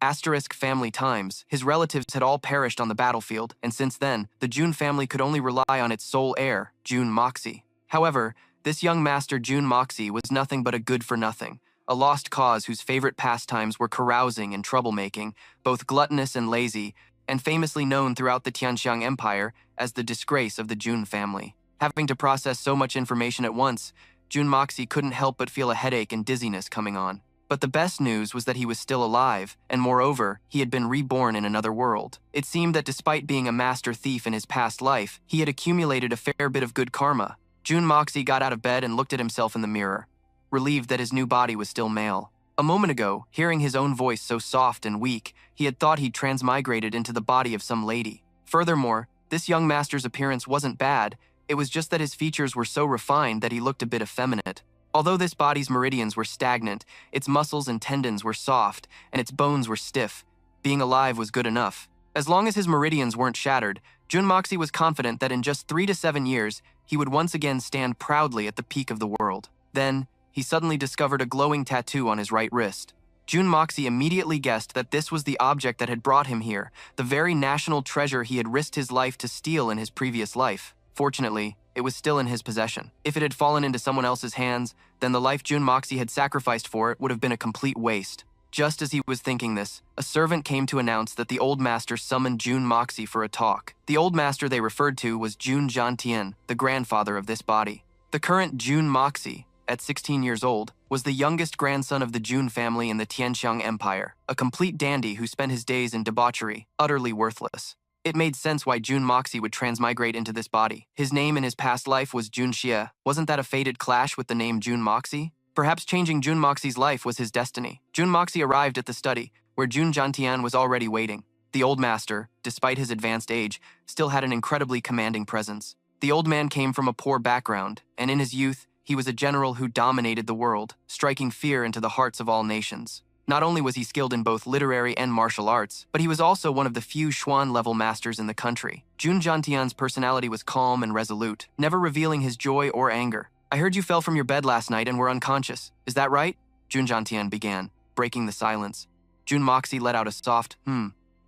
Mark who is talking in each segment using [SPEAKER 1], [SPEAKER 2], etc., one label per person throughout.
[SPEAKER 1] Asterisk family times. His relatives had all perished on the battlefield, and since then, the Jun family could only rely on its sole heir, Jun Moxie. However, this young master Jun Moxie was nothing but a good-for-nothing, a lost cause whose favorite pastimes were carousing and troublemaking, both gluttonous and lazy, and famously known throughout the Tianxiang Empire as the disgrace of the Jun family. Having to process so much information at once, Jun Moxie couldn't help but feel a headache and dizziness coming on. But the best news was that he was still alive, and moreover, he had been reborn in another world. It seemed that despite being a master thief in his past life, he had accumulated a fair bit of good karma. Jun Moxie got out of bed and looked at himself in the mirror, relieved that his new body was still male. A moment ago, hearing his own voice so soft and weak, he had thought he'd transmigrated into the body of some lady. Furthermore, this young master's appearance wasn't bad, it was just that his features were so refined that he looked a bit effeminate. Although this body's meridians were stagnant, its muscles and tendons were soft, and its bones were stiff. Being alive was good enough. As long as his meridians weren't shattered, Jun Moxie was confident that in just 3 to 7 years, he would once again stand proudly at the peak of the world. Then, he suddenly discovered a glowing tattoo on his right wrist. Jun Moxie immediately guessed that this was the object that had brought him here, the very national treasure he had risked his life to steal in his previous life. Fortunately, it was still in his possession. If it had fallen into someone else's hands, then the life Jun Moxie had sacrificed for it would have been a complete waste. Just as he was thinking this, a servant came to announce that the old master summoned Jun Moxie for a talk. The old master they referred to was Jun Jiantian, the grandfather of this body. The current Jun Moxie, at 16 years old, was the youngest grandson of the Jun family in the Tianxiang Empire, a complete dandy who spent his days in debauchery, utterly worthless. It made sense why Jun Moxie would transmigrate into this body. His name in his past life was Jun Xie. Wasn't that a fated clash with the name Jun Moxie? Perhaps changing Jun Moxie's life was his destiny. Jun Moxie arrived at the study, where Jun Jiantian was already waiting. The old master, despite his advanced age, still had an incredibly commanding presence. The old man came from a poor background, and in his youth, he was a general who dominated the world, striking fear into the hearts of all nations. Not only was he skilled in both literary and martial arts, but he was also one of the few Xuan-level masters in the country. Jun Jiantian's personality was calm and resolute, never revealing his joy or anger. "I heard you fell from your bed last night and were unconscious. Is that right?" Jun Jiantian began, breaking the silence. Jun Moxie let out a soft,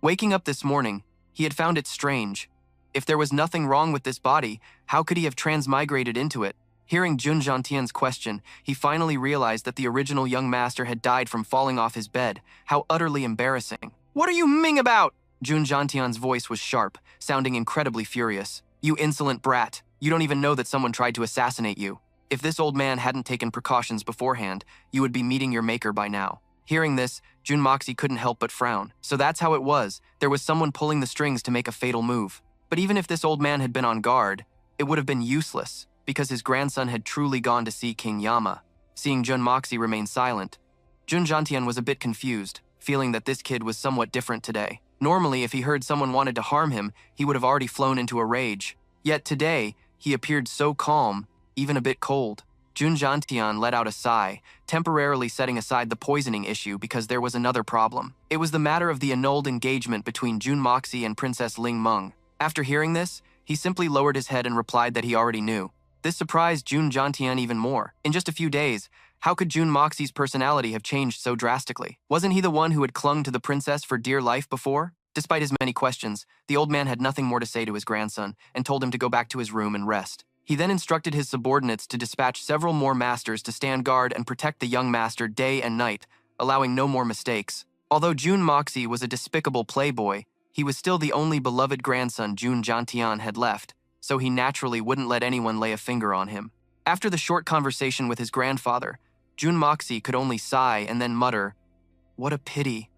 [SPEAKER 1] Waking up this morning, he had found it strange. If there was nothing wrong with this body, how could he have transmigrated into it? Hearing Jun Jiantian's question, he finally realized that the original young master had died from falling off his bed. How utterly embarrassing. "What are you ming about?" Jun Jiantian's voice was sharp, sounding incredibly furious. "You insolent brat. You don't even know that someone tried to assassinate you. If this old man hadn't taken precautions beforehand, you would be meeting your maker by now." Hearing this, Jun Moxie couldn't help but frown. So that's how it was. There was someone pulling the strings to make a fatal move. But even if this old man had been on guard, it would have been useless, because his grandson had truly gone to see King Yama. Seeing Jun Moxie remain silent, Jun Jiantian was a bit confused, feeling that this kid was somewhat different today. Normally, if he heard someone wanted to harm him, he would have already flown into a rage. Yet today, he appeared so calm, even a bit cold. Jun Jiantian let out a sigh, temporarily setting aside the poisoning issue because there was another problem. It was the matter of the annulled engagement between Jun Moxie and Princess Ling Meng. After hearing this, he simply lowered his head and replied that he already knew. This surprised Jun Jiantian even more. In just a few days, how could Jun Moxie's personality have changed so drastically? Wasn't he the one who had clung to the princess for dear life before? Despite his many questions, the old man had nothing more to say to his grandson and told him to go back to his room and rest. He then instructed his subordinates to dispatch several more masters to stand guard and protect the young master day and night, allowing no more mistakes. Although Jun Moxie was a despicable playboy, he was still the only beloved grandson Jun Jiantian had left, so he naturally wouldn't let anyone lay a finger on him. After the short conversation with his grandfather, Jun Moxie could only sigh and then mutter, "What a pity.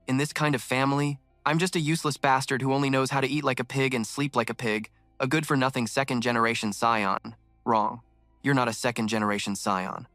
[SPEAKER 1] In this kind of family, I'm just a useless bastard who only knows how to eat like a pig and sleep like a pig, a good-for-nothing second-generation scion." Wrong. You're not a second-generation scion.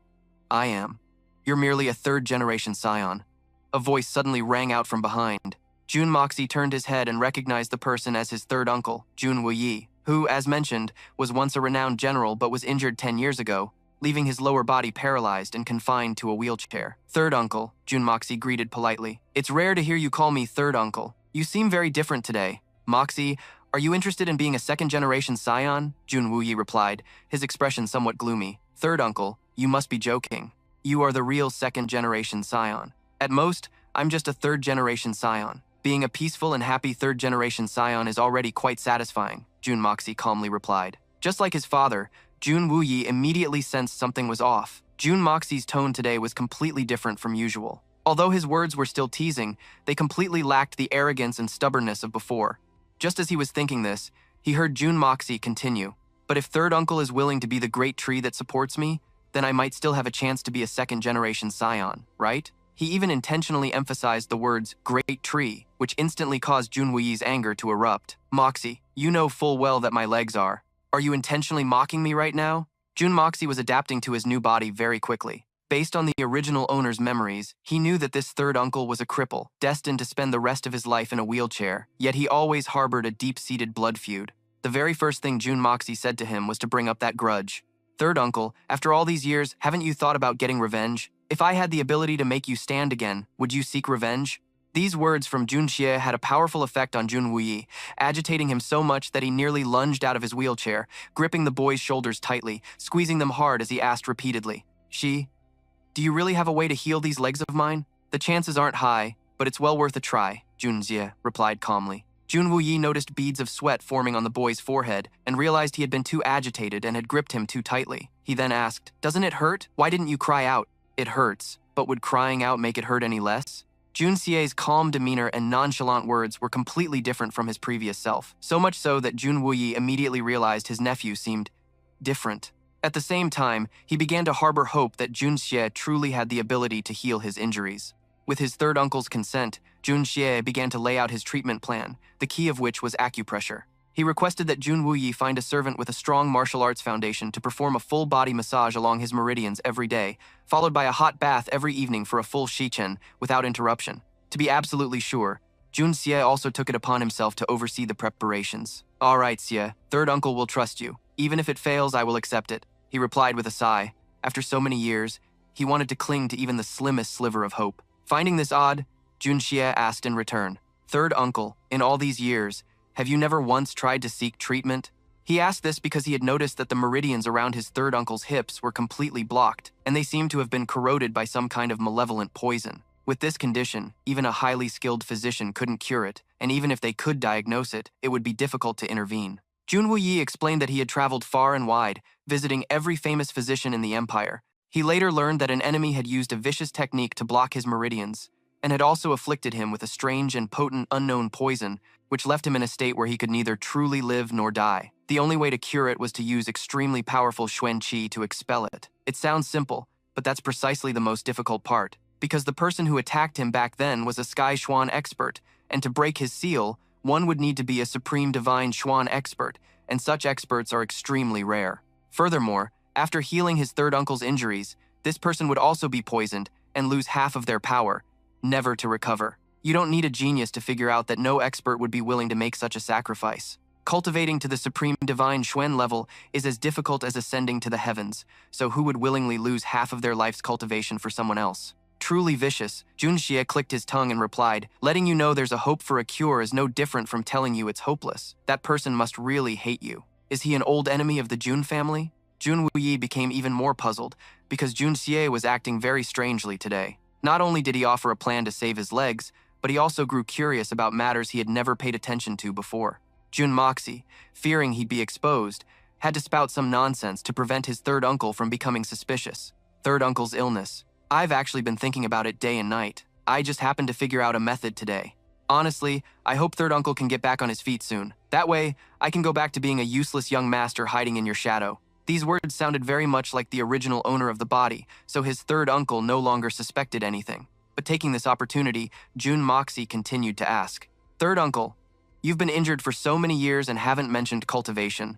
[SPEAKER 1] I am. You're merely a third-generation scion. A voice suddenly rang out from behind. Jun Moxie turned his head and recognized the person as his third uncle, Jun Wuyi, who, as mentioned, was once a renowned general but was injured 10 years ago, leaving his lower body paralyzed and confined to a wheelchair. "Third uncle," Jun Moxie greeted politely. "It's rare to hear you call me third uncle. You seem very different today. Moxie, are you interested in being a second-generation scion?" Jun Wuyi replied, his expression somewhat gloomy. "Third uncle, you must be joking. You are the real second-generation scion. At most, I'm just a third-generation scion. Being a peaceful and happy third-generation scion is already quite satisfying, Jun Moxie calmly replied. Just like his father, Jun Wuyi immediately sensed something was off. Jun Moxie's tone today was completely different from usual. Although his words were still teasing, they completely lacked the arrogance and stubbornness of before. Just as he was thinking this, he heard Jun Moxie continue. But if third uncle is willing to be the great tree that supports me, then I might still have a chance to be a second-generation scion, right? He even intentionally emphasized the words great tree, which instantly caused Jun Wuyi's anger to erupt. Moxie, you know full well that my legs are. Are you intentionally mocking me right now? Jun Moxie was adapting to his new body very quickly. Based on the original owner's memories, he knew that this third uncle was a cripple, destined to spend the rest of his life in a wheelchair, yet he always harbored a deep-seated blood feud. The very first thing Jun Moxie said to him was to bring up that grudge. Third uncle, after all these years, haven't you thought about getting revenge? If I had the ability to make you stand again, would you seek revenge? These words from Jun Xie had a powerful effect on Jun Wuyi, agitating him so much that he nearly lunged out of his wheelchair, gripping the boy's shoulders tightly, squeezing them hard as he asked repeatedly, Do you really have a way to heal these legs of mine? The chances aren't high, but it's well worth a try, Jun Xie replied calmly. Jun Wuyi noticed beads of sweat forming on the boy's forehead and realized he had been too agitated and had gripped him too tightly. He then asked, Doesn't it hurt? Why didn't you cry out? It hurts, but would crying out make it hurt any less? Jun Xie's calm demeanor and nonchalant words were completely different from his previous self, so much so that Jun Wuyi immediately realized his nephew seemed different. At the same time, he began to harbor hope that Jun Xie truly had the ability to heal his injuries. With his third uncle's consent, Jun Xie began to lay out his treatment plan, the key of which was acupressure. He requested that Jun Wuyi find a servant with a strong martial arts foundation to perform a full-body massage along his meridians every day, followed by a hot bath every evening for a full shichen, without interruption. To be absolutely sure, Jun Xie also took it upon himself to oversee the preparations. All right, Xie, third uncle will trust you. Even if it fails, I will accept it, he replied with a sigh. After so many years, he wanted to cling to even the slimmest sliver of hope. Finding this odd, Jun Xie asked in return, Third uncle, in all these years, have you never once tried to seek treatment? He asked this because he had noticed that the meridians around his third uncle's hips were completely blocked, and they seemed to have been corroded by some kind of malevolent poison. With this condition, even a highly skilled physician couldn't cure it, and even if they could diagnose it, it would be difficult to intervene. Jun Wuyi explained that he had traveled far and wide, visiting every famous physician in the empire. He later learned that an enemy had used a vicious technique to block his meridians, and had also afflicted him with a strange and potent unknown poison, which left him in a state where he could neither truly live nor die. The only way to cure it was to use extremely powerful Xuan Qi to expel it. It sounds simple, but that's precisely the most difficult part, because the person who attacked him back then was a Sky Xuan expert, and to break his seal, one would need to be a Supreme Divine Xuan expert, and such experts are extremely rare. Furthermore, after healing his third uncle's injuries, this person would also be poisoned and lose half of their power, never to recover. You don't need a genius to figure out that no expert would be willing to make such a sacrifice. Cultivating to the Supreme Divine Xuan level is as difficult as ascending to the heavens, so who would willingly lose half of their life's cultivation for someone else? Truly vicious, Jun Xie clicked his tongue and replied, letting you know there's a hope for a cure is no different from telling you it's hopeless. That person must really hate you. Is he an old enemy of the Jun family? Jun Wuyi became even more puzzled, because Jun Xie was acting very strangely today. Not only did he offer a plan to save his legs, but he also grew curious about matters he had never paid attention to before. Jun Moxie, fearing he'd be exposed, had to spout some nonsense to prevent his third uncle from becoming suspicious. Third uncle's illness. I've actually been thinking about it day and night. I just happened to figure out a method today. Honestly, I hope third uncle can get back on his feet soon. That way, I can go back to being a useless young master hiding in your shadow. These words sounded very much like the original owner of the body, so his third uncle no longer suspected anything. But taking this opportunity, Jun Moxie continued to ask, Third uncle, you've been injured for so many years and haven't mentioned cultivation.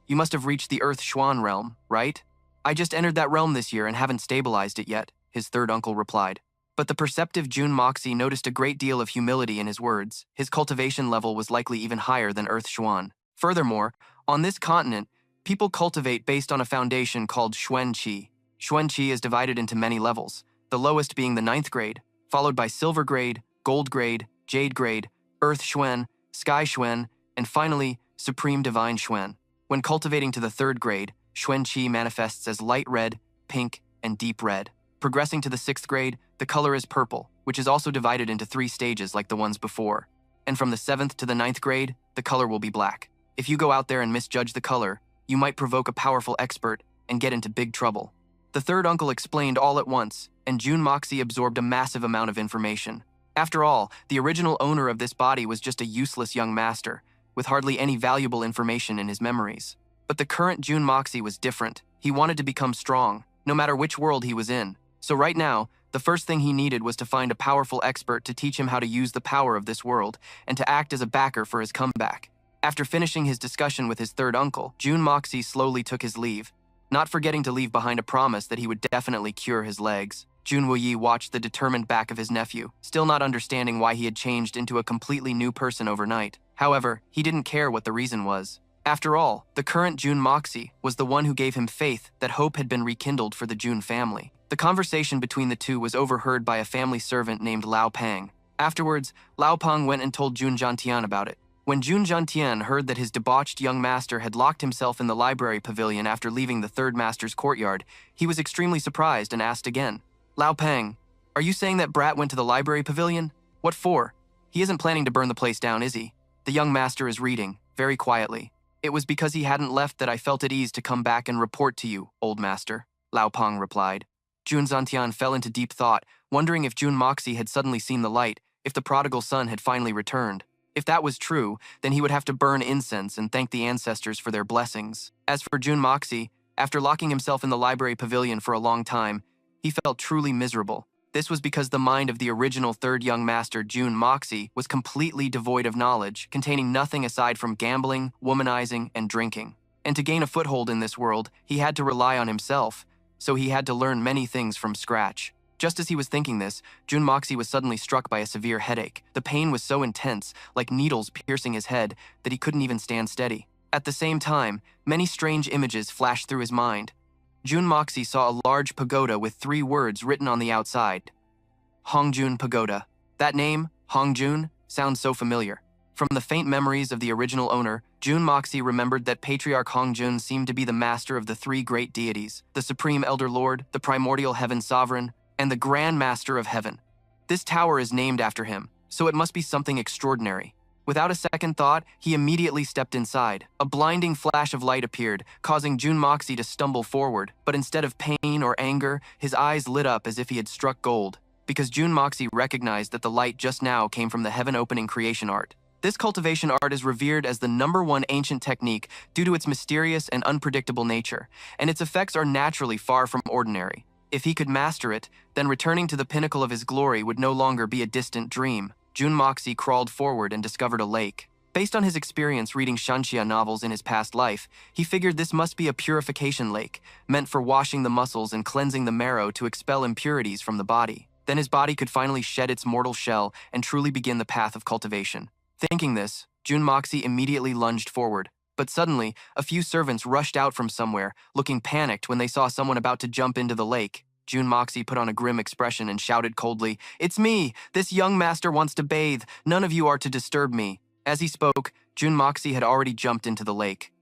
[SPEAKER 1] You must have reached the Earth Xuan realm, right? I just entered that realm this year and haven't stabilized it yet, his third uncle replied. But the perceptive Jun Moxie noticed a great deal of humility in his words. His cultivation level was likely even higher than Earth Xuan. Furthermore, on this continent, people cultivate based on a foundation called Xuan Qi. Xuan Qi is divided into many levels, the lowest being the 9th grade, followed by Silver grade, Gold grade, Jade grade, Earth Xuan, Sky Xuan, and finally, Supreme Divine Xuan. When cultivating to the 3rd grade, Xuan Qi manifests as light red, pink, and deep red. Progressing to the 6th grade, the color is purple, which is also divided into 3 stages like the ones before. And from the 7th to the 9th grade, the color will be black. If you go out there and misjudge the color, you might provoke a powerful expert and get into big trouble. The third uncle explained all at once, and Jun Moxie absorbed a massive amount of information. After all, the original owner of this body was just a useless young master, with hardly any valuable information in his memories. But the current Jun Moxie was different. He wanted to become strong, no matter which world he was in. So right now, the first thing he needed was to find a powerful expert to teach him how to use the power of this world and to act as a backer for his comeback. After finishing his discussion with his third uncle, Jun Moxie slowly took his leave, not forgetting to leave behind a promise that he would definitely cure his legs. Jun Wuyi watched the determined back of his nephew, still not understanding why he had changed into a completely new person overnight. However, he didn't care what the reason was. After all, the current Jun Moxie was the one who gave him faith that hope had been rekindled for the Jun family. The conversation between the two was overheard by a family servant named Lao Pang. Afterwards, Lao Pang went and told Jun Zhantian about it. When Jun Zhantian heard that his debauched young master had locked himself in the library pavilion after leaving the third master's courtyard, he was extremely surprised and asked again, "Lao Pang, are you saying that brat went to the library pavilion? What for? He isn't planning to burn the place down, is he?" "The young master is reading, very quietly. It was because he hadn't left that I felt at ease to come back and report to you, old master," Lao Pang replied. Jun Zhantian fell into deep thought, wondering if Jun Moxie had suddenly seen the light, if the prodigal son had finally returned. If that was true, then he would have to burn incense and thank the ancestors for their blessings. As for Jun Moxie, after locking himself in the library pavilion for a long time, he felt truly miserable. This was because the mind of the original third young master, Jun Moxie, was completely devoid of knowledge, containing nothing aside from gambling, womanizing, and drinking. And to gain a foothold in this world, he had to rely on himself, so he had to learn many things from scratch. Just as he was thinking this, Jun Moxie was suddenly struck by a severe headache. The pain was so intense, like needles piercing his head, that he couldn't even stand steady. At the same time, many strange images flashed through his mind. Jun Moxie saw a large pagoda with 3 words written on the outside. Hongjun Pagoda. That name, Hongjun, sounds so familiar. From the faint memories of the original owner, Jun Moxie remembered that Patriarch Hongjun seemed to be the master of the 3 great deities, the Supreme Elder Lord, the Primordial Heaven Sovereign, and the Grand Master of Heaven. This tower is named after him, so it must be something extraordinary. Without a second thought, he immediately stepped inside. A blinding flash of light appeared, causing Jun Moxie to stumble forward, but instead of pain or anger, his eyes lit up as if he had struck gold, because Jun Moxie recognized that the light just now came from the heaven-opening creation art. This cultivation art is revered as the #1 ancient technique due to its mysterious and unpredictable nature, and its effects are naturally far from ordinary. If he could master it, then returning to the pinnacle of his glory would no longer be a distant dream. Jun Moxie crawled forward and discovered a lake. Based on his experience reading Shanxia novels in his past life, he figured this must be a purification lake, meant for washing the muscles and cleansing the marrow to expel impurities from the body. Then his body could finally shed its mortal shell and truly begin the path of cultivation. Thinking this, Jun Moxie immediately lunged forward. But suddenly, a few servants rushed out from somewhere, looking panicked when they saw someone about to jump into the lake. Jun Moxie put on a grim expression and shouted coldly, "It's me! This young master wants to bathe. None of you are to disturb me." As he spoke, Jun Moxie had already jumped into the lake.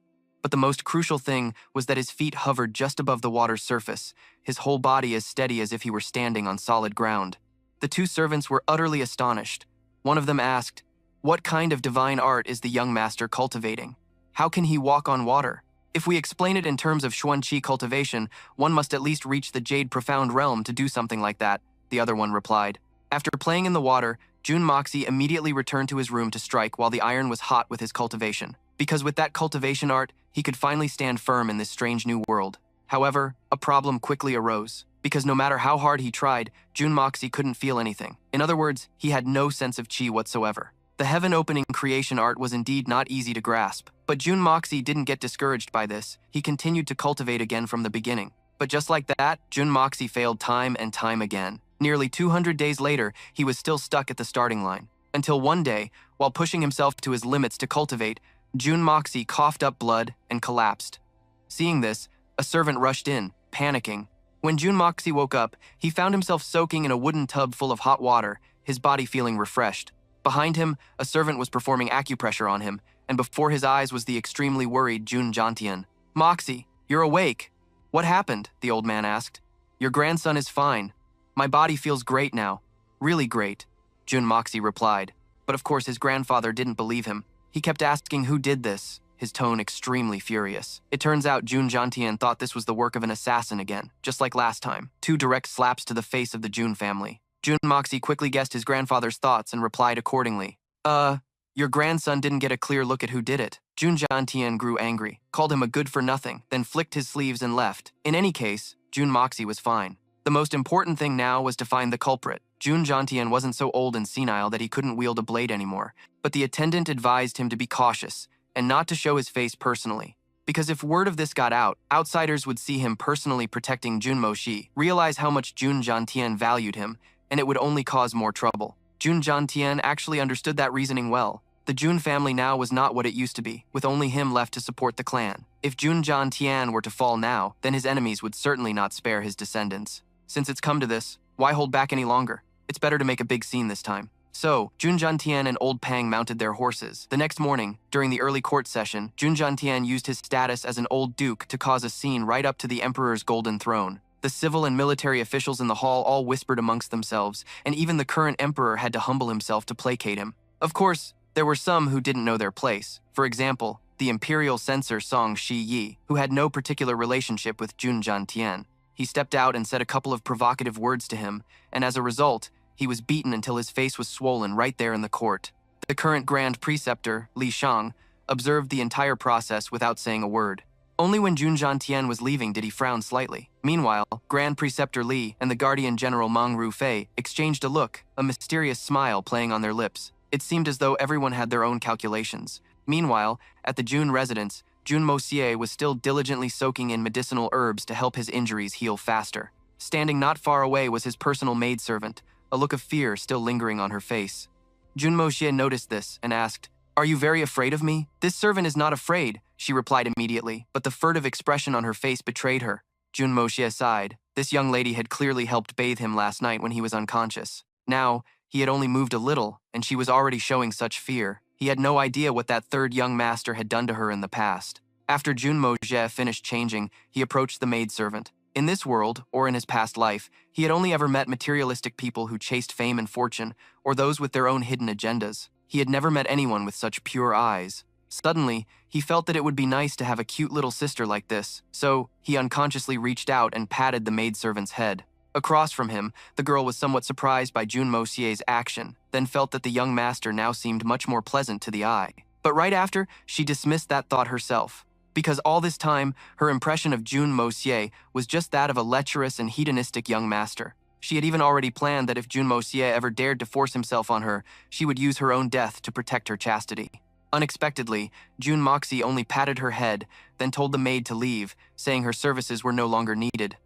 [SPEAKER 1] But the most crucial thing was that his feet hovered just above the water's surface, his whole body as steady as if he were standing on solid ground. The 2 servants were utterly astonished. One of them asked, "What kind of divine art is the young master cultivating? How can he walk on water? If we explain it in terms of Xuanqi cultivation, one must at least reach the Jade Profound Realm to do something like that," the other one replied. After playing in the water, Jun Moxie immediately returned to his room to strike while the iron was hot with his cultivation, because with that cultivation art, he could finally stand firm in this strange new world. However, a problem quickly arose, because no matter how hard he tried, Jun Moxie couldn't feel anything. In other words, he had no sense of qi whatsoever. The heaven-opening creation art was indeed not easy to grasp, but Jun Moxie didn't get discouraged by this. He continued to cultivate again from the beginning. But just like that, Jun Moxie failed time and time again. Nearly 200 days later, he was still stuck at the starting line. Until one day, while pushing himself to his limits to cultivate, Jun Moxie coughed up blood and collapsed. Seeing this, a servant rushed in, panicking. When Jun Moxie woke up, he found himself soaking in a wooden tub full of hot water, his body feeling refreshed. Behind him, a servant was performing acupressure on him, and before his eyes was the extremely worried Jun Zhantian. "Moxie, you're awake." "What happened?" the old man asked. "Your grandson is fine. My body feels great now. Really great, Jun Moxie replied. But of course his grandfather didn't believe him. He kept asking who did this, his tone extremely furious. It turns out Jun Jantian thought this was the work of an assassin again, just like last time. 2 direct slaps to the face of the Jun family. Jun Moxie quickly guessed his grandfather's thoughts and replied accordingly. Your grandson didn't get a clear look at who did it. Jun Jantian grew angry, called him a good-for-nothing, then flicked his sleeves and left. In any case, Jun Moxie was fine. The most important thing now was to find the culprit. Jun Jantian wasn't so old and senile that he couldn't wield a blade anymore, but the attendant advised him to be cautious and not to show his face personally. Because if word of this got out, outsiders would see him personally protecting Jun Moxi, realize how much Jun Jantian valued him, and it would only cause more trouble. Jun Jantian actually understood that reasoning well. The Jun family now was not what it used to be, with only him left to support the clan. If Jun Jantian were to fall now, then his enemies would certainly not spare his descendants. Since it's come to this, why hold back any longer? It's better to make a big scene this time. So, Jun Jantian and Old Pang mounted their horses. The next morning, during the early court session, Jun Jantian used his status as an old duke to cause a scene right up to the emperor's golden throne. The civil and military officials in the hall all whispered amongst themselves, and even the current emperor had to humble himself to placate him. Of course, there were some who didn't know their place. For example, the imperial censor Song Shi Yi, who had no particular relationship with Jun Jantian. He stepped out and said a couple of provocative words to him, and as a result, he was beaten until his face was swollen right there in the court. The current Grand Preceptor, Li Shang, observed the entire process without saying a word. Only when Jun Jantian was leaving did he frown slightly. Meanwhile, Grand Preceptor Li and the Guardian General Meng Rufei exchanged a look, a mysterious smile playing on their lips. It seemed as though everyone had their own calculations. Meanwhile, at the Jun residence, Jun Moxie was still diligently soaking in medicinal herbs to help his injuries heal faster. Standing not far away was his personal maidservant, a look of fear still lingering on her face. Jun Moxie noticed this and asked, "Are you very afraid of me?" "This servant is not afraid," she replied immediately, but the furtive expression on her face betrayed her. Jun Moxie sighed. This young lady had clearly helped bathe him last night when he was unconscious. Now, he had only moved a little, and she was already showing such fear. He had no idea what that third young master had done to her in the past. After Jun Moxie finished changing, he approached the maidservant. In this world, or in his past life, he had only ever met materialistic people who chased fame and fortune, or those with their own hidden agendas. He had never met anyone with such pure eyes. Suddenly, he felt that it would be nice to have a cute little sister like this, so he unconsciously reached out and patted the maidservant's head. Across from him, the girl was somewhat surprised by Jun Moxie's action, then felt that the young master now seemed much more pleasant to the eye. But right after, she dismissed that thought herself. Because all this time, her impression of Jun Moxie was just that of a lecherous and hedonistic young master. She had even already planned that if Jun Moxie ever dared to force himself on her, she would use her own death to protect her chastity. Unexpectedly, Jun Moxie only patted her head, then told the maid to leave, saying her services were no longer needed.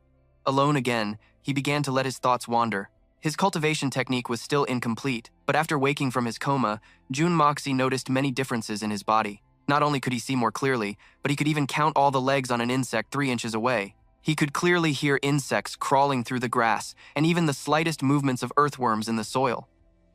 [SPEAKER 1] Alone again, he began to let his thoughts wander. His cultivation technique was still incomplete, but after waking from his coma, Jun Moxie noticed many differences in his body. Not only could he see more clearly, but he could even count all the legs on an insect 3 inches away. He could clearly hear insects crawling through the grass, and even the slightest movements of earthworms in the soil.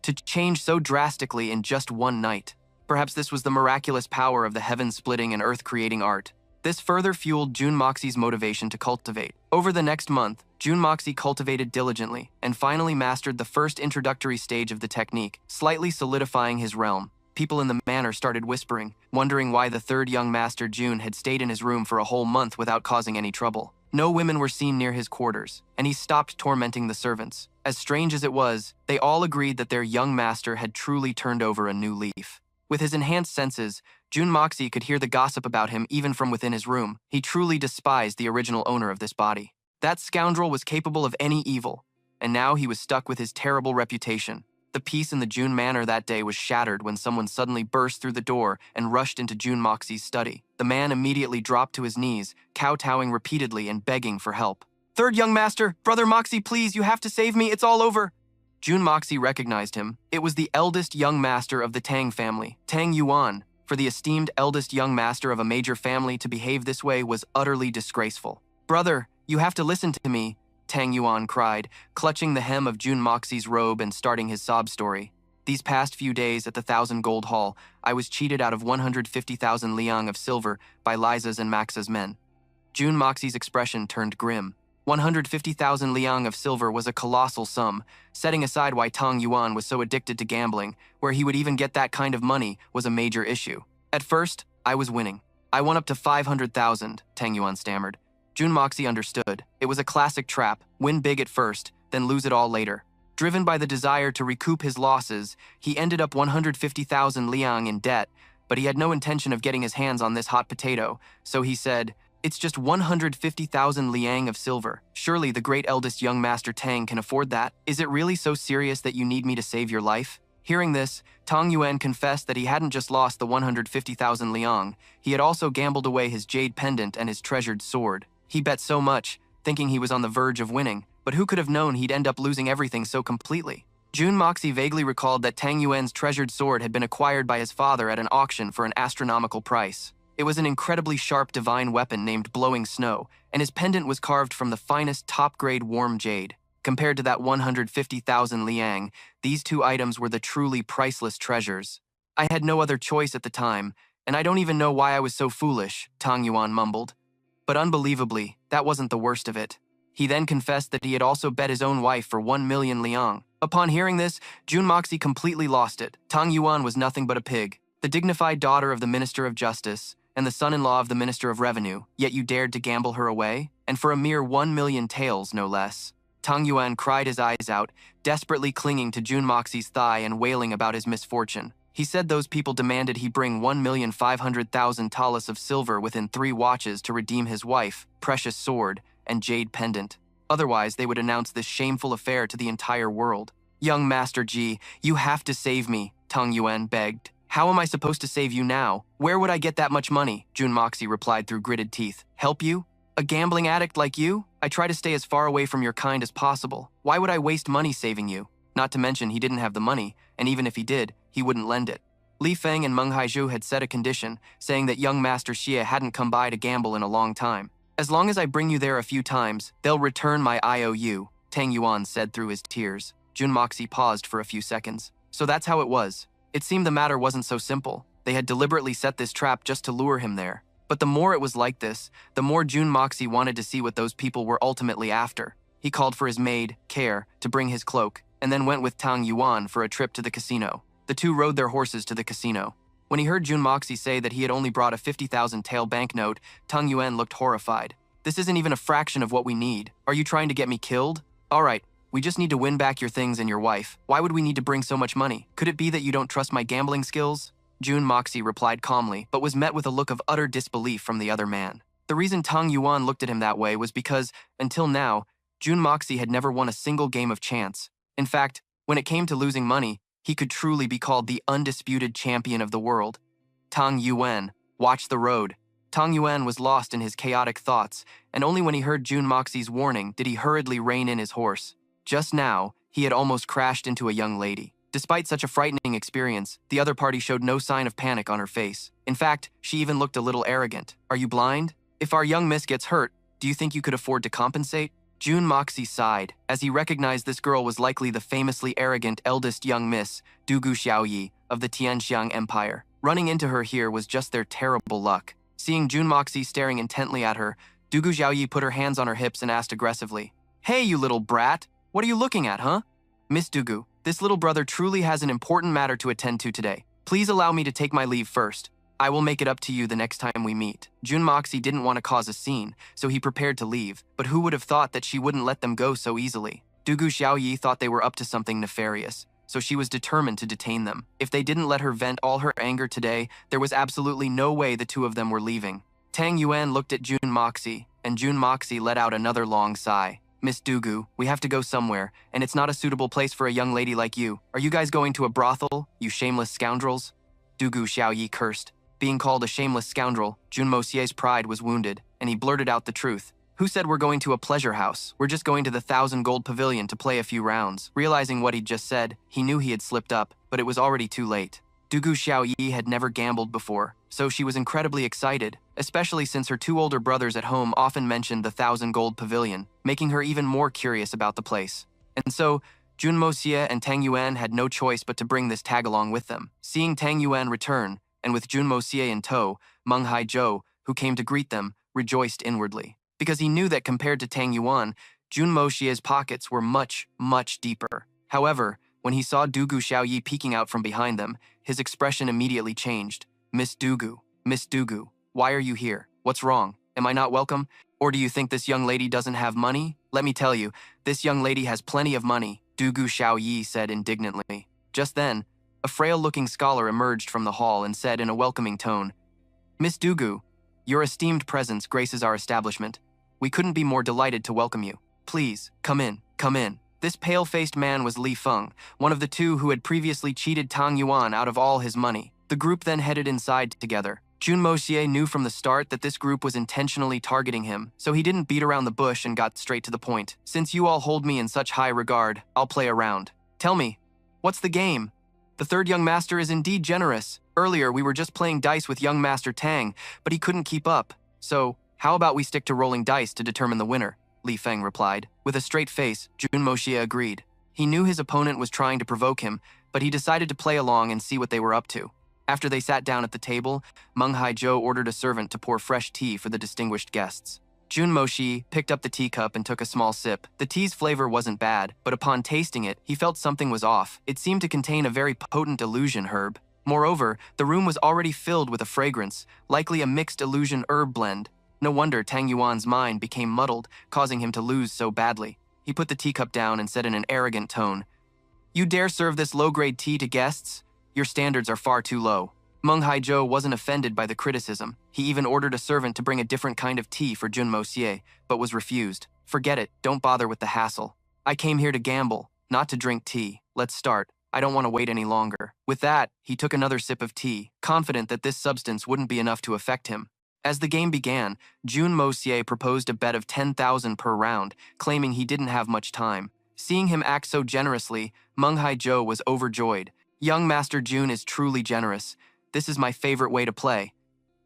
[SPEAKER 1] To change so drastically in just one night. Perhaps this was the miraculous power of the heaven-splitting and earth-creating art. This further fueled Jun Moxie's motivation to cultivate. Over the next month, Jun Moxie cultivated diligently, and finally mastered the first introductory stage of the technique, slightly solidifying his realm. People in the manor started whispering, wondering why the third young master Jun had stayed in his room for a whole month without causing any trouble. No women were seen near his quarters, and he stopped tormenting the servants. As strange as it was, they all agreed that their young master had truly turned over a new leaf. With his enhanced senses, Jun Moxie could hear the gossip about him even from within his room. He truly despised the original owner of this body. That scoundrel was capable of any evil, and now he was stuck with his terrible reputation. The peace in the Jun manor that day was shattered when someone suddenly burst through the door and rushed into Jun Moxie's study. The man immediately dropped to his knees, kowtowing repeatedly and begging for help. "Third young master, Brother Moxie, please, you have to save me, it's all over." Jun Moxie recognized him. It was the eldest young master of the Tang family, Tang Yuan. For the esteemed eldest young master of a major family to behave this way was utterly disgraceful. "Brother, you have to listen to me," Tang Yuan cried, clutching the hem of Jun Moxie's robe and starting his sob story. "These past few days at the 1,000 Gold Hall, I was cheated out of 150,000 liang of silver by Liza's and Maxa's men." Jun Moxie's expression turned grim. 150,000 liang of silver was a colossal sum, setting aside why Tang Yuan was so addicted to gambling, where he would even get that kind of money was a major issue. At first, I was winning. I won up to 500,000, Tang Yuan stammered. Jun Moxie understood. It was a classic trap, win big at first, then lose it all later. Driven by the desire to recoup his losses, he ended up 150,000 liang in debt, but he had no intention of getting his hands on this hot potato, so he said, "It's just 150,000 liang of silver. Surely the great eldest young master Tang can afford that. Is it really so serious that you need me to save your life?" Hearing this, Tang Yuan confessed that he hadn't just lost the 150,000 liang, he had also gambled away his jade pendant and his treasured sword. He bet so much, thinking he was on the verge of winning, but who could have known he'd end up losing everything so completely? Jun Moxie vaguely recalled that Tang Yuan's treasured sword had been acquired by his father at an auction for an astronomical price. It was an incredibly sharp divine weapon named Blowing Snow, and his pendant was carved from the finest top-grade warm jade. Compared to that 150,000 liang, these two items were the truly priceless treasures. "I had no other choice at the time, and I don't even know why I was so foolish," Tang Yuan mumbled. But unbelievably, that wasn't the worst of it. He then confessed that he had also bet his own wife for 1 million liang. Upon hearing this, Jun Moxie completely lost it. Tang Yuan was nothing but a pig, the dignified daughter of the Minister of Justice, and the son-in-law of the Minister of Revenue, yet you dared to gamble her away? And for a mere 1 million taels, no less. Tang Yuan cried his eyes out, desperately clinging to Jun Moxie's thigh and wailing about his misfortune. He said those people demanded he bring 1,500,000 talas of silver within 3 watches to redeem his wife, precious sword, and jade pendant. Otherwise, they would announce this shameful affair to the entire world. "Young Master Ji, you have to save me," Tang Yuan begged. "How am I supposed to save you now? Where would I get that much money?" Jun Moxie replied through gritted teeth. "Help you? A gambling addict like you? I try to stay as far away from your kind as possible. Why would I waste money saving you?" Not to mention he didn't have the money, and even if he did, he wouldn't lend it. Li Feng and Meng Haizhu had set a condition, saying that young Master Xie hadn't come by to gamble in a long time. "As long as I bring you there a few times, they'll return my IOU," Tang Yuan said through his tears. Jun Moxie paused for a few seconds. So that's how it was. It seemed the matter wasn't so simple. They had deliberately set this trap just to lure him there. But the more it was like this, the more Jun Moxie wanted to see what those people were ultimately after. He called for his maid, Care, to bring his cloak, and then went with Tang Yuan for a trip to the casino. The two rode their horses to the casino. When he heard Jun Moxie say that he had only brought a 50,000 tael banknote, Tang Yuan looked horrified. "This isn't even a fraction of what we need. Are you trying to get me killed? All right, we just need to win back your things and your wife. Why would we need to bring so much money? Could it be that you don't trust my gambling skills?" Jun Moxie replied calmly, but was met with a look of utter disbelief from the other man. The reason Tang Yuan looked at him that way was because, until now, Jun Moxie had never won a single game of chance. In fact, when it came to losing money, he could truly be called the undisputed champion of the world. Tang Yuan, watch the road. Tang Yuan was lost in his chaotic thoughts, and only when he heard Jun Moxie's warning did he hurriedly rein in his horse. Just now, he had almost crashed into a young lady. Despite such a frightening experience, the other party showed no sign of panic on her face. In fact, she even looked a little arrogant. "Are you blind? If our young miss gets hurt, do you think you could afford to compensate?" Jun Moxie sighed, as he recognized this girl was likely the famously arrogant eldest young miss, Dugu Xiaoyi, of the Tianxiang Empire. Running into her here was just their terrible luck. Seeing Jun Moxie staring intently at her, Dugu Xiaoyi put her hands on her hips and asked aggressively, "Hey, you little brat! What are you looking at, huh? Miss Dugu, this little brother truly has an important matter to attend to today. Please allow me to take my leave first. I will make it up to you the next time we meet." Jun Moxie didn't want to cause a scene, so he prepared to leave, but who would have thought that she wouldn't let them go so easily? Dugu Xiaoyi thought they were up to something nefarious, so she was determined to detain them. If they didn't let her vent all her anger today, there was absolutely no way the two of them were leaving. Tang Yuan looked at Jun Moxie, and Jun Moxie let out another long sigh. "Miss Dugu, we have to go somewhere, and it's not a suitable place for a young lady like you. Are you guys going to a brothel, you shameless scoundrels?" Dugu Xiaoyi cursed. Being called a shameless scoundrel, Jun Mosie's pride was wounded, and he blurted out the truth. "Who said we're going to a pleasure house? We're just going to the 1,000 gold pavilion to play a few rounds." Realizing what he'd just said, he knew he had slipped up, but it was already too late. Dugu Xiaoyi had never gambled before, so she was incredibly excited, especially since her two older brothers at home often mentioned the 1,000 gold pavilion, making her even more curious about the place. And so, Jun Moxie and Tang Yuan had no choice but to bring this tag-along with them. Seeing Tang Yuan return, and with Jun Moxie in tow, Meng Haizhu, who came to greet them, rejoiced inwardly. because he knew that compared to Tang Yuan, Jun Moxie's pockets were much, much deeper. However, when he saw Dugu Xiaoyi peeking out from behind them, his expression immediately changed. Miss Dugu, why are you here? What's wrong? Am I not welcome? Or do you think this young lady doesn't have money? Let me tell you, this young lady has plenty of money, Dugu Xiaoyi said indignantly. Just then, a frail-looking scholar emerged from the hall and said in a welcoming tone, Miss Dugu, your esteemed presence graces our establishment. We couldn't be more delighted to welcome you. Please, come in, come in. This pale-faced man was Li Feng, one of the two who had previously cheated Tang Yuan out of all his money. The group then headed inside together. Jun Moxie knew from the start that this group was intentionally targeting him, so he didn't beat around the bush and got straight to the point. Since you all hold me in such high regard, I'll play a round. Tell me, what's the game? The third young master is indeed generous. Earlier, we were just playing dice with young master Tang, but he couldn't keep up. So, how about we stick to rolling dice to determine the winner? Li Feng replied. With a straight face, Jun Moxie agreed. He knew his opponent was trying to provoke him, but he decided to play along and see what they were up to. After they sat down at the table, Meng Haizhou ordered a servant to pour fresh tea for the distinguished guests. Jun Moxie picked up the teacup and took a small sip. The tea's flavor wasn't bad, but upon tasting it, he felt something was off. It seemed to contain a very potent illusion herb. Moreover, the room was already filled with a fragrance, likely a mixed illusion herb blend. No wonder Tang Yuan's mind became muddled, causing him to lose so badly. He put the teacup down and said in an arrogant tone, You dare serve this low-grade tea to guests? Your standards are far too low. Meng Haizhou wasn't offended by the criticism. He even ordered a servant to bring a different kind of tea for Jun Moxie, but was refused. Forget it, don't bother with the hassle. I came here to gamble, not to drink tea. Let's start. I don't want to wait any longer. With that, he took another sip of tea, confident that this substance wouldn't be enough to affect him. As the game began, Jun Moxie proposed a bet of 10,000 per round, claiming he didn't have much time. Seeing him act so generously, Meng Haizhou was overjoyed. Young Master Jun is truly generous. This is my favorite way to play.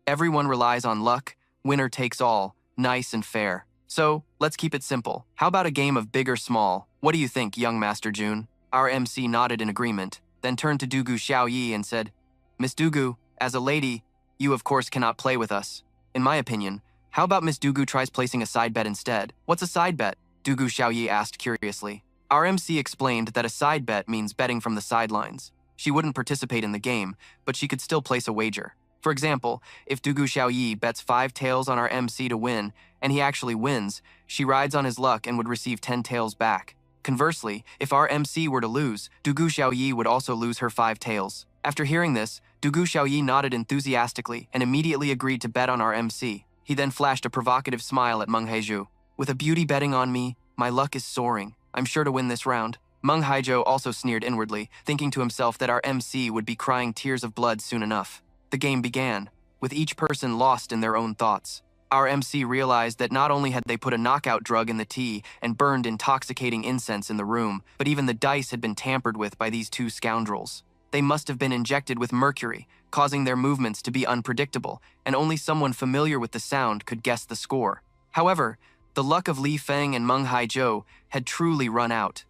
[SPEAKER 1] Everyone relies on luck, winner takes all, nice and fair. So, let's keep it simple. How about a game of big or small? What do you think, young Master Jun? Our MC nodded in agreement, then turned to Dugu Xiaoyi and said, Miss Dugu, as a lady, you of course cannot play with us. In my opinion, how about Miss Dugu tries placing a side bet instead? What's a side bet? Dugu Xiaoyi asked curiously. Our MC explained that a side bet means betting from the sidelines. She wouldn't participate in the game, but she could still place a wager. For example, if Dugu Xiaoyi bets 5 tails on our MC to win, and he actually wins, she rides on his luck and would receive 10 tails back. Conversely, if our MC were to lose, Dugu Xiaoyi would also lose her 5 tails. After hearing this, Dugu Xiaoyi nodded enthusiastically and immediately agreed to bet on our MC. He then flashed a provocative smile at Meng Haizhou. With a beauty betting on me, my luck is soaring. I'm sure to win this round. Meng Haizhou also sneered inwardly, thinking to himself that our MC would be crying tears of blood soon enough. The game began, with each person lost in their own thoughts. Our MC realized that not only had they put a knockout drug in the tea and burned intoxicating incense in the room, but even the dice had been tampered with by these two scoundrels. They must have been injected with mercury, causing their movements to be unpredictable, and only someone familiar with the sound could guess the score. However, the luck of Li Feng and Meng Haizhou had truly run out,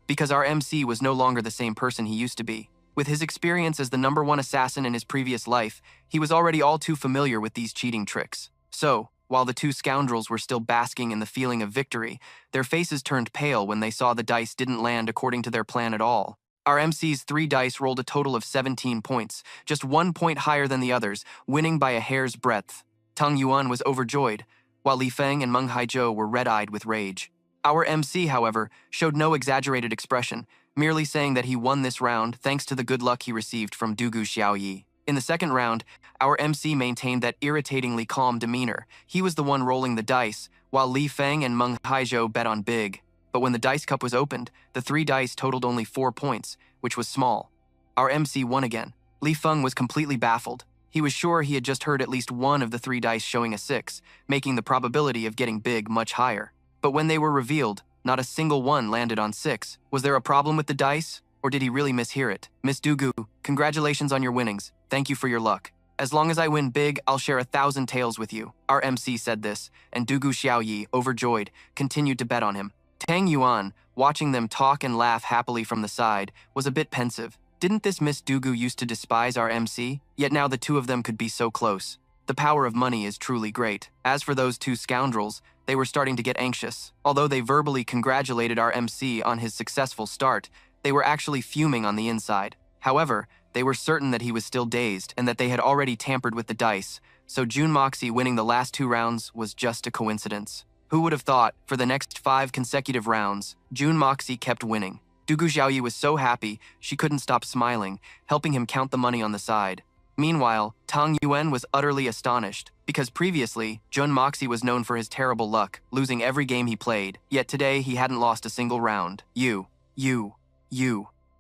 [SPEAKER 1] because our MC was no longer the same person he used to be. With his experience as the #1 assassin in his previous life, he was already all too familiar with these cheating tricks. So, while the two scoundrels were still basking in the feeling of victory, their faces turned pale when they saw the dice didn't land according to their plan at all. Our MC's 3 dice rolled a total of 17 points, just 1 point higher than the others, winning by a hair's breadth. Tang Yuan was overjoyed, while Li Feng and Meng Haizhou were red-eyed with rage. Our MC, however, showed no exaggerated expression, merely saying that he won this round thanks to the good luck he received from Dugu Xiaoyi. In the second round, our MC maintained that irritatingly calm demeanor. He was the one rolling the dice, while Li Feng and Meng Haizhou bet on big. But when the dice cup was opened, the 3 dice totaled only 4 points, which was small. Our MC won again. Li Feng was completely baffled. He was sure he had just heard at least one of the 3 dice showing a 6, making the probability of getting big much higher. But when they were revealed, not a single one landed on 6. Was there a problem with the dice? Or did he really mishear it? Miss Dugu, congratulations on your winnings. Thank you for your luck. As long as I win big, I'll share 1,000 taels with you. Our MC said this, and Dugu Xiaoyi, overjoyed, continued to bet on him. Tang Yuan, watching them talk and laugh happily from the side, was a bit pensive. Didn't this Miss Dugu used to despise our MC? Yet now the two of them could be so close. The power of money is truly great. As for those two scoundrels, they were starting to get anxious. Although they verbally congratulated our MC on his successful start, they were actually fuming on the inside. However, they were certain that he was still dazed and that they had already tampered with the dice, so June Moxie winning the last 2 rounds was just a coincidence. Who would have thought, for the next 5 consecutive rounds, June Moxie kept winning. Dugu Xiaoyi was so happy, she couldn't stop smiling, helping him count the money on the side. Meanwhile, Tang Yuan was utterly astonished, because previously, June Moxie was known for his terrible luck, losing every game he played, yet today he hadn't lost a single round. You.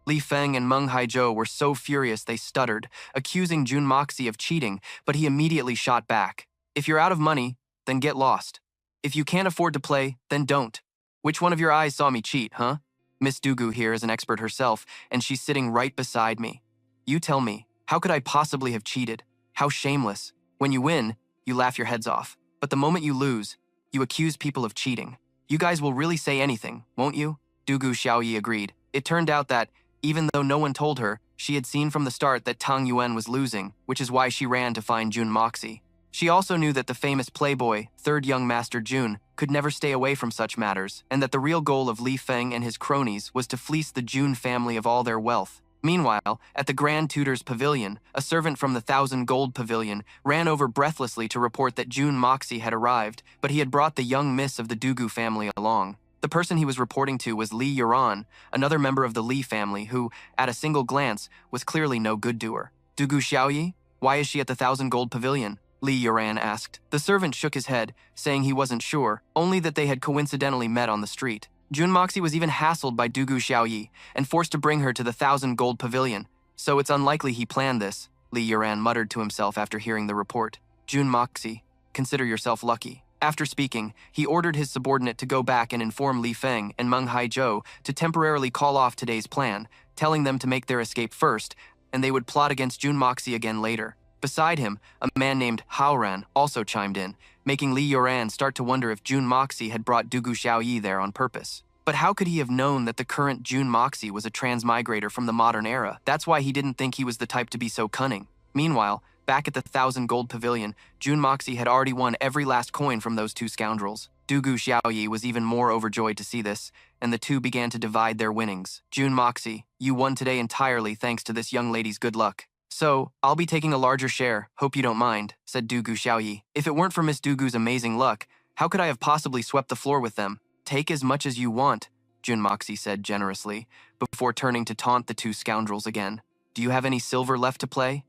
[SPEAKER 1] Li Feng and Meng Haizhou were so furious they stuttered, accusing June Moxie of cheating, but he immediately shot back. If you're out of money, then get lost. If you can't afford to play, then don't. Which one of your eyes saw me cheat, huh? Miss Dugu here is an expert herself, and she's sitting right beside me. You tell me, how could I possibly have cheated? How shameless. When you win, you laugh your heads off. But the moment you lose, you accuse people of cheating. You guys will really say anything, won't you? Dugu Xiaoyi agreed. It turned out that, even though no one told her, she had seen from the start that Tang Yuan was losing, which is why she ran to find June Moxie. She also knew that the famous playboy, third young master June, could never stay away from such matters, and that the real goal of Li Feng and his cronies was to fleece the June family of all their wealth. Meanwhile, at the Grand Tutor's pavilion, a servant from the 1,000 Gold Pavilion ran over breathlessly to report that June Moxie had arrived, but he had brought the young miss of the Dugu family along. The person he was reporting to was Li Yuran, another member of the Li family who, at a single glance, was clearly no good doer. Dugu Xiaoyi? Why is she at the 1,000 Gold Pavilion? Li Yuran asked. The servant shook his head, saying he wasn't sure, only that they had coincidentally met on the street. June Moxie was even hassled by Dugu Xiaoyi and forced to bring her to the 1,000 Gold Pavilion, so it's unlikely he planned this, Li Yuran muttered to himself after hearing the report. June Moxie, consider yourself lucky. After speaking, he ordered his subordinate to go back and inform Li Feng and Meng Haizhou to temporarily call off today's plan, telling them to make their escape first, and they would plot against June Moxie again later. Beside him, a man named Haoran also chimed in, making Li Yuran start to wonder if June Moxie had brought Dugu Xiaoyi there on purpose. But how could he have known that the current June Moxie was a transmigrator from the modern era? That's why he didn't think he was the type to be so cunning. Meanwhile, back at the 1,000 Gold Pavilion, June Moxie had already won every last coin from those two scoundrels. Dugu Xiaoyi was even more overjoyed to see this, and the two began to divide their winnings. June Moxie, you won today entirely thanks to this young lady's good luck. So, I'll be taking a larger share, hope you don't mind, said Dugu Xiaoyi. If it weren't for Miss Dugu's amazing luck, how could I have possibly swept the floor with them? Take as much as you want, June Moxie said generously, before turning to taunt the two scoundrels again. Do you have any silver left to play?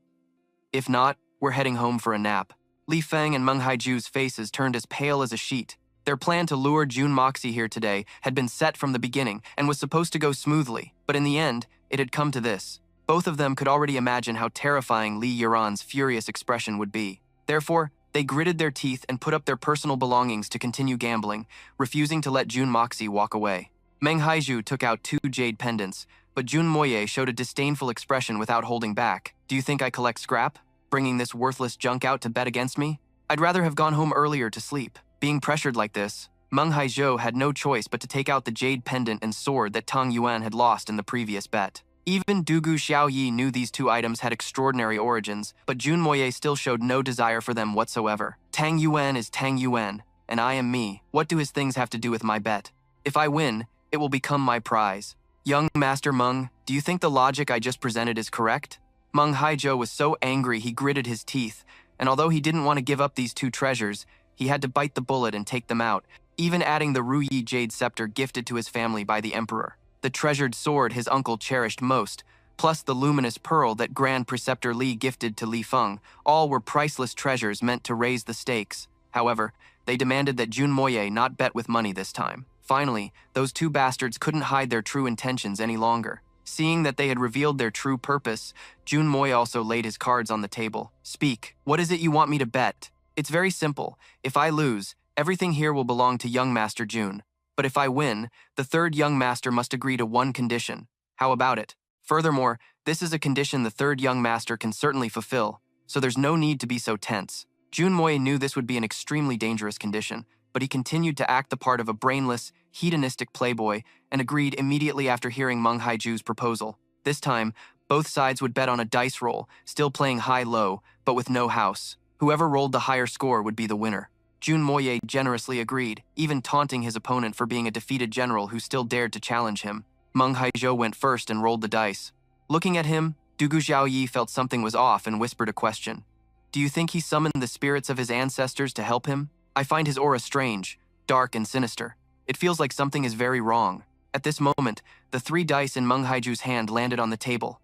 [SPEAKER 1] If not, we're heading home for a nap. Li Feng and Meng Haizhou's faces turned as pale as a sheet. Their plan to lure June Moxie here today had been set from the beginning and was supposed to go smoothly, but in the end, it had come to this. Both of them could already imagine how terrifying Li Yuran's furious expression would be. Therefore, they gritted their teeth and put up their personal belongings to continue gambling, refusing to let June Moxie walk away. Meng Haizhou took out 2 jade pendants, but June Moye showed a disdainful expression without holding back. Do you think I collect scrap? Bringing this worthless junk out to bet against me? I'd rather have gone home earlier to sleep. Being pressured like this, Meng Haizhou had no choice but to take out the jade pendant and sword that Tang Yuan had lost in the previous bet. Even Dugu Xiaoyi knew these 2 items had extraordinary origins, but June Moye still showed no desire for them whatsoever. Tang Yuan is Tang Yuan, and I am me. What do his things have to do with my bet? If I win, it will become my prize. Young Master Meng, do you think the logic I just presented is correct? Meng Haizhou was so angry he gritted his teeth, and although he didn't want to give up these 2 treasures, he had to bite the bullet and take them out, even adding the Ruyi jade scepter gifted to his family by the emperor. The treasured sword his uncle cherished most, plus the luminous pearl that Grand Preceptor Li gifted to Li Feng, all were priceless treasures meant to raise the stakes. However, they demanded that June Moye not bet with money this time. Finally, those 2 bastards couldn't hide their true intentions any longer. Seeing that they had revealed their true purpose, June Moye also laid his cards on the table. Speak, what is it you want me to bet? It's very simple. If I lose, everything here will belong to young Master June. But if I win, the 3rd young master must agree to one condition. How about it? Furthermore, this is a condition the 3rd young master can certainly fulfill, so there's no need to be so tense. June Moye knew this would be an extremely dangerous condition, but he continued to act the part of a brainless, hedonistic playboy and agreed immediately after hearing Meng Haizhou's proposal. This time, both sides would bet on a dice roll, still playing high-low, but with no house. Whoever rolled the higher score would be the winner. Jun Moye generously agreed, even taunting his opponent for being a defeated general who still dared to challenge him. Meng Haizhou went first and rolled the dice. Looking at him, Dugu Xiaoyi felt something was off and whispered a question. Do you think he summoned the spirits of his ancestors to help him? I find his aura strange, dark and sinister. It feels like something is very wrong. At this moment, the 3 dice in Meng Haizhou's hand landed on the table.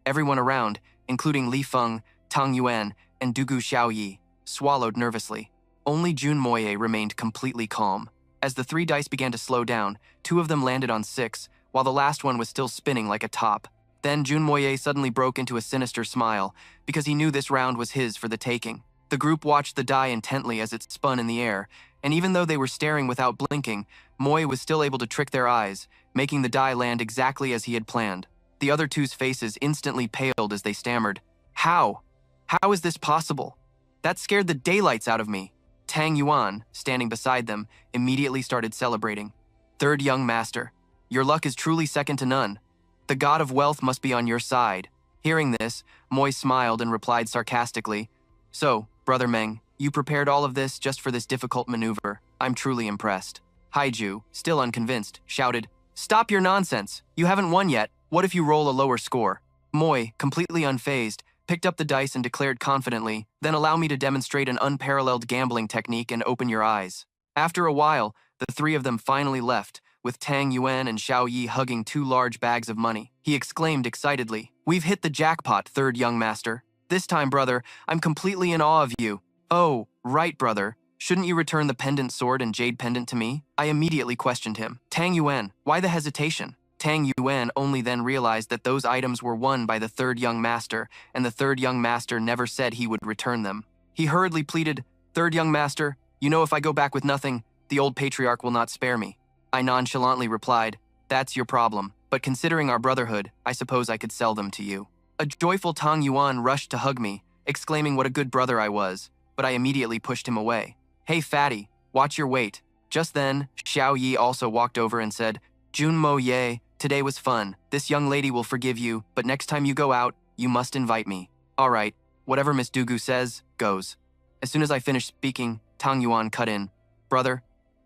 [SPEAKER 1] Everyone around, including Li Feng, Tang Yuan, and Dugu Xiaoyi, swallowed nervously. Only Jun Moye remained completely calm. As the 3 dice began to slow down, 2 of them landed on 6, while the last one was still spinning like a top. Then Jun Moye suddenly broke into a sinister smile, because he knew this round was his for the taking. The group watched the die intently as it spun in the air, and even though they were staring without blinking, Moye was still able to trick their eyes, making the die land exactly as he had planned. The other 2's faces instantly paled as they stammered. How? How is this possible? That scared the daylights out of me. Tang Yuan, standing beside them, immediately started celebrating. Third young master, your luck is truly second to none. The god of wealth must be on your side. Hearing this, Moy smiled and replied sarcastically, So, Brother Meng, you prepared all of this just for this difficult maneuver. I'm truly impressed. Haiju, still unconvinced, shouted, Stop your nonsense. You haven't won yet. What if you roll a lower score? Moy, completely unfazed, picked up the dice and declared confidently, Then allow me to demonstrate an unparalleled gambling technique and open your eyes. After a while, the 3 of them finally left, with Tang Yuan and Xiao Yi hugging 2 large bags of money. He exclaimed excitedly, We've hit the jackpot, third young master. This time, brother, I'm completely in awe of you. Oh, right, brother. Shouldn't you return the pendant sword and jade pendant to me? I immediately questioned him. Tang Yuan, why the hesitation? Tang Yuan only then realized that those items were won by the third young master, and the third young master never said he would return them. He hurriedly pleaded, Third young master, you know if I go back with nothing, the old patriarch will not spare me. I nonchalantly replied, That's your problem, but considering our brotherhood, I suppose I could sell them to you. A joyful Tang Yuan rushed to hug me, exclaiming what a good brother I was, but I immediately pushed him away. Hey fatty, watch your weight. Just then, Xiao Yi also walked over and said, Jun Mo Ye, today was fun. This young lady will forgive you, but next time you go out, you must invite me. All right, whatever Miss Dugu says, goes. As soon as I finished speaking, Tang Yuan cut in. Brother,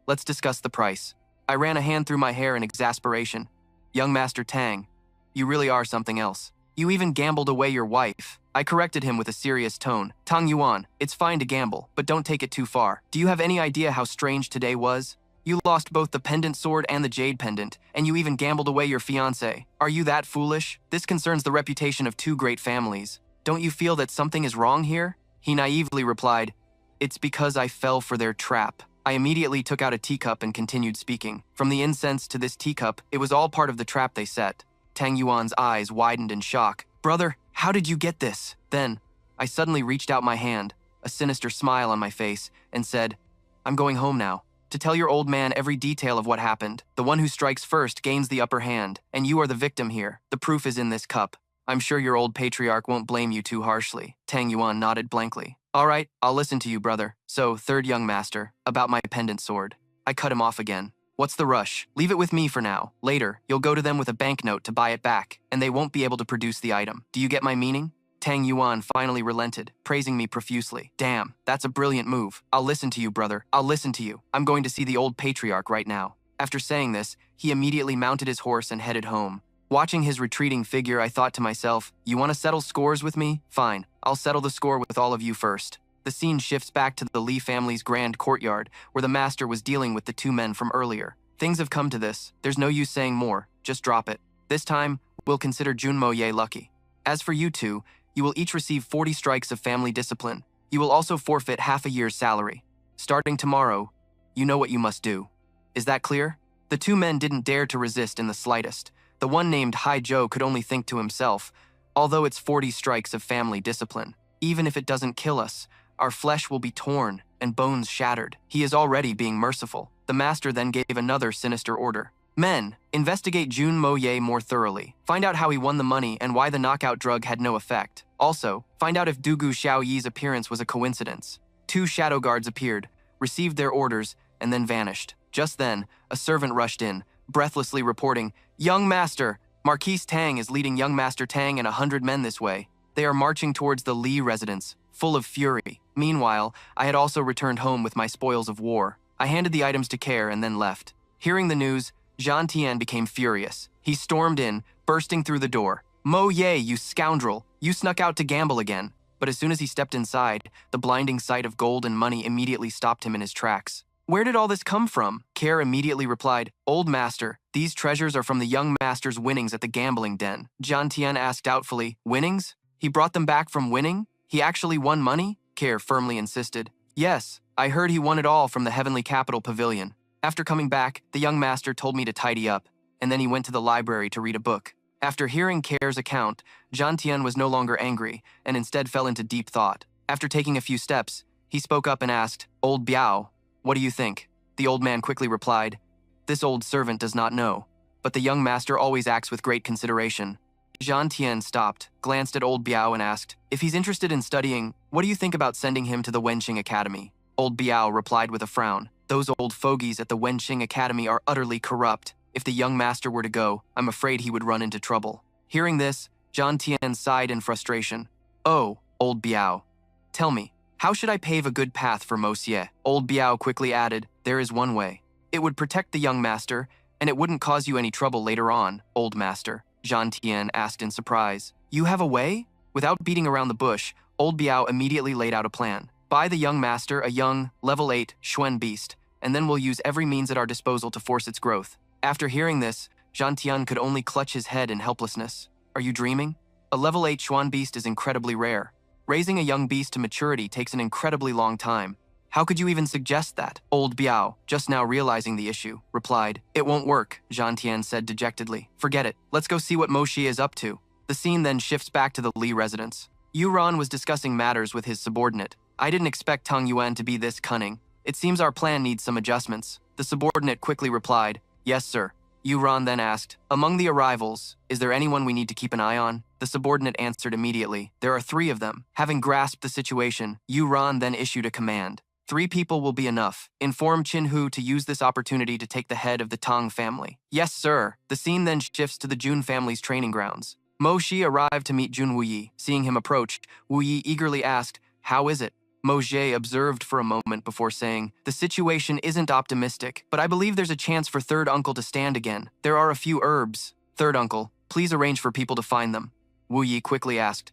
[SPEAKER 1] let's discuss the price. I ran a hand through my hair in exasperation. Young Master Tang, you really are something else. You even gambled away your wife. I corrected him with a serious tone. Tang Yuan, it's fine to gamble, but don't take it too far. Do you have any idea how strange today was? You lost both the pendant sword and the jade pendant, and you even gambled away your fiancé. Are you that foolish? This concerns the reputation of 2 great families. Don't you feel that something is wrong here? He naively replied, It's because I fell for their trap. I immediately took out a teacup and continued speaking. From the incense to this teacup, it was all part of the trap they set. Tang Yuan's eyes widened in shock. Brother, how did you get this? Then, I suddenly reached out my hand, a sinister smile on my face, and said, I'm going home now, to tell your old man every detail of what happened. The one who strikes first gains the upper hand, and you are the victim here. The proof is in this cup. I'm sure your old patriarch won't blame you too harshly. Tang Yuan nodded blankly. All right, I'll listen to you, brother. So, third young master, about my pendant sword. I cut him off again. What's the rush? Leave it with me for now. Later, you'll go to them with a banknote to buy it back, and they won't be able to produce the item. Do you get my meaning? Tang Yuan finally relented, praising me profusely. Damn, that's a brilliant move. I'll listen to you, brother. I'll listen to you. I'm going to see the old patriarch right now. After saying this, he immediately mounted his horse and headed home. Watching his retreating figure, I thought to myself, you want to settle scores with me? Fine, I'll settle the score with all of you first. The scene shifts back to the Li family's grand courtyard, where the master was dealing with the 2 men from earlier. Things have come to this. There's no use saying more. Just drop it. This time, we'll consider Jun Mo Ye lucky. As for you 2, you will each receive 40 strikes of family discipline. You will also forfeit half a year's salary. Starting tomorrow, you know what you must do. Is that clear? The 2 men didn't dare to resist in the slightest. The one named Hai Zhou could only think to himself, although it's 40 strikes of family discipline, even if it doesn't kill us, our flesh will be torn and bones shattered. He is already being merciful. The master then gave another sinister order. Men, investigate Jun Mo Ye more thoroughly. Find out how he won the money and why the knockout drug had no effect. Also, find out if Dugu Xiao Yi's appearance was a coincidence. 2 shadow guards appeared, received their orders, and then vanished. Just then, a servant rushed in, breathlessly reporting, Young Master, Marquise Tang is leading Young Master Tang and 100 men this way. They are marching towards the Li residence, full of fury. Meanwhile, I had also returned home with my spoils of war. I handed the items to Care and then left. Hearing the news, Jean Tien became furious. He stormed in, bursting through the door. "Mo Ye, you scoundrel! You snuck out to gamble again." But as soon as he stepped inside, the blinding sight of gold and money immediately stopped him in his tracks. "Where did all this come from?" Care immediately replied, "Old master, these treasures are from the young master's winnings at the gambling den." Jean Tien asked doubtfully, "Winnings? He brought them back from winning? He actually won money?" Care firmly insisted. "Yes, I heard he won it all from the Heavenly Capital Pavilion. After coming back, the young master told me to tidy up, and then he went to the library to read a book." After hearing Care's account, Jean Tien was no longer angry and instead fell into deep thought. After taking a few steps, he spoke up and asked, "Old Biao, what do you think?" The old man quickly replied, "This old servant does not know, but the young master always acts with great consideration." Jean Tien stopped, glanced at old Biao and asked, "If he's interested in studying, what do you think about sending him to the Wenqing Academy?" Old Biao replied with a frown, "Those old fogies at the Wenqing Academy are utterly corrupt. If the young master were to go, I'm afraid he would run into trouble." Hearing this, Jean Tien sighed in frustration. "Oh, old Biao, tell me, how should I pave a good path for Mo Xie?" Old Biao quickly added, "There is one way. It would protect the young master, and it wouldn't cause you any trouble later on, old master." Jean Tien asked in surprise. "You have a way?" Without beating around the bush, old Biao immediately laid out a plan. "Buy the young master a young, level 8 Xuan beast, and then we'll use every means at our disposal to force its growth." After hearing this, Jean Tien could only clutch his head in helplessness. "Are you dreaming? A level 8 Xuan beast is incredibly rare. Raising a young beast to maturity takes an incredibly long time. How could you even suggest that?" Old Biao, just now realizing the issue, replied, "It won't work," Jean Tien said dejectedly. "Forget it. Let's go see what Mo Xie is up to." The scene then shifts back to the Li residence. Yu Ran was discussing matters with his subordinate. "I didn't expect Tang Yuan to be this cunning. It seems our plan needs some adjustments." The subordinate quickly replied, "Yes, sir." Yu Ran then asked, "Among the arrivals, is there anyone we need to keep an eye on?" The subordinate answered immediately, "There are 3 of them." Having grasped the situation, Yu Ran then issued a command. 3 people will be enough. Inform Qin Hu to use this opportunity to take the head of the Tang family." "Yes, sir." The scene then shifts to the Jun family's training grounds. Mo Xie arrived to meet Jun Wuyi. Seeing him approach, Wuyi eagerly asked, "How is it?" Mo Xie observed for a moment before saying, "The situation isn't optimistic, but I believe there's a chance for third uncle to stand again. There are a few herbs." "Third uncle, please arrange for people to find them." Wu Yi quickly asked.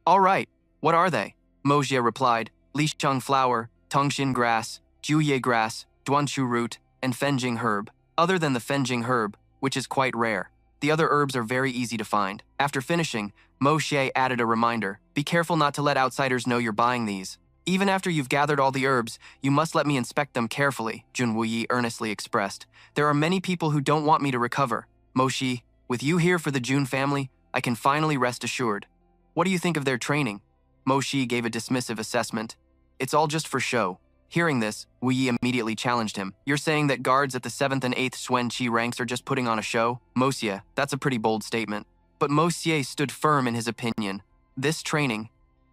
[SPEAKER 1] "All right, what are they?" Mo Xie replied, "Lixiang flower, Tongxin grass, Juye grass, Duanchu root, and Fenjing herb. Other than the Fenjing herb, which is quite rare, the other herbs are very easy to find." After finishing, Mo Xie added a reminder, "Be careful not to let outsiders know you're buying these. Even after you've gathered all the herbs, you must let me inspect them carefully," Jun Wuyi earnestly expressed. "There are many people who don't want me to recover. Mo Xie, with you here for the Jun family, I can finally rest assured." "What do you think of their training?" Mo Xie gave a dismissive assessment. "It's all just for show." Hearing this, Wu Yi immediately challenged him. "You're saying that guards at the 7th and 8th Xuan Qi ranks are just putting on a show?" "Mo Xie, that's a pretty bold statement." But Mo Xie stood firm in his opinion. "This training,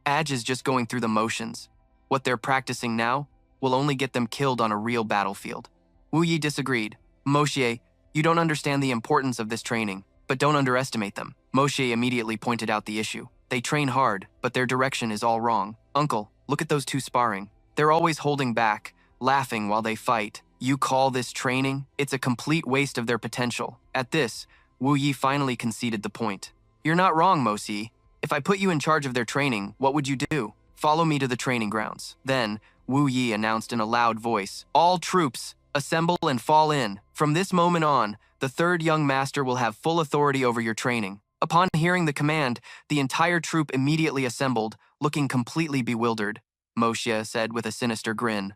[SPEAKER 1] Aj is just going through the motions. What they're practicing now will only get them killed on a real battlefield." Wu Yi disagreed. "Mo Xie, you don't understand the importance of this training, but don't underestimate them." Mo Xie immediately pointed out the issue. "They train hard, but their direction is all wrong. Uncle, look at those 2 sparring. They're always holding back, laughing while they fight. You call this training? It's a complete waste of their potential." At this, Wu Yi finally conceded the point. "You're not wrong, Mo Xie. If I put you in charge of their training, what would you do?" "Follow me to the training grounds." Then, Wu Yi announced in a loud voice, "All troops, assemble and fall in. From this moment on, the 3rd young master will have full authority over your training." Upon hearing the command, the entire troop immediately assembled, looking completely bewildered. Mo Xie said with a sinister grin,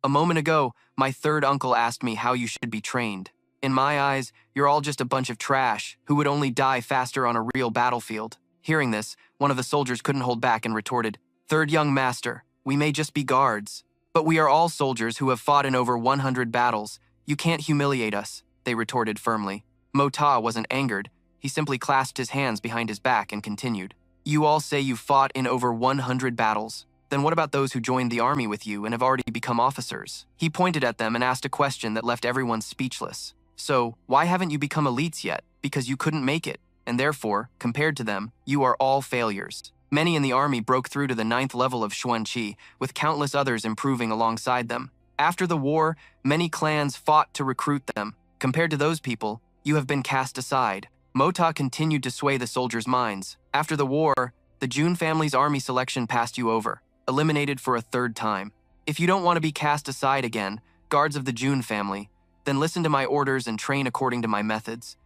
[SPEAKER 1] "A moment ago, my 3rd uncle asked me how you should be trained. In my eyes, you're all just a bunch of trash who would only die faster on a real battlefield." Hearing this, one of the soldiers couldn't hold back and retorted, "Third young master, we may just be guards, but we are all soldiers who have fought in over 100 battles. You can't humiliate us," they retorted firmly. Mo Ta wasn't angered. He simply clasped his hands behind his back and continued, "You all say you fought in over 100 battles. Then what about those who joined the army with you and have already become officers?" He pointed at them and asked a question that left everyone speechless. "So, why haven't you become elites yet? Because you couldn't make it, and therefore, compared to them, you are all failures." Many in the army broke through to the 9th level of Xuanqi, with countless others improving alongside them. After the war, many clans fought to recruit them. Compared to those people, you have been cast aside. Mota continued to sway the soldiers' minds. After the war, the Jun family's army selection passed you over, eliminated for a third time. If you don't want to be cast aside again, guards of the Jun family, then listen to my orders and train according to my methods.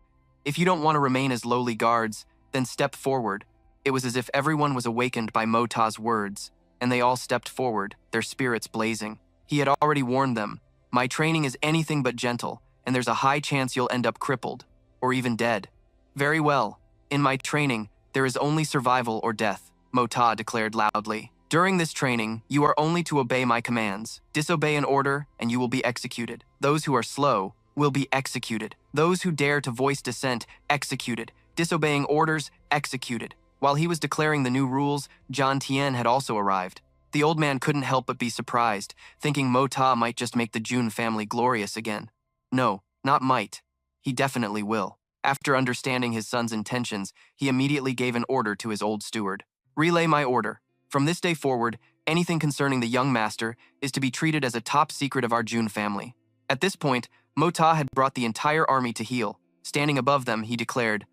[SPEAKER 1] If you don't want to remain as lowly guards, then step forward. It was as if everyone was awakened by Mota's words, and they all stepped forward, their spirits blazing. He had already warned them, my training is anything but gentle, and there's a high chance you'll end up crippled, or even dead. Very well. In my training, there is only survival or death, Mota declared loudly. During this training, you are only to obey my commands. Disobey an order, and you will be executed. Those who are slow will be executed. Those who dare to voice dissent, executed. Disobeying orders, executed. While he was declaring the new rules, Jian Tian had also arrived. The old man couldn't help but be surprised, thinking Mota might just make the Jun family glorious again. No, not might. He definitely will. After understanding his son's intentions, he immediately gave an order to his old steward. Relay my order. From this day forward, anything concerning the young master is to be treated as a top secret of our Jun family. At this point, Mota had brought the entire army to heel. Standing above them, he declared,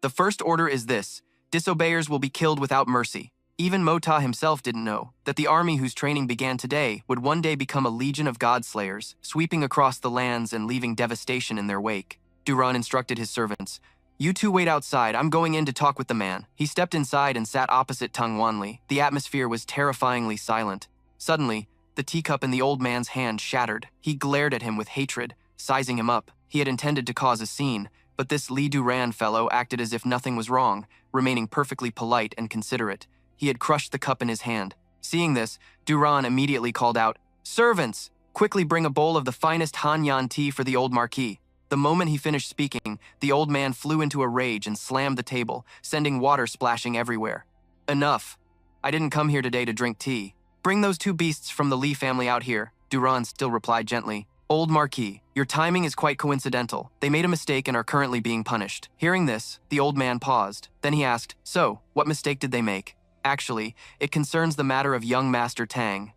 [SPEAKER 1] the first order is this: disobeyers will be killed without mercy. Even Mota himself didn't know that the army whose training began today would one day become a legion of godslayers, sweeping across the lands and leaving devastation in their wake. Duran instructed his servants, you two wait outside, I'm going in to talk with the man. He stepped inside and sat opposite Tang Wanli. The atmosphere was terrifyingly silent. Suddenly, the teacup in the old man's hand shattered. He glared at him with hatred, sizing him up. He had intended to cause a scene, but this Li Duran fellow acted as if nothing was wrong, remaining perfectly polite and considerate. He had crushed the cup in his hand. Seeing this, Duran immediately called out, servants, quickly bring a bowl of the finest Hanyan tea for the old marquis. The moment he finished speaking, the old man flew into a rage and slammed the table, sending water splashing everywhere. Enough. I didn't come here today to drink tea. Bring those two beasts from the Li family out here, Duran still replied gently. Old Marquis, your timing is quite coincidental. They made a mistake and are currently being punished. Hearing this, the old man paused. Then he asked, so, what mistake did they make? Actually, it concerns the matter of young Master Tang.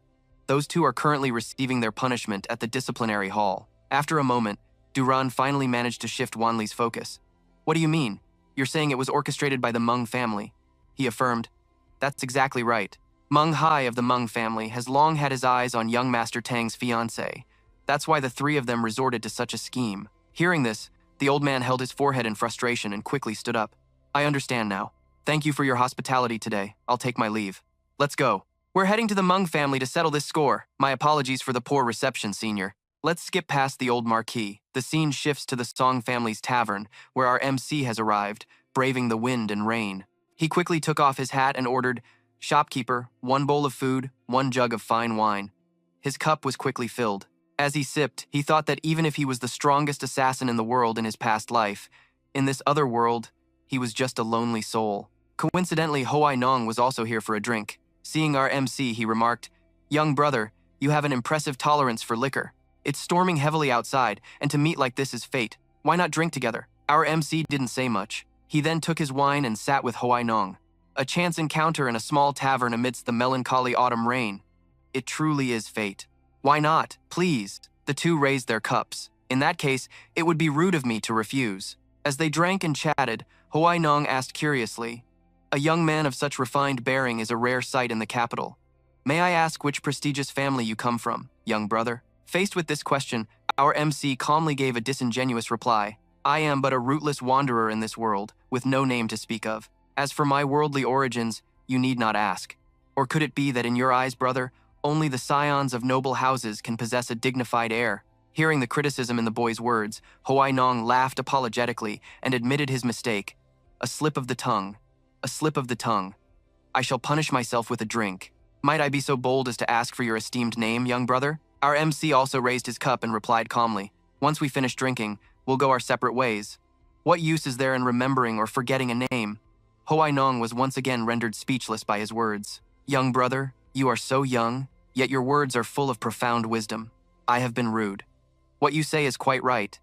[SPEAKER 1] Those two are currently receiving their punishment at the disciplinary hall. After a moment, Duran finally managed to shift Wanli's focus. What do you mean? You're saying it was orchestrated by the Meng family? He affirmed. That's exactly right. Meng Hai of the Meng family has long had his eyes on young Master Tang's fiancée. That's why the three of them resorted to such a scheme. Hearing this, the old man held his forehead in frustration and quickly stood up. I understand now. Thank you for your hospitality today. I'll take my leave. Let's go. We're heading to the Meng family to settle this score. My apologies for the poor reception, Senior. Let's skip past the old marquee. The scene shifts to the Song family's tavern, where our MC has arrived, braving the wind and rain. He quickly took off his hat and ordered, shopkeeper, 1 bowl of food, 1 jug of fine wine. His cup was quickly filled. As he sipped, he thought that even if he was the strongest assassin in the world in his past life, in this other world, he was just a lonely soul. Coincidentally, Hoai Nong was also here for a drink. Seeing our MC, he remarked, young brother, you have an impressive tolerance for liquor. It's storming heavily outside, and to meet like this is fate. Why not drink together? Our MC didn't say much. He then took his wine and sat with Hoai Nong. A chance encounter in a small tavern amidst the melancholy autumn rain. It truly is fate. Why not? Please. The two raised their cups. In that case, it would be rude of me to refuse. As they drank and chatted, Hoai Nong asked curiously, a young man of such refined bearing is a rare sight in the capital. May I ask which prestigious family you come from, young brother? Faced with this question, our MC calmly gave a disingenuous reply. I am but a rootless wanderer in this world, with no name to speak of. As for my worldly origins, you need not ask. Or could it be that in your eyes, brother, only the scions of noble houses can possess a dignified air? Hearing the criticism in the boy's words, Hoai Nong laughed apologetically and admitted his mistake. A slip of the tongue. A slip of the tongue. I shall punish myself with a drink. Might I be so bold as to ask for your esteemed name, young brother? Our MC also raised his cup and replied calmly, once we finish drinking, we'll go our separate ways. What use is there in remembering or forgetting a name? Hoai Nong was once again rendered speechless by his words. Young brother, you are so young, yet your words are full of profound wisdom. I have been rude. What you say is quite right.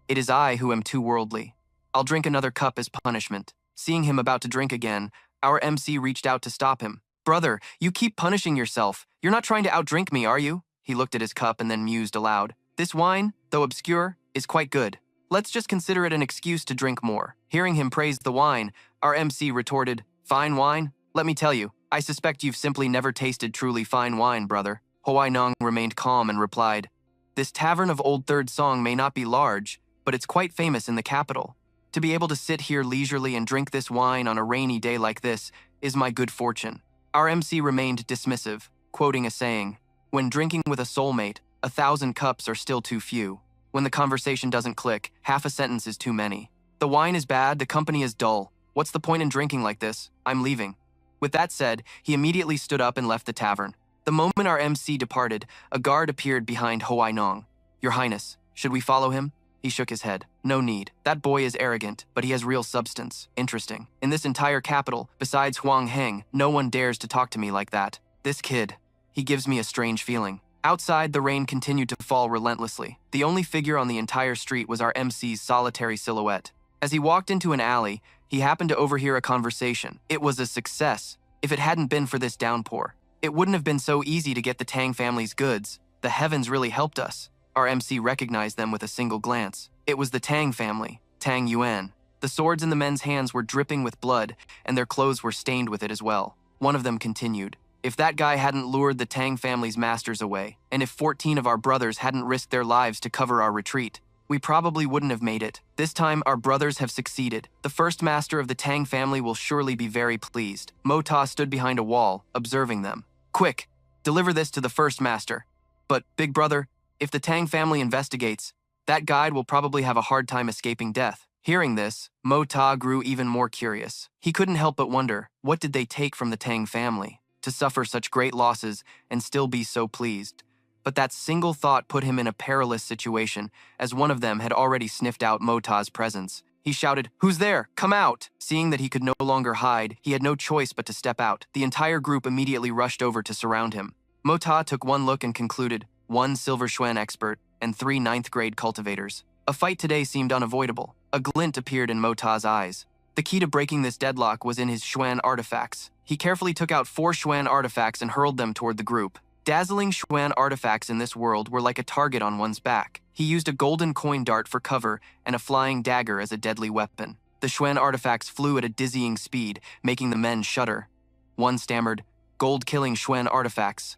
[SPEAKER 1] It is I who am too worldly. I'll drink another cup as punishment. Seeing him about to drink again, Our MC reached out to stop him. Brother, you keep punishing yourself. You're not trying to outdrink me, are you? He looked at his cup and then mused aloud. This wine, though obscure, is quite good. Let's just consider it an excuse to drink more. Hearing him praise the wine, our MC retorted, Fine wine? Let me tell you, I suspect you've simply never tasted truly fine wine, brother. Hoi Nong remained calm and replied, This tavern of Old Third Song may not be large, but it's quite famous in the capital. To be able to sit here leisurely and drink this wine on a rainy day like this is my good fortune. Our MC remained dismissive, quoting a saying, When drinking with a soulmate, 1,000 cups are still too few. When the conversation doesn't click, half a sentence is too many. The wine is bad, the company is dull. What's the point in drinking like this? I'm leaving. With that said, he immediately stood up and left the tavern. The moment our MC departed, a guard appeared behind Hoi Nong. Your Highness, should we follow him? He shook his head. No need. That boy is arrogant, but he has real substance. Interesting. In this entire capital, besides Huang Heng, no one dares to talk to me like that. This kid, he gives me a strange feeling. Outside, the rain continued to fall relentlessly. The only figure on the entire street was our MC's solitary silhouette. As he walked into an alley, he happened to overhear a conversation. It was a success. If it hadn't been for this downpour, it wouldn't have been so easy to get the Tang family's goods. The heavens really helped us. Our MC recognized them with a single glance. It was the Tang family, Tang Yuan. The swords in the men's hands were dripping with blood, and their clothes were stained with it as well. One of them continued, If that guy hadn't lured the Tang family's masters away, and if 14 of our brothers hadn't risked their lives to cover our retreat, we probably wouldn't have made it. This time, our brothers have succeeded. The first master of the Tang family will surely be very pleased. Mo Ta stood behind a wall, observing them. Quick, deliver this to the first master. But, big brother, if the Tang family investigates, that guide will probably have a hard time escaping death. Hearing this, Mo Ta grew even more curious. He couldn't help but wonder, what did they take from the Tang family to suffer such great losses and still be so pleased? But that single thought put him in a perilous situation, as one of them had already sniffed out Mo Ta's presence. He shouted, Who's there? Come out! Seeing that he could no longer hide, he had no choice but to step out. The entire group immediately rushed over to surround him. Mo Ta took one look and concluded, 1 Silver Xuan expert and 3 9th-grade cultivators. A fight today seemed unavoidable. A glint appeared in Mo Ta's eyes. The key to breaking this deadlock was in his Xuan artifacts. He carefully took out 4 Xuan artifacts and hurled them toward the group. Dazzling Xuan artifacts in this world were like a target on one's back. He used a golden coin dart for cover and a flying dagger as a deadly weapon. The Xuan artifacts flew at a dizzying speed, making the men shudder. One stammered, Gold-killing Xuan artifacts.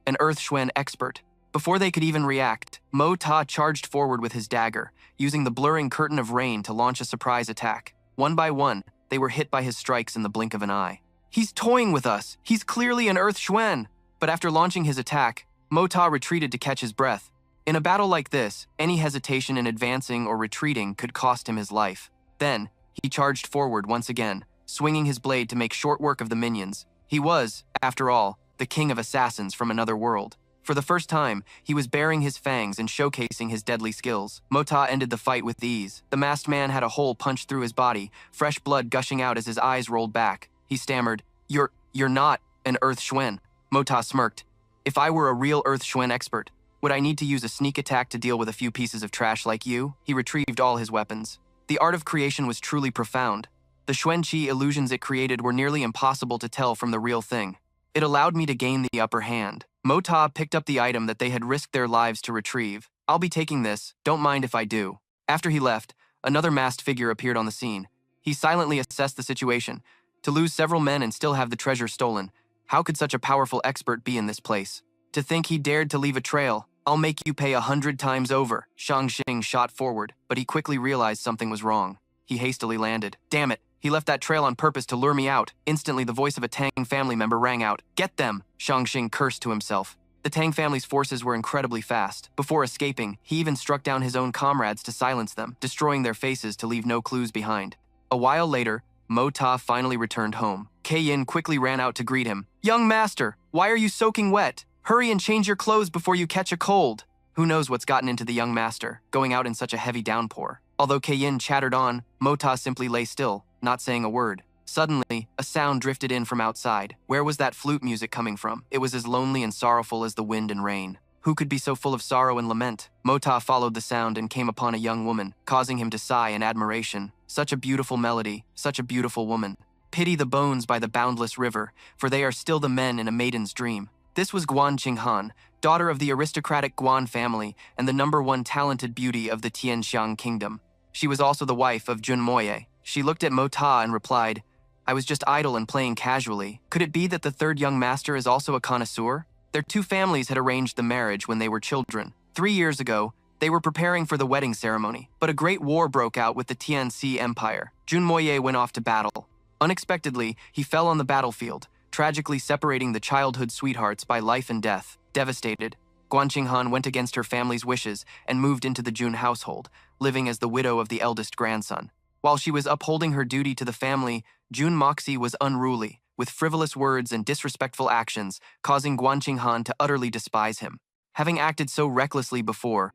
[SPEAKER 1] An Earth Xuan expert. Before they could even react, Mo Ta charged forward with his dagger, using the blurring curtain of rain to launch a surprise attack. One by one, they were hit by his strikes in the blink of an eye. He's toying with us! He's clearly an Earth Xuan! But after launching his attack, Mo Ta retreated to catch his breath. In a battle like this, any hesitation in advancing or retreating could cost him his life. Then, he charged forward once again, swinging his blade to make short work of the minions. He was, after all, the king of assassins from another world. For the first time, he was baring his fangs and showcasing his deadly skills. Mo Ta ended the fight with ease. The masked man had a hole punched through his body, fresh blood gushing out as his eyes rolled back. He stammered, You're not an Earth Xuan. Mo Ta smirked. If I were a real Earth Xuan expert, would I need to use a sneak attack to deal with a few pieces of trash like you? He retrieved all his weapons. The art of creation was truly profound. The Xuan Qi illusions it created were nearly impossible to tell from the real thing. It allowed me to gain the upper hand. Mo Ta picked up the item that they had risked their lives to retrieve. I'll be taking this, don't mind if I do. After he left, another masked figure appeared on the scene. He silently assessed the situation. To lose several men and still have the treasure stolen, how could such a powerful expert be in this place? To think he dared to leave a trail. I'll make you pay 100 times over. Shang Xing shot forward, but he quickly realized something was wrong. He hastily landed. Damn it, he left that trail on purpose to lure me out. Instantly, the voice of a Tang family member rang out. Get them! Shang Xing cursed to himself. The Tang family's forces were incredibly fast. Before escaping, he even struck down his own comrades to silence them, destroying their faces to leave no clues behind. A while later, Mo Ta finally returned home. Kei Yin quickly ran out to greet him. Young master, why are you soaking wet? Hurry and change your clothes before you catch a cold. Who knows what's gotten into the young master, going out in such a heavy downpour. Although Kei Yin chattered on, Mo Ta simply lay still, not saying a word. Suddenly, a sound drifted in from outside. Where was that flute music coming from? It was as lonely and sorrowful as the wind and rain. Who could be so full of sorrow and lament? Mo Ta followed the sound and came upon a young woman, causing him to sigh in admiration. Such a beautiful melody, such a beautiful woman. Pity the bones by the boundless river, for they are still the men in a maiden's dream. This was Guan Qinghan, daughter of the aristocratic Guan family and the #1 talented beauty of the Tianxiang kingdom. She was also the wife of Jun Moye. She looked at Mo Ta and replied, "I was just idle and playing casually. Could it be that the third young master is also a connoisseur?" Their two families had arranged the marriage when they were children. 3 years ago, they were preparing for the wedding ceremony, but a great war broke out with the Tianxi Empire. Jun Moye went off to battle. Unexpectedly, he fell on the battlefield, tragically separating the childhood sweethearts by life and death. Devastated, Guan Qinghan went against her family's wishes and moved into the Jun household, living as the widow of the eldest grandson. While she was upholding her duty to the family, Jun Moxie was unruly, with frivolous words and disrespectful actions, causing Guan Qinghan to utterly despise him. Having acted so recklessly before,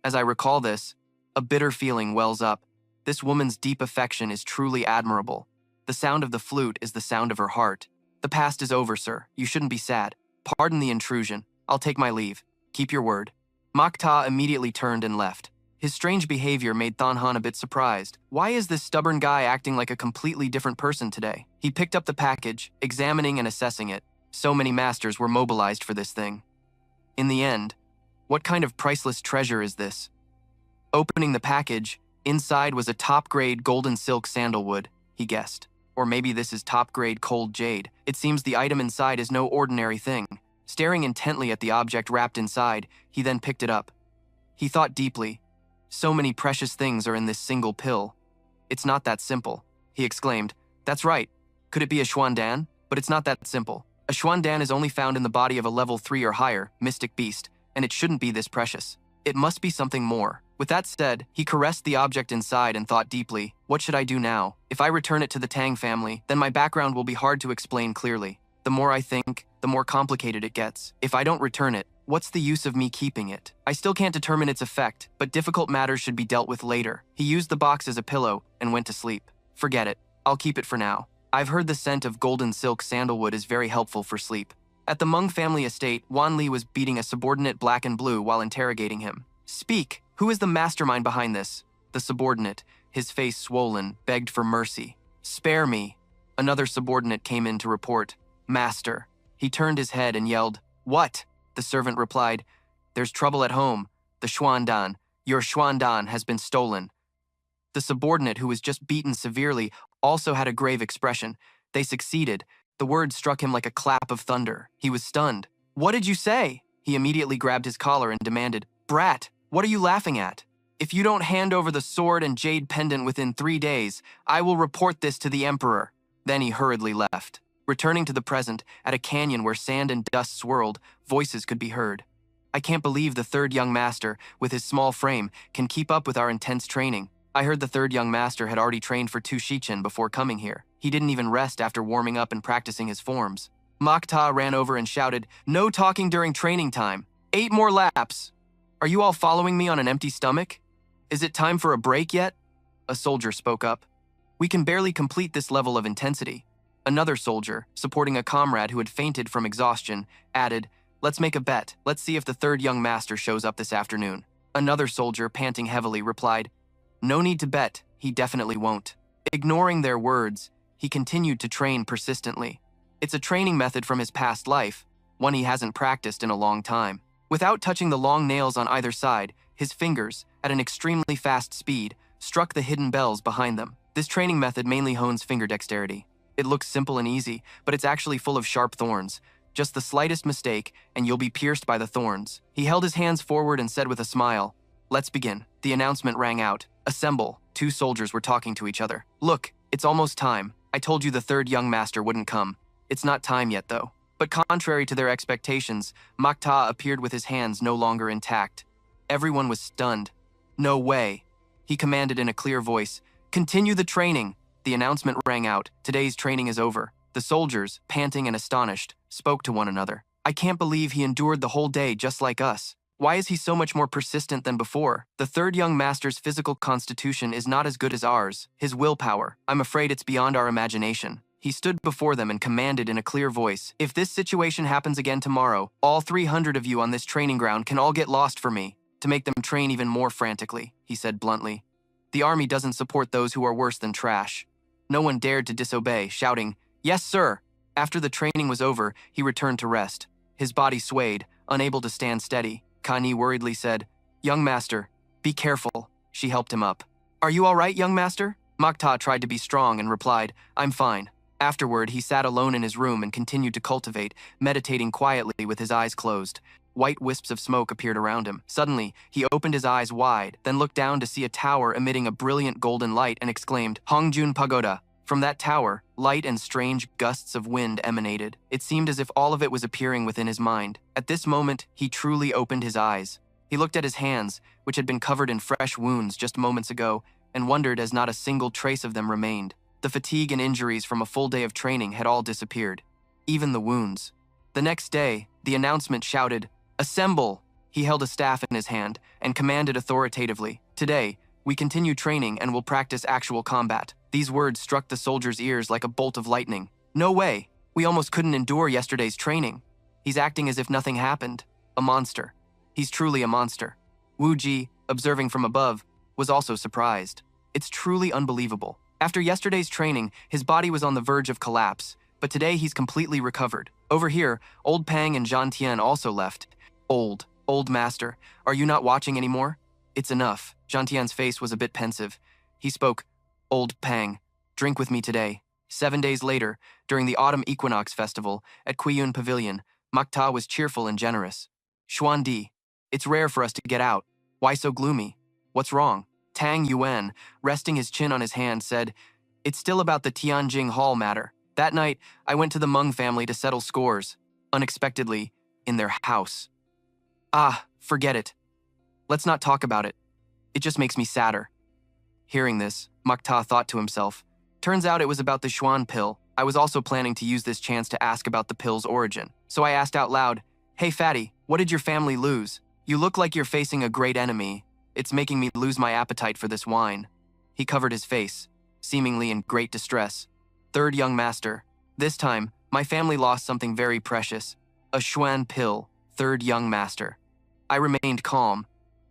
[SPEAKER 1] as I recall this, a bitter feeling wells up. This woman's deep affection is truly admirable. The sound of the flute is the sound of her heart. The past is over, sir. You shouldn't be sad. Pardon the intrusion. I'll take my leave. Keep your word. Mak Ta immediately turned and left. His strange behavior made Thanhan a bit surprised. Why is this stubborn guy acting like a completely different person today? He picked up the package, examining and assessing it. So many masters were mobilized for this thing. In the end, what kind of priceless treasure is this? Opening the package, inside was a top-grade golden silk sandalwood, he guessed. Or maybe this is top-grade cold jade. It seems the item inside is no ordinary thing. Staring intently at the object wrapped inside, he then picked it up. He thought deeply. So many precious things are in this single pill. It's not that simple, he exclaimed. That's right. Could it be a Xuandan? But it's not that simple. A Xuandan is only found in the body of a level 3 or higher, mystic beast, and it shouldn't be this precious. It must be something more. With that said, he caressed the object inside and thought deeply, what should I do now? If I return it to the Tang family, then my background will be hard to explain clearly. The more I think, the more complicated it gets. If I don't return it, what's the use of me keeping it? I still can't determine its effect, but difficult matters should be dealt with later. He used the box as a pillow and went to sleep. Forget it. I'll keep it for now. I've heard the scent of golden silk sandalwood is very helpful for sleep. At the Meng family estate, Wan Li was beating a subordinate black and blue while interrogating him. Speak! Who is the mastermind behind this? The subordinate, his face swollen, begged for mercy. Spare me. Another subordinate came in to report. Master. He turned his head and yelled, What? The servant replied, There's trouble at home. The Xuandan. Your Xuandan has been stolen. The subordinate, who was just beaten severely, also had a grave expression. They succeeded. The words struck him like a clap of thunder. He was stunned. What did you say? He immediately grabbed his collar and demanded, Brat, what are you laughing at? If you don't hand over the sword and jade pendant within 3 days, I will report this to the emperor. Then he hurriedly left. Returning to the present, at a canyon where sand and dust swirled, voices could be heard. I can't believe the third young master, with his small frame, can keep up with our intense training. I heard the third young master had already trained for 2 Shichen before coming here. He didn't even rest after warming up and practicing his forms. Mak Ta ran over and shouted, No talking during training time. 8 more laps. Are you all following me on an empty stomach? Is it time for a break yet? A soldier spoke up. We can barely complete this level of intensity. Another soldier, supporting a comrade who had fainted from exhaustion, added, Let's make a bet. Let's see if the third young master shows up this afternoon. Another soldier, panting heavily, replied, No need to bet. He definitely won't. Ignoring their words, he continued to train persistently. It's a training method from his past life, one he hasn't practiced in a long time. Without touching the long nails on either side, his fingers, at an extremely fast speed, struck the hidden bells behind them. This training method mainly hones finger dexterity. It looks simple and easy, but it's actually full of sharp thorns. Just the slightest mistake, and you'll be pierced by the thorns. He held his hands forward and said with a smile, Let's begin. The announcement rang out. Assemble. 2 soldiers were talking to each other. Look, it's almost time. I told you the third young master wouldn't come. It's not time yet, though. But contrary to their expectations, Mak Ta appeared with his hands no longer intact. Everyone was stunned. No way. He commanded in a clear voice, Continue the training. The announcement rang out. Today's training is over. The soldiers, panting and astonished, spoke to one another. I can't believe he endured the whole day just like us. Why is he so much more persistent than before? The third young master's physical constitution is not as good as ours. His willpower, I'm afraid it's beyond our imagination. He stood before them and commanded in a clear voice, If this situation happens again tomorrow, all 300 of you on this training ground can all get lost for me. To make them train even more frantically, he said bluntly. The army doesn't support those who are worse than trash. No one dared to disobey, shouting, "Yes, sir!" After the training was over, he returned to rest. His body swayed, unable to stand steady. Kani worriedly said, "Young master, be careful." She helped him up. "Are you all right, young master?" Makta tried to be strong and replied, "I'm fine." Afterward, he sat alone in his room and continued to cultivate, meditating quietly with his eyes closed. White wisps of smoke appeared around him. Suddenly, he opened his eyes wide, then looked down to see a tower emitting a brilliant golden light and exclaimed, "Hongjun Pagoda." From that tower, light and strange gusts of wind emanated. It seemed as if all of it was appearing within his mind. At this moment, he truly opened his eyes. He looked at his hands, which had been covered in fresh wounds just moments ago, and wondered as not a single trace of them remained. The fatigue and injuries from a full day of training had all disappeared, even the wounds. The next day, the announcement shouted, "Assemble!" He held a staff in his hand and commanded authoritatively, "Today, we continue training and will practice actual combat." These words struck the soldiers' ears like a bolt of lightning. "No way! We almost couldn't endure yesterday's training. He's acting as if nothing happened. A monster. He's truly a monster." Wu Ji, observing from above, was also surprised. It's truly unbelievable. After yesterday's training, his body was on the verge of collapse, but today he's completely recovered. Over here, Old Pang and Zhan Tian also left. Old master, are you not watching anymore?" "It's enough." Zhan Tian's face was a bit pensive. He spoke, "Old Pang, drink with me today." 7 days later, during the Autumn Equinox Festival at Quiyun Pavilion, Makta was cheerful and generous. "Xuan Di, it's rare for us to get out. Why so gloomy? What's wrong?" Tang Yuan, resting his chin on his hand, said, "It's still about the Tianjing Hall matter. That night, I went to the Meng family to settle scores. Unexpectedly, in their house." "Ah, forget it. Let's not talk about it. It just makes me sadder." Hearing this, Makta thought to himself, "Turns out it was about the Xuan pill. I was also planning to use this chance to ask about the pill's origin. So I asked out loud, 'Hey fatty, what did your family lose? You look like you're facing a great enemy. It's making me lose my appetite for this wine.'" He covered his face, seemingly in great distress. "Third young master, this time, my family lost something very precious. A Xuan pill, third young master." I remained calm.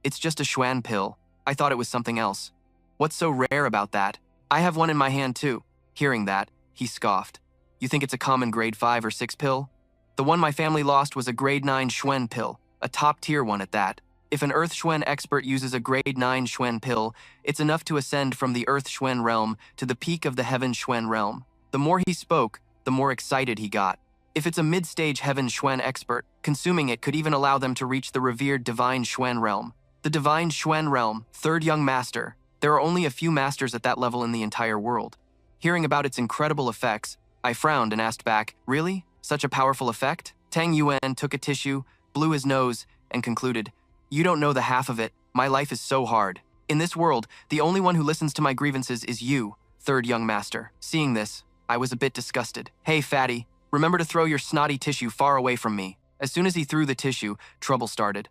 [SPEAKER 1] "It's just a Xuan pill. I thought it was something else. What's so rare about that? I have one in my hand too." Hearing that, he scoffed. "You think it's a common grade 5 or 6 pill? The one my family lost was a grade 9 Xuan pill, a top-tier one at that. If an Earth Xuan expert uses a grade 9 Xuan pill, it's enough to ascend from the Earth Xuan realm to the peak of the Heaven Xuan realm." The more he spoke, the more excited he got. If it's a mid-stage Heaven Xuan expert, consuming it could even allow them to reach the revered Divine Xuan realm. The Divine Xuan realm, third young master. There are only a few masters at that level in the entire world. Hearing about its incredible effects, I frowned and asked back, "Really? Such a powerful effect?" Tang Yuan took a tissue, blew his nose, and concluded, "You don't know the half of it. My life is so hard. In this world, the only one who listens to my grievances is you, third young master." Seeing this, I was a bit disgusted. "Hey, fatty, remember to throw your snotty tissue far away from me." As soon as he threw the tissue, trouble started.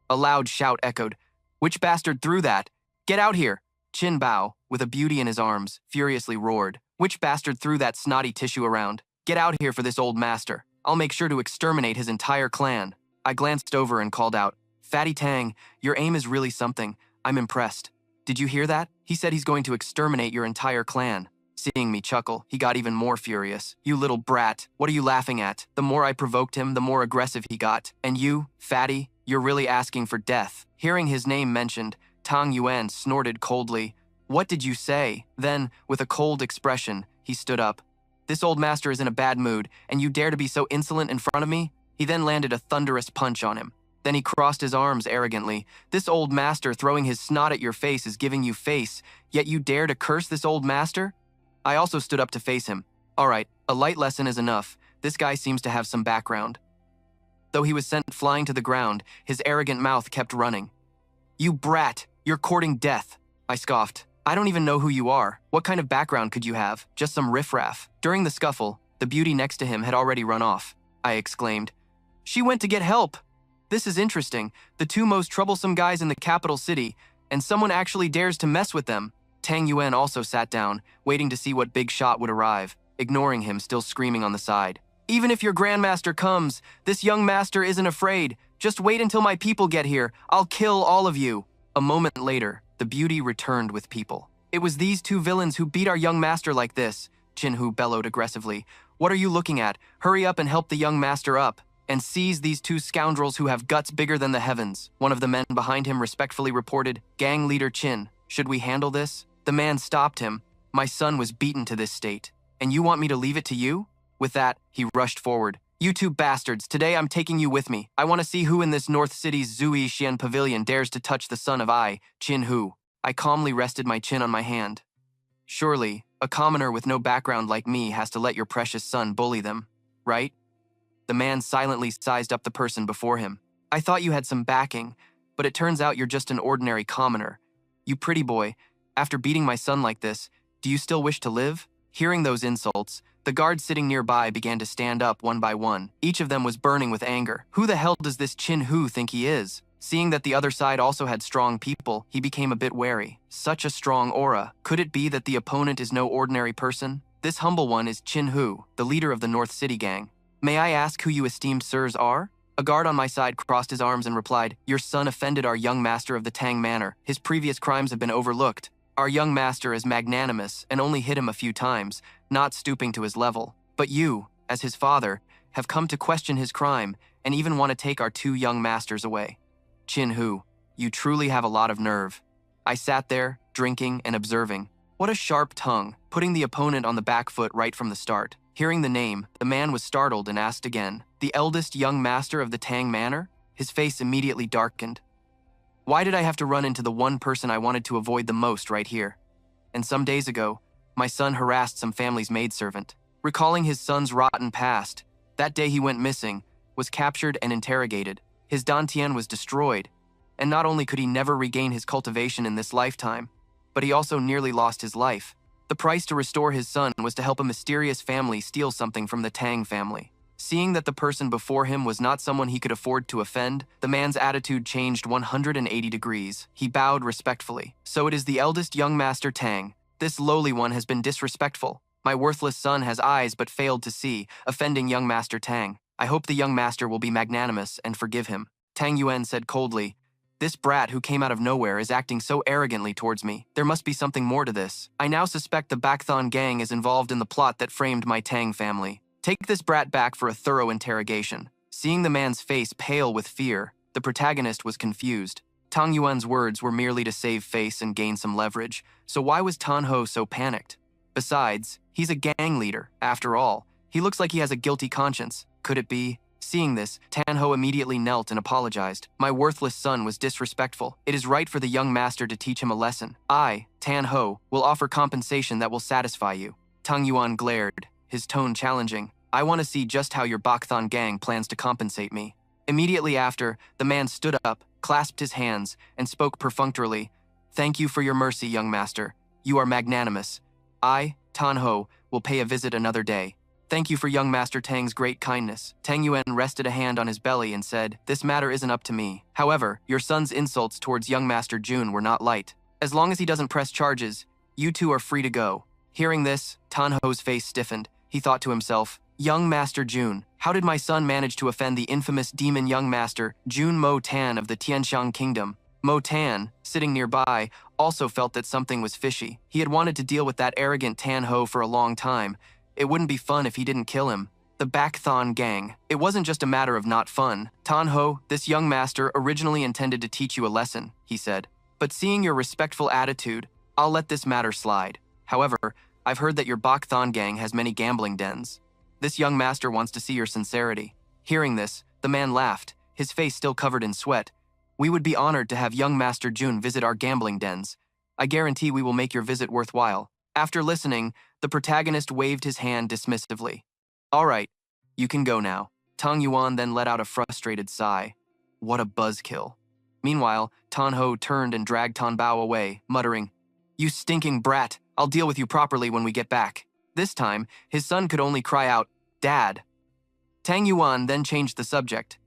[SPEAKER 1] A loud shout echoed, "Which bastard threw that? Get out here!" Qin Bao, with a beauty in his arms, furiously roared, "Which bastard threw that snotty tissue around? Get out here for this old master. I'll make sure to exterminate his entire clan." I glanced over and called out, "Fatty Tang, your aim is really something. I'm impressed. Did you hear that? He said he's going to exterminate your entire clan." Seeing me chuckle, he got even more furious. "You little brat, what are you laughing at?" The more I provoked him, the more aggressive he got. "And you, fatty, you're really asking for death." Hearing his name mentioned, Tang Yuan snorted coldly. "What did you say?" Then, with a cold expression, he stood up. "This old master is in a bad mood, and you dare to be so insolent in front of me?" He then landed a thunderous punch on him. Then he crossed his arms arrogantly. "This old master throwing his snot at your face is giving you face, yet you dare to curse this old master?" I also stood up to face him. "All right, a light lesson is enough. This guy seems to have some background." Though he was sent flying to the ground, his arrogant mouth kept running. "You brat, you're courting death." I scoffed. "I don't even know who you are. What kind of background could you have? Just some riffraff." During the scuffle, the beauty next to him had already run off. I exclaimed, "She went to get help! This is interesting. The two most troublesome guys in the capital city, and someone actually dares to mess with them." Tang Yuan also sat down, waiting to see what big shot would arrive, ignoring him still screaming on the side. "Even if your grandmaster comes, this young master isn't afraid. Just wait until my people get here. I'll kill all of you." A moment later, the beauty returned with people. It was these two villains who beat our young master like this, Chin-Hu bellowed aggressively. What are you looking at? Hurry up and help the young master up. And seize these two scoundrels who have guts bigger than the heavens. One of the men behind him respectfully reported, Gang leader Chin, should we handle this? The man stopped him. My son was beaten to this state. And you want me to leave it to you? With that, he rushed forward. You two bastards, today I'm taking you with me. I want to see who in this North City's Zui Xian pavilion dares to touch the son of Chin-Hu. I calmly rested my chin on my hand. Surely, a commoner with no background like me has to let your precious son bully them, right? The man silently sized up the person before him. I thought you had some backing, but it turns out you're just an ordinary commoner. You pretty boy, after beating my son like this, do you still wish to live? Hearing those insults, the guards sitting nearby began to stand up one by one. Each of them was burning with anger. Who the hell does this Chin-Hu think he is? Seeing that the other side also had strong people, he became a bit wary. Such a strong aura. Could it be that the opponent is no ordinary person? This humble one is Chin-Hu, the leader of the North City gang. May I ask who you esteemed sirs are? A guard on my side crossed his arms and replied, Your son offended our young master of the Tang Manor. His previous crimes have been overlooked. Our young master is magnanimous and only hit him a few times, not stooping to his level. But you, as his father, have come to question his crime and even want to take our two young masters away. Chin-Hu, you truly have a lot of nerve. I sat there, drinking and observing. What a sharp tongue, putting the opponent on the back foot right from the start. Hearing the name, the man was startled and asked again, The eldest young master of the Tang Manor? His face immediately darkened. Why did I have to run into the one person I wanted to avoid the most right here? And some days ago, my son harassed some family's maidservant. Recalling his son's rotten past, that day he went missing, was captured and interrogated. His dantian was destroyed, and not only could he never regain his cultivation in this lifetime, but he also nearly lost his life. The price to restore his son was to help a mysterious family steal something from the Tang family. Seeing that the person before him was not someone he could afford to offend, the man's attitude changed 180 degrees. He bowed respectfully. So it is the eldest young master Tang. This lowly one has been disrespectful. My worthless son has eyes but failed to see, offending young master Tang. I hope the young master will be magnanimous and forgive him. Tang Yuan said coldly, This brat who came out of nowhere is acting so arrogantly towards me. There must be something more to this. I now suspect the Bakthon gang is involved in the plot that framed my Tang family. Take this brat back for a thorough interrogation. Seeing the man's face pale with fear, the protagonist was confused. Tang Yuan's words were merely to save face and gain some leverage, so why was Tan Ho so panicked? Besides, he's a gang leader, after all. He looks like he has a guilty conscience. Could it be? Seeing this, Tan Ho immediately knelt and apologized. My worthless son was disrespectful. It is right for the young master to teach him a lesson. I, Tan Ho, will offer compensation that will satisfy you. Tang Yuan glared, his tone challenging. I want to see just how your Bakthon gang plans to compensate me. Immediately after, the man stood up, clasped his hands, and spoke perfunctorily. Thank you for your mercy, young master. You are magnanimous. I, Tan Ho, will pay a visit another day. Thank you for young Master Tang's great kindness. Tang Yuan rested a hand on his belly and said, This matter isn't up to me. However, your son's insults towards young Master Jun were not light. As long as he doesn't press charges, you two are free to go. Hearing this, Tan Ho's face stiffened. He thought to himself, Young Master Jun, how did my son manage to offend the infamous demon young master, Jun Mo Tan of the Tianxiang Kingdom? Mo Tan, sitting nearby, also felt that something was fishy. He had wanted to deal with that arrogant Tan Ho for a long time. It wouldn't be fun if he didn't kill him. The Bakthon gang. It wasn't just a matter of not fun. Tan Ho, this young master originally intended to teach you a lesson, he said. But seeing your respectful attitude, I'll let this matter slide. However, I've heard that your Bakthon gang has many gambling dens. This young master wants to see your sincerity. Hearing this, the man laughed, his face still covered in sweat. We would be honored to have young Master Jun visit our gambling dens. I guarantee we will make your visit worthwhile. After listening, the protagonist waved his hand dismissively. All right, you can go now. Tang Yuan then let out a frustrated sigh. What a buzzkill. Meanwhile, Tan Ho turned and dragged Tan Bao away, muttering, You stinking brat, I'll deal with you properly when we get back. This time, his son could only cry out, Dad. Tang Yuan then changed the subject.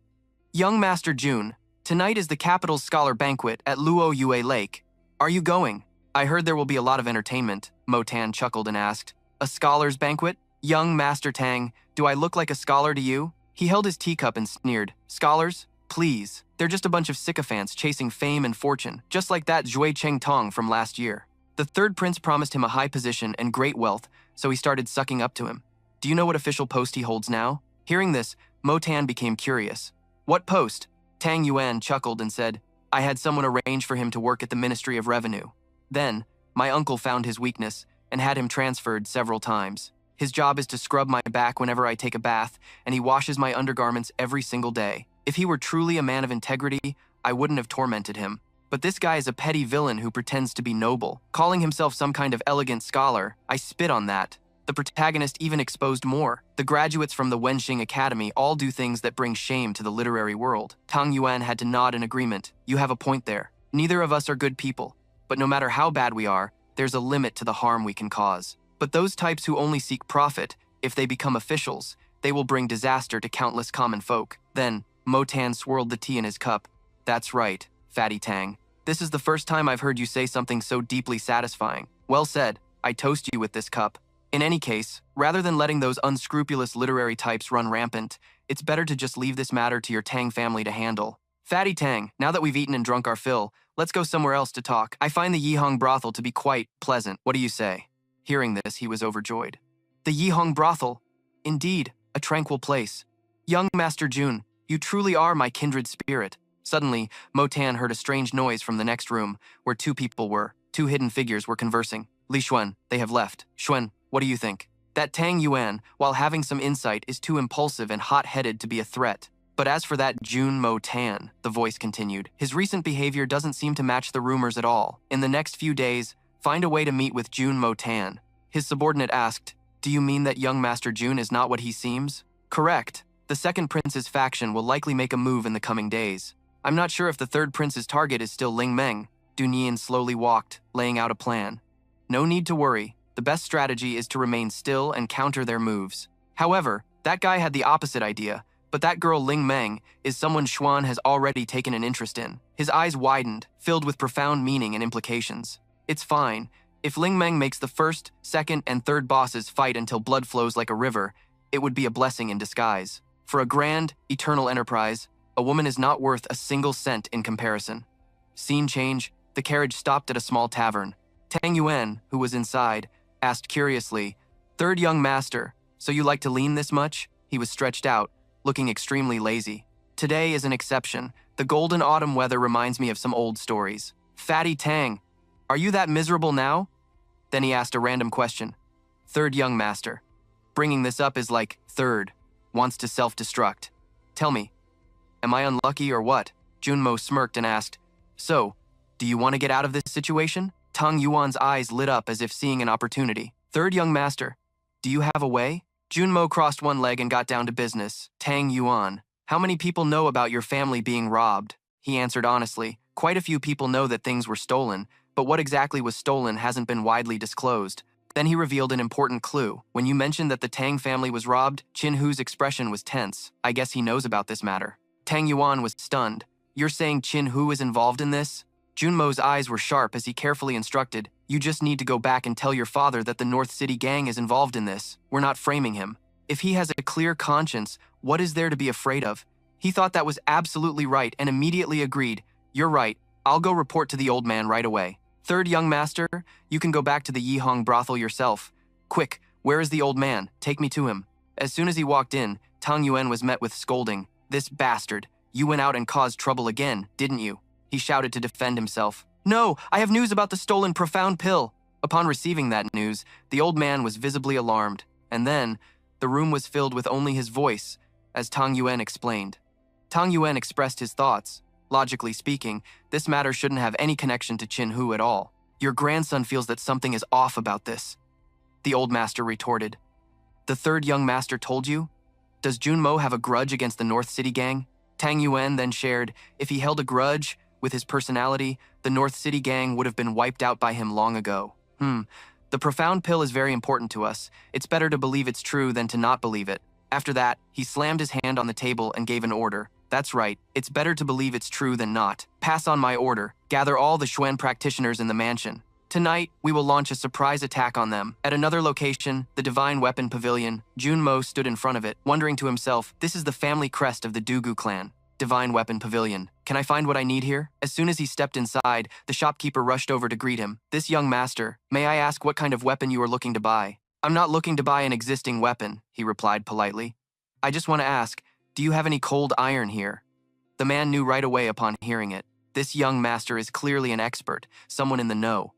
[SPEAKER 1] Young Master Jun, tonight is the capital's scholar banquet at Luo Yue Lake. Are you going? I heard there will be a lot of entertainment, Mo Tan chuckled and asked. A scholar's banquet? Young Master Tang, do I look like a scholar to you? He held his teacup and sneered. Scholars? Please. They're just a bunch of sycophants chasing fame and fortune, just like that Zhui Cheng Tong from last year. The third prince promised him a high position and great wealth, so he started sucking up to him. Do you know what official post he holds now? Hearing this, Mo Tan became curious. What post? Tang Yuan chuckled and said, I had someone arrange for him to work at the Ministry of Revenue. Then, my uncle found his weakness and had him transferred several times. His job is to scrub my back whenever I take a bath, and he washes my undergarments every single day. If he were truly a man of integrity, I wouldn't have tormented him. But this guy is a petty villain who pretends to be noble, calling himself some kind of elegant scholar. I spit on that. The protagonist even exposed more. The graduates from the Wenxing Academy all do things that bring shame to the literary world. Tang Yuan had to nod in agreement. You have a point there. Neither of us are good people. But no matter how bad we are, there's a limit to the harm we can cause. But those types who only seek profit, if they become officials, they will bring disaster to countless common folk. Then, Mo Tan swirled the tea in his cup. That's right, Fatty Tang. This is the first time I've heard you say something so deeply satisfying. Well said. I toast you with this cup. In any case, rather than letting those unscrupulous literary types run rampant, it's better to just leave this matter to your Tang family to handle. Fatty Tang, now that we've eaten and drunk our fill, let's go somewhere else to talk. I find the Yihong brothel to be quite pleasant. What do you say? Hearing this, he was overjoyed. The Yihong brothel? Indeed, a tranquil place. Young Master Jun, you truly are my kindred spirit. Suddenly, Mo Tan heard a strange noise from the next room, where two people were. Two hidden figures were conversing. Li Xuan, they have left. Xuan, what do you think? That Tang Yuan, while having some insight, is too impulsive and hot-headed to be a threat. But as for that Jun Mo Tan, the voice continued, his recent behavior doesn't seem to match the rumors at all. In the next few days, find a way to meet with Jun Mo Tan. His subordinate asked, do you mean that young Master Jun is not what he seems? Correct. The second prince's faction will likely make a move in the coming days. I'm not sure if the third prince's target is still Ling Meng. Dunyin slowly walked, laying out a plan. No need to worry. The best strategy is to remain still and counter their moves. However, that guy had the opposite idea, but that girl Ling Meng is someone Xuan has already taken an interest in. His eyes widened, filled with profound meaning and implications. It's fine. If Ling Meng makes the first, second, and third bosses fight until blood flows like a river, it would be a blessing in disguise. For a grand, eternal enterprise, a woman is not worth a single cent in comparison. Scene change, the carriage stopped at a small tavern. Tang Yuan, who was inside, asked curiously, Third young master, so you like to lean this much? He was stretched out, looking extremely lazy. Today is an exception. The golden autumn weather reminds me of some old stories. Fatty Tang, are you that miserable now? Then he asked a random question. Third young master. Bringing this up is like, third, wants to self-destruct. Tell me, am I unlucky or what? Junmo smirked and asked, so, do you want to get out of this situation? Tang Yuan's eyes lit up as if seeing an opportunity. Third young master, do you have a way? Junmo crossed one leg and got down to business. Tang Yuan, how many people know about your family being robbed? He answered honestly. Quite a few people know that things were stolen, but what exactly was stolen hasn't been widely disclosed. Then he revealed an important clue. When you mentioned that the Tang family was robbed, Qin Hu's expression was tense. I guess he knows about this matter. Tang Yuan was stunned. You're saying Qin Hu is involved in this? Junmo's eyes were sharp as he carefully instructed, you just need to go back and tell your father that the North City gang is involved in this. We're not framing him. If he has a clear conscience, what is there to be afraid of? He thought that was absolutely right and immediately agreed. You're right. I'll go report to the old man right away. Third young master, you can go back to the Yihong brothel yourself. Quick, where is the old man? Take me to him. As soon as he walked in, Tang Yuan was met with scolding. This bastard, you went out and caused trouble again, didn't you? He shouted to defend himself. No, I have news about the stolen profound pill. Upon receiving that news, the old man was visibly alarmed. And then, the room was filled with only his voice, as Tang Yuan explained. Tang Yuan expressed his thoughts. Logically speaking, this matter shouldn't have any connection to Qin Hu at all. Your grandson feels that something is off about this. The old master retorted. The third young master told you? Does Junmo have a grudge against the North City gang? Tang Yuan then shared, if he held a grudge, with his personality, the North City gang would have been wiped out by him long ago. The profound pill is very important to us. It's better to believe it's true than to not believe it. After that, he slammed his hand on the table and gave an order. That's right, it's better to believe it's true than not. Pass on my order. Gather all the Xuan practitioners in the mansion. Tonight, we will launch a surprise attack on them. At another location, the Divine Weapon Pavilion, Junmo stood in front of it, wondering to himself, this is the family crest of the Dugu clan. Divine Weapon Pavilion. Can I find what I need here? As soon as he stepped inside, the shopkeeper rushed over to greet him. This young master, may I ask what kind of weapon you are looking to buy? I'm not looking to buy an existing weapon, he replied politely. I just want to ask, do you have any cold iron here? The man knew right away upon hearing it. This young master is clearly an expert, someone in the know.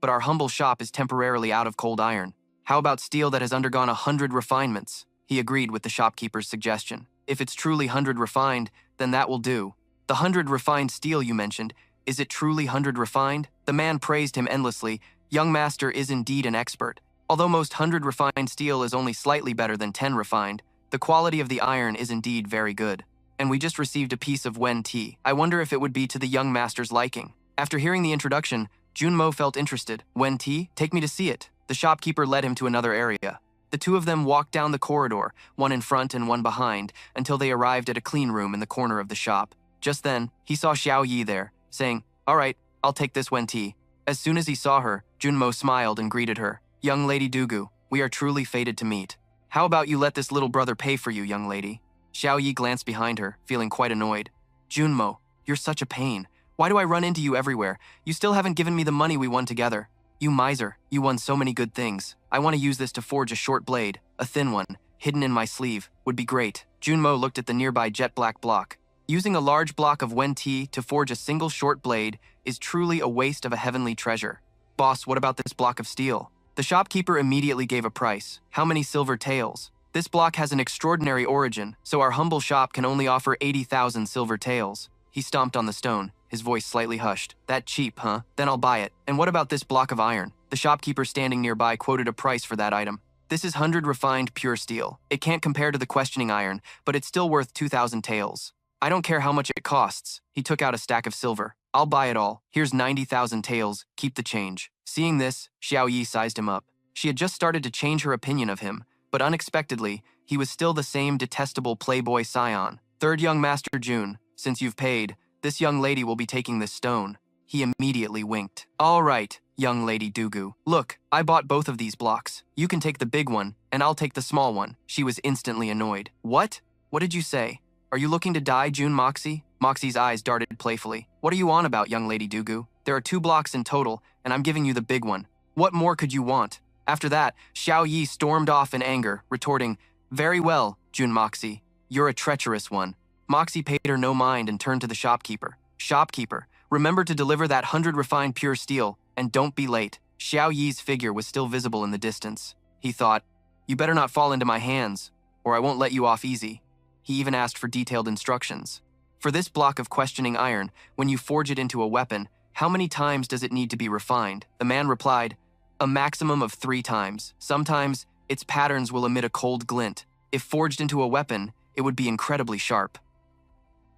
[SPEAKER 1] But our humble shop is temporarily out of cold iron. How about steel that has undergone 100 refinements? He agreed with the shopkeeper's suggestion. If it's truly 100 refined, then that will do. The 100 refined steel you mentioned, is it truly 100 refined? The man praised him endlessly. Young master is indeed an expert. Although most 100 refined steel is only slightly better than 10 refined, the quality of the iron is indeed very good. And we just received a piece of wen tea. I wonder if it would be to the young master's liking. After hearing the introduction, Junmo felt interested. Wen tea? Take me to see it. The shopkeeper led him to another area. The two of them walked down the corridor, one in front and one behind, until they arrived at a clean room in the corner of the shop. Just then, he saw Xiao Yi there, saying, "All right, I'll take this wen tea." As soon as he saw her, Junmo smiled and greeted her. "Young lady Dugu, we are truly fated to meet. How about you let this little brother pay for you, young lady?" Xiao Yi glanced behind her, feeling quite annoyed. "Junmo, you're such a pain. Why do I run into you everywhere? You still haven't given me the money we won together. You miser, you won so many good things. I want to use this to forge a short blade, a thin one, hidden in my sleeve, would be great." Junmo looked at the nearby jet black block. Using a large block of wen tea to forge a single short blade is truly a waste of a heavenly treasure. "Boss, what about this block of steel?" The shopkeeper immediately gave a price. "How many silver taels?" "This block has an extraordinary origin, so our humble shop can only offer 80,000 silver taels." He stomped on the stone, his voice slightly hushed. "That cheap, huh? Then I'll buy it. And what about this block of iron?" The shopkeeper standing nearby quoted a price for that item. "This is 100 refined pure steel. It can't compare to the questioning iron, but it's still worth 2,000 taels. I don't care how much it costs." He took out a stack of silver. "I'll buy it all. Here's 90,000 taels. Keep the change." Seeing this, Xiao Yi sized him up. She had just started to change her opinion of him, but unexpectedly, he was still the same detestable playboy scion. "Third young master Jun, since you've paid, this young lady will be taking this stone." He immediately winked. "All right, young lady Dugu. Look, I bought both of these blocks. You can take the big one, and I'll take the small one." She was instantly annoyed. "What? What did you say? Are you looking to die, Jun Moxie?" Moxie's eyes darted playfully. "What are you on about, young lady Dugu? There are 2 blocks in total, and I'm giving you the big one. What more could you want?" After that, Xiao Yi stormed off in anger, retorting, "Very well, Jun Moxie. You're a treacherous one." Moxie paid her no mind and turned to the shopkeeper. "Shopkeeper, remember to deliver that 100 refined pure steel, and don't be late." Xiao Yi's figure was still visible in the distance. He thought, "You better not fall into my hands, or I won't let you off easy." He even asked for detailed instructions. "For this block of questioning iron, when you forge it into a weapon, how many times does it need to be refined?" The man replied, "A maximum of 3 times. Sometimes, its patterns will emit a cold glint. If forged into a weapon, it would be incredibly sharp."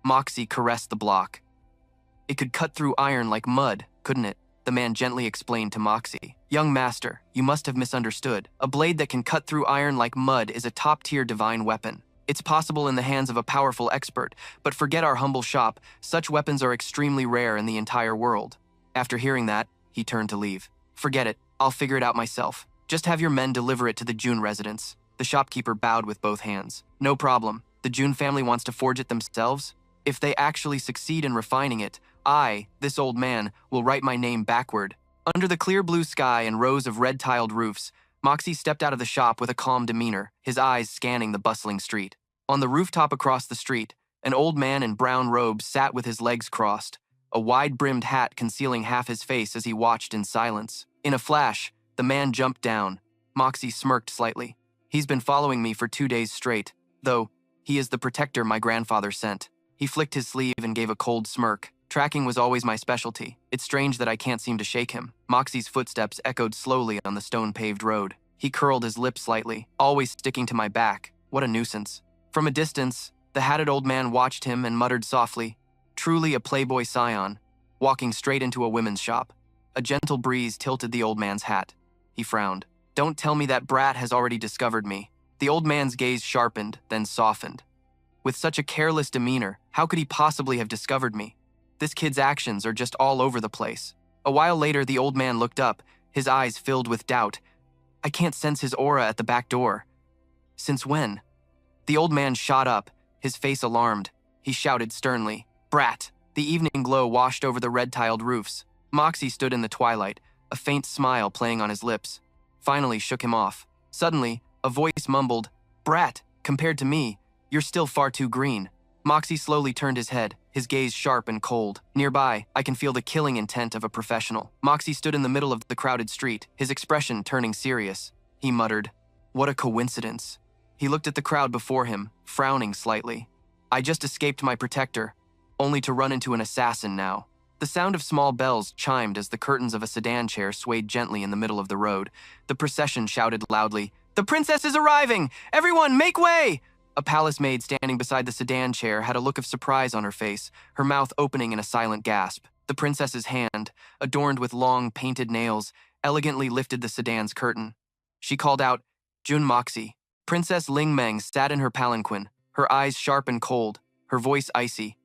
[SPEAKER 1] Moxie caressed the block. "It could cut through iron like mud, couldn't it?" The man gently explained to Moxie. "Young master, you must have misunderstood. A blade that can cut through iron like mud is a top-tier divine weapon. It's possible in the hands of a powerful expert, but forget our humble shop, such weapons are extremely rare in the entire world." After hearing that, he turned to leave. "Forget it, I'll figure it out myself. Just have your men deliver it to the Jun residence." The shopkeeper bowed with both hands. "No problem. The Jun family wants to forge it themselves? If they actually succeed in refining it, I, this old man, will write my name backward." Under the clear blue sky and rows of red-tiled roofs, Moxie stepped out of the shop with a calm demeanor, his eyes scanning the bustling street. On the rooftop across the street, an old man in brown robes sat with his legs crossed, a wide-brimmed hat concealing half his face as he watched in silence. In a flash, the man jumped down. Moxie smirked slightly. "He's been following me for 2 days straight, though he is the protector my grandfather sent." He flicked his sleeve and gave a cold smirk. "Tracking was always my specialty. It's strange that I can't seem to shake him." Moxie's footsteps echoed slowly on the stone-paved road. He curled his lips slightly. "Always sticking to my back. What a nuisance." From a distance, the hatted old man watched him and muttered softly, "Truly a playboy scion," walking straight into a women's shop. A gentle breeze tilted the old man's hat. He frowned. "Don't tell me that brat has already discovered me." The old man's gaze sharpened, then softened. With such a careless demeanor, how could he possibly have discovered me? This kid's actions are just all over the place. A while later, the old man looked up, his eyes filled with doubt. "I can't sense his aura at the back door." "Since when?" The old man shot up, his face alarmed. He shouted sternly, "Brat, The evening glow washed over the red-tiled roofs. Moxie stood in the twilight, a faint smile playing on his lips. Finally shook him off. Suddenly, a voice mumbled, "Brat, compared to me, you're still far too green." Moxie slowly turned his head, his gaze sharp and cold. Nearby, I can feel the killing intent of a professional. Moxie stood in the middle of the crowded street, his expression turning serious. He muttered, "What a coincidence." He looked at the crowd before him, frowning slightly. "I just escaped my protector, only to run into an assassin now." The sound of small bells chimed as the curtains of a sedan chair swayed gently in the middle of the road. The procession shouted loudly, "The princess is arriving! Everyone, make way!" A palace maid standing beside the sedan chair had a look of surprise on her face, her mouth opening in a silent gasp. The princess's hand, adorned with long, painted nails, elegantly lifted the sedan's curtain. She called out, "Jun Moxie." Princess Ling Meng sat in her palanquin, her eyes sharp and cold, her voice icy.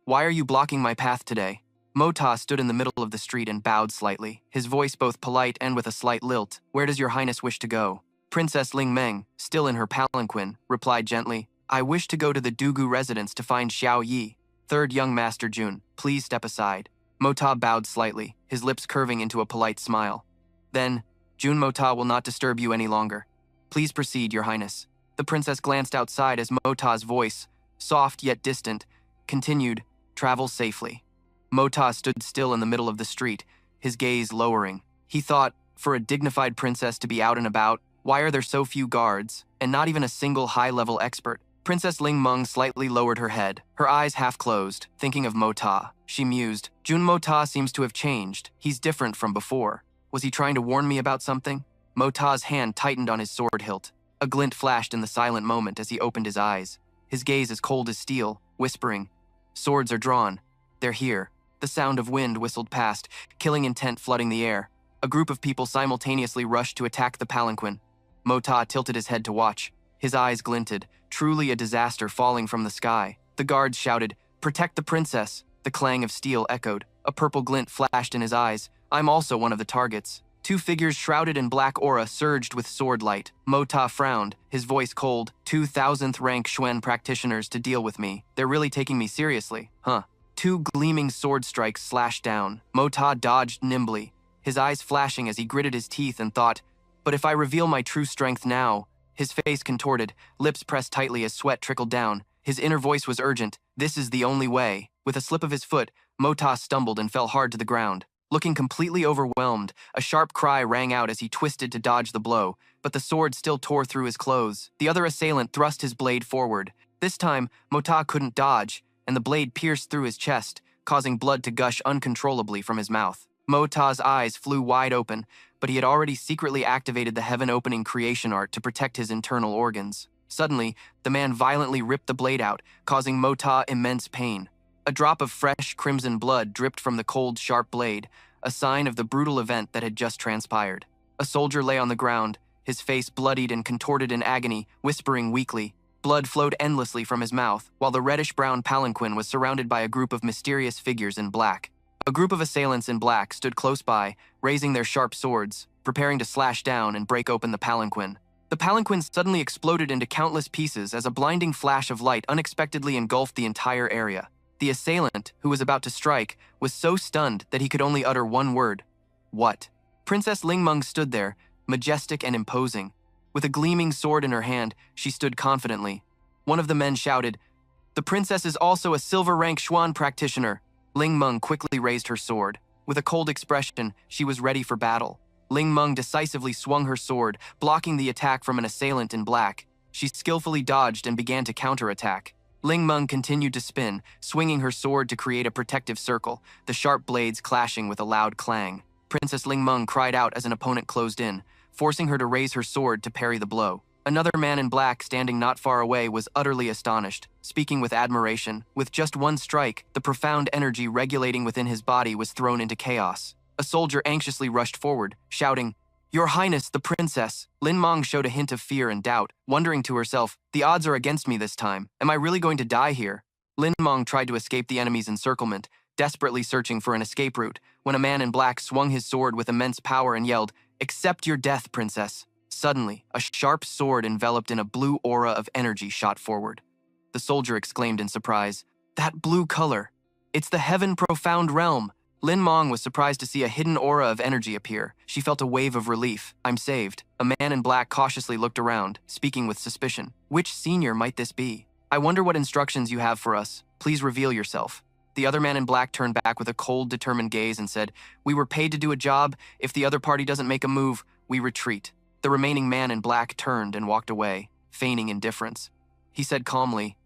[SPEAKER 1] "Why are you blocking my path today?" Mota stood in the middle of the street and bowed slightly, his voice both polite and with a slight lilt. "Where does your highness wish to go?" Princess Ling Meng, still in her palanquin, replied gently, "I wish to go to the Dugu residence to find Xiao Yi." "Third young master Jun, please step aside." Mota bowed slightly, his lips curving into a polite smile. Then, "Jun Mota will not disturb you any longer. Please proceed, your highness." The princess glanced outside as Mota's voice, soft yet distant, continued, "Travel safely." Mota stood still in the middle of the street, his gaze lowering. He thought, for a dignified princess to be out and about, why are there so few guards, and not even a single high-level expert? Princess Ling Meng slightly lowered her head, her eyes half closed, thinking of Mota. She mused, "Jun Mota seems to have changed. He's different from before. Was he trying to warn me about something?" Mota's hand tightened on his sword hilt. A glint flashed in the silent moment as he opened his eyes, his gaze as cold as steel, whispering, "Swords are drawn. They're here." The sound of wind whistled past, killing intent flooding the air. A group of people simultaneously rushed to attack the palanquin. Mota tilted his head to watch. His eyes glinted, truly a disaster falling from the sky. The guards shouted, "Protect the princess!" The clang of steel echoed. A purple glint flashed in his eyes. "I'm also one of the targets." Two figures shrouded in black aura surged with sword light. Mota frowned, his voice cold. 2,000th rank Xuan practitioners to deal with me. They're really taking me seriously, huh? Two gleaming sword strikes slashed down. Mota dodged nimbly, his eyes flashing as he gritted his teeth and thought, "But if I reveal my true strength now?" His face contorted, lips pressed tightly as sweat trickled down. His inner voice was urgent. "This is the only way." With a slip of his foot, Mota stumbled and fell hard to the ground. Looking completely overwhelmed, a sharp cry rang out as he twisted to dodge the blow, but the sword still tore through his clothes. The other assailant thrust his blade forward. This time, Mota couldn't dodge, and the blade pierced through his chest, causing blood to gush uncontrollably from his mouth. Mota's eyes flew wide open, but he had already secretly activated the heaven-opening creation art to protect his internal organs. Suddenly, the man violently ripped the blade out, causing Mota immense pain. A drop of fresh crimson blood dripped from the cold, sharp blade, a sign of the brutal event that had just transpired. A soldier lay on the ground, his face bloodied and contorted in agony, whispering weakly. Blood flowed endlessly from his mouth, while the reddish-brown palanquin was surrounded by a group of mysterious figures in black. A group of assailants in black stood close by, raising their sharp swords, preparing to slash down and break open the palanquin. The palanquin suddenly exploded into countless pieces as a blinding flash of light unexpectedly engulfed the entire area. The assailant, who was about to strike, was so stunned that he could only utter one word. "What?" Princess Ling Meng stood there, majestic and imposing. With a gleaming sword in her hand, she stood confidently. One of the men shouted, "The princess is also a silver-rank Xuan practitioner." Ling Meng quickly raised her sword. With a cold expression, she was ready for battle. Ling Meng decisively swung her sword, blocking the attack from an assailant in black. She skillfully dodged and began to counterattack. Ling Meng continued to spin, swinging her sword to create a protective circle, the sharp blades clashing with a loud clang. Princess Ling Meng cried out as an opponent closed in, forcing her to raise her sword to parry the blow. Another man in black standing not far away was utterly astonished, speaking with admiration. With just one strike, the profound energy regulating within his body was thrown into chaos. A soldier anxiously rushed forward, shouting, "Your Highness, the princess!" Lin Meng showed a hint of fear and doubt, wondering to herself, "The odds are against me this time. Am I really going to die here?" Lin Meng tried to escape the enemy's encirclement, desperately searching for an escape route, when a man in black swung his sword with immense power and yelled, "Accept your death, princess." Suddenly, a sharp sword enveloped in a blue aura of energy shot forward. The soldier exclaimed in surprise, "That blue color! It's the heaven profound realm. Lin Mong was surprised to see a hidden aura of energy appear. She felt a wave of relief. I'm saved. A man in black cautiously looked around, speaking with suspicion. Which senior might this be? I wonder what instructions you have for us. Please reveal yourself. The other man in black turned back with a cold, determined gaze and said, We were paid to do a job. If the other party doesn't make a move, we retreat. The remaining man in black turned and walked away, feigning indifference. He said calmly,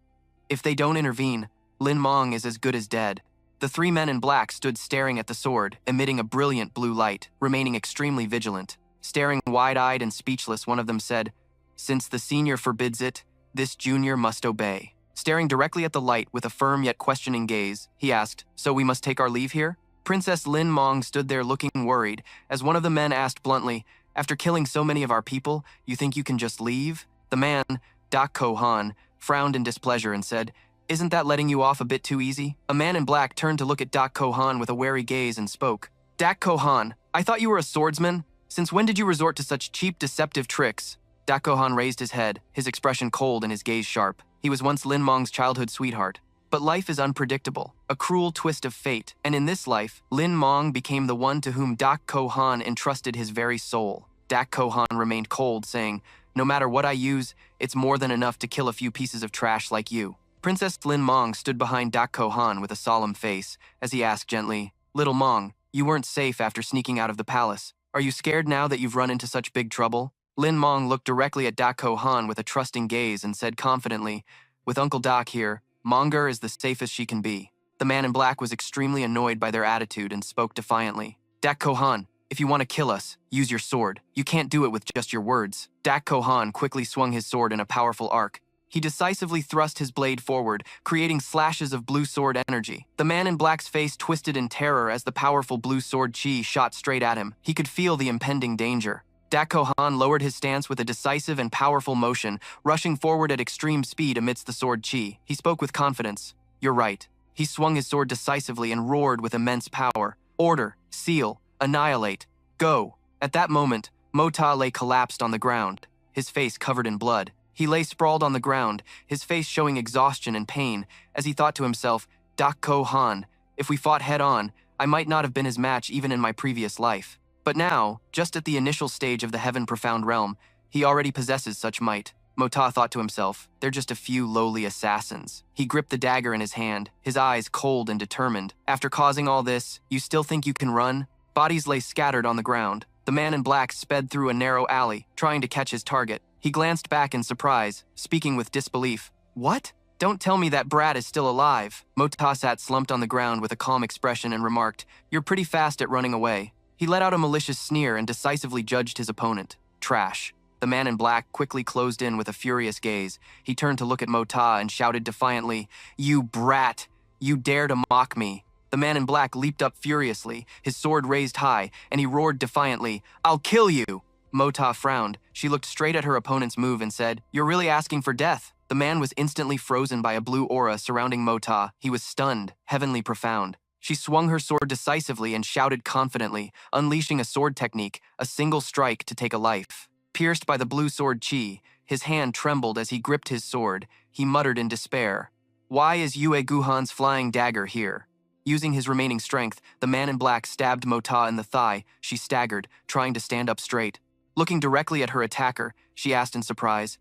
[SPEAKER 1] If they don't intervene, Lin Mong is as good as dead. The three men in black stood staring at the sword, emitting a brilliant blue light, remaining extremely vigilant. Staring wide-eyed and speechless, one of them said, Since the senior forbids it, this junior must obey. Staring directly at the light with a firm yet questioning gaze, he asked, So we must take our leave here? Princess Lin Mong stood there looking worried, as one of the men asked bluntly, After killing so many of our people, you think you can just leave? The man, Dak Ko Han, frowned in displeasure and said, Isn't that letting you off a bit too easy? A man in black turned to look at Dak Ko Han with a wary gaze and spoke. Dak Ko Han, I thought you were a swordsman. Since when did you resort to such cheap, deceptive tricks? Dak Ko Han raised his head, his expression cold and his gaze sharp. He was once Lin Mong's childhood sweetheart. But life is unpredictable, a cruel twist of fate, and in this life, Lin Mong became the one to whom Dak Ko Han entrusted his very soul. Dak Ko Han remained cold, saying, No matter what I use, it's more than enough to kill a few pieces of trash like you. Princess Lin Mong stood behind Dak Ko Han with a solemn face, as he asked gently, Little Mong, you weren't safe after sneaking out of the palace. Are you scared now that you've run into such big trouble? Lin Mong looked directly at Dak Ko Han with a trusting gaze and said confidently, With Uncle Dak here, Monger is the safest she can be. The man in black was extremely annoyed by their attitude and spoke defiantly. Dak Ko Han, if you want to kill us, use your sword. You can't do it with just your words. Dak Ko Han quickly swung his sword in a powerful arc. He decisively thrust his blade forward, creating slashes of blue sword energy. The man in black's face twisted in terror as the powerful blue sword chi shot straight at him. He could feel the impending danger. Dak Ko Han lowered his stance with a decisive and powerful motion, rushing forward at extreme speed amidst the sword chi. He spoke with confidence. You're right. He swung his sword decisively and roared with immense power. Order, seal, annihilate, go. At that moment, Mota lay collapsed on the ground, his face covered in blood. He lay sprawled on the ground, his face showing exhaustion and pain, as he thought to himself, Dak Ko Han, if we fought head-on, I might not have been his match even in my previous life. But now, just at the initial stage of the heaven profound realm, he already possesses such might. Mota thought to himself, they're just a few lowly assassins. He gripped the dagger in his hand, his eyes cold and determined. After causing all this, you still think you can run? Bodies lay scattered on the ground. The man in black sped through a narrow alley, trying to catch his target. He glanced back in surprise, speaking with disbelief. What? Don't tell me that brat is still alive. Mota sat slumped on the ground with a calm expression and remarked, You're pretty fast at running away. He let out a malicious sneer and decisively judged his opponent. Trash. The man in black quickly closed in with a furious gaze. He turned to look at Mota and shouted defiantly, You brat! You dare to mock me! The man in black leaped up furiously, his sword raised high, and he roared defiantly, I'll kill you! Mota frowned. She looked straight at her opponent's move and said, You're really asking for death. The man was instantly frozen by a blue aura surrounding Mota. He was stunned, heavenly profound. She swung her sword decisively and shouted confidently, unleashing a sword technique, a single strike to take a life. Pierced by the blue sword chi, his hand trembled as he gripped his sword. He muttered in despair, Why is Yue Guhan's flying dagger here? Using his remaining strength, the man in black stabbed Mota in the thigh. She staggered, trying to stand up straight. Looking directly at her attacker, she asked in surprise,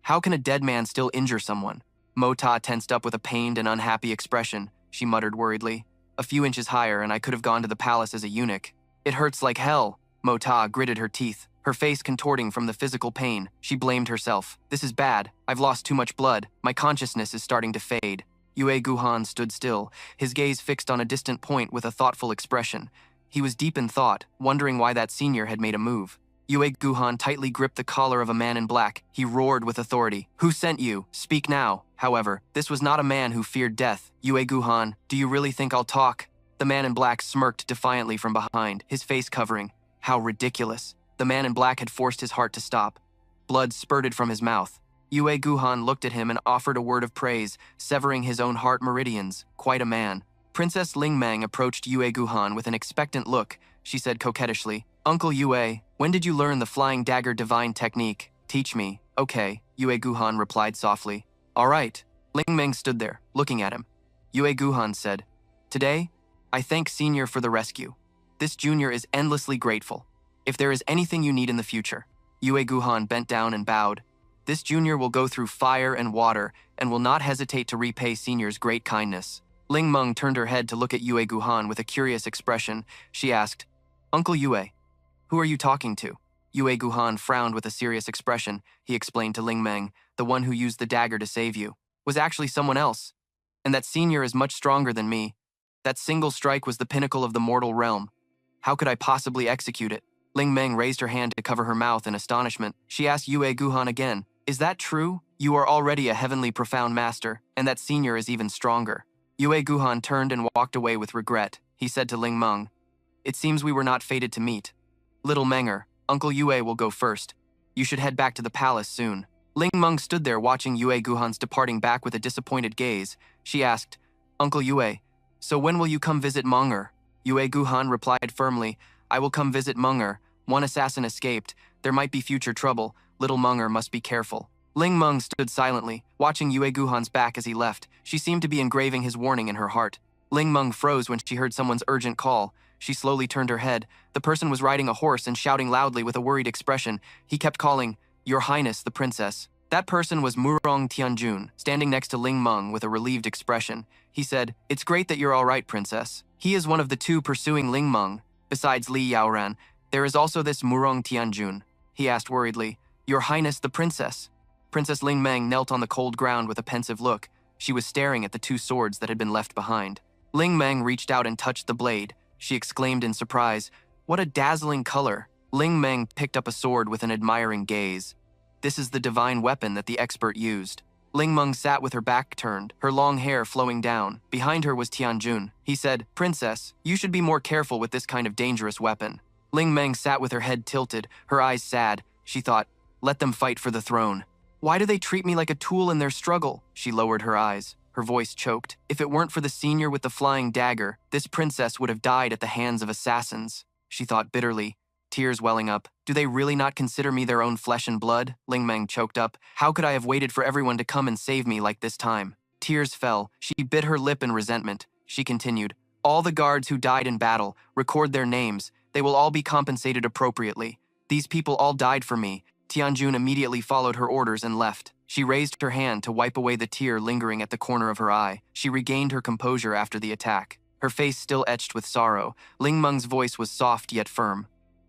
[SPEAKER 1] How can a dead man still injure someone? Mota tensed up with a pained and unhappy expression. She muttered worriedly, A few inches higher and I could have gone to the palace as a eunuch. It hurts like hell. Mota gritted her teeth, her face contorting from the physical pain. She blamed herself. This is bad. I've lost too much blood. My consciousness is starting to fade. Yue Guhan stood still, his gaze fixed on a distant point with a thoughtful expression. He was deep in thought, wondering why that senior had made a move. Yue Guhan tightly gripped the collar of a man in black. He roared with authority. Who sent you? Speak now. However, this was not a man who feared death. Yue Guhan, do you really think I'll talk? The man in black smirked defiantly from behind, his face covering. How ridiculous. The man in black had forced his heart to stop. Blood spurted from his mouth. Yue Guhan looked at him and offered a word of praise, severing his own heart meridians. Quite a man. Princess Ling Meng approached Yue Guhan with an expectant look. She said coquettishly, Uncle Yue, when did you learn the flying dagger divine technique? Teach me. Okay, Yue Guhan replied softly. All right. Ling Meng stood there, looking at him. Yue Guhan said, Today, I thank Senior for the rescue. This junior is endlessly grateful. If there is anything you need in the future, Yue Guhan bent down and bowed. This junior will go through fire and water and will not hesitate to repay Senior's great kindness. Ling Meng turned her head to look at Yue Guhan with a curious expression. She asked, Uncle Yue, who are you talking to? Yue Guhan frowned with a serious expression. He explained to Ling Meng, the one who used the dagger to save you, was actually someone else. And that Senior is much stronger than me. That single strike was the pinnacle of the mortal realm. How could I possibly execute it? Ling Meng raised her hand to cover her mouth in astonishment. She asked Yue Guhan again, Is that true? You are already a heavenly profound master, and that Senior is even stronger. Yue Guhan turned and walked away with regret. He said to Ling Meng, It seems we were not fated to meet. Little Menger, Uncle Yue will go first. You should head back to the palace soon. Ling Meng stood there watching Yue Guhan's departing back with a disappointed gaze. She asked, Uncle Yue, so when will you come visit Menger? Yue Guhan replied firmly, I will come visit Menger. One assassin escaped. There might be future trouble. Little Menger must be careful. Ling Meng stood silently, watching Yue Guhan's back as he left. She seemed to be engraving his warning in her heart. Ling Meng froze when she heard someone's urgent call. She slowly turned her head. The person was riding a horse and shouting loudly with a worried expression. He kept calling, Your Highness, the princess. That person was Murong Tianjun, standing next to Ling Meng with a relieved expression. He said, It's great that you're all right, princess. He is one of the two pursuing Ling Meng. Besides Li Yaoran, there is also this Murong Tianjun. He asked worriedly, Your Highness, the princess. Princess Ling Meng knelt on the cold ground with a pensive look. She was staring at the two swords that had been left behind. Ling Meng reached out and touched the blade. She exclaimed in surprise, What a dazzling color! Ling Meng picked up a sword with an admiring gaze. This is the divine weapon that the expert used. Ling Meng sat with her back turned, her long hair flowing down. Behind her was Tianjun. He said, Princess, you should be more careful with this kind of dangerous weapon. Ling Meng sat with her head tilted, her eyes sad. She thought, Let them fight for the throne. Why do they treat me like a tool in their struggle? She lowered her eyes. Her voice choked. If it weren't for the senior with the flying dagger, this princess would have died at the hands of assassins. She thought bitterly, tears welling up. Do they really not consider me their own flesh and blood? Ling Meng choked up. How could I have waited for everyone to come and save me like this time? Tears fell. She bit her lip in resentment. She continued, All the guards who died in battle, record their names. They will all be compensated appropriately. These people all died for me. Tianjun immediately followed her orders and left. She raised her hand to wipe away the tear lingering at the corner of her eye. She regained her composure after the attack, her face still etched with sorrow. Ling Meng's voice was soft yet firm.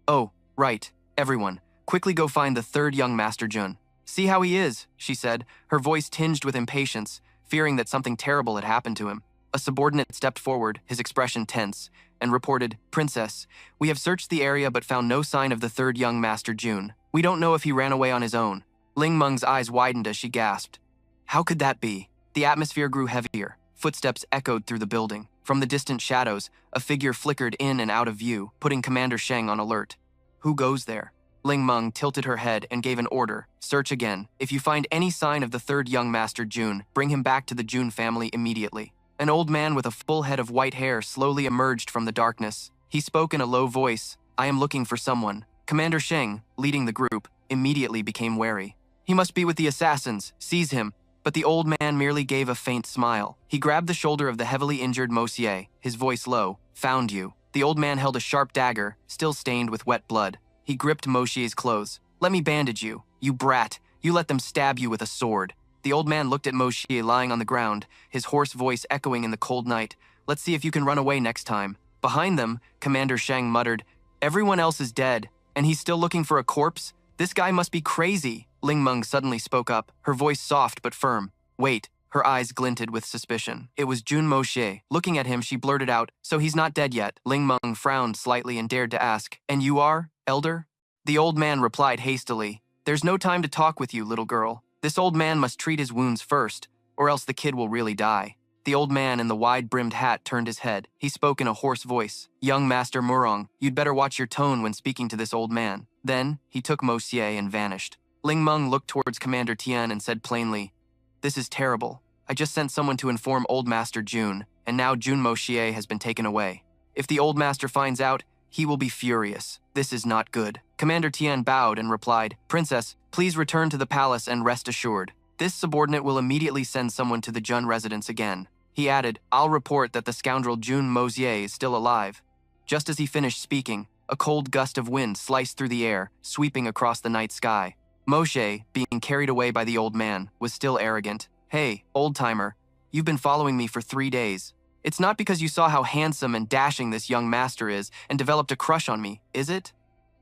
[SPEAKER 1] Oh, right, everyone, quickly go find the third young Master Jun. See how he is, she said, her voice tinged with impatience, fearing that something terrible had happened to him. A subordinate stepped forward, his expression tense, and reported, Princess, we have searched the area but found no sign of the third young Master Jun. We don't know if he ran away on his own. Ling Meng's eyes widened as she gasped. How could that be? The atmosphere grew heavier. Footsteps echoed through the building. From the distant shadows, a figure flickered in and out of view, putting Commander Sheng on alert. Who goes there? Ling Meng tilted her head and gave an order. Search again. If you find any sign of the third young Master Jun, bring him back to the Jun family immediately. An old man with a full head of white hair slowly emerged from the darkness. He spoke in a low voice. I am looking for someone. Commander Sheng, leading the group, immediately became wary. He must be with the assassins. Seize him. But the old man merely gave a faint smile. He grabbed the shoulder of the heavily injured Mosier, his voice low. Found you. The old man held a sharp dagger, still stained with wet blood. He gripped Mosier's clothes. Let me bandage you. You brat. You let them stab you with a sword. The old man looked at Mosier lying on the ground, his hoarse voice echoing in the cold night. Let's see if you can run away next time. Behind them, Commander Sheng muttered, Everyone else is dead, and he's still looking for a corpse? This guy must be crazy. Ling Meng suddenly spoke up, her voice soft but firm. Wait. Her eyes glinted with suspicion. It was Jun Moshe. Looking at him, she blurted out, So he's not dead yet. Ling Meng frowned slightly and dared to ask, And you are, elder? The old man replied hastily, There's no time to talk with you, little girl. This old man must treat his wounds first, or else the kid will really die. The old man in the wide-brimmed hat turned his head. He spoke in a hoarse voice. Young Master Murong, you'd better watch your tone when speaking to this old man. Then, he took Mosier and vanished. Ling Meng looked towards Commander Tian and said plainly, This is terrible. I just sent someone to inform Old Master Jun, and now Jun Moshier has been taken away. If the Old Master finds out, he will be furious. This is not good. Commander Tian bowed and replied, Princess, please return to the palace and rest assured. This subordinate will immediately send someone to the Jun residence again. He added, "I'll report that the scoundrel Jun Mosier is still alive." Just as he finished speaking, a cold gust of wind sliced through the air, sweeping across the night sky. Moshe, being carried away by the old man, was still arrogant. "Hey, old-timer, you've been following me for 3 days. It's not because you saw how handsome and dashing this young master is and developed a crush on me, is it?"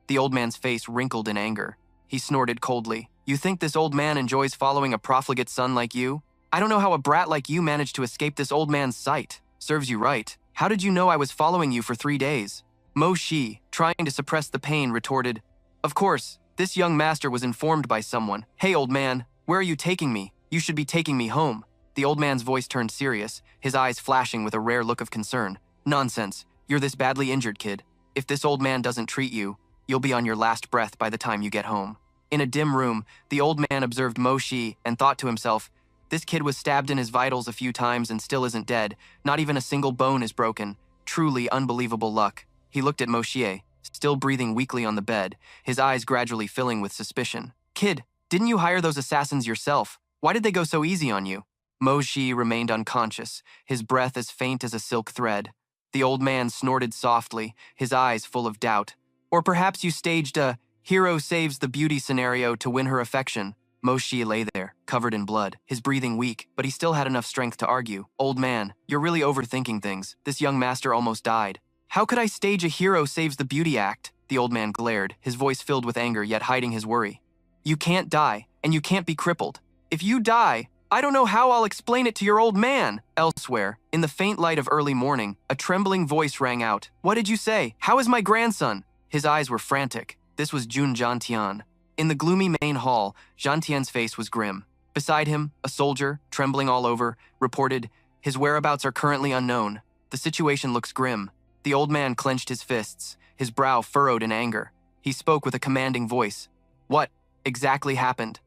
[SPEAKER 1] The old man's face wrinkled in anger. He snorted coldly. "You think this old man enjoys following a profligate son like you? I don't know how a brat like you managed to escape this old man's sight. Serves you right. How did you know I was following you for 3 days?" Mo Shi, trying to suppress the pain, retorted, "Of course, this young master was informed by someone. Hey, old man, where are you taking me? You should be taking me home." The old man's voice turned serious, his eyes flashing with a rare look of concern. "Nonsense. You're this badly injured, kid. If this old man doesn't treat you, you'll be on your last breath by the time you get home." In a dim room, the old man observed Mo Shi and thought to himself, "This kid was stabbed in his vitals a few times and still isn't dead. Not even a single bone is broken. Truly unbelievable luck." He looked at Moshe, still breathing weakly on the bed, his eyes gradually filling with suspicion. "Kid, didn't you hire those assassins yourself? Why did they go so easy on you?" Moshe remained unconscious, his breath as faint as a silk thread. The old man snorted softly, his eyes full of doubt. "Or perhaps you staged a hero saves the beauty scenario to win her affection." Moshe lay there, covered in blood, his breathing weak, but he still had enough strength to argue. "Old man, you're really overthinking things. This young master almost died." "How could I stage a hero saves the beauty act?" The old man glared, his voice filled with anger yet hiding his worry. "You can't die, and you can't be crippled. If you die, I don't know how I'll explain it to your old man." Elsewhere, in the faint light of early morning, a trembling voice rang out. "What did you say? How is my grandson?" His eyes were frantic. This was Jun Jiantian. In the gloomy main hall, Jiantian's face was grim. Beside him, a soldier, trembling all over, reported, "His whereabouts are currently unknown. The situation looks grim." The old man clenched his fists, his brow furrowed in anger. He spoke with a commanding voice. "What exactly happened?"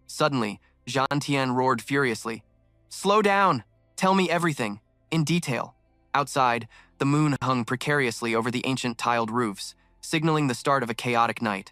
[SPEAKER 1] Suddenly, Jiantian roared furiously. "Slow down! Tell me everything, in detail." Outside, the moon hung precariously over the ancient tiled roofs, signaling the start of a chaotic night.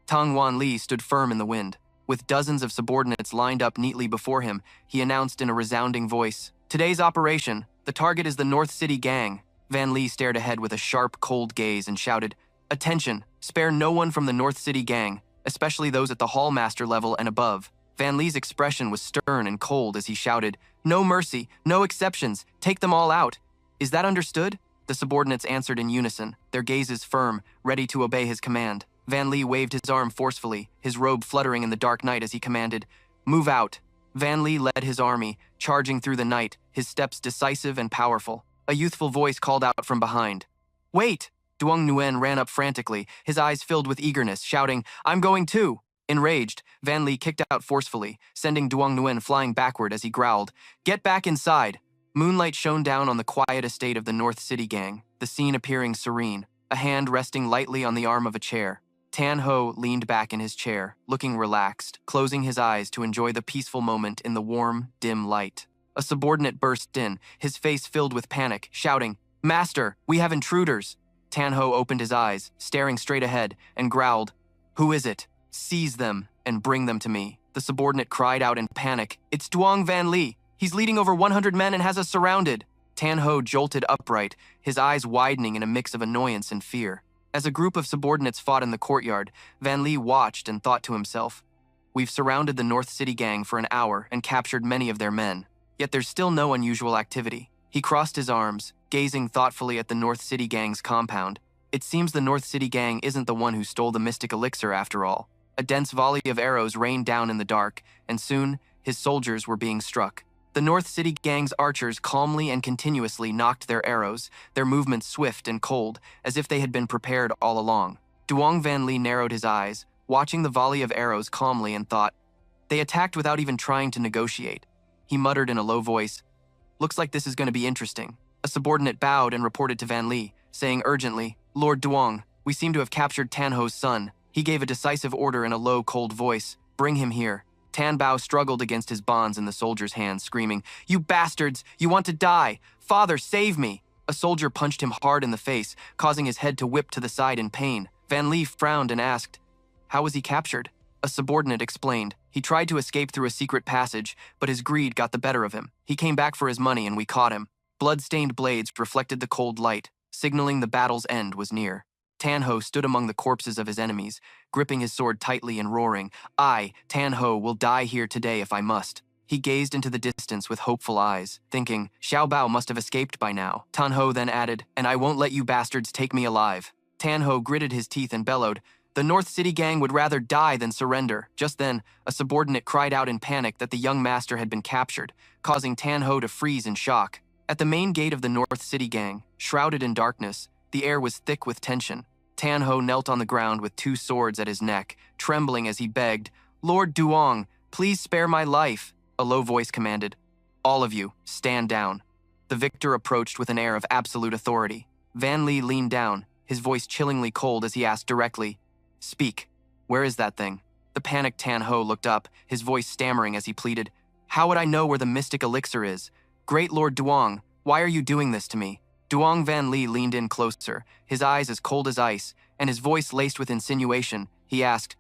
[SPEAKER 1] Tang Wanli stood firm in the wind. With dozens of subordinates lined up neatly before him, he announced in a resounding voice, "Today's operation, the target is the North City Gang." Van Lee stared ahead with a sharp, cold gaze and shouted, "Attention! Spare no one from the North City Gang, especially those at the hallmaster level and above." Van Lee's expression was stern and cold as he shouted, "No mercy, no exceptions, take them all out. Is that understood?" The subordinates answered in unison, their gazes firm, ready to obey his command. Van Lee waved his arm forcefully, his robe fluttering in the dark night as he commanded, "Move out." Van Lee led his army, charging through the night, his steps decisive and powerful. A youthful voice called out from behind. "Wait!" Duong Nguyen ran up frantically, his eyes filled with eagerness, shouting, "I'm going too!" Enraged, Van Lee kicked out forcefully, sending Duong Nguyen flying backward as he growled, "Get back inside!" Moonlight shone down on the quiet estate of the North City Gang, the scene appearing serene, a hand resting lightly on the arm of a chair. Tan Ho leaned back in his chair, looking relaxed, closing his eyes to enjoy the peaceful moment in the warm, dim light. A subordinate burst in, his face filled with panic, shouting, "Master, we have intruders!" Tan Ho opened his eyes, staring straight ahead, and growled, "Who is it? Seize them and bring them to me." The subordinate cried out in panic, "It's Duong Van Lee! He's leading over 100 men and has us surrounded!" Tan Ho jolted upright, his eyes widening in a mix of annoyance and fear. As a group of subordinates fought in the courtyard, Van Lee watched and thought to himself, "We've surrounded the North City Gang for an hour and captured many of their men. Yet there's still no unusual activity." He crossed his arms, gazing thoughtfully at the North City Gang's compound. It seems the North City Gang isn't the one who stole the mystic elixir after all. A dense volley of arrows rained down in the dark, and soon, his soldiers were being struck. The North City Gang's archers calmly and continuously knocked their arrows, their movements swift and cold, as if they had been prepared all along. Duong Van Lee narrowed his eyes, watching the volley of arrows calmly, and thought, "They attacked without even trying to negotiate." He muttered in a low voice, "Looks like this is going to be interesting." A subordinate bowed and reported to Van Lee, saying urgently, "Lord Duong, we seem to have captured Tan Ho's son." He gave a decisive order in a low, cold voice, "Bring him here." Tan Bao struggled against his bonds in the soldier's hands, screaming, "You bastards! You want to die! Father, save me!" A soldier punched him hard in the face, causing his head to whip to the side in pain. Van Lee frowned and asked, "How was he captured?" A subordinate explained, He tried to escape through a secret passage, but his greed got the better of him. He came back for his money and we caught him. Blood-stained blades reflected the cold light, signaling the battle's end was near. Tan-Ho stood among the corpses of his enemies, gripping his sword tightly and roaring, "I, Tan-Ho, will die here today if I must." He gazed into the distance with hopeful eyes, thinking, Xiao Bao must have escaped by now. Tan-Ho then added, "And I won't let you bastards take me alive." Tan-Ho gritted his teeth and bellowed, "The North City gang would rather die than surrender." Just then, a subordinate cried out in panic that the young master had been captured, causing Tan-Ho to freeze in shock. At the main gate of the North City gang, shrouded in darkness, the air was thick with tension. Tan-Ho knelt on the ground with 2 swords at his neck, trembling as he begged, "Lord Duong, please spare my life." A low voice commanded, "All of you, stand down." The victor approached with an air of absolute authority. Van Li leaned down, his voice chillingly cold as he asked directly, "Speak, where is that thing?" The panicked Tan-Ho looked up, his voice stammering as he pleaded, "How would I know where the mystic elixir is? Great Lord Duong, why are you doing this to me?" Duong Van Li leaned in closer, his eyes as cold as ice, and his voice laced with insinuation. He asked,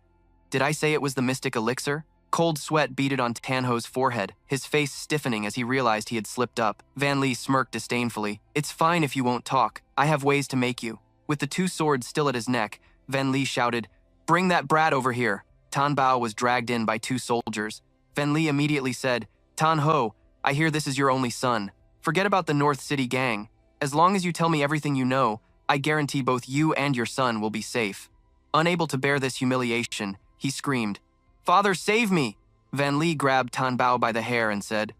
[SPEAKER 1] "Did I say it was the mystic elixir?" Cold sweat beaded on Tan-Ho's forehead, his face stiffening as he realized he had slipped up. Van Li smirked disdainfully. "It's fine if you won't talk. I have ways to make you." With the 2 swords still at his neck, Van Li shouted, "Bring that brat over here." Tan Bao was dragged in by 2 soldiers. Van Li immediately said, "Tan-Ho, I hear this is your only son. Forget about the North City gang. As long as you tell me everything you know, I guarantee both you and your son will be safe." Unable to bear this humiliation, he screamed, "Father, save me!" Van Li grabbed Tan Bao by the hair and said,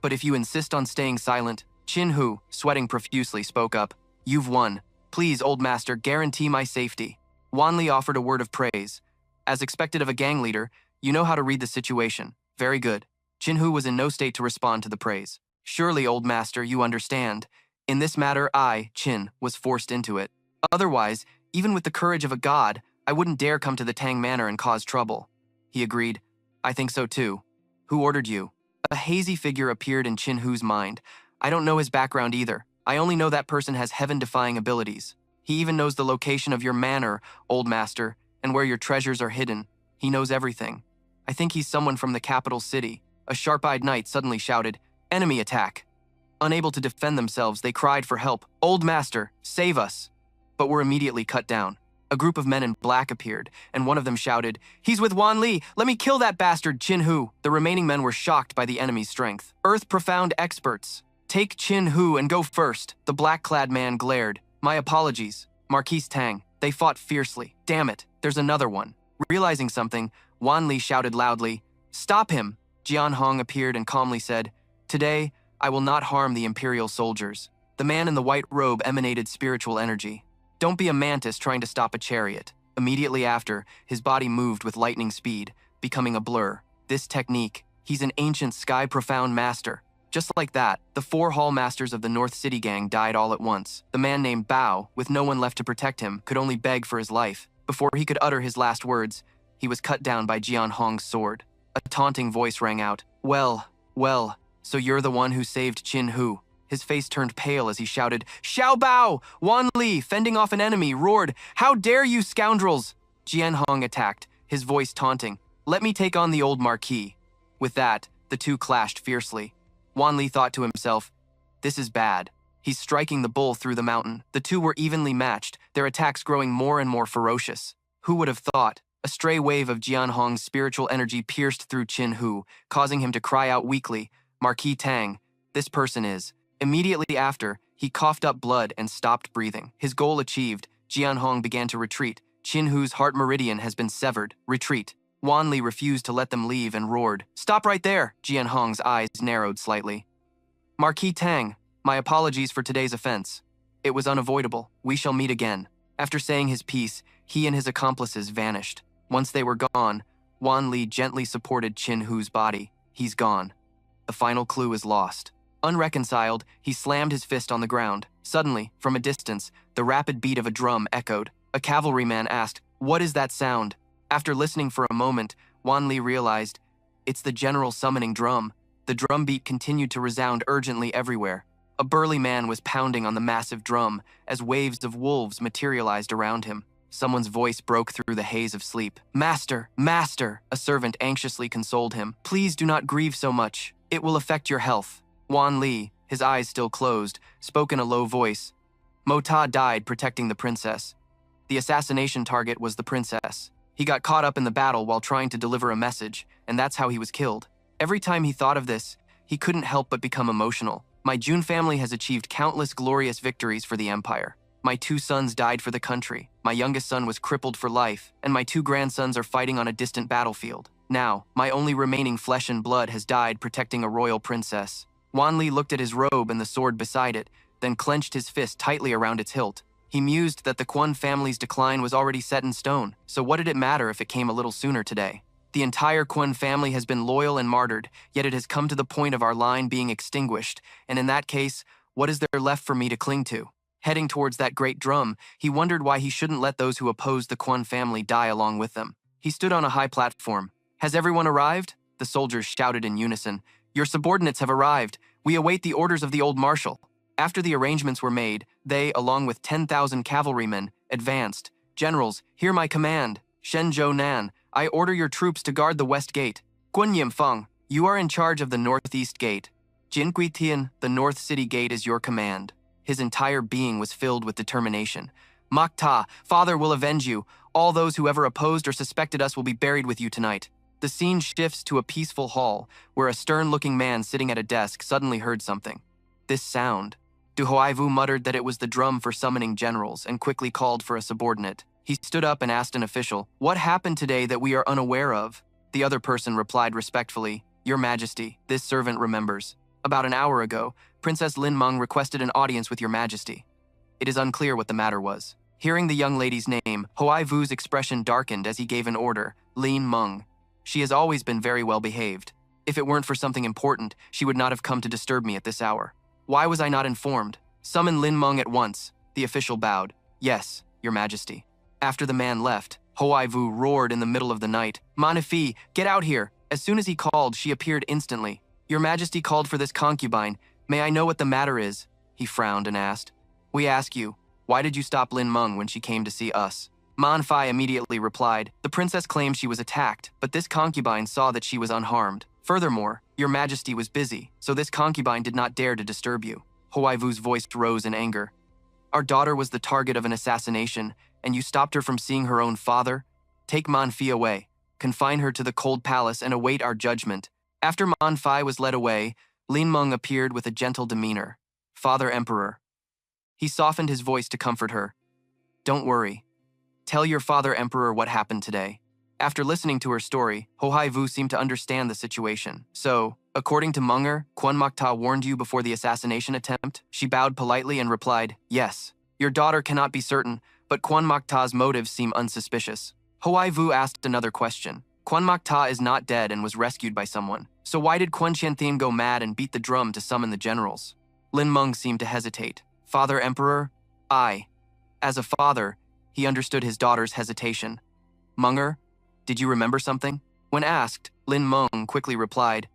[SPEAKER 1] "But if you insist on staying silent," Chin Hu, sweating profusely, spoke up, "You've won. Please, old master, guarantee my safety." Wan Li offered a word of praise. "As expected of a gang leader, you know how to read the situation. Very good." Chin Hu was in no state to respond to the praise. "Surely, old master, you understand. In this matter, I, Chin, was forced into it. Otherwise, even with the courage of a god, I wouldn't dare come to the Tang Manor and cause trouble." He agreed, "I think so too. Who ordered you?" A hazy figure appeared in Chin Hu's mind. "I don't know his background either. I only know that person has heaven-defying abilities. He even knows the location of your manor, old master, and where your treasures are hidden. He knows everything. I think he's someone from the capital city." A sharp-eyed knight suddenly shouted, "Enemy attack!" Unable to defend themselves, they cried for help. "Old master, save us!" But were immediately cut down. A group of men in black appeared, and one of them shouted, "He's with Wan Li! Let me kill that bastard, Chin Hu!" The remaining men were shocked by the enemy's strength. "Earth Profound experts! Take Chin Hu and go first!" The black-clad man glared. "My apologies, Marquise Tang." They fought fiercely. "Damn it, there's another one." Realizing something, Wan Li shouted loudly, "Stop him!" Jian Hong appeared and calmly said, "Today, I will not harm the Imperial soldiers." The man in the white robe emanated spiritual energy. "Don't be a mantis trying to stop a chariot." Immediately after, his body moved with lightning speed, becoming a blur. This technique, he's an ancient sky profound master. Just like that, the 4 hall masters of the North City gang died all at once. The man named Bao, with no one left to protect him, could only beg for his life. Before he could utter his last words, he was cut down by Jian Hong's sword. A taunting voice rang out, well, so you're the one who saved Chin Hu." His face turned pale as he shouted, "Xiao Bao!" Wan Li, fending off an enemy, roared, "How dare you scoundrels!" Jian Hong attacked, his voice taunting, "Let me take on the old Marquis." With that, the 2 clashed fiercely. Wan Li thought to himself, "This is bad. He's striking the bull through the mountain." The 2 were evenly matched, their attacks growing more and more ferocious. Who would have thought? A stray wave of Jian Hong's spiritual energy pierced through Chin Hu, causing him to cry out weakly, "Marquis Tang, this person is." Immediately after, he coughed up blood and stopped breathing. His goal achieved, Jian Hong began to retreat. Chin Hu's heart meridian has been severed. Retreat. Wan Li refused to let them leave and roared, "Stop right there!" Jian Hong's eyes narrowed slightly. "Marquis Tang, my apologies for today's offense. It was unavoidable. We shall meet again." After saying his piece, he and his accomplices vanished. Once they were gone, Wan Li gently supported Chin Hu's body. "He's gone. The final clue is lost." Unreconciled, he slammed his fist on the ground. Suddenly, from a distance, the rapid beat of a drum echoed. A cavalryman asked, "What is that sound?" After listening for a moment, Wan Li realized, it's the general summoning drum. The drum beat continued to resound urgently everywhere. A burly man was pounding on the massive drum as waves of wolves materialized around him. Someone's voice broke through the haze of sleep. "Master, master," a servant anxiously consoled him. "Please do not grieve so much. It will affect your health." Wan Li, his eyes still closed, spoke in a low voice. Mo Ta died protecting the princess. The assassination target was the princess. He got caught up in the battle while trying to deliver a message, and that's how he was killed. Every time he thought of this, he couldn't help but become emotional. My Jun family has achieved countless glorious victories for the empire. My 2 sons died for the country. My youngest son was crippled for life, and my 2 grandsons are fighting on a distant battlefield. Now, my only remaining flesh and blood has died protecting a royal princess. Wan Li looked at his robe and the sword beside it, then clenched his fist tightly around its hilt. He mused that the Kwon family's decline was already set in stone, so what did it matter if it came a little sooner today? The entire Kwon family has been loyal and martyred, yet it has come to the point of our line being extinguished, and in that case, what is there left for me to cling to? Heading towards that great drum, he wondered why he shouldn't let those who opposed the Kwon family die along with them. He stood on a high platform. "Has everyone arrived?" The soldiers shouted in unison. "Your subordinates have arrived. We await the orders of the old marshal." After the arrangements were made, they, along with 10,000 cavalrymen, advanced. "Generals, hear my command. Shenzhou Nan, I order your troops to guard the west gate. Guan Yimfeng, you are in charge of the northeast gate. Jinkui Tian, the north city gate is your command." His entire being was filled with determination. "Mak Ta, father will avenge you. All those who ever opposed or suspected us will be buried with you tonight." The scene shifts to a peaceful hall, where a stern-looking man sitting at a desk suddenly heard something. This sound. Du Hoaivu muttered that it was the drum for summoning generals and quickly called for a subordinate. He stood up and asked an official, "What happened today that we are unaware of?" The other person replied respectfully, "Your Majesty, this servant remembers. About an hour ago, Princess Lin Meng requested an audience with your Majesty." It is unclear what the matter was. Hearing the young lady's name, Hoaivu's expression darkened as he gave an order, "Lin Meng. She has always been very well behaved. If it weren't for something important, she would not have come to disturb me at this hour. Why was I not informed? Summon Lin Meng at once." The official bowed. "Yes, your Majesty." After the man left, Hoaivu roared in the middle of the night, "Manifi, get out here!" As soon as he called, she appeared instantly. "Your Majesty called for this concubine. May I know what the matter is?" He frowned and asked. "We ask you, why did you stop Lin Meng when she came to see us?" Manfai immediately replied, "The princess claimed she was attacked, but this concubine saw that she was unharmed. Furthermore, your Majesty was busy, so this concubine did not dare to disturb you." Hoaivu's voice rose in anger. "Our daughter was the target of an assassination, and you stopped her from seeing her own father? Take Manfi away, confine her to the cold palace, and await our judgment." After Manfai was led away, Lin Meng appeared with a gentle demeanor. "Father Emperor." He softened his voice to comfort her. "Don't worry. Tell your father Emperor what happened today." After listening to her story, Hoaivu seemed to understand the situation. "So, according to Munger, Kwon Makta warned you before the assassination attempt?" She bowed politely and replied, "Yes. Your daughter cannot be certain, but Kwon Makta's motives seem unsuspicious." Hoaivu asked another question. "Kwon Makta is not dead and was rescued by someone. So why did Kwon Qianthin go mad and beat the drum to summon the generals?" Lin Meng seemed to hesitate. "Father Emperor, As a father, he understood his daughter's hesitation. "Munger, did you remember something?" When asked, Lin Meng quickly replied,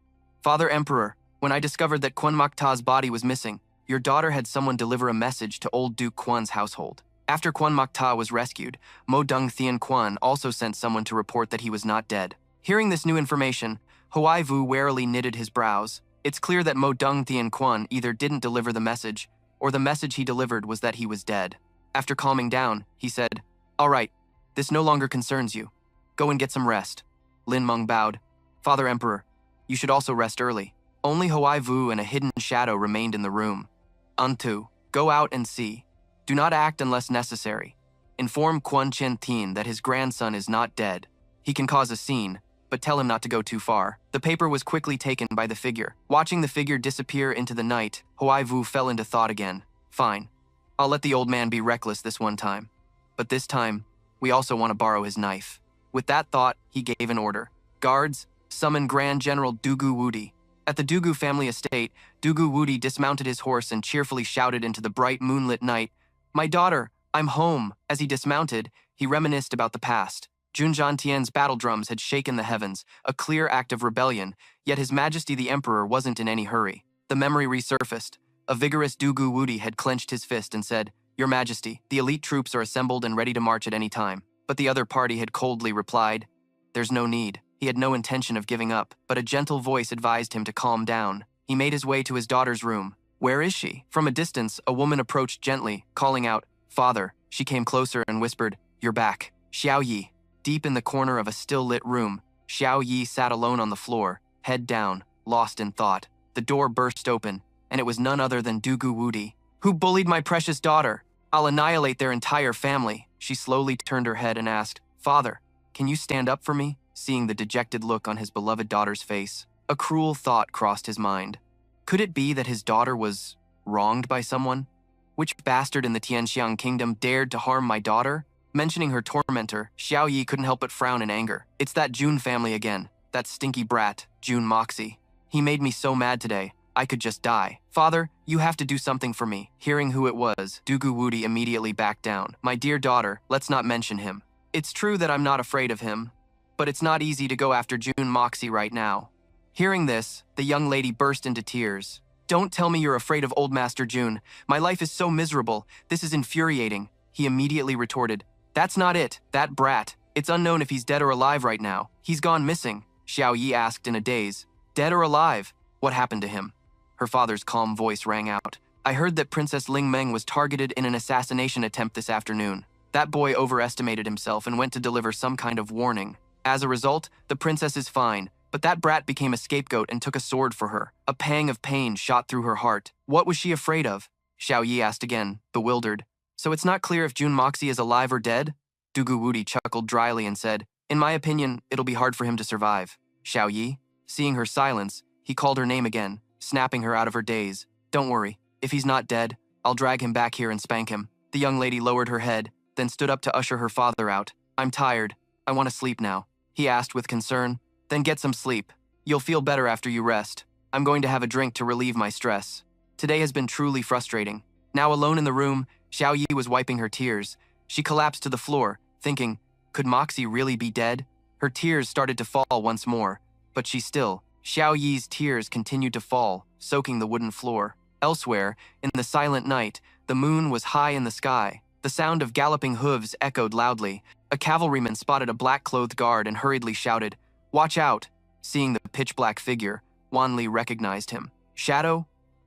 [SPEAKER 1] "Father Emperor, when I discovered that Kwon Makta's body was missing, your daughter had someone deliver a message to old Duke Kwon's household. After Kwon Makta was rescued, Mo Dung Thien Kwon also sent someone to report that he was not dead." Hearing this new information, Hoaivu warily knitted his brows. It's clear that Mo Dung Thien Kwon either didn't deliver the message, or the message he delivered was that he was dead. After calming down, he said, "All right, this no longer concerns you. Go and get some rest." Lin Meng bowed. "Father Emperor, you should also rest early." Only Hoaivu and a hidden shadow remained in the room. "Untu, go out and see. Do not act unless necessary. Inform Kwon Qianthin that his grandson is not dead. He can cause a scene, but tell him not to go too far." The paper was quickly taken by the figure. Watching the figure disappear into the night, Hoaivu fell into thought again. "Fine. I'll let the old man be reckless this one time. But this time, we also want to borrow his knife." With that thought, he gave an order. "Guards, summon Grand General Dugu Wudi." At the Dugu family estate, Dugu Wudi dismounted his horse and cheerfully shouted into the bright moonlit night, "My daughter, I'm home." As he dismounted, he reminisced about the past. Junjan Tian's battle drums had shaken the heavens, a clear act of rebellion, yet His Majesty the Emperor wasn't in any hurry. The memory resurfaced. A vigorous Dugu Wudi had clenched his fist and said, Your Majesty, the elite troops are assembled and ready to march at any time. But the other party had coldly replied, there's no need. He had no intention of giving up, but a gentle voice advised him to calm down. He made his way to his daughter's room. Where is she? From a distance, a woman approached gently, calling out, Father. She came closer and whispered, You're back. Xiao Yi. Deep in the corner of a still-lit room, Xiao Yi sat alone on the floor, head down, lost in thought. The door burst open, and it was none other than Dugu Wudi. Who bullied my precious daughter? I'll annihilate their entire family. She slowly turned her head and asked, Father, can you stand up for me? Seeing the dejected look on his beloved daughter's face, a cruel thought crossed his mind. Could it be that his daughter was wronged by someone? Which bastard in the Tianxiang kingdom dared to harm my daughter? Mentioning her tormentor, Xiao Yi couldn't help but frown in anger. It's that Jun family again, that stinky brat, Jun Moxie. He made me so mad today, I could just die. Father, you have to do something for me. Hearing who it was, Dugu Wudi immediately backed down. My dear daughter, let's not mention him. It's true that I'm not afraid of him, but it's not easy to go after Jun Moxie right now. Hearing this, the young lady burst into tears. Don't tell me you're afraid of old Master Jun. My life is so miserable. This is infuriating. He immediately retorted, That's not it, that brat. It's unknown if he's dead or alive right now. He's gone missing, Xiao Yi asked in a daze. Dead or alive? What happened to him? Her father's calm voice rang out. I heard that Princess Ling Meng was targeted in an assassination attempt this afternoon. That boy overestimated himself and went to deliver some kind of warning. As a result, the princess is fine, but that brat became a scapegoat and took a sword for her. A pang of pain shot through her heart. What was she afraid of? Xiao Yi asked again, bewildered. So it's not clear if Jun Moxie is alive or dead? Dugu Wudi chuckled dryly and said, In my opinion, it'll be hard for him to survive. Xiao Yi? Seeing her silence, he called her name again, snapping her out of her daze. Don't worry, if he's not dead, I'll drag him back here and spank him. The young lady lowered her head, then stood up to usher her father out. I'm tired. I want to sleep now, he asked with concern. Then get some sleep. You'll feel better after you rest. I'm going to have a drink to relieve my stress. Today has been truly frustrating. Now alone in the room, Xiao Yi was wiping her tears. She collapsed to the floor, thinking, could Moxie really be dead? Her tears started to fall once more, but Xiao Yi's tears continued to fall, soaking the wooden floor. Elsewhere, in the silent night, the moon was high in the sky. The sound of galloping hooves echoed loudly. A cavalryman spotted a black-clothed guard and hurriedly shouted, Watch out! Seeing the pitch-black figure, Wan Li recognized him. Shadow?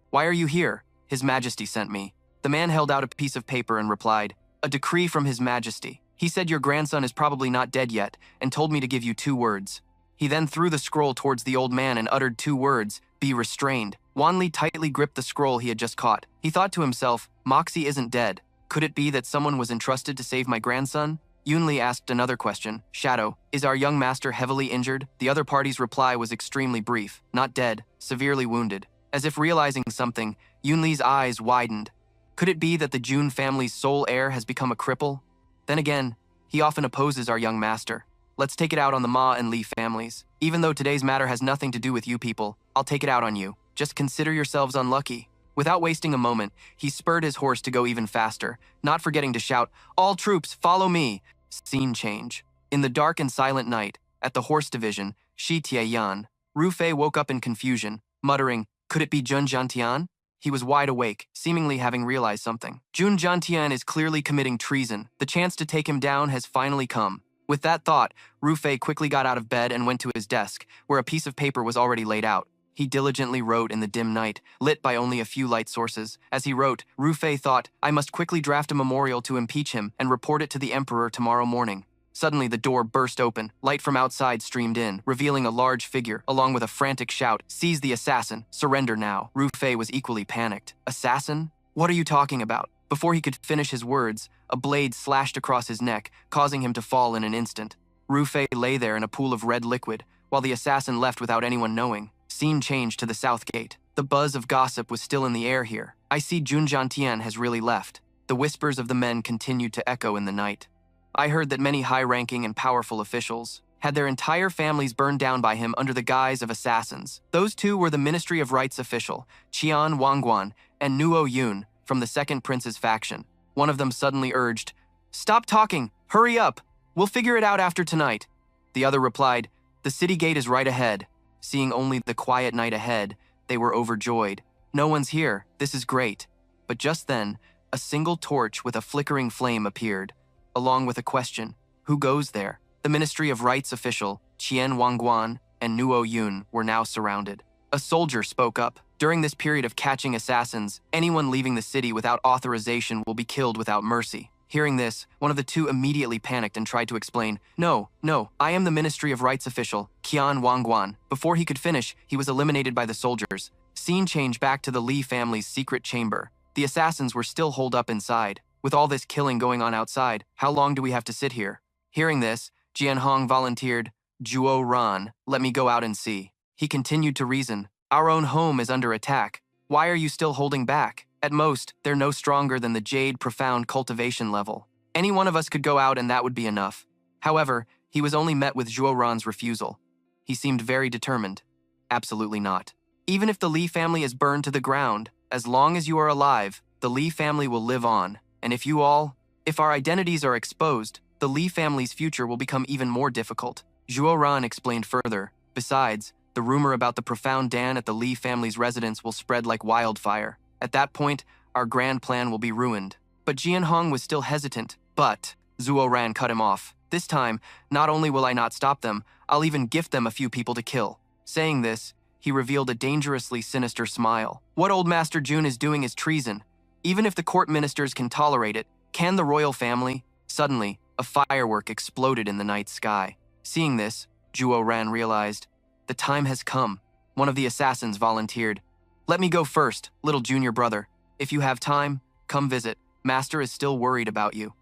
[SPEAKER 1] Why are you here? His Majesty sent me. The man held out a piece of paper and replied, A decree from His Majesty. He said your grandson is probably not dead yet and told me to give you 2 words. He then threw the scroll towards the old man and uttered 2 words, Be restrained. Wan Li tightly gripped the scroll he had just caught. He thought to himself, Moxie isn't dead. Could it be that someone was entrusted to save my grandson? Yun Li asked another question. Shadow, is our young master heavily injured? The other party's reply was extremely brief. Not dead, severely wounded. As if realizing something, Yun Li's eyes widened. Could it be that the Jun family's sole heir has become a cripple? Then again, he often opposes our young master. Let's take it out on the Ma and Li families. Even though today's matter has nothing to do with you people, I'll take it out on you. Just consider yourselves unlucky. Without wasting a moment, he spurred his horse to go even faster, not forgetting to shout, All troops, follow me! Scene change. In the dark and silent night, at the horse division, Shi Tiayan, Ru Fei woke up in confusion, muttering, Could it be Jun Jiantian? He was wide awake, seemingly having realized something. Jun Jiantian is clearly committing treason. The chance to take him down has finally come. With that thought, Ru Fei quickly got out of bed and went to his desk, where a piece of paper was already laid out. He diligently wrote in the dim night, lit by only a few light sources. As he wrote, Ru Fei thought, I must quickly draft a memorial to impeach him and report it to the emperor tomorrow morning. Suddenly, the door burst open. Light from outside streamed in, revealing a large figure, along with a frantic shout, Seize the assassin, surrender now. Ru Fei was equally panicked. Assassin? What are you talking about? Before he could finish his words, a blade slashed across his neck, causing him to fall in an instant. Ru Fei lay there in a pool of red liquid, while the assassin left without anyone knowing. Scene changed to the south gate. The buzz of gossip was still in the air here. I see Jun Jiantian has really left. The whispers of the men continued to echo in the night. I heard that many high-ranking and powerful officials had their entire families burned down by him under the guise of assassins. Those 2 were the Ministry of Rights official, Qian Wangguan, and Nuo Yun, from the Second Prince's faction. One of them suddenly urged, Stop talking! Hurry up! We'll figure it out after tonight. The other replied, The city gate is right ahead. Seeing only the quiet night ahead, they were overjoyed. No one's here. This is great. But just then, A single torch with a flickering flame appeared, along with a question, who goes there? The Ministry of Rights official, Qian Wangguan, and Nuo Yun were now surrounded. A soldier spoke up. During this period of catching assassins, anyone leaving the city without authorization will be killed without mercy. Hearing this, one of the two immediately panicked and tried to explain, No, I am the Ministry of Rights official, Qian Wangguan. Before he could finish, he was eliminated by the soldiers. Scene change back to the Li family's secret chamber. The assassins were still holed up inside. With all this killing going on outside, how long do we have to sit here? Hearing this, Jian Hong volunteered, Zhuo Ran, let me go out and see. He continued to reason, our own home is under attack. Why are you still holding back? At most, they're no stronger than the jade profound cultivation level. Any one of us could go out and that would be enough. However, he was only met with Zhuo Ran's refusal. He seemed very determined. Absolutely not. Even if the Li family is burned to the ground, as long as you are alive, the Li family will live on. And if our identities are exposed, the Li family's future will become even more difficult. Zhuo Ran explained further. Besides, the rumor about the profound Dan at the Li family's residence will spread like wildfire. At that point, our grand plan will be ruined. But Jian Hong was still hesitant. But Zhuo Ran cut him off. This time, not only will I not stop them, I'll even gift them a few people to kill. Saying this, he revealed a dangerously sinister smile. What old Master Jun is doing is treason. Even if the court ministers can tolerate it, can the royal family? Suddenly, a firework exploded in the night sky. Seeing this, Zhuo Ran realized, the time has come. One of the assassins volunteered. Let me go first, little junior brother. If you have time, come visit. Master is still worried about you.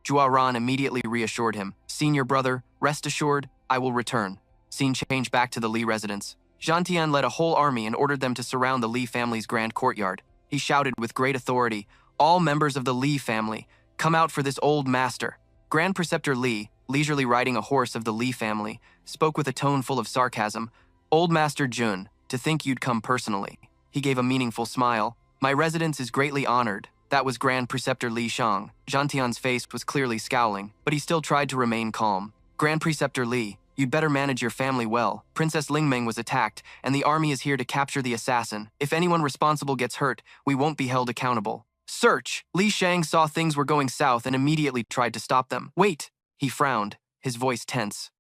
[SPEAKER 1] Zhuo Ran immediately reassured him. Senior brother, rest assured, I will return. Scene changed back to the Li residence. Zhang Tian led a whole army and ordered them to surround the Li family's grand courtyard. He shouted with great authority, all members of the Li family, come out for this old master. Grand Preceptor Li, leisurely riding a horse of the Li family, spoke with a tone full of sarcasm. Old Master Jun, to think you'd come personally. He gave a meaningful smile. My residence is greatly honored. That was Grand Preceptor Li Shang. Zhang Tian's face was clearly scowling, but he still tried to remain calm. Grand Preceptor Li, you'd better manage your family well. Princess Lingmeng was attacked, and the army is here to capture the assassin. If anyone responsible gets hurt, we won't be held accountable. Search! Li Shang saw things were going south and immediately tried to stop them. Wait! He frowned, his voice tense.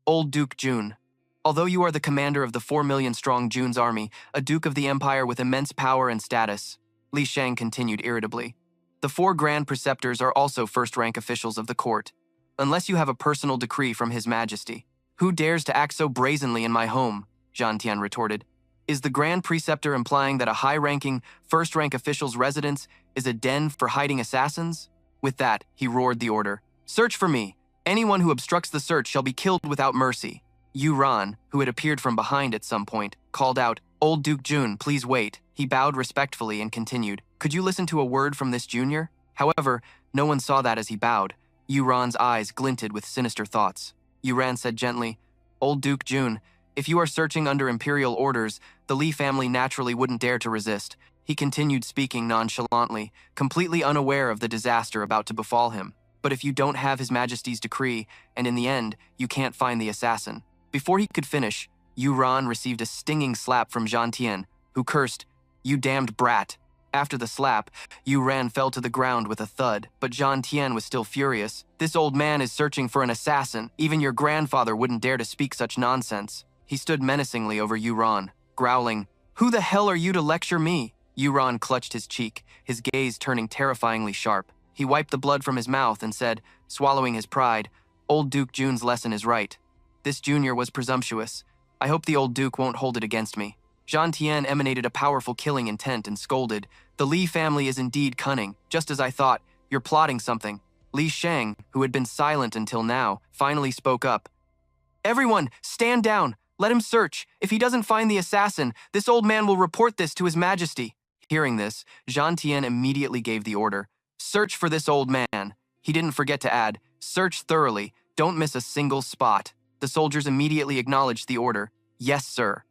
[SPEAKER 1] Old Duke Jun. Although you are the commander of the 4 million strong Jun's army, a duke of the empire with immense power and status, Li Shang continued irritably. The 4 grand preceptors are also first-rank officials of the court. Unless you have a personal decree from His Majesty. Who dares to act so brazenly in my home? Zhang Tian retorted. Is the grand preceptor implying that a high-ranking, first-rank official's residence is a den for hiding assassins? With that, he roared the order. Search for me. Anyone who obstructs the search shall be killed without mercy. Yu Ran, who had appeared from behind at some point, called out, Old Duke Jun, please wait. He bowed respectfully and continued, Could you listen to a word from this junior? However, no one saw that as he bowed. Yu Ran's eyes glinted with sinister thoughts. Yu Ran said gently, Old Duke Jun, if you are searching under imperial orders, the Li family naturally wouldn't dare to resist. He continued speaking nonchalantly, completely unaware of the disaster about to befall him. But if you don't have His Majesty's decree, and in the end, you can't find the assassin. Before he could finish, Yu Ran received a stinging slap from Zhang Tian, who cursed, You damned brat. After the slap, Yu Ran fell to the ground with a thud, but Zhang Tian was still furious. This old man is searching for an assassin. Even your grandfather wouldn't dare to speak such nonsense. He stood menacingly over Yu Ran, growling, Who the hell are you to lecture me? Yu Ran clutched his cheek, his gaze turning terrifyingly sharp. He wiped the blood from his mouth and said, swallowing his pride, Old Duke Jun's lesson is right. This junior was presumptuous. I hope the old duke won't hold it against me. Zhang Tian emanated a powerful killing intent and scolded, The Li family is indeed cunning. Just as I thought, you're plotting something. Li Shang, who had been silent until now, finally spoke up. Everyone, stand down. Let him search. If he doesn't find the assassin, this old man will report this to His Majesty. Hearing this, Zhang Tian immediately gave the order. Search for this old man. He didn't forget to add, search thoroughly. Don't miss a single spot. The soldiers immediately acknowledged the order. Yes, sir.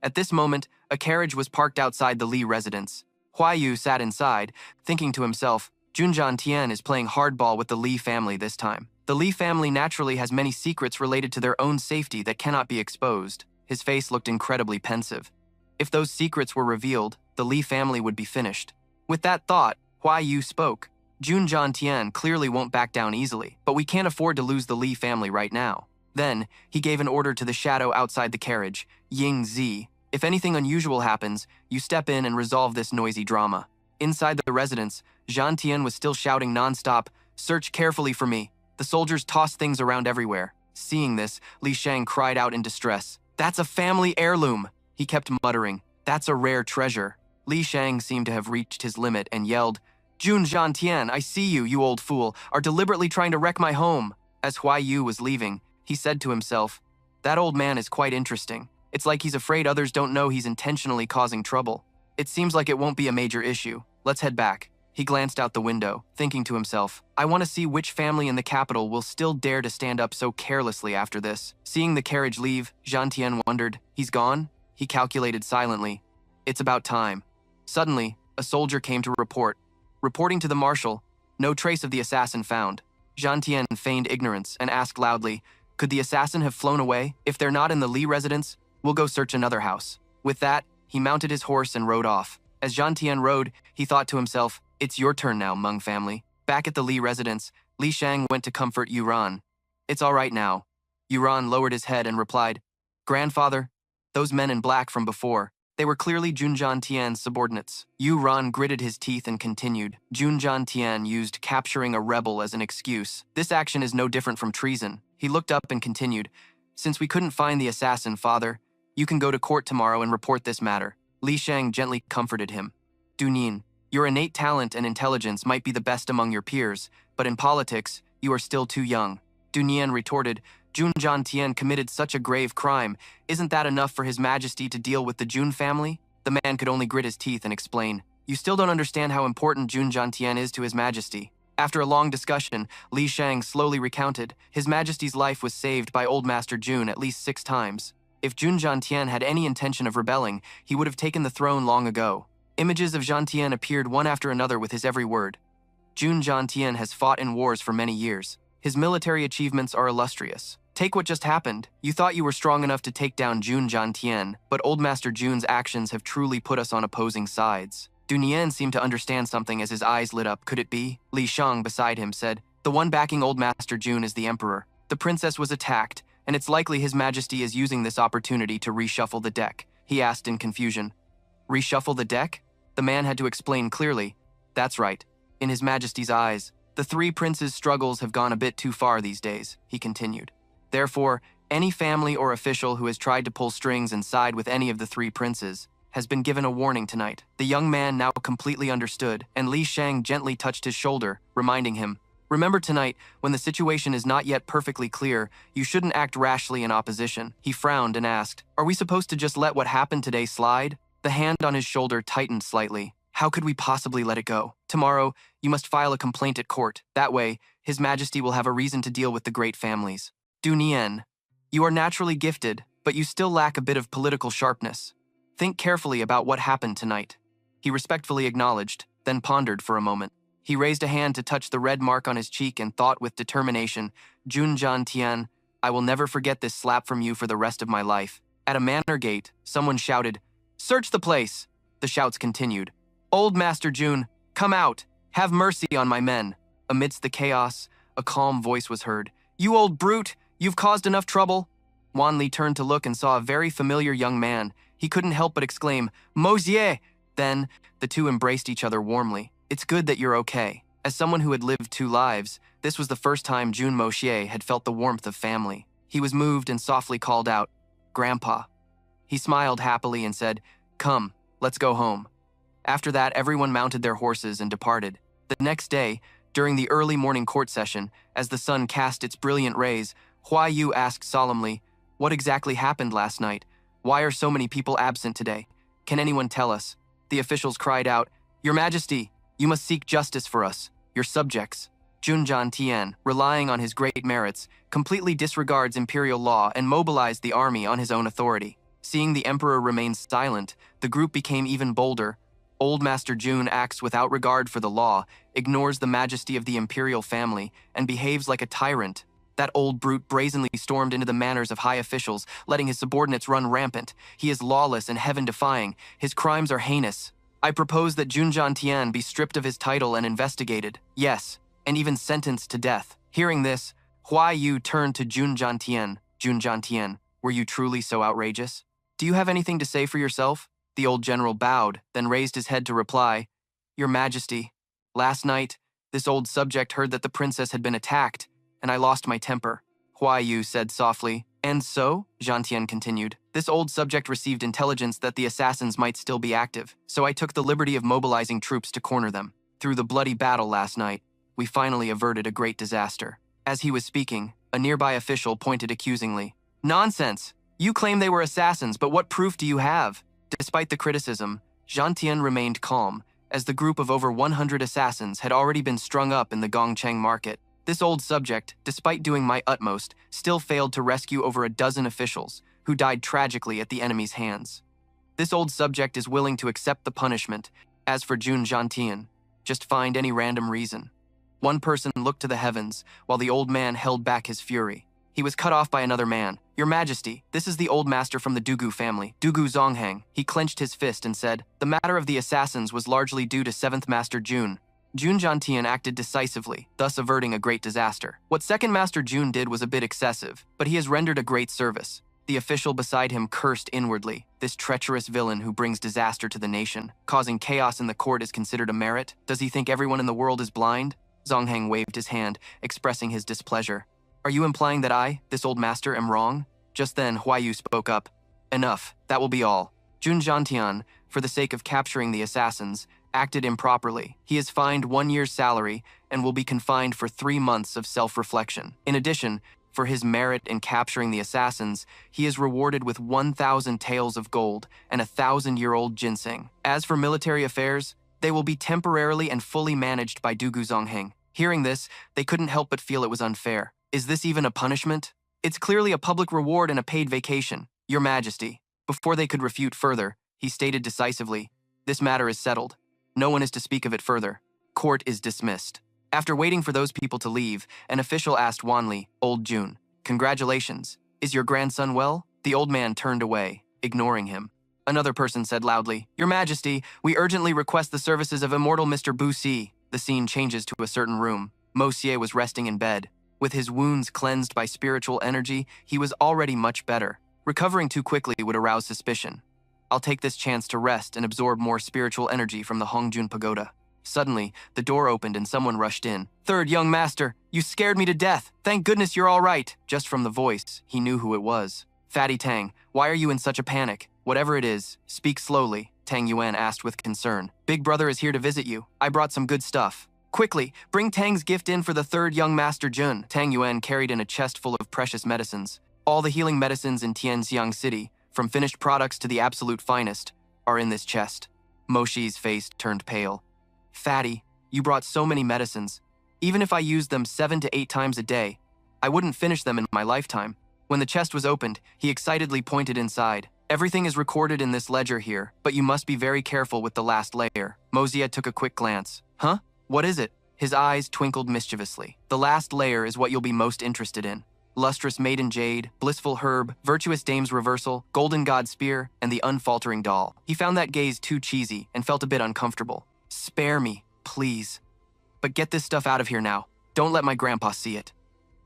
[SPEAKER 1] At this moment, a carriage was parked outside the Li residence. Huayu sat inside, thinking to himself, Zhang Tian is playing hardball with the Li family this time. The Li family naturally has many secrets related to their own safety that cannot be exposed. His face looked incredibly pensive. If those secrets were revealed, the Li family would be finished. With that thought, Huai Yu spoke. Jun Tian clearly won't back down easily, but we can't afford to lose the Li family right now. Then, he gave an order to the shadow outside the carriage, Ying Zi. If anything unusual happens, you step in and resolve this noisy drama. Inside the residence, Zhan Tian was still shouting nonstop, "Search carefully for me." The soldiers tossed things around everywhere. Seeing this, Li Shang cried out in distress. "That's a family heirloom!" He kept muttering, "That's a rare treasure." Li Shang seemed to have reached his limit and yelled, "Jun Tian, I see you, you old fool, are deliberately trying to wreck my home." As Huai Yu was leaving, he said to himself, "That old man is quite interesting. It's like he's afraid others don't know he's intentionally causing trouble. It seems like it won't be a major issue. Let's head back." He glanced out the window, thinking to himself, "I want to see which family in the capital will still dare to stand up so carelessly after this." Seeing the carriage leave, Zhan Tian wondered, "He's gone?" He calculated silently. "It's about time." Suddenly, a soldier came to report. Reporting to the marshal, no trace of the assassin found. Zhan Tian feigned ignorance and asked loudly, "Could the assassin have flown away? If they're not in the Li residence, we'll go search another house." With that, he mounted his horse and rode off. As Zhan Tian rode, he thought to himself, "It's your turn now, Meng family." Back at the Li residence, Li Shang went to comfort Yuran. "It's all right now." Yuran lowered his head and replied, "Grandfather, those men in black from before, they were clearly Junjan Tian's subordinates." Yuran gritted his teeth and continued, "Junjan Tian used capturing a rebel as an excuse. This action is no different from treason." He looked up and continued, "Since we couldn't find the assassin, father, you can go to court tomorrow and report this matter." Li Shang gently comforted him. "Dunin, your innate talent and intelligence might be the best among your peers, but in politics, you are still too young." Dunian retorted, "Junjan Tian committed such a grave crime. Isn't that enough for His Majesty to deal with the Jun family?" The man could only grit his teeth and explain, "You still don't understand how important Junjan Tian is to His Majesty." After a long discussion, Li Shang slowly recounted, His Majesty's life was saved by Old Master Jun at least 6 times. If Junjan Tian had any intention of rebelling, he would have taken the throne long ago. Images of Zhan Tian appeared one after another with his every word. Junjan Tian has fought in wars for many years. His military achievements are illustrious. Take what just happened. You thought you were strong enough to take down Junjan Tian, but Old Master Jun's actions have truly put us on opposing sides. Dunian seemed to understand something as his eyes lit up. Could it be? Li Shang beside him said, "The one backing Old Master Jun is the Emperor. The princess was attacked, and it's likely His Majesty is using this opportunity to reshuffle the deck." He asked in confusion. "Reshuffle the deck?" The man had to explain clearly. "That's right. In His Majesty's eyes, the 3 princes' struggles have gone a bit too far these days," he continued. "Therefore, any family or official who has tried to pull strings and side with any of the 3 princes has been given a warning tonight." The young man now completely understood, and Li Shang gently touched his shoulder, reminding him, "Remember tonight, when the situation is not yet perfectly clear, you shouldn't act rashly in opposition." He frowned and asked, "Are we supposed to just let what happened today slide?" The hand on his shoulder tightened slightly. "How could we possibly let it go? Tomorrow, you must file a complaint at court. That way, His Majesty will have a reason to deal with the great families." Dunian, you are naturally gifted, but you still lack a bit of political sharpness. Think carefully about what happened tonight." He respectfully acknowledged, then pondered for a moment. He raised a hand to touch the red mark on his cheek and thought with determination, "Junjan Tian, I will never forget this slap from you for the rest of my life." At a manor gate, someone shouted, "Search the place!" The shouts continued, "Old Master Jun, come out! Have mercy on my men!" Amidst the chaos, a calm voice was heard. "You old brute! You've caused enough trouble!" Wan Li turned to look and saw a very familiar young man. He couldn't help but exclaim, "Mosier!" Then, the two embraced each other warmly. "It's good that you're okay." As someone who had lived 2 lives, this was the first time Jun Mosier had felt the warmth of family. He was moved and softly called out, "Grandpa." He smiled happily and said, "Come, let's go home." After that, everyone mounted their horses and departed. The next day, during the early morning court session, as the sun cast its brilliant rays, Huai Yu asked solemnly, "What exactly happened last night? Why are so many people absent today? Can anyone tell us?" The officials cried out, "Your Majesty, you must seek justice for us, your subjects." Junjan Tian, relying on his great merits, completely disregards imperial law and mobilized the army on his own authority. Seeing the emperor remain silent, the group became even bolder. Old Master Jun acts without regard for the law, ignores the majesty of the imperial family, and behaves like a tyrant. That old brute brazenly stormed into the manors of high officials, letting his subordinates run rampant. He is lawless and heaven-defying. His crimes are heinous. I propose that Jun Jiantian be stripped of his title and investigated, yes, and even sentenced to death. Hearing this, Huai Yu turned to Jun Jiantian. Jun Jiantian, were you truly so outrageous? Do you have anything to say for yourself? The old general bowed, then raised his head to reply, Your Majesty, last night, this old subject heard that the princess had been attacked, and I lost my temper. Huai Yu said softly. And so, Jiantian continued, this old subject received intelligence that the assassins might still be active, so I took the liberty of mobilizing troops to corner them. Through the bloody battle last night, we finally averted a great disaster. As he was speaking, a nearby official pointed accusingly. Nonsense! You claim they were assassins, but what proof do you have? Despite the criticism, Jiantian remained calm, as the group of over 100 assassins had already been strung up in the Gongcheng market. This old subject, despite doing my utmost, still failed to rescue over a dozen officials, who died tragically at the enemy's hands. This old subject is willing to accept the punishment. As for Jun Jiantian, just find any random reason. One person looked to the heavens, while the old man held back his fury. He was cut off by another man. Your Majesty, this is the old master from the Dugu family, Dugu Zonghang. He clenched his fist and said, the matter of the assassins was largely due to 7th Master Jun. Jun Jiantian acted decisively, thus averting a great disaster. What 2nd Master Jun did was a bit excessive, but he has rendered a great service. The official beside him cursed inwardly. This treacherous villain who brings disaster to the nation, causing chaos in the court is considered a merit? Does he think everyone in the world is blind? Zonghang waved his hand, expressing his displeasure. Are you implying that I, this old master, am wrong? Just then, Huai Yu spoke up. Enough, that will be all. Jun Jiantian, for the sake of capturing the assassins, acted improperly. He is fined 1 year's salary and will be confined for 3 months of self-reflection. In addition, for his merit in capturing the assassins, he is rewarded with 1,000 taels of gold and a 1,000-year-old ginseng. As for military affairs, they will be temporarily and fully managed by Dugu Zongheng. Hearing this, they couldn't help but feel it was unfair. Is this even a punishment? It's clearly a public reward and a paid vacation. Your Majesty. Before they could refute further, he stated decisively, this matter is settled. No one is to speak of it further. Court is dismissed. After waiting for those people to leave, an official asked Wanli, Old Jun, congratulations. Is your grandson well? The old man turned away, ignoring him. Another person said loudly, Your Majesty, we urgently request the services of immortal Mr. Bu Si. The scene changes to a certain room. Mo Xie was resting in bed. With his wounds cleansed by spiritual energy, he was already much better. Recovering too quickly would arouse suspicion. I'll take this chance to rest and absorb more spiritual energy from the Hongjun Pagoda. Suddenly, the door opened and someone rushed in. Third young master, you scared me to death. Thank goodness you're all right. Just from the voice, he knew who it was. Fatty Tang, why are you in such a panic? Whatever it is, speak slowly, Tang Yuan asked with concern. Big brother is here to visit you. I brought some good stuff. Quickly, bring Tang's gift in for the 3rd young master Jun. Tang Yuan carried in a chest full of precious medicines. All the healing medicines in Tianxiang City, from finished products to the absolute finest, are in this chest. Mo Xi's face turned pale. Fatty, you brought so many medicines. Even if I used them 7 to 8 times a day, I wouldn't finish them in my lifetime. When the chest was opened, he excitedly pointed inside. Everything is recorded in this ledger here, but you must be very careful with the last layer. Mo Xie took a quick glance. Huh? What is it? His eyes twinkled mischievously. The last layer is what you'll be most interested in. Lustrous maiden jade, blissful herb, virtuous dame's reversal, golden god spear, and the unfaltering doll. He found that gaze too cheesy and felt a bit uncomfortable. Spare me, please. But get this stuff out of here now. Don't let my grandpa see it.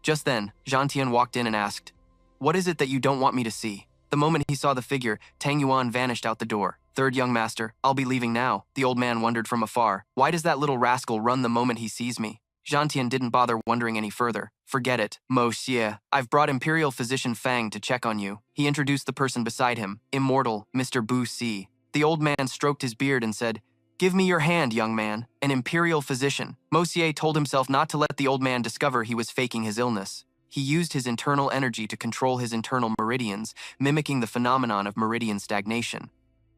[SPEAKER 1] Just then, Jiantian walked in and asked, What is it that you don't want me to see? The moment he saw the figure, Tang Yuan vanished out the door. Third young master, I'll be leaving now. The old man wondered from afar. Why does that little rascal run the moment he sees me? Jiantian didn't bother wondering any further. Forget it, Mo Xie. I've brought Imperial Physician Fang to check on you. He introduced the person beside him, immortal Mr. Bu Si. The old man stroked his beard and said, Give me your hand, young man. An Imperial Physician. Mo Xie told himself not to let the old man discover he was faking his illness. He used his internal energy to control his internal meridians, mimicking the phenomenon of meridian stagnation.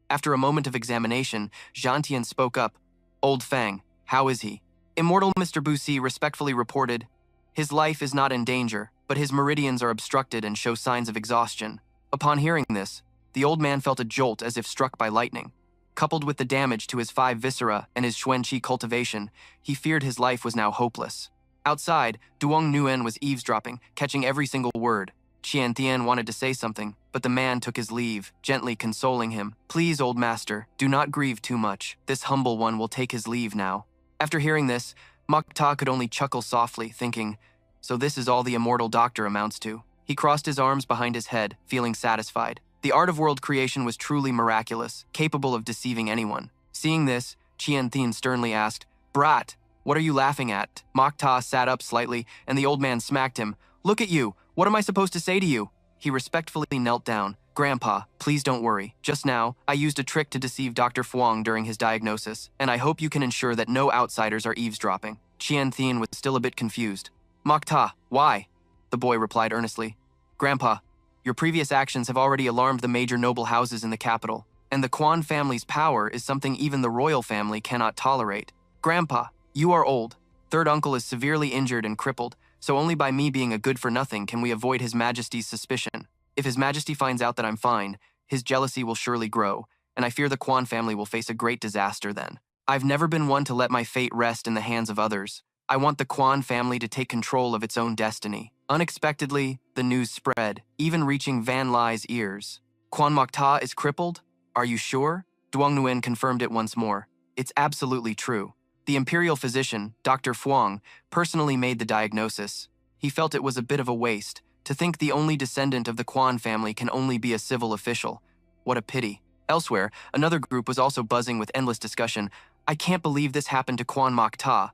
[SPEAKER 1] After a moment of examination, Jiantian spoke up. Old Fang, how is he? Immortal Mr. Bu Si respectfully reported, His life is not in danger, but his meridians are obstructed and show signs of exhaustion. Upon hearing this, the old man felt a jolt as if struck by lightning. Coupled with the damage to his 5 viscera and his Xuan Qi cultivation, he feared his life was now hopeless. Outside, Duong Nguyen was eavesdropping, catching every single word. Qian Tian wanted to say something, but the man took his leave, gently consoling him. Please, old master, do not grieve too much. This humble one will take his leave now. After hearing this, Mok Ta could only chuckle softly, thinking, so this is all the immortal doctor amounts to. He crossed his arms behind his head, feeling satisfied. The art of world creation was truly miraculous, capable of deceiving anyone. Seeing this, Qian Tian sternly asked, Brat, what are you laughing at? Mok Ta sat up slightly, and the old man smacked him. Look at you, what am I supposed to say to you? He respectfully knelt down. Grandpa, please don't worry. Just now, I used a trick to deceive Dr. Fuang during his diagnosis, and I hope you can ensure that no outsiders are eavesdropping. Qian Tian was still a bit confused. Mok Ta, why? The boy replied earnestly. Grandpa, your previous actions have already alarmed the major noble houses in the capital, and the Quan family's power is something even the royal family cannot tolerate. Grandpa, you are old. Third uncle is severely injured and crippled, so only by me being a good-for-nothing can we avoid His Majesty's suspicion. If His Majesty finds out that I'm fine, his jealousy will surely grow, and I fear the Quan family will face a great disaster then. I've never been one to let my fate rest in the hands of others. I want the Quan family to take control of its own destiny. Unexpectedly, the news spread, even reaching Van Lai's ears. Quan Mok Ta is crippled? Are you sure? Duong Nguyen confirmed it once more. It's absolutely true. The imperial physician, Dr. Fuang, personally made the diagnosis. He felt it was a bit of a waste. To think the only descendant of the Quan family can only be a civil official. What a pity. Elsewhere, another group was also buzzing with endless discussion. I can't believe this happened to Quan Mok Ta.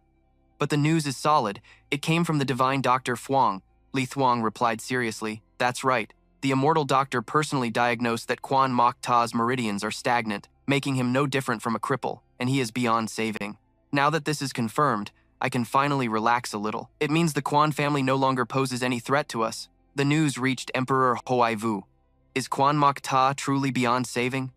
[SPEAKER 1] But the news is solid. It came from the divine Dr. Fuang. Li Thuong replied seriously. That's right. The immortal doctor personally diagnosed that Quan Mok Ta's meridians are stagnant, making him no different from a cripple, and he is beyond saving. Now that this is confirmed, I can finally relax a little. It means the Quan family no longer poses any threat to us. The news reached Emperor Hoai Vu. Is Quan Mok Ta truly beyond saving?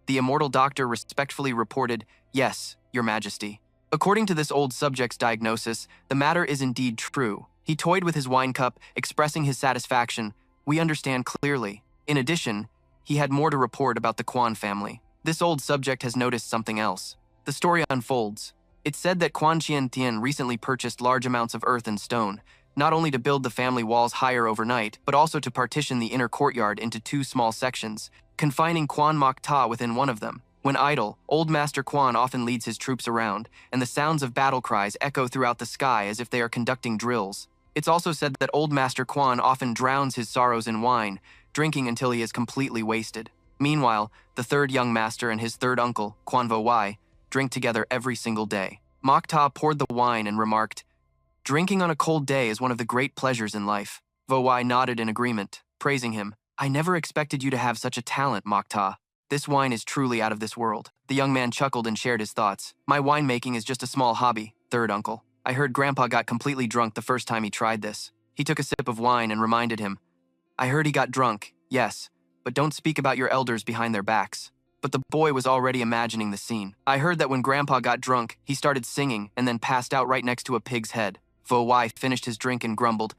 [SPEAKER 1] The immortal doctor respectfully reported, Yes, Your Majesty. According to this old subject's diagnosis, the matter is indeed true. He toyed with his wine cup, expressing his satisfaction. We understand clearly. In addition, he had more to report about the Quan family. This old subject has noticed something else. The story unfolds. It's said that Quan Qian Tian recently purchased large amounts of earth and stone, not only to build the family walls higher overnight, but also to partition the inner courtyard into 2 small sections, confining Quan Mok Ta within one of them. When idle, Old Master Quan often leads his troops around, and the sounds of battle cries echo throughout the sky as if they are conducting drills. It's also said that Old Master Quan often drowns his sorrows in wine, drinking until he is completely wasted. Meanwhile, the third young master and his third uncle, Quan Vo Wai, drink together every single day. Mok Ta poured the wine and remarked, Drinking on a cold day is one of the great pleasures in life. Vo Wai nodded in agreement, praising him. I never expected you to have such a talent, Mok Ta. This wine is truly out of this world. The young man chuckled and shared his thoughts. My winemaking is just a small hobby, third uncle. I heard Grandpa got completely drunk the first time he tried this. He took a sip of wine and reminded him. I heard he got drunk, yes, but don't speak about your elders behind their backs. But the boy was already imagining the scene. I heard that when Grandpa got drunk, he started singing and then passed out right next to a pig's head. Vo Wai finished his drink and grumbled,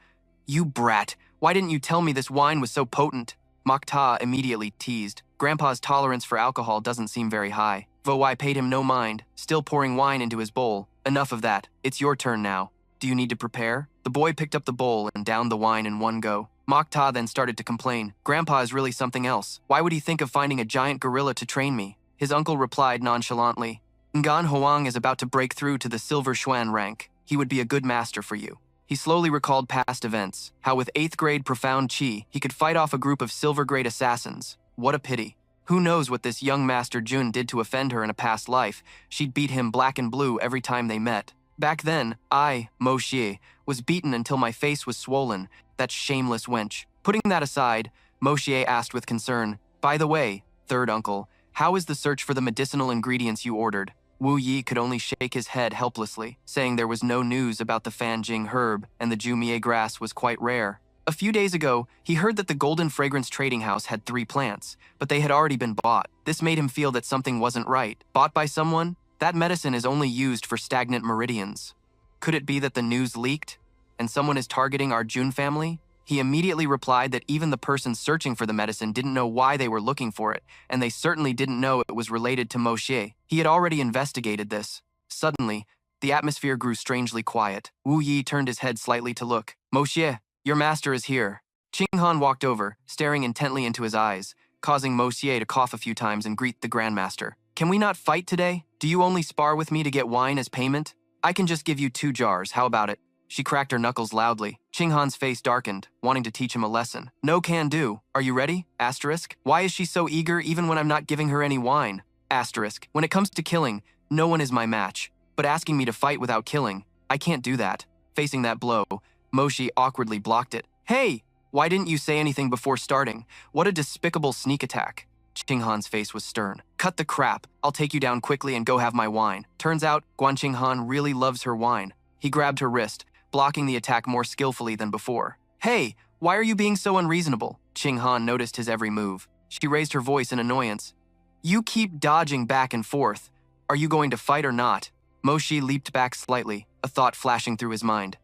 [SPEAKER 1] You brat, why didn't you tell me this wine was so potent? Mok Ta immediately teased. Grandpa's tolerance for alcohol doesn't seem very high. Vo Wai paid him no mind, still pouring wine into his bowl. Enough of that. It's your turn now. Do you need to prepare? The boy picked up the bowl and downed the wine in one go. Mok Ta then started to complain. Grandpa is really something else. Why would he think of finding a giant gorilla to train me? His uncle replied nonchalantly. Ngan Hoang is about to break through to the Silver Xuan rank. He would be a good master for you. He slowly recalled past events, how with 8th grade profound chi, he could fight off a group of silver grade assassins. What a pity. Who knows what this young Master Jun did to offend her in a past life? She'd beat him black and blue every time they met. Back then, I, Mo Xie, was beaten until my face was swollen, that shameless wench. Putting that aside, Mo Xie asked with concern, By the way, third uncle, how is the search for the medicinal ingredients you ordered? Wu Yi could only shake his head helplessly, saying there was no news about the Fanjing herb and the Jumie grass was quite rare. A few days ago, he heard that the Golden Fragrance Trading House had 3 plants, but they had already been bought. This made him feel that something wasn't right. Bought by someone? That medicine is only used for stagnant meridians. Could it be that the news leaked, and someone is targeting our Jun family? He immediately replied that even the person searching for the medicine didn't know why they were looking for it, and they certainly didn't know it was related to Mo Xie. He had already investigated this. Suddenly, the atmosphere grew strangely quiet. Wu Yi turned his head slightly to look. Mo Xie, your master is here. Ching Han walked over, staring intently into his eyes, causing Mo Xie to cough a few times and greet the Grandmaster. Can we not fight today? Do you only spar with me to get wine as payment? I can just give you 2 jars, how about it? She cracked her knuckles loudly. Ching Han's face darkened, wanting to teach him a lesson. No can do. Are you ready? Asterisk. Why is she so eager even when I'm not giving her any wine? Asterisk. When it comes to killing, no one is my match. But asking me to fight without killing, I can't do that. Facing that blow, Mo Xie awkwardly blocked it. Hey! Why didn't you say anything before starting? What a despicable sneak attack. Ching Han's face was stern. Cut the crap. I'll take you down quickly and go have my wine. Turns out, Guan Ching Han really loves her wine. He grabbed her wrist, blocking the attack more skillfully than before. Hey, why are you being so unreasonable? Ching Han noticed his every move. She raised her voice in annoyance. You keep dodging back and forth. Are you going to fight or not? Mo Xie leaped back slightly, a thought flashing through his mind.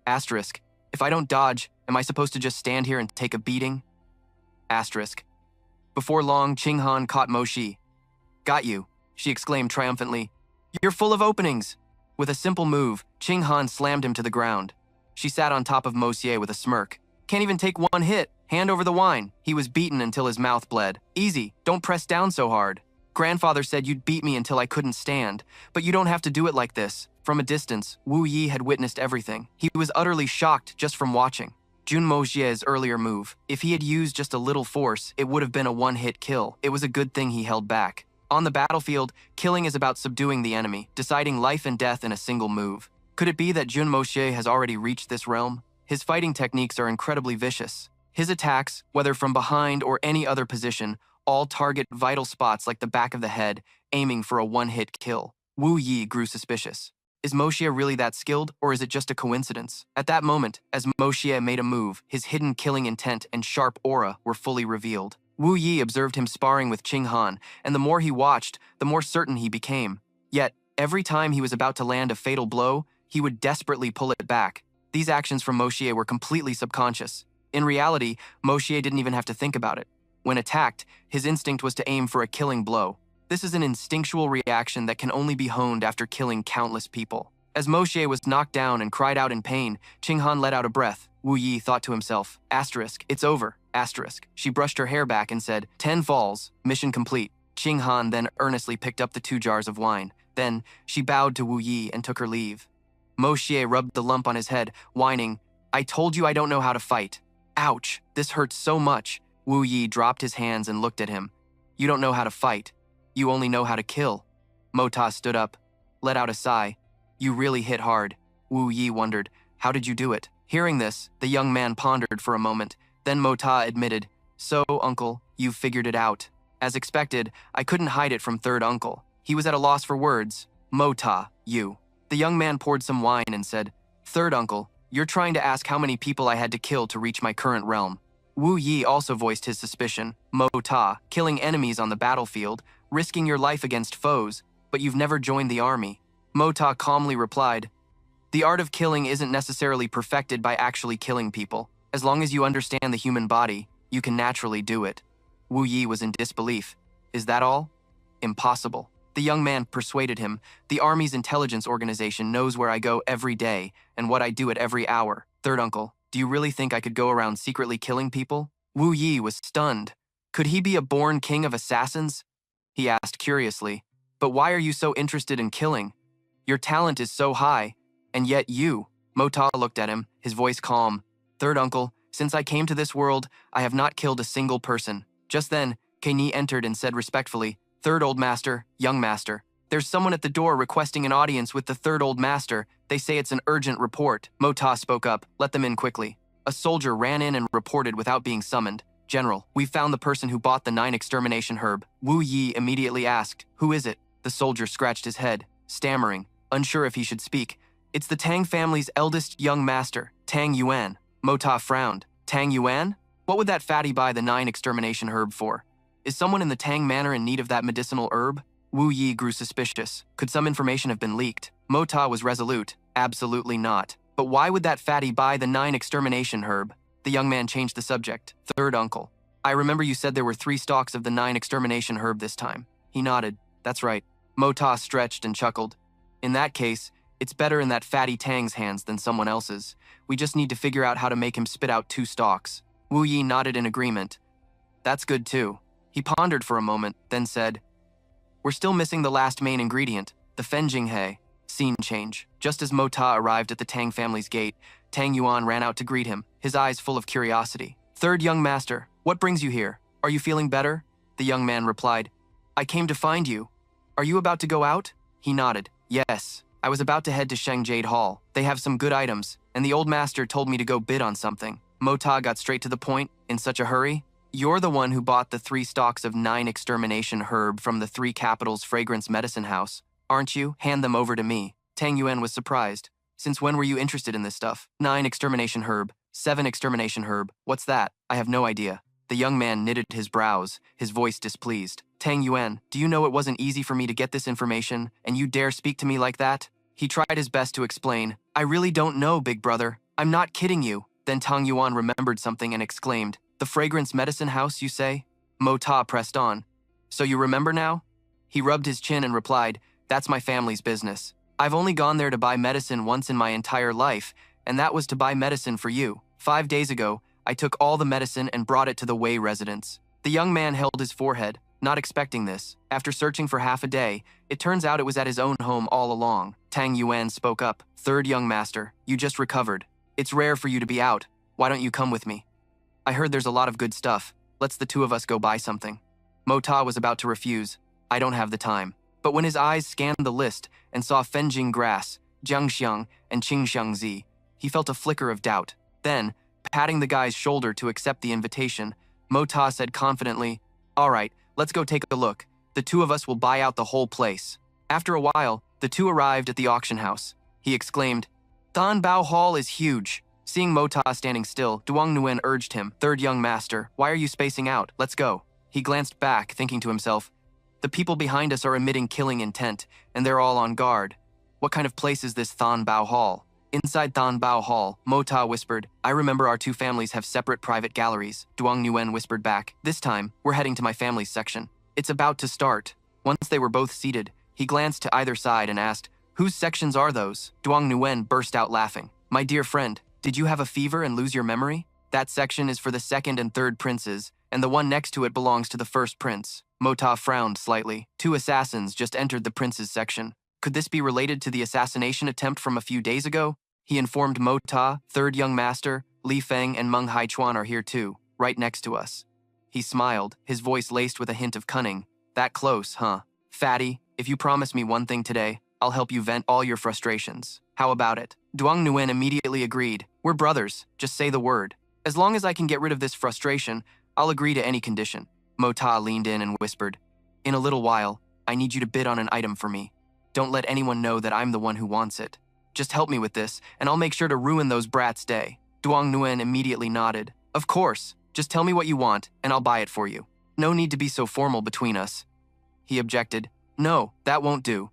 [SPEAKER 1] Asterisk. If I don't dodge, am I supposed to just stand here and take a beating? Asterisk. Before long, Ching Han caught Mo Xie. Got you, she exclaimed triumphantly. You're full of openings. With a simple move, Ching Han slammed him to the ground. She sat on top of Mo Xie with a smirk. Can't even take one hit. Hand over the wine. He was beaten until his mouth bled. Easy, don't press down so hard. Grandfather said you'd beat me until I couldn't stand, but you don't have to do it like this. From a distance, Wu Yi had witnessed everything. He was utterly shocked just from watching. Jun Mo Xie's earlier move. If he had used just a little force, it would have been a one-hit kill. It was a good thing he held back. On the battlefield, killing is about subduing the enemy, deciding life and death in a single move. Could it be that Jun Mo Xie has already reached this realm? His fighting techniques are incredibly vicious. His attacks, whether from behind or any other position, all target vital spots like the back of the head, aiming for a one-hit kill. Wu Yi grew suspicious. Is Mo Xie really that skilled, or is it just a coincidence? At that moment, as Mo Xie made a move, his hidden killing intent and sharp aura were fully revealed. Wu Yi observed him sparring with Ching Han, and the more he watched, the more certain he became. Yet, every time he was about to land a fatal blow, he would desperately pull it back. These actions from Mo Xie were completely subconscious. In reality, Mo Xie didn't even have to think about it. When attacked, his instinct was to aim for a killing blow. This is an instinctual reaction that can only be honed after killing countless people. As Mo Xie was knocked down and cried out in pain, Ching Han let out a breath. Wu Yi thought to himself, asterisk, it's over, asterisk. She brushed her hair back and said, 10 falls, mission complete. Ching Han then earnestly picked up the 2 jars of wine. Then, she bowed to Wu Yi and took her leave. Mo Xie rubbed the lump on his head, whining, I told you I don't know how to fight. Ouch, this hurts so much. Wu Yi dropped his hands and looked at him. You don't know how to fight. You only know how to kill. Mo Ta stood up, let out a sigh. You really hit hard. Wu Yi wondered, how did you do it? Hearing this, the young man pondered for a moment. Then Mo Ta admitted, so, uncle, you've figured it out. As expected, I couldn't hide it from third uncle. He was at a loss for words. Mo Ta, you. The young man poured some wine and said, third uncle, you're trying to ask how many people I had to kill to reach my current realm. Wu Yi also voiced his suspicion. Mo Ta, killing enemies on the battlefield, risking your life against foes, but you've never joined the army. Mo Ta calmly replied, the art of killing isn't necessarily perfected by actually killing people. As long as you understand the human body, you can naturally do it. Wu Yi was in disbelief. Is that all? Impossible. The young man persuaded him. The Army's intelligence organization knows where I go every day and what I do at every hour. Third uncle, do you really think I could go around secretly killing people? Wu Yi was stunned. Could he be a born king of assassins? He asked curiously. But why are you so interested in killing? Your talent is so high, and yet you. Mo Ta looked at him, his voice calm. Third uncle, since I came to this world, I have not killed a single person. Just then, Kenyi entered and said respectfully, third old master, young master. There's someone at the door requesting an audience with the third old master. They say it's an urgent report. Mo Ta spoke up, let them in quickly. A soldier ran in and reported without being summoned. General, we found the person who bought the 9 extermination herb. Wu Yi immediately asked, who is it? The soldier scratched his head, stammering, unsure if he should speak. It's the Tang family's eldest young master, Tang Yuan. Mo Ta frowned. Tang Yuan? What would that fatty buy the 9 extermination herb for? Is someone in the Tang manor in need of that medicinal herb? Wu Yi grew suspicious. Could some information have been leaked? Mo Ta was resolute. Absolutely not. But why would that fatty buy the 9 extermination herb? The young man changed the subject. Third uncle. I remember you said there were 3 stalks of the 9 extermination herb this time. He nodded. That's right. Mo Ta stretched and chuckled. In that case, it's better in that fatty Tang's hands than someone else's. We just need to figure out how to make him spit out 2 stalks. Wu Yi nodded in agreement. That's good too. He pondered for a moment, then said, we're still missing the last main ingredient, the Fenjinghe. Scene change. Just as Mo Ta arrived at the Tang family's gate, Tang Yuan ran out to greet him, his eyes full of curiosity. Third young master, what brings you here? Are you feeling better? The young man replied, I came to find you. Are you about to go out? He nodded. Yes, I was about to head to Sheng Jade Hall. They have some good items, and the old master told me to go bid on something. Mo Ta got straight to the point, in such a hurry. You're the one who bought the 3 stalks of 9 extermination herb from the 3 capitals fragrance medicine house, aren't you? Hand them over to me. Tang Yuan was surprised. Since when were you interested in this stuff? 9 extermination herb, 7 extermination herb. What's that? I have no idea. The young man knitted his brows, his voice displeased. Tang Yuan, do you know it wasn't easy for me to get this information, and you dare speak to me like that? He tried his best to explain. I really don't know, big brother. I'm not kidding you. Then Tang Yuan remembered something and exclaimed, the fragrance medicine house, you say? Mo Ta pressed on. So you remember now? He rubbed his chin and replied, that's my family's business. I've only gone there to buy medicine once in my entire life, and that was to buy medicine for you. 5 days ago, I took all the medicine and brought it to the Wei residence. The young man held his forehead, not expecting this. After searching for half a day, it turns out it was at his own home all along. Tang Yuan spoke up. Third young master, you just recovered. It's rare for you to be out. Why don't you come with me? I heard there's a lot of good stuff. Let's the 2 of us go buy something. Mo Ta was about to refuse. I don't have the time. But when his eyes scanned the list and saw Fenjing Grass, Jiangxiang, and Qingxiangzi, he felt a flicker of doubt. Then, patting the guy's shoulder to accept the invitation, Mo Ta said confidently, all right, let's go take a look. The 2 of us will buy out the whole place. After a while, the 2 arrived at the auction house. He exclaimed, Dan Bao Hall is huge. Seeing Mo Ta standing still, Duong Nguyen urged him, third young master, why are you spacing out? Let's go. He glanced back, thinking to himself, the people behind us are emitting killing intent, and they're all on guard. What kind of place is this Than Bao Hall? Inside Than Bao Hall, Mo Ta whispered, I remember our 2 families have separate private galleries. Duong Nguyen whispered back, this time, we're heading to my family's section. It's about to start. Once they were both seated, he glanced to either side and asked, whose sections are those? Duong Nguyen burst out laughing. My dear friend, did you have a fever and lose your memory? That section is for the 2nd and 3rd princes, and the one next to it belongs to the 1st prince. Mo Ta frowned slightly. 2 assassins just entered the prince's section. Could this be related to the assassination attempt from a few days ago? He informed Mo Ta, third young master, Li Feng and Meng Haichuan are here too, right next to us. He smiled, his voice laced with a hint of cunning. That close, huh? Fatty, if you promise me one thing today, I'll help you vent all your frustrations. How about it? Duong Nguyen immediately agreed. We're brothers, just say the word. As long as I can get rid of this frustration, I'll agree to any condition. Mo Ta leaned in and whispered, in a little while, I need you to bid on an item for me. Don't let anyone know that I'm the one who wants it. Just help me with this, and I'll make sure to ruin those brats' day. Duong Nguyen immediately nodded. Of course, just tell me what you want, and I'll buy it for you. No need to be so formal between us. He objected. No, that won't do.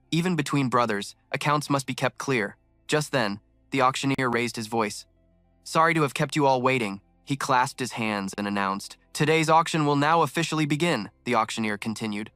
[SPEAKER 1] Even between brothers, accounts must be kept clear. Just then, the auctioneer raised his voice. Sorry to have kept you all waiting. He clasped his hands and announced, today's auction will now officially begin, the auctioneer continued.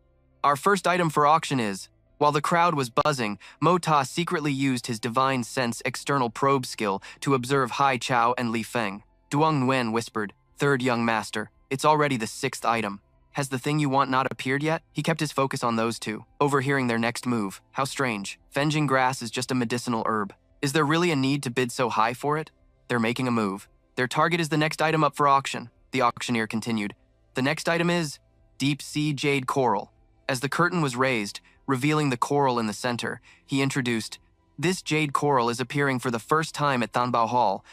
[SPEAKER 1] Our first item for auction is, while the crowd was buzzing, Mo Ta secretly used his divine sense external probe skill to observe Hai Chao and Li Feng. Duong Nguyen whispered, third young master, it's already the 6th item. Has the thing you want not appeared yet? He kept his focus on those 2, overhearing their next move. How strange. Fenjing grass is just a medicinal herb. Is there really a need to bid so high for it? They're making a move. Their target is the next item up for auction, the auctioneer continued. The next item is deep sea jade coral. As the curtain was raised, revealing the coral in the center, he introduced, this jade coral is appearing for the first time at Thanbao Hall.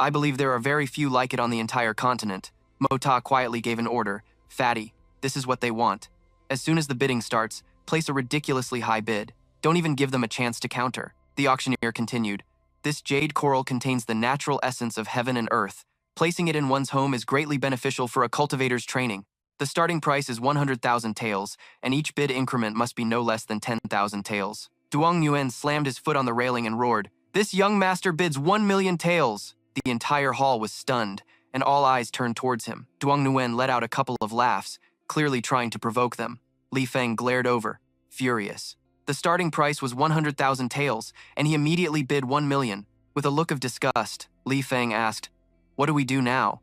[SPEAKER 1] I believe there are very few like it on the entire continent. Mo Ta quietly gave an order. Fatty, this is what they want. As soon as the bidding starts, place a ridiculously high bid. Don't even give them a chance to counter. The auctioneer continued. This jade coral contains the natural essence of heaven and earth. Placing it in one's home is greatly beneficial for a cultivator's training. The starting price is 100,000 taels, and each bid increment must be no less than 10,000 taels. Duong Nguyen slammed his foot on the railing and roared, this young master bids 1 million taels. The entire hall was stunned, and all eyes turned towards him. Duong Nguyen let out a couple of laughs, clearly trying to provoke them. Li Feng glared over, furious. The starting price was 100,000 taels, and he immediately bid 1 million. With a look of disgust, Li Feng asked, what do we do now?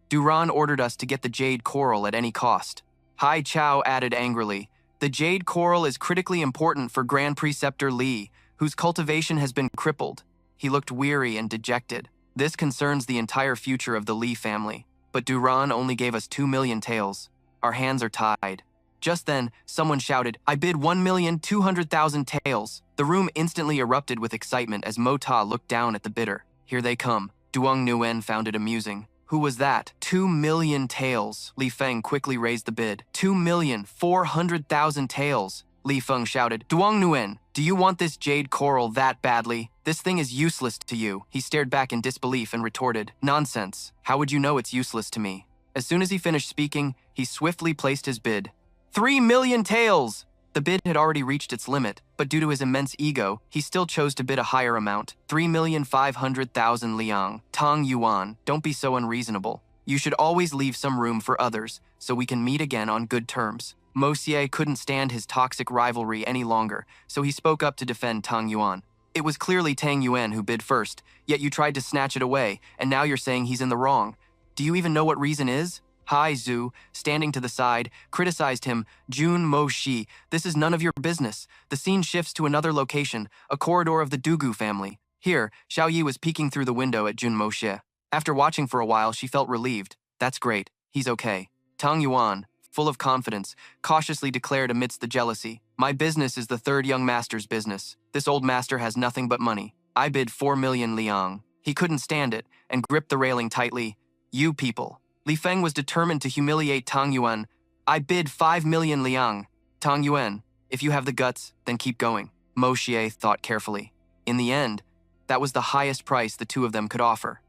[SPEAKER 1] Duran ordered us to get the jade coral at any cost. Hai Chao added angrily, the jade coral is critically important for Grand Preceptor Li, whose cultivation has been crippled. He looked weary and dejected. This concerns the entire future of the Li family. But Duran only gave us 2 million taels. Our hands are tied. Just then, someone shouted, I bid 1,200,000 taels. The room instantly erupted with excitement as Mota looked down at the bidder. Here they come. Duong Nguyen found it amusing. Who was that? 2 million taels. Li Feng quickly raised the bid. 2,400,000 taels. Li Feng shouted, Duong Nguyen, do you want this jade coral that badly? This thing is useless to you. He stared back in disbelief and retorted, nonsense. How would you know it's useless to me? As soon as he finished speaking, he swiftly placed his bid. 3 million taels! The bid had already reached its limit, but due to his immense ego, he still chose to bid a higher amount, 3,500,000 liang. Tang Yuan, don't be so unreasonable. You should always leave some room for others, so we can meet again on good terms. Mo Xie couldn't stand his toxic rivalry any longer, so he spoke up to defend Tang Yuan. It was clearly Tang Yuan who bid first, yet you tried to snatch it away, and now you're saying he's in the wrong. Do you even know what reason is? Hai Zhu, standing to the side, criticized him. Jun Mo Shi, this is none of your business. The scene shifts to another location, a corridor of the Dugu family. Here, Xiao Yi was peeking through the window at Jun Mo Shi. After watching for a while, she felt relieved. That's great. He's okay. Tang Yuan, full of confidence, cautiously declared amidst the jealousy, my business is the third young master's business. This old master has nothing but money. I bid 4 million liang. He couldn't stand it and gripped the railing tightly. You people. Li Feng was determined to humiliate Tang Yuan. I bid 5 million liang. Tang Yuan, if you have the guts, then keep going. Mo Xie thought carefully. In the end, that was the highest price the two of them could offer.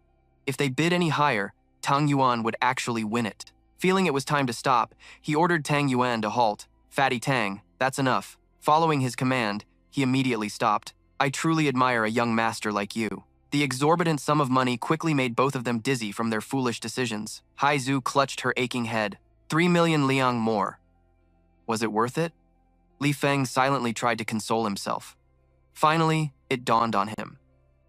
[SPEAKER 1] If they bid any higher, Tang Yuan would actually win it. Feeling it was time to stop, he ordered Tang Yuan to halt. Fatty Tang, that's enough. Following his command, he immediately stopped. I truly admire a young master like you. The exorbitant sum of money quickly made both of them dizzy from their foolish decisions. Hai Zhu clutched her aching head. 3 million liang more. Was it worth it? Li Feng silently tried to console himself. Finally, it dawned on him.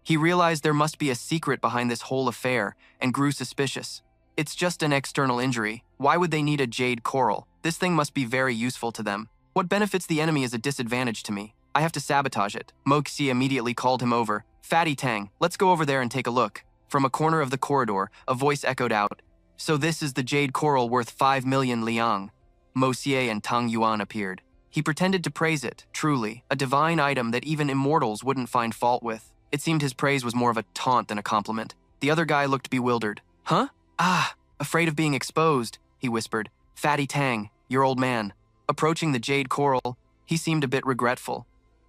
[SPEAKER 1] He realized there must be a secret behind this whole affair and grew suspicious. It's just an external injury. Why would they need a jade coral? This thing must be very useful to them. What benefits the enemy is a disadvantage to me. I have to sabotage it. Mo Xie immediately called him over. Fatty Tang, let's go over there and take a look. From a corner of the corridor, a voice echoed out. So this is the jade coral worth 5 million liang. Mo Xie and Tang Yuan appeared. He pretended to praise it, truly, a divine item that even immortals wouldn't find fault with. It seemed his praise was more of a taunt than a compliment. The other guy looked bewildered. Huh? Ah, afraid of being exposed, he whispered. Fatty Tang, your old man. Approaching the jade coral, he seemed a bit regretful.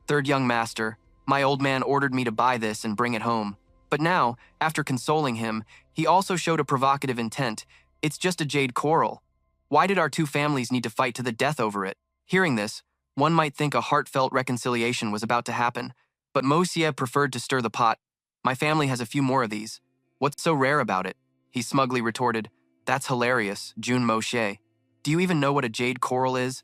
[SPEAKER 1] Third young master, my old man ordered me to buy this and bring it home. But now, after consoling him, he also showed a provocative intent. It's just a jade coral. Why did our two families need to fight to the death over it? Hearing this, one might think a heartfelt reconciliation was about to happen, but Mo Xie preferred to stir the pot. My family has a few more of these. What's so rare about it? He smugly retorted. That's hilarious, Jun Mo Xie. Do you even know what a jade coral is?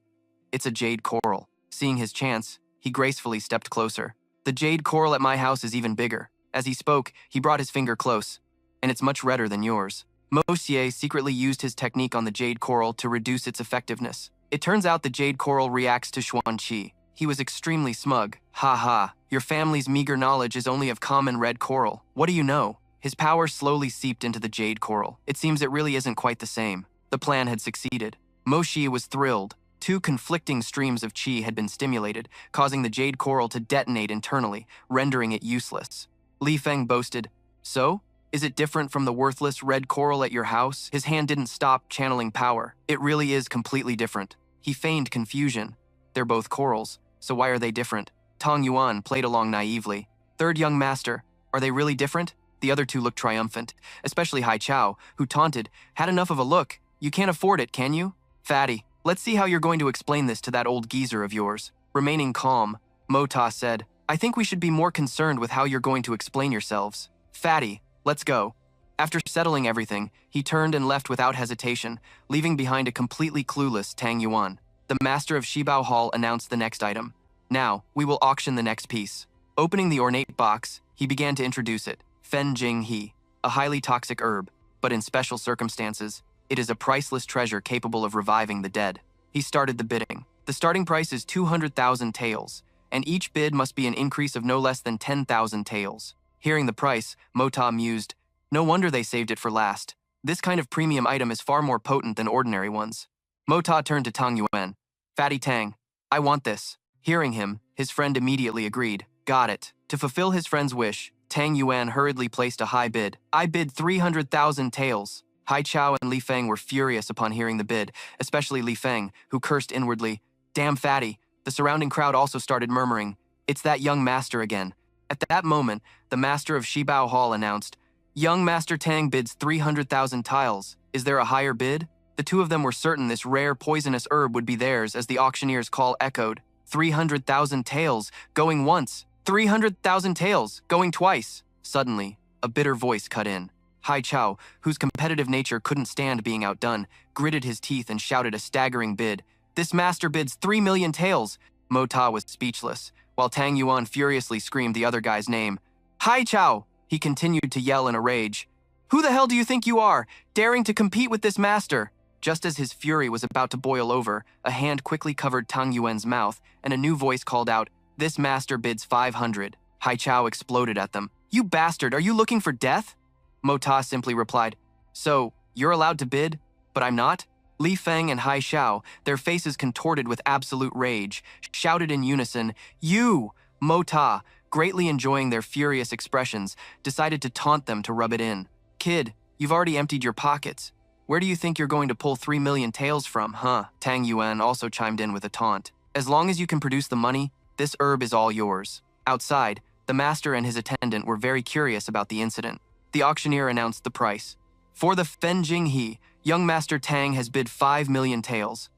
[SPEAKER 1] It's a jade coral. Seeing his chance, he gracefully stepped closer. The jade coral at my house is even bigger. As he spoke, he brought his finger close. And it's much redder than yours. Mo Xie secretly used his technique on the jade coral to reduce its effectiveness. It turns out the jade coral reacts to Xuan Qi. He was extremely smug. Ha ha, your family's meager knowledge is only of common red coral. What do you know? His power slowly seeped into the jade coral. It seems it really isn't quite the same. The plan had succeeded. Mo Xie was thrilled. Two conflicting streams of qi had been stimulated, causing the jade coral to detonate internally, rendering it useless. Li Feng boasted, So? Is it different from the worthless red coral at your house? His hand didn't stop channeling power. It really is completely different. He feigned confusion. They're both corals, so why are they different? Tang Yuan played along naively. Third young master, are they really different? The other two looked triumphant, especially Hai Chao, who taunted, had enough of a look. You can't afford it, can you? Fatty, let's see how you're going to explain this to that old geezer of yours. Remaining calm, Mota said, I think we should be more concerned with how you're going to explain yourselves. Fatty, let's go. After settling everything, he turned and left without hesitation, leaving behind a completely clueless Tang Yuan. The master of Shibao Hall announced the next item. Now, we will auction the next piece. Opening the ornate box, he began to introduce it. Fen Jing He, a highly toxic herb. but in special circumstances, it is a priceless treasure capable of reviving the dead. He started the bidding. The starting price is 200,000 taels, and each bid must be an increase of no less than 10,000 taels. Hearing the price, Mota mused, "No wonder they saved it for last. This kind of premium item is far more potent than ordinary ones." Mota turned to Tang Yuan. "Fatty Tang, I want this." Hearing him, his friend immediately agreed. "Got it." To fulfill his friend's wish, Tang Yuan hurriedly placed a high bid. "I bid 300,000 taels." Hai Chao and Li Feng were furious upon hearing the bid, especially Li Feng, who cursed inwardly, "Damn fatty." The surrounding crowd also started murmuring, "It's that young master again." At that moment, the master of Shibao Hall announced, "Young Master Tang bids 300,000 tiles. Is there a higher bid?" The two of them were certain this rare poisonous herb would be theirs as the auctioneer's call echoed. 300,000 taels, going once. 300,000 taels, going twice. Suddenly, a bitter voice cut in. Hai Chao, whose competitive nature couldn't stand being outdone, gritted his teeth and shouted a staggering bid. "This master bids 3 million taels." Mota was speechless, while Tang Yuan furiously screamed the other guy's name. "Hai Chao!" He continued to yell in a rage. "Who the hell do you think you are, daring to compete with this master?" Just as his fury was about to boil over, a hand quickly covered Tang Yuan's mouth, and a new voice called out, "This master bids 500. Hai Chao exploded at them. "You bastard, are you looking for death?" Mota simply replied, "So, you're allowed to bid, but I'm not?" Li Feng and Hai Chao, their faces contorted with absolute rage, shouted in unison, "You!" Mota, greatly enjoying their furious expressions, decided to taunt them to rub it in. "Kid, you've already emptied your pockets. Where do you think you're going to pull 3 million taels from, huh?" Tang Yuan also chimed in with a taunt. "As long as you can produce the money, this herb is all yours." Outside, the master and his attendant were very curious about the incident. The auctioneer announced the price. "For the Fen Jing He, young Master Tang has bid 5 million taels."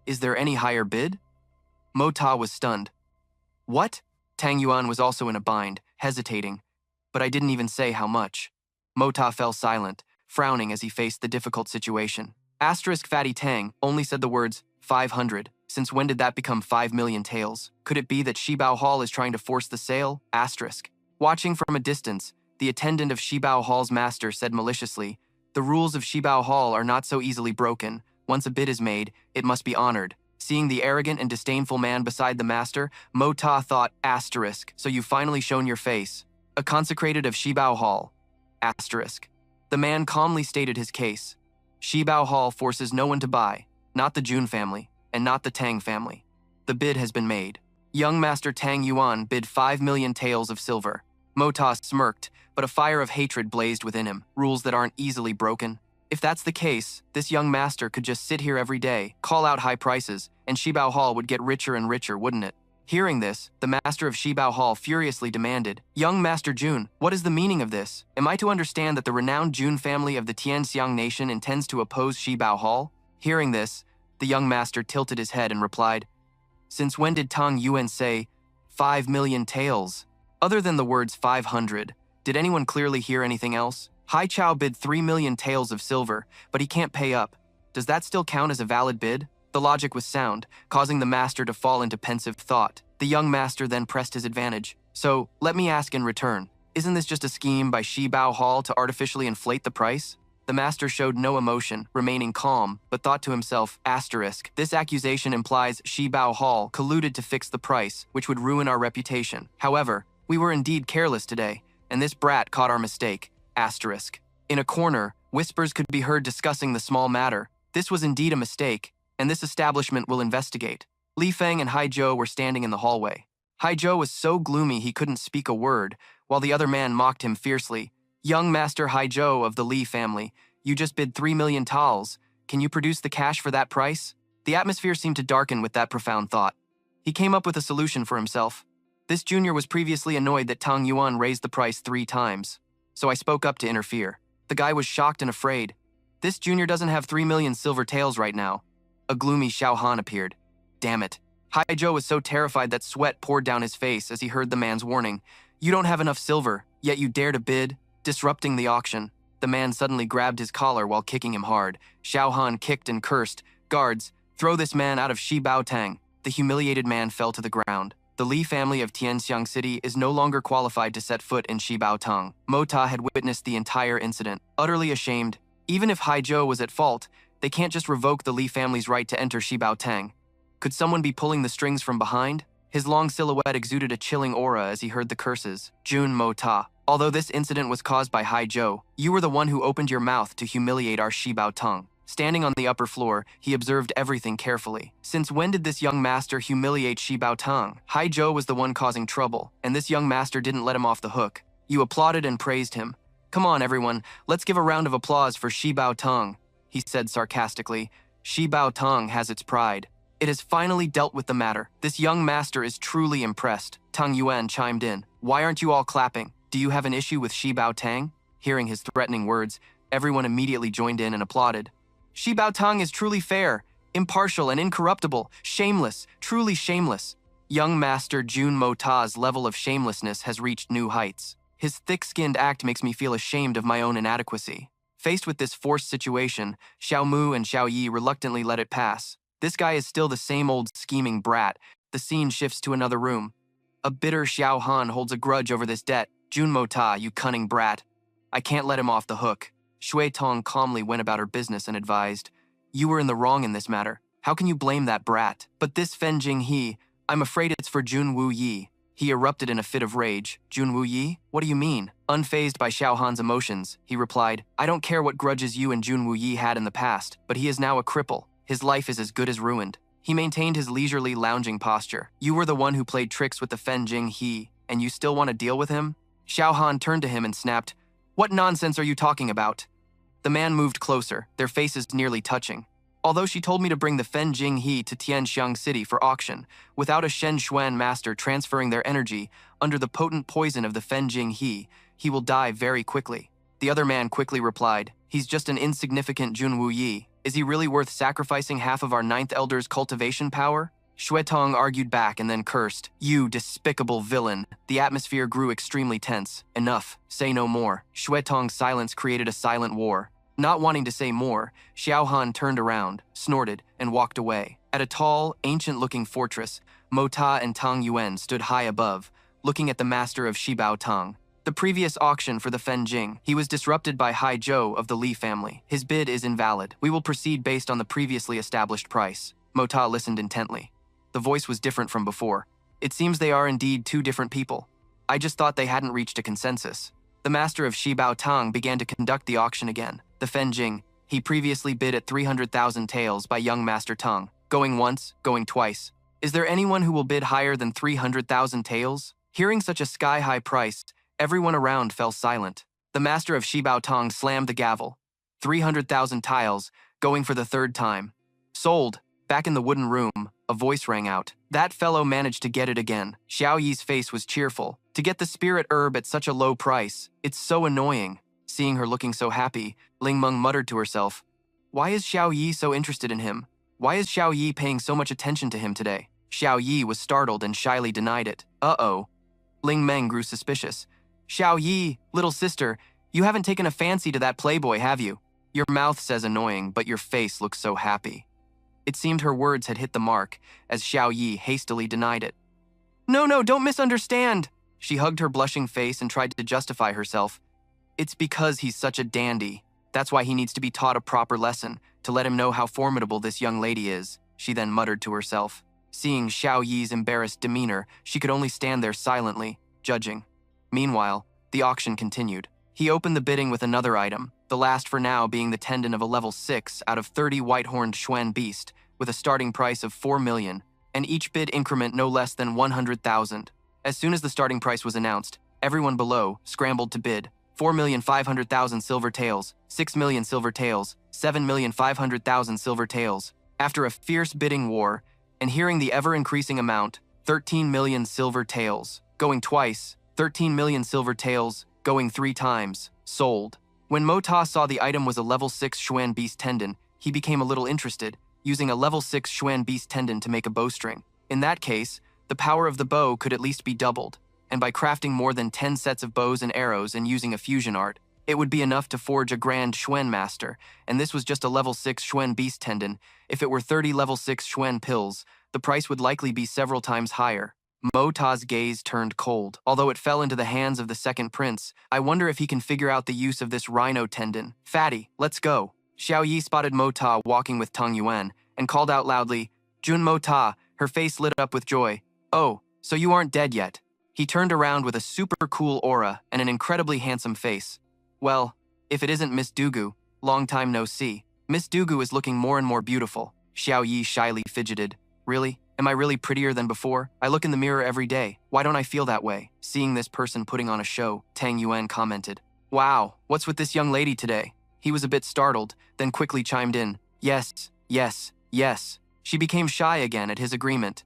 [SPEAKER 1] "Is there any higher bid?" Mota was stunned. "What?" Tang Yuan was also in a bind, hesitating. "But I didn't even say how much." Mota fell silent, frowning as he faced the difficult situation. Asterisk Fatty Tang only said the words, 500. Since when did that become 5 million taels? Could it be that Shibao Hall is trying to force the sale? Asterisk. Watching from a distance, the attendant of Shibao Hall's master said maliciously, "The rules of Shibao Hall are not so easily broken. Once a bid is made, it must be honored." Seeing the arrogant and disdainful man beside the master, Mota thought, asterisk, "So you've finally shown your face. A consecrated of Shibao Hall." Asterisk. The man calmly stated his case. Shibao Hall forces no one to buy, not the Jun family, and not the Tang family. The bid has been made. Young Master Tang Yuan bid 5 million taels of silver. Mota smirked, but a fire of hatred blazed within him, rules that aren't easily broken. If that's the case, this young master could just sit here every day, call out high prices, and Shibao Hall would get richer and richer, wouldn't it? Hearing this, the master of Shibao Hall furiously demanded, "Young Master Jun, what is the meaning of this? Am I to understand that the renowned Jun family of the Tianxiang nation intends to oppose Shibao Hall?" Hearing this, the young master tilted his head and replied, "Since when did Tang Yuan say 5 million taels? Other than the words 500, did anyone clearly hear anything else? Hai Chao bid 3 million taels of silver, but he can't pay up. Does that still count as a valid bid?" The logic was sound, causing the master to fall into pensive thought. The young master then pressed his advantage. "So, let me ask in return, isn't this just a scheme by Shibao Hall to artificially inflate the price?" The master showed no emotion, remaining calm, but thought to himself, asterisk, "This accusation implies Shibao Hall colluded to fix the price, which would ruin our reputation. However, we were indeed careless today, and this brat caught our mistake." Asterisk. In a corner, whispers could be heard discussing the small matter. This was indeed a mistake, and this establishment will investigate. Li Feng and Hai Zhou were standing in the hallway. Hai Zhou was so gloomy he couldn't speak a word, while the other man mocked him fiercely. "Young Master Hai Zhou of the Li family, you just bid 3 million taels. Can you produce the cash for that price?" The atmosphere seemed to darken with that profound thought. He came up with a solution for himself. This junior was previously annoyed that Tang Yuan raised the price 3 times. So I spoke up to interfere. The guy was shocked and afraid. This junior doesn't have 3 million silver taels right now. A gloomy Xiao Han appeared. Damn it. Hai Zhou was so terrified that sweat poured down his face as he heard the man's warning. "You don't have enough silver, yet you dare to bid?" Disrupting the auction, the man suddenly grabbed his collar while kicking him hard. Xiao Han kicked and cursed, "Guards, throw this man out of Shi Bao Tang." The humiliated man fell to the ground. The Li family of Tianxiang City is no longer qualified to set foot in Shibaotong. Mo Ta had witnessed the entire incident, utterly ashamed. Even if Haizhou was at fault, they can't just revoke the Li family's right to enter Shibaotang. Could someone be pulling the strings from behind? His long silhouette exuded a chilling aura as he heard the curses. Jun Mo Ta. Although this incident was caused by Haizhou, you were the one who opened your mouth to humiliate our Shibaotong. Standing on the upper floor, he observed everything carefully. Since when did this young master humiliate Shibaotong? Haizhou was the one causing trouble, and this young master didn't let him off the hook. You applauded and praised him. Come on, everyone, let's give a round of applause for Shibaotong, he said sarcastically. Shibaotong has its pride. It has finally dealt with the matter. This young master is truly impressed. Tang Yuan chimed in. Why aren't you all clapping? Do you have an issue with Shibaotang? Hearing his threatening words, everyone immediately joined in and applauded. Shibaotang is truly fair, impartial and incorruptible, shameless, truly shameless. Young master Jun Mo Ta's level of shamelessness has reached new heights. His thick-skinned act makes me feel ashamed of my own inadequacy. Faced with this forced situation, Xiao Mu and Xiao Yi reluctantly let it pass. This guy is still the same old scheming brat. The scene shifts to another room. A bitter Xiao Han holds a grudge over this debt. Jun Mo Ta, you cunning brat. I can't let him off the hook. Shui Tong calmly went about her business and advised, you were in the wrong in this matter. How can you blame that brat? But this Fen Jing He, I'm afraid it's for Jun Wu Yi. He erupted in a fit of rage. Jun Wu Yi? What do you mean? Unfazed by Xiao Han's emotions, he replied, I don't care what grudges you and Jun Wu Yi had in the past, but he is now a cripple. His life is as good as ruined. He maintained his leisurely lounging posture. You were the one who played tricks with the Fen Jing He, and you still want to deal with him? Xiao Han turned to him and snapped, What nonsense are you talking about? The man moved closer, their faces nearly touching. Although she told me to bring the Fen Jing He to Tianxiang City for auction, without a Shen Xuan master transferring their energy under the potent poison of the Fen Jing He, he will die very quickly. The other man quickly replied, He's just an insignificant Jun Wu Yi. Is he really worth sacrificing half of our ninth elder's cultivation power? Xuetong argued back and then cursed, You despicable villain. The atmosphere grew extremely tense. Enough. Say no more. Xuetong's silence created a silent war. Not wanting to say more, Xiao Han turned around, snorted, and walked away. At a tall, ancient-looking fortress, Mo Ta and Tang Yuan stood high above, looking at the master of Shibaotang. The previous auction for the Fen Jing, he was disrupted by Haizhou of the Li family. His bid is invalid. We will proceed based on the previously established price. Mo Ta listened intently. The voice was different from before. It seems they are indeed two different people. I just thought they hadn't reached a consensus. The master of Shibaotang began to conduct the auction again. The Fen Jing, he previously bid at 300,000 taels by young Master Tang. Going once, going twice. Is there anyone who will bid higher than 300,000 taels? Hearing such a sky-high price, everyone around fell silent. The master of Shibaotang slammed the gavel. 300,000 taels, going for the third time. Sold. Back in the wooden room, a voice rang out. That fellow managed to get it again. Xiao Yi's face was cheerful. To get the spirit herb at such a low price, it's so annoying. Seeing her looking so happy, Ling Meng muttered to herself, Why is Xiao Yi so interested in him? Why is Xiao Yi paying so much attention to him today? Xiao Yi was startled and shyly denied it. Uh-oh. Ling Meng grew suspicious. Xiao Yi, little sister, you haven't taken a fancy to that playboy, have you? Your mouth says annoying, but your face looks so happy. It seemed her words had hit the mark, as Xiao Yi hastily denied it. No, don't misunderstand. She hugged her blushing face and tried to justify herself. It's because he's such a dandy. That's why he needs to be taught a proper lesson, to let him know how formidable this young lady is, she then muttered to herself. Seeing Xiao Yi's embarrassed demeanor, she could only stand there silently, judging. Meanwhile, the auction continued. He opened the bidding with another item, the last for now being the tendon of a level 6 out of 30 white-horned Xuan beast, with a starting price of 4 million, and each bid increment no less than 100,000. As soon as the starting price was announced, everyone below scrambled to bid. 4,500,000 silver taels, 6 million silver taels, 7,500,000 silver taels. After a fierce bidding war, and hearing the ever-increasing amount, 13 million silver taels. Going twice, 13 million silver taels, going 3 times, sold. When Mo Ta saw the item was a level 6 Xuan beast tendon, he became a little interested, using a level 6 Xuan beast tendon to make a bowstring. In that case, the power of the bow could at least be doubled, and by crafting more than 10 sets of bows and arrows and using a fusion art, it would be enough to forge a grand Xuan master, and this was just a level 6 Xuan beast tendon. If it were 30 level 6 Xuan pills, the price would likely be several times higher. Mo Ta's gaze turned cold. Although it fell into the hands of the second prince, I wonder if he can figure out the use of this rhino tendon. Fatty, let's go. Xiao Yi spotted Mo Ta walking with Tang Yuan and called out loudly, Jun Mo Ta. Her face lit up with joy. Oh, so you aren't dead yet. He turned around with a super cool aura and an incredibly handsome face. Well, if it isn't Miss Dugu, long time no see. Miss Dugu is looking more and more beautiful. Xiao Yi shyly fidgeted. Really? Am I really prettier than before? I look in the mirror every day. Why don't I feel that way? Seeing this person putting on a show, Tang Yuan commented. Wow, what's with this young lady today? He was a bit startled, then quickly chimed in. Yes, yes, yes. She became shy again at his agreement.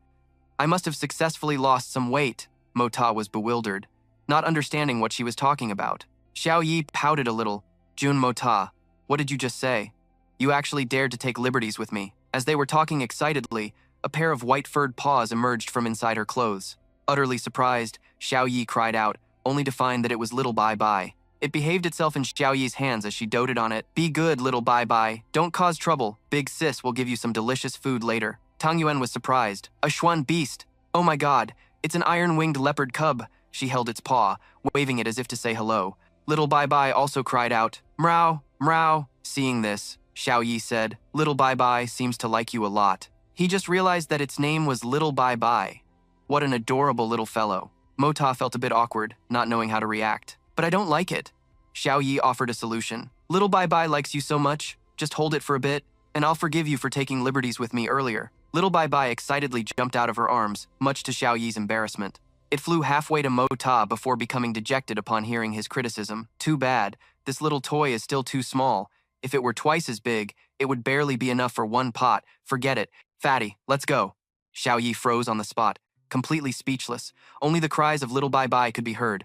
[SPEAKER 1] I must have successfully lost some weight. Mo Ta was bewildered, not understanding what she was talking about. Xiao Yi pouted a little. Jun Mo Ta, what did you just say? You actually dared to take liberties with me. As they were talking excitedly, a pair of white-furred paws emerged from inside her clothes. Utterly surprised, Xiao Yi cried out, only to find that it was Little Bai Bai. It behaved itself in Xiao Yi's hands as she doted on it. Be good, Little Bai Bai. Don't cause trouble. Big sis will give you some delicious food later. Tang Yuan was surprised. A Xuan beast. Oh my god, it's an iron-winged leopard cub. She held its paw, waving it as if to say hello. Little Bai Bai also cried out, Mrao, Mrao. Seeing this, Xiao Yi said, Little Bai Bai seems to like you a lot. He just realized that its name was Little Bai Bai. What an adorable little fellow. Mo Ta felt a bit awkward, not knowing how to react. But I don't like it. Xiao Yi offered a solution. Little Bai Bai likes you so much, just hold it for a bit, and I'll forgive you for taking liberties with me earlier. Little Bai Bai excitedly jumped out of her arms, much to Xiao Yi's embarrassment. It flew halfway to Mo Ta before becoming dejected upon hearing his criticism. Too bad, this little toy is still too small. If it were twice as big, it would barely be enough for one pot. Forget it. Fatty, let's go. Xiao Yi froze on the spot, completely speechless. Only the cries of Little Bai Bai could be heard.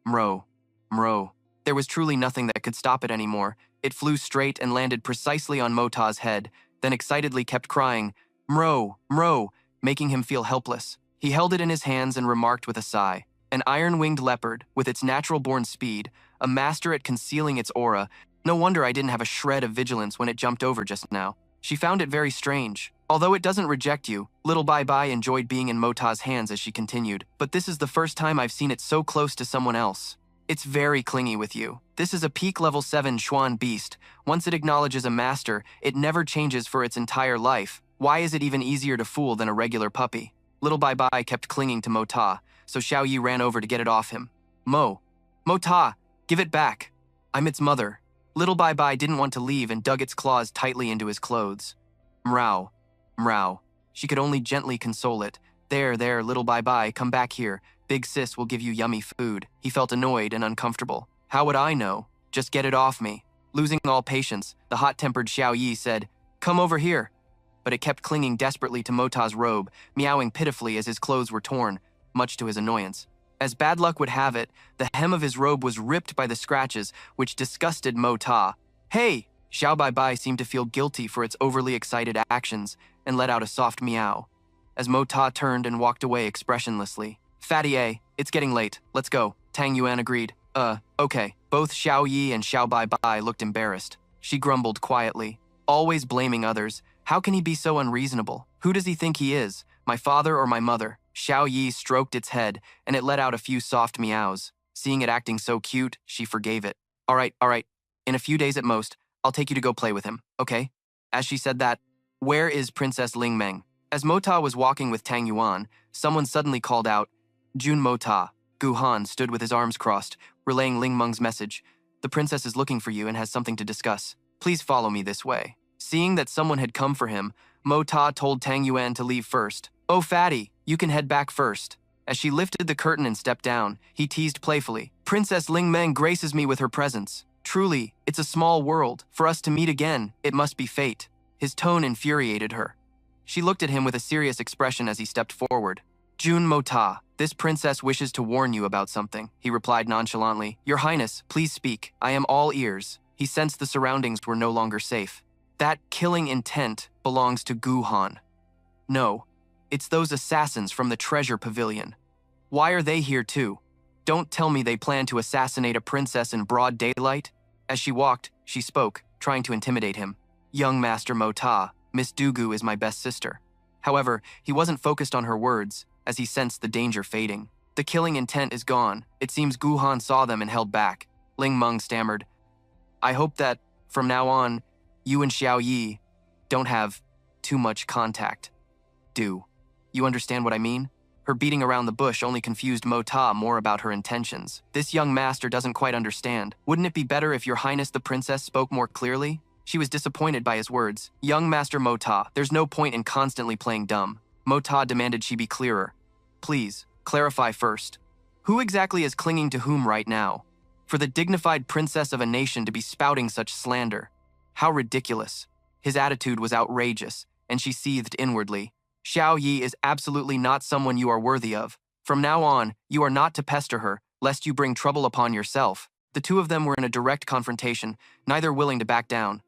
[SPEAKER 1] Mro, Mro. There was truly nothing that could stop it anymore. It flew straight and landed precisely on Mo Ta's head, then excitedly kept crying, Mro, Mro, making him feel helpless. He held it in his hands and remarked with a sigh. An iron-winged leopard, with its natural-born speed, a master at concealing its aura. No wonder I didn't have a shred of vigilance when it jumped over just now. She found it very strange. Although it doesn't reject you, Little Bai Bai enjoyed being in Mo Ta's hands as she continued. But this is the first time I've seen it so close to someone else. It's very clingy with you. This is a peak level 7 Xuan beast. Once it acknowledges a master, it never changes for its entire life. Why is it even easier to fool than a regular puppy? Little Bai Bai kept clinging to Mo Ta, so Xiao Yi ran over to get it off him. Mo Ta, give it back. I'm its mother. Little Bai Bai didn't want to leave and dug its claws tightly into his clothes. Mrao, Mrao. She could only gently console it. There, Little Bai Bai, come back here. Big sis will give you yummy food. He felt annoyed and uncomfortable. How would I know? Just get it off me. Losing all patience, the hot-tempered Xiao Yi said, Come over here. But it kept clinging desperately to Mo Ta's robe, meowing pitifully as his clothes were torn, much to his annoyance. As bad luck would have it, the hem of his robe was ripped by the scratches, which disgusted Mo Ta. Hey! Xiao Bai Bai seemed to feel guilty for its overly excited actions and let out a soft meow. As Mo Ta turned and walked away expressionlessly. Fatty A, it's getting late. Let's go. Tang Yuan agreed. Okay. Both Xiao Yi and Xiao Bai Bai looked embarrassed. She grumbled quietly. Always blaming others. How can he be so unreasonable? Who does he think he is? My father or my mother? Xiao Yi stroked its head, and it let out a few soft meows. Seeing it acting so cute, she forgave it. All right. In a few days at most, I'll take you to go play with him, okay? As she said that, where is Princess Ling Meng? As Mo Ta was walking with Tang Yuan, someone suddenly called out, Jun Mo Ta. Gu Han stood with his arms crossed, relaying Ling Meng's message. The princess is looking for you and has something to discuss. Please follow me this way. Seeing that someone had come for him, Mo Ta told Tang Yuan to leave first. Oh, Fatty, you can head back first. As she lifted the curtain and stepped down, he teased playfully. Princess Ling Meng graces me with her presence. Truly, it's a small world. For us to meet again, it must be fate. His tone infuriated her. She looked at him with a serious expression as he stepped forward. Jun Mo Ta, this princess wishes to warn you about something, he replied nonchalantly. Your Highness, please speak. I am all ears. He sensed the surroundings were no longer safe. That killing intent belongs to Gu Han. No, it's those assassins from the treasure pavilion. Why are they here too? Don't tell me they plan to assassinate a princess in broad daylight. As she walked, she spoke, trying to intimidate him. Young Master Mo Ta, Miss Dugu is my best sister. However, he wasn't focused on her words. as he sensed the danger fading. The killing intent is gone. It seems Gu Han saw them and held back. Ling Meng stammered, I hope that, from now on, you and Xiao Yi don't have too much contact. Do you understand what I mean? Her beating around the bush only confused Mo Ta more about her intentions. This young master doesn't quite understand. Wouldn't it be better if Your Highness the Princess spoke more clearly? She was disappointed by his words. Young Master Mo Ta, there's no point in constantly playing dumb. Mo Ta demanded she be clearer. Please, clarify first. Who exactly is clinging to whom right now? For the dignified princess of a nation to be spouting such slander. How ridiculous. His attitude was outrageous, and she seethed inwardly. Xiao Yi is absolutely not someone you are worthy of. From now on, you are not to pester her, lest you bring trouble upon yourself. The two of them were in a direct confrontation, neither willing to back down.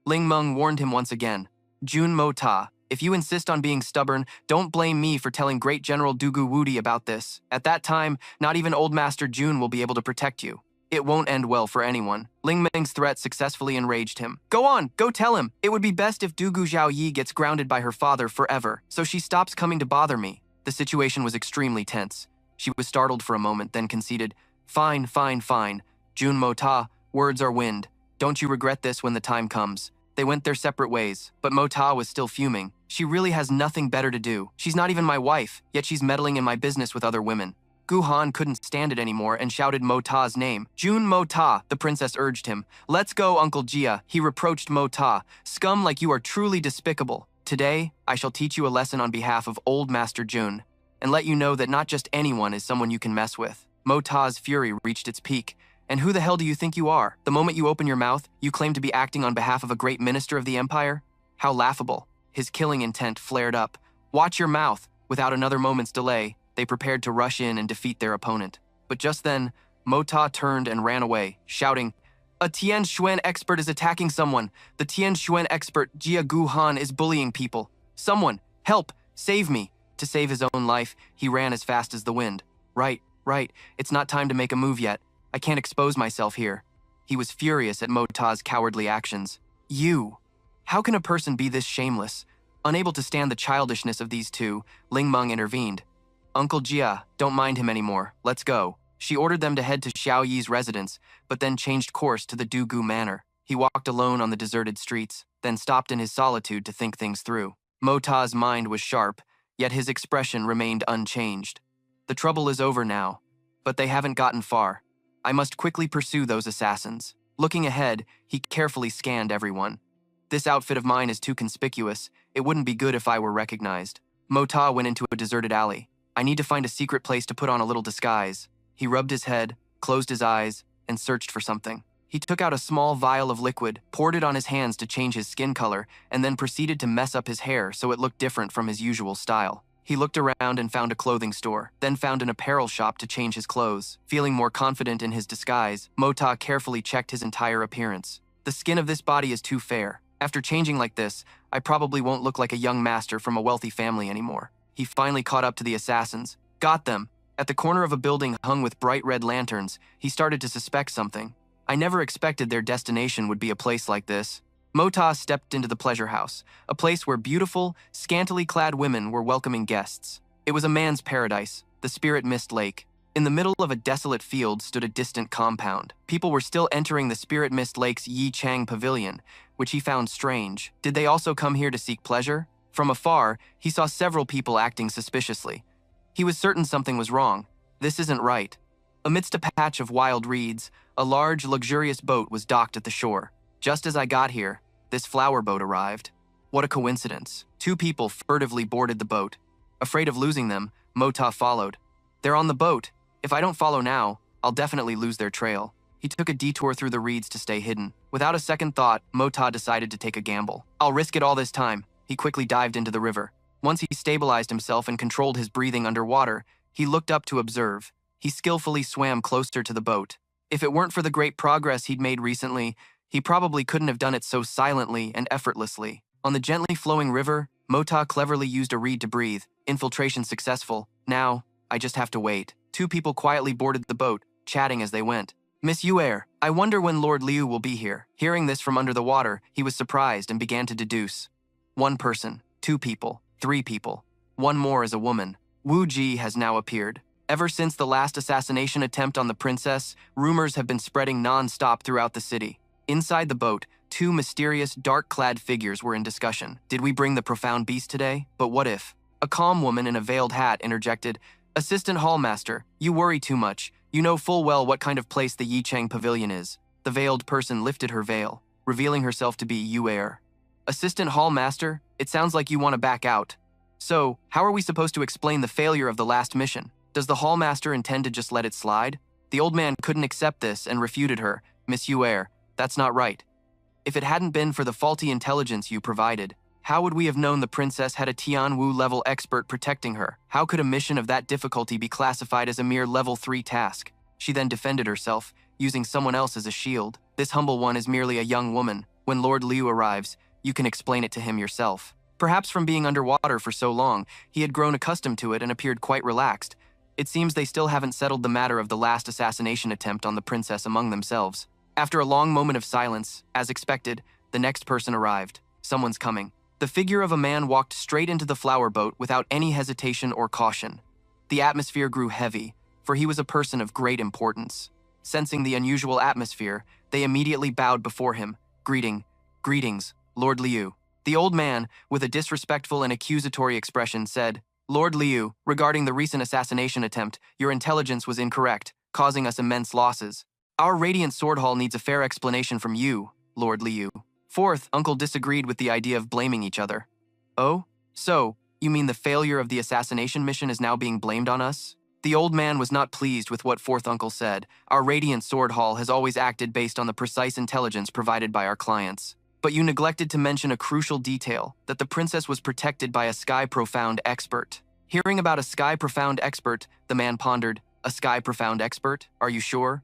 [SPEAKER 1] Ling Meng warned him once again. Jun Mo Ta, if you insist on being stubborn, don't blame me for telling Great General Dugu Wudi about this. At that time, not even Old Master Jun will be able to protect you. It won't end well for anyone. Ling Meng's threat successfully enraged him. Go on, go tell him. It would be best if Dugu Zhao Yi gets grounded by her father forever, so she stops coming to bother me. The situation was extremely tense. She was startled for a moment, then conceded, Fine, fine, fine. Jun Mo Ta, words are wind. Don't you regret this when the time comes. They went their separate ways, but Mo Ta was still fuming. She really has nothing better to do. She's not even my wife, yet she's meddling in my business with other women. Gu Han couldn't stand it anymore and shouted Mo Ta's name. Jun Mo Ta, the princess urged him. Let's go, Uncle Jia, he reproached Mo Ta. Scum like you are truly despicable. Today, I shall teach you a lesson on behalf of Old Master Jun, and let you know that not just anyone is someone you can mess with. Mo Ta's fury reached its peak. And who the hell do you think you are? The moment you open your mouth, you claim to be acting on behalf of a great minister of the empire? How laughable. His killing intent flared up. Watch your mouth. Without another moment's delay, they prepared to rush in and defeat their opponent. But just then, Mo Ta turned and ran away, shouting, A Tian Xuan expert is attacking someone. The Tian Xuan expert, Jia Gu Han, is bullying people. Someone, help, save me. To save his own life, he ran as fast as the wind. Right, it's not time to make a move yet. I can't expose myself here. He was furious at Mo Ta's cowardly actions. You! How can a person be this shameless? Unable to stand the childishness of these two, Ling Meng intervened. Uncle Jia, don't mind him anymore. Let's go. She ordered them to head to Xiao Yi's residence, but then changed course to the Dugu Manor. He walked alone on the deserted streets, then stopped in his solitude to think things through. Mo Ta's mind was sharp, yet his expression remained unchanged. The trouble is over now, but they haven't gotten far. I must quickly pursue those assassins. Looking ahead, he carefully scanned everyone. This outfit of mine is too conspicuous. It wouldn't be good if I were recognized. Mo Ta went into a deserted alley. I need to find a secret place to put on a little disguise. He rubbed his head, closed his eyes, and searched for something. He took out a small vial of liquid, poured it on his hands to change his skin color, and then proceeded to mess up his hair so it looked different from his usual style. He looked around and found a clothing store, then found an apparel shop to change his clothes. Feeling more confident in his disguise, Mo Ta carefully checked his entire appearance. The skin of this body is too fair. After changing like this, I probably won't look like a young master from a wealthy family anymore. He finally caught up to the assassins. Got them. At the corner of a building hung with bright red lanterns, he started to suspect something. I never expected their destination would be a place like this. Mo Ta stepped into the pleasure house, a place where beautiful, scantily clad women were welcoming guests. It was a man's paradise, the Spirit Mist Lake. In the middle of a desolate field stood a distant compound. People were still entering the Spirit Mist Lake's Yi Chang Pavilion, which he found strange. Did they also come here to seek pleasure? From afar, he saw several people acting suspiciously. He was certain something was wrong. This isn't right. Amidst a patch of wild reeds, a large, luxurious boat was docked at the shore. Just as I got here, this flower boat arrived. What a coincidence. Two people furtively boarded the boat. Afraid of losing them, Mo Ta followed. They're on the boat. If I don't follow now, I'll definitely lose their trail. He took a detour through the reeds to stay hidden. Without a second thought, Mo Ta decided to take a gamble. I'll risk it all this time. He quickly dived into the river. Once he stabilized himself and controlled his breathing underwater, he looked up to observe. He skillfully swam closer to the boat. If it weren't for the great progress he'd made recently, he probably couldn't have done it so silently and effortlessly. On the gently flowing river, Mo Ta cleverly used a reed to breathe. Infiltration successful. Now, I just have to wait. Two people quietly boarded the boat, chatting as they went. Miss Yuer, I wonder when Lord Liu will be here. Hearing this from under the water, he was surprised and began to deduce. One person, two people, three people. One more is a woman. Wu Ji has now appeared. Ever since the last assassination attempt on the princess, rumors have been spreading non-stop throughout the city. Inside the boat, two mysterious, dark-clad figures were in discussion. Did we bring the profound beast today? But what if? A calm woman in a veiled hat interjected, "Assistant Hallmaster, you worry too much. You know full well what kind of place the Yicheng Pavilion is." The veiled person lifted her veil, revealing herself to be Yu Er. "Assistant Hallmaster, it sounds like you want to back out. So, how are we supposed to explain the failure of the last mission? Does the Hallmaster intend to just let it slide?" The old man couldn't accept this and refuted her. "Miss Yu Er, that's not right. If it hadn't been for the faulty intelligence you provided, how would we have known the princess had a Tianwu-level expert protecting her? How could a mission of that difficulty be classified as a mere level 3 task?" She then defended herself, using someone else as a shield. "This humble one is merely a young woman. When Lord Liu arrives, you can explain it to him yourself." Perhaps from being underwater for so long, he had grown accustomed to it and appeared quite relaxed. It seems they still haven't settled the matter of the last assassination attempt on the princess among themselves. After a long moment of silence, as expected, the next person arrived. "Someone's coming." The figure of a man walked straight into the flower boat without any hesitation or caution. The atmosphere grew heavy, for he was a person of great importance. Sensing the unusual atmosphere, they immediately bowed before him. Greetings, Lord Liu." The old man, with a disrespectful and accusatory expression, said, "Lord Liu, regarding the recent assassination attempt, your intelligence was incorrect, causing us immense losses. Our Radiant Sword Hall needs a fair explanation from you, Lord Liu." Fourth uncle disagreed with the idea of blaming each other. "Oh? So, you mean the failure of the assassination mission is now being blamed on us?" The old man was not pleased with what fourth uncle said. "Our Radiant Sword Hall has always acted based on the precise intelligence provided by our clients. But you neglected to mention a crucial detail, that the princess was protected by a Sky Profound expert." Hearing about a Sky Profound expert, the man pondered, "A Sky Profound expert? Are you sure?"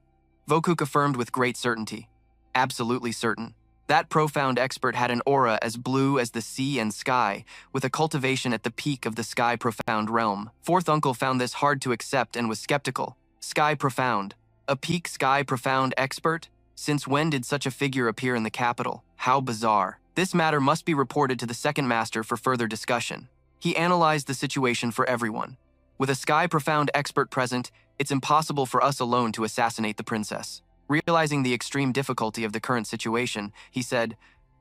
[SPEAKER 1] Vokuk affirmed with great certainty. "Absolutely certain. That profound expert had an aura as blue as the sea and sky, with a cultivation at the peak of the Sky Profound realm." Fourth uncle found this hard to accept and was skeptical. Sky Profound? A peak Sky Profound expert? Since when did such a figure appear in the capital? How bizarre. This matter must be reported to the second master for further discussion. He analyzed the situation for everyone. With a Sky Profound expert present, it's impossible for us alone to assassinate the princess. Realizing the extreme difficulty of the current situation, he said,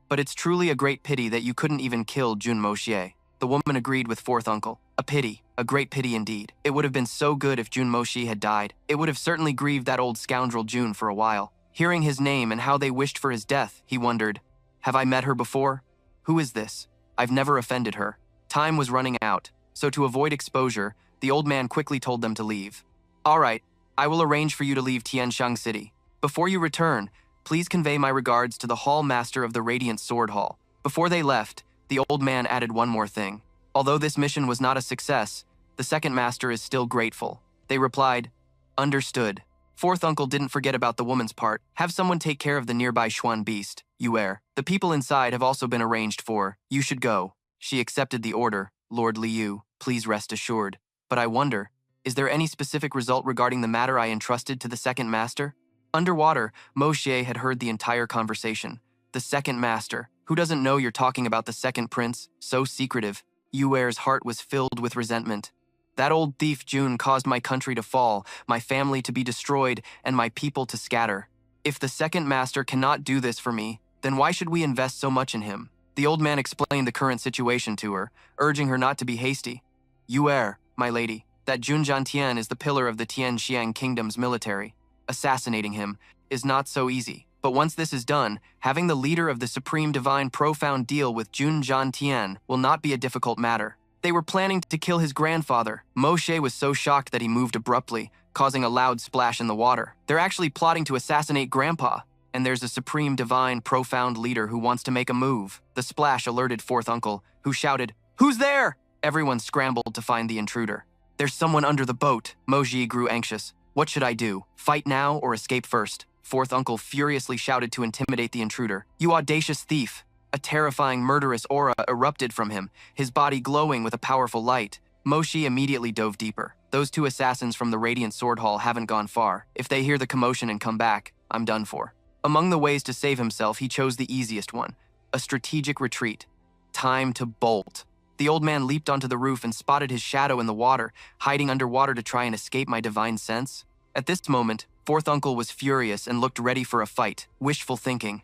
[SPEAKER 1] "But it's truly a great pity that you couldn't even kill Jun Moxie." The woman agreed with fourth uncle. "A pity, a great pity indeed. It would have been so good if Jun Moxie had died. It would have certainly grieved that old scoundrel Jun for a while." Hearing his name and how they wished for his death, he wondered, "Have I met her before? Who is this? I've never offended her." Time was running out, so to avoid exposure, the old man quickly told them to leave. "All right, I will arrange for you to leave Tianshang City. Before you return, please convey my regards to the Hall Master of the Radiant Sword Hall." Before they left, the old man added one more thing. Although this mission was not a success, the second master is still grateful. They replied, "Understood." Fourth uncle didn't forget about the woman's part. "Have someone take care of the nearby Xuan beast, Yuer. The people inside have also been arranged for. You should go." She accepted the order. "Lord Liu, please rest assured. But I wonder, is there any specific result regarding the matter I entrusted to the second master?" Underwater, Moshe had heard the entire conversation. "The second master? Who doesn't know you're talking about the second prince? So secretive." Yuer's heart was filled with resentment. "That old thief Jun caused my country to fall, my family to be destroyed, and my people to scatter. If the second master cannot do this for me, then why should we invest so much in him?" The old man explained the current situation to her, urging her not to be hasty. "Yuer, my lady, that Jun Jiantian is the pillar of the Tianxiang kingdom's military. Assassinating him is not so easy. But once this is done, having the leader of the Supreme Divine Profound deal with Jun Jiantian will not be a difficult matter. They were planning to kill his grandfather." Moshe was so shocked that he moved abruptly, causing a loud splash in the water. "They're actually plotting to assassinate Grandpa, and there's a Supreme Divine Profound leader who wants to make a move." The splash alerted fourth uncle, who shouted, "Who's there?" Everyone scrambled to find the intruder. "There's someone under the boat." Moji grew anxious. "What should I do? Fight now or escape first?" Fourth uncle furiously shouted to intimidate the intruder. "You audacious thief!" A terrifying, murderous aura erupted from him, his body glowing with a powerful light. Moshi immediately dove deeper. "Those two assassins from the Radiant Sword Hall haven't gone far. If they hear the commotion and come back, I'm done for." Among the ways to save himself, he chose the easiest one, a strategic retreat. Time to bolt. The old man leaped onto the roof and spotted his shadow in the water, hiding underwater to try and escape my divine sense. At this moment, fourth uncle was furious and looked ready for a fight, wishful thinking.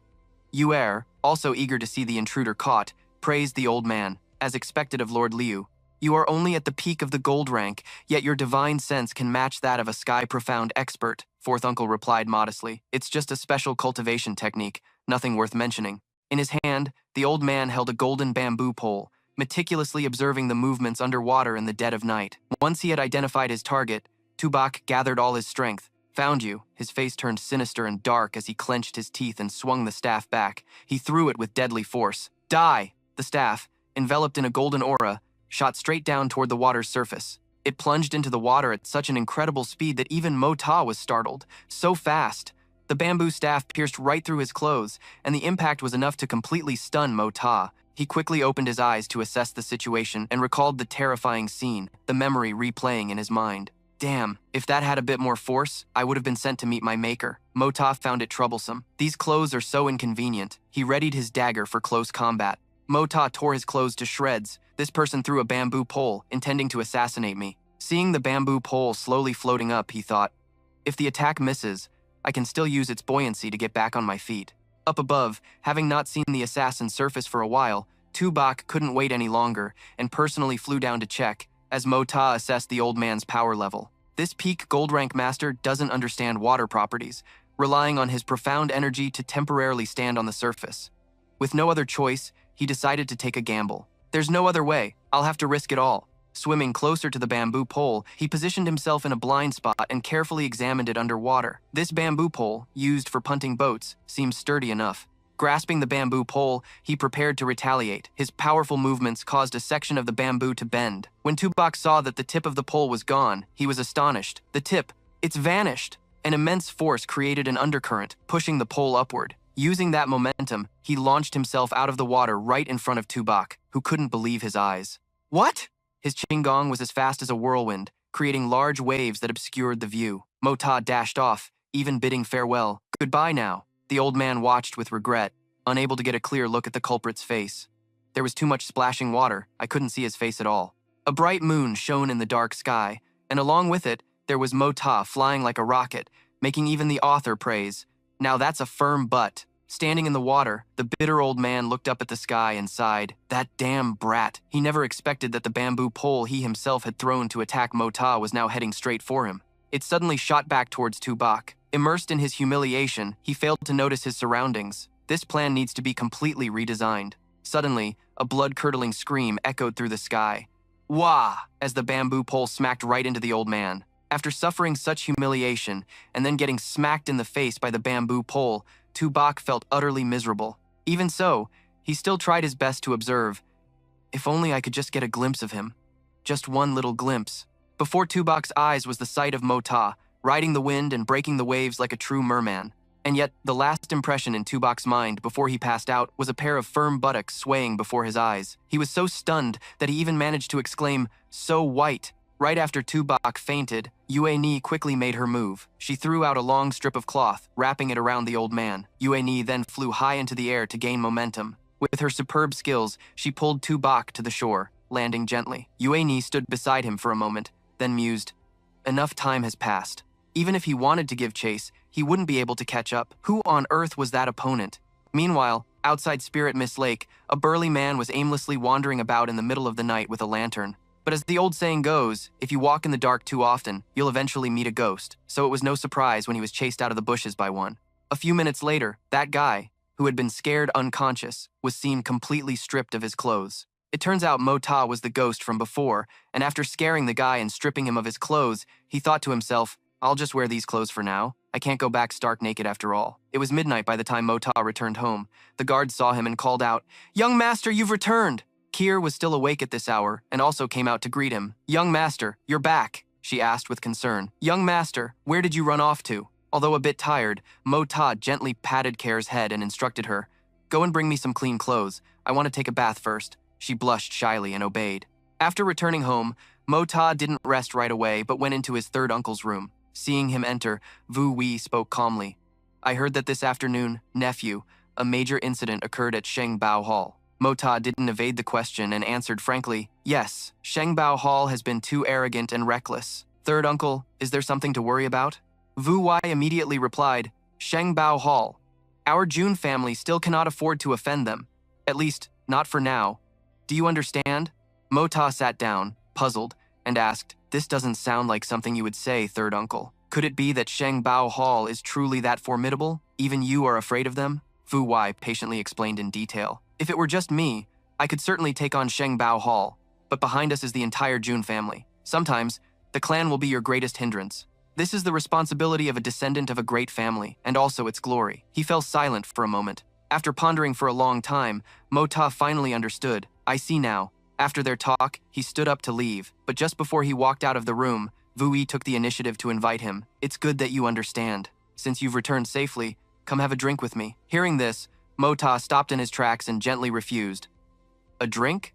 [SPEAKER 1] Yuer, also eager to see the intruder caught, praised the old man, as expected of Lord Liu. You are only at the peak of the gold rank, yet your divine sense can match that of a sky-profound expert, fourth uncle replied modestly. It's just a special cultivation technique, nothing worth mentioning. In his hand, the old man held a golden bamboo pole, meticulously observing the movements underwater in the dead of night. Once he had identified his target, Tubok gathered all his strength. Found you. His face turned sinister and dark as he clenched his teeth and swung the staff back. He threw it with deadly force. Die! The staff, enveloped in a golden aura, shot straight down toward the water's surface. It plunged into the water at such an incredible speed that even Mo Ta was startled. So fast! The bamboo staff pierced right through his clothes, and the impact was enough to completely stun Mo Ta. He quickly opened his eyes to assess the situation and recalled the terrifying scene, the memory replaying in his mind. Damn, if that had a bit more force, I would have been sent to meet my maker. Mo Ta found it troublesome. These clothes are so inconvenient. He readied his dagger for close combat. Mo Ta tore his clothes to shreds. This person threw a bamboo pole, intending to assassinate me. Seeing the bamboo pole slowly floating up, he thought, if the attack misses, I can still use its buoyancy to get back on my feet. Up above, having not seen the assassin surface for a while, Tubok couldn't wait any longer and personally flew down to check, as Mo Ta assessed the old man's power level. This peak gold rank master doesn't understand water properties, relying on his profound energy to temporarily stand on the surface. With no other choice, he decided to take a gamble. There's no other way. I'll have to risk it all. Swimming closer to the bamboo pole, he positioned himself in a blind spot and carefully examined it underwater. This bamboo pole, used for punting boats, seemed sturdy enough. Grasping the bamboo pole, he prepared to retaliate. His powerful movements caused a section of the bamboo to bend. When Tubok saw that the tip of the pole was gone, he was astonished. The tip, it's vanished! An immense force created an undercurrent, pushing the pole upward. Using that momentum, he launched himself out of the water right in front of Tubok, who couldn't believe his eyes. What? His qinggong was as fast as a whirlwind, creating large waves that obscured the view. Mo Ta dashed off, even bidding farewell. Goodbye now. The old man watched with regret, unable to get a clear look at the culprit's face. There was too much splashing water, I couldn't see his face at all. A bright moon shone in the dark sky, and along with it, there was Mo Ta flying like a rocket, making even the author praise. Now that's a firm butt. Standing in the water, the bitter old man looked up at the sky and sighed. That damn brat. He never expected that the bamboo pole he himself had thrown to attack Mo Ta was now heading straight for him. It suddenly shot back towards Tubok. Immersed in his humiliation, he failed to notice his surroundings. This plan needs to be completely redesigned. Suddenly, a blood-curdling scream echoed through the sky. Wah! As the bamboo pole smacked right into the old man. After suffering such humiliation, and then getting smacked in the face by the bamboo pole, Tubok felt utterly miserable. Even so, he still tried his best to observe. If only I could just get a glimpse of him. Just one little glimpse. Before Tubok's eyes was the sight of Mo Ta, riding the wind and breaking the waves like a true merman. And yet, the last impression in Tubok's mind before he passed out was a pair of firm buttocks swaying before his eyes. He was so stunned that he even managed to exclaim, "So white." Right after Tubok fainted, Yue Ni quickly made her move. She threw out a long strip of cloth, wrapping it around the old man. Yue Ni then flew high into the air to gain momentum. With her superb skills, she pulled Tubok to the shore, landing gently. Yue Ni stood beside him for a moment, then mused, enough time has passed. Even if he wanted to give chase, he wouldn't be able to catch up. Who on earth was that opponent? Meanwhile, outside Spirit Mist Lake, a burly man was aimlessly wandering about in the middle of the night with a lantern. But as the old saying goes, if you walk in the dark too often, you'll eventually meet a ghost, so it was no surprise when he was chased out of the bushes by one. A few minutes later, that guy, who had been scared unconscious, was seen completely stripped of his clothes. It turns out Mo Ta was the ghost from before, and after scaring the guy and stripping him of his clothes, he thought to himself, I'll just wear these clothes for now. I can't go back stark naked after all. It was midnight by the time Mo Ta returned home. The guards saw him and called out, Young master, you've returned! Kier was still awake at this hour and also came out to greet him. Young master, you're back, she asked with concern. Young master, where did you run off to? Although a bit tired, Mo Ta gently patted Kier's head and instructed her, Go and bring me some clean clothes. I want to take a bath first. She blushed shyly and obeyed. After returning home, Mo Ta didn't rest right away but went into his third uncle's room. Seeing him enter, Vu Wei spoke calmly. I heard that this afternoon, nephew, a major incident occurred at Sheng Bao Hall. Mota didn't evade the question and answered frankly, yes, Shengbao Hall has been too arrogant and reckless. Third uncle, is there something to worry about? Wu Wei immediately replied, Shengbao Hall. Our Jun family still cannot afford to offend them. At least, not for now. Do you understand? Mota sat down, puzzled, and asked, this doesn't sound like something you would say, third uncle. Could it be that Shengbao Hall is truly that formidable? Even you are afraid of them? Fu Wei patiently explained in detail. If it were just me, I could certainly take on Shengbao Hall, but behind us is the entire Jun family. Sometimes, the clan will be your greatest hindrance. This is the responsibility of a descendant of a great family, and also its glory. He fell silent for a moment. After pondering for a long time, Mota finally understood. I see now. After their talk, he stood up to leave, but just before he walked out of the room, Wu Yi took the initiative to invite him. It's good that you understand. Since you've returned safely, come have a drink with me. Hearing this, Mota stopped in his tracks and gently refused. A drink?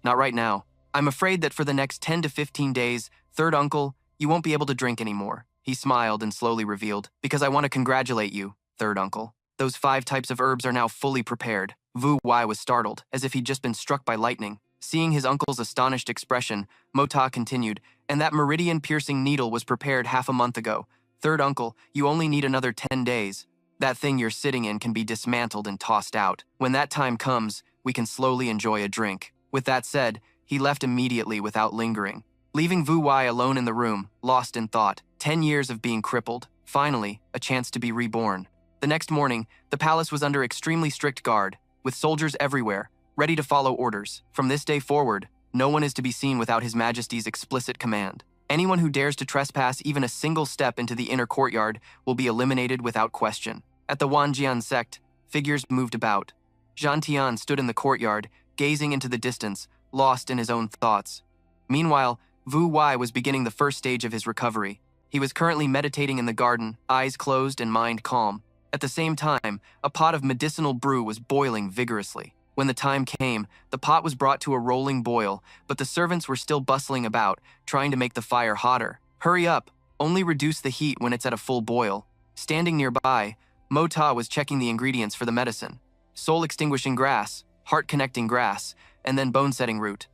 [SPEAKER 1] Not right now. I'm afraid that for the next 10 to 15 days, third uncle, you won't be able to drink anymore. He smiled and slowly revealed, because I want to congratulate you, third uncle. Those 5 types of herbs are now fully prepared. Wu Wei was startled, as if he'd just been struck by lightning. Seeing his uncle's astonished expression, Mota continued, and that meridian-piercing needle was prepared half a month ago. Third uncle, you only need another 10 days. That thing you're sitting in can be dismantled and tossed out. When that time comes, we can slowly enjoy a drink. With that said, he left immediately without lingering, leaving Wu Wei alone in the room, lost in thought. 10 years of being crippled. Finally, a chance to be reborn. The next morning, the palace was under extremely strict guard, with soldiers everywhere, ready to follow orders. From this day forward, no one is to be seen without His Majesty's explicit command. Anyone who dares to trespass even a single step into the inner courtyard will be eliminated without question. At the Wanjian sect, figures moved about. Zhan Tian stood in the courtyard, gazing into the distance, lost in his own thoughts. Meanwhile, Wu Wei was beginning the first stage of his recovery. He was currently meditating in the garden, eyes closed and mind calm. At the same time, a pot of medicinal brew was boiling vigorously. When the time came, the pot was brought to a rolling boil, but the servants were still bustling about, trying to make the fire hotter. Hurry up, only reduce the heat when it's at a full boil. Standing nearby, Mota was checking the ingredients for the medicine. Soul-extinguishing grass, heart-connecting grass, and then bone-setting root.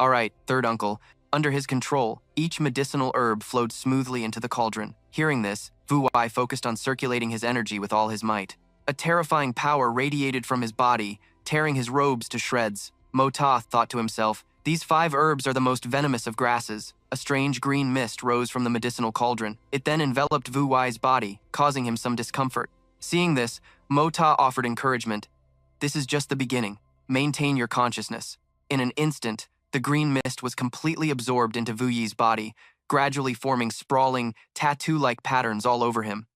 [SPEAKER 1] All right, third uncle. Under his control, each medicinal herb flowed smoothly into the cauldron. Hearing this, Wu Wei focused on circulating his energy with all his might. A terrifying power radiated from his body, tearing his robes to shreds. Mota thought to himself, these 5 herbs are the most venomous of grasses. A strange green mist rose from the medicinal cauldron. It then enveloped Wu Wei's body, causing him some discomfort. Seeing this, Mota offered encouragement. This is just the beginning. Maintain your consciousness. In an instant, the green mist was completely absorbed into Wu Yi's body, gradually forming sprawling, tattoo-like patterns all over him.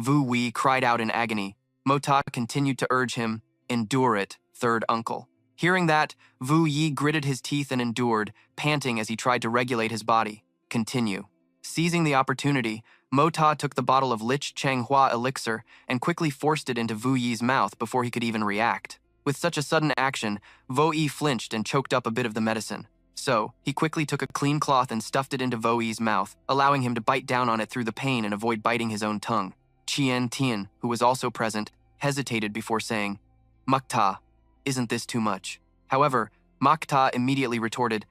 [SPEAKER 1] Wu Yi cried out in agony. Mota continued to urge him, endure it, third uncle. Hearing that, Wu Yi gritted his teeth and endured, panting as he tried to regulate his body. Continue. Seizing the opportunity, Mota took the bottle of Lich Changhua elixir and quickly forced it into Wu Yi's mouth before he could even react. With such a sudden action, Wu Yi flinched and choked up a bit of the medicine. So, he quickly took a clean cloth and stuffed it into Wu Yi's mouth, allowing him to bite down on it through the pain and avoid biting his own tongue. Qian Tian, who was also present, hesitated before saying, Makta, isn't this too much? However, Makta immediately retorted,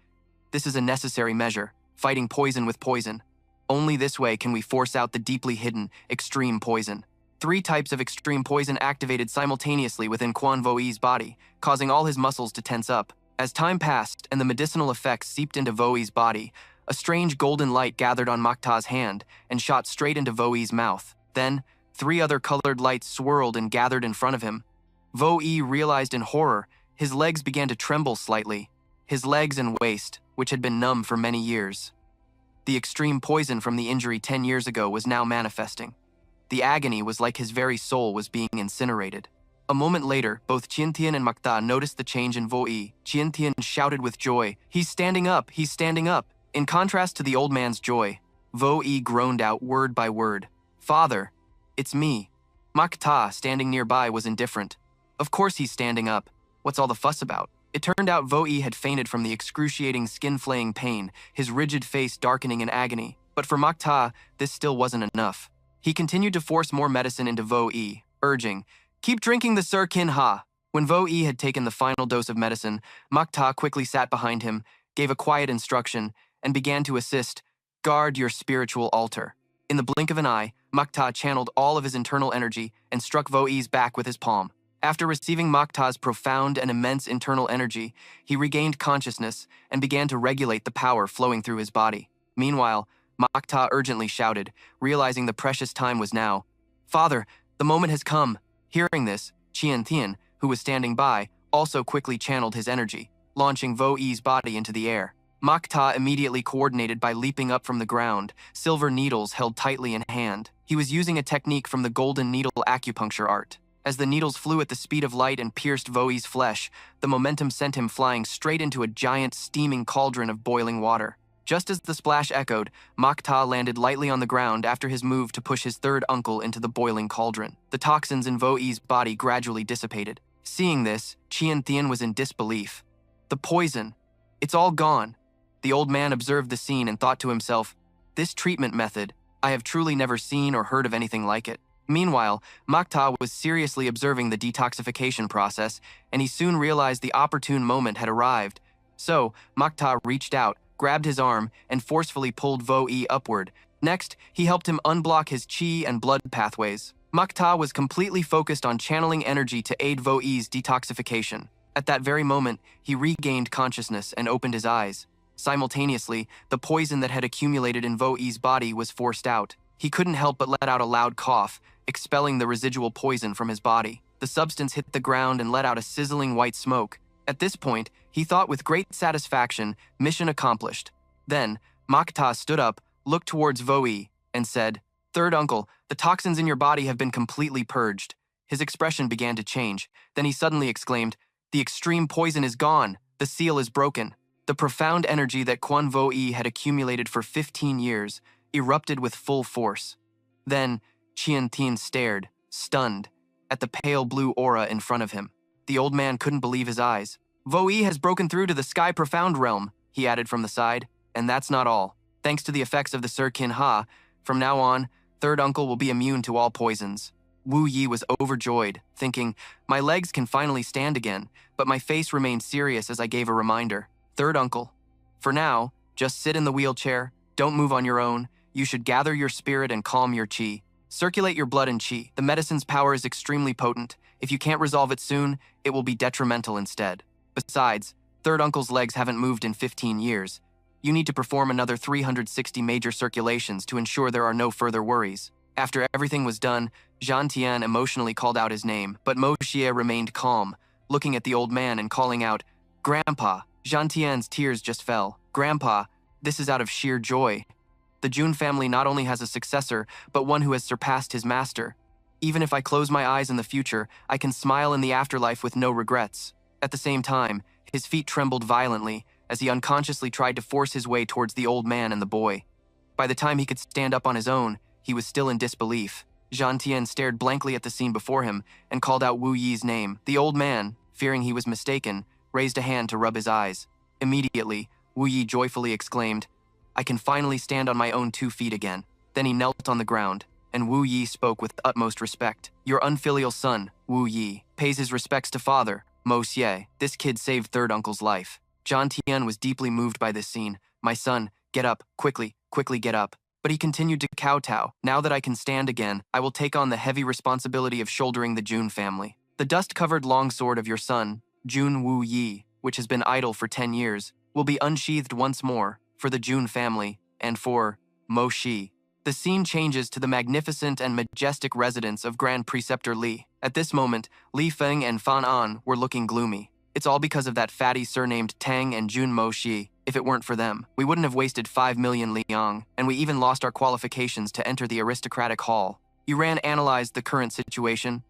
[SPEAKER 1] this is a necessary measure, fighting poison with poison. Only this way can we force out the deeply hidden, extreme poison. 3 types of extreme poison activated simultaneously within Quan Wu Yi's body, causing all his muscles to tense up. As time passed and the medicinal effects seeped into Wu Yi's body, a strange golden light gathered on Makta's hand and shot straight into Wu Yi's mouth. Then, 3 other colored lights swirled and gathered in front of him. Wu Yi realized in horror, his legs began to tremble slightly. His legs and waist, which had been numb for many years. The extreme poison from the injury 10 years ago was now manifesting. The agony was like his very soul was being incinerated. A moment later, both Qiantian and Makta noticed the change in Wu Yi. Qiantian shouted with joy, he's standing up, he's standing up. In contrast to the old man's joy, Wu Yi groaned out word by word, Father, it's me. Makta, standing nearby, was indifferent. Of course he's standing up. What's all the fuss about? It turned out Wu Yi had fainted from the excruciating skin-flaying pain, his rigid face darkening in agony. But for Makta, this still wasn't enough. He continued to force more medicine into Wu Yi, urging, keep drinking the Sir Kin Ha. When Vo Yi had taken the final dose of medicine, Makta quickly sat behind him, gave a quiet instruction, and began to assist, "Guard your spiritual altar." In the blink of an eye, Makta channeled all of his internal energy and struck Vo Yi's back with his palm. After receiving Makta's profound and immense internal energy, he regained consciousness and began to regulate the power flowing through his body. Meanwhile, Makta urgently shouted, realizing the precious time was now. "Father, the moment has come." Hearing this, Qian Tian, who was standing by, also quickly channeled his energy, launching Vo Yi's body into the air. Makta immediately coordinated by leaping up from the ground, silver needles held tightly in hand. He was using a technique from the golden needle acupuncture art. As the needles flew at the speed of light and pierced Vo Yi's flesh, the momentum sent him flying straight into a giant steaming cauldron of boiling water. Just as the splash echoed, Makta landed lightly on the ground after his move to push his third uncle into the boiling cauldron. The toxins in Vo Yi's body gradually dissipated. Seeing this, Qian Tian was in disbelief. "The poison, it's all gone." The old man observed the scene and thought to himself, "This treatment method, I have truly never seen or heard of anything like it." Meanwhile, Makta was seriously observing the detoxification process, and he soon realized the opportune moment had arrived. So, Makta reached out, grabbed his arm, and forcefully pulled Vo Yi upward. Next, he helped him unblock his qi and blood pathways. Makta was completely focused on channeling energy to aid Vo Yi's detoxification. At that very moment, he regained consciousness and opened his eyes. Simultaneously, the poison that had accumulated in Vo Yi's body was forced out. He couldn't help but let out a loud cough, expelling the residual poison from his body. The substance hit the ground and let out a sizzling white smoke. At this point, he thought with great satisfaction, mission accomplished. Then, Makta stood up, looked towards Vo Yi, and said, "Third uncle, the toxins in your body have been completely purged." His expression began to change. Then he suddenly exclaimed, "The extreme poison is gone. The seal is broken." The profound energy that Quan Vo Yi had accumulated for 15 years erupted with full force. Then, Qian Tian stared, stunned, at the pale blue aura in front of him. The old man couldn't believe his eyes. "Vo Yi has broken through to the Sky Profound realm," he added from the side. "And that's not all. Thanks to the effects of the Sir Kin Ha, from now on, third uncle will be immune to all poisons." Wu Yi was overjoyed, thinking, "My legs can finally stand again," but my face remained serious as I gave a reminder. "Third uncle, for now, just sit in the wheelchair, don't move on your own. You should gather your spirit and calm your qi. Circulate your blood and qi. The medicine's power is extremely potent. If you can't resolve it soon, it will be detrimental instead. Besides, third uncle's legs haven't moved in 15 years. You need to perform another 360 major circulations to ensure there are no further worries." After everything was done, Zhan Tian emotionally called out his name, but Mo Xie remained calm, looking at the old man and calling out, "Grandpa." Zhan Tian's tears just fell. "Grandpa, this is out of sheer joy. The Jun family not only has a successor, but one who has surpassed his master. Even if I close my eyes in the future, I can smile in the afterlife with no regrets." At the same time, his feet trembled violently as he unconsciously tried to force his way towards the old man and the boy. By the time he could stand up on his own, he was still in disbelief. Zhan Tian stared blankly at the scene before him and called out Wu Yi's name. The old man, fearing he was mistaken, raised a hand to rub his eyes. Immediately, Wu Yi joyfully exclaimed, "I can finally stand on my own 2 feet again." Then he knelt on the ground, and Wu Yi spoke with utmost respect. "Your unfilial son, Wu Yi, pays his respects to father, Mo Xie. This kid saved third uncle's life." Zhan Tian was deeply moved by this scene. "My son, get up, quickly, quickly get up." But he continued to kowtow. "Now that I can stand again, I will take on the heavy responsibility of shouldering the Jun family. The dust-covered longsword of your son, Jun Wu Yi, which has been idle for 10 years, will be unsheathed once more for the Jun family and for Mo Xi." The scene changes to the magnificent and majestic residence of Grand Preceptor Li. At this moment, Li Feng and Fan An were looking gloomy. "It's all because of that fatty surnamed Tang and Jun Mo Xi. If it weren't for them, we wouldn't have wasted 5 million liang, and we even lost our qualifications to enter the aristocratic hall." Yuran analyzed the current situation.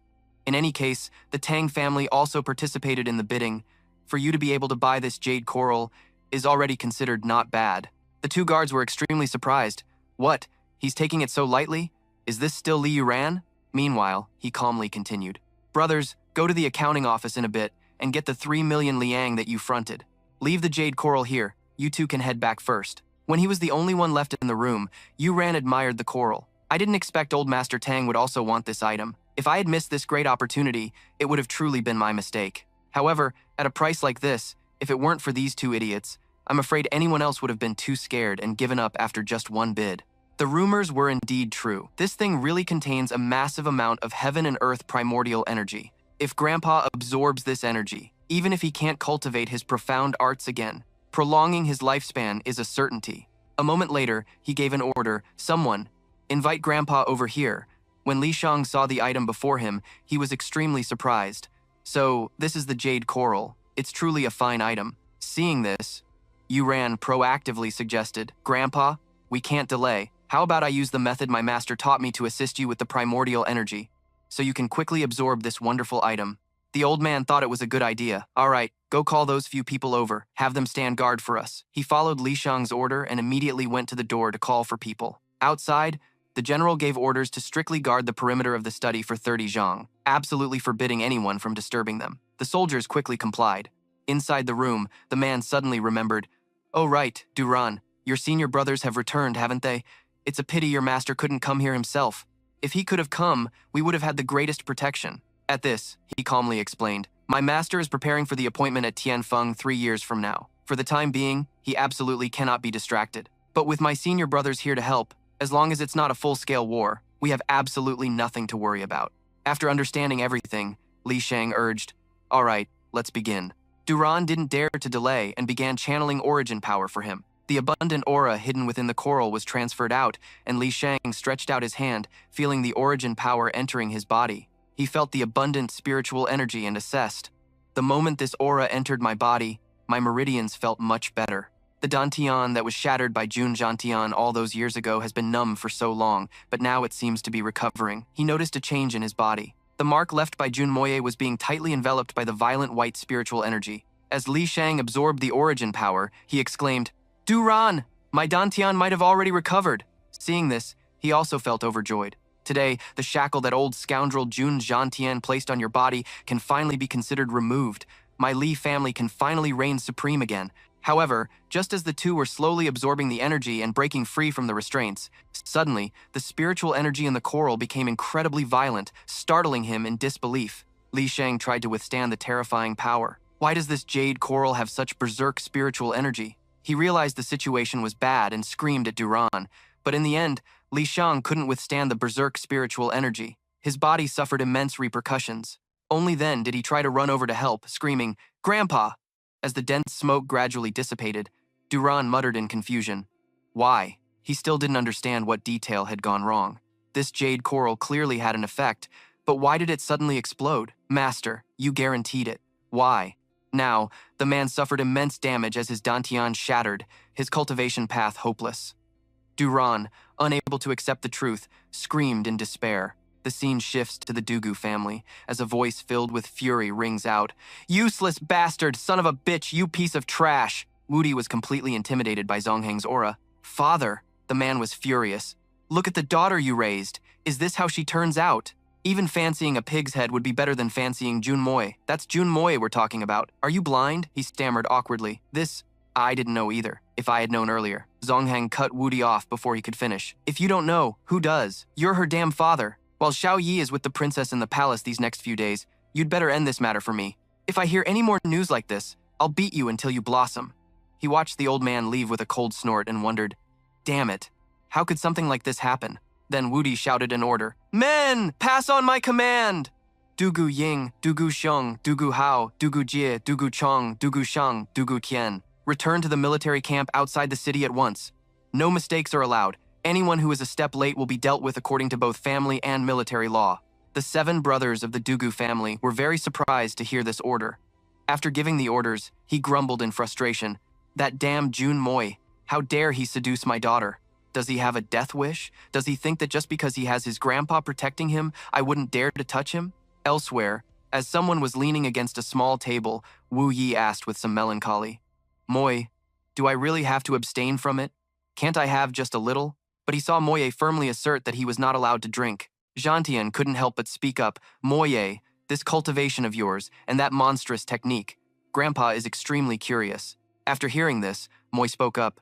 [SPEAKER 1] "In any case, the Tang family also participated in the bidding. For you to be able to buy this jade coral is already considered not bad." The 2 guards were extremely surprised. "What? He's taking it so lightly? Is this still Li Yuran?" Meanwhile, he calmly continued, "Brothers, go to the accounting office in a bit and get the 3 million liang that you fronted. Leave the jade coral here. You 2 can head back first." When he was the only one left in the room, Yuran admired the coral. "I didn't expect old Master Tang would also want this item. If I had missed this great opportunity, it would have truly been my mistake. However, at a price like this, if it weren't for these two idiots, I'm afraid anyone else would have been too scared and given up after just one bid. The rumors were indeed true. This thing really contains a massive amount of heaven and earth primordial energy. If Grandpa absorbs this energy, even if he can't cultivate his profound arts again, prolonging his lifespan is a certainty. A moment later, he gave an order, "Someone, invite Grandpa over here." When Li Shang saw the item before him, he was extremely surprised. "So, this is the jade coral. It's truly a fine item." Seeing this, Yuran proactively suggested, "Grandpa, we can't delay. How about I use the method my master taught me to assist you with the primordial energy, so you can quickly absorb this wonderful item?" The old man thought it was a good idea. "All right, go call those few people over. Have them stand guard for us." He followed Li Shang's order and immediately went to the door to call for people. Outside, the general gave orders to strictly guard the perimeter of the study for 30 zhang, absolutely forbidding anyone from disturbing them. The soldiers quickly complied. Inside the room, the man suddenly remembered, "Oh right, Duran, your senior brothers have returned, haven't they? It's a pity your master couldn't come here himself. If he could have come, we would have had the greatest protection." At this, he calmly explained, "My master is preparing for the appointment at Tianfeng 3 years from now. For the time being, he absolutely cannot be distracted. But with my senior brothers here to help, as long as it's not a full-scale war, we have absolutely nothing to worry about." After understanding everything, Li Shang urged, "All right, let's begin." Duran didn't dare to delay and began channeling origin power for him. The abundant aura hidden within the coral was transferred out, and Li Shang stretched out his hand, feeling the origin power entering his body. He felt the abundant spiritual energy and assessed, "The moment this aura entered my body, my meridians felt much better. The dantian that was shattered by Jun Jantian all those years ago has been numb for so long, but now it seems to be recovering." He noticed a change in his body. The mark left by Jun Moye was being tightly enveloped by the violent white spiritual energy. As Li Shang absorbed the origin power, he exclaimed, "Duran, my dantian might have already recovered." Seeing this, he also felt overjoyed. Today, the shackle that old scoundrel Jun Jantian placed on your body can finally be considered removed. My Li family can finally reign supreme again. However, just as the two were slowly absorbing the energy and breaking free from the restraints, suddenly, the spiritual energy in the coral became incredibly violent, startling him in disbelief. Li Shang tried to withstand the terrifying power. Why does this jade coral have such berserk spiritual energy? He realized the situation was bad and screamed at Duran, but in the end, Li Shang couldn't withstand the berserk spiritual energy. His body suffered immense repercussions. Only then did he try to run over to help, screaming, "Grandpa!" As the dense smoke gradually dissipated, Duran muttered in confusion. Why? He still didn't understand what detail had gone wrong. This jade coral clearly had an effect, but why did it suddenly explode? "Master, you guaranteed it. Why?" Now, the man suffered immense damage as his dantian shattered, his cultivation path hopeless. Duran, unable to accept the truth, screamed in despair. The scene shifts to the Dugu family, as a voice filled with fury rings out, "Useless bastard, son of a bitch, you piece of trash!" Wudi was completely intimidated by Zongheng's aura. "Father," the man was furious. "Look at the daughter you raised. Is this how she turns out? Even fancying a pig's head would be better than fancying Jun Moy. That's Jun Moy we're talking about. Are you blind?" He stammered awkwardly. I didn't know either. If I had known earlier." Zongheng cut Wudi off before he could finish. "If you don't know, who does? You're her damn father. While Xiao Yi is with the princess in the palace these next few days, you'd better end this matter for me. If I hear any more news like this, I'll beat you until you blossom." He watched the old man leave with a cold snort and wondered, "Damn it, how could something like this happen?" Then Wudi shouted an order, "Men, pass on my command! Dugu Ying, Dugu Xiong, Dugu Hao, Dugu Jie, Dugu Chong, Dugu Shang, Dugu Qian. Return to the military camp outside the city at once. No mistakes are allowed. Anyone who is a step late will be dealt with according to both family and military law." The 7 brothers of the Dugu family were very surprised to hear this order. After giving the orders, he grumbled in frustration, "That damn Jun Moy, how dare he seduce my daughter? Does he have a death wish? Does he think that just because he has his grandpa protecting him, I wouldn't dare to touch him?" Elsewhere, as someone was leaning against a small table, Wu Yi asked with some melancholy, "Moy, do I really have to abstain from it? Can't I have just a little?" But he saw Moye firmly assert that he was not allowed to drink. Jantian couldn't help but speak up, "Moye, this cultivation of yours, and that monstrous technique. Grandpa is extremely curious." After hearing this, Moy spoke up,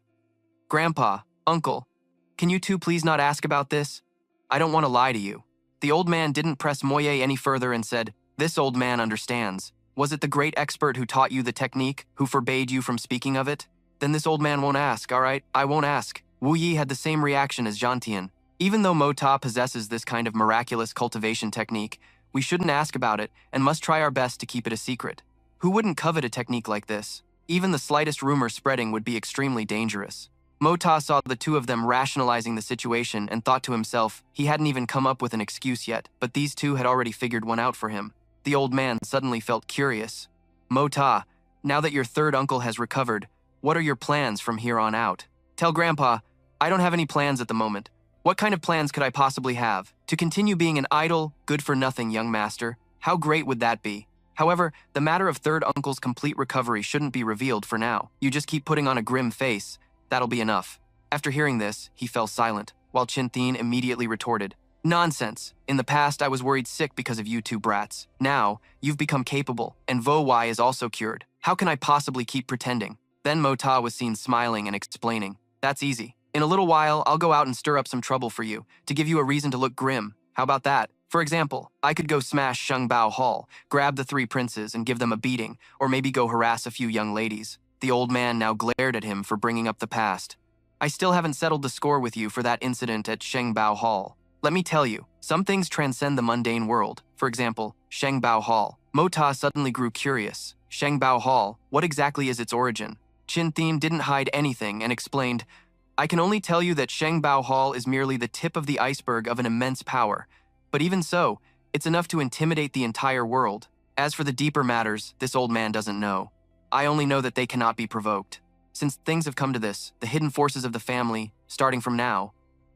[SPEAKER 1] "Grandpa, uncle, can you two please not ask about this? I don't want to lie to you. The old man didn't press Moye any further and said, "This old man understands. Was it the great expert who taught you the technique, who forbade you from speaking of it? Then this old man won't ask, all right? I won't ask." Wu Yi had the same reaction as Jiantian. Even though Mo Ta possesses this kind of miraculous cultivation technique, we shouldn't ask about it and must try our best to keep it a secret. Who wouldn't covet a technique like this? Even the slightest rumor spreading would be extremely dangerous. Mo Ta saw the two of them rationalizing the situation and thought to himself he hadn't even come up with an excuse yet, but these two had already figured one out for him. The old man suddenly felt curious. "Mo Ta, now that your third uncle has recovered, what are your plans from here on out?" "Tell Grandpa, I don't have any plans at the moment. What kind of plans could I possibly have? To continue being an idle, good-for-nothing young master? How great would that be? However, the matter of third uncle's complete recovery shouldn't be revealed for now. You just keep putting on a grim face. That'll be enough." After hearing this, he fell silent, while Chin Thin immediately retorted, "Nonsense. In the past, I was worried sick because of you two brats. Now, you've become capable, and Vo Wai is also cured. How can I possibly keep pretending?" Then Mo Ta was seen smiling and explaining, "That's easy. In a little while, I'll go out and stir up some trouble for you, to give you a reason to look grim. How about that? For example, I could go smash Sheng Bao Hall, grab the three princes and give them a beating, or maybe go harass a few young ladies." The old man now glared at him for bringing up the past. "I still haven't settled the score with you for that incident at Sheng Bao Hall. Let me tell you, some things transcend the mundane world. For example, Sheng Bao Hall." Mo Ta suddenly grew curious. Sheng Bao Hall, what exactly is its origin? Chin Thin didn't hide anything and explained, "I can only tell you that Sheng Bao Hall is merely the tip of the iceberg of an immense power. But even so, it's enough to intimidate the entire world. As for the deeper matters, this old man doesn't know. I only know that they cannot be provoked. Since things have come to this, the hidden forces of the family, starting from now,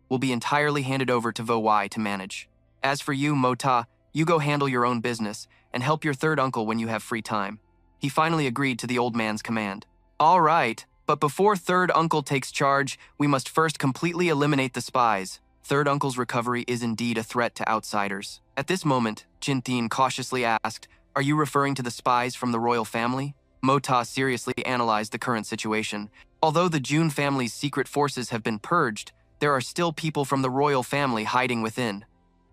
[SPEAKER 1] will be entirely handed over to Vo Wai to manage. As for you, Mo Ta, you go handle your own business and help your third uncle when you have free time." He finally agreed to the old man's command. "All right, but before third uncle takes charge, we must first completely eliminate the spies. Third uncle's recovery is indeed a threat to outsiders." At this moment, Chin Thin cautiously asked, "Are you referring to the spies from the royal family?" Mo Ta seriously analyzed the current situation. Although the Jun family's secret forces have been purged, there are still people from the royal family hiding within.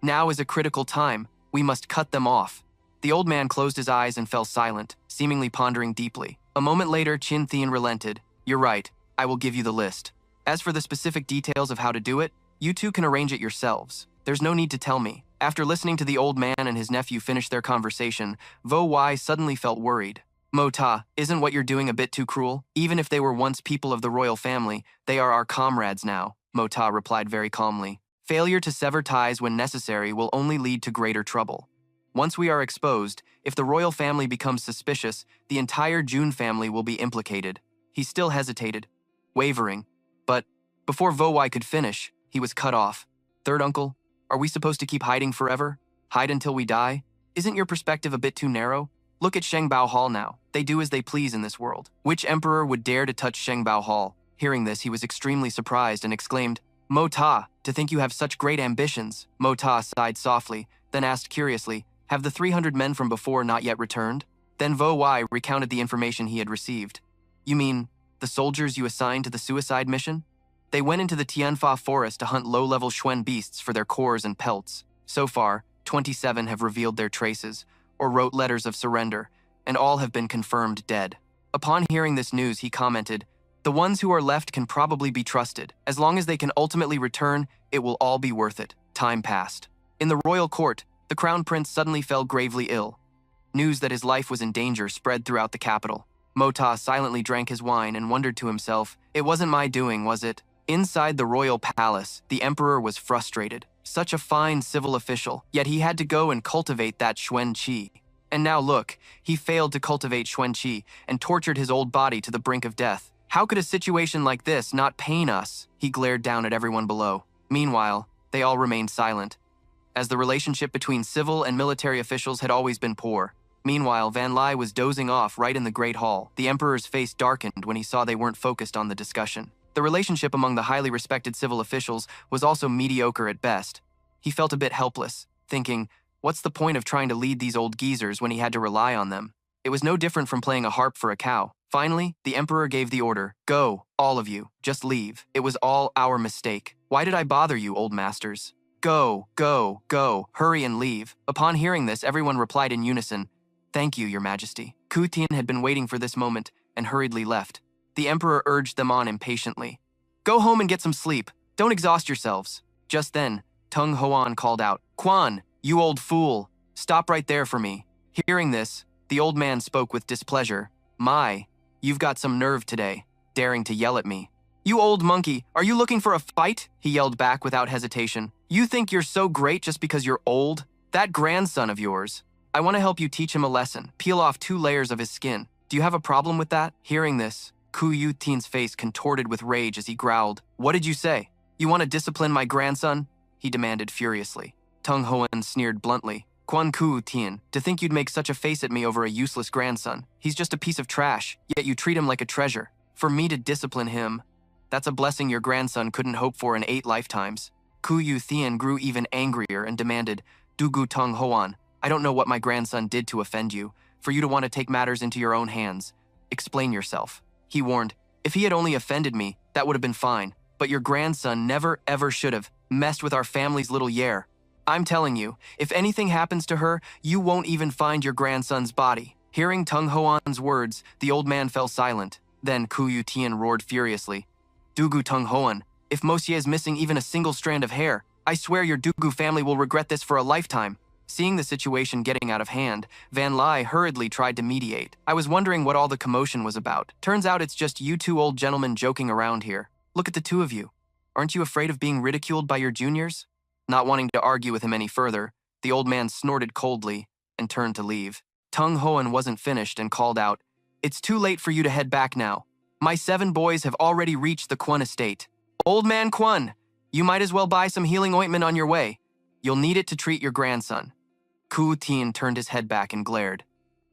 [SPEAKER 1] Now is a critical time. We must cut them off. The old man closed his eyes and fell silent, seemingly pondering deeply. A moment later, Chin Thin relented. "You're right. I will give you the list. As for the specific details of how to do it, you two can arrange it yourselves. There's no need to tell me." After listening to the old man and his nephew finish their conversation, Vo Wai suddenly felt worried. "Mo Ta, isn't what you're doing a bit too cruel? Even if they were once people of the royal family, they are our comrades now," Mo Ta replied very calmly. "Failure to sever ties when necessary will only lead to greater trouble. Once we are exposed, if the royal family becomes suspicious, the entire Jun family will be implicated." He still hesitated, wavering, but before Vo Wai could finish, he was cut off. "Third uncle, are we supposed to keep hiding forever? Hide until we die? Isn't your perspective a bit too narrow? Look at Sheng Bao Hall now. They do as they please in this world. Which emperor would dare to touch Sheng Bao Hall?" Hearing this, he was extremely surprised and exclaimed, "Mo Ta, to think you have such great ambitions." Mo Ta sighed softly, then asked curiously, "Have the 300 men from before not yet returned?" Then Vo Wai recounted the information he had received. "You mean the soldiers you assigned to the suicide mission? They went into the Tianfa forest to hunt low-level Xuen beasts for their cores and pelts. So far, 27 have revealed their traces, or wrote letters of surrender, and all have been confirmed dead." Upon hearing this news, he commented, "The ones who are left can probably be trusted. As long as they can ultimately return, it will all be worth it." Time passed. In the royal court, the crown prince suddenly fell gravely ill. News that his life was in danger spread throughout the capital. Mo Ta silently drank his wine and wondered to himself, "It wasn't my doing, was it?" Inside the royal palace, the emperor was frustrated. Such a fine civil official, yet he had to go and cultivate that Xuen Qi. And now look, he failed to cultivate Xuen Qi and tortured his old body to the brink of death. How could a situation like this not pain us? He glared down at everyone below. Meanwhile, they all remained silent, as the relationship between civil and military officials had always been poor. Meanwhile, Van Lai was dozing off right in the Great Hall. The emperor's face darkened when he saw they weren't focused on the discussion. The relationship among the highly respected civil officials was also mediocre at best. He felt a bit helpless, thinking, what's the point of trying to lead these old geezers when he had to rely on them? It was no different from playing a harp for a cow. Finally, the emperor gave the order, "Go, all of you, just leave. It was all our mistake. Why did I bother you, old masters? Go, go, go, hurry and leave. Upon hearing this, everyone replied in unison, Thank you, Your Majesty. Ku Tian had been waiting for this moment and hurriedly left. The emperor urged them on impatiently. Go home and get some sleep. Don't exhaust yourselves. Just then, Tung Hoan called out, Quan, you old fool, stop right there for me. Hearing this, the old man spoke with displeasure. My, you've got some nerve today, daring to yell at me. You old monkey, are you looking for a fight? He yelled back without hesitation. You think you're so great just because you're old? That grandson of yours. I want to help you teach him a lesson. Peel off 2 layers of his skin. Do you have a problem with that? Hearing this, Ku Tian's face contorted with rage as he growled. What did you say? You want to discipline my grandson? He demanded furiously. Tung Hoan sneered bluntly. Quan Ku Tian, to think you'd make such a face at me over a useless grandson. He's just a piece of trash, yet you treat him like a treasure. For me to discipline him, that's a blessing your grandson couldn't hope for in 8 lifetimes. Ku Tian grew even angrier and demanded, Dugu Tung Hoan, I don't know what my grandson did to offend you, for you to want to take matters into your own hands. Explain yourself. He warned, if he had only offended me, that would have been fine, but your grandson never ever should have messed with our family's little Yer. I'm telling you, if anything happens to her, you won't even find your grandson's body. Hearing Tung Hoan's words, the old man fell silent. Then Ku Tian roared furiously, Dugu Tung Hoan, if Moxie is missing even a single strand of hair, I swear your Dugu family will regret this for a lifetime. Seeing the situation getting out of hand, Van Lai hurriedly tried to mediate. I was wondering what all the commotion was about. Turns out it's just you 2 old gentlemen joking around here. Look at the 2 of you. Aren't you afraid of being ridiculed by your juniors? Not wanting to argue with him any further, the old man snorted coldly and turned to leave. Tung Hoan wasn't finished and called out, It's too late for you to head back now. My 7 boys have already reached the Quan estate. Old man Quan, you might as well buy some healing ointment on your way. You'll need it to treat your grandson. Ku Tian turned his head back and glared.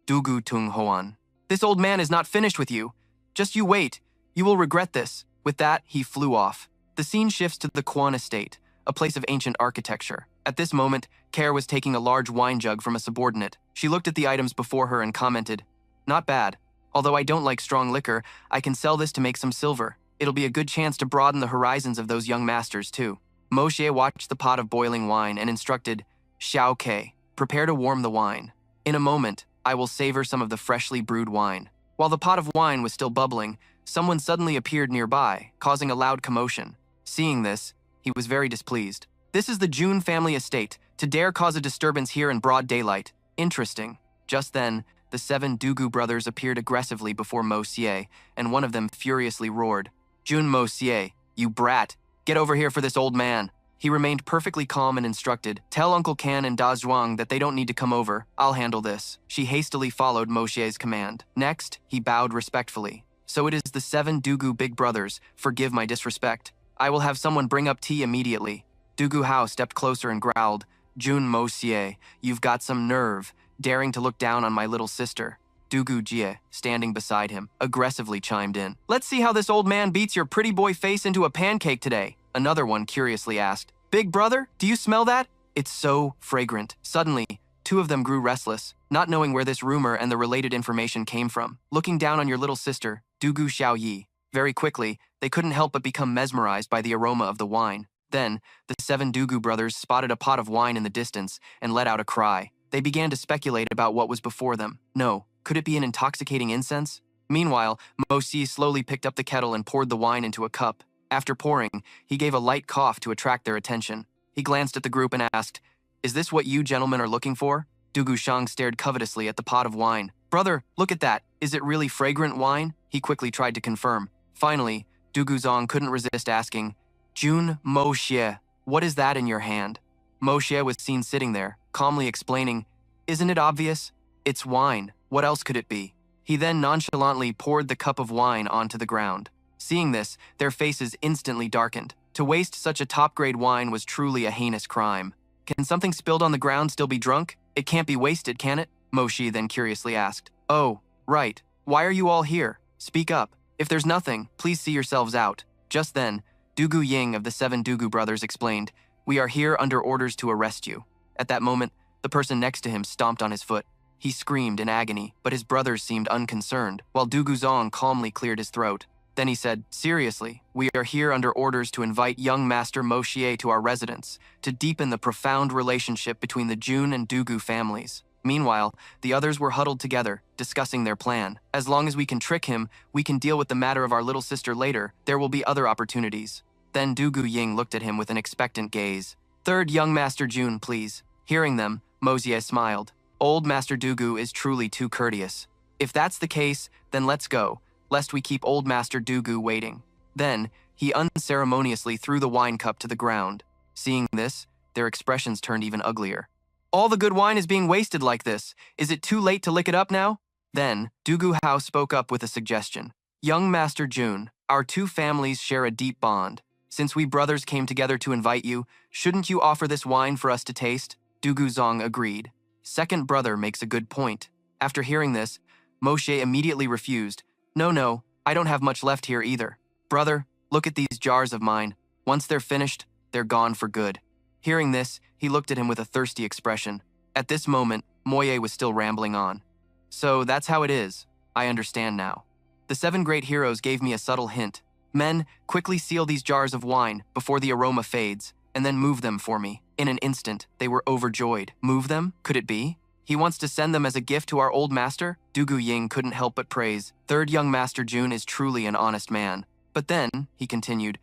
[SPEAKER 1] Dugu Tung Hoan, this old man is not finished with you. Just you wait. You will regret this. With that, he flew off. The scene shifts to the Quan estate, a place of ancient architecture. At this moment, Care was taking a large wine jug from a subordinate. She looked at the items before her and commented, Not bad. Although I don't like strong liquor, I can sell this to make some silver. It'll be a good chance to broaden the horizons of those young masters, too. Moshe watched the pot of boiling wine and instructed, Xiao Ke, prepare to warm the wine. In a moment, I will savor some of the freshly brewed wine. While the pot of wine was still bubbling, someone suddenly appeared nearby, causing a loud commotion. Seeing this, he was very displeased. This is the Jun family estate. To dare cause a disturbance here in broad daylight. Interesting. Just then, the 7 Dugu brothers appeared aggressively before Mo Xie, and one of them furiously roared, Jun Mo Xie, you brat, get over here for this old man. He remained perfectly calm and instructed, Tell Uncle Kan and Da Zhuang that they don't need to come over. I'll handle this. She hastily followed Mo Xie's command. Next, he bowed respectfully. So it is the 7 Dugu big brothers. Forgive my disrespect. I will have someone bring up tea immediately. Dugu Hao stepped closer and growled, Jun Mo Xie, you've got some nerve, daring to look down on my little sister. Dugu Jie, standing beside him, aggressively chimed in. Let's see how this old man beats your pretty boy face into a pancake today. Another one curiously asked, Big brother, do you smell that? It's so fragrant. Suddenly, 2 of them grew restless, not knowing where this rumor and the related information came from. Looking down on your little sister, Dugu Xiaoyi. Very quickly, they couldn't help but become mesmerized by the aroma of the wine. Then, the 7 Dugu brothers spotted a pot of wine in the distance and let out a cry. They began to speculate about what was before them. No, could it be an intoxicating incense? Meanwhile, Mo Xie slowly picked up the kettle and poured the wine into a cup. After pouring, he gave a light cough to attract their attention. He glanced at the group and asked, Is this what you gentlemen are looking for? Dugu Shang stared covetously at the pot of wine. Brother, look at that. Is it really fragrant wine? He quickly tried to confirm. Finally, Dugu Zong couldn't resist asking, Jun Mo Xie, what is that in your hand? Mo Xie was seen sitting there, calmly explaining, Isn't it obvious? It's wine. What else could it be? He then nonchalantly poured the cup of wine onto the ground. Seeing this, their faces instantly darkened. To waste such a top-grade wine was truly a heinous crime. Can something spilled on the ground still be drunk? It can't be wasted, can it? Mo Xie then curiously asked. Oh, right. Why are you all here? Speak up. If there's nothing, please see yourselves out. Just then, Dugu Ying of the 7 Dugu brothers explained, We are here under orders to arrest you. At that moment, the person next to him stomped on his foot. He screamed in agony, but his brothers seemed unconcerned, while Dugu Zong calmly cleared his throat. Then he said, "Seriously, we are here under orders to invite young Master Moshier to our residence to deepen the profound relationship between the Jun and Dugu families." Meanwhile, the others were huddled together, discussing their plan. "As long as we can trick him, we can deal with the matter of our little sister later. There will be other opportunities." Then Dugu Ying looked at him with an expectant gaze. "Third young Master Jun, please." Hearing them, Mosier smiled. "Old Master Dugu is truly too courteous. If that's the case, then let's go, lest we keep old Master Dugu waiting." Then, he unceremoniously threw the wine cup to the ground. Seeing this, their expressions turned even uglier. "All the good wine is being wasted like this. Is it too late to lick it up now?" Then, Dugu Hao spoke up with a suggestion. "Young Master Jun, our two families share a deep bond. Since we brothers came together to invite you, shouldn't you offer this wine for us to taste?" Dugu Zong agreed. "Second brother makes a good point." After hearing this, Moshe immediately refused. No, I don't have much left here either. Brother, look at these jars of mine. Once they're finished, they're gone for good." Hearing this, he looked at him with a thirsty expression. At this moment, Moye was still rambling on. "So that's how it is. I understand now. The 7 great heroes gave me a subtle hint. Men, quickly seal these jars of wine before the aroma fades, and then move them for me." In an instant, they were overjoyed. Move them? Could it be? He wants to send them as a gift to our old master? Dugu Ying couldn't help but praise. "Third young Master Jun is truly an honest man." "But then," he continued,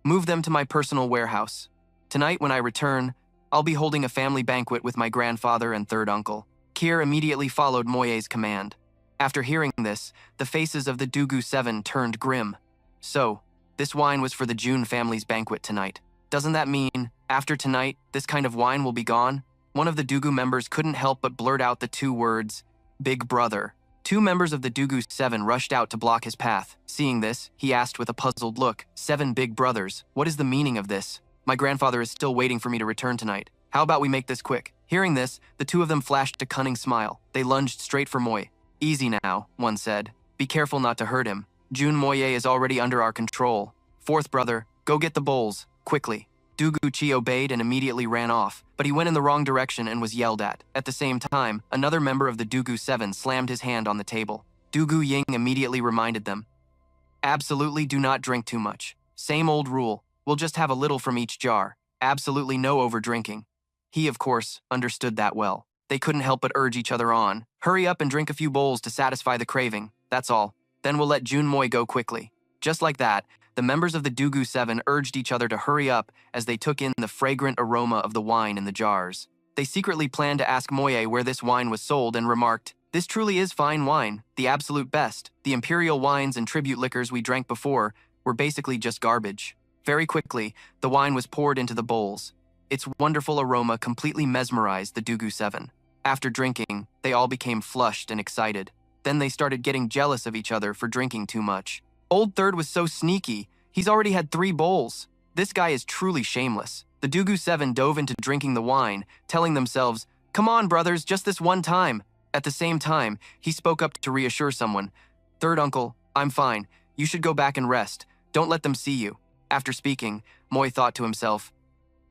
[SPEAKER 1] "move them to my personal warehouse. Tonight when I return, I'll be holding a family banquet with my grandfather and third uncle." Kier immediately followed Moye's command. After hearing this, the faces of the Dugu 7 turned grim. "So, this wine was for the Jun family's banquet tonight. Doesn't that mean, after tonight, this kind of wine will be gone?" One of the Dugu members couldn't help but blurt out the 2 words, "Big Brother." 2 members of the Dugu 7 rushed out to block his path. Seeing this, he asked with a puzzled look, "7 big brothers, what is the meaning of this? My grandfather is still waiting for me to return tonight. How about we make this quick?" Hearing this, the 2 of them flashed a cunning smile. They lunged straight for Moy. "Easy now," one said. "Be careful not to hurt him. Jun Moye is already under our control. Fourth brother, go get the bowls, quickly." Dugu Chi obeyed and immediately ran off, but he went in the wrong direction and was yelled at. At the same time, another member of the Dugu 7 slammed his hand on the table. Dugu Ying immediately reminded them, "Absolutely do not drink too much. Same old rule, we'll just have a little from each jar. Absolutely no over-drinking." He, of course, understood that well. They couldn't help but urge each other on. "Hurry up and drink a few bowls to satisfy the craving, that's all. Then we'll let Jun Moy go quickly." Just like that, the members of the Dugu 7 urged each other to hurry up as they took in the fragrant aroma of the wine in the jars. They secretly planned to ask Moye where this wine was sold and remarked, "This truly is fine wine, the absolute best. The imperial wines and tribute liquors we drank before were basically just garbage." Very quickly, the wine was poured into the bowls. Its wonderful aroma completely mesmerized the Dugu 7. After drinking, they all became flushed and excited. Then they started getting jealous of each other for drinking too much. Old Third was so sneaky, he's already had 3 bowls. This guy is truly shameless. The Dugu 7 dove into drinking the wine, telling themselves, "Come on, brothers, just this one time." At the same time, he spoke up to reassure someone. "Third uncle, I'm fine. You should go back and rest. Don't let them see you." After speaking, Moy thought to himself,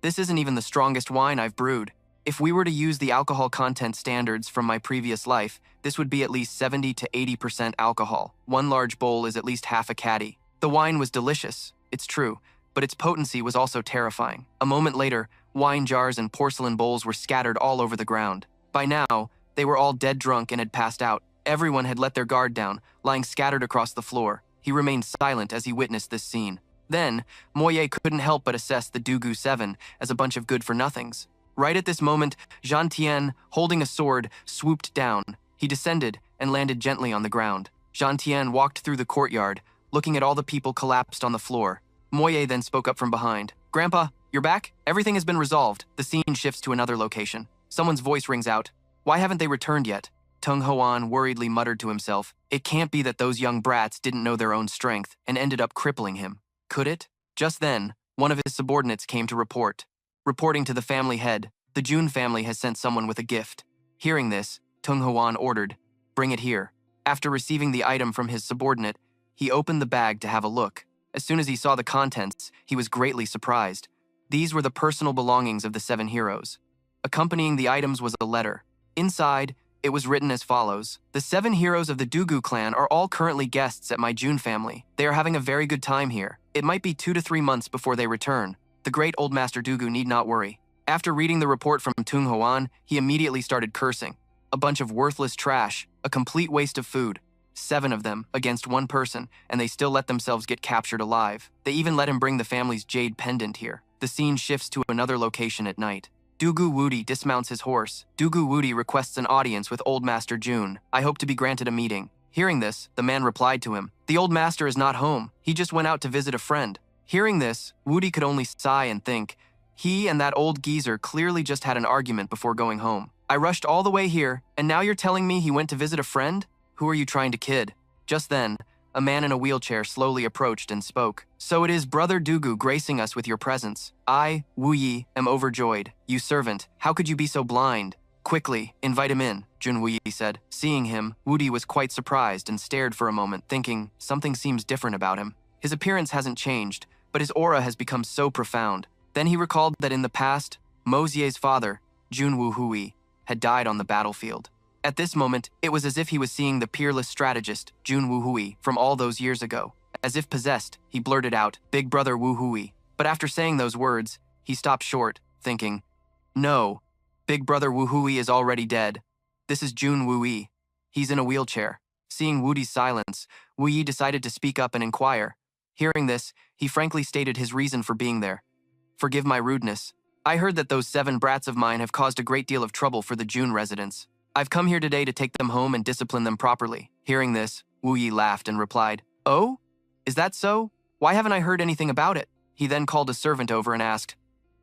[SPEAKER 1] "This isn't even the strongest wine I've brewed. If we were to use the alcohol content standards from my previous life, this would be at least 70 to 80% alcohol. One large bowl is at least half a caddy." The wine was delicious, it's true, but its potency was also terrifying. A moment later, wine jars and porcelain bowls were scattered all over the ground. By now, they were all dead drunk and had passed out. Everyone had let their guard down, lying scattered across the floor. He remained silent as he witnessed this scene. Then, Moye couldn't help but assess the Dugu 7 as a bunch of good-for-nothings. Right at this moment, Jean Tien, holding a sword, swooped down. He descended and landed gently on the ground. Jean Tien walked through the courtyard, looking at all the people collapsed on the floor. Moye then spoke up from behind. "Grandpa, you're back? Everything has been resolved." The scene shifts to another location. Someone's voice rings out. "Why haven't they returned yet?" Tung Hoan worriedly muttered to himself. It can't be that those young brats didn't know their own strength and ended up crippling him. Could it? Just then, one of his subordinates came to report. Reporting to the family head, "The Jun family has sent someone with a gift." Hearing this, Tung Hoan ordered, "Bring it here." After receiving the item from his subordinate, he opened the bag to have a look. As soon as he saw the contents, he was greatly surprised. These were the personal belongings of the 7 heroes. Accompanying the items was a letter. Inside, It was written as follows: "The 7 heroes of the Dugu clan are all currently guests at my Jun family. They are having a very good time here. It might be 2 to 3 months before they return. The great old Master Dugu need not worry." After reading the report from Tung Hoan, he immediately started cursing. A bunch of worthless trash, a complete waste of food. 7 of them against 1 person, and they still let themselves get captured alive. They even let him bring the family's jade pendant here. The scene shifts to another location at night. Dugu Wudi dismounts his horse. Dugu Wudi requests an audience with Old Master Jun. "I hope to be granted a meeting." Hearing this, the man replied to him, "The old master is not home. He just went out to visit a friend." Hearing this, Wudi could only sigh and think, he and that old geezer clearly just had an argument before going home. "I rushed all the way here, and now you're telling me he went to visit a friend? Who are you trying to kid?" Just then, a man in a wheelchair slowly approached and spoke. "So it is Brother Dugu gracing us with your presence. I, Wu Yi, am overjoyed. You servant, how could you be so blind? Quickly, invite him in," Jun Wu Yi said. Seeing him, Wudi was quite surprised and stared for a moment, thinking something seems different about him. His appearance hasn't changed, but his aura has become so profound. Then he recalled that in the past, Mosie's father, Jun Wu Hui, had died on the battlefield. At this moment, it was as if he was seeing the peerless strategist, Jun Wu Hui, from all those years ago. As if possessed, he blurted out, "Big brother Wu Hui." But after saying those words, he stopped short, thinking, "No, Big brother Wu Hui is already dead. This is Jun Wu Yi. He's in a wheelchair." Seeing Wudi's silence, Wu Yi decided to speak up and inquire. Hearing this, he frankly stated his reason for being there. "Forgive my rudeness. I heard that those 7 brats of mine have caused a great deal of trouble for the Jun residents. I've come here today to take them home and discipline them properly." Hearing this, Wu Yi laughed and replied, "Oh? Is that so? Why haven't I heard anything about it?" He then called a servant over and asked,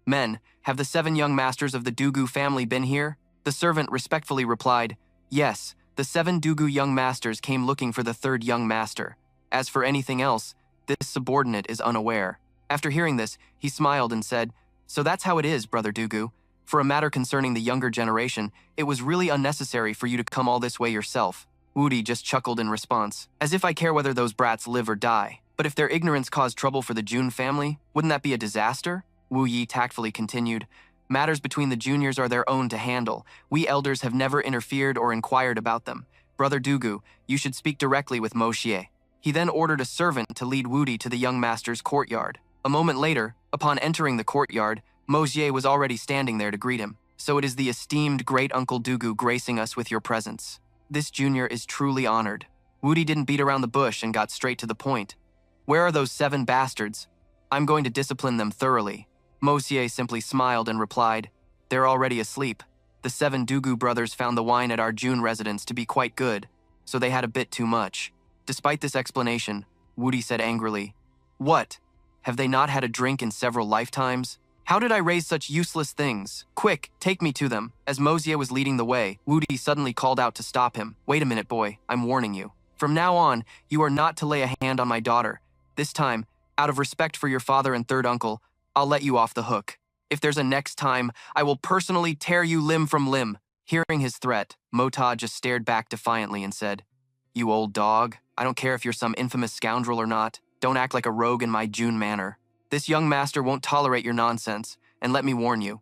[SPEAKER 1] "Men, have the 7 young masters of the Dugu family been here?" The servant respectfully replied, "Yes, the 7 Dugu young masters came looking for the 3rd young master. As for anything else, this subordinate is unaware." After hearing this, he smiled and said, "So that's how it is, Brother Dugu. For a matter concerning the younger generation, it was really unnecessary for you to come all this way yourself." Wudi just chuckled in response, "As if I care whether those brats live or die. But if their ignorance caused trouble for the Jun family, wouldn't that be a disaster?" Wu Yi tactfully continued, "Matters between the juniors are their own to handle. We elders have never interfered or inquired about them. Brother Dugu, you should speak directly with Mo Xie." He then ordered a servant to lead Wudi to the young master's courtyard. A moment later, upon entering the courtyard, Mo Xie was already standing there to greet him. "So it is the esteemed great-uncle Dugu gracing us with your presence. This junior is truly honored." Wudi didn't beat around the bush and got straight to the point. "Where are those 7 bastards? I'm going to discipline them thoroughly." Mo Xie simply smiled and replied, "They're already asleep. The 7 Dugu brothers found the wine at our Jun residence to be quite good, so they had a bit too much." Despite this explanation, Wudi said angrily, "What? Have they not had a drink in several lifetimes? How did I raise such useless things? Quick, take me to them." As Mosier was leading the way, Wudi suddenly called out to stop him. "Wait a minute, boy, I'm warning you. From now on, you are not to lay a hand on my daughter. This time, out of respect for your father and 3rd uncle, I'll let you off the hook. If there's a next time, I will personally tear you limb from limb." Hearing his threat, Mota just stared back defiantly and said, "You old dog, I don't care if you're some infamous scoundrel or not. Don't act like a rogue in my Jun manner. This young master won't tolerate your nonsense, and let me warn you.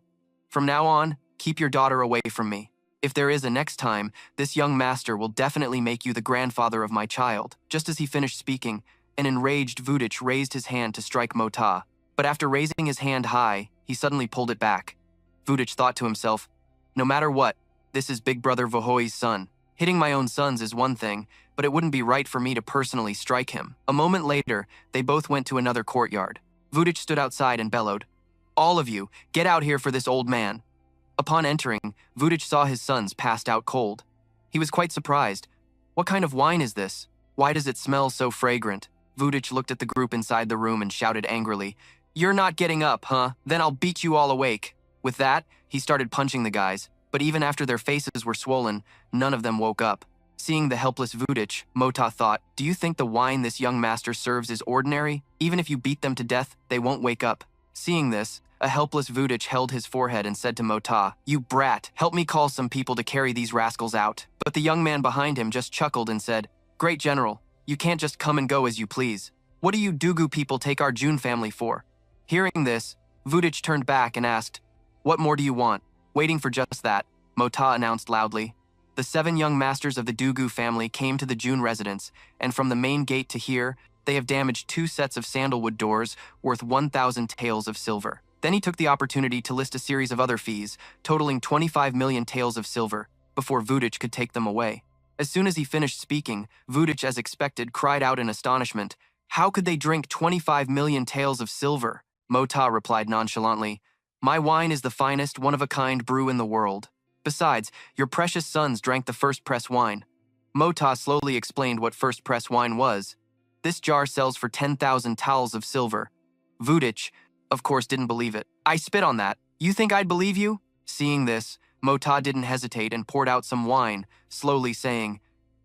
[SPEAKER 1] From now on, keep your daughter away from me. If there is a next time, this young master will definitely make you the grandfather of my child." Just as he finished speaking, an enraged Vudich raised his hand to strike Mota. But after raising his hand high, he suddenly pulled it back. Vudich thought to himself, "No matter what, this is Big Brother Vohoi's son. Hitting my own sons is one thing, but it wouldn't be right for me to personally strike him." A moment later, they both went to another courtyard. Vudich stood outside and bellowed, "All of you, get out here for this old man." Upon entering, Vudich saw his sons passed out cold. He was quite surprised. "What kind of wine is this? Why does it smell so fragrant?" Vudich looked at the group inside the room and shouted angrily, "You're not getting up, huh? Then I'll beat you all awake." With that, he started punching the guys, but even after their faces were swollen, none of them woke up. Seeing the helpless Vudich, Mota thought, "Do you think the wine this young master serves is ordinary? Even if you beat them to death, they won't wake up." Seeing this, a helpless Vudich held his forehead and said to Mota, "You brat, help me call some people to carry these rascals out." But the young man behind him just chuckled and said, "Great general, you can't just come and go as you please. What do you Dugu people take our Jun family for?" Hearing this, Vudich turned back and asked, "What more do you want?" Waiting for just that, Mota announced loudly, The 7 young masters of the Dugu family came to the June residence, and from the main gate to here, they have damaged 2 sets of sandalwood doors worth 1,000 taels of silver. Then he took the opportunity to list a series of other fees, totaling 25 million taels of silver, before Vudich could take them away. As soon as he finished speaking, Vudich, as expected, cried out in astonishment, "How could they drink 25 million taels of silver?" Mota replied nonchalantly, "My wine is the finest, one-of-a-kind brew in the world. Besides, your precious sons drank the first-press wine." Mota slowly explained what first-press wine was. "This jar sells for 10,000 taels of silver." Vudich, of course, didn't believe it. "I spit on that. You think I'd believe you?" Seeing this, Mota didn't hesitate and poured out some wine, slowly saying,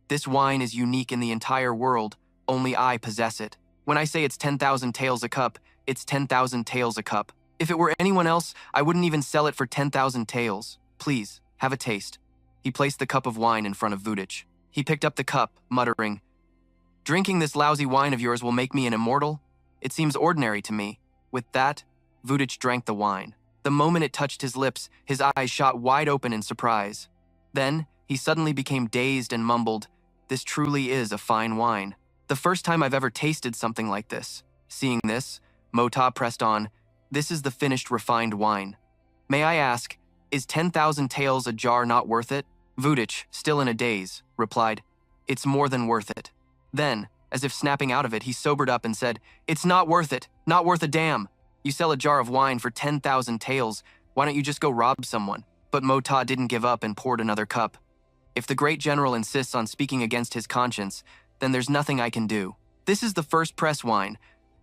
[SPEAKER 1] "This wine is unique in the entire world. Only I possess it. When I say it's 10,000 taels a cup, it's 10,000 taels a cup. If it were anyone else, I wouldn't even sell it for 10,000 taels. Please, have a taste." He placed the cup of wine in front of Vudich. He picked up the cup, muttering, "Drinking this lousy wine of yours will make me an immortal? It seems ordinary to me." With that, Vudich drank the wine. The moment it touched his lips, his eyes shot wide open in surprise. Then, he suddenly became dazed and mumbled, "This truly is a fine wine. The first time I've ever tasted something like this." Seeing this, Mota pressed on, "This is the finished refined wine. May I ask, is 10,000 taels a jar not worth it?" Vudich, still in a daze, replied, "It's more than worth it." Then, as if snapping out of it, he sobered up and said, "It's not worth it, not worth a damn. You sell a jar of wine for 10,000 taels, why don't you just go rob someone?" But Mota didn't give up and poured another cup. "If the great general insists on speaking against his conscience, then there's nothing I can do. This is the first press wine.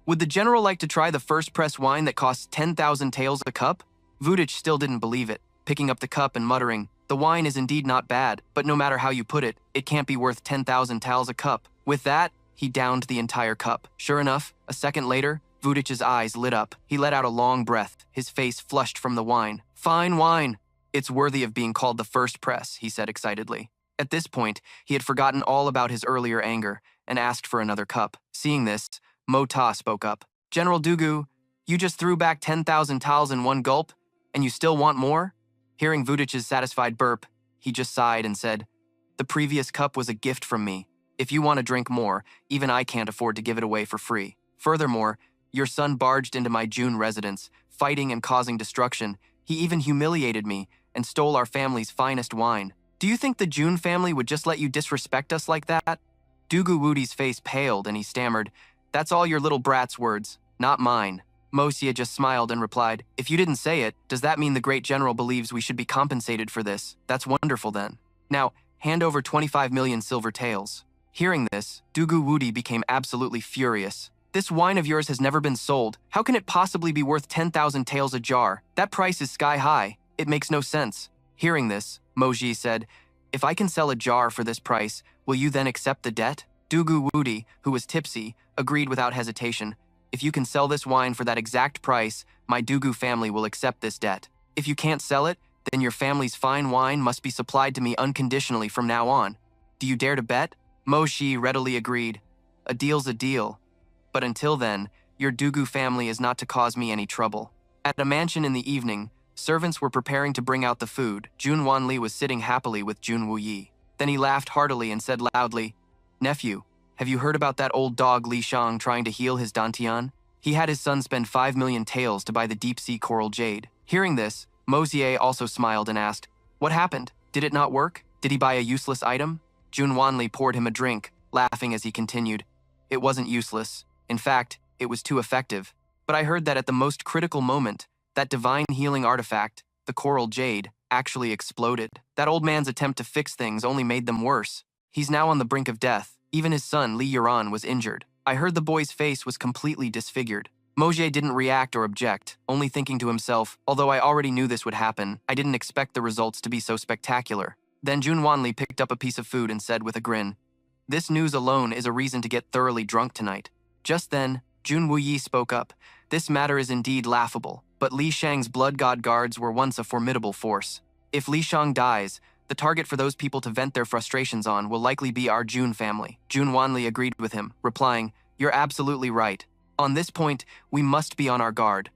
[SPEAKER 1] Would the general like to try the first press wine that costs 10,000 taels a cup?" Vudich still didn't believe it, picking up the cup and muttering, "The wine is indeed not bad, but no matter how you put it, it can't be worth 10,000 taels a cup." With that, he downed the entire cup. Sure enough, a second later, Vudich's eyes lit up. He let out a long breath, his face flushed from the wine. "Fine wine! It's worthy of being called the first press," he said excitedly. At this point, he had forgotten all about his earlier anger and asked for another cup. Seeing this, Mota spoke up. "General Dugu, you just threw back 10,000 taels in one gulp, and you still want more?" Hearing Vudich's satisfied burp, he just sighed and said, "The previous cup was a gift from me. If you want to drink more, even I can't afford to give it away for free. Furthermore, your son barged into my June residence, fighting and causing destruction. He even humiliated me and stole our family's finest wine. Do you think the June family would just let you disrespect us like that?" Dugu Wudi's face paled and he stammered, "That's all your little brat's words, not mine." Mosia just smiled and replied, "If you didn't say it, does that mean the great general believes we should be compensated for this? That's wonderful then. Now, hand over 25 million silver taels." Hearing this, Dugu Wudi became absolutely furious. "This wine of yours has never been sold. How can it possibly be worth 10,000 taels a jar? That price is sky high. It makes no sense." Hearing this, Moji said, "If I can sell a jar for this price, will you then accept the debt?" Dugu Wudi, who was tipsy, agreed without hesitation. "If you can sell this wine for that exact price, my Dugu family will accept this debt. If you can't sell it, then your family's fine wine must be supplied to me unconditionally from now on. Do you dare to bet?" Moshi readily agreed. "A deal's a deal. But until then, your Dugu family is not to cause me any trouble." At a mansion in the evening, servants were preparing to bring out the food. Jun Wanli was sitting happily with Jun Wuyi. Then he laughed heartily and said loudly, "Nephew, have you heard about that old dog Li Shang trying to heal his Dantian? He had his son spend 5 million taels to buy the deep-sea coral jade." Hearing this, Mosier also smiled and asked, "What happened? Did it not work? Did he buy a useless item?" Jun Wanli poured him a drink, laughing as he continued, "It wasn't useless. In fact, it was too effective. But I heard that at the most critical moment, that divine healing artifact, the coral jade, actually exploded. That old man's attempt to fix things only made them worse. He's now on the brink of death. Even his son, Li Yuran, was injured. I heard the boy's face was completely disfigured." Moje didn't react or object, only thinking to himself, "Although I already knew this would happen, I didn't expect the results to be so spectacular." Then Jun Wanli picked up a piece of food and said with a grin, "This news alone is a reason to get thoroughly drunk tonight." Just then, Jun Wuyi spoke up, "This matter is indeed laughable, but Li Shang's blood god guards were once a formidable force. If Li Shang dies, the target for those people to vent their frustrations on will likely be our Jun family." Jun Wanli agreed with him, replying, "You're absolutely right. On this point, we must be on our guard.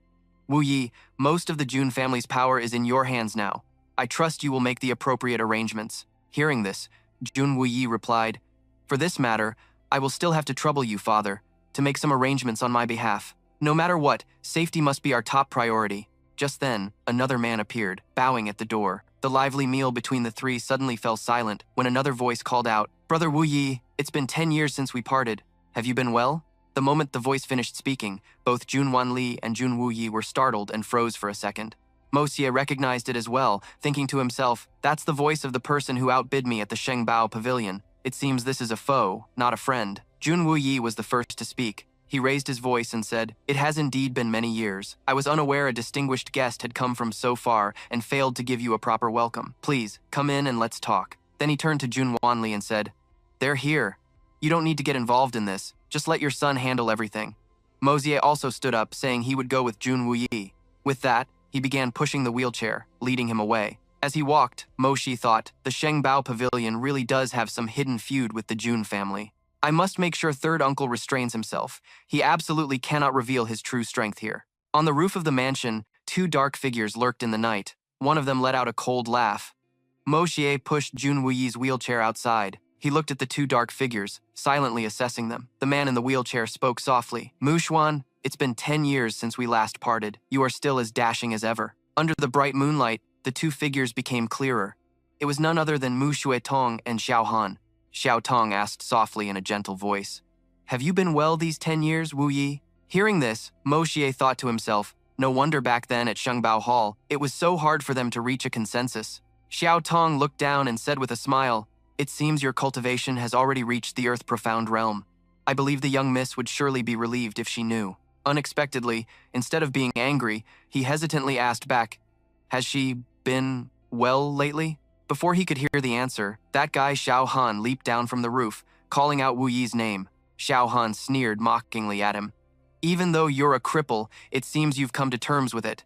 [SPEAKER 1] Wu Yi, most of the Jun family's power is in your hands now. I trust you will make the appropriate arrangements." Hearing this, Jun Wuyi replied, "For this matter, I will still have to trouble you, father, to make some arrangements on my behalf. No matter what, safety must be our top priority." Just then, another man appeared, bowing at the door. The lively meal between the three suddenly fell silent when another voice called out, "Brother Wu Yi, it's been 10 years since we parted. Have you been well?" The moment the voice finished speaking, both Jun Wanli and Jun Wu Yi were startled and froze for a second. Mo Xie recognized it as well, thinking to himself, "That's the voice of the person who outbid me at the Shengbao Pavilion. It seems this is a foe, not a friend." Jun Wu Yi was the first to speak. He raised his voice and said, "It has indeed been many years. I was unaware a distinguished guest had come from so far and failed to give you a proper welcome. Please, come in and let's talk." Then he turned to Jun Wanli and said, "They're here. You don't need to get involved in this. Just let your son handle everything." Mo Xie also stood up, saying he would go with Jun Wu Yi. With that, he began pushing the wheelchair, leading him away. As he walked, Mo Xi thought, the Shengbao Pavilion really does have some hidden feud with the Jun family. I must make sure third uncle restrains himself. He absolutely cannot reveal his true strength here. On the roof of the mansion, two dark figures lurked in the night. One of them let out a cold laugh. Mo Xie pushed Jun Wuyi's wheelchair outside. He looked at the two dark figures, silently assessing them. The man in the wheelchair spoke softly. "Mu Xuan, it's been 10 years since we last parted. You are still as dashing as ever." Under the bright moonlight, the two figures became clearer. It was none other than Mu Xuetong and Xiao Han. Xiao Tong asked softly in a gentle voice, "Have you been well these 10 years, Wu Yi?" Hearing this, Mo Xie thought to himself, no wonder back then at Shengbao Hall, it was so hard for them to reach a consensus. Xiao Tong looked down and said with a smile, "It seems your cultivation has already reached the earth-profound realm. I believe the young miss would surely be relieved if she knew." Unexpectedly, instead of being angry, he hesitantly asked back, "Has she been well lately?" Before he could hear the answer, that guy Xiao Han leaped down from the roof, calling out Wu Yi's name. Xiao Han sneered mockingly at him. "Even though you're a cripple, it seems you've come to terms with it.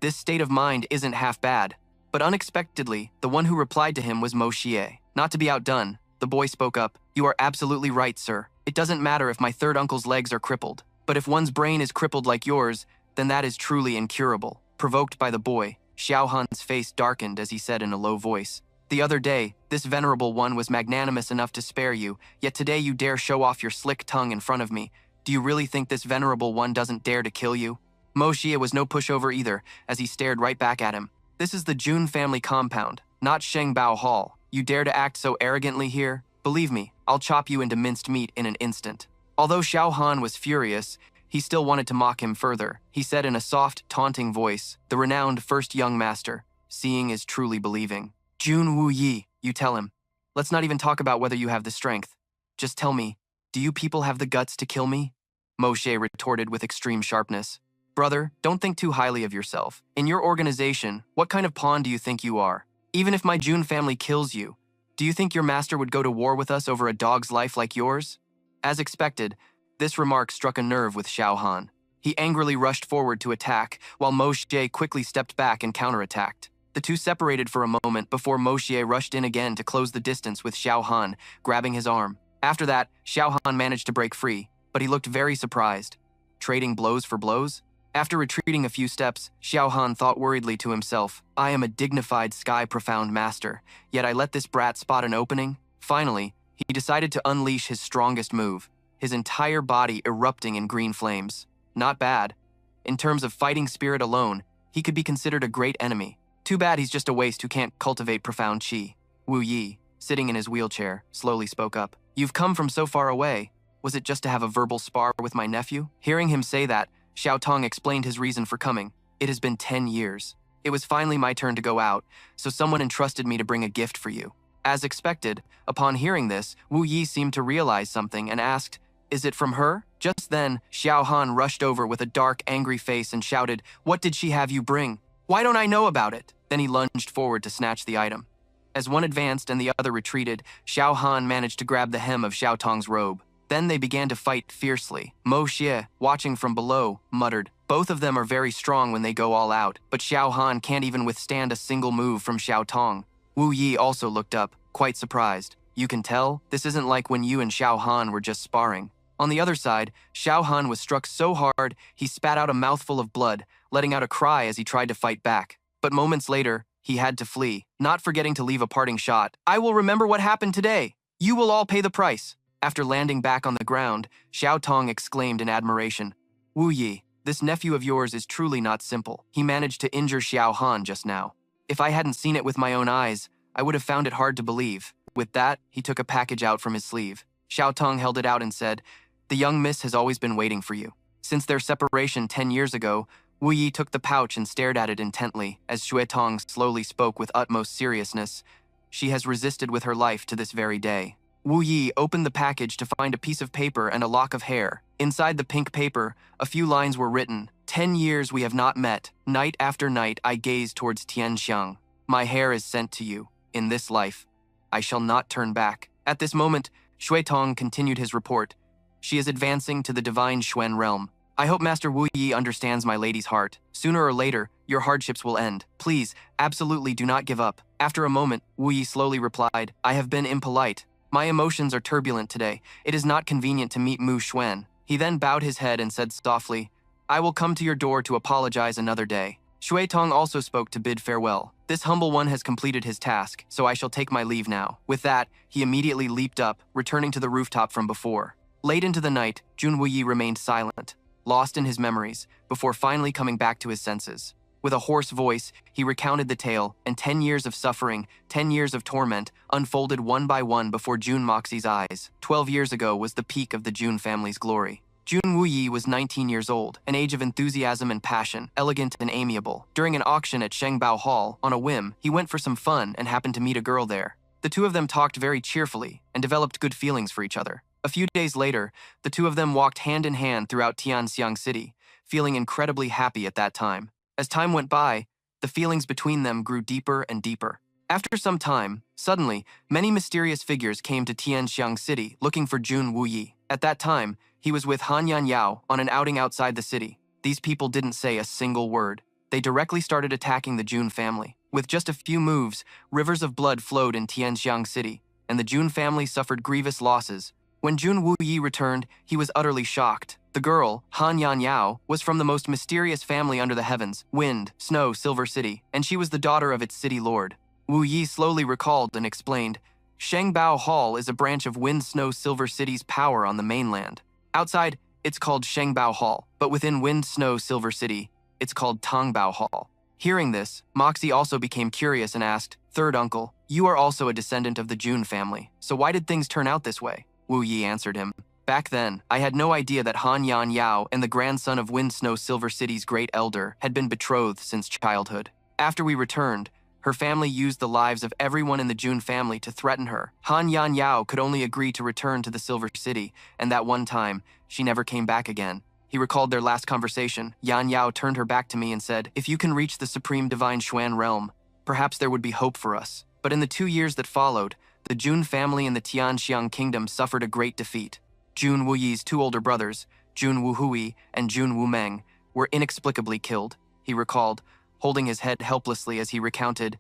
[SPEAKER 1] This state of mind isn't half bad." But unexpectedly, the one who replied to him was Mo Xie. Not to be outdone, the boy spoke up, "You are absolutely right, sir. It doesn't matter if my third uncle's legs are crippled. But if one's brain is crippled like yours, then that is truly incurable." Provoked by the boy, Xiao Han's face darkened as he said in a low voice, "The other day, this venerable one was magnanimous enough to spare you, yet today you dare show off your slick tongue in front of me. Do you really think this venerable one doesn't dare to kill you?" Mo Xie was no pushover either, as he stared right back at him. "This is the Jun family compound, not Shengbao Hall. You dare to act so arrogantly here? Believe me, I'll chop you into minced meat in an instant." Although Xiao Han was furious, he still wanted to mock him further. He said in a soft, taunting voice, "The renowned first young master, seeing is truly believing. Jun Wu Yi, you tell him. Let's not even talk about whether you have the strength. Just tell me, do you people have the guts to kill me?" Mo Xie retorted with extreme sharpness. "Brother, don't think too highly of yourself. In your organization, what kind of pawn do you think you are? Even if my Jun family kills you, do you think your master would go to war with us over a dog's life like yours?" As expected, this remark struck a nerve with Xiao Han. He angrily rushed forward to attack, while Mo Xie quickly stepped back and counterattacked. The two separated for a moment before Mo Xie rushed in again to close the distance with Xiao Han, grabbing his arm. After that, Xiao Han managed to break free, but he looked very surprised. Trading blows for blows? After retreating a few steps, Xiao Han thought worriedly to himself, "I am a dignified sky-profound master, yet I let this brat spot an opening?" Finally, he decided to unleash his strongest move, his entire body erupting in green flames. Not bad. In terms of fighting spirit alone, he could be considered a great enemy. Too bad he's just a waste who can't cultivate profound qi. Wu Yi, sitting in his wheelchair, slowly spoke up. "You've come from so far away. Was it just to have a verbal spar with my nephew?" Hearing him say that, Xiao Tong explained his reason for coming. "It has been 10 years. It was finally my turn to go out, so someone entrusted me to bring a gift for you." As expected, upon hearing this, Wu Yi seemed to realize something and asked, "Is it from her?" Just then, Xiao Han rushed over with a dark, angry face and shouted, "What did she have you bring? Why don't I know about it?" Then he lunged forward to snatch the item. As one advanced and the other retreated, Xiao Han managed to grab the hem of Xiao Tong's robe. Then they began to fight fiercely. Mo Xie, watching from below, muttered, "Both of them are very strong when they go all out, but Xiao Han can't even withstand a single move from Xiao Tong." Wu Yi also looked up, quite surprised. "You can tell, this isn't like when you and Xiao Han were just sparring." On the other side, Xiao Han was struck so hard he spat out a mouthful of blood, letting out a cry as he tried to fight back. But moments later, He had to flee, not forgetting to leave a parting shot. "I will remember what happened today. You will all pay the price." After landing back on the ground, Xiao Tong exclaimed in admiration, "Wu Yi, this nephew of yours is truly not simple. He managed to injure Xiao Han just now. If I hadn't seen it with my own eyes, I would have found it hard to believe." With that, he took a package out from his sleeve. Xiao Tong held it out and said, "The young miss has always been waiting for you." Since their separation 10 years ago, Wu Yi took the pouch and stared at it intently as Xue Tong slowly spoke with utmost seriousness. "She has resisted with her life to this very day." Wu Yi opened the package to find a piece of paper and a lock of hair. Inside the pink paper, a few lines were written. 10 years we have not met. Night after night I gaze towards Tianxiang. My hair is sent to you. In this life, I shall not turn back." At this moment, Xue Tong continued his report. "She is advancing to the divine Xuan realm. I hope Master Wu Yi understands my lady's heart. Sooner or later, your hardships will end. Please, absolutely do not give up." After a moment, Wu Yi slowly replied, "I have been impolite. My emotions are turbulent today. It is not convenient to meet Mu Xuan." He then bowed his head and said softly, "I will come to your door to apologize another day." Xue Tong also spoke to bid farewell. "This humble one has completed his task, so I shall take my leave now." With that, he immediately leaped up, returning to the rooftop from before. Late into the night, Jun Wuyi remained silent, lost in his memories, before finally coming back to his senses. With a hoarse voice, he recounted the tale, and 10 years of suffering, 10 years of torment, unfolded one by one before Jun Moxie's eyes. 12 years ago was the peak of the Jun family's glory. Jun Wuyi was 19 years old, an age of enthusiasm and passion, elegant and amiable. During an auction at Shengbao Hall, on a whim, he went for some fun and happened to meet a girl there. The two of them talked very cheerfully and developed good feelings for each other. A few days later, the two of them walked hand in hand throughout Tianxiang City, feeling incredibly happy at that time. As time went by, the feelings between them grew deeper and deeper. After some time, suddenly, many mysterious figures came to Tianxiang City looking for Jun Wuyi. At that time, he was with Han Yao on an outing outside the city. These people didn't say a single word. They directly started attacking the Jun family. With just a few moves, rivers of blood flowed in Tianxiang City, and the Jun family suffered grievous losses. When Jun Wuyi returned, he was utterly shocked. The girl, Han Yao, was from the most mysterious family under the heavens, Wind, Snow, Silver City, and she was the daughter of its city lord. Wu Yi slowly recalled and explained, "Shengbao Hall is a branch of Wind, Snow, Silver City's power on the mainland. Outside, it's called Shengbao Hall, but within Wind, Snow, Silver City, it's called Tongbao Hall." Hearing this, Moxie also became curious and asked, "Third uncle, you are also a descendant of the Jun family, so why did things turn out this way?" Wu Yi answered him, "Back then, I had no idea that Han Yao and the grandson of Wind Snow Silver City's great elder had been betrothed since childhood. After we returned, her family used the lives of everyone in the Jun family to threaten her. Han Yao could only agree to return to the Silver City, and that one time, she never came back again." He recalled their last conversation. Yan Yao turned her back to me and said, "If you can reach the supreme divine Xuan realm, perhaps there would be hope for us." But in the 2 years that followed, the Jun family in the Tianxiang kingdom suffered a great defeat. Jun Wuyi's 2 older brothers, Jun Wuhui and Jun Wumeng, were inexplicably killed. He recalled, holding his head helplessly as he recounted,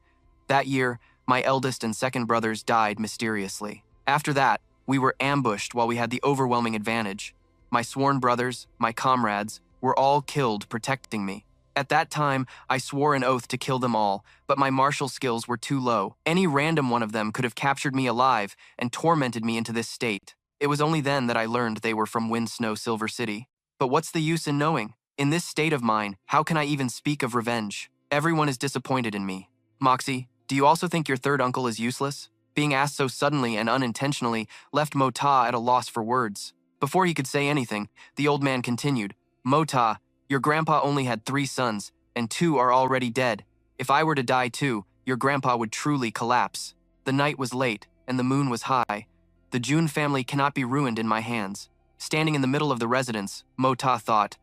[SPEAKER 1] "That year, my eldest and second brothers died mysteriously. After that, we were ambushed while we had the overwhelming advantage. My sworn brothers, my comrades, were all killed protecting me. At that time, I swore an oath to kill them all, but my martial skills were too low. Any random one of them could have captured me alive and tormented me into this state. It was only then that I learned they were from Wind Snow Silver City. But what's the use in knowing? In this state of mine, how can I even speak of revenge? Everyone is disappointed in me." "Moxie, do you also think your third uncle is useless?" Being asked so suddenly and unintentionally left Mo Ta at a loss for words. Before he could say anything, the old man continued, "Mo Ta, your grandpa only had 3 sons, and 2 are already dead. If I were to die too, your grandpa would truly collapse. The night was late, and the moon was high. The Jun family cannot be ruined in my hands." Standing in the middle of the residence, Mo Ta thought,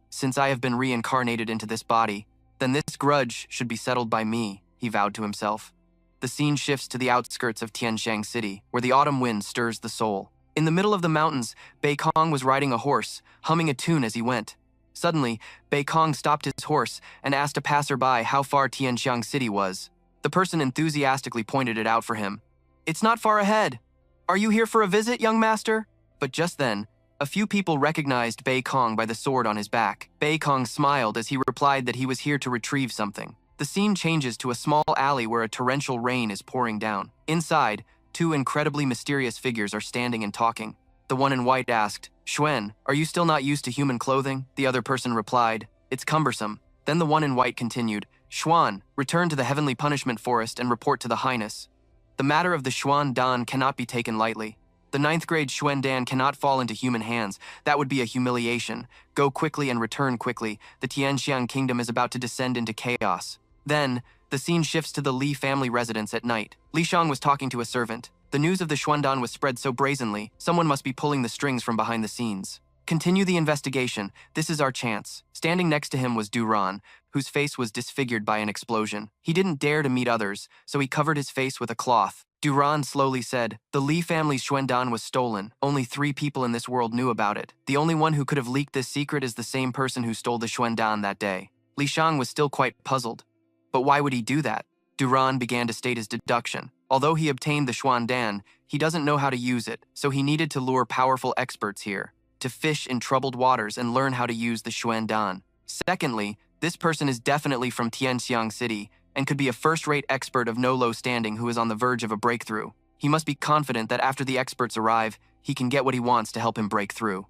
[SPEAKER 1] "Since I have been reincarnated into this body, then this grudge should be settled by me," he vowed to himself. The scene shifts to the outskirts of Tianxiang City, where the autumn wind stirs the soul. In the middle of the mountains, Bei Kong was riding a horse, humming a tune as he went. Suddenly, Bei Kong stopped his horse and asked a passerby how far Tianxiang City was. The person enthusiastically pointed it out for him. "It's not far ahead. Are you here for a visit, young master?" But just then, a few people recognized Bei Kong by the sword on his back. Bei Kong smiled as he replied that he was here to retrieve something. The scene changes to a small alley where a torrential rain is pouring down. Inside, two incredibly mysterious figures are standing and talking. The one in white asked, "Xuan, are you still not used to human clothing?" The other person replied, "It's cumbersome." Then the one in white continued, "Xuan, return to the heavenly punishment forest and report to the Highness." The matter of the Xuan Dan cannot be taken lightly. The 9th grade Xuan Dan cannot fall into human hands. That would be a humiliation. Go quickly and return quickly. The Tianxiang kingdom is about to descend into chaos. Then, the scene shifts to the Li family residence at night. Li Shang was talking to a servant. The news of the Xuandan was spread so brazenly, someone must be pulling the strings from behind the scenes. "Continue the investigation. This is our chance." Standing next to him was Duran, whose face was disfigured by an explosion. He didn't dare to meet others, so he covered his face with a cloth. Duran slowly said, "The Li family's Xuandan was stolen. Only 3 people in this world knew about it. The only one who could have leaked this secret is the same person who stole the Xuandan that day." Li Shang was still quite puzzled. But why would he do that? Duran began to state his deduction. Although he obtained the Xuandan, he doesn't know how to use it, so he needed to lure powerful experts here, to fish in troubled waters and learn how to use the Xuandan. Secondly, this person is definitely from Tianxiang City and could be a first-rate expert of no low standing who is on the verge of a breakthrough. He must be confident that after the experts arrive, he can get what he wants to help him break through.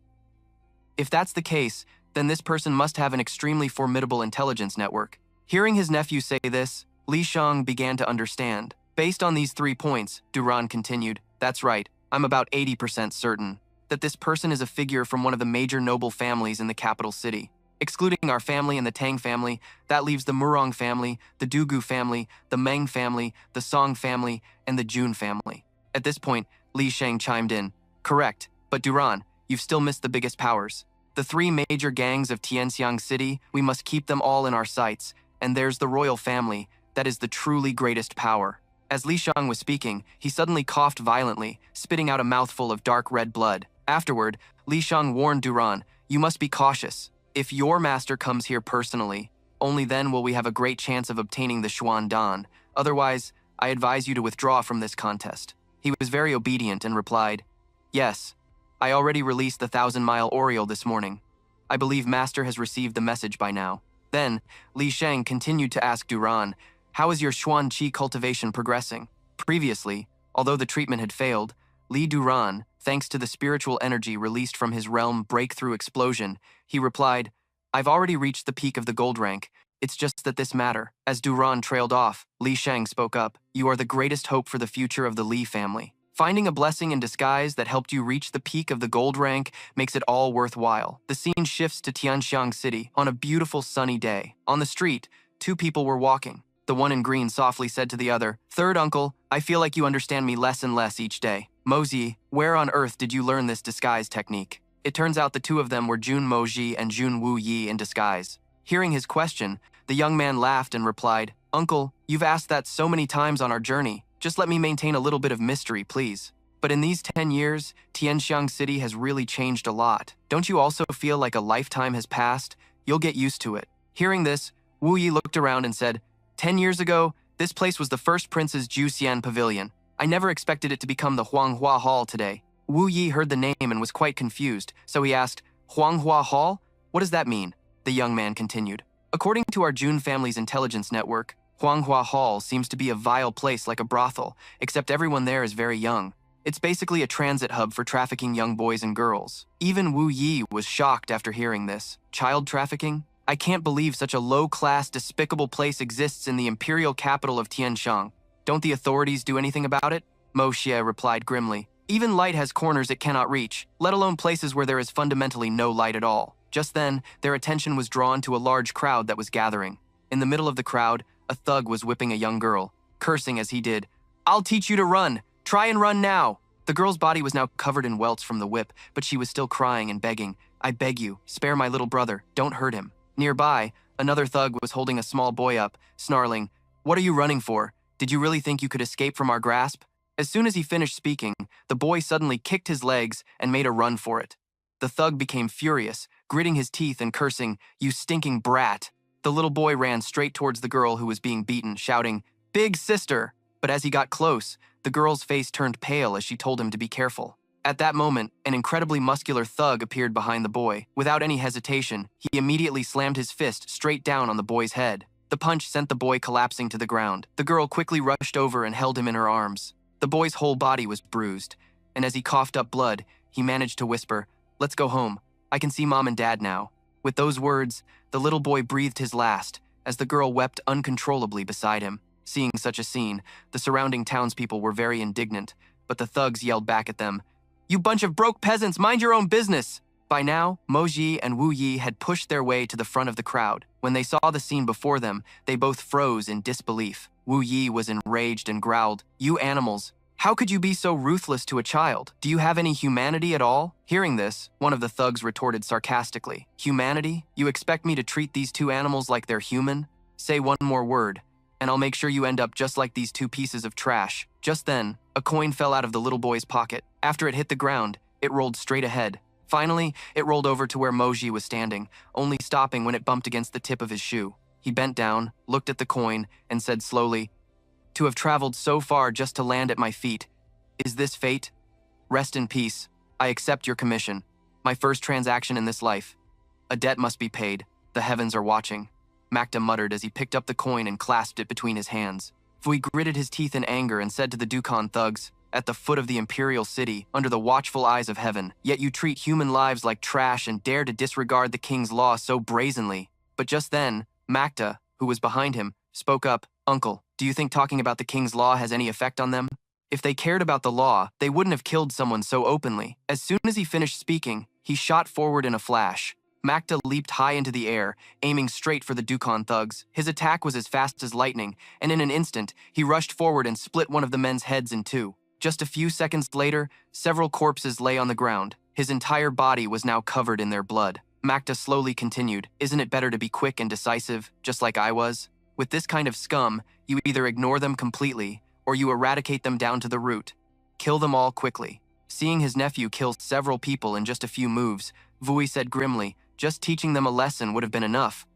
[SPEAKER 1] If that's the case, then this person must have an extremely formidable intelligence network. Hearing his nephew say this, Li Shang began to understand. Based on these 3 points, Duran continued, "That's right, I'm about 80% certain that this person is a figure from one of the major noble families in the capital city. Excluding our family and the Tang family, that leaves the Murong family, the Dugu family, the Meng family, the Song family, and the Jun family." At this point, Li Shang chimed in, "Correct, but Duran, you've still missed the biggest powers. The 3 major gangs of Tianxiang City, we must keep them all in our sights, and there's the royal family, that is the truly greatest power." As Li Shang was speaking, he suddenly coughed violently, spitting out a mouthful of dark red blood. Afterward, Li Shang warned Duran, "You must be cautious. If your master comes here personally, only then will we have a great chance of obtaining the Xuandan. Otherwise, I advise you to withdraw from this contest." He was very obedient and replied, "Yes, I already released the 1,000-mile Oriole this morning. I believe Master has received the message by now." Then, Li Shang continued to ask Duran, "How is your Xuan Qi cultivation progressing?" Previously, although the treatment had failed, Li Duran, thanks to the spiritual energy released from his realm breakthrough explosion, he replied, "I've already reached the peak of the gold rank. It's just that this matter." As Duran trailed off, Li Shang spoke up, "You are the greatest hope for the future of the Li family. Finding a blessing in disguise that helped you reach the peak of the gold rank makes it all worthwhile." The scene shifts to Tianxiang City on a beautiful sunny day. On the street, 2 people were walking. The one in green softly said to the other, "Third uncle, I feel like you understand me less and less each day. Moji, where on earth did you learn this disguise technique?" It turns out the 2 of them were Jun Moji and Jun Wu Yi in disguise. Hearing his question, the young man laughed and replied, "Uncle, you've asked that so many times on our journey. Just let me maintain a little bit of mystery, please. But in these 10 years, Tianxiang City has really changed a lot. Don't you also feel like a lifetime has passed? You'll get used to it." Hearing this, Wu Yi looked around and said, 10 years ago, this place was the first prince's Juxian pavilion. I never expected it to become the Huanghua Hall today." Wu Yi heard the name and was quite confused, so he asked, "Huanghua Hall? What does that mean?" The young man continued, "According to our Jun family's intelligence network, Huanghua Hall seems to be a vile place like a brothel, except everyone there is very young. It's basically a transit hub for trafficking young boys and girls." Even Wu Yi was shocked after hearing this. Child trafficking? I can't believe such a low-class, despicable place exists in the imperial capital of Tianxiang. Don't the authorities do anything about it? Mo Xie replied grimly. Even light has corners it cannot reach, let alone places where there is fundamentally no light at all. Just then, their attention was drawn to a large crowd that was gathering. In the middle of the crowd, a thug was whipping a young girl, cursing as he did, "I'll teach you to run! Try and run now!" The girl's body was now covered in welts from the whip, but she was still crying and begging, "I beg you, spare my little brother, don't hurt him." Nearby, another thug was holding a small boy up, snarling, "What are you running for? Did you really think you could escape from our grasp?" As soon as he finished speaking, the boy suddenly kicked his legs and made a run for it. The thug became furious, gritting his teeth and cursing, "You stinking brat." The little boy ran straight towards the girl who was being beaten, shouting, "Big sister!" But as he got close, the girl's face turned pale as she told him to be careful. At that moment, an incredibly muscular thug appeared behind the boy. Without any hesitation, he immediately slammed his fist straight down on the boy's head. The punch sent the boy collapsing to the ground. The girl quickly rushed over and held him in her arms. The boy's whole body was bruised, and as he coughed up blood, he managed to whisper, "Let's go home. I can see Mom and Dad now." With those words, the little boy breathed his last, as the girl wept uncontrollably beside him. Seeing such a scene, the surrounding townspeople were very indignant, but the thugs yelled back at them, "You bunch of broke peasants, mind your own business!" By now, Mo Ji and Wu Yi had pushed their way to the front of the crowd. When they saw the scene before them, they both froze in disbelief. Wu Yi was enraged and growled, "You animals! How could you be so ruthless to a child? Do you have any humanity at all?" Hearing this, one of the thugs retorted sarcastically, "Humanity? You expect me to treat these two animals like they're human? Say one more word, and I'll make sure you end up just like these two pieces of trash." Just then, a coin fell out of the little boy's pocket. After it hit the ground, it rolled straight ahead. Finally, it rolled over to where Moji was standing, only stopping when it bumped against the tip of his shoe. He bent down, looked at the coin, and said slowly, "To have traveled so far just to land at my feet. Is this fate? Rest in peace. I accept your commission. My first transaction in this life. A debt must be paid. The heavens are watching." Makta muttered as he picked up the coin and clasped it between his hands. Vui gritted his teeth in anger and said to the Dukan thugs, "At the foot of the imperial city, under the watchful eyes of heaven, yet you treat human lives like trash and dare to disregard the king's law so brazenly." But just then, Makta, who was behind him, spoke up, "Uncle, do you think talking about the king's law has any effect on them? If they cared about the law, they wouldn't have killed someone so openly." As soon as he finished speaking, he shot forward in a flash. Makta leaped high into the air, aiming straight for the Dukan thugs. His attack was as fast as lightning, and in an instant, he rushed forward and split one of the men's heads in two. Just a few seconds later, several corpses lay on the ground. His entire body was now covered in their blood. Makta slowly continued, "Isn't it better to be quick and decisive, just like I was? With this kind of scum, you either ignore them completely, or you eradicate them down to the root. Kill them all quickly." Seeing his nephew kill several people in just a few moves, Vui said grimly, "Just teaching them a lesson would have been enough.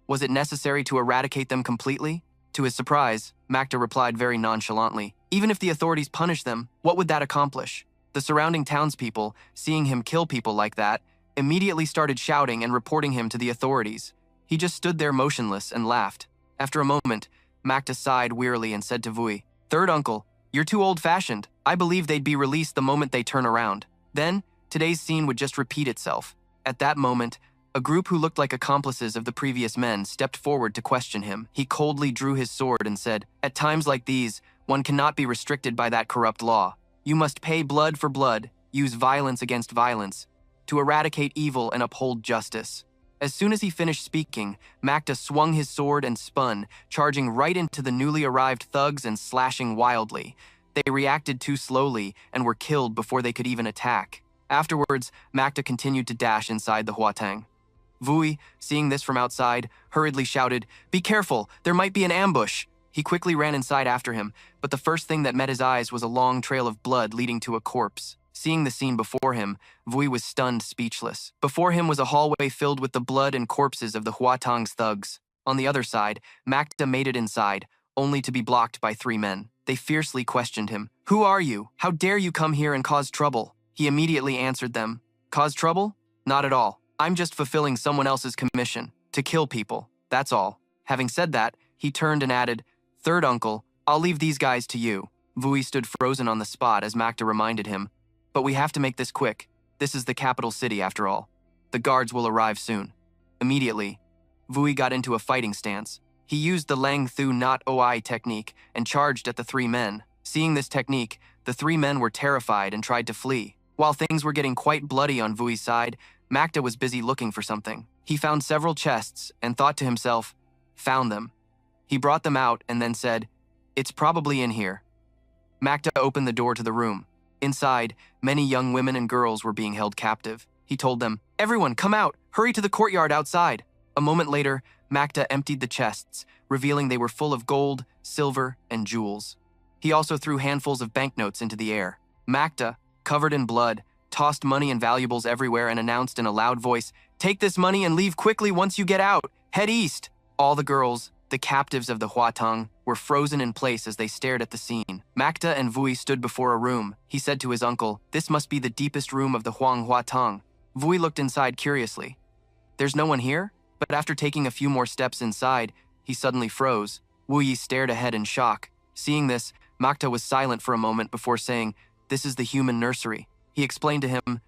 [SPEAKER 1] Was it necessary to eradicate them completely?" To his surprise, Makta replied very nonchalantly, "Even if the authorities punish them, what would that accomplish?" The surrounding townspeople, seeing him kill people like that, immediately started shouting and reporting him to the authorities. He just stood there motionless and laughed. After a moment, Makta sighed wearily and said to Vui, "Third uncle, you're too old-fashioned. I believe they'd be released the moment they turn around. Then, today's scene would just repeat itself." At that moment, a group who looked like accomplices of the previous men stepped forward to question him. He coldly drew his sword and said, "At times like these, one cannot be restricted by that corrupt law. You must pay blood for blood, use violence against violence, to eradicate evil and uphold justice." As soon as he finished speaking, Makta swung his sword and spun, charging right into the newly arrived thugs and slashing wildly. They reacted too slowly and were killed before they could even attack. Afterwards, Makta continued to dash inside the Huatang. Vui, seeing this from outside, hurriedly shouted, "Be careful, there might be an ambush." He quickly ran inside after him, but the first thing that met his eyes was a long trail of blood leading to a corpse. Seeing the scene before him, Vui was stunned speechless. Before him was a hallway filled with the blood and corpses of the Huatang's thugs. On the other side, Makta made it inside, only to be blocked by three men. They fiercely questioned him. "Who are you? How dare you come here and cause trouble?" He immediately answered them, "Cause trouble? Not at all. I'm just fulfilling someone else's commission, to kill people, that's all." Having said that, he turned and added, "Third uncle, I'll leave these guys to you." Vui stood frozen on the spot as Makta reminded him, "But we have to make this quick. This is the capital city after all. The guards will arrive soon." Immediately, Vui got into a fighting stance. He used the Lang Thu Not Oi technique and charged at the three men. Seeing this technique, the three men were terrified and tried to flee. While things were getting quite bloody on Vui's side, Makta was busy looking for something. He found several chests and thought to himself, "Found them." He brought them out and then said, "It's probably in here." Makta opened the door to the room. Inside, many young women and girls were being held captive. He told them, "Everyone, come out! Hurry to the courtyard outside!" A moment later, Makta emptied the chests, revealing they were full of gold, silver, and jewels. He also threw handfuls of banknotes into the air. Makta, covered in blood, tossed money and valuables everywhere and announced in a loud voice, "Take this money and leave quickly once you get out. Head east." All the girls, the captives of the Huatang, were frozen in place as they stared at the scene. Makta and Vui stood before a room. He said to his uncle, "This must be the deepest room of the Huang Huatang." Vui looked inside curiously. "There's no one here?" But after taking a few more steps inside, he suddenly froze. Wu Yi stared ahead in shock. Seeing this, Makta was silent for a moment before saying, "This is the human nursery." He explained to him,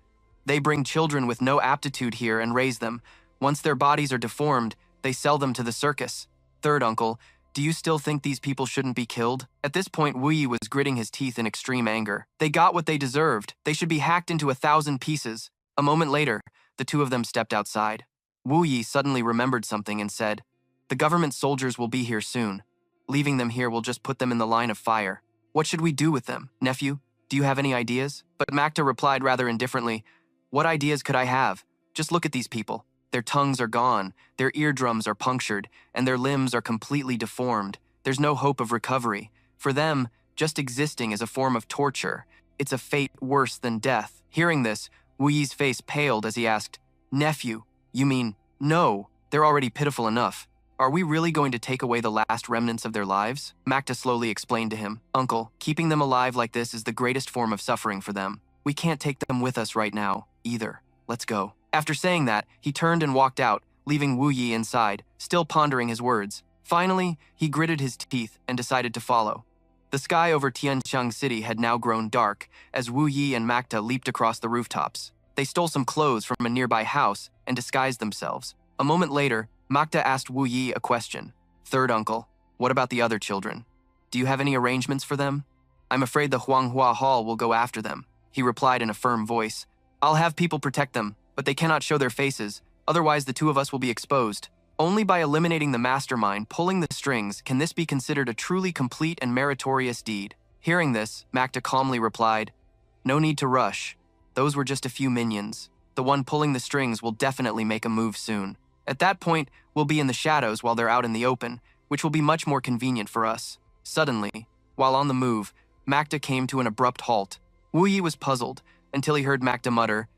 [SPEAKER 1] "They bring children with no aptitude here and raise them. Once their bodies are deformed, they sell them to the circus." Third uncle, "Do you still think these people shouldn't be killed?" At this point, Wu Yi was gritting his teeth in extreme anger. They got what they deserved. They should be hacked into 1,000 pieces. A moment later, the two of them stepped outside. Wu Yi suddenly remembered something and said, "The government soldiers will be here soon. Leaving them here will just put them in the line of fire. What should we do with them? Nephew, do you have any ideas?" But Makta replied rather indifferently, "What ideas could I have? Just look at these people. Their tongues are gone, their eardrums are punctured, and their limbs are completely deformed. There's no hope of recovery. For them, just existing is a form of torture. It's a fate worse than death." Hearing this, Wu Yi's face paled as he asked, "Nephew, you mean, no, they're already pitiful enough. Are we really going to take away the last remnants of their lives?" Makta slowly explained to him, "Uncle, keeping them alive like this is the greatest form of suffering for them. We can't take them with us right now, either. Let's go." After saying that, he turned and walked out, leaving Wu Yi inside, still pondering his words. Finally, he gritted his teeth and decided to follow. The sky over Tianqiang City had now grown dark as Wu Yi and Makta leaped across the rooftops. They stole some clothes from a nearby house and disguised themselves. A moment later, Makta asked Wu Yi a question. "Third uncle, what about the other children? Do you have any arrangements for them?" "I'm afraid the Huanghua Hall will go after them," he replied in a firm voice. "I'll have people protect them, but they cannot show their faces, otherwise the two of us will be exposed. Only by eliminating the mastermind pulling the strings can this be considered a truly complete and meritorious deed." Hearing this, Makta calmly replied, "No need to rush. Those were just a few minions. The one pulling the strings will definitely make a move soon. At that point, we'll be in the shadows while they're out in the open, which will be much more convenient for us." Suddenly, while on the move, Makta came to an abrupt halt. Wu Yi was puzzled until he heard Makta mutter,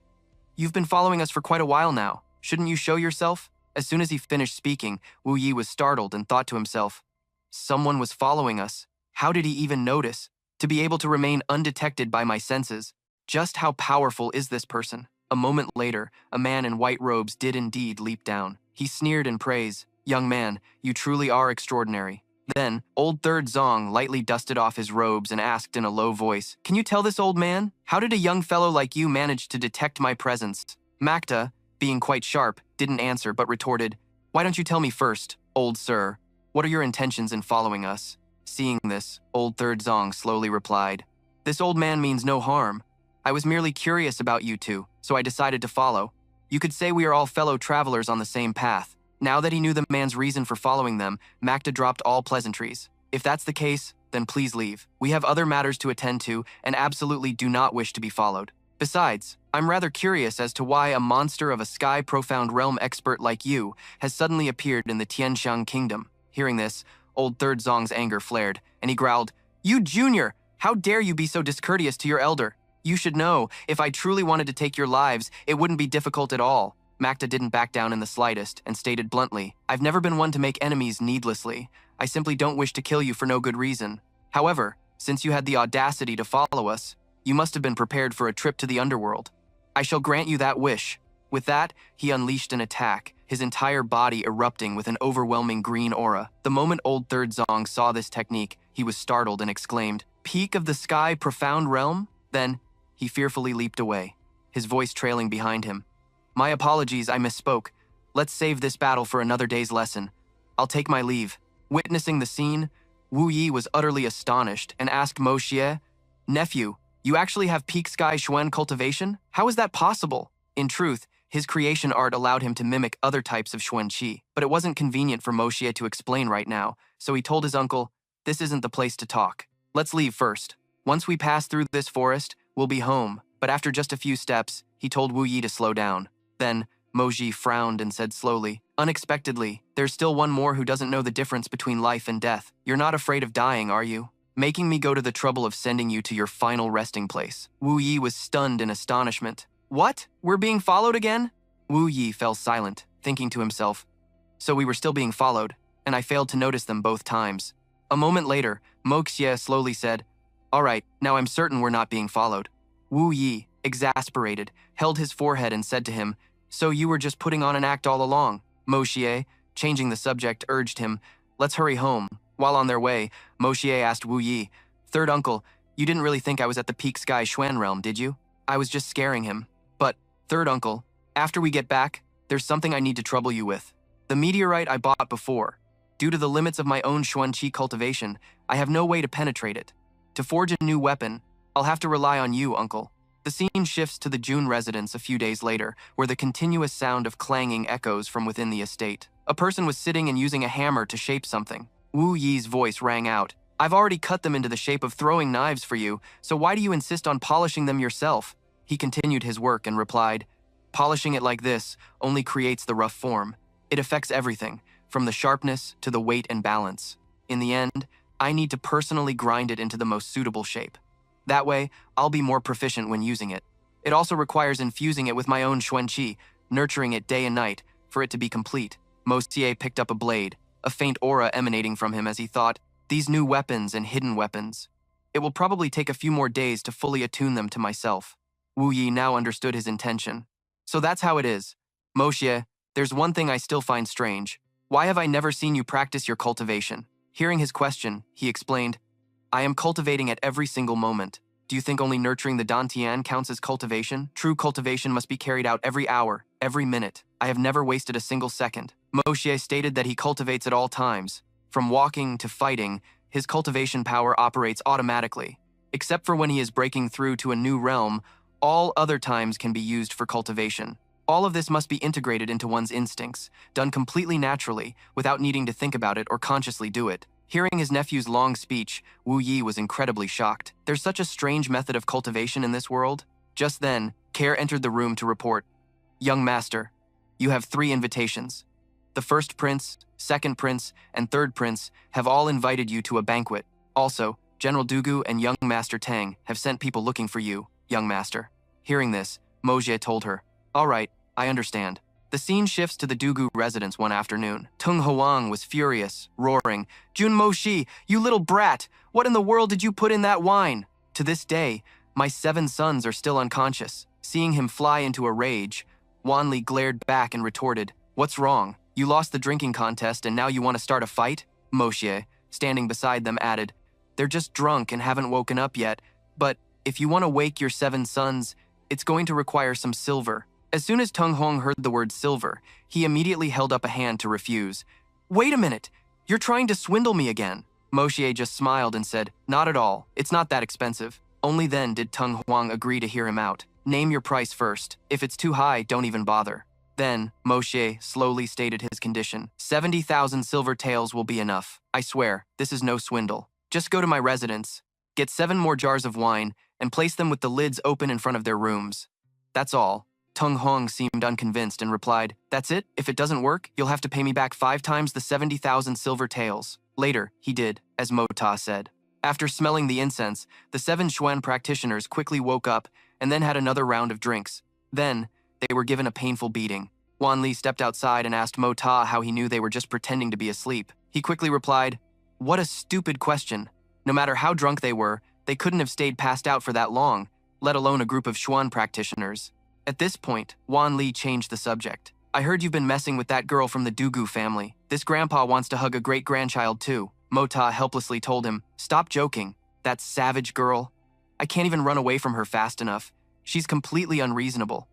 [SPEAKER 1] "You've been following us for quite a while now. Shouldn't you show yourself?" As soon as he finished speaking, Wu Yi was startled and thought to himself, "Someone was following us. How did he even notice? To be able to remain undetected by my senses. Just how powerful is this person?" A moment later, a man in white robes did indeed leap down. He sneered in praise, "Young man, you truly are extraordinary." Then, old Third Zong lightly dusted off his robes and asked in a low voice, "Can you tell this old man? How did a young fellow like you manage to detect my presence?" Makta, being quite sharp, didn't answer but retorted, "Why don't you tell me first, old sir? What are your intentions in following us?" Seeing this, old Third Zong slowly replied, "This old man means no harm. I was merely curious about you two, so I decided to follow. You could say we are all fellow travelers on the same path." Now that he knew the man's reason for following them, Makta dropped all pleasantries. "If that's the case, then please leave. We have other matters to attend to and absolutely do not wish to be followed. Besides, I'm rather curious as to why a monster of a sky-profound realm expert like you has suddenly appeared in the Tianqiang kingdom." Hearing this, old Third Zong's anger flared, and he growled, "You junior! How dare you be so discourteous to your elder? You should know, if I truly wanted to take your lives, it wouldn't be difficult at all." Makta didn't back down in the slightest and stated bluntly, "I've never been one to make enemies needlessly. I simply don't wish to kill you for no good reason. However, since you had the audacity to follow us, you must have been prepared for a trip to the underworld. I shall grant you that wish." With that, he unleashed an attack, his entire body erupting with an overwhelming green aura. The moment old Third Zong saw this technique, he was startled and exclaimed, "Peak of the sky, profound realm?" Then, he fearfully leaped away, his voice trailing behind him. "My apologies, I misspoke. Let's save this battle for another day's lesson. I'll take my leave." Witnessing the scene, Wu Yi was utterly astonished and asked Mo Xie, "Nephew, you actually have peak sky Xuan cultivation? How is that possible?" In truth, his creation art allowed him to mimic other types of Xuan Qi, but it wasn't convenient for Mo Xie to explain right now, so he told his uncle, "This isn't the place to talk. Let's leave first. Once we pass through this forest, we'll be home." But after just a few steps, he told Wu Yi to slow down. Then, Mo Xie frowned and said slowly, "Unexpectedly, there's still one more who doesn't know the difference between life and death. You're not afraid of dying, are you? Making me go to the trouble of sending you to your final resting place." Wu Yi was stunned in astonishment. "What? We're being followed again?" Wu Yi fell silent, thinking to himself, "So we were still being followed, and I failed to notice them both times." A moment later, Mo Xie slowly said, "All right, now I'm certain we're not being followed." Wu Yi, exasperated, held his forehead and said to him, "So you were just putting on an act all along?" Mo Xie, changing the subject, urged him, Let's hurry home. While on their way, Moshier asked Wu Yi, "Third uncle, you didn't really think I was at the Peak Sky Xuan realm, did you? I was just scaring him. But, third uncle, after we get back, there's something I need to trouble you with. The meteorite I bought before. Due to the limits of my own Xuan Qi cultivation, I have no way to penetrate it. To forge a new weapon, I'll have to rely on you, uncle." The scene shifts to the June residence a few days later, where the continuous sound of clanging echoes from within the estate. A person was sitting and using a hammer to shape something. Wu Yi's voice rang out. "I've already cut them into the shape of throwing knives for you, so why do you insist on polishing them yourself?" He continued his work and replied, "Polishing it like this only creates the rough form. It affects everything, from the sharpness to the weight and balance. In the end, I need to personally grind it into the most suitable shape. That way, I'll be more proficient when using it. It also requires infusing it with my own Xuan Qi, nurturing it day and night, for it to be complete." Mosier picked up a blade, a faint aura emanating from him as he thought, "These new weapons and hidden weapons. It will probably take a few more days to fully attune them to myself." Wu Yi now understood his intention. "So that's how it is. Moshier, there's one thing I still find strange. Why have I never seen you practice your cultivation?" Hearing his question, he explained, "I am cultivating at every single moment. Do you think only nurturing the Dantian counts as cultivation? True cultivation must be carried out every hour, every minute. I have never wasted a single second." Moshier stated that he cultivates at all times. From walking to fighting, his cultivation power operates automatically. Except for when he is breaking through to a new realm, all other times can be used for cultivation. All of this must be integrated into one's instincts, done completely naturally, without needing to think about it or consciously do it. Hearing his nephew's long speech, Wu Yi was incredibly shocked. There's such a strange method of cultivation in this world. Just then, Care entered the room to report, "Young master, you have 3 invitations. The first prince, second prince, and third prince have all invited you to a banquet. Also, General Dugu and young master Tang have sent people looking for you, young master." Hearing this, Moshier told her, "All right, I understand." The scene shifts to the Dugu residence one afternoon. Tung Hoang was furious, roaring, "Jun Moshi, you little brat! What in the world did you put in that wine?" To this day, my 7 sons are still unconscious. Seeing him fly into a rage, Wanli glared back and retorted, "What's wrong? You lost the drinking contest and now you want to start a fight?" Moshier, standing beside them, added, "They're just drunk and haven't woken up yet, but if you want to wake your 7 sons, it's going to require some silver." As soon as Tung Hong heard the word silver, he immediately held up a hand to refuse. "Wait a minute! You're trying to swindle me again." Moshier just smiled and said, "Not at all. It's not that expensive." Only then did Tung Huang agree to hear him out. "Name your price first. If it's too high, don't even bother." Then, Moshier slowly stated his condition. 70,000 silver taels will be enough. I swear, this is no swindle. Just go to my residence, get 7 more jars of wine, and place them with the lids open in front of their rooms. That's all." Tung Hong seemed unconvinced and replied, "That's it? If it doesn't work, you'll have to pay me back 5 times the 70,000 silver taels." Later, he did, as Mo Ta said. After smelling the incense, the 7 Xuan practitioners quickly woke up and then had another round of drinks. Then, they were given a painful beating. Wan Li stepped outside and asked Mo Ta how he knew they were just pretending to be asleep. He quickly replied, "What a stupid question. No matter how drunk they were, they couldn't have stayed passed out for that long, let alone a group of Xuan practitioners." At this point, Wan Li changed the subject. "I heard you've been messing with that girl from the Dugu family. This grandpa wants to hug a great-grandchild too." Mo Ta helplessly told him, "Stop joking. That savage girl. I can't even run away from her fast enough. She's completely unreasonable."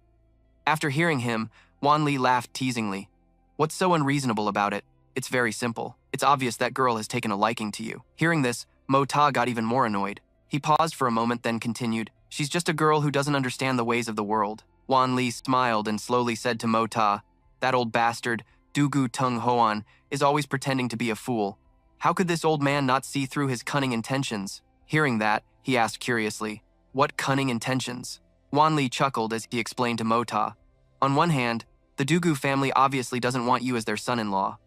[SPEAKER 1] After hearing him, Wan Li laughed teasingly. "What's so unreasonable about it? It's very simple. It's obvious that girl has taken a liking to you." Hearing this, Mo Ta got even more annoyed. He paused for a moment, then continued, "She's just a girl who doesn't understand the ways of the world." Wan Li smiled and slowly said to Mo Ta, "That old bastard, Dugu Tung Hoan, is always pretending to be a fool. How could this old man not see through his cunning intentions?" Hearing that, he asked curiously, "What cunning intentions?" Wan Li chuckled as he explained to Mo Ta, "On one hand, the Dugu family obviously doesn't want you as their son-in-law.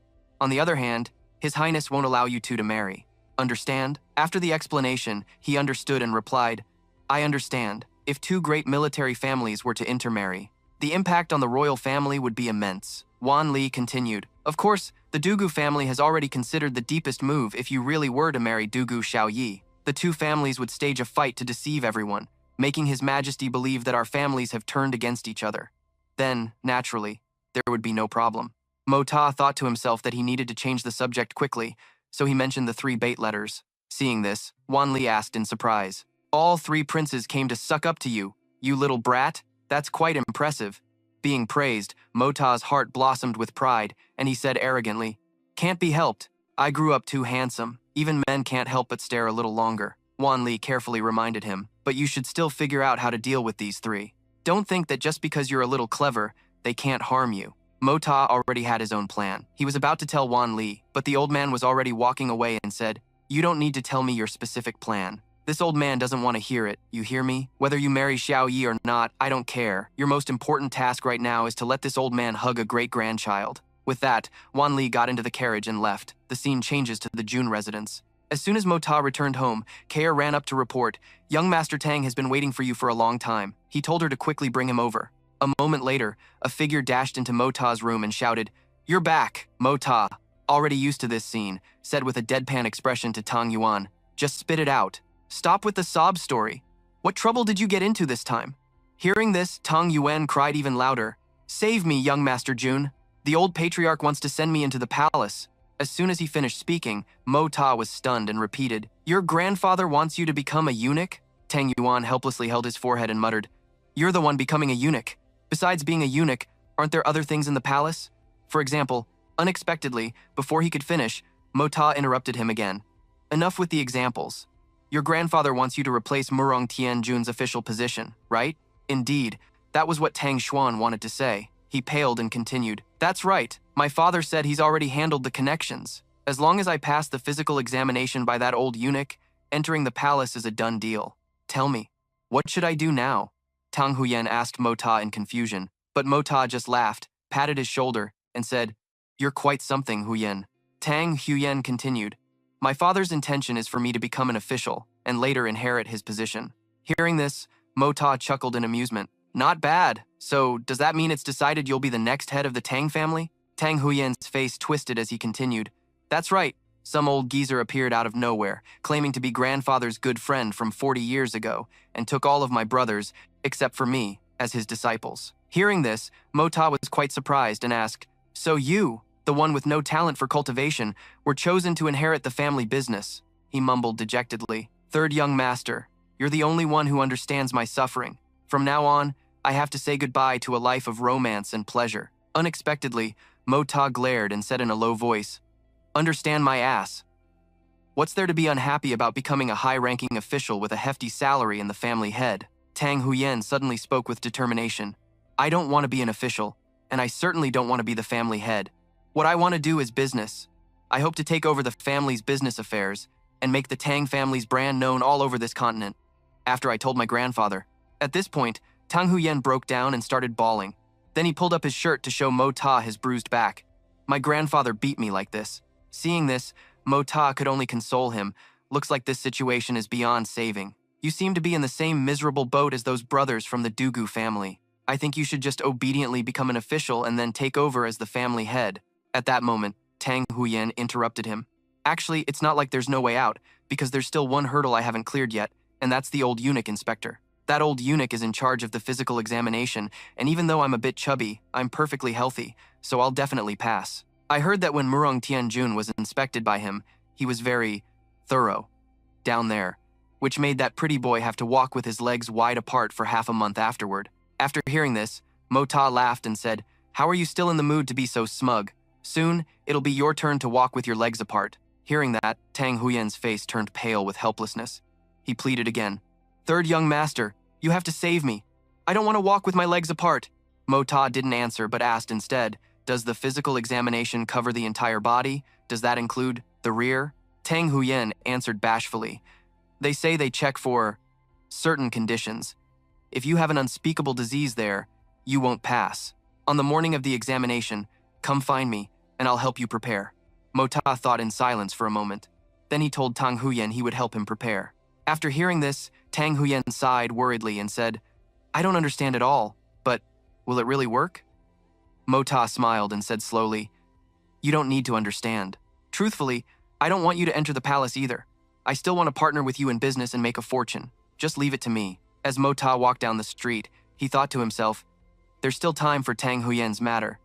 [SPEAKER 1] On the other hand, His Highness won't allow you two to marry. Understand?" After the explanation, he understood and replied, "I understand. If 2 great military families were to intermarry, the impact on the royal family would be immense." Wan Li continued, "Of course, the Dugu family has already considered the deepest move if you really were to marry Dugu Xiaoyi. The 2 families would stage a fight to deceive everyone, making His Majesty believe that our families have turned against each other. Then, naturally, there would be no problem." Mo Ta thought to himself that he needed to change the subject quickly, so he mentioned the 3 bait letters. Seeing this, Wan Li asked in surprise, "All 3 princes came to suck up to you, you little brat? That's quite impressive." Being praised, Mo Ta's heart blossomed with pride, and he said arrogantly, "Can't be helped. I grew up too handsome. Even men can't help but stare a little longer." Wan Li carefully reminded him, "But you should still figure out how to deal with these 3. Don't think that just because you're a little clever, they can't harm you." Mo Ta already had his own plan. He was about to tell Wan Li, but the old man was already walking away and said, "You don't need to tell me your specific plan. This old man doesn't want to hear it, you hear me? Whether you marry Xiao Yi or not, I don't care. Your most important task right now is to let this old man hug a great-grandchild." With that, Wan Li got into the carriage and left. The scene changes to the Jun residence. As soon as Mo Ta returned home, Kair ran up to report, "Young Master Tang has been waiting for you for a long time." He told her to quickly bring him over. A moment later, a figure dashed into Mo Ta's room and shouted, "You're back!" Mo Ta, already used to this scene, said with a deadpan expression to Tang Yuan, "Just spit it out. Stop with the sob story. What trouble did you get into this time?" Hearing this, Tang Yuan cried even louder, "Save me, young Master Jun. The old patriarch wants to send me into the palace." As soon as he finished speaking, Mo Ta was stunned and repeated, "Your grandfather wants you to become a eunuch?" Tang Yuan helplessly held his forehead and muttered, "You're the one becoming a eunuch. Besides being a eunuch, aren't there other things in the palace?" For example, unexpectedly, before he could finish, Mo Ta interrupted him again. "Enough with the examples. Your grandfather wants you to replace Murong Tianjun's official position, right?" Indeed, that was what Tang Xuan wanted to say. He paled and continued, "That's right. My father said he's already handled the connections. As long as I pass the physical examination by that old eunuch, entering the palace is a done deal. Tell me, what should I do now?" Tang Huyen asked Mo Ta in confusion, but Mo Ta just laughed, patted his shoulder, and said, "You're quite something, Huyen." Tang Huyen continued, "My father's intention is for me to become an official and later inherit his position." Hearing this, Mo Ta chuckled in amusement. "Not bad. So, does that mean it's decided you'll be the next head of the Tang family?" Tang Huyen's face twisted as he continued, "That's right. Some old geezer appeared out of nowhere, claiming to be grandfather's good friend from 40 years ago, and took all of my brothers, except for me, as his disciples." Hearing this, Mo Ta was quite surprised and asked, "So you, the one with no talent for cultivation, were chosen to inherit the family business?" He mumbled dejectedly, "Third young master, you're the only one who understands my suffering. From now on, I have to say goodbye to a life of romance and pleasure." Unexpectedly, Mo Ta glared and said in a low voice, "Understand my ass. What's there to be unhappy about becoming a high-ranking official with a hefty salary and the family head?" Tang Huyen suddenly spoke with determination. "I don't want to be an official, and I certainly don't want to be the family head. What I want to do is business. I hope to take over the family's business affairs and make the Tang family's brand known all over this continent." After I told my grandfather. At this point, Tang Huyen broke down and started bawling. Then he pulled up his shirt to show Mo Ta his bruised back. "My grandfather beat me like this." Seeing this, Mo Ta could only console him. "Looks like this situation is beyond saving. You seem to be in the same miserable boat as those brothers from the Dugu family. I think you should just obediently become an official and then take over as the family head." At that moment, Tang Huyen interrupted him. "Actually, it's not like there's no way out, because there's still one hurdle I haven't cleared yet, and that's the old eunuch inspector. That old eunuch is in charge of the physical examination, and even though I'm a bit chubby, I'm perfectly healthy, so I'll definitely pass. I heard that when Murong Tianjun was inspected by him, he was very thorough down there, which made that pretty boy have to walk with his legs wide apart for half a month afterward." After hearing this, Mo Ta laughed and said, "How are you still in the mood to be so smug? Soon, it'll be your turn to walk with your legs apart." Hearing that, Tang Huyen's face turned pale with helplessness. He pleaded again, "Third young master, you have to save me. I don't want to walk with my legs apart." Mo Ta didn't answer but asked instead, "Does the physical examination cover the entire body? Does that include the rear?" Tang Huyen answered bashfully, "They say they check for certain conditions. If you have an unspeakable disease there, you won't pass. On the morning of the examination, come find me, and I'll help you prepare." Mo Ta thought in silence for a moment. Then he told Tang Huyen he would help him prepare. After hearing this, Tang Huyen sighed worriedly and said, "I don't understand at all, but will it really work?" Mo Ta smiled and said slowly, "You don't need to understand. Truthfully, I don't want you to enter the palace either. I still want to partner with you in business and make a fortune. Just leave it to me." As Mo Ta walked down the street, he thought to himself, "There's still time for Tang Huyen's matter.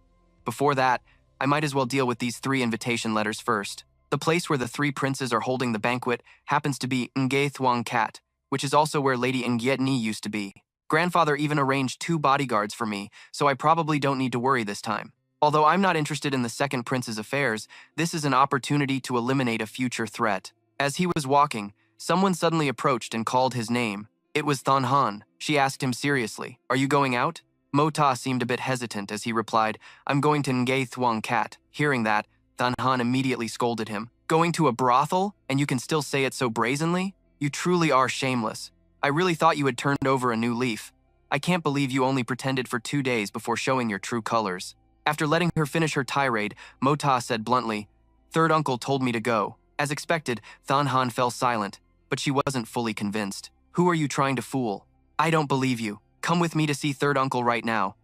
[SPEAKER 1] Before that, I might as well deal with these 3 invitation letters first. The place where the 3 princes are holding the banquet happens to be Nge Thuong Kat, which is also where Lady Ngyet Ni used to be. Grandfather even arranged 2 bodyguards for me, so I probably don't need to worry this time. Although I'm not interested in the second prince's affairs, this is an opportunity to eliminate a future threat. As he was walking, someone suddenly approached and called his name. It was Thon Han. She asked him seriously, "Are you going out?" Mota seemed a bit hesitant as he replied, "I'm going to Nge Thuong Kat." Hearing that, Thon Han immediately scolded him. "Going to a brothel? And you can still say it so brazenly? You truly are shameless. I really thought you had turned over a new leaf. I can't believe you only pretended for 2 days before showing your true colors." After letting her finish her tirade, Mota said bluntly, "Third uncle told me to go." As expected, Thon Han fell silent, but she wasn't fully convinced. "Who are you trying to fool? I don't believe you. Come with me to see third uncle right now."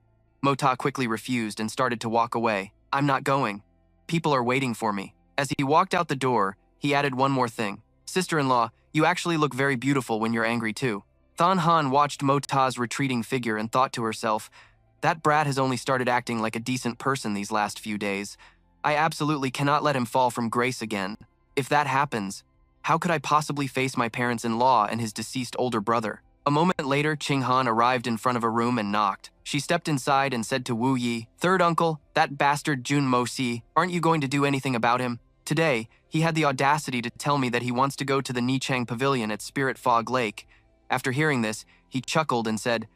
[SPEAKER 1] Mota quickly refused and started to walk away. "I'm not going. People are waiting for me." As he walked out the door, he added one more thing. "Sister-in-law, you actually look very beautiful when you're angry too." Thon Han watched Mota's retreating figure and thought to herself, "That brat has only started acting like a decent person these last few days. I absolutely cannot let him fall from grace again. If that happens, how could I possibly face my parents-in-law and his deceased older brother?" A moment later, Ching Han arrived in front of a room and knocked. She stepped inside and said to Wu Yi, "Third uncle, that bastard Jun Mo-si, aren't you going to do anything about him? Today, he had the audacity to tell me that he wants to go to the Nichang Pavilion at Spirit Fog Lake." After hearing this, he chuckled and said,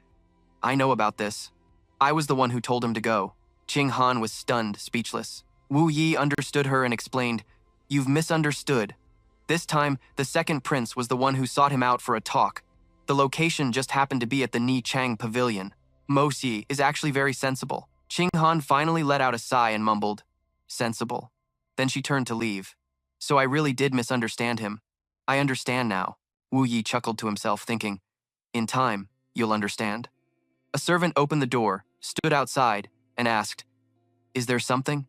[SPEAKER 1] "I know about this. I was the one who told him to go." Ching Han was stunned, speechless. Wu Yi understood her and explained, "You've misunderstood. This time, the second prince was the one who sought him out for a talk. The location just happened to be at the Nichang Pavilion. Mo-si is actually very sensible." Ching Han finally let out a sigh and mumbled, "Sensible." Then she turned to leave. "So I really did misunderstand him. I understand now." Wu Yi chuckled to himself, thinking, "In time, you'll understand." A servant opened the door, stood outside, and asked, "Is there something?"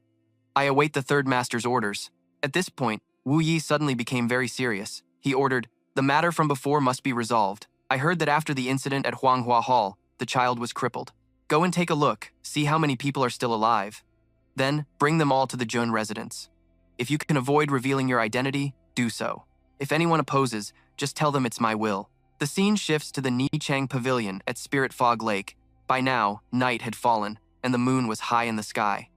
[SPEAKER 1] "I await the third master's orders." At this point, Wu Yi suddenly became very serious. He ordered, "The matter from before must be resolved. I heard that after the incident at Huanghua Hall, the child was crippled. Go and take a look, see how many people are still alive. Then, bring them all to the Jun residence. If you can avoid revealing your identity, do so. If anyone opposes, just tell them it's my will." The scene shifts to the Nichang Pavilion at Spirit Fog Lake. By now, night had fallen, and the moon was high in the sky.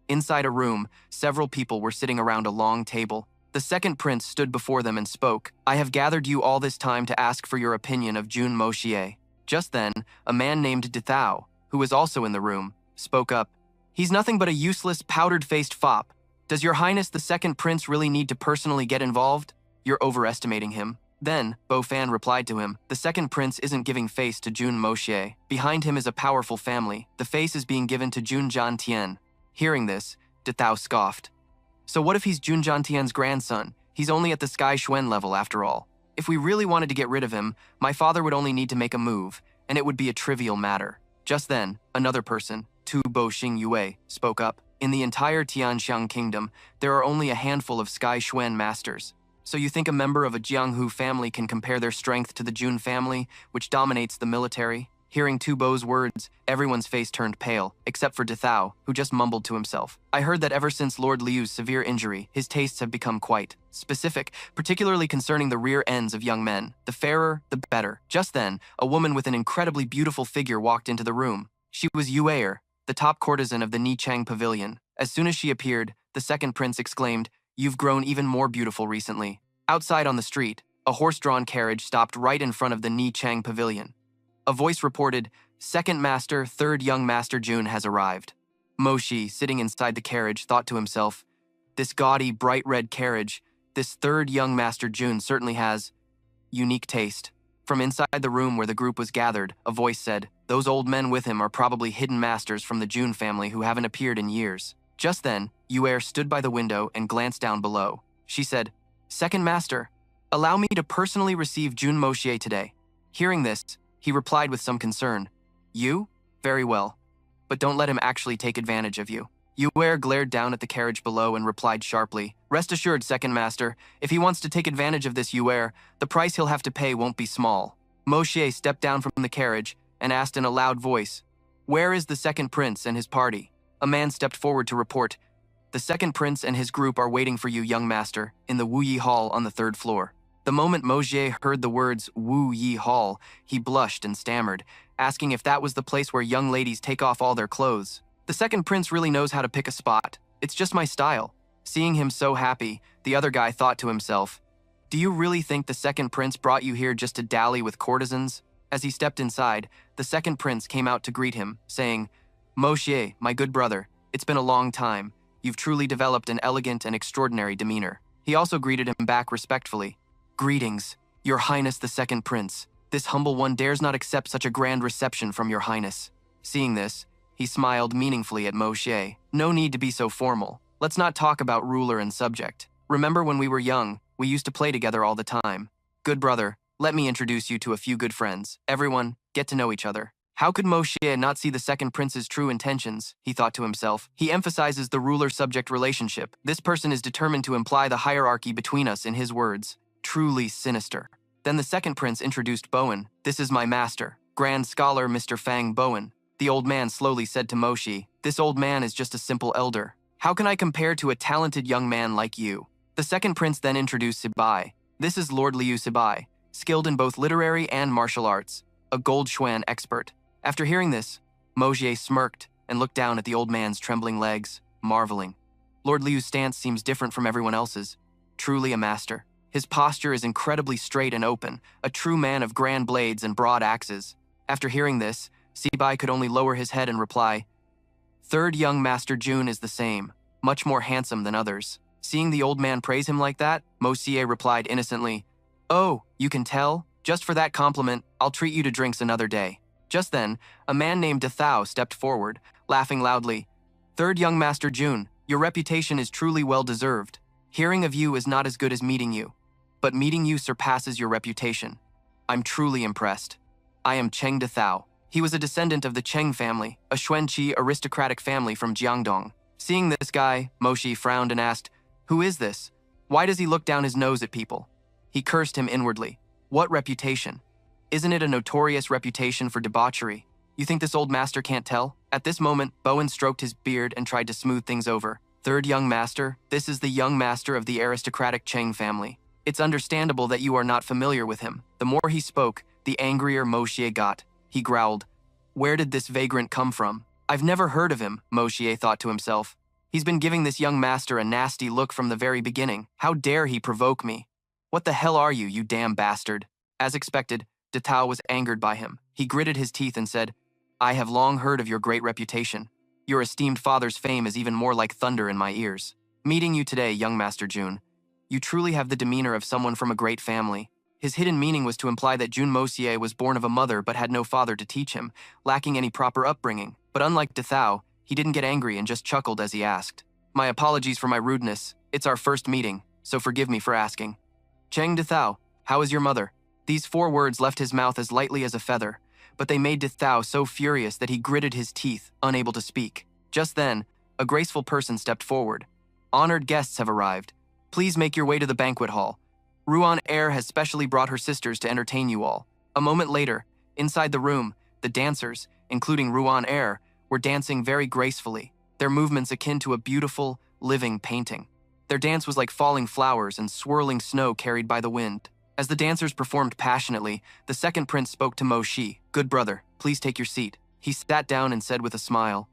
[SPEAKER 1] Inside a room, several people were sitting around a long table. The second prince stood before them and spoke, "I have gathered you all this time to ask for your opinion of Jun Mo-xie." Just then, a man named De Thao, who was also in the room, spoke up. "He's nothing but a useless, powdered-faced fop. Does your highness the second prince really need to personally get involved? You're overestimating him." Then, Bo Fan replied to him, "The second prince isn't giving face to Jun Mo-xie. Behind him is a powerful family. The face is being given to Jun Jiantian." Hearing this, De Thao scoffed. "So what if he's Jun Jiantian's grandson? He's only at the Sky Xuan level after all. If we really wanted to get rid of him, my father would only need to make a move, and it would be a trivial matter." Just then, another person, Tu Bo Xing Yue, spoke up. "In the entire Tianxiang kingdom, there are only a handful of Sky Xuan masters. So you think a member of a Jianghu family can compare their strength to the Jun family, which dominates the military?" Hearing Tu Bo's words, everyone's face turned pale, except for De Thao, who just mumbled to himself. "I heard that ever since Lord Liu's severe injury, his tastes have become quite specific, particularly concerning the rear ends of young men. The fairer, the better." Just then, a woman with an incredibly beautiful figure walked into the room. She was Yuer, the top courtesan of the Nichang Pavilion. As soon as she appeared, the second prince exclaimed, "You've grown even more beautiful recently." Outside on the street, a horse-drawn carriage stopped right in front of the Nichang Pavilion. A voice reported, "Second master, third young master Jun has arrived." Moshi, sitting inside the carriage, thought to himself, "This gaudy, bright red carriage, this third young master Jun certainly has unique taste." From inside the room where the group was gathered, a voice said, "Those old men with him are probably hidden masters from the Jun family who haven't appeared in years." Just then, Yuer stood by the window and glanced down below. She said, "Second master, allow me to personally receive Jun Mo-xie today." Hearing this, he replied with some concern, "You? Very well. But don't let him actually take advantage of you." Yuer glared down at the carriage below and replied sharply, "Rest assured, second master, if he wants to take advantage of this Yuer, the price he'll have to pay won't be small." Mo-xie stepped down from the carriage and asked in a loud voice, "Where is the second prince and his party?" A man stepped forward to report, The second prince and his group are waiting for you, young master, in the Wu Yi Hall on the 3rd floor. The moment Mo Xie heard the words Wu Yi Hall, he blushed and stammered, asking if that was the place where young ladies take off all their clothes. The second prince really knows how to pick a spot. It's just my style. Seeing him so happy, the other guy thought to himself, do you really think the second prince brought you here just to dally with courtesans? As he stepped inside, the second prince came out to greet him, saying, Mo Xie, my good brother, it's been a long time. You've truly developed an elegant and extraordinary demeanor. He also greeted him back respectfully. Greetings, Your Highness the second prince. This humble one dares not accept such a grand reception from Your Highness. Seeing this, he smiled meaningfully at Mo Xie. No need to be so formal. Let's not talk about ruler and subject. Remember when we were young, we used to play together all the time. Good brother, let me introduce you to a few good friends. Everyone, get to know each other. How could Mo Xie not see the second prince's true intentions, he thought to himself. He emphasizes the ruler-subject relationship. This person is determined to imply the hierarchy between us in his words. Truly sinister. Then the second prince introduced Bowen. This is my master, Grand Scholar Mr. Fang Bowen. The old man slowly said to Mo Xie, this old man is just a simple elder. How can I compare to a talented young man like you? The second prince then introduced Sibai. This is Lord Liu Sibai, skilled in both literary and martial arts, a gold xuan expert. After hearing this, Mo Xie smirked and looked down at the old man's trembling legs, marveling. Lord Liu's stance seems different from everyone else's. Truly a master. His posture is incredibly straight and open, a true man of grand blades and broad axes. After hearing this, Sibai could only lower his head and reply, Third young Master Jun is the same, much more handsome than others. Seeing the old man praise him like that, Mo Xie replied innocently, Oh, you can tell? Just for that compliment, I'll treat you to drinks another day. Just then, a man named De Thao stepped forward, laughing loudly. Third young Master Jun, your reputation is truly well-deserved. Hearing of you is not as good as meeting you, but meeting you surpasses your reputation. I'm truly impressed. I am Cheng De Thao. He was a descendant of the Cheng family, a Xuanqi aristocratic family from Jiangdong. Seeing this guy, Mo Xie frowned and asked, Who is this? Why does he look down his nose at people? He cursed him inwardly. What reputation? Isn't it a notorious reputation for debauchery? You think this old master can't tell? At this moment, Bowen stroked his beard and tried to smooth things over. Third young master, this is the young master of the aristocratic Cheng family. It's understandable that you are not familiar with him. The more he spoke, the angrier Mo Xie got. He growled, Where did this vagrant come from? I've never heard of him, Mo Xie thought to himself. He's been giving this young master a nasty look from the very beginning. How dare he provoke me? What the hell are you, you damn bastard? As expected, De Thao was angered by him. He gritted his teeth and said, I have long heard of your great reputation. Your esteemed father's fame is even more like thunder in my ears. Meeting you today, young Master Jun, you truly have the demeanor of someone from a great family. His hidden meaning was to imply that Jun Mo Xie was born of a mother but had no father to teach him, lacking any proper upbringing. But unlike De Thao, he didn't get angry and just chuckled as he asked, My apologies for my rudeness. It's our first meeting, so forgive me for asking. Cheng De Thao, how is your mother? These 4 words left his mouth as lightly as a feather, but they made De Thao so furious that he gritted his teeth, unable to speak. Just then, a graceful person stepped forward. Honored guests have arrived. Please make your way to the banquet hall. Ruan Air has specially brought her sisters to entertain you all. A moment later, inside the room, the dancers, including Ruan Air, were dancing very gracefully, their movements akin to a beautiful, living painting. Their dance was like falling flowers and swirling snow carried by the wind. As the dancers performed passionately, the second prince spoke to Mo Xie. Good brother, please take your seat. He sat down and said with a smile,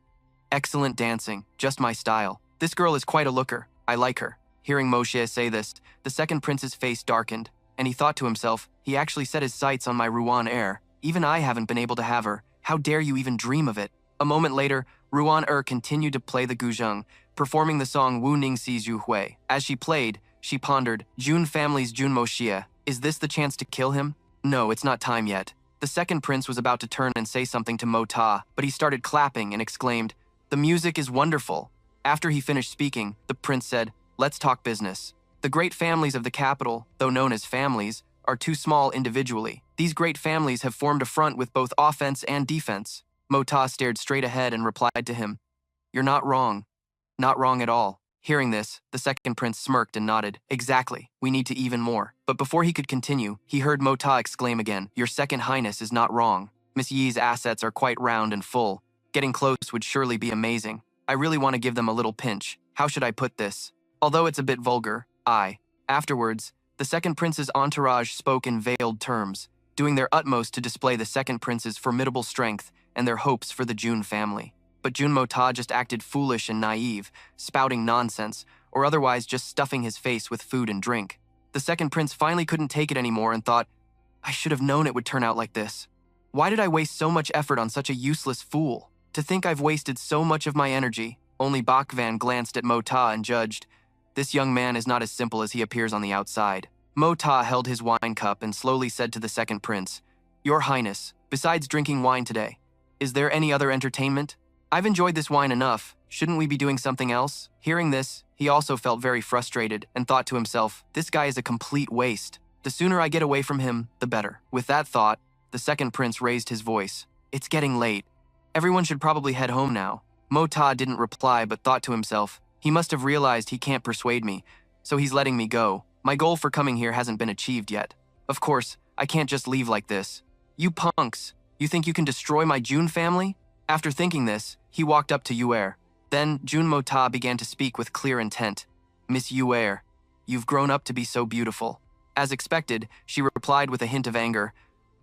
[SPEAKER 1] Excellent dancing, just my style. This girl is quite a looker. I like her. Hearing Mo Xie say this, the second prince's face darkened, and he thought to himself, he actually set his sights on my Ruan Air. Even I haven't been able to have her. How dare you even dream of it? A moment later, Ruan Er continued to play the guzheng, performing the song Wu Ning Si Zhu Hui. As she played, she pondered, Jun family's Jun Mo Xie. Is this the chance to kill him? No, it's not time yet. The second prince was about to turn and say something to Mo Ta, but he started clapping and exclaimed, The music is wonderful. After he finished speaking, the prince said, Let's talk business. The great families of the capital, though known as families, are too small individually. These great families have formed a front with both offense and defense. Mo Ta stared straight ahead and replied to him, You're not wrong. Not wrong at all. Hearing this, the second prince smirked and nodded. Exactly, we need to even more. But before he could continue, he heard Mo Ta exclaim again, Your second highness is not wrong. Miss Yi's assets are quite round and full. Getting close would surely be amazing. I really want to give them a little pinch. How should I put this? Although it's a bit vulgar, Afterwards, the second prince's entourage spoke in veiled terms, doing their utmost to display the second prince's formidable strength and their hopes for the Jun family. But Junmo-ta just acted foolish and naive, spouting nonsense, or otherwise just stuffing his face with food and drink. The second prince finally couldn't take it anymore and thought, I should have known it would turn out like this. Why did I waste so much effort on such a useless fool? To think I've wasted so much of my energy. Only Bakvan glanced at Mo-ta and judged, this young man is not as simple as he appears on the outside. Mo-ta held his wine cup and slowly said to the second prince, Your Highness, besides drinking wine today, is there any other entertainment? I've enjoyed this wine enough. Shouldn't we be doing something else? Hearing this, he also felt very frustrated and thought to himself, this guy is a complete waste. The sooner I get away from him, the better. With that thought, the second prince raised his voice. It's getting late. Everyone should probably head home now. Mo-ta didn't reply but thought to himself, he must have realized he can't persuade me, so he's letting me go. My goal for coming here hasn't been achieved yet. Of course, I can't just leave like this. You punks, you think you can destroy my Jun family? After thinking this, he walked up to Yuer. Then Junmo-ta began to speak with clear intent. Miss Yuer, you've grown up to be so beautiful. As expected, she replied with a hint of anger.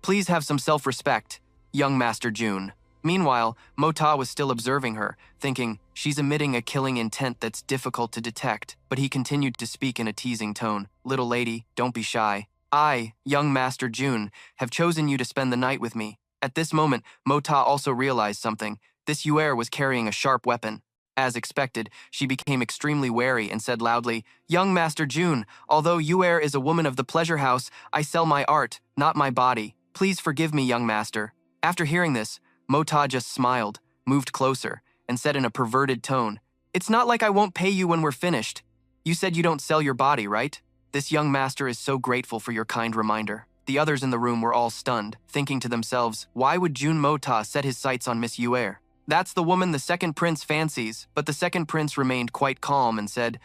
[SPEAKER 1] Please have some self-respect, young Master Jun. Meanwhile, Mo-ta was still observing her, thinking, she's emitting a killing intent that's difficult to detect, but he continued to speak in a teasing tone. Little lady, don't be shy. I, young Master Jun, have chosen you to spend the night with me. At this moment, Mo-ta also realized something. This Yuer was carrying a sharp weapon. As expected, she became extremely wary and said loudly, Young Master Jun, although Yuer is a woman of the pleasure house, I sell my art, not my body. Please forgive me, young master. After hearing this, Mo-ta just smiled, moved closer, and said in a perverted tone, It's not like I won't pay you when we're finished. You said you don't sell your body, right? This young master is so grateful for your kind reminder. The others in the room were all stunned, thinking to themselves, why would Jun Mo-ta set his sights on Miss Yuer? That's the woman the second prince fancies, but the second prince remained quite calm and said,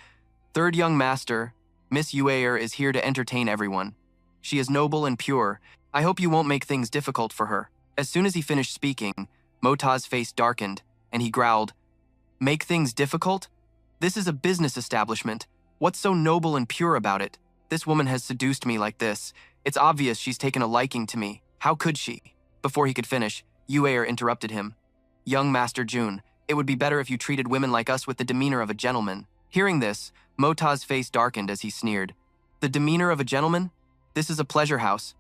[SPEAKER 1] Third young master, Miss Yuer is here to entertain everyone. She is noble and pure. I hope you won't make things difficult for her. As soon as he finished speaking, Mo-ta's face darkened, and he growled, Make things difficult? This is a business establishment. What's so noble and pure about it? This woman has seduced me like this. It's obvious she's taken a liking to me. How could she? Before he could finish, Yuer interrupted him. Young Master Jun, it would be better if you treated women like us with the demeanor of a gentleman. Hearing this, Mo-ta's face darkened as he sneered. The demeanor of a gentleman? This is a pleasure house.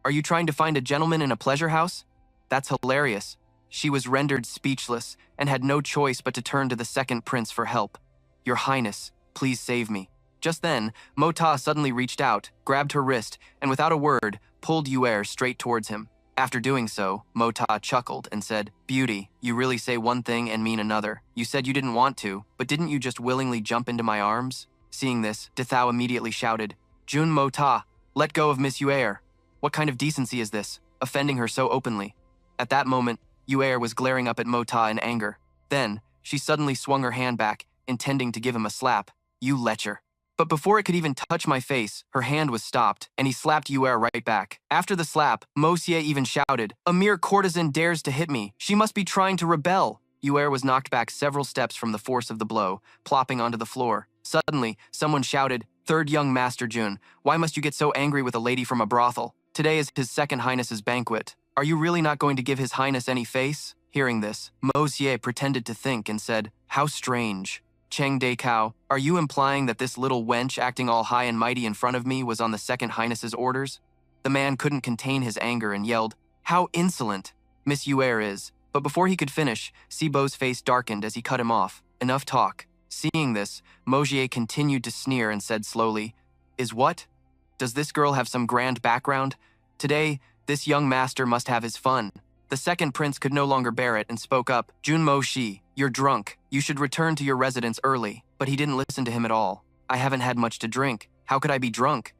[SPEAKER 1] Are you trying to find a gentleman in a pleasure house? That's hilarious. She was rendered speechless and had no choice but to turn to the second prince for help. Your Highness, please save me. Just then, Mo-ta suddenly reached out, grabbed her wrist, and without a word, pulled Yuer straight towards him. After doing so, Mo-ta chuckled and said, Beauty, you really say one thing and mean another. You said you didn't want to, but didn't you just willingly jump into my arms? Seeing this, Dethao immediately shouted, Jun Mo-ta, let go of Miss Yuer. What kind of decency is this, offending her so openly? At that moment, Yuer was glaring up at Mo-ta in anger. Then, she suddenly swung her hand back, intending to give him a slap. You lecher. But before it could even touch my face, her hand was stopped, and he slapped Yuer right back. After the slap, Mo-xie even shouted, A mere courtesan dares to hit me. She must be trying to rebel. Yuer was knocked back several steps from the force of the blow, plopping onto the floor. Suddenly, someone shouted, Third young Master Jun, why must you get so angry with a lady from a brothel? Today is His Second Highness's banquet. Are you really not going to give His Highness any face? Hearing this, Mo-xie pretended to think and said, How strange. Cheng Dei-kao, are you implying that this little wench acting all high and mighty in front of me was on the Second Highness's orders? The man couldn't contain his anger and yelled, How insolent Miss Yuer is. But before he could finish, Sibo's face darkened as he cut him off. Enough talk. Seeing this, Mo-xie continued to sneer and said slowly, Is what? Does this girl have some grand background? Today, this young master must have his fun. The second prince could no longer bear it and spoke up. Jun Mo-shi, you're drunk. You should return to your residence early. But he didn't listen to him at all. I haven't had much to drink. How could I be drunk?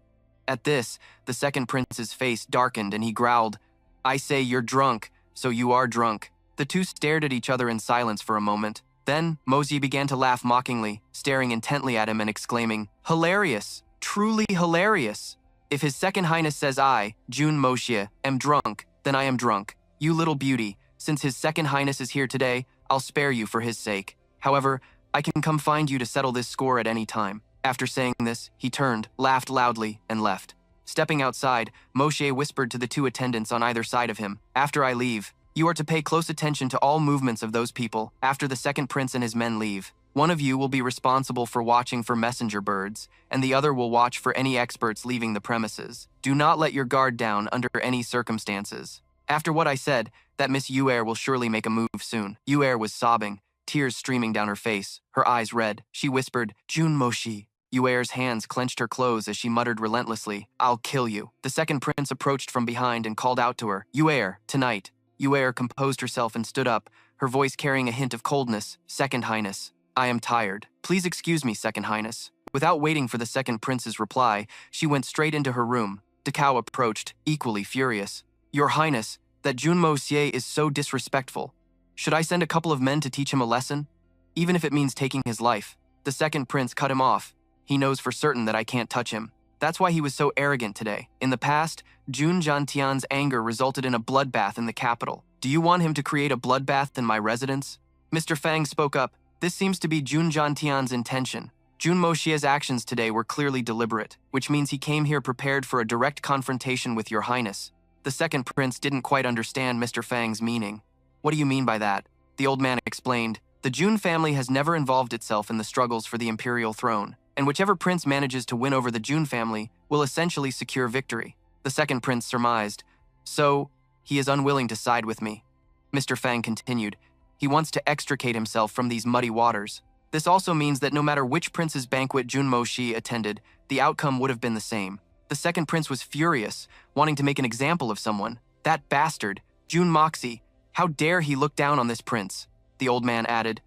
[SPEAKER 1] At this, the second prince's face darkened and he growled, I say you're drunk, so you are drunk. The two stared at each other in silence for a moment. Then, Mo-xie began to laugh mockingly, staring intently at him and exclaiming, Hilarious! Truly hilarious! If His Second Highness says I, Jun Mo-xie, am drunk, then I am drunk. You little beauty, since His Second Highness is here today, I'll spare you for his sake. However, I can come find you to settle this score at any time." After saying this, he turned, laughed loudly, and left. Stepping outside, Moshe whispered to the two attendants on either side of him, "After I leave, you are to pay close attention to all movements of those people after the second prince and his men leave. One of you will be responsible for watching for messenger birds, and the other will watch for any experts leaving the premises. Do not let your guard down under any circumstances." After what I said, that Miss Yuer will surely make a move soon. Yuer was sobbing, tears streaming down her face, her eyes red. She whispered, "Jun Moshi." Yuer's hands clenched her clothes as she muttered relentlessly, "I'll kill you." The second prince approached from behind and called out to her, "Yuer, tonight." Yuer composed herself and stood up, her voice carrying a hint of coldness. "Second Highness, I am tired. Please excuse me, Second Highness." Without waiting for the second prince's reply, she went straight into her room. Dekao approached, equally furious. "Your Highness, that Junmo Xie is so disrespectful. Should I send a couple of men to teach him a lesson? Even if it means taking his life." The second prince cut him off. "He knows for certain that I can't touch him. That's why he was so arrogant today. In the past, Jun Jantian's anger resulted in a bloodbath in the capital. Do you want him to create a bloodbath in my residence?" Mr. Fang spoke up. "This seems to be Jun Jantian's intention. Junmo Xie's actions today were clearly deliberate, which means he came here prepared for a direct confrontation with your Highness." The second prince didn't quite understand Mr. Fang's meaning. "What do you mean by that?" The old man explained. "The Jun family has never involved itself in the struggles for the imperial throne, and whichever prince manages to win over the Jun family will essentially secure victory." The second prince surmised. "So, he is unwilling to side with me." Mr. Fang continued. "He wants to extricate himself from these muddy waters. This also means that no matter which prince's banquet Junmo Shi attended, the outcome would have been the same." The second prince was furious, wanting to make an example of someone. "That bastard, Jun Moxie, how dare he look down on this prince?" The old man added.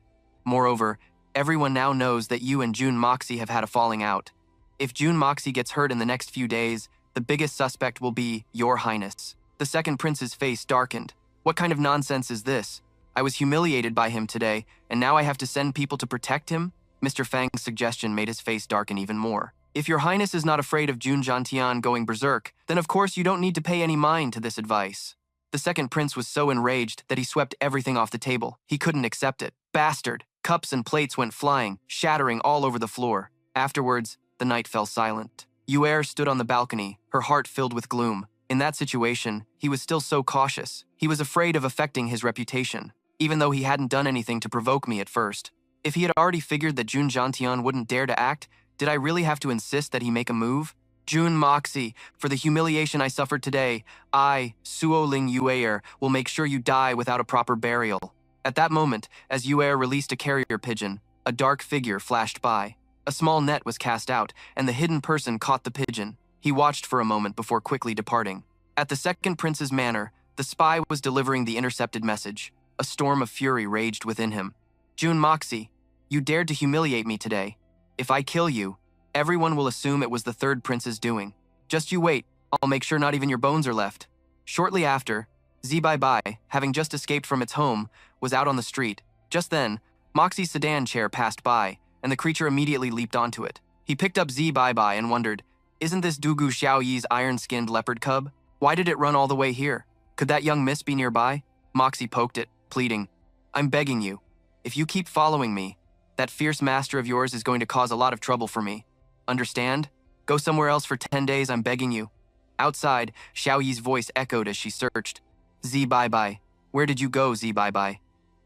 [SPEAKER 1] "Moreover, everyone now knows that you and Jun Moxie have had a falling out. If Jun Moxie gets hurt in the next few days, the biggest suspect will be your Highness." The second prince's face darkened. "What kind of nonsense is this? I was humiliated by him today, and now I have to send people to protect him?" Mr. Fang's suggestion made his face darken even more. "If your Highness is not afraid of Jun Jantian going berserk, then of course you don't need to pay any mind to this advice." The second prince was so enraged that he swept everything off the table. He couldn't accept it. Bastard! Cups and plates went flying, shattering all over the floor. Afterwards, the night fell silent. Yuer stood on the balcony, her heart filled with gloom. In that situation, he was still so cautious. He was afraid of affecting his reputation, even though he hadn't done anything to provoke me at first. If he had already figured that Jun Jantian wouldn't dare to act, did I really have to insist that he make a move? "Jun Moxie, for the humiliation I suffered today, I, Suo Ling Yuer, will make sure you die without a proper burial." At that moment, as Yuer released a carrier pigeon, a dark figure flashed by. A small net was cast out, and the hidden person caught the pigeon. He watched for a moment before quickly departing. At the second prince's manor, the spy was delivering the intercepted message. A storm of fury raged within him. "Jun Moxie, you dared to humiliate me today. If I kill you, everyone will assume it was the third prince's doing. Just you wait, I'll make sure not even your bones are left." Shortly after, Zibai, having just escaped from its home, was out on the street. Just then, Moxie's sedan chair passed by, and the creature immediately leaped onto it. He picked up Zibai and wondered, "Isn't this Dugu Xiaoyi's iron-skinned leopard cub? Why did it run all the way here? Could that young miss be nearby?" Moxie poked it, pleading, "I'm begging you. If you keep following me, that fierce master of yours is going to cause a lot of trouble for me. Understand? Go somewhere else for 10 days, I'm begging you." Outside, Xiaoyi's voice echoed as she searched. "Zibai, where did you go, Zibai?"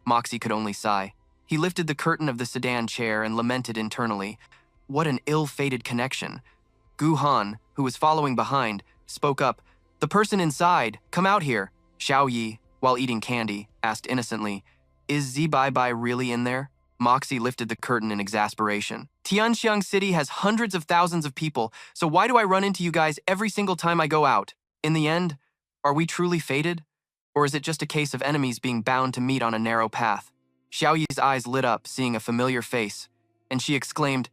[SPEAKER 1] Moxie could only sigh. He lifted the curtain of the sedan chair and lamented internally. What an ill-fated connection. Gu Han, who was following behind, spoke up. "The person inside, come out here." Xiaoyi, while eating candy, asked innocently, "Is Zibai really in there?" Moxie lifted the curtain in exasperation. "Tianxiang City has hundreds of thousands of people, so why do I run into you guys every single time I go out? In the end, are we truly fated? Or is it just a case of enemies being bound to meet on a narrow path?" Xiaoyi's eyes lit up, seeing a familiar face, and she exclaimed,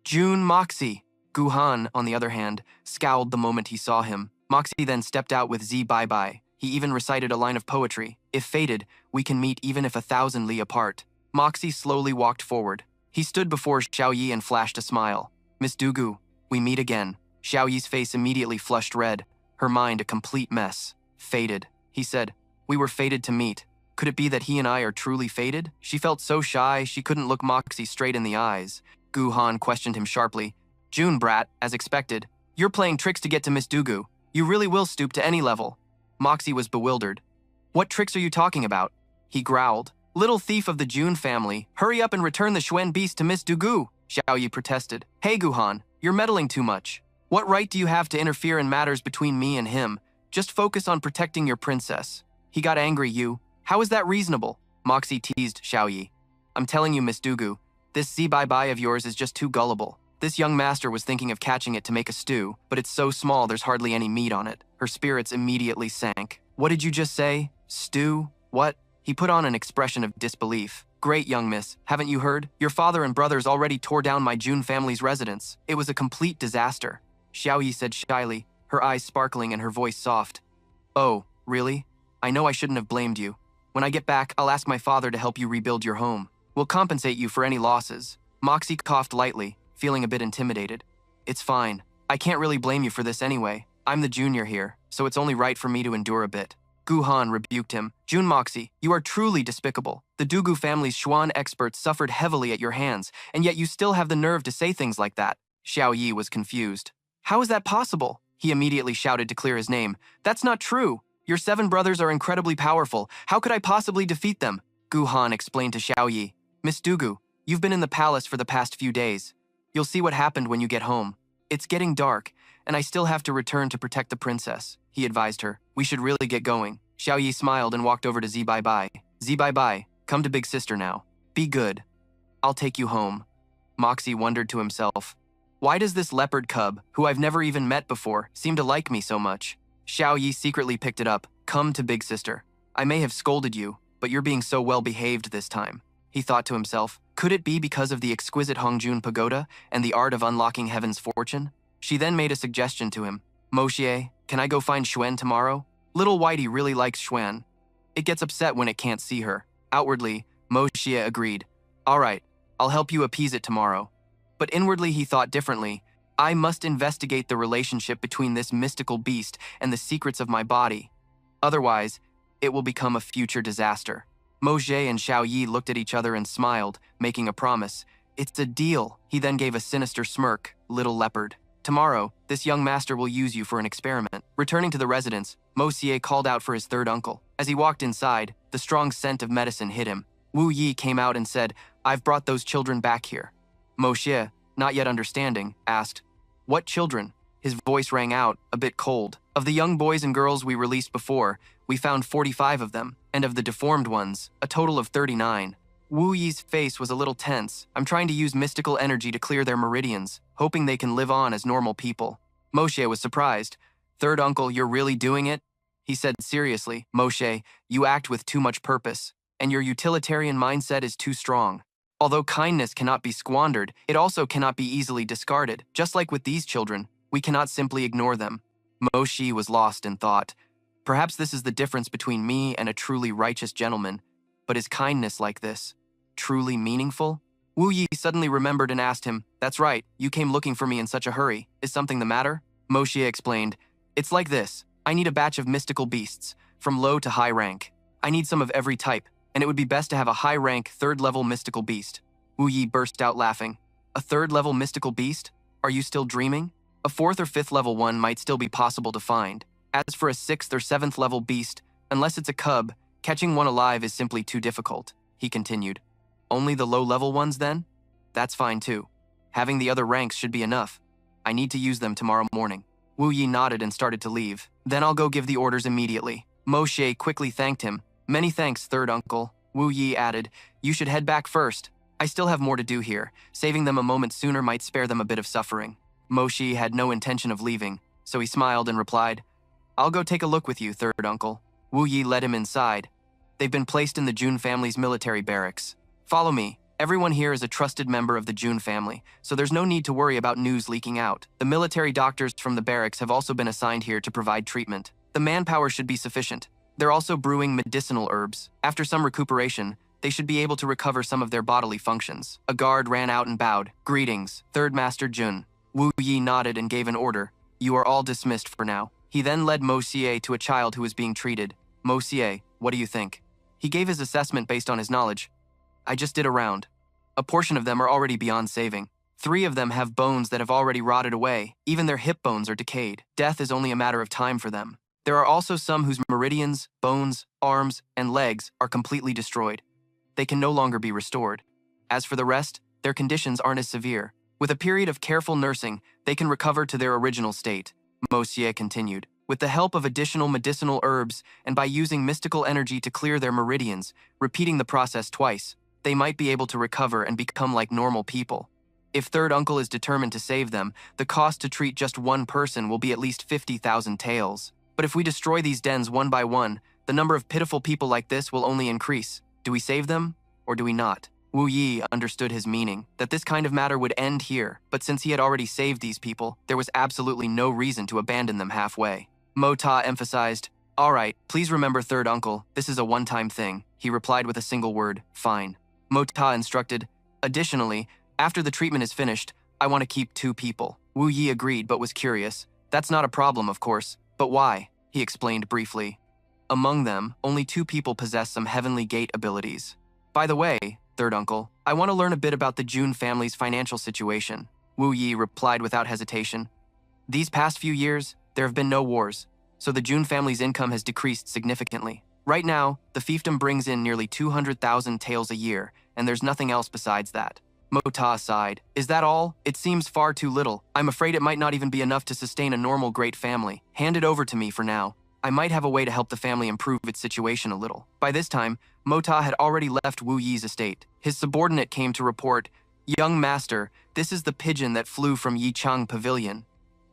[SPEAKER 1] "Jun Moxie!" Gu Han, on the other hand, scowled the moment he saw him. Moxie then stepped out with Zibai. He even recited a line of poetry. "If fated, we can meet even if 1,000 li apart." Moxie slowly walked forward. He stood before Xiaoyi and flashed a smile. "Miss Dugu, we meet again." Xiaoyi's face immediately flushed red, her mind a complete mess. "Fated," he said. "We were fated to meet. Could it be that he and I are truly fated? She felt so shy she couldn't look Moxie straight in the eyes. Gu-han questioned him sharply. June, brat, as expected. You're playing tricks to get to Miss Dugu. You really will stoop to any level. Moxie was bewildered. What tricks are you talking about? He growled. Little thief of the June family, hurry up and return the Xuan beast to Miss Dugu, Xiaoyi protested. Hey Gu-han, you're meddling too much. What right do you have to interfere in matters between me and him? Just focus on protecting your princess. He got angry, you. How is that reasonable? Moxie teased Xiaoyi. I'm telling you, Miss Dugu, this Zi-bai-bai of yours is just too gullible. This young master was thinking of catching it to make a stew, but it's so small there's hardly any meat on it. Her spirits immediately sank. What did you just say? Stew? What? He put on an expression of disbelief. Great, young miss. Haven't you heard? Your father and brothers already tore down my June family's residence. It was a complete disaster. Xiaoyi said shyly, her eyes sparkling and her voice soft. Oh, really? I know I shouldn't have blamed you. When I get back, I'll ask my father to help you rebuild your home. We'll compensate you for any losses. Moxie coughed lightly, feeling a bit intimidated. It's fine. I can't really blame you for this anyway. I'm the junior here, so it's only right for me to endure a bit. Gu-han rebuked him. June Moxie, you are truly despicable. The Dugu family's Xuan experts suffered heavily at your hands, and yet you still have the nerve to say things like that. Xiao Yi was confused. How is that possible? He immediately shouted to clear his name. That's not true. Your 7 brothers are incredibly powerful. How could I possibly defeat them? Gu-han explained to Xiao Yi. Miss Dugu, you've been in the palace for the past few days. You'll see what happened when you get home. It's getting dark, and I still have to return to protect the princess, he advised her. We should really get going. Xiao Yi smiled and walked over to Zi-bai-bai. Zi-bai-bai, come to big sister now. Be good. I'll take you home. Moxie wondered to himself. Why does this leopard cub, who I've never even met before, seem to like me so much? Xiao Yi secretly picked it up. Come to big sister. I may have scolded you, but you're being so well behaved this time. He thought to himself, could it be because of the exquisite Hongjun pagoda and the art of unlocking heaven's fortune? She then made a suggestion to him. Moxie, can I go find Xuan tomorrow? Little Whitey really likes Xuan. It gets upset when it can't see her. Outwardly, Moxie agreed. All right, I'll help you appease it tomorrow. But inwardly he thought differently. I must investigate the relationship between this mystical beast and the secrets of my body. Otherwise, it will become a future disaster. Moxie and Xiao Yi looked at each other and smiled, making a promise. It's a deal. He then gave a sinister smirk. Little leopard. Tomorrow, this young master will use you for an experiment. Returning to the residence, Moxie called out for his third uncle. As he walked inside, the strong scent of medicine hit him. Wu Yi came out and said, I've brought those children back here. Moxie, not yet understanding, asked, What children? His voice rang out, a bit cold. Of the young boys and girls we released before, we found 45 of them, and of the deformed ones, a total of 39. Wu Yi's face was a little tense. I'm trying to use mystical energy to clear their meridians, hoping they can live on as normal people. Moxie was surprised. Third uncle, you're really doing it? He said seriously, Moxie, you act with too much purpose, and your utilitarian mindset is too strong. Although kindness cannot be squandered, it also cannot be easily discarded. Just like with these children, we cannot simply ignore them. Moxie was lost in thought. Perhaps this is the difference between me and a truly righteous gentleman. But is kindness like this truly meaningful? Wu Yi suddenly remembered and asked him, That's right, you came looking for me in such a hurry. Is something the matter? Moxie explained, It's like this. I need a batch of mystical beasts, from low to high rank. I need some of every type, and it would be best to have a high-rank, third-level mystical beast. Wu Yi burst out laughing. A third-level mystical beast? Are you still dreaming? A 4th or 5th level one might still be possible to find. As for a 6th or 7th level beast, unless it's a cub, catching one alive is simply too difficult, he continued. Only the low-level ones, then? That's fine, too. Having the other ranks should be enough. I need to use them tomorrow morning. Wu Yi nodded and started to leave. Then I'll go give the orders immediately. Moxie quickly thanked him. Many thanks, third uncle. Wu Yi added, You should head back first. I still have more to do here. Saving them a moment sooner might spare them a bit of suffering. Moxie had no intention of leaving, so he smiled and replied, I'll go take a look with you, third uncle. Wu Yi led him inside. They've been placed in the June family's military barracks. Follow me. Everyone here is a trusted member of the June family, so there's no need to worry about news leaking out. The military doctors from the barracks have also been assigned here to provide treatment. The manpower should be sufficient. They're also brewing medicinal herbs. After some recuperation, they should be able to recover some of their bodily functions. A guard ran out and bowed. Greetings, Third Master Jun. Wu Yi nodded and gave an order. You are all dismissed for now. He then led Moxie to a child who was being treated. Moxie, what do you think? He gave his assessment based on his knowledge. I just did a round. A portion of them are already beyond saving. 3 of them have bones that have already rotted away. Even their hip bones are decayed. Death is only a matter of time for them. There are also some whose meridians, bones, arms, and legs are completely destroyed. They can no longer be restored. As for the rest, their conditions aren't as severe. With a period of careful nursing, they can recover to their original state, Mo Xie continued. With the help of additional medicinal herbs and by using mystical energy to clear their meridians, repeating the process twice, they might be able to recover and become like normal people. If third uncle is determined to save them, the cost to treat just one person will be at least 50,000 taels. But if we destroy these dens one by one, the number of pitiful people like this will only increase. Do we save them, or do we not? Wu Yi understood his meaning, that this kind of matter would end here, but since he had already saved these people, there was absolutely no reason to abandon them halfway. Mo Ta emphasized, "All right, please remember third uncle, this is a one-time thing." He replied with a single word, "Fine." Mo Ta instructed, "Additionally, after the treatment is finished, I want to keep 2 people." Wu Yi agreed but was curious. "That's not a problem, of course, but why?" He explained briefly. "Among them, only 2 people possess some heavenly gate abilities. By the way, third uncle, I want to learn a bit about the Jun family's financial situation." Wu Yi replied without hesitation. "These past few years, there have been no wars, so the Jun family's income has decreased significantly. Right now, the fiefdom brings in nearly 200,000 taels a year, and there's nothing else besides that." Mo Ta sighed. "Is that all? It seems far too little. I'm afraid it might not even be enough to sustain a normal great family. Hand it over to me for now. I might have a way to help the family improve its situation a little." By this time, Mo Ta had already left Wu Yi's estate. His subordinate came to report, "Young master, this is the pigeon that flew from Yichang Pavilion."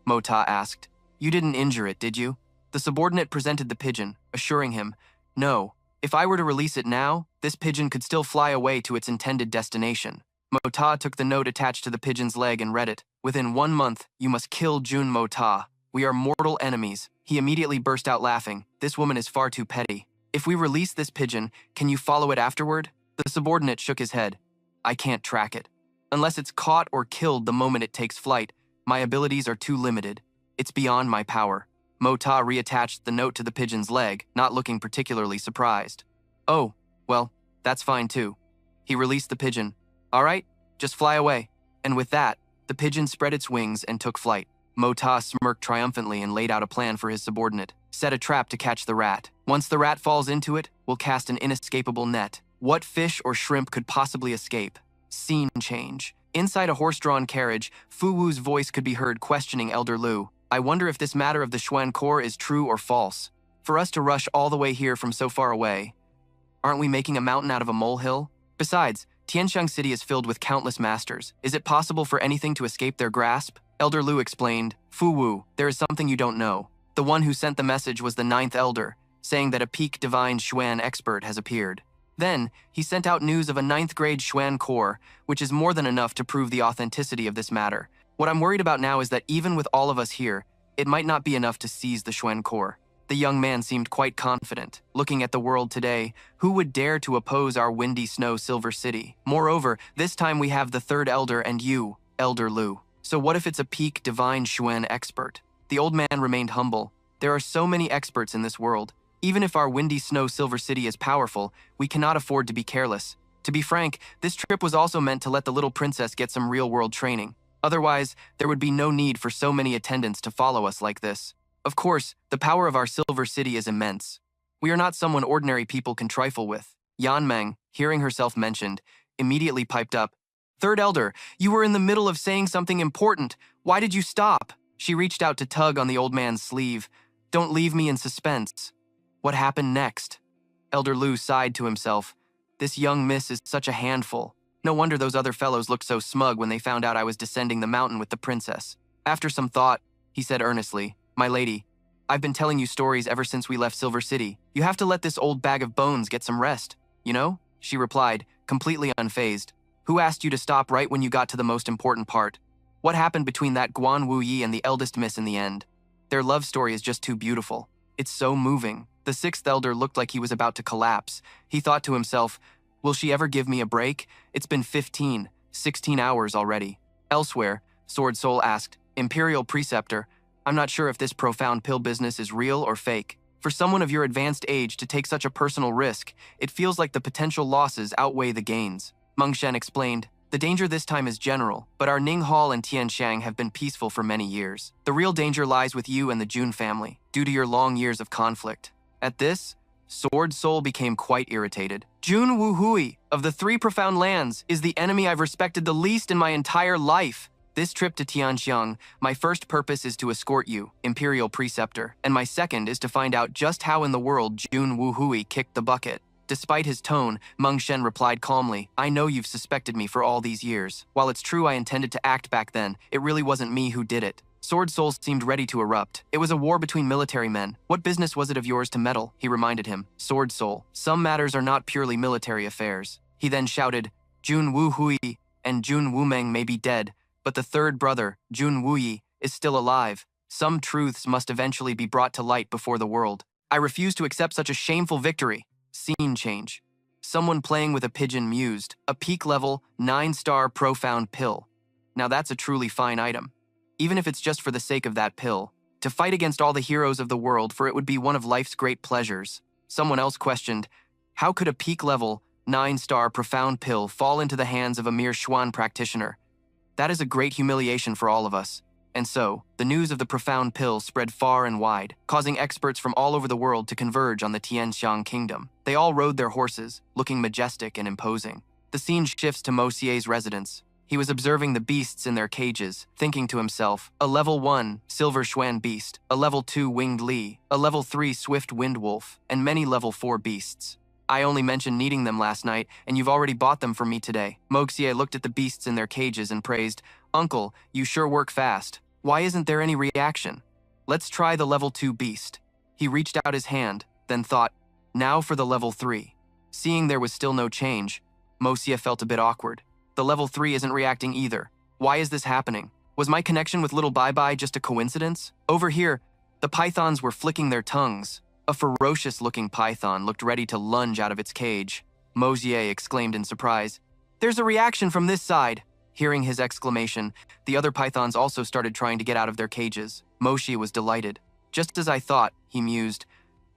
[SPEAKER 1] Mo Ta asked, "You didn't injure it, did you?" The subordinate presented the pigeon, assuring him, "No, if I were to release it now, this pigeon could still fly away to its intended destination." Mo Ta took the note attached to the pigeon's leg and read it. "Within 1 month, you must kill Jun Mo Ta. We are mortal enemies." He immediately burst out laughing. "This woman is far too petty. If we release this pigeon, can you follow it afterward?" The subordinate shook his head. "I can't track it. Unless it's caught or killed the moment it takes flight, my abilities are too limited. It's beyond my power." Mo Ta reattached the note to the pigeon's leg, not looking particularly surprised. "Oh, well, that's fine too." He released the pigeon. "All right, just fly away." And with that, the pigeon spread its wings and took flight. Mo Ta smirked triumphantly and laid out a plan for his subordinate. "Set a trap to catch the rat. Once the rat falls into it, we'll cast an inescapable net. What fish or shrimp could possibly escape?" Scene change. Inside a horse-drawn carriage, Fu Wu's voice could be heard questioning Elder Lu. "I wonder if this matter of the Xuan Core is true or false. For us to rush all the way here from so far away, aren't we making a mountain out of a molehill? Besides, Tianshang City is filled with countless masters. Is it possible for anything to escape their grasp?" Elder Lu explained, "Fu Wu, there is something you don't know. The one who sent the message was the 9th Elder, saying that a peak divine Xuan expert has appeared. Then, he sent out news of a 9th grade Xuan core, which is more than enough to prove the authenticity of this matter. What I'm worried about now is that even with all of us here, it might not be enough to seize the Xuan core." The young man seemed quite confident. Looking at the world today, who would dare to oppose our windy snow Silver City? Moreover, this time we have the 3rd Elder and you, Elder Lu. So what if it's a peak divine Xuan expert? The old man remained humble. There are so many experts in this world. Even if our windy snow Silver City is powerful, we cannot afford to be careless. To be frank, this trip was also meant to let the little princess get some real-world training. Otherwise, there would be no need for so many attendants to follow us like this. Of course, the power of our Silver City is immense. We are not someone ordinary people can trifle with." Yan Meng, hearing herself mentioned, immediately piped up, "Third Elder, you were in the middle of saying something important. Why did you stop?" She reached out to tug on the old man's sleeve. "Don't leave me in suspense." "What happened next?" Elder Lu sighed to himself. "This young miss is such a handful. No wonder those other fellows looked so smug when they found out I was descending the mountain with the princess." After some thought, he said earnestly, "My lady, I've been telling you stories ever since we left Silver City. You have to let this old bag of bones get some rest, you know?" She replied, completely unfazed. "Who asked you to stop right when you got to the most important part? What happened between that Guan Wu Yi and the eldest miss in the end? Their love story is just too beautiful. It's so moving." The 6th Elder looked like he was about to collapse. He thought to himself, "Will she ever give me a break? It's been 15, 16 hours already." Elsewhere, Sword Soul asked, "Imperial Preceptor, I'm not sure if this profound pill business is real or fake. For someone of your advanced age to take such a personal risk, it feels like the potential losses outweigh the gains. Meng Shen explained, the danger this time is general, but our Ning Hall and Tianxiang have been peaceful for many years. The real danger lies with you and the Jun family, due to your long years of conflict. At this, Sword Soul became quite irritated. Jun Wuhui, of the 3 profound lands, is the enemy I've respected the least in my entire life. This trip to Tianxiang, my first purpose is to escort you, Imperial Preceptor, and my second is to find out just how in the world Jun Wuhui kicked the bucket. Despite his tone, Meng Shen replied calmly, I know you've suspected me for all these years. While it's true I intended to act back then, it really wasn't me who did it. Sword Soul seemed ready to erupt. It was a war between military men. What business was it of yours to meddle? He reminded him. Sword Soul, some matters are not purely military affairs. He then shouted, Jun Wuhui and Jun Wumeng may be dead, but the third brother, Jun Wuyi, is still alive. Some truths must eventually be brought to light before the world. I refuse to accept such a shameful victory. Scene change. Someone playing with a pigeon mused, a peak level, 9-star profound pill. Now that's a truly fine item. Even if it's just for the sake of that pill. To fight against all the heroes of the world, for it would be one of life's great pleasures. Someone else questioned, how could a peak level, 9-star profound pill fall into the hands of a mere Xuan practitioner? That is a great humiliation for all of us. And so, the news of the profound pill spread far and wide, causing experts from all over the world to converge on the Tianxiang kingdom. They all rode their horses, looking majestic and imposing. The scene shifts to Mo Xie's residence. He was observing the beasts in their cages, thinking to himself, a level 1 Silver Xuan beast, a level 2 Winged Li, a level 3 Swift Wind Wolf, and many level 4 beasts. I only mentioned needing them last night, and you've already bought them for me today. Mo Xie looked at the beasts in their cages and praised, Uncle, you sure work fast. Why isn't there any reaction? Let's try the level 2 beast. He reached out his hand, then thought, now for the level 3. Seeing there was still no change, Mo Xie felt a bit awkward. The level 3 isn't reacting either. Why is this happening? Was my connection with little Bai just a coincidence? Over here, the pythons were flicking their tongues. A ferocious-looking python looked ready to lunge out of its cage. Mo Xie exclaimed in surprise, there's a reaction from this side. Hearing his exclamation, the other pythons also started trying to get out of their cages. Mo Xie was delighted. Just as I thought, he mused.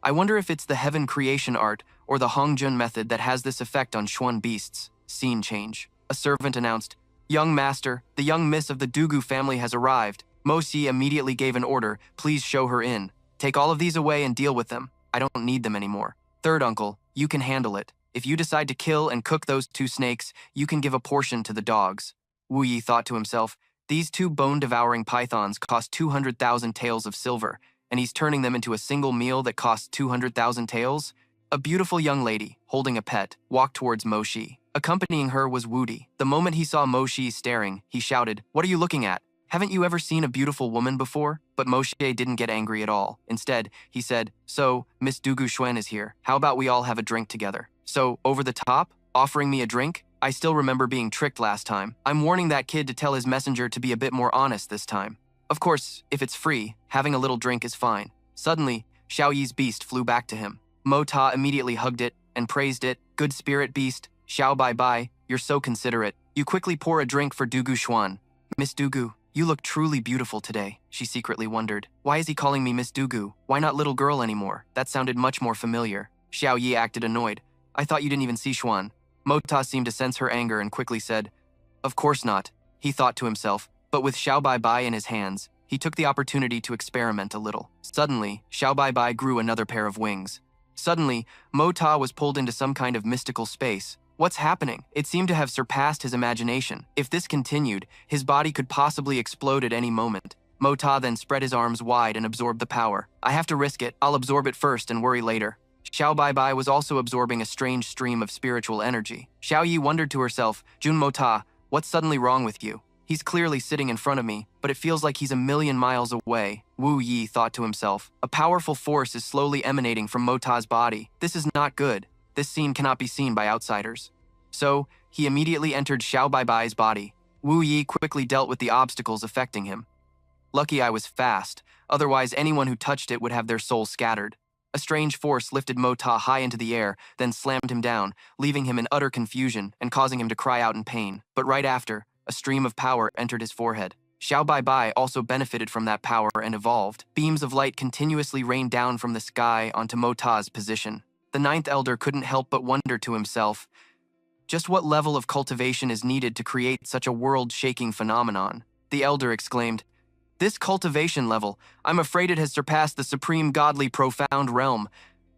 [SPEAKER 1] I wonder if it's the heaven creation art or the Hongjun method that has this effect on Xuan beasts. Scene change. A servant announced, Young master, the young miss of the Dugu family has arrived. Mo Xie immediately gave an order, please show her in. Take all of these away and deal with them. I don't need them anymore. Third uncle, you can handle it. If you decide to kill and cook those 2 snakes, you can give a portion to the dogs. Wu Yi thought to himself, these 2 bone-devouring pythons cost 200,000 taels of silver, and he's turning them into a single meal that costs 200,000 taels? A beautiful young lady, holding a pet, walked towards Mo Xie. Accompanying her was Wu Di. The moment he saw Mo Xie staring, he shouted, what are you looking at? Haven't you ever seen a beautiful woman before? But Mo Xie didn't get angry at all. Instead, he said, so, Miss Dugu Xuan is here. How about we all have a drink together? So, over the top? Offering me a drink? I still remember being tricked last time. I'm warning that kid to tell his messenger to be a bit more honest this time. Of course, if it's free, having a little drink is fine. Suddenly, Xiao Yi's beast flew back to him. Mo Ta immediately hugged it and praised it. Good spirit beast, Xiao Bai, you're so considerate. You quickly pour a drink for Dugu Xuan. Miss Dugu, you look truly beautiful today, she secretly wondered. Why is he calling me Miss Dugu? Why not little girl anymore? That sounded much more familiar. Xiao Yi acted annoyed. I thought you didn't even see Xuan. Mo Ta seemed to sense her anger and quickly said, of course not, he thought to himself, but with Xiao Bai in his hands, he took the opportunity to experiment a little. Suddenly, Xiao Bai grew another pair of wings. Suddenly, Mo Ta was pulled into some kind of mystical space. What's happening? It seemed to have surpassed his imagination. If this continued, his body could possibly explode at any moment. Mo Ta then spread his arms wide and absorbed the power. I have to risk it. I'll absorb it first and worry later. Xiao Bai was also absorbing a strange stream of spiritual energy. Xiao Yi wondered to herself, Jun Mo Ta, what's suddenly wrong with you? He's clearly sitting in front of me, but it feels like he's a million miles away. Wu Yi thought to himself. A powerful force is slowly emanating from Mo Ta's body. This is not good. This scene cannot be seen by outsiders. So, he immediately entered Xiao Bai's body. Wu Yi quickly dealt with the obstacles affecting him. Lucky I was fast, otherwise anyone who touched it would have their soul scattered. A strange force lifted Mo Ta high into the air, then slammed him down, leaving him in utter confusion and causing him to cry out in pain. But right after, a stream of power entered his forehead. Xiao Bai also benefited from that power and evolved. Beams of light continuously rained down from the sky onto Mo Ta's position. The ninth elder couldn't help but wonder to himself, just what level of cultivation is needed to create such a world-shaking phenomenon? The elder exclaimed, "This cultivation level, I'm afraid it has surpassed the supreme godly profound realm.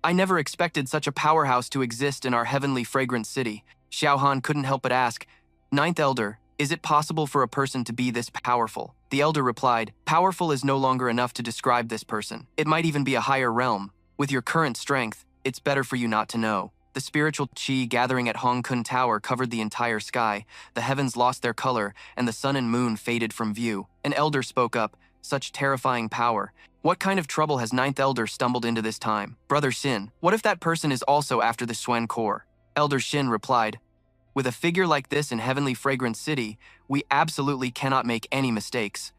[SPEAKER 1] I never expected such a powerhouse to exist in our heavenly fragrant city." Xiao Han couldn't help but ask, "Ninth elder, is it possible for a person to be this powerful?" The elder replied, "Powerful is no longer enough to describe this person. It might even be a higher realm. With your current strength, it's better for you not to know." The spiritual qi gathering at Hong Kun Tower covered the entire sky. The heavens lost their color, and the sun and moon faded from view. An elder spoke up, "Such terrifying power. What kind of trouble has ninth elder stumbled into this time?" "Brother Xin, what if that person is also after the Xuan core?" Elder Xin replied, "With a figure like this in heavenly fragrant city, we absolutely cannot make any mistakes.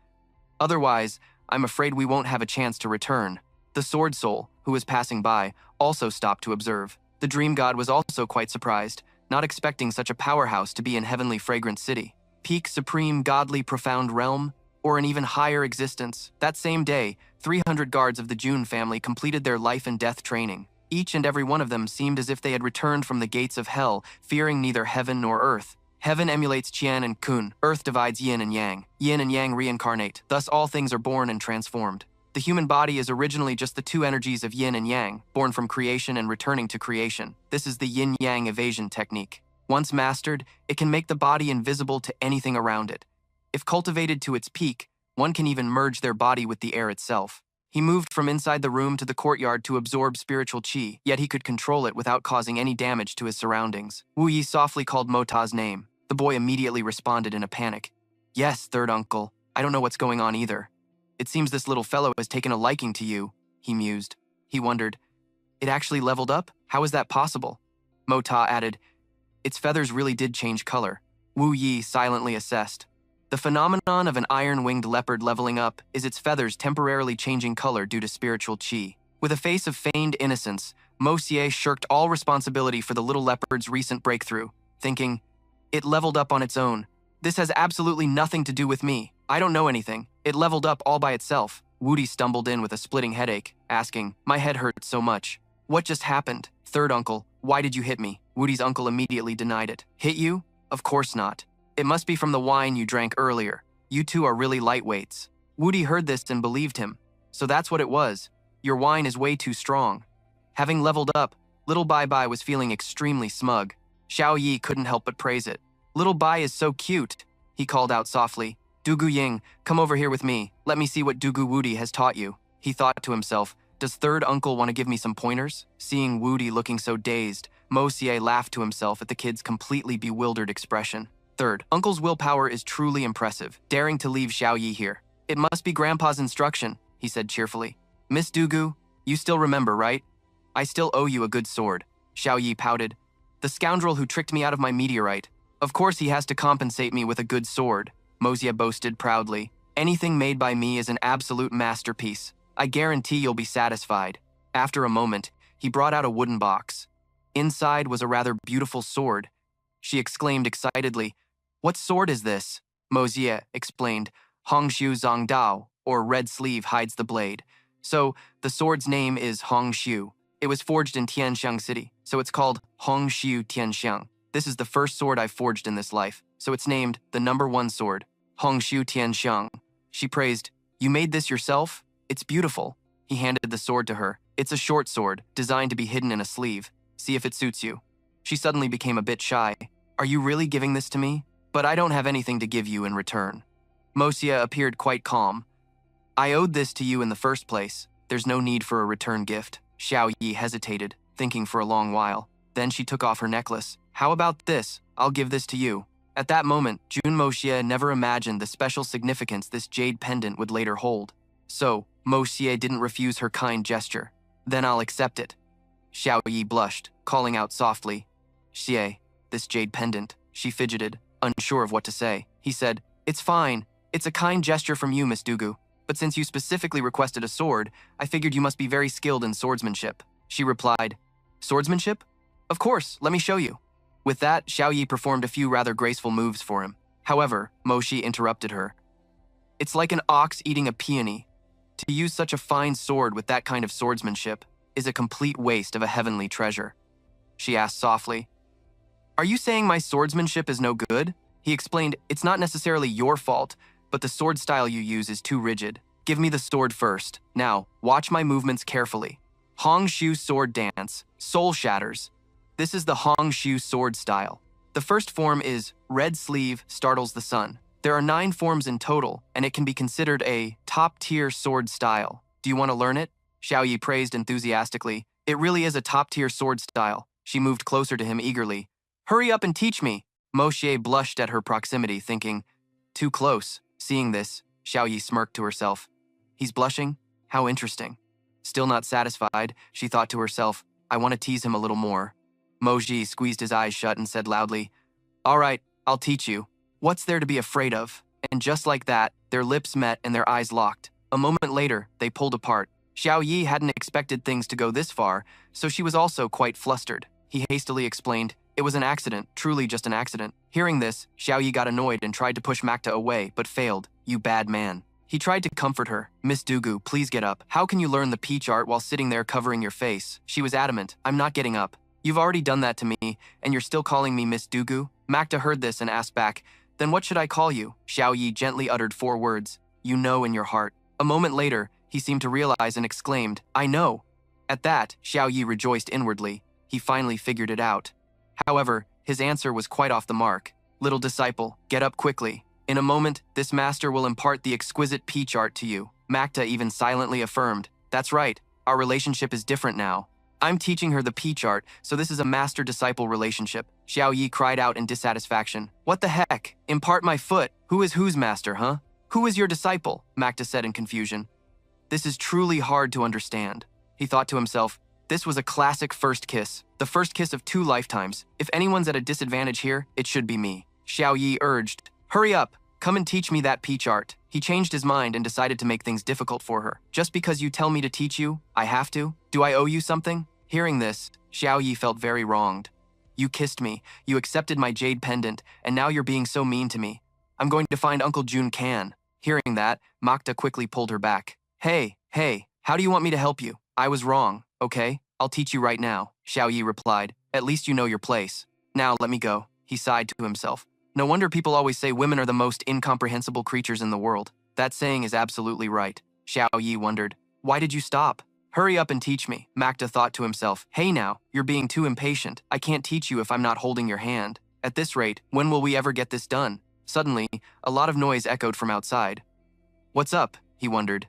[SPEAKER 1] Otherwise, I'm afraid we won't have a chance to return." The sword soul, who was passing by, also stopped to observe. The dream god was also quite surprised, not expecting such a powerhouse to be in heavenly fragrant city. Peak supreme godly profound realm, or an even higher existence. That same day, 300 guards of the Jun family completed their life and death training. Each and every one of them seemed as if they had returned from the gates of hell, fearing neither heaven nor earth. Heaven emulates Qian and Kun, earth divides yin and yang. Yin and yang reincarnate, thus all things are born and transformed. The human body is originally just the two energies of yin and yang, born from creation and returning to creation. This is the yin-yang evasion technique. Once mastered, it can make the body invisible to anything around it. If cultivated to its peak, one can even merge their body with the air itself. He moved from inside the room to the courtyard to absorb spiritual qi, yet he could control it without causing any damage to his surroundings. Wu Yi softly called Mo Ta's name. The boy immediately responded in a panic. "Yes, third uncle. I don't know what's going on either. It seems this little fellow has taken a liking to you," he mused. He wondered, "It actually leveled up? How is that possible?" Mo Ta added, "Its feathers really did change color." Wu Yi silently assessed. The phenomenon of an iron-winged leopard leveling up is its feathers temporarily changing color due to spiritual qi. With a face of feigned innocence, Mo Xie shirked all responsibility for the little leopard's recent breakthrough, thinking, "It leveled up on its own. This has absolutely nothing to do with me. I don't know anything. It leveled up all by itself." Woody stumbled in with a splitting headache, asking, "My head hurts so much. What just happened?" "Third uncle, why did you hit me?" Woody's uncle immediately denied it. "Hit you? Of course not. It must be from the wine you drank earlier. You two are really lightweights." Woody heard this and believed him. "So that's what it was. Your wine is way too strong." Having leveled up, little Bai Bai was feeling extremely smug. Xiao Yi couldn't help but praise it. "Little Bai is so cute," he called out softly. "Dugu Ying, come over here with me. Let me see what Dugu Woody has taught you." He thought to himself, "Does third uncle want to give me some pointers?" Seeing Woody looking so dazed, Mo Xie laughed to himself at the kid's completely bewildered expression. "Third, uncle's willpower is truly impressive, daring to leave Xiao Yi here. It must be grandpa's instruction," he said cheerfully. "Miss Dugu, you still remember, right? I still owe you a good sword." Xiao Yi pouted. "The scoundrel who tricked me out of my meteorite. Of course he has to compensate me with a good sword," Mo Xie boasted proudly. "Anything made by me is an absolute masterpiece. I guarantee you'll be satisfied." After a moment, he brought out a wooden box. Inside was a rather beautiful sword. She exclaimed excitedly, "What sword is this?" Mo Xie explained, "Hongshu Zong Dao, or red sleeve hides the blade. So, the sword's name is Hongshu. It was forged in Tianxiang City, so it's called Hongshu Tianxiang. This is the first sword I've forged in this life, so it's named the #1 sword, Hongshu Tianxiang." She praised, "You made this yourself? It's beautiful." He handed the sword to her. "It's a short sword, designed to be hidden in a sleeve. See if it suits you." She suddenly became a bit shy. "Are you really giving this to me? But I don't have anything to give you in return." Mo Xie appeared quite calm. "I owed this to you in the first place. There's no need for a return gift." Xiao Yi hesitated, thinking for a long while. Then she took off her necklace. "How about this? I'll give this to you." At that moment, Jun Mo Xie never imagined the special significance this jade pendant would later hold. So, Mo Xie didn't refuse her kind gesture. "Then I'll accept it." Xiao Yi blushed, calling out softly, "Xie, this jade pendant." She fidgeted, unsure of what to say. He said, "It's fine. It's a kind gesture from you, Miss Dugu. But since you specifically requested a sword, I figured you must be very skilled in swordsmanship." She replied, "Swordsmanship? Of course, let me show you." With that, Xiao Yi performed a few rather graceful moves for him. However, Mo Xie interrupted her. It's like an ox eating a peony. To use such a fine sword with that kind of swordsmanship is a complete waste of a heavenly treasure. She asked softly, "Are you saying my swordsmanship is no good?" He explained, "It's not necessarily your fault, but the sword style you use is too rigid. Give me the sword first. Now, watch my movements carefully. Hong Shu sword dance, soul shatters. This is the Hong Shu sword style. The first form is red sleeve startles the sun. There are 9 forms in total, and it can be considered a top-tier sword style. Do you want to learn it?" Xiao Yi praised enthusiastically. "It really is a top-tier sword style." She moved closer to him eagerly. "Hurry up and teach me." Mo Xie blushed at her proximity, thinking, "Too close." Seeing this, Xiao Yi smirked to herself. "He's blushing? How interesting." Still not satisfied, she thought to herself, "I want to tease him a little more." Mo Xie squeezed his eyes shut and said loudly, "All right, I'll teach you. What's there to be afraid of?" And just like that, their lips met and their eyes locked. A moment later, they pulled apart. Xiao Yi hadn't expected things to go this far, so she was also quite flustered. He hastily explained, "It was an accident, truly just an accident." Hearing this, Xiao Yi got annoyed and tried to push Makta away, but failed. "You bad man." He tried to comfort her. "Miss Dugu, please get up. How can you learn the peach art while sitting there covering your face?" She was adamant. "I'm not getting up. You've already done that to me, and you're still calling me Miss Dugu?" Makta heard this and asked back, "Then what should I call you?" Xiao Yi gently uttered 4 words, "You know in your heart." A moment later, he seemed to realize and exclaimed, "I know." At that, Xiao Yi rejoiced inwardly. He finally figured it out. However, his answer was quite off the mark. "Little disciple, get up quickly. In a moment, this master will impart the exquisite peach art to you." Makta even silently affirmed, "That's right, our relationship is different now. I'm teaching her the peach art, so this is a master-disciple relationship." Xiao Yi cried out in dissatisfaction. "What the heck? Impart my foot? Who is whose master, huh? Who is your disciple?" Makta said in confusion. "This is truly hard to understand." He thought to himself, this was a classic first kiss, the first kiss of 2 lifetimes. If anyone's at a disadvantage here, it should be me. Xiao Yi urged, "Hurry up, come and teach me that peach art." He changed his mind and decided to make things difficult for her. "Just because you tell me to teach you, I have to? Do I owe you something?" Hearing this, Xiao Yi felt very wronged. "You kissed me, you accepted my jade pendant, and now you're being so mean to me. I'm going to find Uncle Jun Can." Hearing that, Makta quickly pulled her back. Hey, how do you want me to help you? I was wrong, okay? I'll teach you right now," Xiao Yi replied. "At least you know your place. Now let me go." He sighed to himself. No wonder people always say women are the most incomprehensible creatures in the world. That saying is absolutely right. Xiao Yi wondered, "Why did you stop?" "Hurry up and teach me," Makta thought to himself. "Hey now, you're being too impatient. I can't teach you if I'm not holding your hand. At this rate, when will we ever get this done?" Suddenly, a lot of noise echoed from outside. "What's up?" he wondered.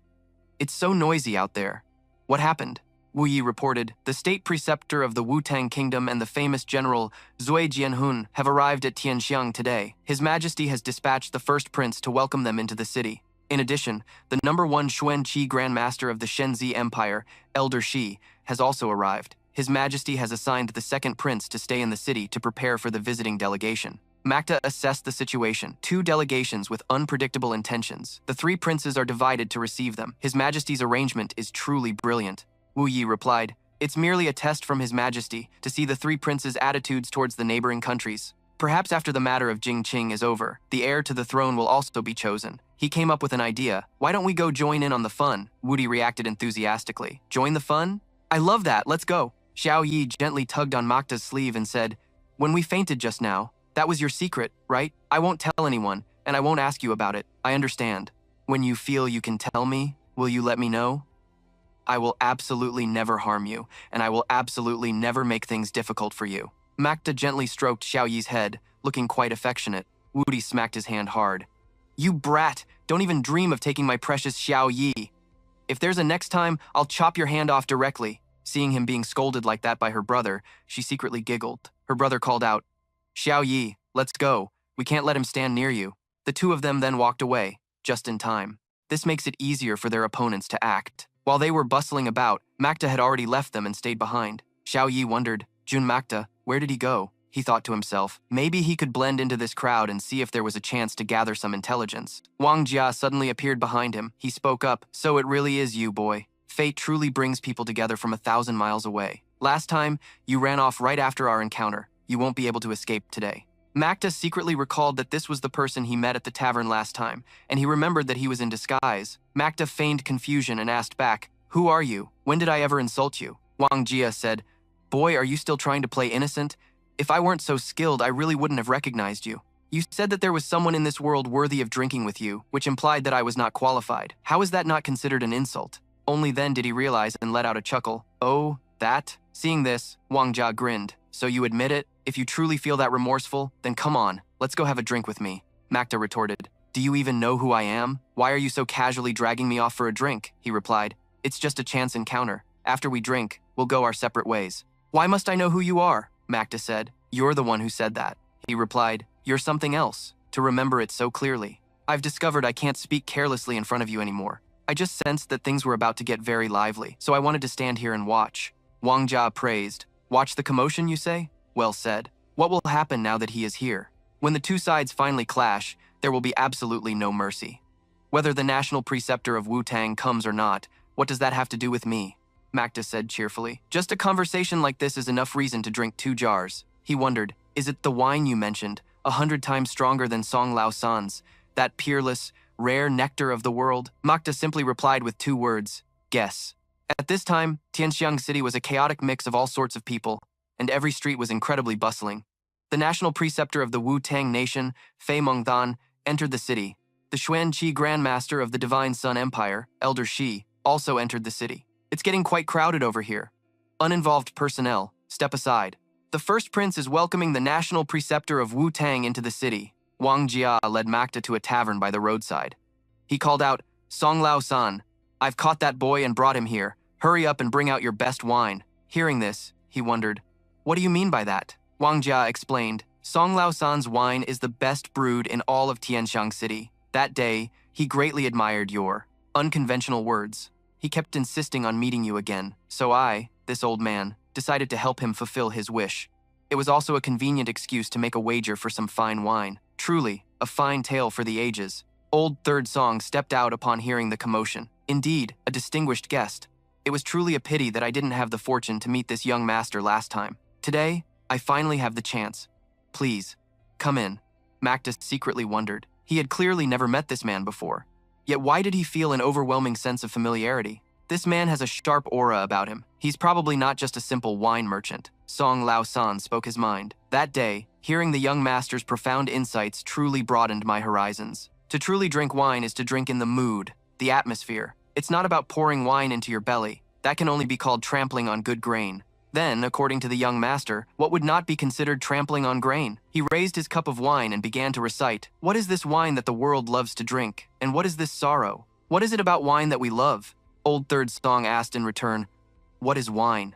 [SPEAKER 1] "It's so noisy out there. What happened?" Wu Yi reported, "The state preceptor of the Wu-Tang Kingdom and the famous general Zui Jianhun have arrived at Tianxiang today. His Majesty has dispatched the first prince to welcome them into the city. In addition, the #1 Xuan Qi Grand Master of the Shenzi Empire, Elder Shi, has also arrived. His Majesty has assigned the second prince to stay in the city to prepare for the visiting delegation." Makta assessed the situation. 2 delegations with unpredictable intentions. The 3 princes are divided to receive them. His Majesty's arrangement is truly brilliant. Wu Yi replied, "It's merely a test from His Majesty to see the 3 princes' attitudes towards the neighboring countries. Perhaps after the matter of Jingqing is over, the heir to the throne will also be chosen." He came up with an idea. "Why don't we go join in on the fun?" Wu Yi reacted enthusiastically. "Join the fun? I love that, let's go." Xiao Yi gently tugged on Makta's sleeve and said, "When we fainted just now, that was your secret, right? I won't tell anyone, and I won't ask you about it. I understand. When you feel you can tell me, will you let me know? I will absolutely never harm you, and I will absolutely never make things difficult for you." Makta gently stroked Xiao Yi's head, looking quite affectionate. Wu Yi smacked his hand hard. "You brat! Don't even dream of taking my precious Xiao Yi. If there's a next time, I'll chop your hand off directly." Seeing him being scolded like that by her brother, she secretly giggled. Her brother called out, "Xiao Yi, let's go. We can't let him stand near you." The 2 of them then walked away, just in time. This makes it easier for their opponents to act. While they were bustling about, Makta had already left them and stayed behind. Xiao Yi wondered, Jun Makta, where did he go? He thought to himself, maybe he could blend into this crowd and see if there was a chance to gather some intelligence. Wang Jia suddenly appeared behind him. He spoke up, "So it really is you, boy. Fate truly brings people together from 1,000 miles away. Last time, you ran off right after our encounter. You won't be able to escape today." Makta secretly recalled that this was the person he met at the tavern last time, and he remembered that he was in disguise. Makta feigned confusion and asked back, "Who are you? When did I ever insult you?" Wang Jia said, "Boy, are you still trying to play innocent? If I weren't so skilled, I really wouldn't have recognized you. You said that there was someone in this world worthy of drinking with you, which implied that I was not qualified. How is that not considered an insult?" Only then did he realize and let out a chuckle. "Oh, that?" Seeing this, Wang Jia grinned. "So you admit it? If you truly feel that remorseful, then come on, let's go have a drink with me." Makta retorted, "Do you even know who I am? Why are you so casually dragging me off for a drink?" He replied, "It's just a chance encounter. After we drink, we'll go our separate ways." "Why must I know who you are?" Makta said. "You're the one who said that." He replied, "You're something else, to remember it so clearly. I've discovered I can't speak carelessly in front of you anymore. I just sensed that things were about to get very lively, so I wanted to stand here and watch." Wang Jia praised. "Watch the commotion, you say? Well said. What will happen now that he is here? When the two sides finally clash, there will be absolutely no mercy. Whether the national preceptor of Wu-Tang comes or not, what does that have to do with me?" Makta said cheerfully. "Just a conversation like this is enough reason to drink 2 jars. He wondered, "Is it the wine you mentioned, 100 times stronger than Song Lao San's, that peerless, rare nectar of the world?" Makta simply replied with 2 words, "Guess." At this time, Tianxiang City was a chaotic mix of all sorts of people, and every street was incredibly bustling. The national preceptor of the Wu-Tang nation, Fei Mengdan, entered the city. The Xuan Qi Grand Master of the Divine Sun Empire, Elder Shi, also entered the city. "It's getting quite crowded over here. Uninvolved personnel, step aside. The first prince is welcoming the national preceptor of Wu-Tang into the city." Wang Jia led Makta to a tavern by the roadside. He called out, "Song Lao San, I've caught that boy and brought him here. Hurry up and bring out your best wine." Hearing this, he wondered, "What do you mean by that?" Wang Jia explained, "Song Lao San's wine is the best brewed in all of Tianxiang City. That day, he greatly admired your unconventional words. He kept insisting on meeting you again, so I, this old man, decided to help him fulfill his wish. It was also a convenient excuse to make a wager for some fine wine. Truly, a fine tale for the ages." Old Third Song stepped out upon hearing the commotion. "Indeed, a distinguished guest. It was truly a pity that I didn't have the fortune to meet this young master last time. Today, I finally have the chance. Please, come in." Makta secretly wondered. He had clearly never met this man before. Yet why did he feel an overwhelming sense of familiarity? This man has a sharp aura about him. He's probably not just a simple wine merchant. Song Lao San spoke his mind. That day, hearing the young master's profound insights truly broadened my horizons. To truly drink wine is to drink in the mood, the atmosphere. It's not about pouring wine into your belly. That can only be called trampling on good grain. Then, according to the young master, what would not be considered trampling on grain? He raised his cup of wine and began to recite, "What is this wine that the world loves to drink? And what is this sorrow? What is it about wine that we love?" Old Third Song asked in return, "What is wine?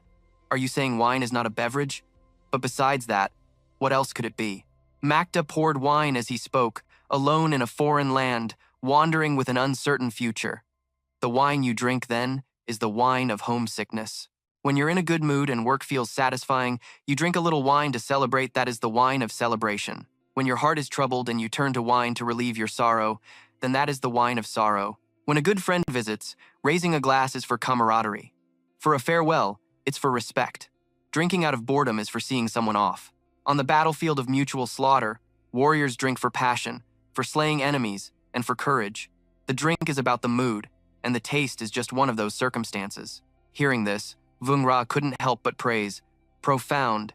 [SPEAKER 1] Are you saying wine is not a beverage? But besides that, what else could it be?" Makta poured wine as he spoke, alone in a foreign land, wandering with an uncertain future. The wine you drink then is the wine of homesickness. When you're in a good mood and work feels satisfying, you drink a little wine to celebrate. That is the wine of celebration. When your heart is troubled and you turn to wine to relieve your sorrow, then that is the wine of sorrow. When a good friend visits, raising a glass is for camaraderie. For a farewell, it's for respect. Drinking out of boredom is for seeing someone off. On the battlefield of mutual slaughter, warriors drink for passion, for slaying enemies, and for courage. The drink is about the mood, and the taste is just one of those circumstances. Hearing this, Vung Ra couldn't help but praise. "Profound.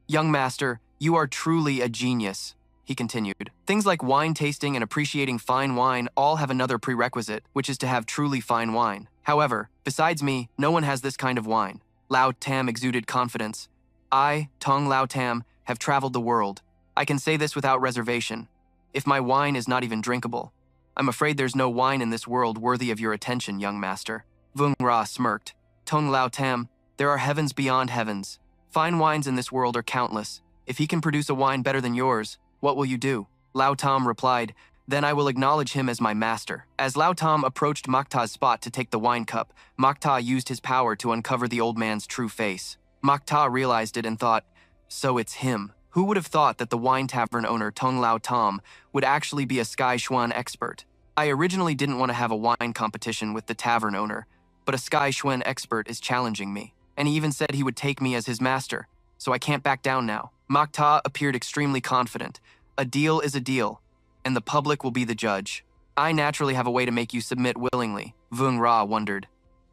[SPEAKER 1] Young master, you are truly a genius," he continued. "Things like wine tasting and appreciating fine wine all have another prerequisite, which is to have truly fine wine. However, besides me, no one has this kind of wine." Lao Tam exuded confidence. "I, Tong Lao Tam, have traveled the world. I can say this without reservation. If my wine is not even drinkable, I'm afraid there's no wine in this world worthy of your attention, young master." Vung Ra smirked. "Tong Lao Tam, there are heavens beyond heavens. Fine wines in this world are countless. If he can produce a wine better than yours, what will you do?" Lao Tam replied, "Then I will acknowledge him as my master." As Lao Tam approached Makta's spot to take the wine cup, Makta used his power to uncover the old man's true face. Makta realized it and thought, so it's him. Who would have thought that the wine tavern owner Tong Lao Tam would actually be a Sky Xuan expert? I originally didn't want to have a wine competition with the tavern owner, but a Sky Xuan expert is challenging me, and he even said he would take me as his master. so I can't back down now. Makta appeared extremely confident. A deal is a deal, and the public will be the judge. I naturally have a way to make you submit willingly, Vung Ra wondered.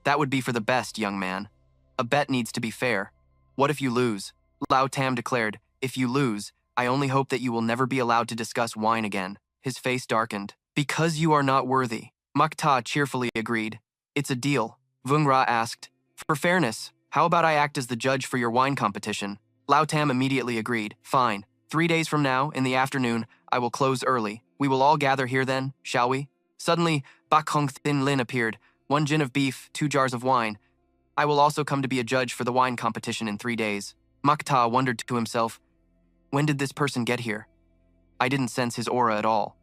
[SPEAKER 1] That would be for the best, young man. A bet needs to be fair. What if you lose? Lao Tam declared. If you lose, I only hope that you will never be allowed to discuss wine again. His face darkened. Because you are not worthy. Makta cheerfully agreed. It's a deal. Vung Ra asked. For fairness, how about I act as the judge for your wine competition? Lao Tam immediately agreed. Fine. 3 days from now, in the afternoon, I will close early. We will all gather here then, shall we? Suddenly, Bak Hong Thin Lin appeared. 1 gin of beef, 2 jars of wine. I will also come to be a judge for the wine competition in 3 days. Makta wondered to himself, when did this person get here? I didn't sense his aura at all.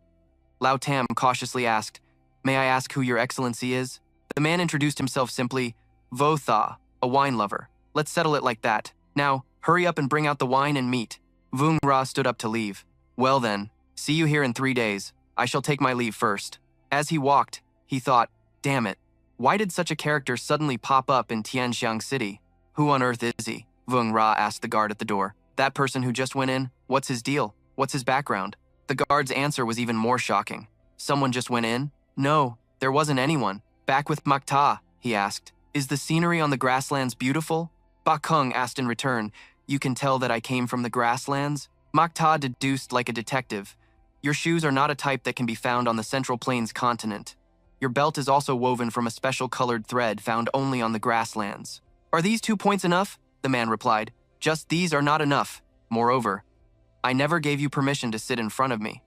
[SPEAKER 1] Lao Tam cautiously asked, May I ask who your excellency is? The man introduced himself simply, Vo Tha, a wine lover. Let's settle it like that. Now, hurry up and bring out the wine and meat. Vung Ra stood up to leave. Well then, see you here in 3 days. I shall take my leave first. As he walked, he thought, damn it, why did such a character suddenly pop up in Tianxiang City? Who on earth is he? Vung Ra asked the guard at the door. That person who just went in, what's his deal? What's his background? The guard's answer was even more shocking. Someone just went in? No, there wasn't anyone. Back with Makta, he asked. Is the scenery on the grasslands beautiful? Bakung asked in return. You can tell that I came from the grasslands? Makta deduced like a detective. Your shoes are not a type that can be found on the Central Plains continent. Your belt is also woven from a special colored thread found only on the grasslands. Are these 2 points enough? The man replied. Just these are not enough. Moreover, I never gave you permission to sit in front of me.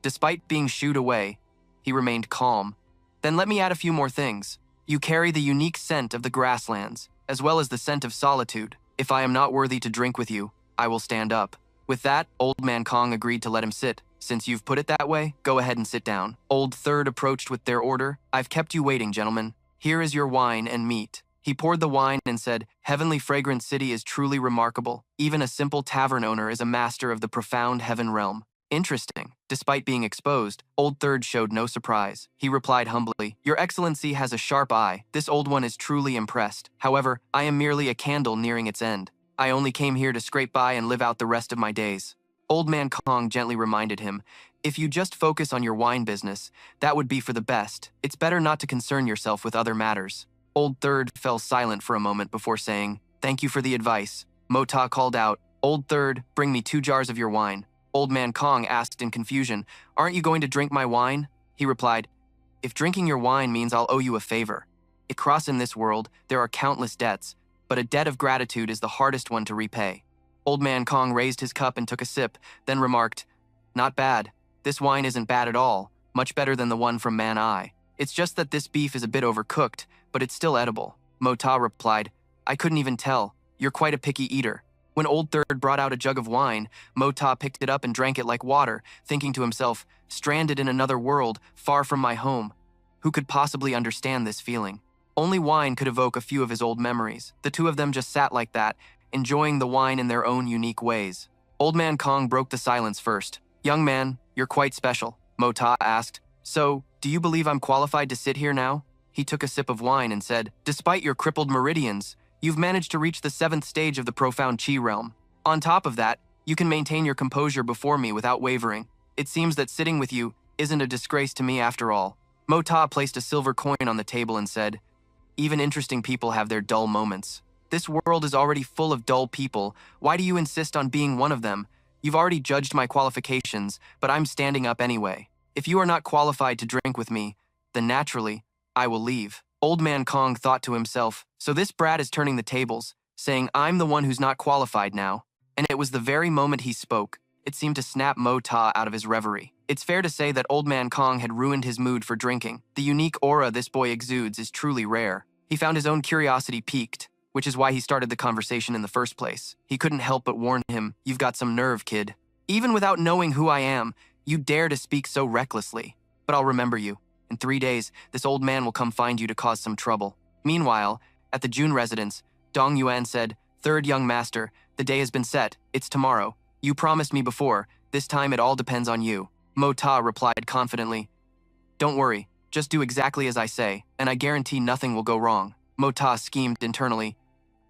[SPEAKER 1] Despite being shooed away, he remained calm. Then let me add a few more things. You carry the unique scent of the grasslands, as well as the scent of solitude. If I am not worthy to drink with you, I will stand up. With that, Old Man Kong agreed to let him sit. Since you've put it that way, go ahead and sit down. Old Third approached with their order. I've kept you waiting, gentlemen. Here is your wine and meat. He poured the wine and said, Heavenly Fragrant City is truly remarkable. Even a simple tavern owner is a master of the profound heaven realm. Interesting. Despite being exposed, Old Third showed no surprise. He replied humbly, Your Excellency has a sharp eye. This old one is truly impressed. However, I am merely a candle nearing its end. I only came here to scrape by and live out the rest of my days. Old Man Kong gently reminded him, If you just focus on your wine business, that would be for the best. It's better not to concern yourself with other matters. Old Third fell silent for a moment before saying, Thank you for the advice. Mota called out, Old Third, bring me 2 jars of your wine. Old Man Kong asked in confusion, Aren't you going to drink my wine? He replied, If drinking your wine means I'll owe you a favor. Across in this world, there are countless debts, but a debt of gratitude is the hardest one to repay. Old Man Kong raised his cup and took a sip, then remarked, Not bad. This wine isn't bad at all, much better than the one from Manhwa. It's just that this beef is a bit overcooked, but it's still edible. Mota replied, I couldn't even tell. You're quite a picky eater. When Old Third brought out a jug of wine, Mota picked it up and drank it like water, thinking to himself, stranded in another world, far from my home. Who could possibly understand this feeling? Only wine could evoke a few of his old memories. The 2 of them just sat like that, enjoying the wine in their own unique ways. Old Man Kong broke the silence first. Young man, you're quite special, Mota asked. So, do you believe I'm qualified to sit here now? He took a sip of wine and said, Despite your crippled meridians, you've managed to reach the 7th stage of the profound Qi realm. On top of that, you can maintain your composure before me without wavering. It seems that sitting with you isn't a disgrace to me after all. Mota placed a silver coin on the table and said, Even interesting people have their dull moments. This world is already full of dull people. Why do you insist on being one of them? You've already judged my qualifications, but I'm standing up anyway. If you are not qualified to drink with me, then naturally, I will leave. Old Man Kong thought to himself, so this brat is turning the tables, saying I'm the one who's not qualified now. And it was the very moment he spoke. It seemed to snap Mota out of his reverie. It's fair to say that Old Man Kong had ruined his mood for drinking. The unique aura this boy exudes is truly rare. He found his own curiosity piqued, which is why he started the conversation in the first place. He couldn't help but warn him, You've got some nerve, kid. Even without knowing who I am, you dare to speak so recklessly. But I'll remember you. In 3 days, this old man will come find you to cause some trouble. Meanwhile, at the June residence, Dong Yuan said, Third young master, the day has been set. It's tomorrow. You promised me before. This time it all depends on you. Mota replied confidently, Don't worry. Just do exactly as I say, and I guarantee nothing will go wrong. Mota schemed internally.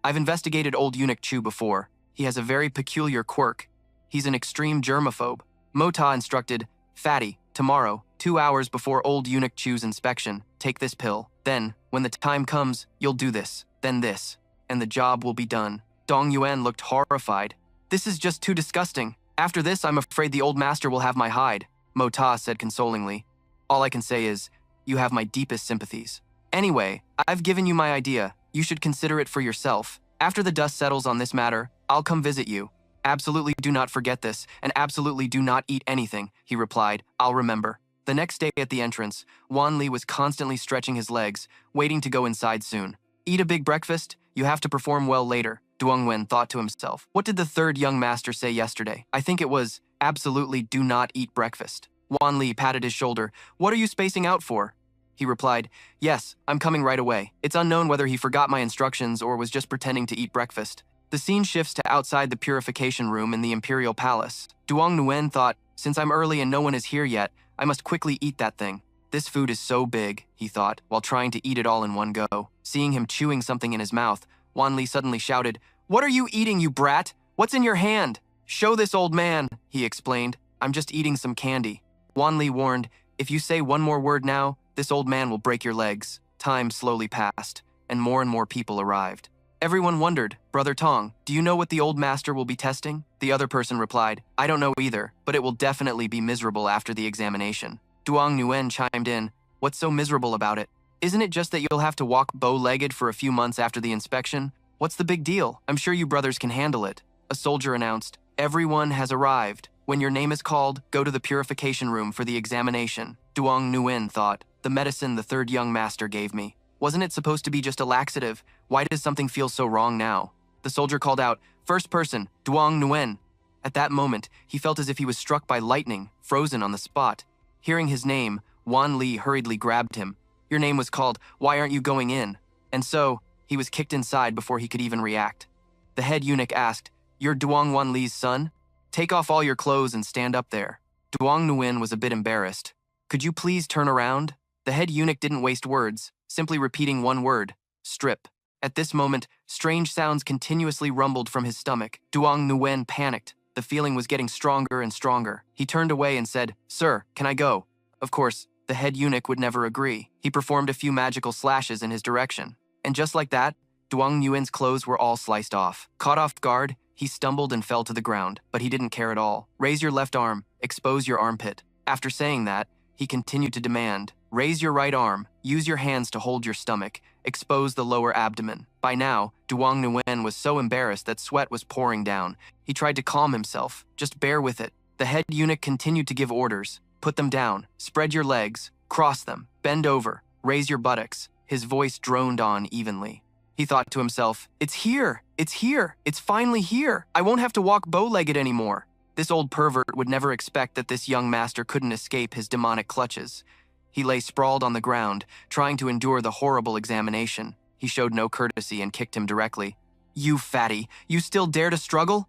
[SPEAKER 1] I've investigated old eunuch Chu before. He has a very peculiar quirk. He's an extreme germaphobe. Mota instructed, Fatty, tomorrow, 2 hours before old eunuch Chu's inspection, take this pill. Then, when the time comes, you'll do this, then this, and the job will be done. Dong Yuan looked horrified. This is just too disgusting. After this, I'm afraid the old master will have my hide, Mota said consolingly. All I can say is, you have my deepest sympathies. Anyway, I've given you my idea. You should consider it for yourself. After the dust settles on this matter, I'll come visit you. Absolutely do not forget this, and absolutely do not eat anything, he replied. I'll remember. The next day at the entrance, Wan Li was constantly stretching his legs, waiting to go inside soon. Eat a big breakfast? You have to perform well later, Duong Wen thought to himself. What did the third young master say yesterday? I think it was, absolutely do not eat breakfast. Wan Li patted his shoulder. What are you spacing out for? He replied, yes, I'm coming right away. It's unknown whether he forgot my instructions or was just pretending to eat breakfast. The scene shifts to outside the purification room in the Imperial Palace. Duong Nguyen thought, since I'm early and no one is here yet, I must quickly eat that thing. This food is so big, he thought, while trying to eat it all in one go. Seeing him chewing something in his mouth, Wan Li suddenly shouted, What are you eating, you brat? What's in your hand? Show this old man, he explained. I'm just eating some candy. Wan Li warned, if you say one more word now, this old man will break your legs. Time slowly passed, and more people arrived. Everyone wondered, Brother Tong, do you know what the old master will be testing? The other person replied, I don't know either, but it will definitely be miserable after the examination. Duong Nguyen chimed in, what's so miserable about it? Isn't it just that you'll have to walk bow-legged for a few months after the inspection? What's the big deal? I'm sure you brothers can handle it. A soldier announced, everyone has arrived. When your name is called, go to the purification room for the examination. Duong Nguyen thought, the medicine the third young master gave me. Wasn't it supposed to be just a laxative? Why does something feel so wrong now? The soldier called out, first person, Duong Nguyen. At that moment, he felt as if he was struck by lightning, frozen on the spot. Hearing his name, Wan Li hurriedly grabbed him. Your name was called, why aren't you going in? And so, he was kicked inside before he could even react. The head eunuch asked, you're Duong Wan Li's son? Take off all your clothes and stand up there. Duong Nguyen was a bit embarrassed. Could you please turn around? The head eunuch didn't waste words, simply repeating one word, strip. At this moment, strange sounds continuously rumbled from his stomach. Duong Nguyen panicked. The feeling was getting stronger and stronger. He turned away and said, Sir, can I go? Of course, the head eunuch would never agree. He performed a few magical slashes in his direction. And just like that, Duong Nguyen's clothes were all sliced off. Caught off guard, he stumbled and fell to the ground, but he didn't care at all. Raise your left arm, expose your armpit. After saying that, he continued to demand, raise your right arm, use your hands to hold your stomach, expose the lower abdomen. By now, Duong Nguyen was so embarrassed that sweat was pouring down. He tried to calm himself. Just bear with it. The head eunuch continued to give orders. Put them down, spread your legs, cross them, bend over, raise your buttocks. His voice droned on evenly. He thought to himself, it's here, it's finally here. I won't have to walk bow-legged anymore. This old pervert would never expect that this young master couldn't escape his demonic clutches. He lay sprawled on the ground, trying to endure the horrible examination. He showed no courtesy and kicked him directly. You fatty, you still dare to struggle?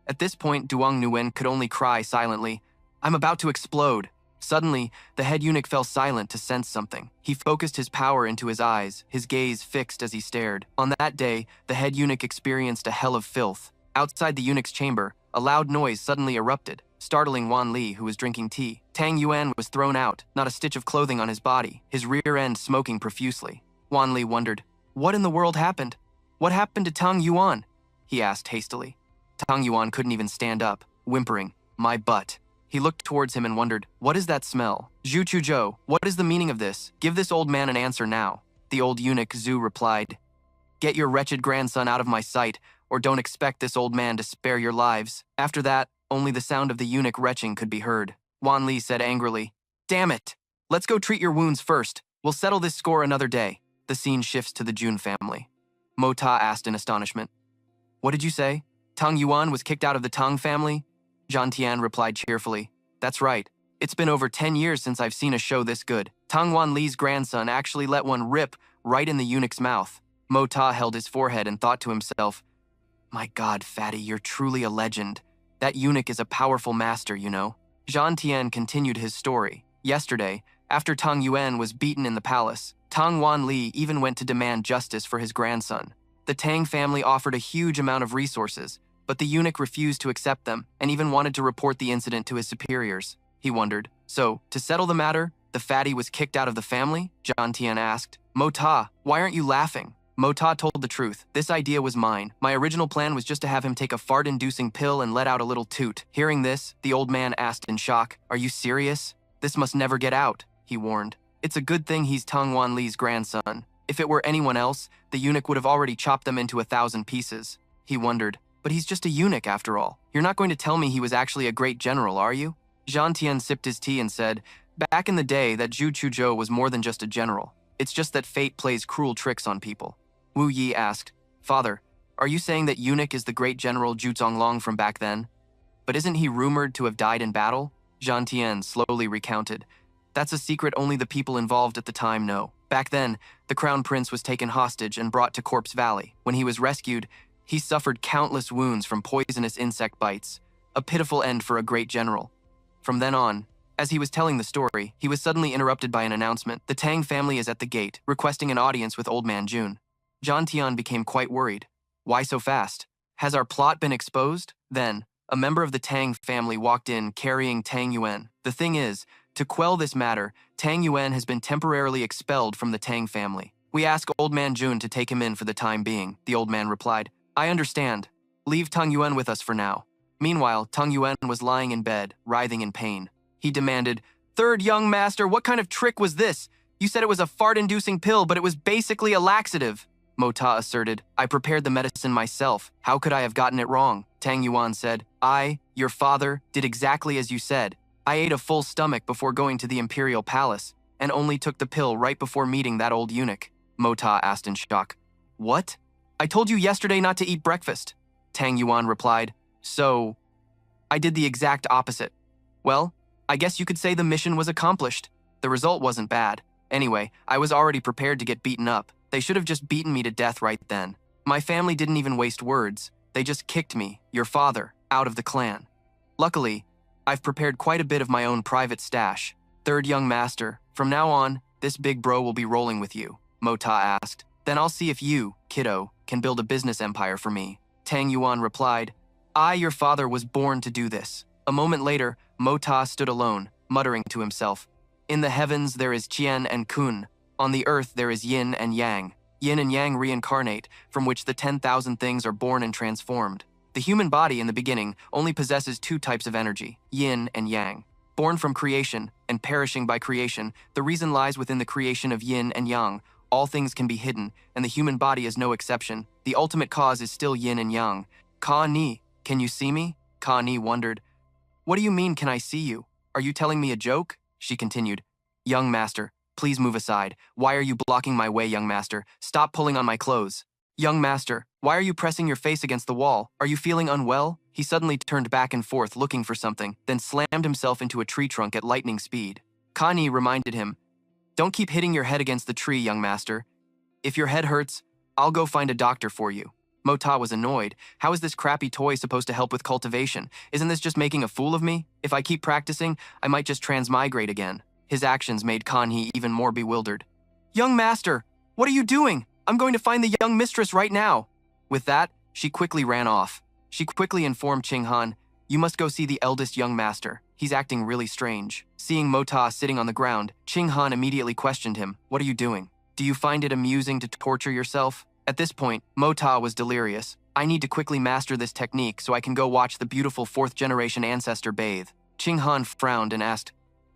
[SPEAKER 1] At this point, Duong Nguyen could only cry silently. I'm about to explode. Suddenly, the head eunuch fell silent to sense something. He focused his power into his eyes, his gaze fixed as he stared. On that day, the head eunuch experienced a hell of filth. Outside the eunuch's chamber, a loud noise suddenly erupted, startling Wan Li, who was drinking tea. Tang Yuan was thrown out, not a stitch of clothing on his body, his rear end smoking profusely. Wan Li wondered, what in the world happened? What happened to Tang Yuan? He asked hastily. Tang Yuan couldn't even stand up, whimpering, my butt. He looked towards him and wondered, what is that smell? Zhu Chuzhou, what is the meaning of this? Give this old man an answer now. The old eunuch Zhu replied, get your wretched grandson out of my sight, or don't expect this old man to spare your lives. After that, only the sound of the eunuch retching could be heard. Wan Li said angrily, damn it! Let's go treat your wounds first. We'll settle this score another day. The scene shifts to the Jun family. Mo Ta asked in astonishment, what did you say? Tang Yuan was kicked out of the Tang family? Zhan Tian replied cheerfully, that's right. It's been over 10 years since I've seen a show this good. Tang Wan Li's grandson actually let one rip right in the eunuch's mouth. Mo Ta held his forehead and thought to himself, my God, fatty, you're truly a legend. That eunuch is a powerful master, you know. Zhan Tian continued his story. Yesterday, after Tang Yuan was beaten in the palace, Tang Wan Li even went to demand justice for his grandson. The Tang family offered a huge amount of resources, but the eunuch refused to accept them and even wanted to report the incident to his superiors. He wondered. So, to settle the matter, the fatty was kicked out of the family? John Tian asked. Mota, why aren't you laughing? Mota told the truth. This idea was mine. My original plan was just to have him take a fart-inducing pill and let out a little toot. Hearing this, the old man asked in shock, Are you serious? This must never get out, he warned. It's a good thing he's Tang Wan Li's grandson. If it were anyone else, the eunuch would have already chopped them into 1,000 pieces. He wondered, but he's just a eunuch after all. You're not going to tell me he was actually a great general, are you? Zhan Tian sipped his tea and said, Back in the day, that Zhu Chuzhou was more than just a general. It's just that fate plays cruel tricks on people. Wu Yi asked, Father, are you saying that eunuch is the great general Zhu Zonglong from back then? But isn't he rumored to have died in battle? Zhan Tian slowly recounted. That's a secret only the people involved at the time know. Back then, the crown prince was taken hostage and brought to Corpse Valley. When he was rescued, he suffered countless wounds from poisonous insect bites. A pitiful end for a great general. From then on, as he was telling the story, he was suddenly interrupted by an announcement. The Tang family is at the gate, requesting an audience with Old Man Jun. Zhan Tian became quite worried. Why so fast? Has our plot been exposed? Then, a member of the Tang family walked in carrying Tang Yuan. The thing is, to quell this matter, Tang Yuan has been temporarily expelled from the Tang family. We ask Old Man Jun to take him in for the time being, the old man replied. I understand. Leave Tang Yuan with us for now. Meanwhile, Tang Yuan was lying in bed, writhing in pain. He demanded, Third young master, what kind of trick was this? You said it was a fart-inducing pill, but it was basically a laxative. Mota asserted, I prepared the medicine myself. How could I have gotten it wrong? Tang Yuan said, I, your father, did exactly as you said. I ate a full stomach before going to the imperial palace, and only took the pill right before meeting that old eunuch. Mota asked in shock. What? I told you yesterday not to eat breakfast. Tang Yuan replied. So, I did the exact opposite. Well, I guess you could say the mission was accomplished. The result wasn't bad. Anyway, I was already prepared to get beaten up. They should have just beaten me to death right then. My family didn't even waste words. They just kicked me, your father, out of the clan. Luckily, I've prepared quite a bit of my own private stash. Third young master, from now on, this big bro will be rolling with you, Mota asked. Then I'll see if you, kiddo, can build a business empire for me. Tang Yuan replied, I, your father, was born to do this. A moment later, Mota stood alone, muttering to himself. In the heavens there is Qian and Kun. On the earth there is Yin and Yang. Yin and Yang reincarnate, from which the 10,000 things are born and transformed. The human body in the beginning only possesses 2 types of energy, yin and yang. Born from creation and perishing by creation, the reason lies within the creation of yin and yang. All things can be hidden, and the human body is no exception. The ultimate cause is still yin and yang. Ka Ni, can you see me? Ka Ni wondered. What do you mean, can I see you? Are you telling me a joke? She continued. Young master, please move aside. Why are you blocking my way, young master? Stop pulling on my clothes. Young master, why are you pressing your face against the wall? Are you feeling unwell? He suddenly turned back and forth looking for something, then slammed himself into a tree trunk at lightning speed. Kani reminded him, Don't keep hitting your head against the tree, young master. If your head hurts, I'll go find a doctor for you. Mota was annoyed. How is this crappy toy supposed to help with cultivation? Isn't this just making a fool of me? If I keep practicing, I might just transmigrate again. His actions made Kanhi even more bewildered. Young master, what are you doing? I'm going to find the young mistress right now. With that, she quickly ran off. She quickly informed Qing Han, You must go see the eldest young master. He's acting really strange. Seeing Mota sitting on the ground, Qing Han immediately questioned him, What are you doing? Do you find it amusing to torture yourself? At this point, Mota was delirious. I need to quickly master this technique so I can go watch the beautiful 4th-generation ancestor bathe. Qing Han frowned and asked,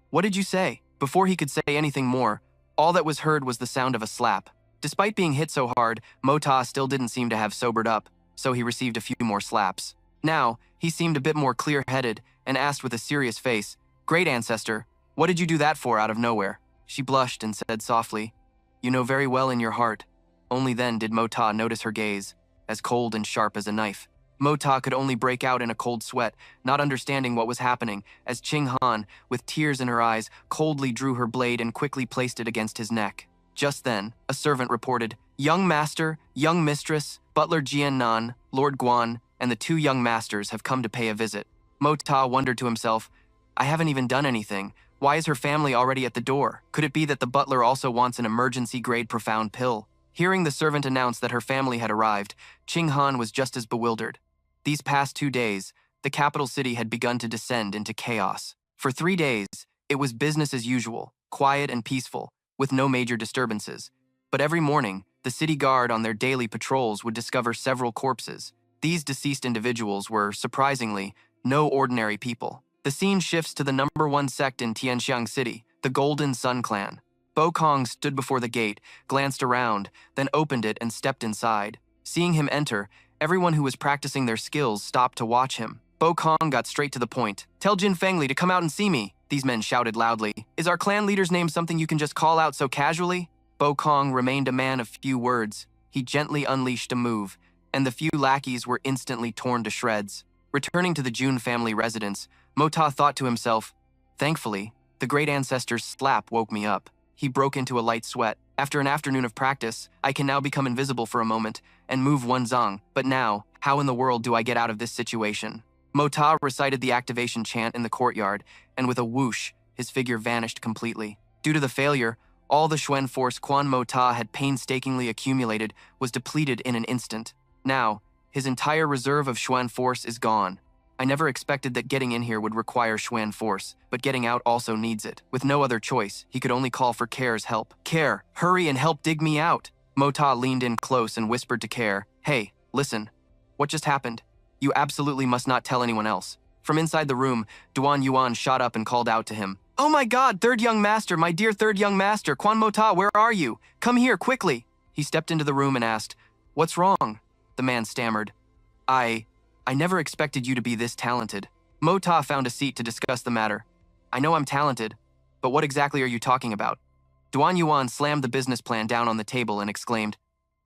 [SPEAKER 1] What did you say? Before he could say anything more, all that was heard was the sound of a slap. Despite being hit so hard, Mota still didn't seem to have sobered up, so he received a few more slaps. Now, he seemed a bit more clear-headed and asked with a serious face, Great ancestor, what did you do that for out of nowhere? She blushed and said softly, You know very well in your heart. Only then did Mota notice her gaze, as cold and sharp as a knife. Mota could only break out in a cold sweat, not understanding what was happening, as Qing Han, with tears in her eyes, coldly drew her blade and quickly placed it against his neck. Just then, a servant reported, Young master, young mistress, butler Jian Nan, Lord Guan, and the 2 young masters have come to pay a visit. Mota wondered to himself, I haven't even done anything. Why is her family already at the door? Could it be that the butler also wants an emergency-grade profound pill? Hearing the servant announce that her family had arrived, Qing Han was just as bewildered. These past 2 days, the capital city had begun to descend into chaos. For 3 days, it was business as usual, quiet and peaceful, with no major disturbances. But every morning, the city guard on their daily patrols would discover several corpses. These deceased individuals were, surprisingly, no ordinary people. The scene shifts to the #1 sect in Tianxiang City, the Golden Sun Clan. Bo Kong stood before the gate, glanced around, then opened it and stepped inside. Seeing him enter, everyone who was practicing their skills stopped to watch him. Bo Kong got straight to the point. "Tell Jin Fengli to come out and see me," these men shouted loudly. "Is our clan leader's name something you can just call out so casually?" Bo Kong remained a man of few words. He gently unleashed a move, and the few lackeys were instantly torn to shreds. Returning to the Jun family residence, Mota thought to himself, "Thankfully, the great ancestor's slap woke me up." He broke into a light sweat. "After an afternoon of practice, I can now become invisible for a moment and move one zong. But now, how in the world do I get out of this situation?" Mota recited the activation chant in the courtyard, and with a whoosh, his figure vanished completely. Due to the failure, all the Xuan force Quan Mota had painstakingly accumulated was depleted in an instant. Now, his entire reserve of Xuan force is gone. I never expected that getting in here would require Xuan force, but getting out also needs it. With no other choice, he could only call for Care's help. "Care, hurry and help dig me out." Mota leaned in close and whispered to Care, "Hey, listen. What just happened? You absolutely must not tell anyone else." From inside the room, Duan Yuan shot up and called out to him. "Oh my god, third young master, my dear third young master, Quan Mota, where are you? Come here, quickly." He stepped into the room and asked, "What's wrong?" The man stammered, I never expected you to be this talented." Mota found a seat to discuss the matter. "I know I'm talented, but what exactly are you talking about?" Duan Yuan slammed the business plan down on the table and exclaimed,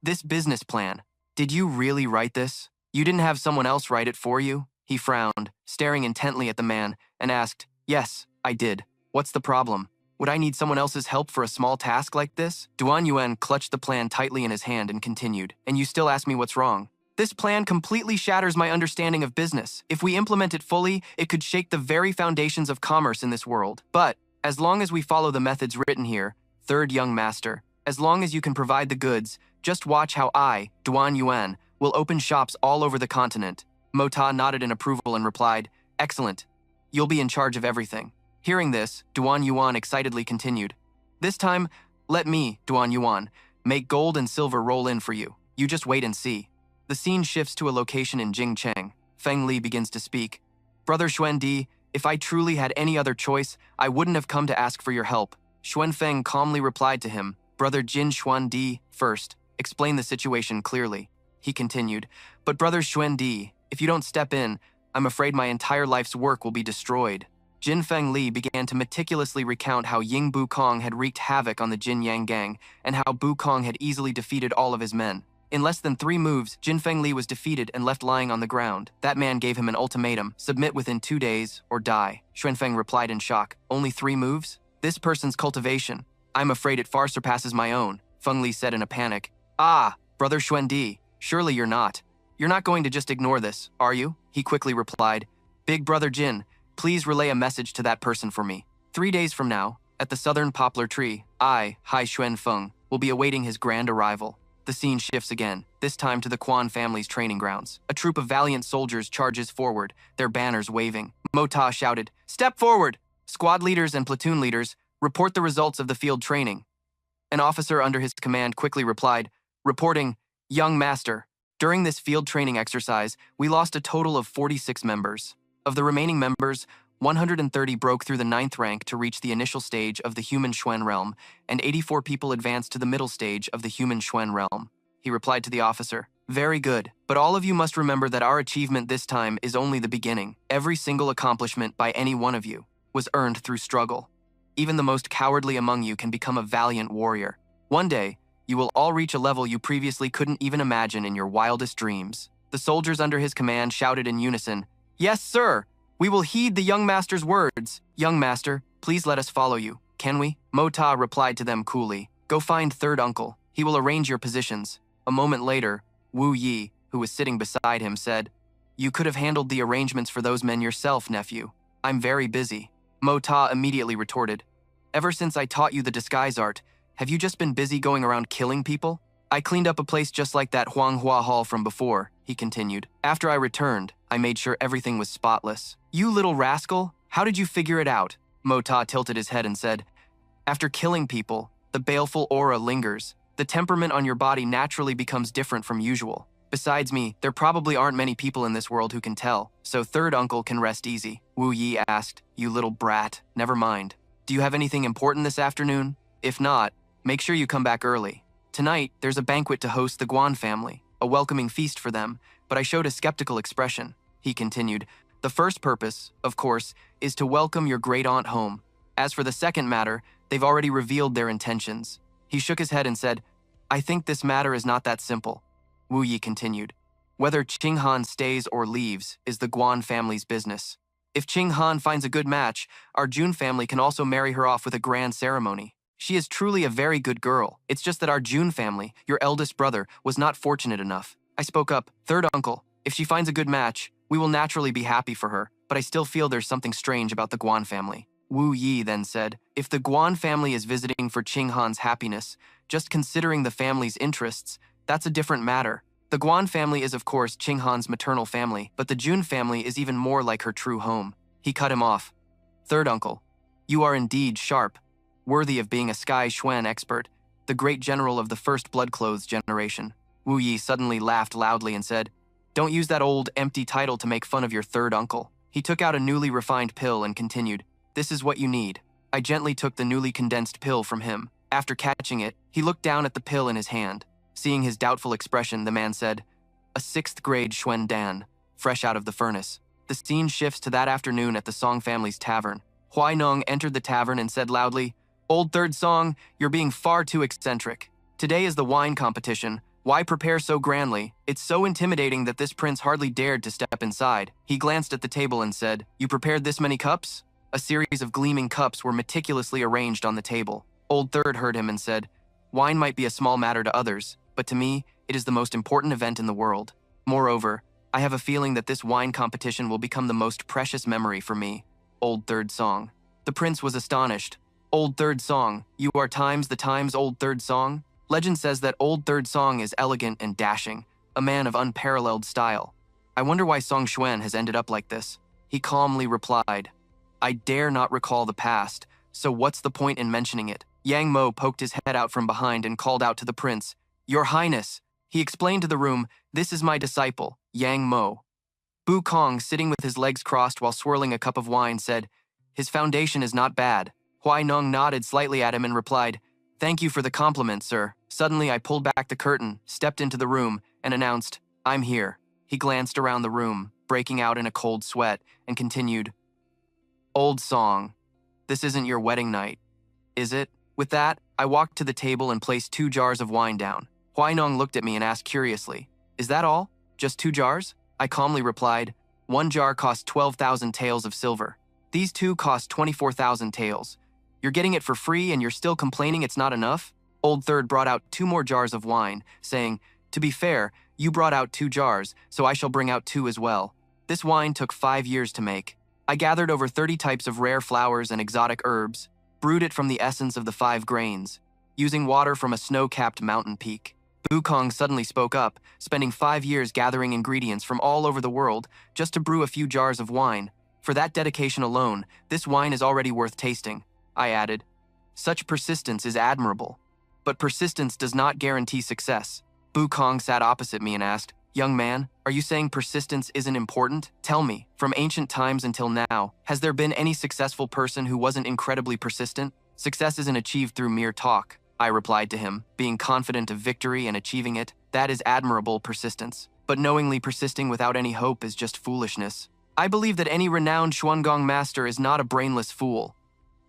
[SPEAKER 1] "This business plan? Did you really write this? You didn't have someone else write it for you?" He frowned, staring intently at the man, and asked, "Yes, I did. What's the problem? Would I need someone else's help for a small task like this?" Duan Yuan clutched the plan tightly in his hand and continued, "And you still ask me what's wrong? This plan completely shatters my understanding of business. If we implement it fully, it could shake the very foundations of commerce in this world. But, as long as we follow the methods written here, third young master, as long as you can provide the goods, just watch how I, Duan Yuan, will open shops all over the continent." Mota nodded in approval and replied, "Excellent. You'll be in charge of everything." Hearing this, Duan Yuan excitedly continued, "This time, let me, Duan Yuan, make gold and silver roll in for you. You just wait and see." The scene shifts to a location in Jingcheng. Feng Li begins to speak. "Brother Xuan Di, if I truly had any other choice, I wouldn't have come to ask for your help." Xuan Feng calmly replied to him, "Brother Jin Xuan Di, first, explain the situation clearly." He continued, "But Brother Xuan Di, if you don't step in, I'm afraid my entire life's work will be destroyed." Jin Feng Li began to meticulously recount how Ying Bu Kong had wreaked havoc on the Jin Yang gang, and how Bu Kong had easily defeated all of his men. In less than 3 moves, Jin Feng Li was defeated and left lying on the ground. That man gave him an ultimatum: submit within 2 days or die. Xuan Feng replied in shock, "Only 3 moves? This person's cultivation, I'm afraid it far surpasses my own," Feng Li said in a panic. "Ah, Brother Xuan Di, surely you're not. You're not going to just ignore this, are you?" He quickly replied, "Big Brother Jin, please relay a message to that person for me. 3 days from now, at the southern poplar tree, I, Hai Xuan Feng, will be awaiting his grand arrival." The scene shifts again, this time to the Quan family's training grounds. A troop of valiant soldiers charges forward, their banners waving. Mota shouted, "Step forward! Squad leaders and platoon leaders, report the results of the field training." An officer under his command quickly replied, "Reporting, young master. During this field training exercise, we lost a total of 46 members. Of the remaining members, 130 broke through the 9th rank to reach the initial stage of the human Xuan realm, and 84 people advanced to the middle stage of the human Xuan realm." He replied to the officer, "Very good, but all of you must remember that our achievement this time is only the beginning. Every single accomplishment by any one of you was earned through struggle. Even the most cowardly among you can become a valiant warrior. One day, you will all reach a level you previously couldn't even imagine in your wildest dreams." The soldiers under his command shouted in unison, "Yes, sir! We will heed the young master's words. Young master, please let us follow you, can we?" Mota replied to them coolly, "Go find third uncle. He will arrange your positions." A moment later, Wu Yi, who was sitting beside him, said, "You could have handled the arrangements for those men yourself, nephew. I'm very busy." Mota immediately retorted, "Ever since I taught you the disguise art, have you just been busy going around killing people?" "I cleaned up a place just like that Huanghua Hall from before," he he continued. After I returned, I made sure everything was spotless. You little rascal, how did you figure it out? Mota tilted his head and said, after killing people, the baleful aura lingers. The temperament on your body naturally becomes different from usual. Besides me, there probably aren't many people in this world who can tell, so third uncle can rest easy. Wu Yi asked, you little brat, never mind. Do you have anything important this afternoon? If not, make sure you come back early. Tonight, there's a banquet to host the Guan family, a welcoming feast for them, but I showed a skeptical expression. He continued, the first purpose, of course, is to welcome your great-aunt home. As for the second matter, they've already revealed their intentions. He shook his head and said, I think this matter is not that simple. Wu Yi continued, whether Qing Han stays or leaves is the Guan family's business. If Qing Han finds a good match, our Jun family can also marry her off with a grand ceremony. She is truly a very good girl. It's just that our Jun family, your eldest brother, was not fortunate enough. I spoke up, third uncle, if she finds a good match, we will naturally be happy for her, but I still feel there's something strange about the Guan family. Wu Yi then said, if the Guan family is visiting for Qing Han's happiness, just considering the family's interests, that's a different matter. The Guan family is of course Qing Han's maternal family, but the Jun family is even more like her true home. He cut him off. Third uncle, you are indeed sharp, worthy of being a Sky Xuan expert, the great general of the first blood-clothes generation. Wu Yi suddenly laughed loudly and said, don't use that old, empty title to make fun of your third uncle. He took out a newly refined pill and continued, this is what you need. I gently took the newly condensed pill from him. After catching it, he looked down at the pill in his hand. Seeing his doubtful expression, the man said, a 6th grade Xuan Dan, fresh out of the furnace. The scene shifts to that afternoon at the Song family's tavern. Huai Nong entered the tavern and said loudly, old third Song, you're being far too eccentric. Today is the wine competition. Why prepare so grandly? It's so intimidating that this prince hardly dared to step inside. He glanced at the table and said, you prepared this many cups? A series of gleaming cups were meticulously arranged on the table. Old third heard him and said, wine might be a small matter to others, but to me, it is the most important event in the world. Moreover, I have a feeling that this wine competition will become the most precious memory for me. Old third Song. The prince was astonished. Old third Song, you are the times old third Song? Legend says that old third Song is elegant and dashing, a man of unparalleled style. I wonder why Song Xuan has ended up like this. He calmly replied, I dare not recall the past, so what's the point in mentioning it? Yang Mo poked his head out from behind and called out to the prince, Your Highness. He explained to the room, this is my disciple, Yang Mo. Bu Kong, sitting with his legs crossed while swirling a cup of wine, said, his foundation is not bad. Huai Nong nodded slightly at him and replied, thank you for the compliment, sir. Suddenly I pulled back the curtain, stepped into the room, and announced, I'm here. He glanced around the room, breaking out in a cold sweat, and continued, old Song, this isn't your wedding night, is it? With that, I walked to the table and placed 2 jars of wine down. Huai Nong looked at me and asked curiously, is that all? Just 2 jars? I calmly replied, 1 jar cost 12,000 taels of silver. These 2 cost 24,000 taels. You're getting it for free and you're still complaining it's not enough? Old third brought out 2 more jars of wine, saying, to be fair, you brought out 2 jars, so I shall bring out 2 as well. This wine took 5 years to make. I gathered over 30 types of rare flowers and exotic herbs, brewed it from the essence of the 5 grains, using water from a snow-capped mountain peak. Wukong suddenly spoke up, spending 5 years gathering ingredients from all over the world just to brew a few jars of wine. For that dedication alone, this wine is already worth tasting, I added. Such persistence is admirable. But persistence does not guarantee success. Wukong sat opposite me and asked, young man, are you saying persistence isn't important? Tell me, from ancient times until now, has there been any successful person who wasn't incredibly persistent? Success isn't achieved through mere talk, I replied to him, being confident of victory and achieving it. That is admirable persistence. But knowingly persisting without any hope is just foolishness. I believe that any renowned Xuangong master is not a brainless fool.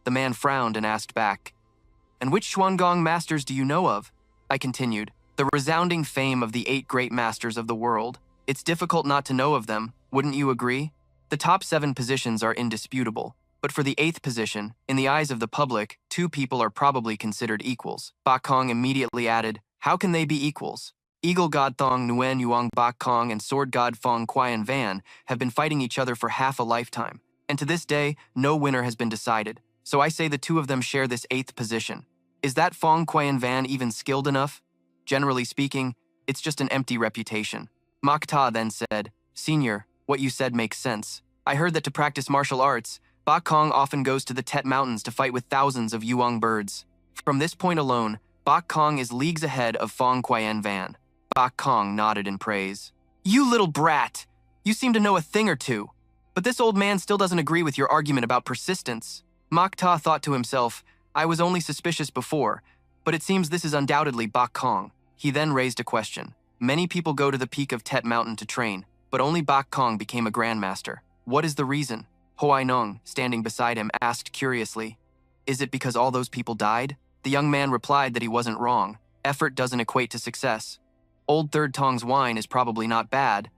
[SPEAKER 1] The man frowned and asked back, and which Xuangong masters do you know of? I continued, the resounding fame of the 8 great masters of the world. It's difficult not to know of them, wouldn't you agree? The top 7 positions are indisputable, but for the 8th position, in the eyes of the public, 2 people are probably considered equals. Bak Kong immediately added, how can they be equals? Eagle God Thong Nguyen Yuang Bak Kong and Sword God Fong Quian Van have been fighting each other for half a lifetime, and to this day, no winner has been decided. So I say the 2 of them share this 8th position. Is that Fong Quian Van even skilled enough? Generally speaking, it's just an empty reputation. Makta then said, Senior, what you said makes sense. I heard that to practice martial arts, Bak Kong often goes to the Tet Mountains to fight with thousands of Yuang birds. From this point alone, Bak Kong is leagues ahead of Fong Qian Van. Bak Kong nodded in praise. You little brat! You seem to know a thing or two. But this old man still doesn't agree with your argument about persistence. Makta thought to himself, I was only suspicious before, but it seems this is undoubtedly Bak Kong. He then raised a question. Many people go to the peak of Tet Mountain to train, but only Bak Kong became a grandmaster. What is the reason? Hoai Nong, standing beside him, asked curiously. Is it because all those people died? The young man replied that he wasn't wrong. Effort doesn't equate to success. Old Third Tong's wine is probably not bad,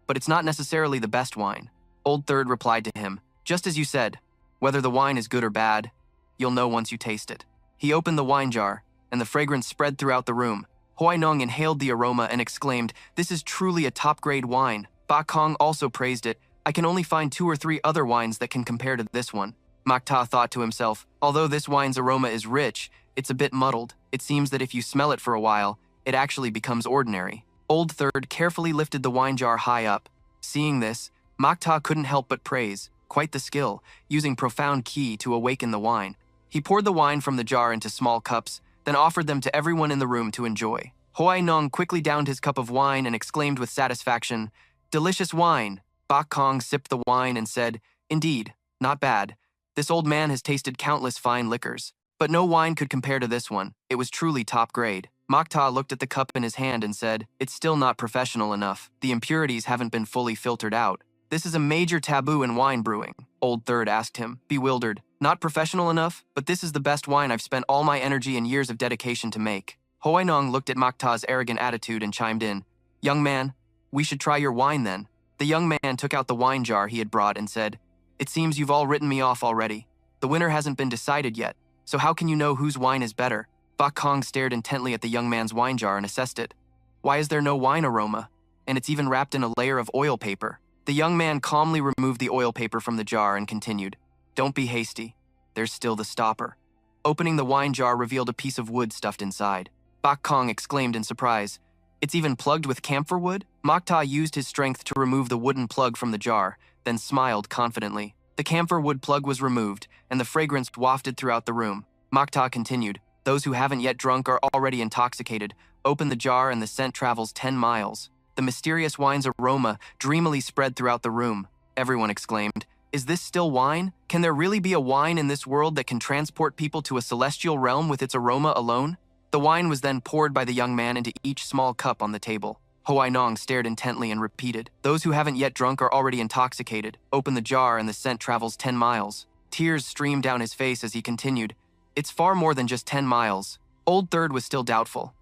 [SPEAKER 1] but it's not necessarily the best wine. Old Third replied to him, just as you said, whether the wine is good or bad, you'll know once you taste it. He opened the wine jar, and the fragrance spread throughout the room. Hoai Nong inhaled the aroma and exclaimed, this is truly a top-grade wine. Bak Kong also praised it. I can only find 2 or 3 other wines that can compare to this one. Makta thought to himself, although this wine's aroma is rich, it's a bit muddled. It seems that if you smell it for a while, it actually becomes ordinary. Old Third carefully lifted the wine jar high up. Seeing this, Makta couldn't help but praise. Quite the skill, using profound ki to awaken the wine. He poured the wine from the jar into small cups, then offered them to everyone in the room to enjoy. Hoai Nong quickly downed his cup of wine and exclaimed with satisfaction, delicious wine. Bak Kong sipped the wine and said, indeed, not bad. This old man has tasted countless fine liquors, but no wine could compare to this one. It was truly top grade. Makta looked at the cup in his hand and said, it's still not professional enough. The impurities haven't been fully filtered out. This is a major taboo in wine brewing. Old Third asked him, bewildered. Not professional enough, but this is the best wine I've spent all my energy and years of dedication to make. Hoai Nong looked at Makta's arrogant attitude and chimed in, young man, we should try your wine then. The young man took out the wine jar he had brought and said, it seems you've all written me off already. The winner hasn't been decided yet, so how can you know whose wine is better? Bak Kong stared intently at the young man's wine jar and assessed it. Why is there no wine aroma? And it's even wrapped in a layer of oil paper. The young man calmly removed the oil paper from the jar and continued, don't be hasty. There's still the stopper. Opening the wine jar revealed a piece of wood stuffed inside. Bak Kong exclaimed in surprise, it's even plugged with camphor wood? Makta used his strength to remove the wooden plug from the jar, then smiled confidently. The camphor wood plug was removed, and the fragrance wafted throughout the room. Makta continued, those who haven't yet drunk are already intoxicated. Open the jar and the scent travels 10 miles. The mysterious wine's aroma dreamily spread throughout the room. Everyone exclaimed, is this still wine? Can there really be a wine in this world that can transport people to a celestial realm with its aroma alone? The wine was then poured by the young man into each small cup on the table. Hoai Nong stared intently and repeated, those who haven't yet drunk are already intoxicated. Open the jar and the scent travels 10 miles. Tears streamed down his face as he continued, it's far more than just 10 miles. Old Third was still doubtful.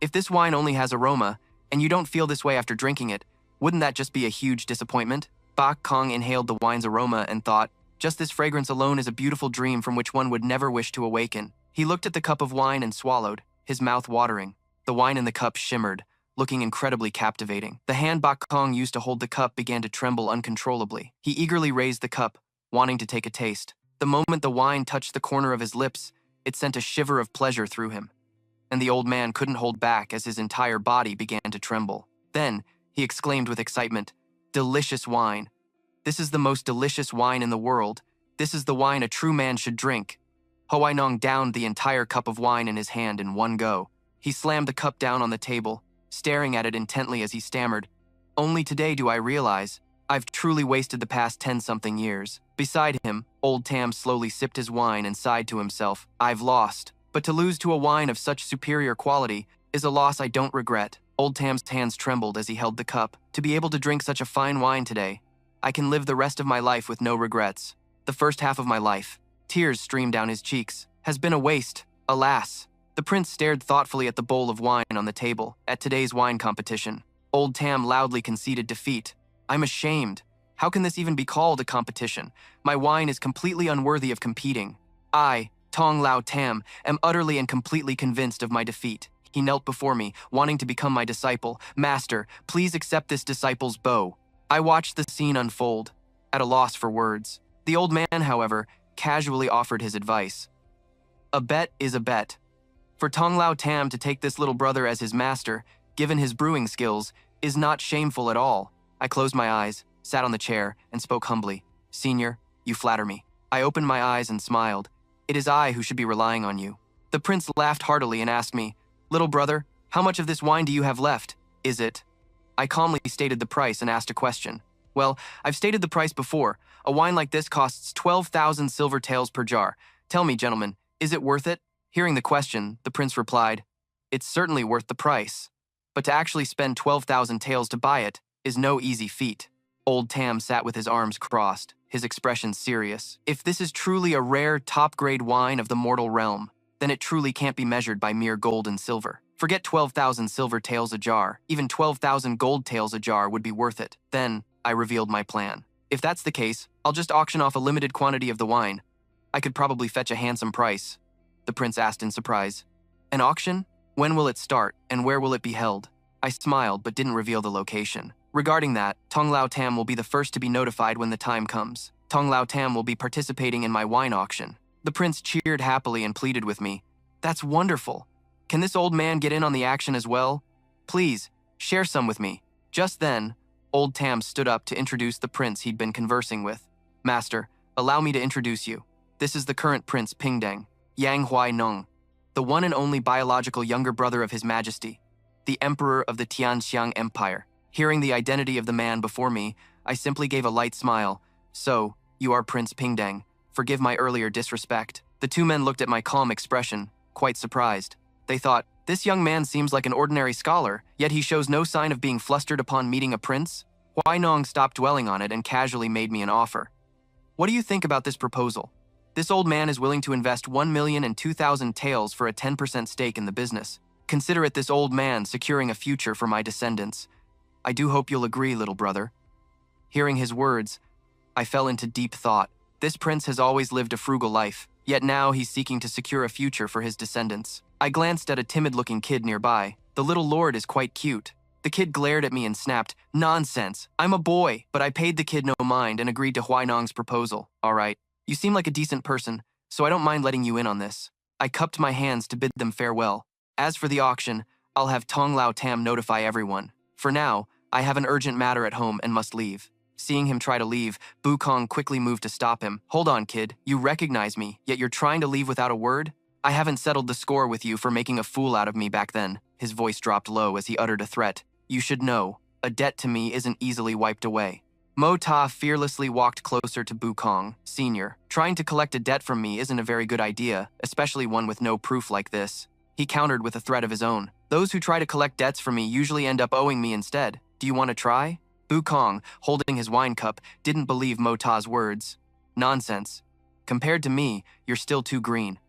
[SPEAKER 1] If this wine only has aroma, and you don't feel this way after drinking it, wouldn't that just be a huge disappointment? Bak Kong inhaled the wine's aroma and thought, just this fragrance alone is a beautiful dream from which one would never wish to awaken. He looked at the cup of wine and swallowed, his mouth watering. The wine in the cup shimmered, looking incredibly captivating. The hand Bak Kong used to hold the cup began to tremble uncontrollably. He eagerly raised the cup, wanting to take a taste. The moment the wine touched the corner of his lips, it sent a shiver of pleasure through him. And the old man couldn't hold back as his entire body began to tremble. Then, he exclaimed with excitement, delicious wine. This is the most delicious wine in the world. This is the wine a true man should drink. Hoai Nong downed the entire cup of wine in his hand in one go. He slammed the cup down on the table, staring at it intently as he stammered, only today do I realize I've truly wasted the past 10-something years. Beside him, old Tam slowly sipped his wine and sighed to himself, I've lost. But to lose to a wine of such superior quality is a loss I don't regret. Old Tam's hands trembled as he held the cup. To be able to drink such a fine wine today, I can live the rest of my life with no regrets. The first half of my life, tears streamed down his cheeks, has been a waste, alas. The prince stared thoughtfully at the bowl of wine on the table. At today's wine competition, old Tam loudly conceded defeat. I'm ashamed. How can this even be called a competition? My wine is completely unworthy of competing. I, Tong Lao Tam, am utterly and completely convinced of my defeat. He knelt before me, wanting to become my disciple. Master, please accept this disciple's bow. I watched the scene unfold, at a loss for words. The old man, however, casually offered his advice. A bet is a bet. For Tong Lao Tam to take this little brother as his master, given his brewing skills, is not shameful at all. I closed my eyes, sat on the chair, and spoke humbly. Senior, you flatter me. I opened my eyes and smiled. It is I who should be relying on you. The prince laughed heartily and asked me, Little brother, how much of this wine do you have left? Is it? I calmly stated the price and asked a question. Well, I've stated the price before. A wine like this costs 12,000 silver taels per jar. Tell me, gentlemen, is it worth it? Hearing the question, the prince replied, It's certainly worth the price. But to actually spend 12,000 taels to buy it is no easy feat. Old Tam sat with his arms crossed, his expression serious. If this is truly a rare, top-grade wine of the mortal realm, then it truly can't be measured by mere gold and silver. Forget 12,000 silver taels a jar, even 12,000 gold taels a jar would be worth it. Then, I revealed my plan. If that's the case, I'll just auction off a limited quantity of the wine. I could probably fetch a handsome price. The prince asked in surprise. An auction? When will it start, and where will it be held? I smiled but didn't reveal the location. Regarding that, Tong Lao Tam will be the first to be notified when the time comes. Tong Lao Tam will be participating in my wine auction. The prince cheered happily and pleaded with me. That's wonderful. Can this old man get in on the action as well? Please, share some with me. Just then, Old Tam stood up to introduce the prince he'd been conversing with. Master, allow me to introduce you. This is the current Prince Pingdeng, Yang Huai Nong, the one and only biological younger brother of His Majesty, the Emperor of the Tianxiang Empire. Hearing the identity of the man before me, I simply gave a light smile. So, you are Prince Pingdeng. Forgive my earlier disrespect. The two men looked at my calm expression, quite surprised. They thought, this young man seems like an ordinary scholar, yet he shows no sign of being flustered upon meeting a prince. Huai Nong stopped dwelling on it and casually made me an offer. What do you think about this proposal? This old man is willing to invest 1,002,000 taels for a 10% stake in the business. Consider it this old man securing a future for my descendants. I do hope you'll agree, little brother. Hearing his words, I fell into deep thought. This prince has always lived a frugal life, yet now he's seeking to secure a future for his descendants. I glanced at a timid-looking kid nearby. The little lord is quite cute. The kid glared at me and snapped, Nonsense, I'm a boy. But I paid the kid no mind and agreed to Huai Nong's proposal. All right, you seem like a decent person, so I don't mind letting you in on this. I cupped my hands to bid them farewell. As for the auction, I'll have Tong Lao Tam notify everyone. For now, I have an urgent matter at home and must leave. Seeing him try to leave, Bu Kong quickly moved to stop him. Hold on, kid. You recognize me, yet you're trying to leave without a word? I haven't settled the score with you for making a fool out of me back then. His voice dropped low as he uttered a threat. You should know, a debt to me isn't easily wiped away. Mo Ta fearlessly walked closer to Bu Kong, Sr. Trying to collect a debt from me isn't a very good idea, especially one with no proof like this. He countered with a threat of his own. Those who try to collect debts from me usually end up owing me instead. Do you want to try? Bu Kong, holding his wine cup, didn't believe Mo Ta's words. Nonsense. Compared to me, you're still too green.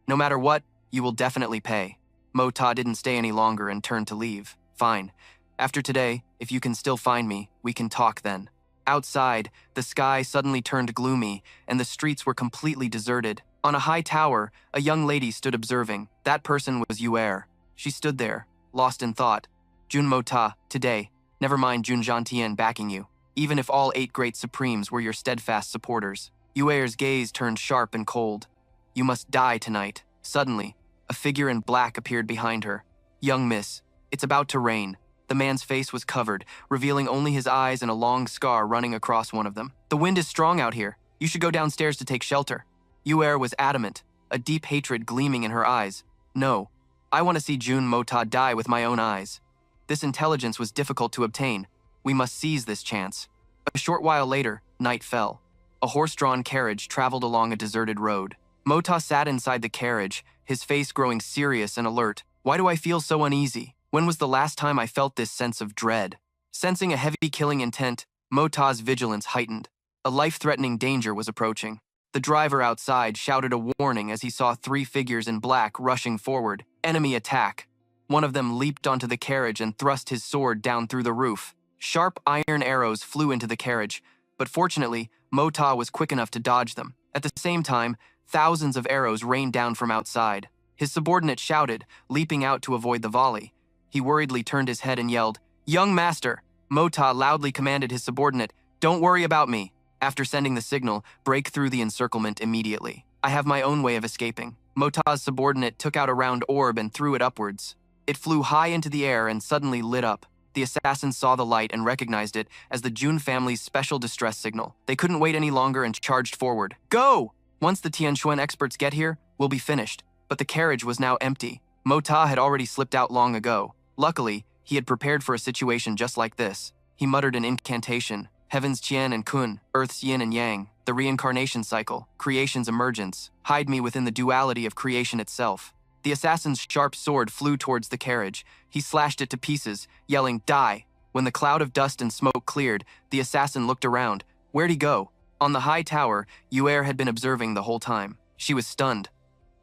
[SPEAKER 1] No matter what, you will definitely pay. Mo Ta didn't stay any longer and turned to leave. Fine. After today, if you can still find me, we can talk then. Outside, the sky suddenly turned gloomy, and the streets were completely deserted. On a high tower, a young lady stood observing. That person was Yuer. She stood there, lost in thought. Jun Mo Ta, today. Never mind Jun Zhantian backing you. Even if all 8 great supremes were your steadfast supporters. Yuer's gaze turned sharp and cold. You must die tonight. Suddenly, a figure in black appeared behind her. Young miss, it's about to rain. The man's face was covered, revealing only his eyes and a long scar running across one of them. The wind is strong out here. You should go downstairs to take shelter. Yuer was adamant, a deep hatred gleaming in her eyes. No, I want to see Jun Mo Ta die with my own eyes. This intelligence was difficult to obtain. We must seize this chance. A short while later, night fell. A horse-drawn carriage traveled along a deserted road. Mo Ta sat inside the carriage, his face growing serious and alert. Why do I feel so uneasy? When was the last time I felt this sense of dread? Sensing a heavy killing intent, Mo Ta's vigilance heightened. A life-threatening danger was approaching. The driver outside shouted a warning as he saw 3 figures in black rushing forward. Enemy attack. One of them leaped onto the carriage and thrust his sword down through the roof. Sharp iron arrows flew into the carriage, but fortunately, Mo Ta was quick enough to dodge them. At the same time, thousands of arrows rained down from outside. His subordinate shouted, leaping out to avoid the volley. He worriedly turned his head and yelled, "Young master!" Mo Ta loudly commanded his subordinate, "Don't worry about me." After sending the signal, break through the encirclement immediately. I have my own way of escaping. Mo Ta's subordinate took out a round orb and threw it upwards. It flew high into the air and suddenly lit up. The assassins saw the light and recognized it as the Jun family's special distress signal. They couldn't wait any longer and charged forward. Go! Once the Tianquan experts get here, we'll be finished. But the carriage was now empty. Mo Ta had already slipped out long ago. Luckily, he had prepared for a situation just like this. He muttered an incantation. Heaven's Qian and Kun, Earth's yin and yang, the reincarnation cycle, creation's emergence. Hide me within the duality of creation itself. The assassin's sharp sword flew towards the carriage. He slashed it to pieces, yelling, "Die!" When the cloud of dust and smoke cleared, the assassin looked around. Where'd he go? On the high tower, Yuer had been observing the whole time. She was stunned.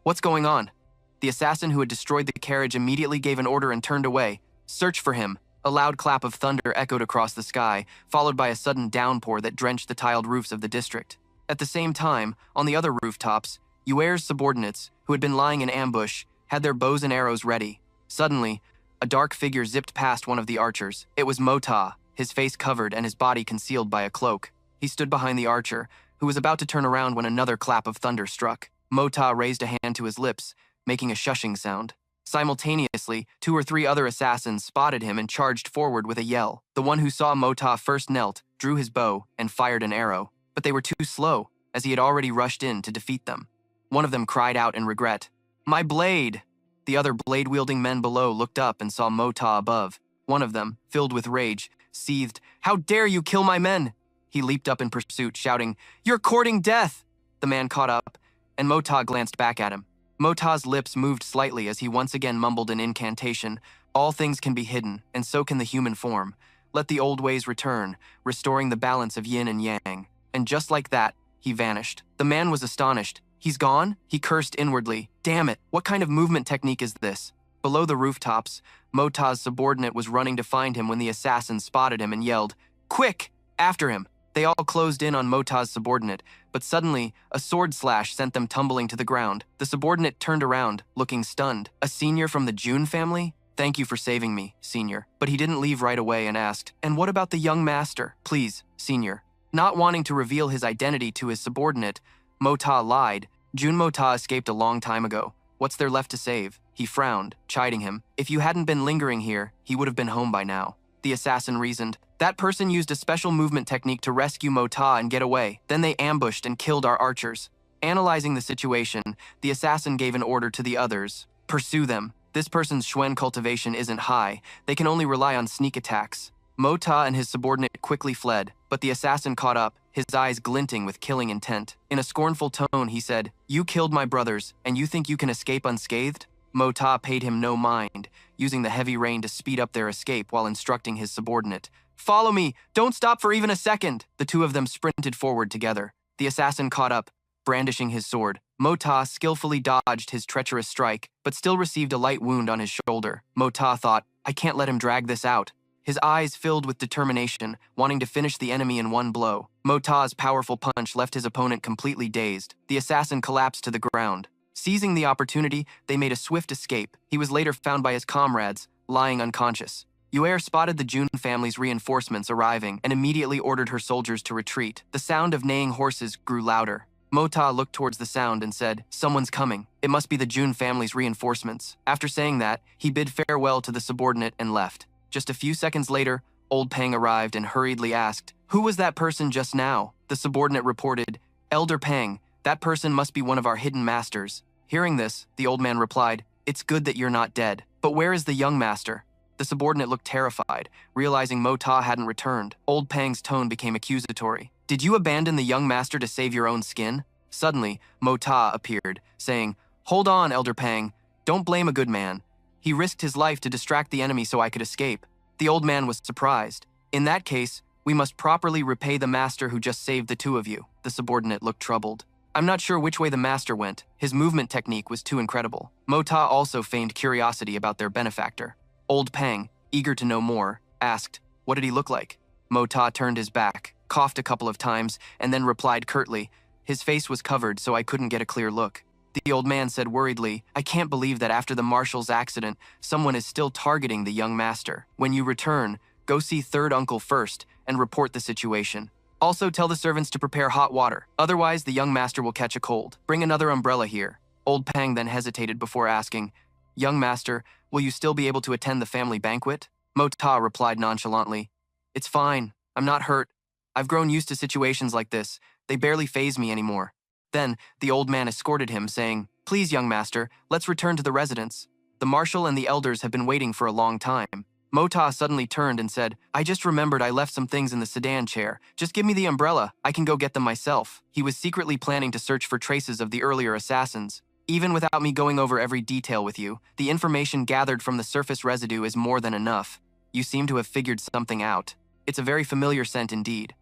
[SPEAKER 1] What's going on? The assassin who had destroyed the carriage immediately gave an order and turned away. Search for him. A loud clap of thunder echoed across the sky, followed by a sudden downpour that drenched the tiled roofs of the district. At the same time, on the other rooftops, Yuer's subordinates, who had been lying in ambush, had their bows and arrows ready. Suddenly, a dark figure zipped past one of the archers. It was Mo Ta, his face covered and his body concealed by a cloak. He stood behind the archer, who was about to turn around when another clap of thunder struck. Mo Ta raised a hand to his lips, making a shushing sound. Simultaneously, 2 or 3 other assassins spotted him and charged forward with a yell. The one who saw Mo Ta first knelt, drew his bow, and fired an arrow. But they were too slow, as he had already rushed in to defeat them. One of them cried out in regret, "My blade!" The other blade-wielding men below looked up and saw Mo Ta above. One of them, filled with rage, seethed, "How dare you kill my men!" He leaped up in pursuit, shouting, "You're courting death!" The man caught up, and Mo Ta glanced back at him. Mo Ta's lips moved slightly as he once again mumbled an incantation. All things can be hidden, and so can the human form. Let the old ways return, restoring the balance of yin and yang. And just like that, he vanished. The man was astonished. He's gone? He cursed inwardly. Damn it, what kind of movement technique is this? Below the rooftops, Mo Ta's subordinate was running to find him when the assassin spotted him and yelled, "Quick! After him!" They all closed in on Mo Ta's subordinate, but suddenly, a sword slash sent them tumbling to the ground. The subordinate turned around, looking stunned. "A senior from the Jun family? Thank you for saving me, senior." But he didn't leave right away and asked, "And what about the young master? Please, senior." Not wanting to reveal his identity to his subordinate, Mo Ta lied. Jun Mo Ta escaped a long time ago. What's there left to save? He frowned, chiding him. If you hadn't been lingering here, he would have been home by now. The assassin reasoned. That person used a special movement technique to rescue Mo Ta and get away. Then they ambushed and killed our archers. Analyzing the situation, the assassin gave an order to the others. Pursue them. This person's Xuan cultivation isn't high. They can only rely on sneak attacks. Mo Ta and his subordinate quickly fled, but the assassin caught up, his eyes glinting with killing intent. In a scornful tone, he said, "You killed my brothers, and you think you can escape unscathed?" Mo Ta paid him no mind, using the heavy rain to speed up their escape while instructing his subordinate. "Follow me! Don't stop for even a second!" The two of them sprinted forward together. The assassin caught up, brandishing his sword. Mo Ta skillfully dodged his treacherous strike, but still received a light wound on his shoulder. Mo Ta thought, "I can't let him drag this out." His eyes filled with determination, wanting to finish the enemy in one blow. Mo Ta's powerful punch left his opponent completely dazed. The assassin collapsed to the ground. Seizing the opportunity, they made a swift escape. He was later found by his comrades, lying unconscious. Yuer spotted the Jun family's reinforcements arriving and immediately ordered her soldiers to retreat. The sound of neighing horses grew louder. Mo Ta looked towards the sound and said, "Someone's coming. It must be the Jun family's reinforcements." After saying that, he bid farewell to the subordinate and left. Just a few seconds later, Old Peng arrived and hurriedly asked, "Who was that person just now?" The subordinate reported, "Elder Peng, that person must be one of our hidden masters." Hearing this, the old man replied, "It's good that you're not dead. But where is the young master?" The subordinate looked terrified, realizing Mo Ta hadn't returned. Old Peng's tone became accusatory. "Did you abandon the young master to save your own skin?" Suddenly, Mo Ta appeared, saying, "Hold on, Elder Peng. Don't blame a good man. He risked his life to distract the enemy so I could escape." The old man was surprised. "In that case, we must properly repay the master who just saved the two of you." The subordinate looked troubled. "I'm not sure which way the master went. His movement technique was too incredible." Mo Ta also feigned curiosity about their benefactor. Old Peng, eager to know more, asked, "What did he look like?" Mo Ta turned his back, coughed a couple of times, and then replied curtly, "His face was covered so I couldn't get a clear look." The old man said worriedly, "I can't believe that after the marshal's accident, someone is still targeting the young master. When you return, go see third uncle first and report the situation. Also tell the servants to prepare hot water, otherwise the young master will catch a cold. Bring another umbrella here." Old Peng then hesitated before asking, "Young master, will you still be able to attend the family banquet?" Mota replied nonchalantly. It's fine. I'm not hurt. I've grown used to situations like this. They barely faze me anymore. Then, the old man escorted him, saying, Please, young master, let's return to the residence. The marshal and the elders have been waiting for a long time. Mota suddenly turned and said, I just remembered I left some things in the sedan chair. Just give me the umbrella. I can go get them myself. He was secretly planning to search for traces of the earlier assassins. Even without me going over every detail with you, the information gathered from the surface residue is more than enough. You seem to have figured something out. It's a very familiar scent indeed.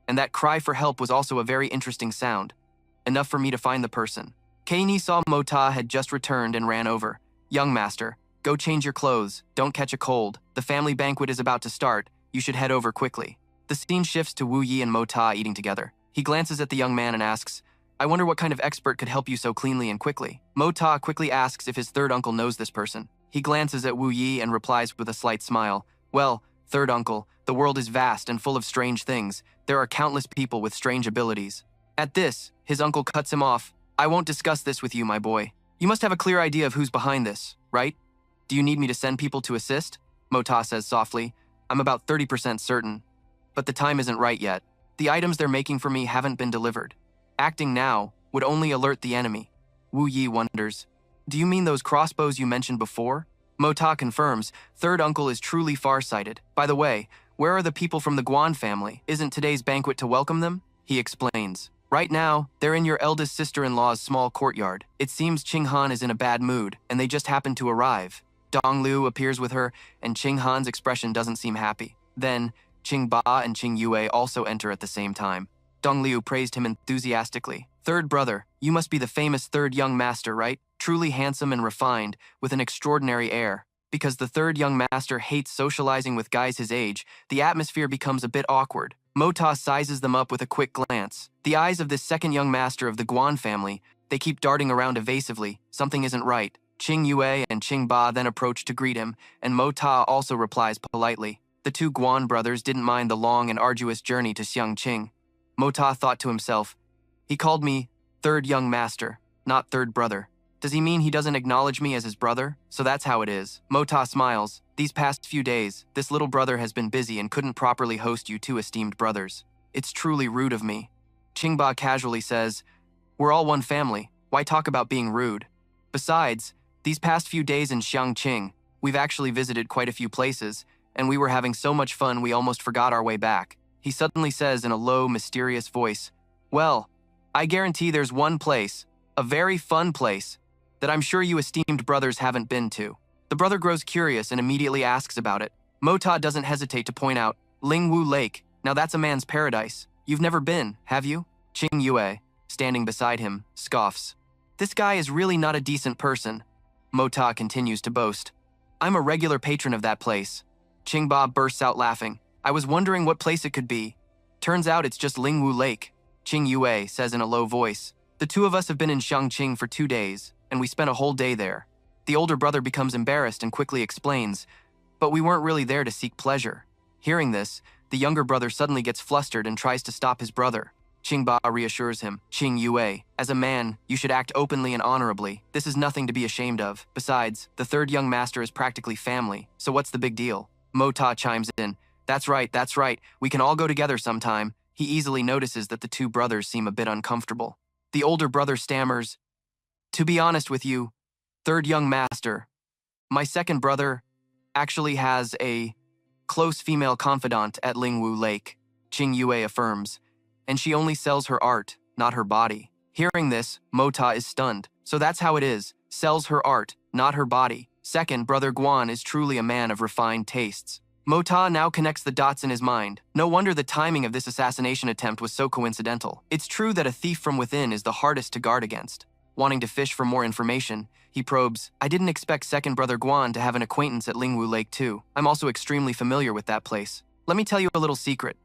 [SPEAKER 1] And that cry for help was also a very interesting sound. Enough for me to find the person. Kaini saw Mota had just returned and ran over. Young master, go change your clothes. Don't catch a cold. The family banquet is about to start. You should head over quickly. The scene shifts to Wu Yi and Mota eating together. He glances at the young man and asks, I wonder what kind of expert could help you so cleanly and quickly. Mota quickly asks if his third uncle knows this person. He glances at Wu Yi and replies with a slight smile. Well, third uncle, the world is vast and full of strange things. There are countless people with strange abilities. At this, his uncle cuts him off. I won't discuss this with you, my boy. You must have a clear idea of who's behind this, right? Do you need me to send people to assist? Mota says softly. I'm about 30% certain. But the time isn't right yet. The items they're making for me haven't been delivered. Acting now would only alert the enemy. Wu Yi wonders, do you mean those crossbows you mentioned before? Mota confirms, third uncle is truly far-sighted. By the way, where are the people from the Guan family? Isn't today's banquet to welcome them? He explains. Right now, they're in your eldest sister-in-law's small courtyard. It seems Qing Han is in a bad mood, and they just happened to arrive. Dong Liu appears with her, and Qing Han's expression doesn't seem happy. Then, Qing Ba and Qing Yue also enter at the same time. Dong Liu praised him enthusiastically. Third brother, you must be the famous third young master, right? Truly handsome and refined, with an extraordinary air. Because the third young master hates socializing with guys his age, the atmosphere becomes a bit awkward. Mota sizes them up with a quick glance. The eyes of this second young master of the Guan family, they keep darting around evasively. Something isn't right. Qing Yue and Qing Ba then approach to greet him, and Mota also replies politely. The two Guan brothers didn't mind the long and arduous journey to Xiangqing. Mota thought to himself, he called me third young master, not third brother. Does he mean he doesn't acknowledge me as his brother? So that's how it is. Mota smiles. These past few days, this little brother has been busy and couldn't properly host you two esteemed brothers. It's truly rude of me. Qingba casually says, we're all one family. Why talk about being rude? Besides, these past few days in Xiangqing, we've actually visited quite a few places, and we were having so much fun we almost forgot our way back. He suddenly says in a low, mysterious voice, well, I guarantee there's one place, a very fun place, that I'm sure you esteemed brothers haven't been to. The brother grows curious and immediately asks about it. Mota doesn't hesitate to point out, Lingwu Lake, now that's a man's paradise. You've never been, have you? Qing Yue, standing beside him, scoffs. This guy is really not a decent person. Mota continues to boast. I'm a regular patron of that place. Qingba bursts out laughing. I was wondering what place it could be. Turns out it's just Lingwu Lake. Qing Yue says in a low voice. The two of us have been in Xiangqing for 2 days, and we spent a whole day there. The older brother becomes embarrassed and quickly explains, but we weren't really there to seek pleasure. Hearing this, the younger brother suddenly gets flustered and tries to stop his brother. Qingba reassures him, Qing Yue, as a man, you should act openly and honorably. This is nothing to be ashamed of. Besides, the third young master is practically family, so what's the big deal? Mota chimes in, that's right, we can all go together sometime. He easily notices that the two brothers seem a bit uncomfortable. The older brother stammers, to be honest with you, third young master, my second brother actually has a close female confidant at Lingwu Lake, Qing Yue affirms, and she only sells her art, not her body. Hearing this, Mota is stunned. So that's how it is, sells her art, not her body. Second, Brother Guan is truly a man of refined tastes. Mota now connects the dots in his mind. No wonder the timing of this assassination attempt was so coincidental. It's true that a thief from within is the hardest to guard against. Wanting to fish for more information, he probes, I didn't expect second Brother Guan to have an acquaintance at Lingwu Lake too. I'm also extremely familiar with that place. Let me tell you a little secret.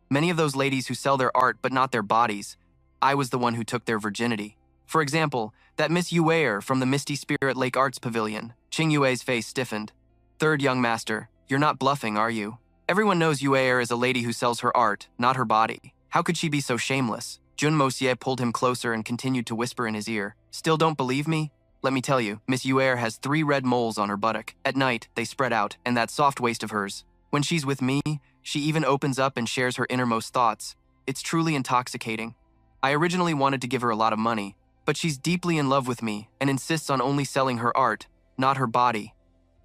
[SPEAKER 1] Many of those ladies who sell their art but not their bodies, I was the one who took their virginity. For example, that Miss Yue from the Misty Spirit Lake Arts Pavilion. Qing Yue's face stiffened. Third young master, you're not bluffing, are you? Everyone knows Yue is a lady who sells her art, not her body. How could she be so shameless? Jun Mosie pulled him closer and continued to whisper in his ear. Still don't believe me? Let me tell you, Miss Yue has 3 red moles on her buttock. At night, they spread out, and that soft waist of hers. When she's with me, she even opens up and shares her innermost thoughts. It's truly intoxicating. I originally wanted to give her a lot of money, but she's deeply in love with me and insists on only selling her art, not her body.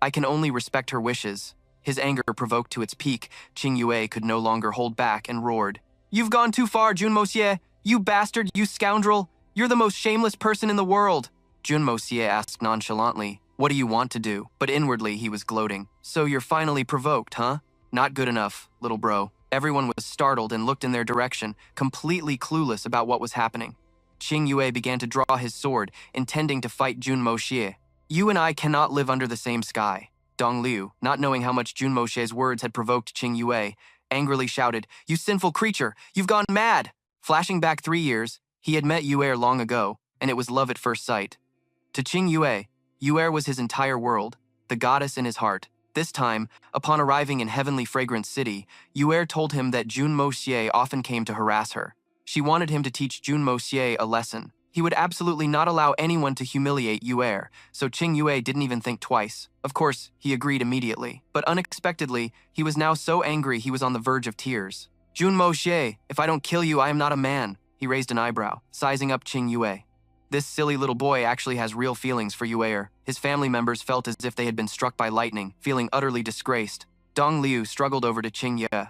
[SPEAKER 1] I can only respect her wishes. His anger provoked to its peak, Qing Yue could no longer hold back and roared. You've gone too far, Jun Moxie! You bastard, you scoundrel! You're the most shameless person in the world! Jun Moxie asked nonchalantly, what do you want to do? But inwardly he was gloating. So you're finally provoked, huh? Not good enough, little bro. Everyone was startled and looked in their direction, completely clueless about what was happening. Qing Yue began to draw his sword, intending to fight Jun Moxie. You and I cannot live under the same sky. Dong Liu, not knowing how much Jun Moxie's words had provoked Qing Yue, angrily shouted, You sinful creature, you've gone mad! Flashing back 3 years, he had met Yue long ago, and it was love at first sight. To Qing Yue, Yue was his entire world, the goddess in his heart. This time, upon arriving in Heavenly Fragrant City, Yue told him that Jun Moxie often came to harass her. She wanted him to teach Jun Moxie a lesson. He would absolutely not allow anyone to humiliate Yue, so Qing Yue didn't even think twice. Of course, he agreed immediately. But unexpectedly, he was now so angry he was on the verge of tears. Jun Moxie, if I don't kill you, I am not a man. He raised an eyebrow, sizing up Qing Yue. This silly little boy actually has real feelings for Yue. His family members felt as if they had been struck by lightning, feeling utterly disgraced. Dong Liu struggled over to Qing Yue.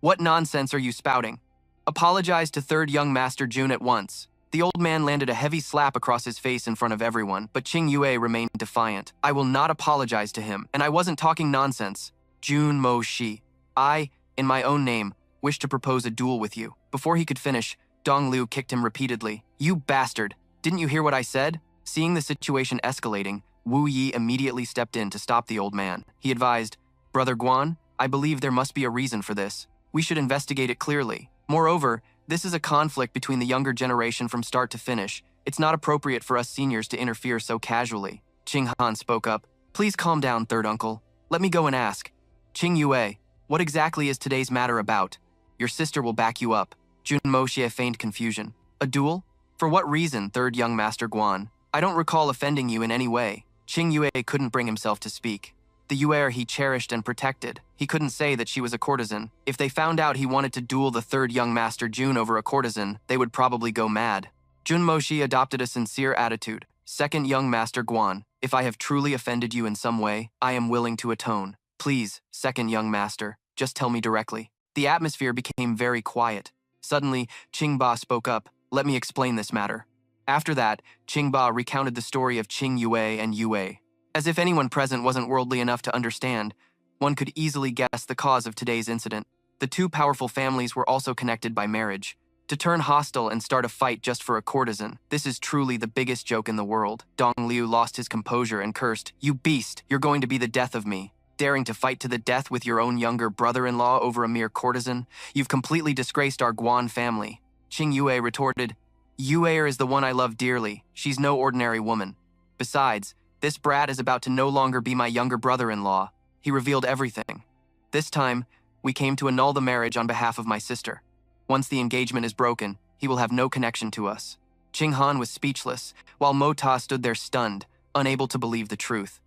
[SPEAKER 1] What nonsense are you spouting? Apologize to third young master Jun at once. The old man landed a heavy slap across his face in front of everyone, but Qing Yue remained defiant. I will not apologize to him, and I wasn't talking nonsense. Jun Moxie. I, in my own name, wish to propose a duel with you. Before he could finish, Dong Liu kicked him repeatedly. You bastard! Didn't you hear what I said? Seeing the situation escalating, Wu Yi immediately stepped in to stop the old man. He advised, Brother Guan, I believe there must be a reason for this. We should investigate it clearly. Moreover, this is a conflict between the younger generation from start to finish. It's not appropriate for us seniors to interfere so casually. Qing Han spoke up. Please calm down, third uncle. Let me go and ask. Qing Yue, what exactly is today's matter about? Your sister will back you up. Jun Moxie feigned confusion. A duel? For what reason, third young master Guan? I don't recall offending you in any way. Qing Yue couldn't bring himself to speak. The Yue he cherished and protected. He couldn't say that she was a courtesan. If they found out he wanted to duel the third young master Jun over a courtesan, they would probably go mad. Jun Moxie adopted a sincere attitude. Second young master Guan, if I have truly offended you in some way, I am willing to atone. Please, second young master, just tell me directly. The atmosphere became very quiet. Suddenly, Qing Ba spoke up. Let me explain this matter. After that, Qing Ba recounted the story of Qing Yue and Yue. As if anyone present wasn't worldly enough to understand, one could easily guess the cause of today's incident. The two powerful families were also connected by marriage. To turn hostile and start a fight just for a courtesan, this is truly the biggest joke in the world. Dong Liu lost his composure and cursed, You beast, you're going to be the death of me. Daring to fight to the death with your own younger brother-in-law over a mere courtesan? You've completely disgraced our Guan family. Qing Yue retorted, Yue is the one I love dearly. She's no ordinary woman. Besides, this brat is about to no longer be my younger brother-in-law. He revealed everything. This time, we came to annul the marriage on behalf of my sister. Once the engagement is broken, he will have no connection to us. Qing Han was speechless, while Mo Ta stood there stunned, unable to believe the truth.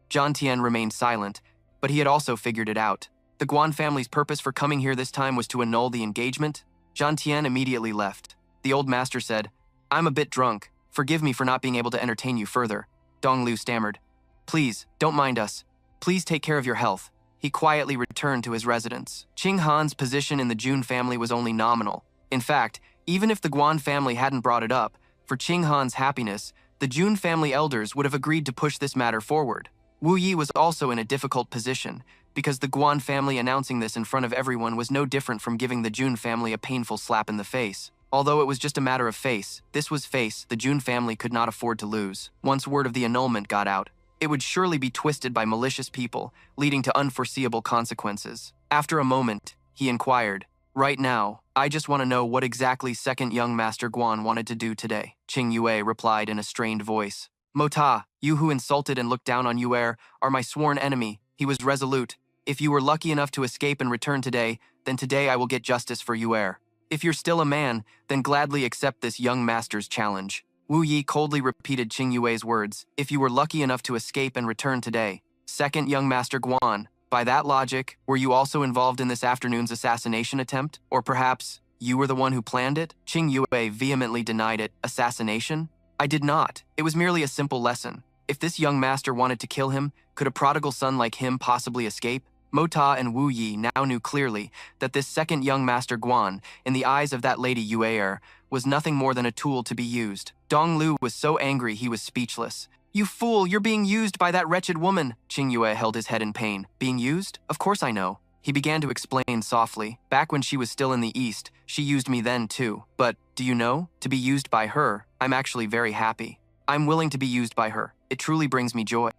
[SPEAKER 1] Jian Tian remained silent, but he had also figured it out. The Guan family's purpose for coming here this time was to annul the engagement. Jian Tian immediately left. The old master said, I'm a bit drunk. Forgive me for not being able to entertain you further. Dong Liu stammered. Please, don't mind us. Please take care of your health. He quietly returned to his residence. Qing Han's position in the Jun family was only nominal. In fact, even if the Guan family hadn't brought it up, for Qing Han's happiness, the Jun family elders would have agreed to push this matter forward. Wu Yi was also in a difficult position, because the Guan family announcing this in front of everyone was no different from giving the Jun family a painful slap in the face. Although it was just a matter of face, this was face the Jun family could not afford to lose. Once word of the annulment got out, it would surely be twisted by malicious people, leading to unforeseeable consequences. After a moment, he inquired, Right now, I just want to know what exactly second young master Guan wanted to do today. Qing Yue replied in a strained voice. Mo Ta, you who insulted and looked down on Yue are my sworn enemy. He was resolute. If you were lucky enough to escape and return today, then today I will get justice for Yue. If you're still a man, then gladly accept this young master's challenge. Wu Yi coldly repeated Qing Yue's words. If you were lucky enough to escape and return today, second young master Guan, By that logic, were you also involved in this afternoon's assassination attempt? Or perhaps you were the one who planned it? Qing Yue vehemently denied it. Assassination? I did not. It was merely a simple lesson. If this young master wanted to kill him, could a prodigal son like him possibly escape? Mo Ta and Wu Yi now knew clearly that this second young master Guan, in the eyes of that lady Yue, was nothing more than a tool to be used. Dong Lu was so angry he was speechless. You fool, you're being used by that wretched woman. Qing Yue held his head in pain. Being used? Of course I know. He began to explain softly. Back when she was still in the East, she used me then too. But, do you know, to be used by her, I'm actually very happy. I'm willing to be used by her. It truly brings me joy.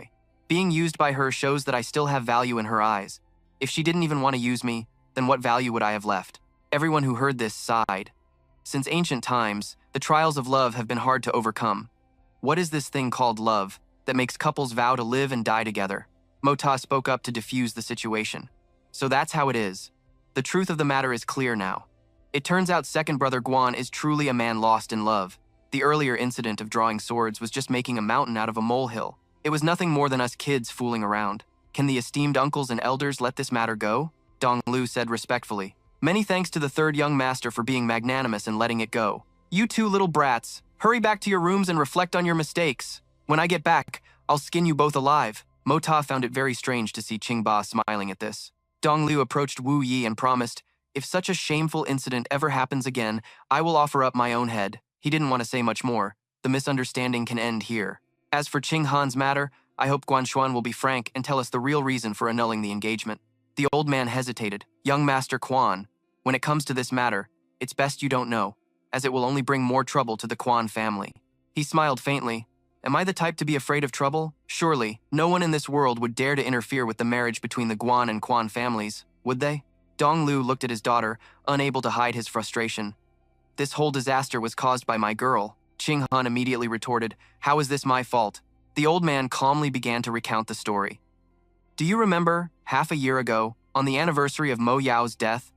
[SPEAKER 1] Being used by her shows that I still have value in her eyes. If she didn't even want to use me, then what value would I have left? Everyone who heard this sighed. Since ancient times, the trials of love have been hard to overcome. What is this thing called love that makes couples vow to live and die together? Mo Ta spoke up to defuse the situation. So that's how it is. The truth of the matter is clear now. It turns out second brother Guan is truly a man lost in love. The earlier incident of drawing swords was just making a mountain out of a molehill. It was nothing more than us kids fooling around. Can the esteemed uncles and elders let this matter go? Dong Lu said respectfully. Many thanks to the third young master for being magnanimous and letting it go. You two little brats, hurry back to your rooms and reflect on your mistakes. When I get back, I'll skin you both alive. Mo Ta found it very strange to see Qing Ba smiling at this. Dong Lu approached Wu Yi and promised, if such a shameful incident ever happens again, I will offer up my own head. He didn't want to say much more. The misunderstanding can end here. As for Qing Han's matter, I hope Guanshuan will be frank and tell us the real reason for annulling the engagement. The old man hesitated. Young Master Quan, when it comes to this matter, it's best you don't know, as it will only bring more trouble to the Quan family. He smiled faintly. Am I the type to be afraid of trouble? Surely, no one in this world would dare to interfere with the marriage between the Guan and Quan families, would they? Dong Lu looked at his daughter, unable to hide his frustration. This whole disaster was caused by my girl. Qing Han immediately retorted, how is this my fault? The old man calmly began to recount the story. Do you remember, half a year ago, on the anniversary of Mo Yao's death,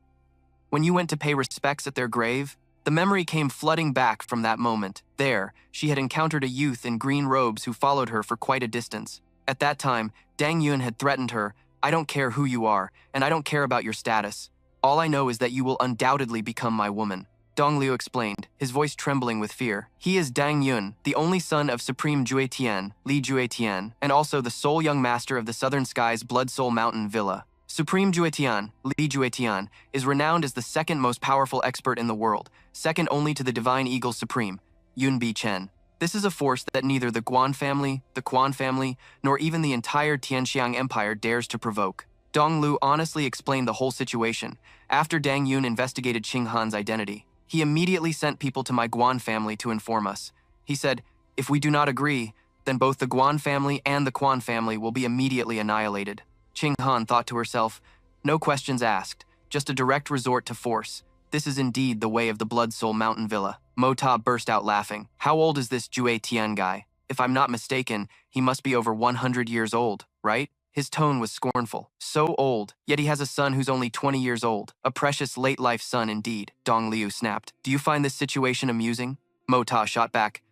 [SPEAKER 1] when you went to pay respects at their grave? The memory came flooding back from that moment. There, she had encountered a youth in green robes who followed her for quite a distance. At that time, Dang Yun had threatened her, I don't care who you are, and I don't care about your status. All I know is that you will undoubtedly become my woman. Dong Liu explained, his voice trembling with fear. He is Dang Yun, the only son of Supreme Jue Tian, Li Jue Tian, and also the sole young master of the Southern Sky's Blood Soul Mountain Villa. Supreme Jue Tian, Li Jue Tian, is renowned as the second most powerful expert in the world, second only to the Divine Eagle Supreme, Yun Bi Chen. This is a force that neither the Guan family, the Quan family, nor even the entire Tianxiang Empire dares to provoke. Dong Lu honestly explained the whole situation. After Dang Yun investigated Qing Han's identity, he immediately sent people to my Guan family to inform us. He said, if we do not agree, then both the Guan family and the Quan family will be immediately annihilated. Qing Han thought to herself, no questions asked, just a direct resort to force. This is indeed the way of the Blood Soul Mountain Villa. Mo Ta burst out laughing. How old is this Jue Tian guy? If I'm not mistaken, he must be over 100 years old, right? His tone was scornful. So old, yet he has a son who's only 20 years old. A precious late-life son indeed, Dong Liu snapped. Do you find this situation amusing? Mo Ta shot back.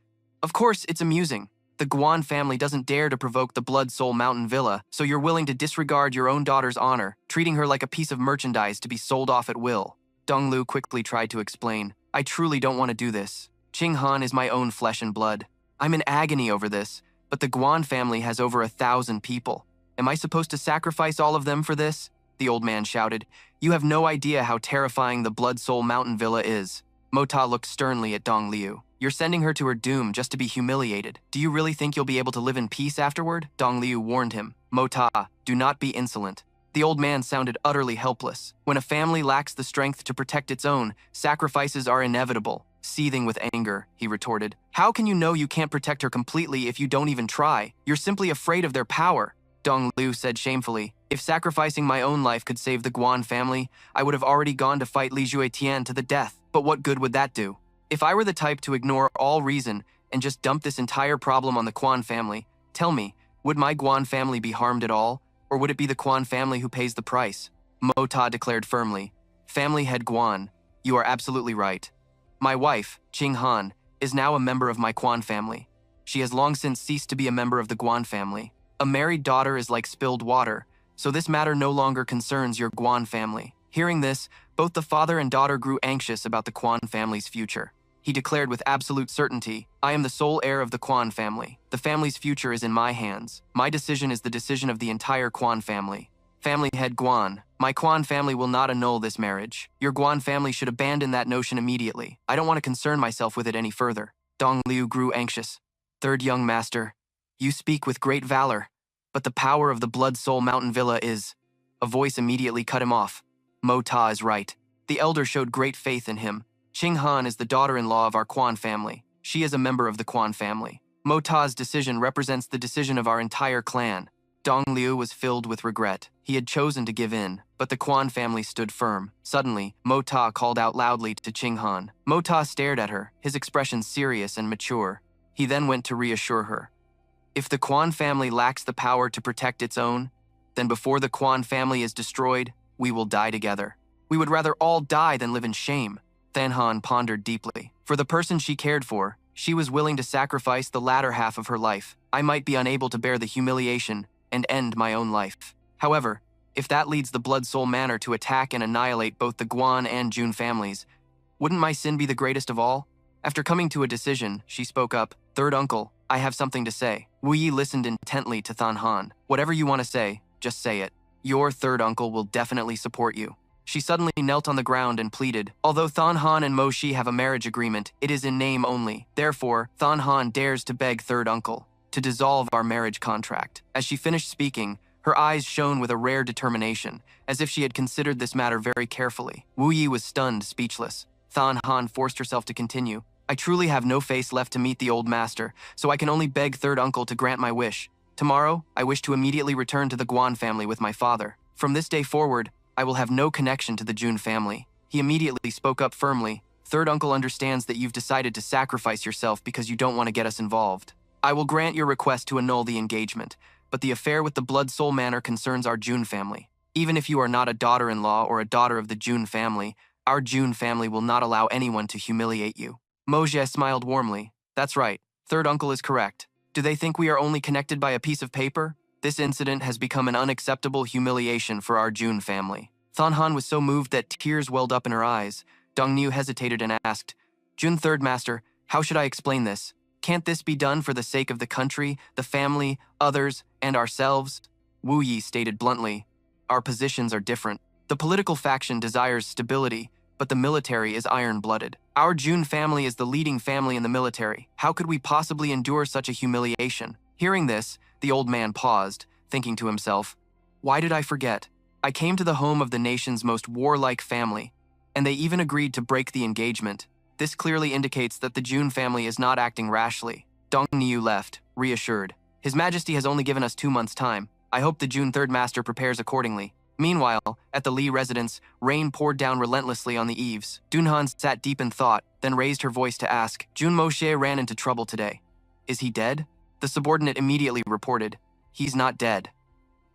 [SPEAKER 1] Of course it's amusing. The Guan family doesn't dare to provoke the Blood Soul Mountain Villa, so you're willing to disregard your own daughter's honor, treating her like a piece of merchandise to be sold off at will. Dong Lu quickly tried to explain. I truly don't want to do this. Qing Han is my own flesh and blood. I'm in agony over this, but the Guan family has over 1,000 people. Am I supposed to sacrifice all of them for this? The old man shouted. You have no idea how terrifying the Blood Soul Mountain Villa is. Mo Ta looked sternly at Dong Liu. You're sending her to her doom just to be humiliated. Do you really think you'll be able to live in peace afterward? Dong Liu warned him. Mo Ta, do not be insolent. The old man sounded utterly helpless. When a family lacks the strength to protect its own, sacrifices are inevitable. Seething with anger, he retorted. How can you know you can't protect her completely if you don't even try? You're simply afraid of their power. Dong Liu said shamefully. If sacrificing my own life could save the Guan family, I would have already gone to fight Li Jue Tian to the death. But what good would that do? If I were the type to ignore all reason and just dump this entire problem on the Quan family, tell me, would my Guan family be harmed at all? Or would it be the Quan family who pays the price? Mo Ta declared firmly. Family head Guan, you are absolutely right. My wife, Qing Han, is now a member of my Quan family. She has long since ceased to be a member of the Guan family. A married daughter is like spilled water. So this matter no longer concerns your Guan family. Hearing this, both the father and daughter grew anxious about the Quan family's future. He declared with absolute certainty, I am the sole heir of the Quan family. The family's future is in my hands. My decision is the decision of the entire Quan family. Family head Guan, my Quan family will not annul this marriage. Your Guan family should abandon that notion immediately. I don't want to concern myself with it any further. Dong Liu grew anxious. Third young master, you speak with great valor, but the power of the Blood Soul Mountain Villa is... A voice immediately cut him off. Mo Ta is right. The elder showed great faith in him. Qing Han is the daughter-in-law of our Quan family. She is a member of the Quan family. Mo Ta's decision represents the decision of our entire clan. Dong Liu was filled with regret. He had chosen to give in, but the Quan family stood firm. Suddenly, Mo Ta called out loudly to Qing Han. Mo Ta stared at her, his expression serious and mature. He then went to reassure her. If the Quan family lacks the power to protect its own, then before the Quan family is destroyed, we will die together. We would rather all die than live in shame. Than Han pondered deeply. For the person she cared for, she was willing to sacrifice the latter half of her life. I might be unable to bear the humiliation and end my own life. However, if that leads the Blood Soul Manor to attack and annihilate both the Guan and Jun families, wouldn't my sin be the greatest of all? After coming to a decision, she spoke up. Third uncle, I have something to say. Wu Yi listened intently to Than Han. Whatever you want to say, just say it. Your third uncle will definitely support you. She suddenly knelt on the ground and pleaded, although Than Han and Mo Shi have a marriage agreement, it is in name only. Therefore, Than Han dares to beg third uncle to dissolve our marriage contract. As she finished speaking, her eyes shone with a rare determination, as if she had considered this matter very carefully. Wu Yi was stunned, speechless. Than Han forced herself to continue. I truly have no face left to meet the old master, so I can only beg third uncle to grant my wish. Tomorrow, I wish to immediately return to the Guan family with my father. From this day forward, I will have no connection to the Jun family. He immediately spoke up firmly. Third uncle understands that you've decided to sacrifice yourself because you don't want to get us involved. I will grant your request to annul the engagement, but the affair with the Blood Soul Manor concerns our Jun family. Even if you are not a daughter-in-law or a daughter of the Jun family, our Jun family will not allow anyone to humiliate you. Mo Jie smiled warmly. That's right. Third uncle is correct. Do they think we are only connected by a piece of paper? This incident has become an unacceptable humiliation for our Jun family. Than Han was so moved that tears welled up in her eyes. Dong Niu hesitated and asked, Jun Third Master, how should I explain this? Can't this be done for the sake of the country, the family, others, and ourselves? Wu Yi stated bluntly, our positions are different. The political faction desires stability, but the military is iron-blooded. Our Jun family is the leading family in the military. How could we possibly endure such a humiliation? Hearing this, the old man paused, thinking to himself, why did I forget? I came to the home of the nation's most warlike family, and they even agreed to break the engagement. This clearly indicates that the Jun family is not acting rashly. Dong Niu left, reassured. His Majesty has only given us 2 months' time. I hope the Jun Third Master prepares accordingly. Meanwhile, at the Li residence, rain poured down relentlessly on the eaves. Dunhan sat deep in thought, then raised her voice to ask, Jun Moshe ran into trouble today. Is he dead? The subordinate immediately reported, he's not dead.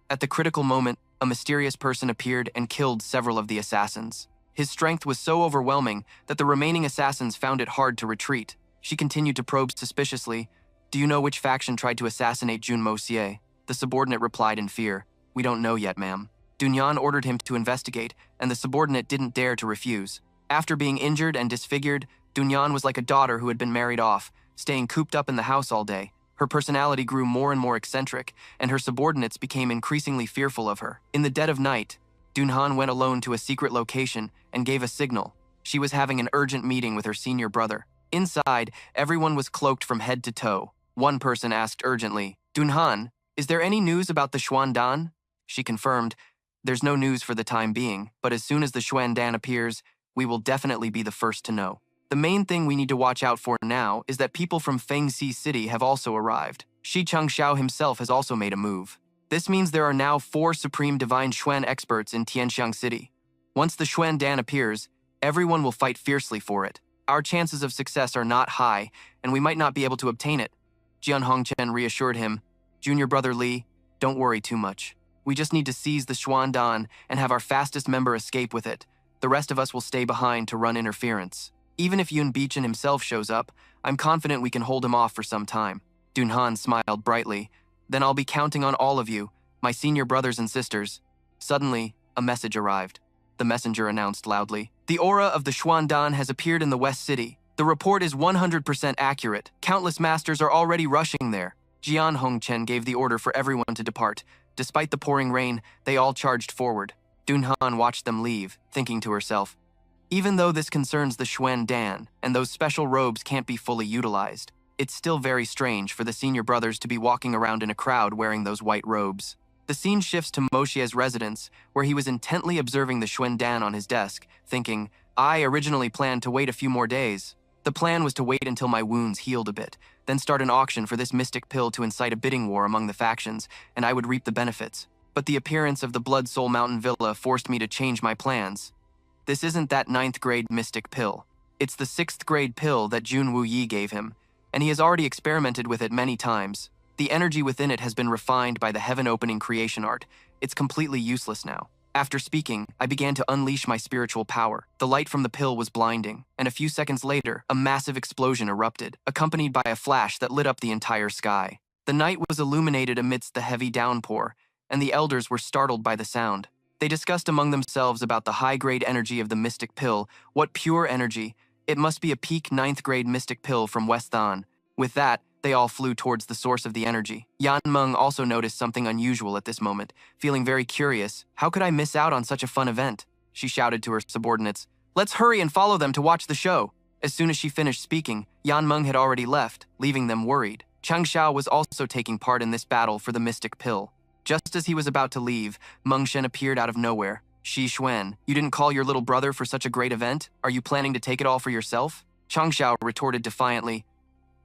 [SPEAKER 1] At the critical moment, a mysterious person appeared and killed several of the assassins. His strength was so overwhelming that the remaining assassins found it hard to retreat. She continued to probe suspiciously, do you know which faction tried to assassinate Jun Moshe? The subordinate replied in fear, we don't know yet, ma'am. Dunyan ordered him to investigate, and the subordinate didn't dare to refuse. After being injured and disfigured, Dunyan was like a daughter who had been married off, staying cooped up in the house all day. Her personality grew more and more eccentric, and her subordinates became increasingly fearful of her. In the dead of night, Dunhan went alone to a secret location and gave a signal. She was having an urgent meeting with her senior brother. Inside, everyone was cloaked from head to toe. One person asked urgently, Dunhan, is there any news about the Xuandan? She confirmed, there's no news for the time being, but as soon as the Xuandan appears, we will definitely be the first to know. The main thing we need to watch out for now is that people from Fengxi City have also arrived. Shi Changxiao himself has also made a move. This means there are now 4 Supreme Divine Xuan experts in Tianxiang City. Once the Xuandan appears, everyone will fight fiercely for it. Our chances of success are not high, and we might not be able to obtain it. Jian Hongchen reassured him, Junior Brother Li, don't worry too much. We just need to seize the Xuandan and have our fastest member escape with it. The rest of us will stay behind to run interference. Even if Yun Beechin himself shows up, I'm confident we can hold him off for some time. Dunhan smiled brightly. Then I'll be counting on all of you. My senior brothers and sisters. Suddenly, a message arrived. The messenger announced loudly. The aura of the Xuandan has appeared in the West City. The report is 100% accurate. Countless masters are already rushing there. Jian Hongchen gave the order for everyone to depart. Despite the pouring rain, they all charged forward. Dunhan watched them leave, thinking to herself, even though this concerns the Xuandan, and those special robes can't be fully utilized, it's still very strange for the senior brothers to be walking around in a crowd wearing those white robes. The scene shifts to Moshie's residence, where he was intently observing the Xuandan on his desk, thinking, I originally planned to wait a few more days. The plan was to wait until my wounds healed a bit, then start an auction for this mystic pill to incite a bidding war among the factions, and I would reap the benefits. But the appearance of the Blood Soul Mountain Villa forced me to change my plans. This isn't that 9th grade mystic pill. It's the 6th grade pill that Jun Wuyi gave him, and he has already experimented with it many times. The energy within it has been refined by the heaven-opening creation art. It's completely useless now. After speaking, I began to unleash my spiritual power. The light from the pill was blinding, and a few seconds later, a massive explosion erupted, accompanied by a flash that lit up the entire sky. The night was illuminated amidst the heavy downpour, and the elders were startled by the sound. They discussed among themselves about the high-grade energy of the mystic pill. What pure energy! It must be a peak 9th grade mystic pill from West An. With that, they all flew towards the source of the energy. Yan Meng also noticed something unusual at this moment. Feeling very curious, how could I miss out on such a fun event? She shouted to her subordinates, let's hurry and follow them to watch the show. As soon as she finished speaking, Yan Meng had already left, leaving them worried. Chang Xiao was also taking part in this battle for the mystic pill. Just as he was about to leave, Meng Shen appeared out of nowhere. Shi Xuan, you didn't call your little brother for such a great event? Are you planning to take it all for yourself? Chang Xiao retorted defiantly,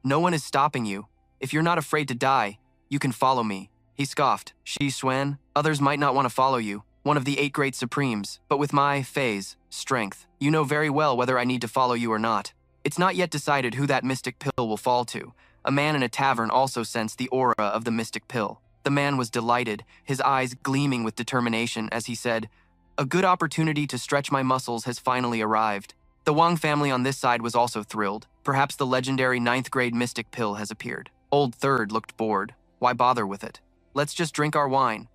[SPEAKER 1] no one is stopping you. If you're not afraid to die, you can follow me. He scoffed. Shi Xuan, others might not want to follow you, one of the 8 great supremes, but with my phase, strength, you know very well whether I need to follow you or not. It's not yet decided who that mystic pill will fall to. A man in a tavern also sensed the aura of the mystic pill. The man was delighted, his eyes gleaming with determination as he said, a good opportunity to stretch my muscles has finally arrived. The Wang family on this side was also thrilled. Perhaps the legendary 9th grade mystic pill has appeared. Old Third looked bored. Why bother with it? Let's just drink our wine.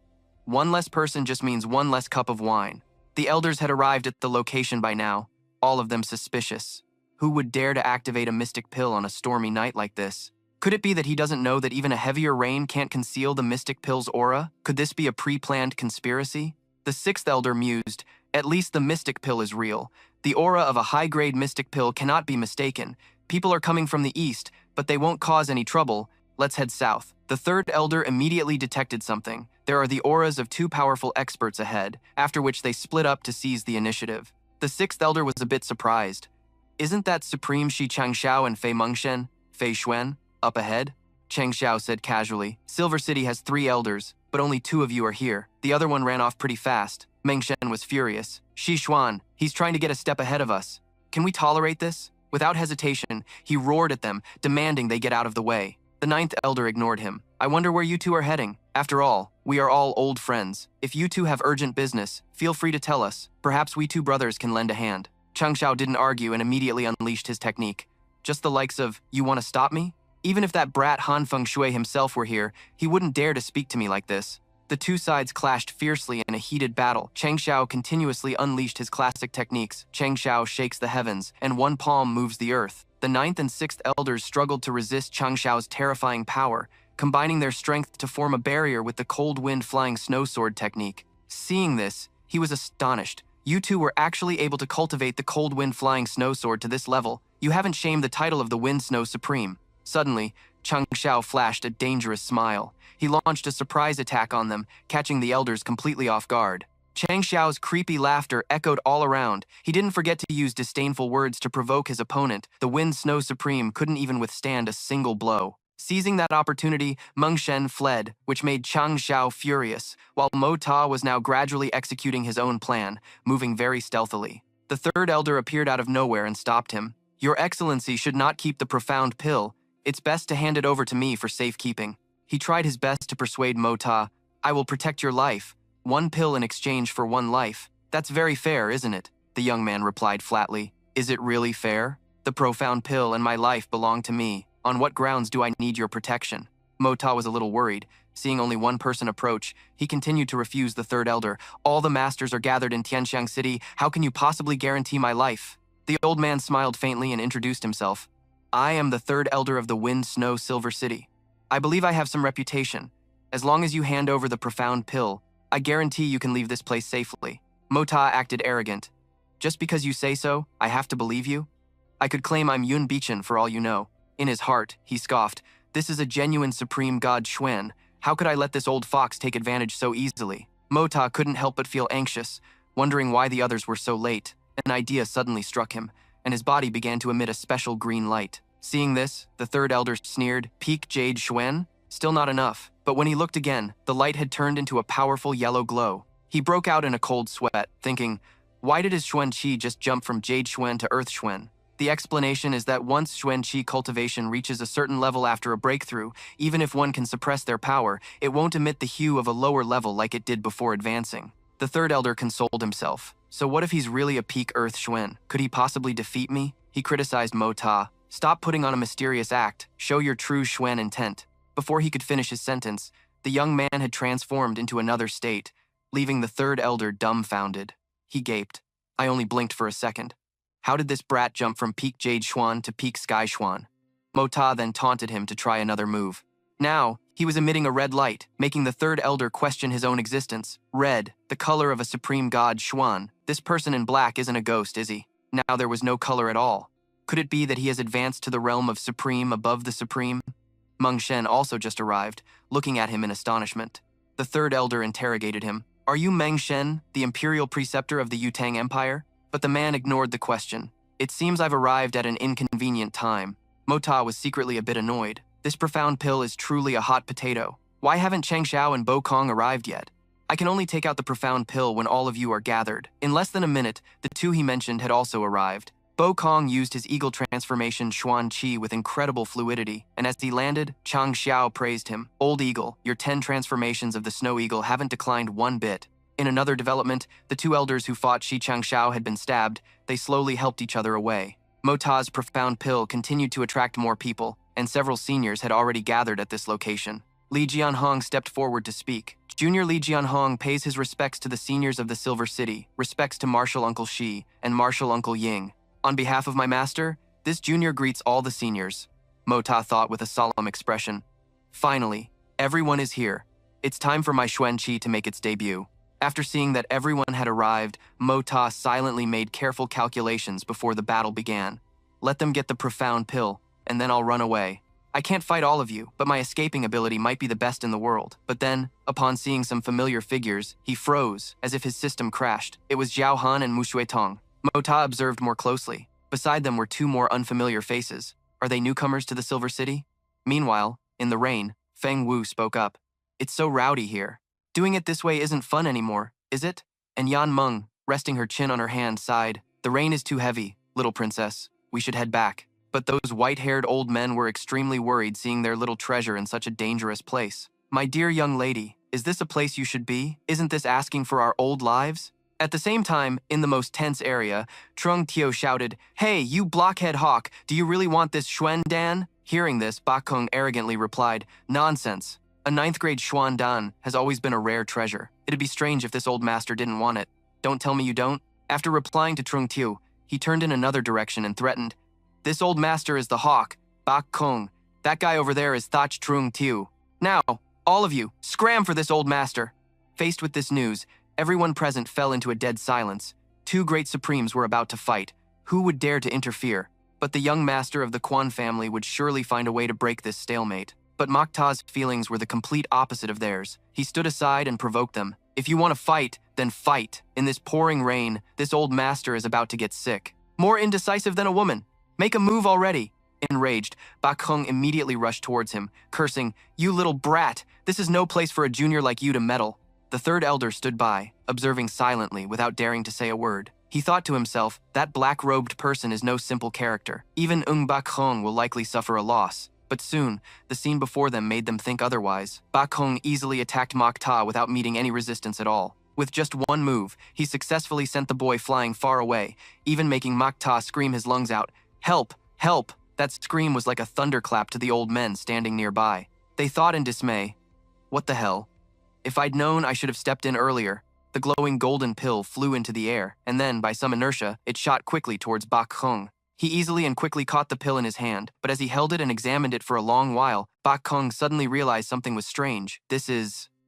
[SPEAKER 1] One less person just means one less cup of wine. The elders had arrived at the location by now, all of them suspicious. Who would dare to activate a mystic pill on a stormy night like this? Could it be that he doesn't know that even a heavier rain can't conceal the mystic pill's aura? Could this be a pre-planned conspiracy? The 6th elder mused, at least the mystic pill is real. The aura of a high-grade mystic pill cannot be mistaken. People are coming from the east, but they won't cause any trouble. Let's head south. The 3rd elder immediately detected something. There are the auras of 2 powerful experts ahead, after which they split up to seize the initiative. The 6th elder was a bit surprised. Isn't that Supreme Shi Changxiao and Fei Mengshen, Fei Xuan, up ahead? Cheng Xiao said casually. Silver City has 3 elders, but only 2 of you are here. The other one ran off pretty fast. Mengshen was furious. Shi Xuan, he's trying to get a step ahead of us. Can we tolerate this? Without hesitation, he roared at them, demanding they get out of the way. The 9th elder ignored him. I wonder where you 2 are heading. After all, we are all old friends. If you 2 have urgent business, feel free to tell us. Perhaps we 2 brothers can lend a hand. Chang Xiao didn't argue and immediately unleashed his technique. Just the likes of, you want to stop me? Even if that brat Han Feng Shui himself were here, he wouldn't dare to speak to me like this. The 2 sides clashed fiercely in a heated battle. Cheng Xiao continuously unleashed his classic techniques. Cheng Xiao shakes the heavens, and one palm moves the earth. The 9th and 6th elders struggled to resist Cheng Xiao's terrifying power, combining their strength to form a barrier with the cold wind flying snow sword technique. Seeing this, he was astonished. You 2 were actually able to cultivate the cold wind flying snow sword to this level. You haven't shamed the title of the Wind Snow Supreme. Suddenly, Cheng Xiao flashed a dangerous smile. He launched a surprise attack on them, catching the elders completely off guard. Cheng Xiao's creepy laughter echoed all around. He didn't forget to use disdainful words to provoke his opponent. The Wind Snow Supreme couldn't even withstand a single blow. Seizing that opportunity, Meng Shen fled, which made Chang Xiao furious, while Mo Ta was now gradually executing his own plan, moving very stealthily. The 3rd elder appeared out of nowhere and stopped him. Your Excellency should not keep the profound pill. It's best to hand it over to me for safekeeping. He tried his best to persuade Mo Ta. I will protect your life. 1 pill in exchange for 1 life. That's very fair, isn't it? The young man replied flatly. Is it really fair? The profound pill and my life belong to me. On what grounds do I need your protection? Mo Ta was a little worried. Seeing only one person approach, he continued to refuse the third elder. All the masters are gathered in Tianxiang City. How can you possibly guarantee my life? The old man smiled faintly and introduced himself. I am the third elder of the Wind Snow Silver City. I believe I have some reputation. As long as you hand over the profound pill, I guarantee you can leave this place safely. Mo Ta acted arrogant. Just because you say so, I have to believe you? I could claim I'm Yun Bichen for all you know. In his heart, he scoffed. This is a genuine supreme god Xuan. How could I let this old fox take advantage so easily? Mo Ta couldn't help but feel anxious, wondering why the others were so late. An idea suddenly struck him, and his body began to emit a special green light. Seeing this, the third elder sneered, Peak Jade Xuan? Still not enough. But when he looked again, the light had turned into a powerful yellow glow. He broke out in a cold sweat, thinking, why did his Xuan Qi just jump from Jade Xuan to Earth Xuan? The explanation is that once Xuan Qi cultivation reaches a certain level after a breakthrough, even if one can suppress their power, it won't emit the hue of a lower level like it did before advancing. The third elder consoled himself. So what if he's really a peak Earth Xuan? Could he possibly defeat me? He criticized Mo Ta. Stop putting on a mysterious act. Show your true Xuan intent. Before he could finish his sentence, the young man had transformed into another state, leaving the third elder dumbfounded. He gaped. I only blinked for a second. How did this brat jump from peak Jade Xuan to peak Sky Xuan? Mo Ta then taunted him to try another move. Now, he was emitting a red light, making the third elder question his own existence. Red, the color of a supreme god Xuan. This person in black isn't a ghost, is he? Now there was no color at all. Could it be that he has advanced to the realm of supreme above the supreme? Meng Shen also just arrived, looking at him in astonishment. The third elder interrogated him. Are you Meng Shen, the imperial preceptor of the Yutang Empire? But the man ignored the question. It seems I've arrived at an inconvenient time. Mo Ta was secretly a bit annoyed. This profound pill is truly a hot potato. Why haven't Cheng Xiao and Bo Kong arrived yet? I can only take out the profound pill when all of you are gathered. In less than a minute, the two he mentioned had also arrived. Bo Kong used his eagle transformation Xuan Qi with incredible fluidity, and as he landed, Chang Xiao praised him. Old Eagle, your 10 transformations of the Snow Eagle haven't declined one bit. In another development, the two elders who fought Shi Changxiao had been stabbed. They slowly helped each other away. Mo Ta's profound pill continued to attract more people, and several seniors had already gathered at this location. Li Jianhong stepped forward to speak. Junior Li Jianhong pays his respects to the seniors of the Silver City, respects to Martial Uncle Shi and Martial Uncle Ying. On behalf of my master, this junior greets all the seniors. Mo Ta thought with a solemn expression. Finally, everyone is here. It's time for my Xuan Qi to make its debut. After seeing that everyone had arrived, Mo Ta silently made careful calculations before the battle began. Let them get the profound pill, and then I'll run away. I can't fight all of you, but my escaping ability might be the best in the world. But then, upon seeing some familiar figures, he froze, as if his system crashed. It was Zhao Han and Mu Shuitong. Mo Ta observed more closely. Beside them were two more unfamiliar faces. Are they newcomers to the Silver City? Meanwhile, in the rain, Feng Wu spoke up. It's so rowdy here. Doing it this way isn't fun anymore, is it? And Yan Meng, resting her chin on her hand, sighed. The rain is too heavy, little princess. We should head back. But those white-haired old men were extremely worried seeing their little treasure in such a dangerous place. My dear young lady, is this a place you should be? Isn't this asking for our old lives? At the same time, in the most tense area, Trung Tio shouted, Hey, you blockhead hawk, do you really want this Xuan Dan? Hearing this, Bakong arrogantly replied, Nonsense. A 9th grade Xuan Dan has always been a rare treasure. It'd be strange if this old master didn't want it. Don't tell me you don't. After replying to Trung Tio, he turned in another direction and threatened, This old master is the hawk, Bak Kong. That guy over there is Thach Trung Tio. Now, all of you, scram for this old master. Faced with this news, everyone present fell into a dead silence. Two great supremes were about to fight. Who would dare to interfere? But the young master of the Quan family would surely find a way to break this stalemate. But Mokta's feelings were the complete opposite of theirs. He stood aside and provoked them. If you want to fight, then fight. In this pouring rain, this old master is about to get sick. More indecisive than a woman. Make a move already. Enraged, Bak Hung immediately rushed towards him, cursing, You little brat! This is no place for a junior like you to meddle. The third elder stood by, observing silently without daring to say a word. He thought to himself, that black-robed person is no simple character. Even Bak Hung will likely suffer a loss. But soon, the scene before them made them think otherwise. Bak Hung easily attacked Mokta without meeting any resistance at all. With just one move, he successfully sent the boy flying far away, even making Mokta scream his lungs out, Help! Help! That scream was like a thunderclap to the old men standing nearby. They thought in dismay, "What the hell? If I'd known, I should have stepped in earlier." The glowing golden pill flew into the air, and then, by some inertia, it shot quickly towards Bak Kung. He easily and quickly caught the pill in his hand, but as he held it and examined it for a long while, Bak Kung suddenly realized something was strange.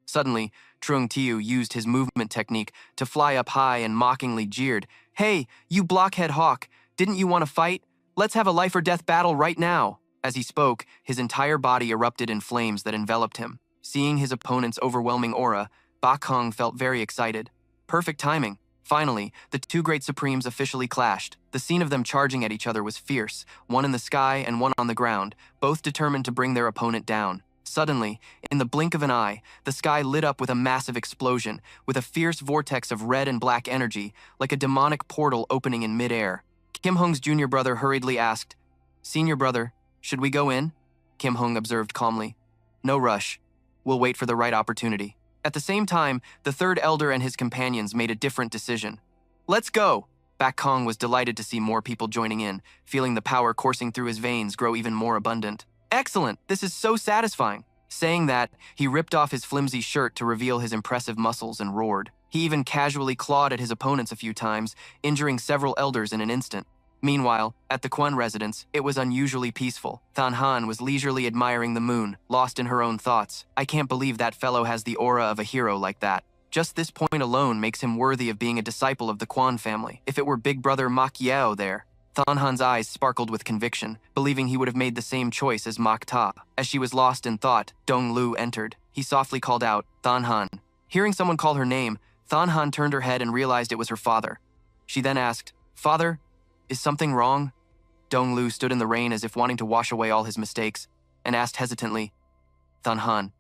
[SPEAKER 1] Suddenly, Trung Tiu used his movement technique to fly up high and mockingly jeered, "Hey, you blockhead hawk, didn't you want to fight? Let's have a life or death battle right now." As he spoke, his entire body erupted in flames that enveloped him. Seeing his opponent's overwhelming aura, Bak Kung felt very excited. Perfect timing. Finally, the two great supremes officially clashed. The scene of them charging at each other was fierce, one in the sky and one on the ground, both determined to bring their opponent down. Suddenly, in the blink of an eye, the sky lit up with a massive explosion, with a fierce vortex of red and black energy, like a demonic portal opening in mid-air. Kim Hung's junior brother hurriedly asked, "Senior brother, should we go in?" Kim Hung observed calmly, "No rush. We'll wait for the right opportunity." At the same time, the third elder and his companions made a different decision. "Let's go!" Bak Kong was delighted to see more people joining in, feeling the power coursing through his veins grow even more abundant. "Excellent! This is so satisfying!" Saying that, he ripped off his flimsy shirt to reveal his impressive muscles and roared. He even casually clawed at his opponents a few times, injuring several elders in an instant. Meanwhile, at the Quan residence, it was unusually peaceful. Than Han was leisurely admiring the moon, lost in her own thoughts. "I can't believe that fellow has the aura of a hero like that. Just this point alone makes him worthy of being a disciple of the Quan family. If it were Big Brother Mak Yao there." Than Han's eyes sparkled with conviction, believing he would have made the same choice as Mak Ta. As she was lost in thought, Dong Lu entered. He softly called out, "Than Han." Hearing someone call her name, Than Han turned her head and realized it was her father. She then asked, "Father, is something wrong?" Dong Lu stood in the rain as if wanting to wash away all his mistakes, and asked hesitantly, "Than Han,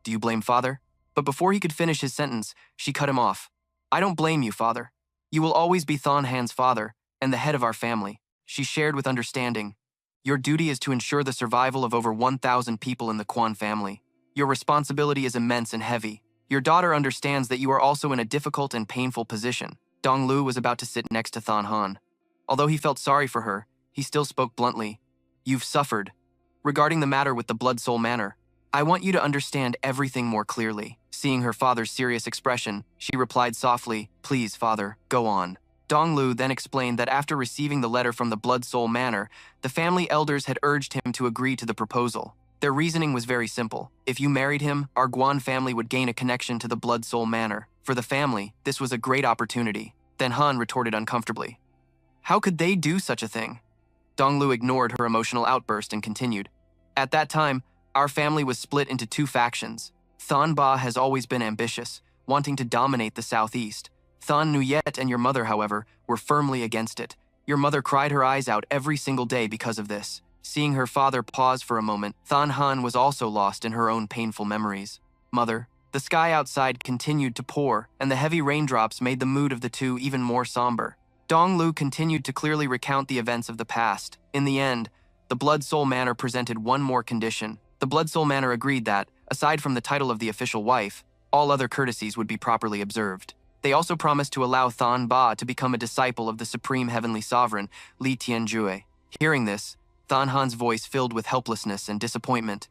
[SPEAKER 1] do you blame father?" But before he could finish his sentence, she cut him off. "I don't blame you, father. You will always be Than Han's father, and the head of our family." She shared with understanding, "Your duty is to ensure the survival of over 1,000 people in the Quan family. Your responsibility is immense and heavy. Your daughter understands that you are also in a difficult and painful position." Dong Lu was about to sit next to Than Han. Although he felt sorry for her, he still spoke bluntly. "You've suffered. Regarding the matter with the Blood Soul Manor, I want you to understand everything more clearly." Seeing her father's serious expression, she replied softly, "Please, father, go on." Dong Lu then explained that after receiving the letter from the Blood Soul Manor, the family elders had urged him to agree to the proposal. Their reasoning was very simple. If you married him, our Guan family would gain a connection to the Blood Soul Manor. For the family, this was a great opportunity. Then Han retorted uncomfortably, "How could they do such a thing?" Dong Lu ignored her emotional outburst and continued, "At that time, our family was split into two factions. Than Ba has always been ambitious, wanting to dominate the southeast. Than Nuyet and your mother, however, were firmly against it. Your mother cried her eyes out every single day because of this." Seeing her father pause for a moment, Than Han was also lost in her own painful memories. "Mother." The sky outside continued to pour, and the heavy raindrops made the mood of the two even more somber. Dong Lu continued to clearly recount the events of the past. In the end, the Blood Soul Manor presented one more condition. The Blood Soul Manor agreed that, aside from the title of the official wife, all other courtesies would be properly observed. They also promised to allow Than Ba to become a disciple of the Supreme Heavenly Sovereign, Li Tianjue. Hearing this, Than Han's voice filled with helplessness and disappointment.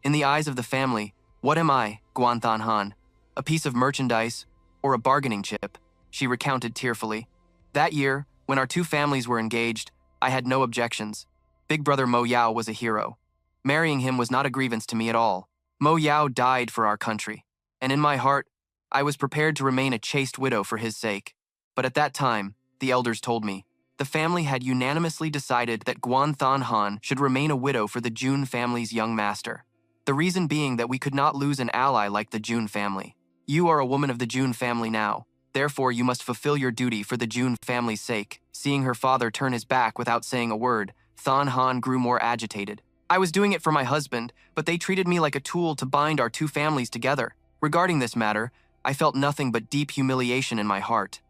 [SPEAKER 1] "In the eyes of the family, what am I, Guan Than Han? A piece of merchandise or a bargaining chip?" She recounted tearfully. "That year, when our two families were engaged, I had no objections. Big Brother Mo Yao was a hero. Marrying him was not a grievance to me at all. Mo Yao died for our country, and in my heart, I was prepared to remain a chaste widow for his sake. But at that time, the elders told me, the family had unanimously decided that Guan Than Han should remain a widow for the Jun family's young master. The reason being that we could not lose an ally like the Jun family. You are a woman of the Jun family now. Therefore, you must fulfill your duty for the Jun family's sake." Seeing her father turn his back without saying a word, Than Han grew more agitated. "I was doing it for my husband, but they treated me like a tool to bind our two families together. Regarding this matter, I felt nothing but deep humiliation in my heart.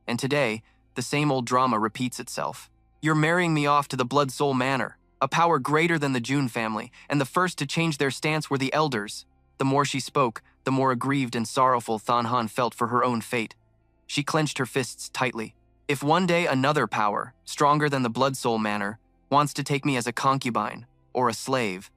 [SPEAKER 1] And today, the same old drama repeats itself. You're marrying me off to the Blood Soul Manor, a power greater than the Jun family, and the first to change their stance were the elders." The more she spoke, the more aggrieved and sorrowful Than Han felt for her own fate. She clenched her fists tightly. "If one day another power, stronger than the Blood Soul Manor, wants to take me as a concubine or a slave,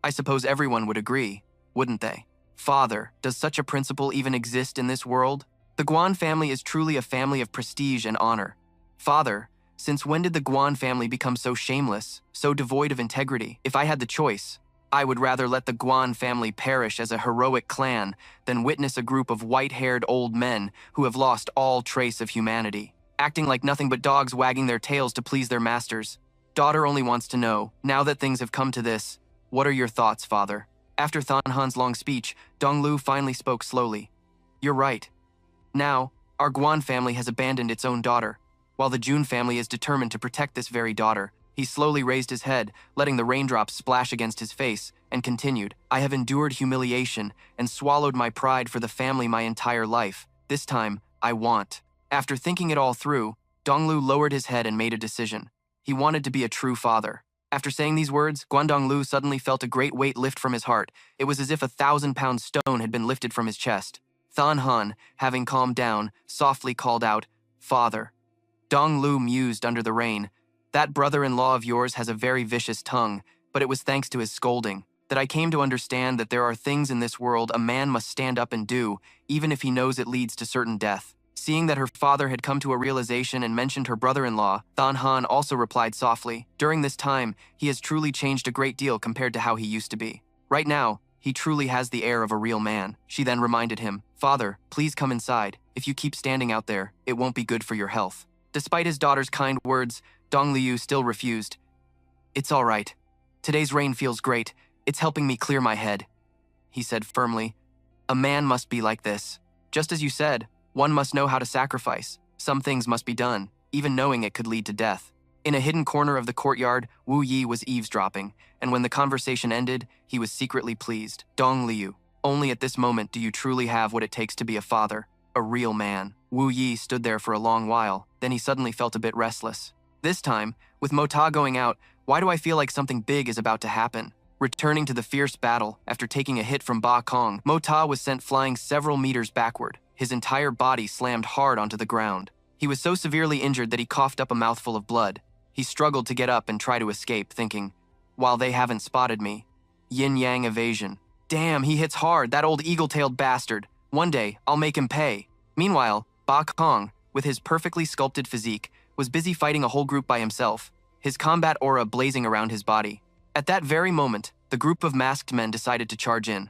[SPEAKER 1] I suppose everyone would agree, wouldn't they? Father, does such a principle even exist in this world? The Guan family is truly a family of prestige and honor. Father, since when did the Guan family become so shameless, so devoid of integrity? If I had the choice, I would rather let the Guan family perish as a heroic clan than witness a group of white-haired old men who have lost all trace of humanity, acting like nothing but dogs wagging their tails to please their masters. Daughter only wants to know, now that things have come to this, what are your thoughts, father? After Than Han's long speech, Donglu finally spoke slowly. You're right. Now, our Guan family has abandoned its own daughter, while the Jun family is determined to protect this very daughter. He slowly raised his head, letting the raindrops splash against his face, and continued, I have endured humiliation and swallowed my pride for the family my entire life. This time, I want. After thinking it all through, Donglu lowered his head and made a decision. He wanted to be a true father. After saying these words, Guandonglu suddenly felt a great weight lift from his heart. It was as if a 1,000-pound stone had been lifted from his chest. Than Han, having calmed down, softly called out, Father. Donglu mused under the rain. That brother-in-law of yours has a very vicious tongue, but it was thanks to his scolding that I came to understand that there are things in this world a man must stand up and do, even if he knows it leads to certain death. Seeing that her father had come to a realization and mentioned her brother-in-law, Than Han also replied softly, during this time, he has truly changed a great deal compared to how he used to be. Right now, he truly has the air of a real man. She then reminded him, Father, please come inside. If you keep standing out there, it won't be good for your health. Despite his daughter's kind words, Dong Liu still refused. It's all right. Today's rain feels great. It's helping me clear my head, he said firmly. A man must be like this. Just as you said, one must know how to sacrifice. Some things must be done, even knowing it could lead to death. In a hidden corner of the courtyard, Wu Yi was eavesdropping, and when the conversation ended, he was secretly pleased. Dong Liu, only at this moment do you truly have what it takes to be a father, a real man. Wu Yi stood there for a long while, then he suddenly felt a bit restless. This time, with Mo Ta going out, why do I feel like something big is about to happen? Returning to the fierce battle, after taking a hit from Ba Kong, Mo Ta was sent flying several meters backward. His entire body slammed hard onto the ground. He was so severely injured that he coughed up a mouthful of blood. He struggled to get up and try to escape, thinking, while they haven't spotted me. Yin-yang evasion. Damn, he hits hard, that old eagle-tailed bastard. One day, I'll make him pay. Meanwhile, Ba Kong, with his perfectly sculpted physique, was busy fighting a whole group by himself, his combat aura blazing around his body. At that very moment, the group of masked men decided to charge in.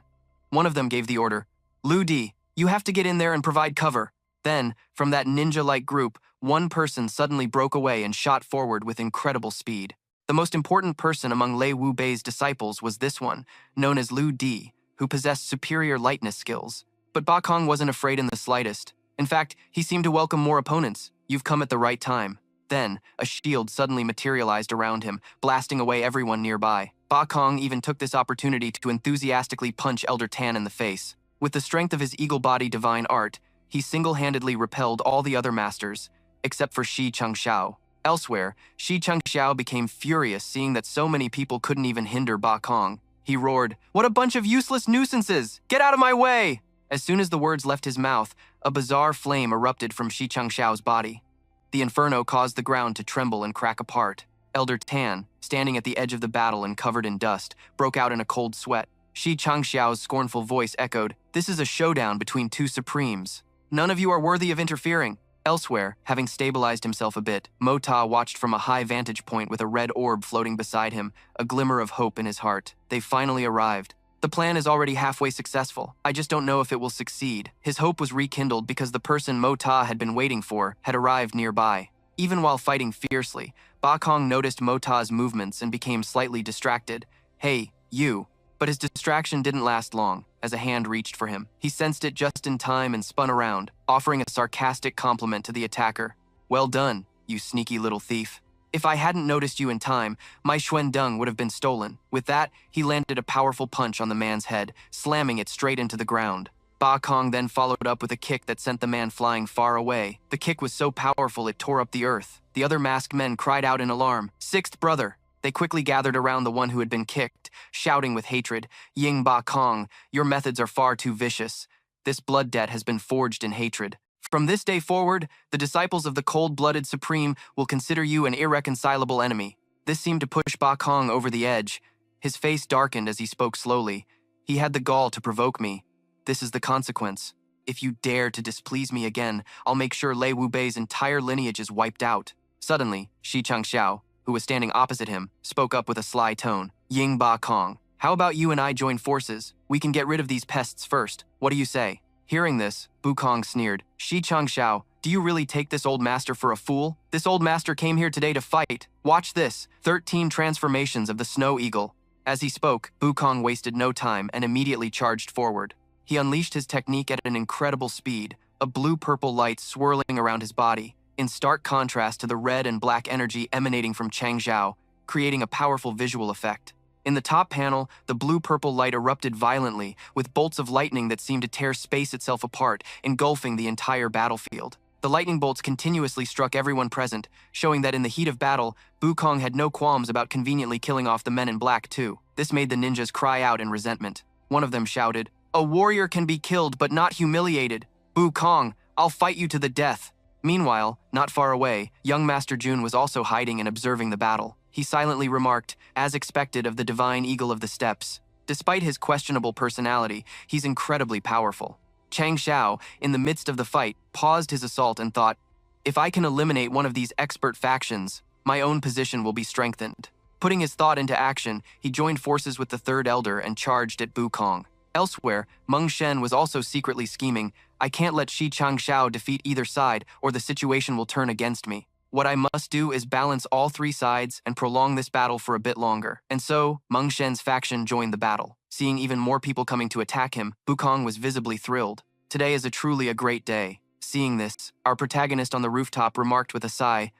[SPEAKER 1] One of them gave the order, Lu Di, you have to get in there and provide cover. Then, from that ninja-like group, one person suddenly broke away and shot forward with incredible speed. The most important person among Lei Wu Bei's disciples was this one, known as Lu Di, who possessed superior lightness skills. But Ba Kong wasn't afraid in the slightest. In fact, he seemed to welcome more opponents. You've come at the right time. Then, a shield suddenly materialized around him, blasting away everyone nearby. Ba Kong even took this opportunity to enthusiastically punch Elder Tan in the face. With the strength of his eagle-body divine art, he single-handedly repelled all the other masters, except for Shi Changxiao. Elsewhere, Shi Changxiao became furious seeing that so many people couldn't even hinder Ba Kong. He roared, "What a bunch of useless nuisances! Get out of my way!" As soon as the words left his mouth, a bizarre flame erupted from Shi Changxiao's body. The inferno caused the ground to tremble and crack apart. Elder Tan, standing at the edge of the battle and covered in dust, broke out in a cold sweat. Shi Changxiao's scornful voice echoed, "This is a showdown between two supremes. None of you are worthy of interfering." Elsewhere, having stabilized himself a bit, Mo Ta watched from a high vantage point with a red orb floating beside him, a glimmer of hope in his heart. They finally arrived. The plan is already halfway successful. I just don't know if it will succeed. His hope was rekindled because the person Mo Ta had been waiting for had arrived nearby. Even while fighting fiercely, Ba Kong noticed Mo Ta's movements and became slightly distracted. "Hey, you." But his distraction didn't last long, as a hand reached for him. He sensed it just in time and spun around, offering a sarcastic compliment to the attacker. "Well done, you sneaky little thief. If I hadn't noticed you in time, my Xuandeng would have been stolen." With that, he landed a powerful punch on the man's head, slamming it straight into the ground. Ba Kong then followed up with a kick that sent the man flying far away. The kick was so powerful it tore up the earth. The other masked men cried out in alarm, "Sixth brother!" They quickly gathered around the one who had been kicked, shouting with hatred, "Ying Ba Kong, your methods are far too vicious. This blood debt has been forged in hatred. From this day forward, the disciples of the cold-blooded Supreme will consider you an irreconcilable enemy." This seemed to push Ba Kong over the edge. His face darkened as he spoke slowly. He had the gall to provoke me. This is the consequence. If you dare to displease me again, I'll make sure Lei Wubei's entire lineage is wiped out. Suddenly, Shi Changxiao, who was standing opposite him, spoke up with a sly tone. Ying Ba Kong, how about you and I join forces? We can get rid of these pests first. What do you say? Hearing this, Bu Kong sneered. Shi Changxiao, do you really take this old master for a fool? This old master came here today to fight. Watch this, 13 transformations of the snow eagle. As he spoke, Bu Kong wasted no time and immediately charged forward. He unleashed his technique at an incredible speed, a blue-purple light swirling around his body, in stark contrast to the red and black energy emanating from Chang Zhao, creating a powerful visual effect. In the top panel, the blue-purple light erupted violently, with bolts of lightning that seemed to tear space itself apart, engulfing the entire battlefield. The lightning bolts continuously struck everyone present, showing that in the heat of battle, Bu Kong had no qualms about conveniently killing off the men in black too. This made the ninjas cry out in resentment. One of them shouted, "A warrior can be killed but not humiliated. Bu Kong, I'll fight you to the death." Meanwhile, not far away, young Master Jun was also hiding and observing the battle. He silently remarked, as expected of the divine eagle of the steppes. Despite his questionable personality, he's incredibly powerful. Chang Xiao, in the midst of the fight, paused his assault and thought, if I can eliminate one of these expert factions, my own position will be strengthened. Putting his thought into action, he joined forces with the third elder and charged at Bu Kong. Elsewhere, Meng Shen was also secretly scheming. I can't let Shi Changxiao defeat either side, or the situation will turn against me. What I must do is balance all three sides and prolong this battle for a bit longer. And so, Meng Shen's faction joined the battle. Seeing even more people coming to attack him, Bu Kong was visibly thrilled. Today is truly a great day. Seeing this, our protagonist on the rooftop remarked with a sigh,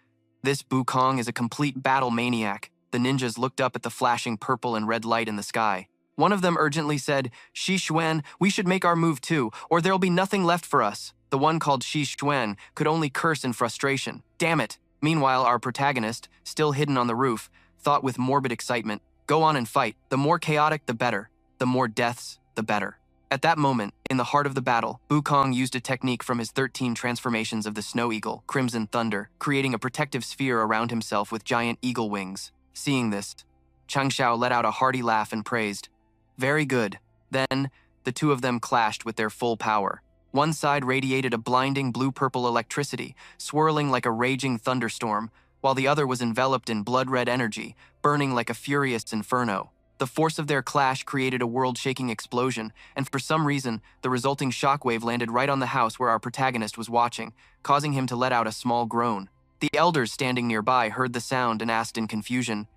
[SPEAKER 1] this Bu Kong is a complete battle maniac. The ninjas looked up at the flashing purple and red light in the sky. One of them urgently said, Shi Xuan, we should make our move too, or there'll be nothing left for us. The one called Shi Xuan could only curse in frustration. Damn it! Meanwhile, our protagonist, still hidden on the roof, thought with morbid excitement, go on and fight. The more chaotic, the better. The more deaths, the better. At that moment, in the heart of the battle, Bu Kong used a technique from his 13 transformations of the snow eagle, Crimson Thunder, creating a protective sphere around himself with giant eagle wings. Seeing this, Chang Xiao let out a hearty laugh and praised, very good. Then, the two of them clashed with their full power. One side radiated a blinding blue-purple electricity, swirling like a raging thunderstorm, while the other was enveloped in blood-red energy, burning like a furious inferno. The force of their clash created a world-shaking explosion, and for some reason, the resulting shockwave landed right on the house where our protagonist was watching, causing him to let out a small groan. The elders standing nearby heard the sound and asked in confusion,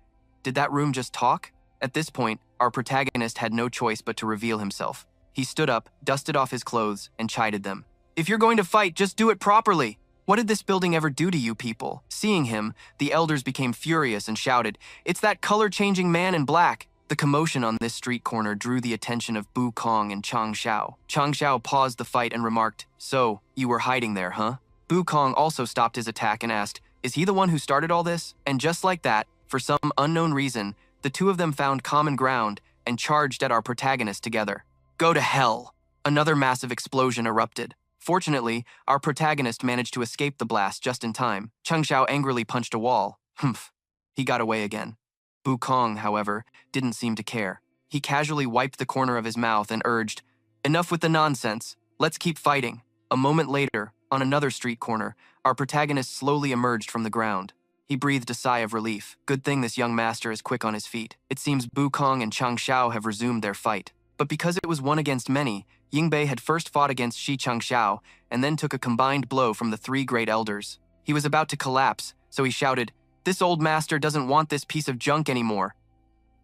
[SPEAKER 1] did that room just talk? At this point, our protagonist had no choice but to reveal himself. He stood up, dusted off his clothes, and chided them. If you're going to fight, just do it properly. What did this building ever do to you people? Seeing him, the elders became furious and shouted, it's that color-changing man in black. The commotion on this street corner drew the attention of Bu Kong and Chang Xiao. Chang Xiao paused the fight and remarked, so, you were hiding there, huh? Bu Kong also stopped his attack and asked, is he the one who started all this? And just like that, for some unknown reason, the two of them found common ground and charged at our protagonist together. Go to hell! Another massive explosion erupted. Fortunately, our protagonist managed to escape the blast just in time. Chang Xiao angrily punched a wall. Humph. He got away again. Bu Kong, however, didn't seem to care. He casually wiped the corner of his mouth and urged, enough with the nonsense. Let's keep fighting. A moment later, on another street corner, our protagonist slowly emerged from the ground. He breathed a sigh of relief. Good thing this young master is quick on his feet. It seems Bu Kong and Chang Xiao have resumed their fight. But because it was one against many, Yingbei had first fought against Shi Changxiao and then took a combined blow from the three great elders. He was about to collapse, so he shouted, this old master doesn't want this piece of junk anymore.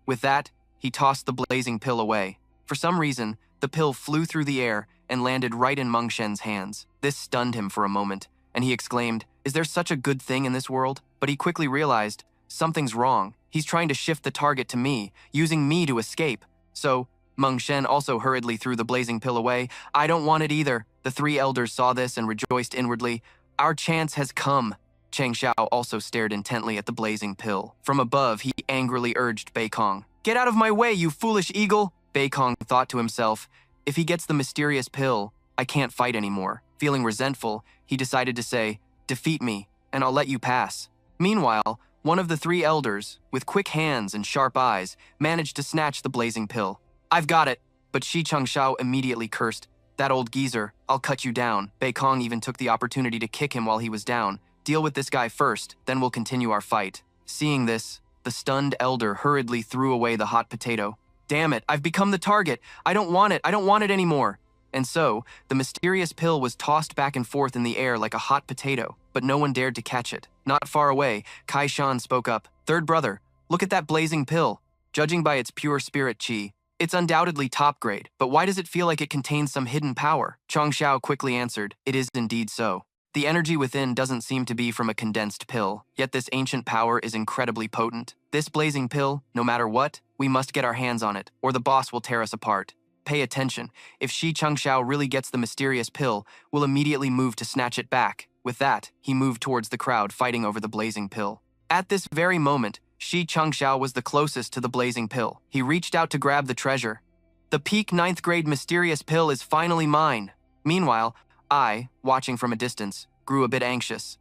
[SPEAKER 1] With that, he tossed the blazing pill away. For some reason, the pill flew through the air and landed right in Meng Shen's hands. This stunned him for a moment, and he exclaimed, is there such a good thing in this world? But he quickly realized, something's wrong. He's trying to shift the target to me, using me to escape. So, Meng Shen also hurriedly threw the blazing pill away. I don't want it either. The three elders saw this and rejoiced inwardly. Our chance has come. Chang Xiao also stared intently at the blazing pill. From above, he angrily urged Bei Kong. Get out of my way, you foolish eagle! Bei Kong thought to himself, if he gets the mysterious pill, I can't fight anymore. Feeling resentful, he decided to say, defeat me, and I'll let you pass. Meanwhile, One of the three elders, with quick hands and sharp eyes, managed to snatch the blazing pill. "I've got it!" But Shi Changshao immediately cursed. "That old geezer, I'll cut you down." Bei Kong even took the opportunity to kick him while he was down. "Deal with this guy first, then we'll continue our fight." Seeing this, the stunned elder hurriedly threw away the hot potato. "Damn it, I've become the target. I don't want it anymore." And so, the mysterious pill was tossed back and forth in the air like a hot potato, but no one dared to catch it. Not far away, Kai Shan spoke up. "Third brother, look at that blazing pill. Judging by its pure spirit chi, it's undoubtedly top grade, but why does it feel like it contains some hidden power?" Chang Xiao quickly answered, "It is indeed so. The energy within doesn't seem to be from a condensed pill, yet this ancient power is incredibly potent. This blazing pill, no matter what, we must get our hands on it, or the boss will tear us apart. Pay attention. If Shi Changshao really gets the mysterious pill, we'll immediately move to snatch it back." With that, he moved towards the crowd fighting over the blazing pill. At this very moment, Shi Changshao was the closest to the blazing pill. He reached out to grab the treasure. "The peak 9th grade mysterious pill is finally mine." Meanwhile, I, watching from a distance, grew a bit anxious.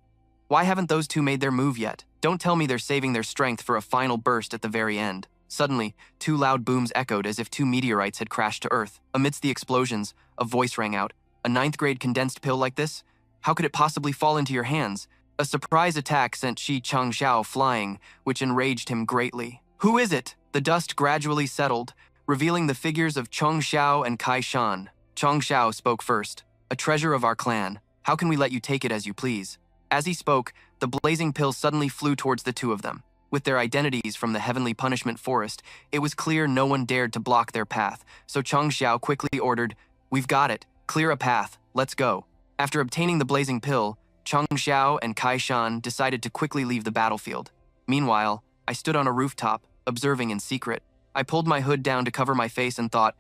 [SPEAKER 1] Why haven't those two made their move yet? Don't tell me they're saving their strength for a final burst at the very end. Suddenly, two loud booms echoed as if two meteorites had crashed to Earth. Amidst the explosions, a voice rang out. "A 9th grade condensed pill like this? How could it possibly fall into your hands?" A surprise attack sent Shi Changshao flying, which enraged him greatly. "Who is it?" The dust gradually settled, revealing the figures of Chong Xiao and Kai Shan. Chong Xiao spoke first. "A treasure of our clan. How can we let you take it as you please?" As he spoke, the blazing pill suddenly flew towards the two of them. With their identities from the Heavenly Punishment Forest, it was clear no one dared to block their path, so Chong Xiao quickly ordered, "We've got it. Clear a path. Let's go." After obtaining the blazing pill, Chong Xiao and Kai Shan decided to quickly leave the battlefield. Meanwhile, I stood on a rooftop, observing in secret. I pulled my hood down to cover my face and thought,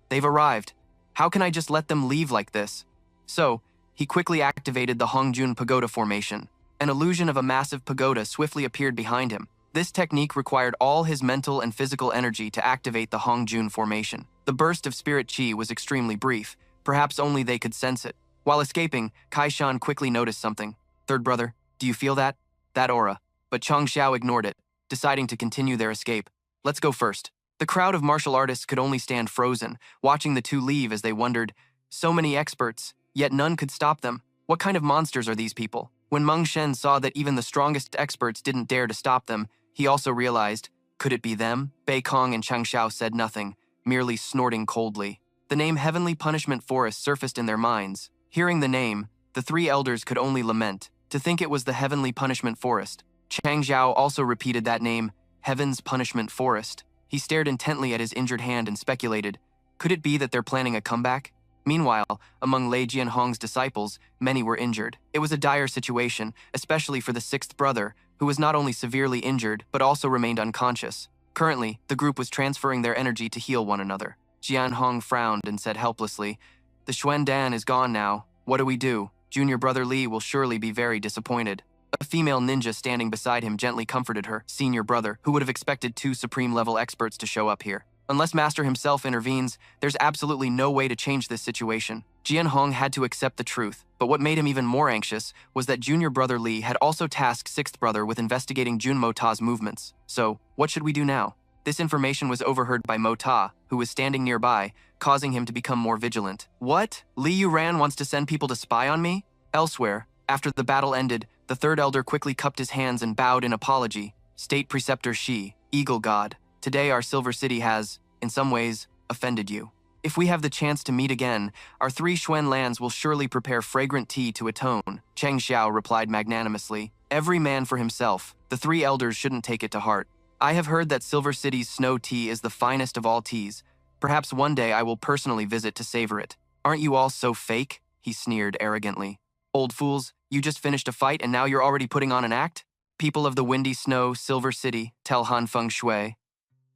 [SPEAKER 1] "They've arrived. How can I just let them leave like this?" So, he quickly activated the Hongjun Pagoda formation. An illusion of a massive pagoda swiftly appeared behind him. This technique required all his mental and physical energy to activate the Hongjun formation. The burst of spirit chi was extremely brief, perhaps only they could sense it. While escaping, Kai Shan quickly noticed something. "Third brother, do you feel that? That aura?" But Chong Xiao ignored it, deciding to continue their escape. "Let's go first." The crowd of martial artists could only stand frozen, watching the two leave as they wondered, so many experts, yet none could stop them. What kind of monsters are these people? When Meng Shen saw that even the strongest experts didn't dare to stop them, he also realized, could it be them? Bei Kong and Chang Xiao said nothing, merely snorting coldly. The name Heavenly Punishment Forest surfaced in their minds. Hearing the name, the three elders could only lament, to think it was the Heavenly Punishment Forest. Chang Xiao also repeated that name, Heaven's Punishment Forest. He stared intently at his injured hand and speculated, could it be that they're planning a comeback? Meanwhile, among Lei Jianhong's disciples, many were injured. It was a dire situation, especially for the sixth brother, who was not only severely injured, but also remained unconscious. Currently, the group was transferring their energy to heal one another. Jianhong frowned and said helplessly, "The Xuan Dan is gone now. What do we do? Junior brother Li will surely be very disappointed." A female ninja standing beside him gently comforted her senior brother, who would have expected two supreme-level experts to show up here. Unless Master himself intervenes, there's absolutely no way to change this situation. Jianhong had to accept the truth, but what made him even more anxious was that junior brother Li had also tasked sixth brother with investigating Jun Mo Ta's movements. So, what should we do now? This information was overheard by Mo Ta, who was standing nearby, causing him to become more vigilant. "What? Li Yuran wants to send people to spy on me?" Elsewhere, after the battle ended, the third elder quickly cupped his hands and bowed in apology. "State Preceptor Shi, Eagle God, today our Silver City has, in some ways, offended you. If we have the chance to meet again, our three Xuan lands will surely prepare fragrant tea to atone." Cheng Xiao replied magnanimously, "Every man for himself. The three elders shouldn't take it to heart. I have heard that Silver City's snow tea is the finest of all teas. Perhaps one day I will personally visit to savor it. Aren't you all so fake?" he sneered arrogantly. "Old fools, you just finished a fight and now you're already putting on an act? People of the windy snow, Silver City, tell Han Feng Shui.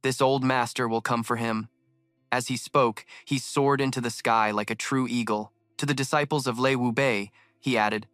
[SPEAKER 1] This old master will come for him." As he spoke, he soared into the sky like a true eagle. To the disciples of Lei Wubei, he added,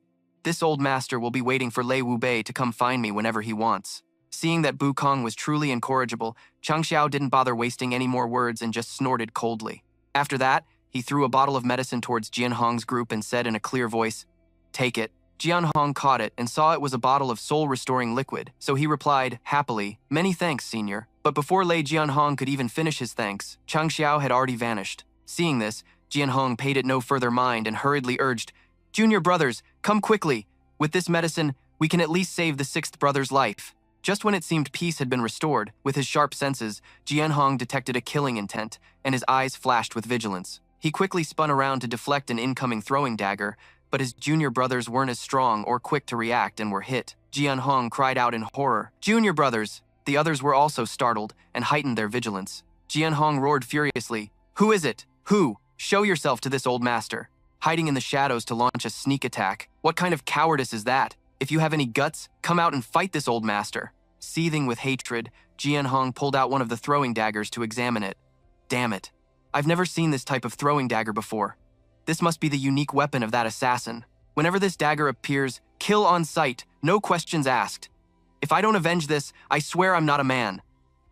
[SPEAKER 1] "This old master will be waiting for Lei Wubei to come find me whenever he wants." Seeing that Bu Kong was truly incorrigible, Chang Xiao didn't bother wasting any more words and just snorted coldly. After that, he threw a bottle of medicine towards Jianhong's group and said in a clear voice, "Take it. Jianhong caught it and saw it was a bottle of soul-restoring liquid, so he replied, happily, "Many thanks, senior." But before Lei Jianhong could even finish his thanks, Chang Xiao had already vanished. Seeing this, Jianhong paid it no further mind and hurriedly urged, "Junior brothers, come quickly. With this medicine, we can at least save the sixth brother's life." Just when it seemed peace had been restored, with his sharp senses, Jianhong detected a killing intent, and his eyes flashed with vigilance. He quickly spun around to deflect an incoming throwing dagger, but his junior brothers weren't as strong or quick to react and were hit. Jianhong cried out in horror, "Junior brothers!" The others were also startled and heightened their vigilance. Jianhong roared furiously, "Who is it? Who? Show yourself to this old master." Hiding in the shadows to launch a sneak attack. What kind of cowardice is that? If you have any guts, come out and fight this old master. Seething with hatred, Jianhong pulled out one of the throwing daggers to examine it. Damn it. I've never seen this type of throwing dagger before. This must be the unique weapon of that assassin. Whenever this dagger appears, kill on sight, no questions asked. If I don't avenge this, I swear I'm not a man.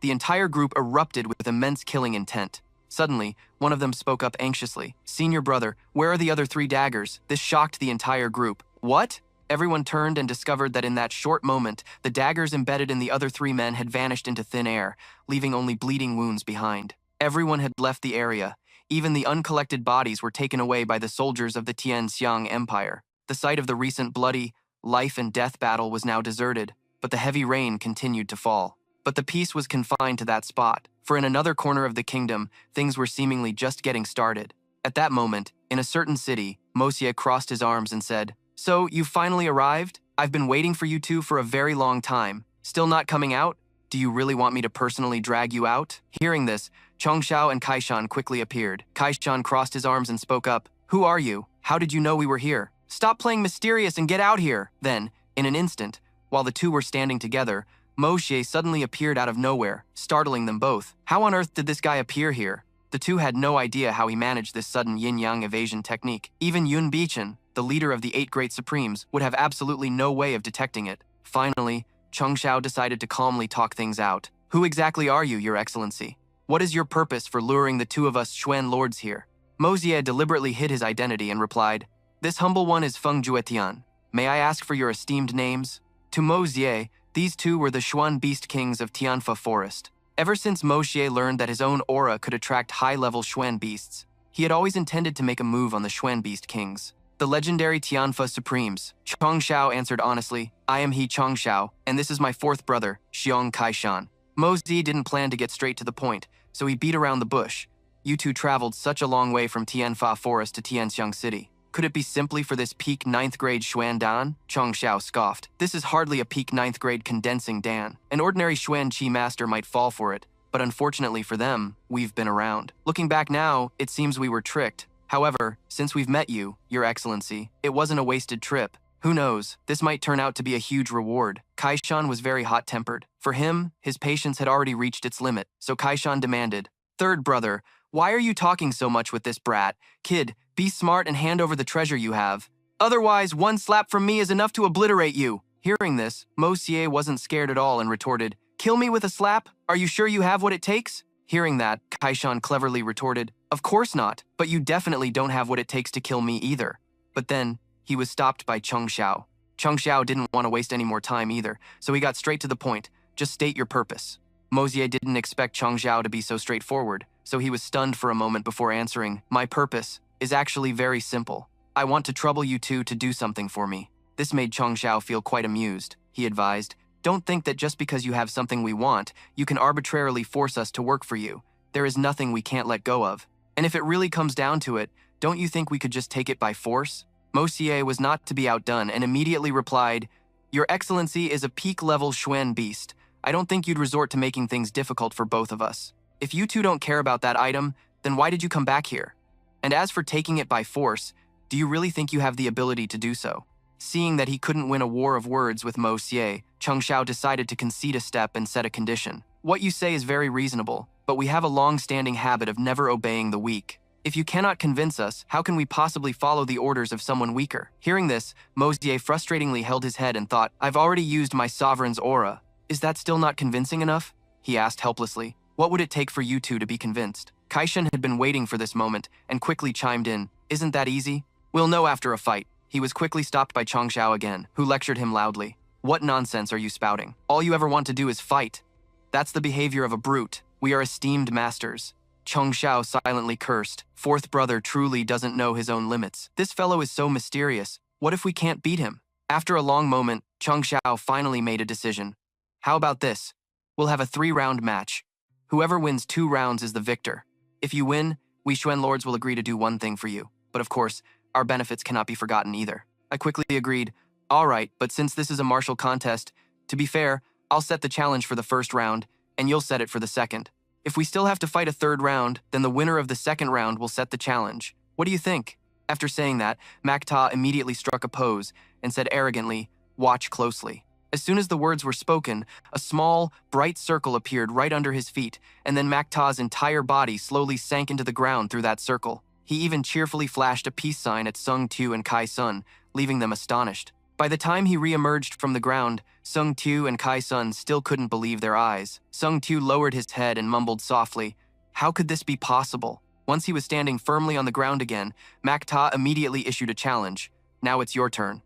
[SPEAKER 1] The entire group erupted with immense killing intent. Suddenly, one of them spoke up anxiously. "Senior brother, where are the other 3 daggers?" This shocked the entire group. What? Everyone turned and discovered that in that short moment, the daggers embedded in the other 3 men had vanished into thin air, leaving only bleeding wounds behind. Everyone had left the area. Even the uncollected bodies were taken away by the soldiers of the Tianxiang Empire. The site of the recent bloody life and death battle was now deserted, but the heavy rain continued to fall. But the peace was confined to that spot, for in another corner of the kingdom, things were seemingly just getting started. At that moment, in a certain city, Mosie crossed his arms and said, "So, you finally arrived? I've been waiting for you two for a very long time. Still not coming out? Do you really want me to personally drag you out?" Hearing this, Chongxiao and Kaishan quickly appeared. Kaishan crossed his arms and spoke up, "Who are you? How did you know we were here? Stop playing mysterious and get out here!" Then, in an instant, while the two were standing together, Mosie suddenly appeared out of nowhere, startling them both. How on earth did this guy appear here? The two had no idea how he managed this sudden yin-yang evasion technique. Even Yun Bichen, the leader of the 8 Great Supremes, would have absolutely no way of detecting it. Finally, Chongxiao decided to calmly talk things out. "Who exactly are you, Your Excellency? What is your purpose for luring the 2 of us Xuan lords here?" Mosie deliberately hid his identity and replied, "This humble one is Feng Juetian. May I ask for your esteemed names?" To Mosie, these 2 were the Xuan Beast Kings of Tianfa Forest. Ever since Mosie learned that his own aura could attract high-level Xuan beasts, he had always intended to make a move on the Xuan Beast Kings. The legendary Tianfa Supremes. Chongxiao answered honestly, "I am he Chongxiao, and this is my 4th brother, Xiong Kaishan." Mosie didn't plan to get straight to the point, so he beat around the bush. "You two traveled such a long way from Tianfa Forest to Tianxiang City. Could it be simply for this peak 9th grade Xuan Dan?" Chongxiao scoffed. "This is hardly a peak 9th grade condensing Dan. An ordinary Xuan Qi master might fall for it, but unfortunately for them, we've been around. Looking back now, it seems we were tricked. However, since we've met you, Your Excellency, it wasn't a wasted trip. Who knows, this might turn out to be a huge reward." Kaishan was very hot-tempered. For him, his patience had already reached its limit, so Kaishan demanded, "Third brother, why are you talking so much with this brat? Kid, be smart and hand over the treasure you have. Otherwise, one slap from me is enough to obliterate you." Hearing this, Mosie wasn't scared at all and retorted, "Kill me with a slap? Are you sure you have what it takes?" Hearing that, Kaishan cleverly retorted, "Of course not, but you definitely don't have what it takes to kill me either." But then, he was stopped by Chongxiao. Chongxiao didn't want to waste any more time either, so he got straight to the point. "Just state your purpose." Mosie didn't expect Chongxiao to be so straightforward, so he was stunned for a moment before answering, "My purpose is actually very simple. I want to trouble you two to do something for me." This made Chongxiao feel quite amused. He advised, "Don't think that just because you have something we want, you can arbitrarily force us to work for you. There is nothing we can't let go of. And if it really comes down to it, don't you think we could just take it by force?" Mosie was not to be outdone and immediately replied, "Your Excellency is a peak-level Xuan beast. I don't think you'd resort to making things difficult for both of us. If you two don't care about that item, then why did you come back here? And as for taking it by force, do you really think you have the ability to do so?" Seeing that he couldn't win a war of words with Mosie, Chongxiao decided to concede a step and set a condition. "What you say is very reasonable, but we have a long-standing habit of never obeying the weak. If you cannot convince us, how can we possibly follow the orders of someone weaker?" Hearing this, Mosie frustratingly held his head and thought, "I've already used my sovereign's aura. Is that still not convincing enough?" He asked helplessly, "What would it take for you two to be convinced?" Kaishan had been waiting for this moment and quickly chimed in, "Isn't that easy? We'll know after a fight." He was quickly stopped by Chongxiao again, who lectured him loudly. What nonsense are you spouting? All you ever want to do is fight. That's the behavior of a brute. We are esteemed masters. Chongxiao silently cursed. Fourth brother truly doesn't know his own limits. This fellow is so mysterious. What if we can't beat him? After a long moment, Chongxiao finally made a decision. How about this? We'll have a 3-round match. Whoever wins 2 rounds is the victor. If you win, we Xuan Lords will agree to do one thing for you. But of course, our benefits cannot be forgotten either. I quickly agreed. All right, but since this is a martial contest, to be fair, I'll set the challenge for the first round, and you'll set it for the second. If we still have to fight a 3rd round, then the winner of the 2nd round will set the challenge. What do you think? After saying that, Macta immediately struck a pose and said arrogantly, "Watch closely." As soon as the words were spoken, a small, bright circle appeared right under his feet, and then Macta's entire body slowly sank into the ground through that circle. He even cheerfully flashed a peace sign at Sung Tu and Kai Sun, leaving them astonished. By the time he re-emerged from the ground, Sung Tu and Kai Sun still couldn't believe their eyes. Sung Tu lowered his head and mumbled softly, "How could this be possible?" Once he was standing firmly on the ground again, Macta immediately issued a challenge. "Now it's your turn."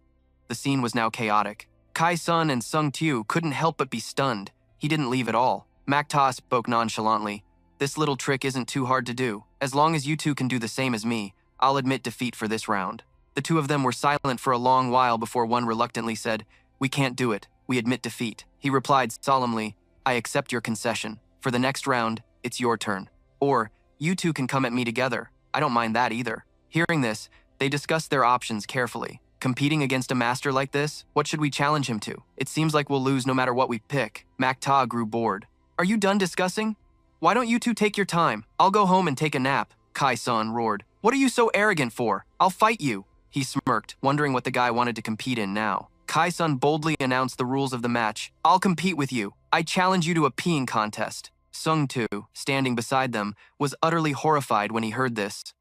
[SPEAKER 1] The scene was now chaotic. Kai Sun and Sung Tu couldn't help but be stunned. He didn't leave at all. Macta spoke nonchalantly. "This little trick isn't too hard to do. As long as you two can do the same as me, I'll admit defeat for this round." The two of them were silent for a long while before one reluctantly said, "We can't do it. We admit defeat." He replied solemnly, "I accept your concession. For the next round, it's your turn. Or, you two can come at me together. I don't mind that either." Hearing this, they discussed their options carefully. Competing against a master like this, what should we challenge him to? It seems like we'll lose no matter what we pick. Macta grew bored. "Are you done discussing? Why don't you two take your time? I'll go home and take a nap," Kai Sun roared. "What are you so arrogant for? I'll fight you." He smirked, wondering what the guy wanted to compete in now. Kai Sun boldly announced the rules of the match. "I'll compete with you. I challenge you to a peeing contest." Sung Tu, standing beside them, was utterly horrified when he heard this.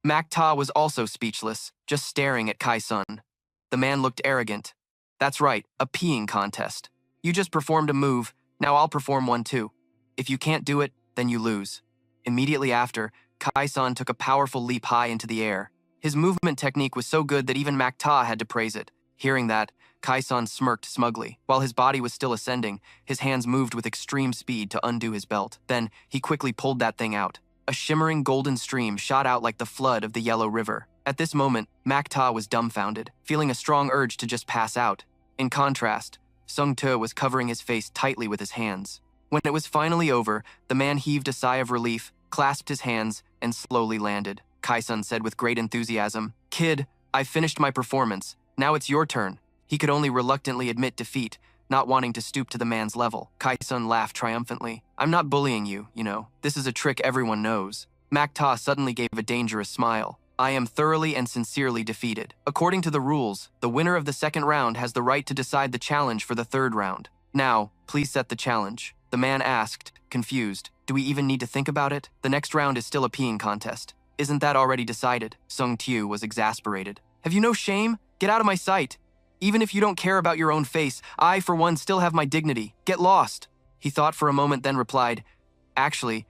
[SPEAKER 1] Macta was also speechless, just staring at Kai Sun. The man looked arrogant. "That's right, a peeing contest. You just performed a move, now I'll perform one too. If you can't do it, then you lose." Immediately after, Kai Sun took a powerful leap high into the air. His movement technique was so good that even Macta had to praise it. Hearing that, Kai Sun smirked smugly. While his body was still ascending, his hands moved with extreme speed to undo his belt. Then, he quickly pulled that thing out. A shimmering golden stream shot out like the flood of the Yellow River. At this moment, Macta was dumbfounded, feeling a strong urge to just pass out. In contrast, Sung Tu was covering his face tightly with his hands. When it was finally over, the man heaved a sigh of relief, clasped his hands, and slowly landed. Kai Sun said with great enthusiasm, "Kid, I've finished my performance. Now it's your turn." He could only reluctantly admit defeat, not wanting to stoop to the man's level. Kai Sun laughed triumphantly. "I'm not bullying you, you know. This is a trick everyone knows." Macta suddenly gave a dangerous smile. "I am thoroughly and sincerely defeated. According to the rules, the winner of the 2nd round has the right to decide the challenge for the 3rd round. Now, please set the challenge." The man asked, confused, "Do we even need to think about it? The next round is still a peeing contest. Isn't that already decided?" Sung Tu was exasperated. "Have you no shame? Get out of my sight. Even if you don't care about your own face, I, for one, still have my dignity. Get lost." He thought for a moment, then replied, "Actually,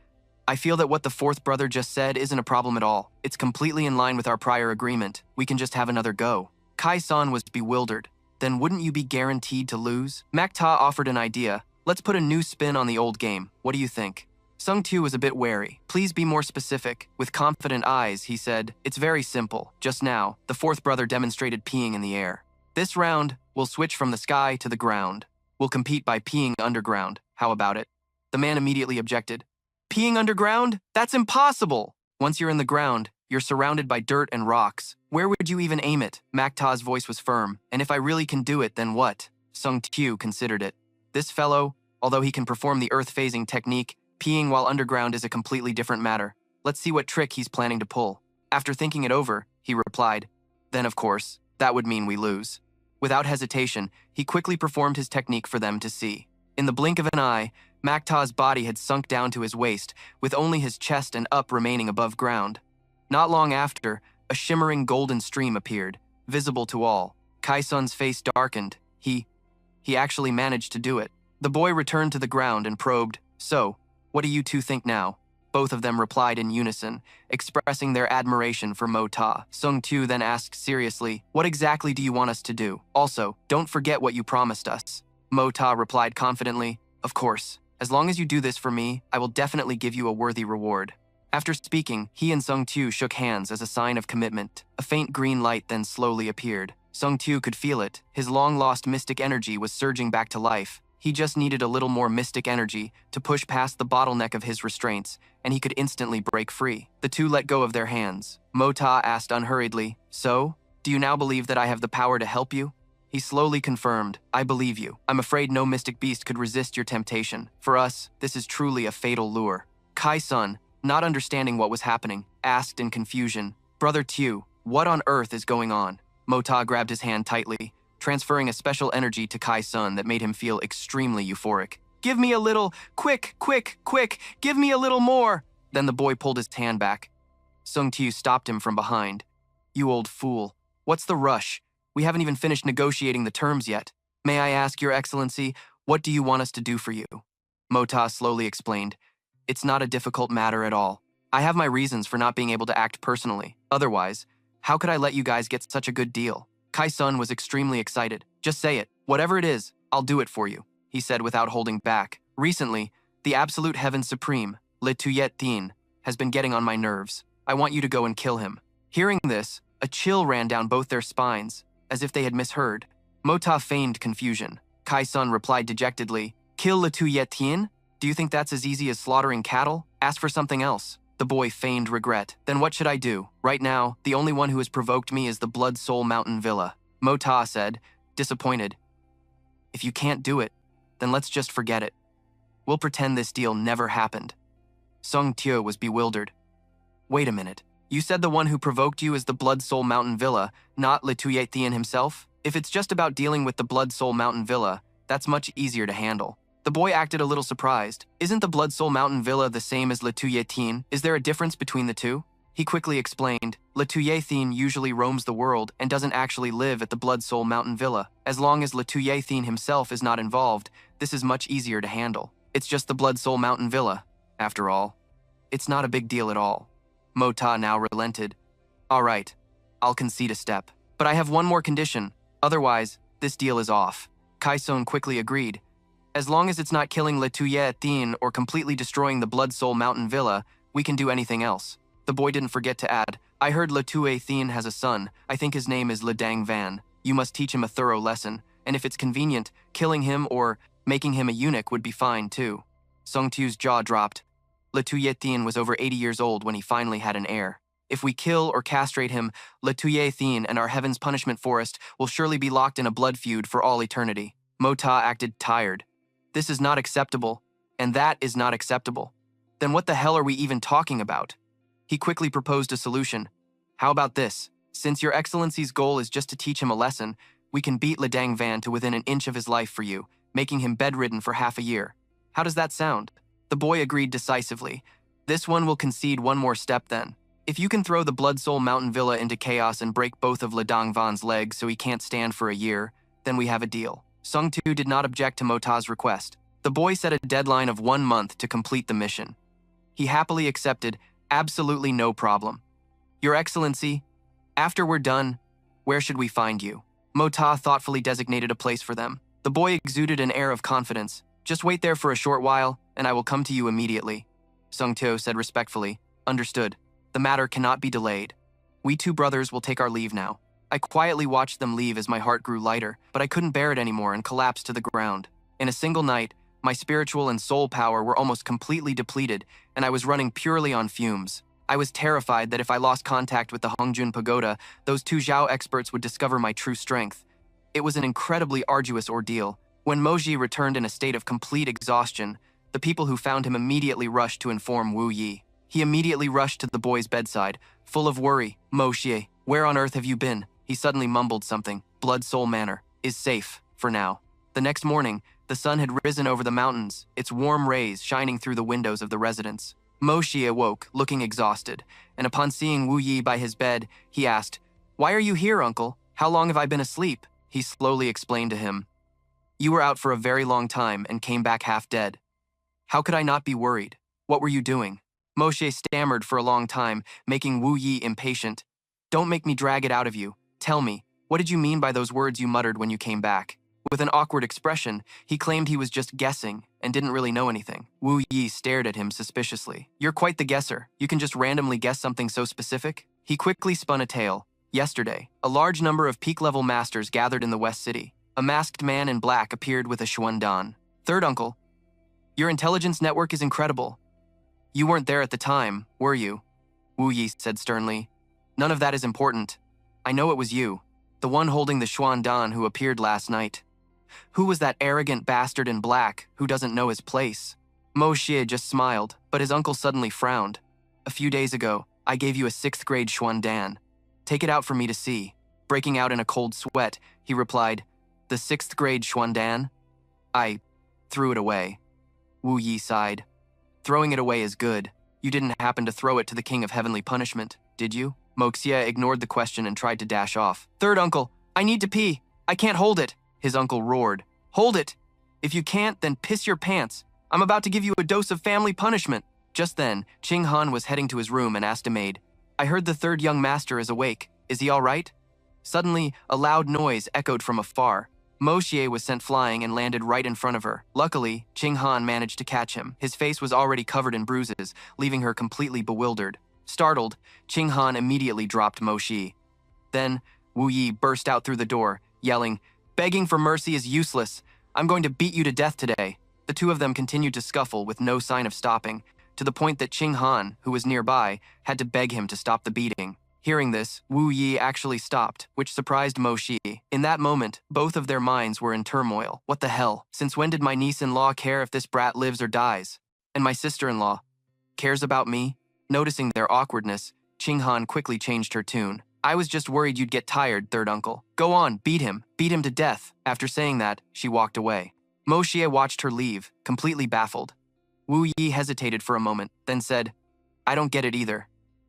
[SPEAKER 1] I feel that what the 4th brother just said isn't a problem at all. It's completely in line with our prior agreement. We can just have another go." Kai San was bewildered. "Then wouldn't you be guaranteed to lose?" Macta offered an idea. "Let's put a new spin on the old game. What do you think?" Sung Tu was a bit wary. "Please be more specific." With confident eyes, he said, "It's very simple. Just now, the 4th brother demonstrated peeing in the air. This round, we'll switch from the sky to the ground. We'll compete by peeing underground. How about it?" The man immediately objected. "Peeing underground? That's impossible! Once you're in the ground, you're surrounded by dirt and rocks. Where would you even aim it?" Macta's voice was firm. "And if I really can do it, then what?" Sung Tu considered it. This fellow, although he can perform the earth-phasing technique, peeing while underground is a completely different matter. Let's see what trick he's planning to pull. After thinking it over, he replied, "Then of course, that would mean we lose." Without hesitation, he quickly performed his technique for them to see. In the blink of an eye, Macta's body had sunk down to his waist, with only his chest and up remaining above ground. Not long after, a shimmering golden stream appeared, visible to all. Kai Sun's face darkened. He actually managed to do it. The boy returned to the ground and probed, "So, what do you two think now?" Both of them replied in unison, expressing their admiration for Mo Ta. Sung Tu then asked seriously, "What exactly do you want us to do? Also, don't forget what you promised us." Mo Ta replied confidently, "Of course. As long as you do this for me, I will definitely give you a worthy reward." After speaking, he and Sung Tu shook hands as a sign of commitment. A faint green light then slowly appeared. Sung Tu could feel it. His long-lost mystic energy was surging back to life. He just needed a little more mystic energy to push past the bottleneck of his restraints, and he could instantly break free. The two let go of their hands. Mo Ta asked unhurriedly, "So, do you now believe that I have the power to help you?" He slowly confirmed, "I believe you. I'm afraid no mystic beast could resist your temptation. For us, this is truly a fatal lure." Kai-sun, not understanding what was happening, asked in confusion, "Brother Tu, what on earth is going on?" Mo Ta grabbed his hand tightly, transferring a special energy to Kai-sun that made him feel extremely euphoric. "Give me a little, quick, give me a little more!" Then the boy pulled his hand back. Sung Tu stopped him from behind. "You old fool, what's the rush? We haven't even finished negotiating the terms yet. May I ask, Your Excellency, what do you want us to do for you?" Mo Ta slowly explained, "It's not a difficult matter at all. I have my reasons for not being able to act personally. Otherwise, how could I let you guys get such a good deal?" Kai-sun was extremely excited. "Just say it. Whatever it is, I'll do it for you," he said without holding back. "Recently, the absolute heaven supreme, Le Tuyet Din, has been getting on my nerves. I want you to go and kill him." Hearing this, a chill ran down both their spines, as if they had misheard. Mo Ta feigned confusion. Kai-sun replied dejectedly, "Kill Le Tuyet Din? Do you think that's as easy as slaughtering cattle? Ask for something else." The boy feigned regret. "Then what should I do? Right now, the only one who has provoked me is the Blood Soul Mountain Villa." Mo Ta said, disappointed, "If you can't do it, then let's just forget it. We'll pretend this deal never happened." Sung Tio was bewildered. "Wait a minute. You said the one who provoked you is the Blood Soul Mountain Villa, not Le Tuyet Thien himself? If it's just about dealing with the Blood Soul Mountain Villa, that's much easier to handle." The boy acted a little surprised. "Isn't the Blood Soul Mountain Villa the same as Le Tuyet Thien? Is there a difference between the two?" He quickly explained, "Le Tuyet Thien usually roams the world and doesn't actually live at the Blood Soul Mountain Villa. As long as Le Tuyet Thien himself is not involved, this is much easier to handle. It's just the Blood Soul Mountain Villa. After all, it's not a big deal at all." Mo Ta now relented. "All right, I'll concede a step. But I have one more condition. Otherwise, this deal is off." Kai-sun quickly agreed. "As long as it's not killing Le Tuyet Thien or completely destroying the Blood Soul Mountain Villa, we can do anything else." The boy didn't forget to add, "I heard Le Tuyet Thien has a son. I think his name is Le Dang Van. You must teach him a thorough lesson, and if it's convenient, killing him or making him a eunuch would be fine too." Sung Tu's jaw dropped. Le Tuyet Thien was over 80 years old when he finally had an heir. If we kill or castrate him, Le Tuyet Thien and our Heaven's Punishment Forest will surely be locked in a blood feud for all eternity. Mo Ta acted tired. "This is not acceptable, and that is not acceptable. Then what the hell are we even talking about?" He quickly proposed a solution. "How about this? Since Your Excellency's goal is just to teach him a lesson, we can beat Le Dang Van to within an inch of his life for you, making him bedridden for half a year. How does that sound?" The boy agreed decisively. "This one will concede one more step then. If you can throw the Blood Soul Mountain Villa into chaos and break both of Le Dang Van's legs so he can't stand for a year, then we have a deal." Sung Tu did not object to Mo Ta's request. The boy set a deadline of 1 month to complete the mission. He happily accepted, absolutely no problem. "Your Excellency, after we're done, where should we find you?" Mo Ta thoughtfully designated a place for them. The boy exuded an air of confidence. "Just wait there for a short while, and I will come to you immediately." Sung Teo said respectfully, "Understood. The matter cannot be delayed. We two brothers will take our leave now." I quietly watched them leave as my heart grew lighter, but I couldn't bear it anymore and collapsed to the ground. In a single night, my spiritual and soul power were almost completely depleted, and I was running purely on fumes. I was terrified that if I lost contact with the Hongjun Pagoda, those two Zhao experts would discover my true strength. It was an incredibly arduous ordeal. When Moji returned in a state of complete exhaustion, the people who found him immediately rushed to inform Wu Yi. He immediately rushed to the boy's bedside, full of worry. "Mo Xie, where on earth have you been?" He suddenly mumbled something. "Blood Soul Manor is safe, for now." The next morning, the sun had risen over the mountains, its warm rays shining through the windows of the residence. Mo Xie awoke, looking exhausted, and upon seeing Wu Yi by his bed, he asked, "Why are you here, uncle? How long have I been asleep?" He slowly explained to him, "You were out for a very long time and came back half dead. How could I not be worried? What were you doing?" Moshe stammered for a long time, making Wu Yi impatient. Don't make me drag it out of you. Tell me, what did you mean by those words you muttered when you came back? With an awkward expression, he claimed he was just guessing and didn't really know anything. Wu Yi stared at him suspiciously. You're quite the guesser. You can just randomly guess something so specific? He quickly spun a tale. Yesterday, a large number of peak-level masters gathered in the West City. A masked man in black appeared with a Xuandan. Third uncle, your intelligence network is incredible. You weren't there at the time, were you? Wu Yi said sternly. None of that is important. I know it was you, the one holding the Xuandan who appeared last night. Who was that arrogant bastard in black who doesn't know his place? Mo Xie just smiled, but his uncle suddenly frowned. A few days ago, I gave you a 6th grade Xuandan. Take it out for me to see. Breaking out in a cold sweat, he replied, The 6th grade Xuandan? I threw it away. Wu Yi sighed. Throwing it away is good. You didn't happen to throw it to the king of heavenly punishment, did you? Mo Xie ignored the question and tried to dash off. Third uncle, I need to pee. I can't hold it. His uncle roared. Hold it. If you can't, then piss your pants. I'm about to give you a dose of family punishment. Just then, Qing Han was heading to his room and asked a maid, I heard the third young master is awake. Is he all right? Suddenly, a loud noise echoed from afar. Mo Xie was sent flying and landed right in front of her. Luckily, Qing Han managed to catch him. His face was already covered in bruises, leaving her completely bewildered. Startled, Qing Han immediately dropped Mo Xie. Then, Wu Yi burst out through the door, yelling, Begging for mercy is useless. I'm going to beat you to death today. The two of them continued to scuffle with no sign of stopping, to the point that Qing Han, who was nearby, had to beg him to stop the beating. Hearing this, Wu Yi actually stopped, which surprised Mo Xie. In that moment, both of their minds were in turmoil. What the hell? Since when did my niece-in-law care if this brat lives or dies? And my sister-in-law cares about me? Noticing their awkwardness, Qing Han quickly changed her tune. I was just worried you'd get tired, third uncle. Go on, beat him to death. After saying that, she walked away. Mo Xie watched her leave, completely baffled. Wu Yi hesitated for a moment, then said, I don't get it either.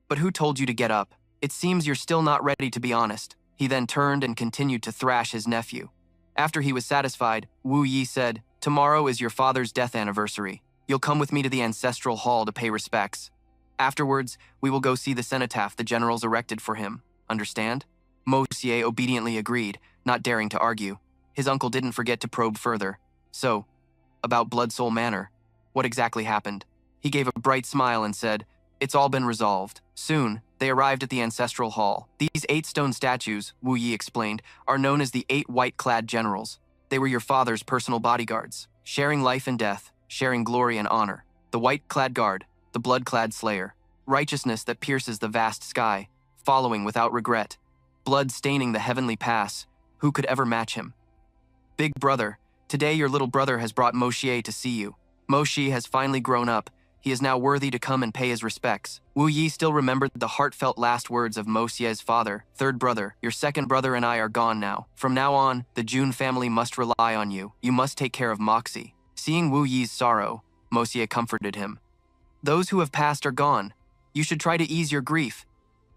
[SPEAKER 1] But who told you to get up? It seems you're still not ready to be honest. He then turned and continued to thrash his nephew. After he was satisfied, Wu Yi said, Tomorrow is your father's death anniversary. You'll come with me to the ancestral hall to pay respects. Afterwards, we will go see the cenotaph the generals erected for him. Understand? Mo Xie obediently agreed, not daring to argue. His uncle didn't forget to probe further. So, about Blood Soul Manor, what exactly happened? He gave a bright smile and said, It's all been resolved. Soon, they arrived at the ancestral hall. These 8 stone statues, Wu Yi explained, are known as the 8 white-clad generals. They were your father's personal bodyguards, sharing life and death, sharing glory and honor. The white-clad guard, the blood-clad slayer, righteousness that pierces the vast sky, following without regret, blood staining the heavenly pass. Who could ever match him? Big brother, today your little brother has brought Mo Xie to see you. Mo Xie has finally grown up. He is now worthy to come and pay his respects. Wu Yi still remembered the heartfelt last words of Mo Xie's father. Third brother, your second brother and I are gone now. From now on, the Jun family must rely on you. You must take care of Moxie. Seeing Wu Yi's sorrow, Mo Xie comforted him. Those who have passed are gone. You should try to ease your grief.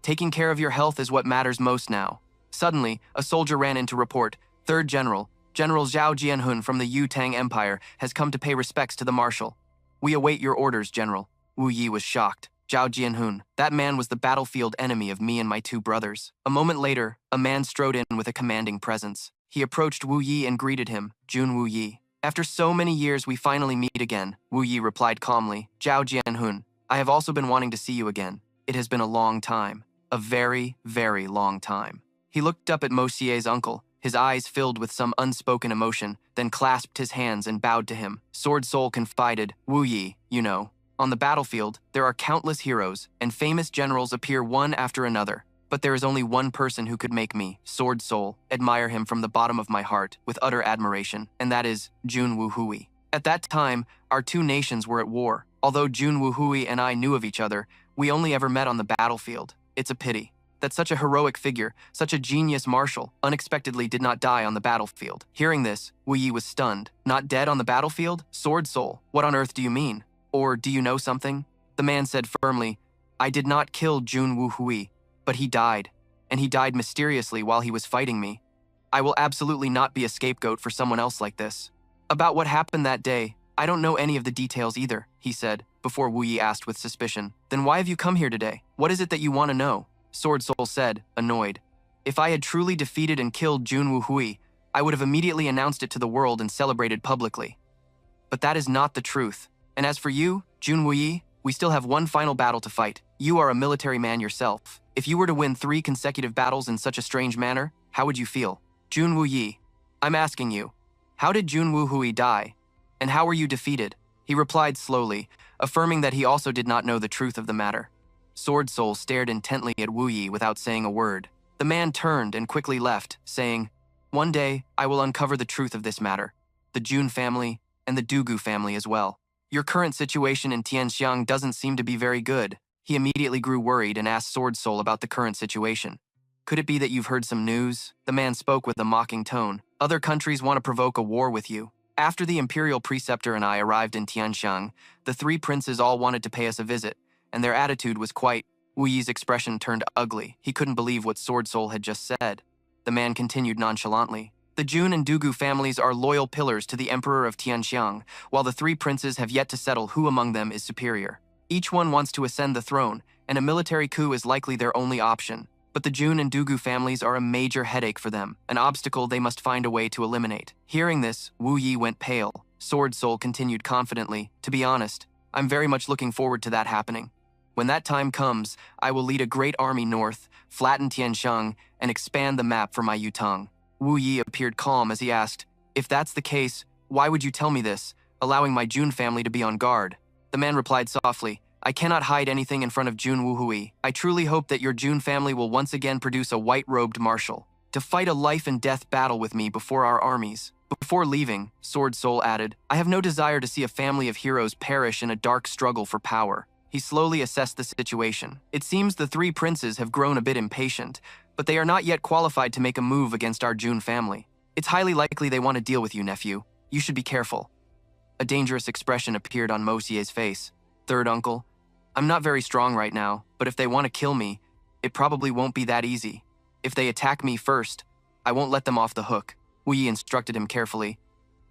[SPEAKER 1] Taking care of your health is what matters most now. Suddenly, a soldier ran in to report, Third General, General Zhao Jianhun from the Yu Tang Empire has come to pay respects to the marshal. We await your orders, General. Wu Yi was shocked. Zhao Jianhun, that man was the battlefield enemy of me and my 2 brothers. A moment later, a man strode in with a commanding presence. He approached Wu Yi and greeted him, Jun Wu Yi. After so many years, we finally meet again, Wu Yi replied calmly. Zhao Jianhun, I have also been wanting to see you again. It has been a long time. A very, very long time. He looked up at Mo Xie's uncle, his eyes filled with some unspoken emotion, then clasped his hands and bowed to him. Sword Soul confided, Wu Yi, you know, on the battlefield, there are countless heroes, and famous generals appear one after another. But there is only one person who could make me, Sword Soul, admire him from the bottom of my heart with utter admiration, and that is Jun Wu Hui. At that time, our 2 nations were at war. Although Jun Wu Hui and I knew of each other, we only ever met on the battlefield. It's a pity that such a heroic figure, such a genius marshal, unexpectedly did not die on the battlefield. Hearing this, Wu Yi was stunned. Not dead on the battlefield? Sword Soul, what on earth do you mean? Or do you know something? The man said firmly, I did not kill Jun Wu Hui, but he died, and he died mysteriously while he was fighting me. I will absolutely not be a scapegoat for someone else like this. About what happened that day, I don't know any of the details either, he said. before Wu Yi asked with suspicion. Then why have you come here today? What is it that you want to know? Sword Soul said, annoyed. If I had truly defeated and killed Jun Wuhui, I would have immediately announced it to the world and celebrated publicly. But that is not the truth. And as for you, Jun Wuyi, we still have one final battle to fight. You are a military man yourself. If you were to win 3 consecutive battles in such a strange manner, how would you feel? Jun Wuyi, I'm asking you, how did Jun Wuhui die? And how were you defeated? He replied slowly, affirming that he also did not know the truth of the matter. Sword Soul stared intently at Wu Yi without saying a word. The man turned and quickly left, saying, one day, I will uncover the truth of this matter, the Jun family and the Dugu family as well. Your current situation in Tianxiang doesn't seem to be very good. He immediately grew worried and asked Sword Soul about the current situation. Could it be that you've heard some news? The man spoke with a mocking tone. Other countries want to provoke a war with you. After the imperial preceptor and I arrived in Tianxiang, the 3 princes all wanted to pay us a visit, and their attitude was quite... Wu Yi's expression turned ugly. He couldn't believe what Sword Soul had just said. The man continued nonchalantly. The Jun and Dugu families are loyal pillars to the Emperor of Tianxiang, while the 3 princes have yet to settle who among them is superior. Each one wants to ascend the throne, and a military coup is likely their only option. But the Jun and Dugu families are a major headache for them, an obstacle they must find a way to eliminate. Hearing this, Wu Yi went pale. Sword Soul continued confidently, to be honest, I'm very much looking forward to that happening. When that time comes, I will lead a great army north, flatten Tianxiang, and expand the map for my Yutang. Wu Yi appeared calm as he asked, if that's the case, why would you tell me this, allowing my Jun family to be on guard? The man replied softly, I cannot hide anything in front of Jun Wuhui. I truly hope that your Jun family will once again produce a white-robed marshal to fight a life-and-death battle with me before our armies. Before leaving, Sword Soul added, I have no desire to see a family of heroes perish in a dark struggle for power. He slowly assessed the situation. It seems the 3 princes have grown a bit impatient, but they are not yet qualified to make a move against our Jun family. It's highly likely they want to deal with you, nephew. You should be careful. A dangerous expression appeared on Mo Xie's face. Third uncle, I'm not very strong right now, but if they want to kill me, it probably won't be that easy. If they attack me first, I won't let them off the hook. Wu Yi instructed him carefully.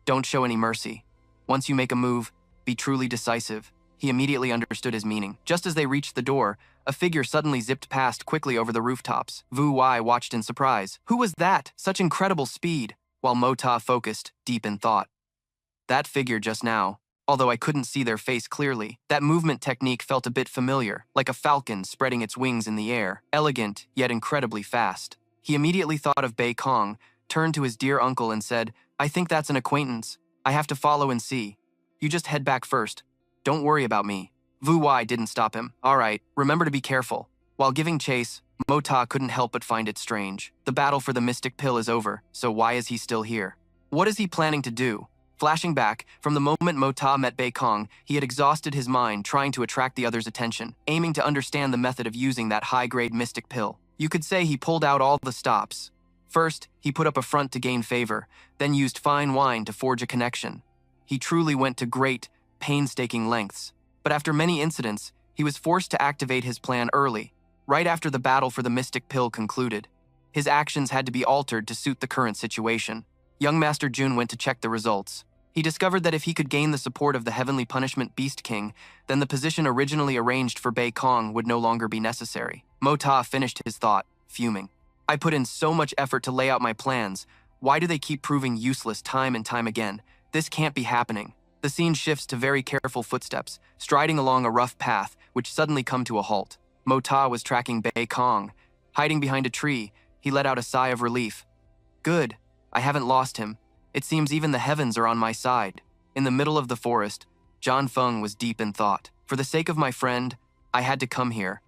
[SPEAKER 1] Don't show any mercy. Once you make a move, be truly decisive. He immediately understood his meaning. Just as they reached the door, a figure suddenly zipped past quickly over the rooftops. Wu Wei watched in surprise. Who was that? Such incredible speed, while Mo Ta focused, deep in thought. That figure just now, although I couldn't see their face clearly, that movement technique felt a bit familiar, like a falcon spreading its wings in the air, elegant yet incredibly fast. He immediately thought of Bei Kong, turned to his dear uncle and said, I think that's an acquaintance. I have to follow and see. You just head back first. Don't worry about me. Wu Wei didn't stop him. All right, remember to be careful. While giving chase, Mo Ta couldn't help but find it strange. The battle for the mystic pill is over, so why is he still here? What is he planning to do? Flashing back, from the moment Mo Ta met Bei Kong, he had exhausted his mind trying to attract the other's attention, aiming to understand the method of using that high-grade mystic pill. You could say he pulled out all the stops. First, he put up a front to gain favor, then used fine wine to forge a connection. He truly went to great, painstaking lengths. But after many incidents, he was forced to activate his plan early, right after the battle for the mystic pill concluded. His actions had to be altered to suit the current situation. Young Master Jun went to check the results. He discovered that if he could gain the support of the Heavenly Punishment Beast King, then the position originally arranged for Bei Kong would no longer be necessary. Mo Ta finished his thought, fuming. I put in so much effort to lay out my plans. Why do they keep proving useless time and time again? This can't be happening. The scene shifts to very careful footsteps, striding along a rough path, which suddenly come to a halt. Mo Ta was tracking Bei Kong. Hiding behind a tree, he let out a sigh of relief. Good, I haven't lost him. It seems even the heavens are on my side. In the middle of the forest, Zhan Feng was deep in thought. For the sake of my friend, I had to come here.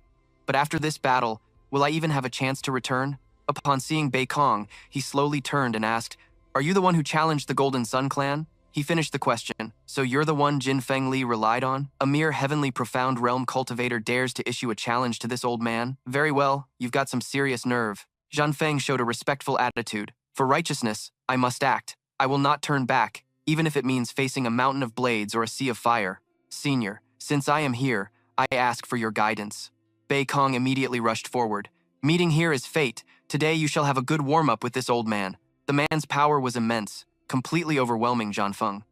[SPEAKER 1] But after this battle, will I even have a chance to return? Upon seeing Bei Kong, he slowly turned and asked, Are you the one who challenged the Golden Sun clan? He finished the question. So you're the one Jin Fengli relied on? A mere heavenly profound realm cultivator dares to issue a challenge to this old man? Very well, you've got some serious nerve. Zhan Feng showed a respectful attitude. For righteousness, I must act. I will not turn back, even if it means facing a mountain of blades or a sea of fire. Senior, since I am here, I ask for your guidance. Bei Kong immediately rushed forward. Meeting here is fate. Today you shall have a good warm-up with this old man. The man's power was immense, completely overwhelming Zhan Feng.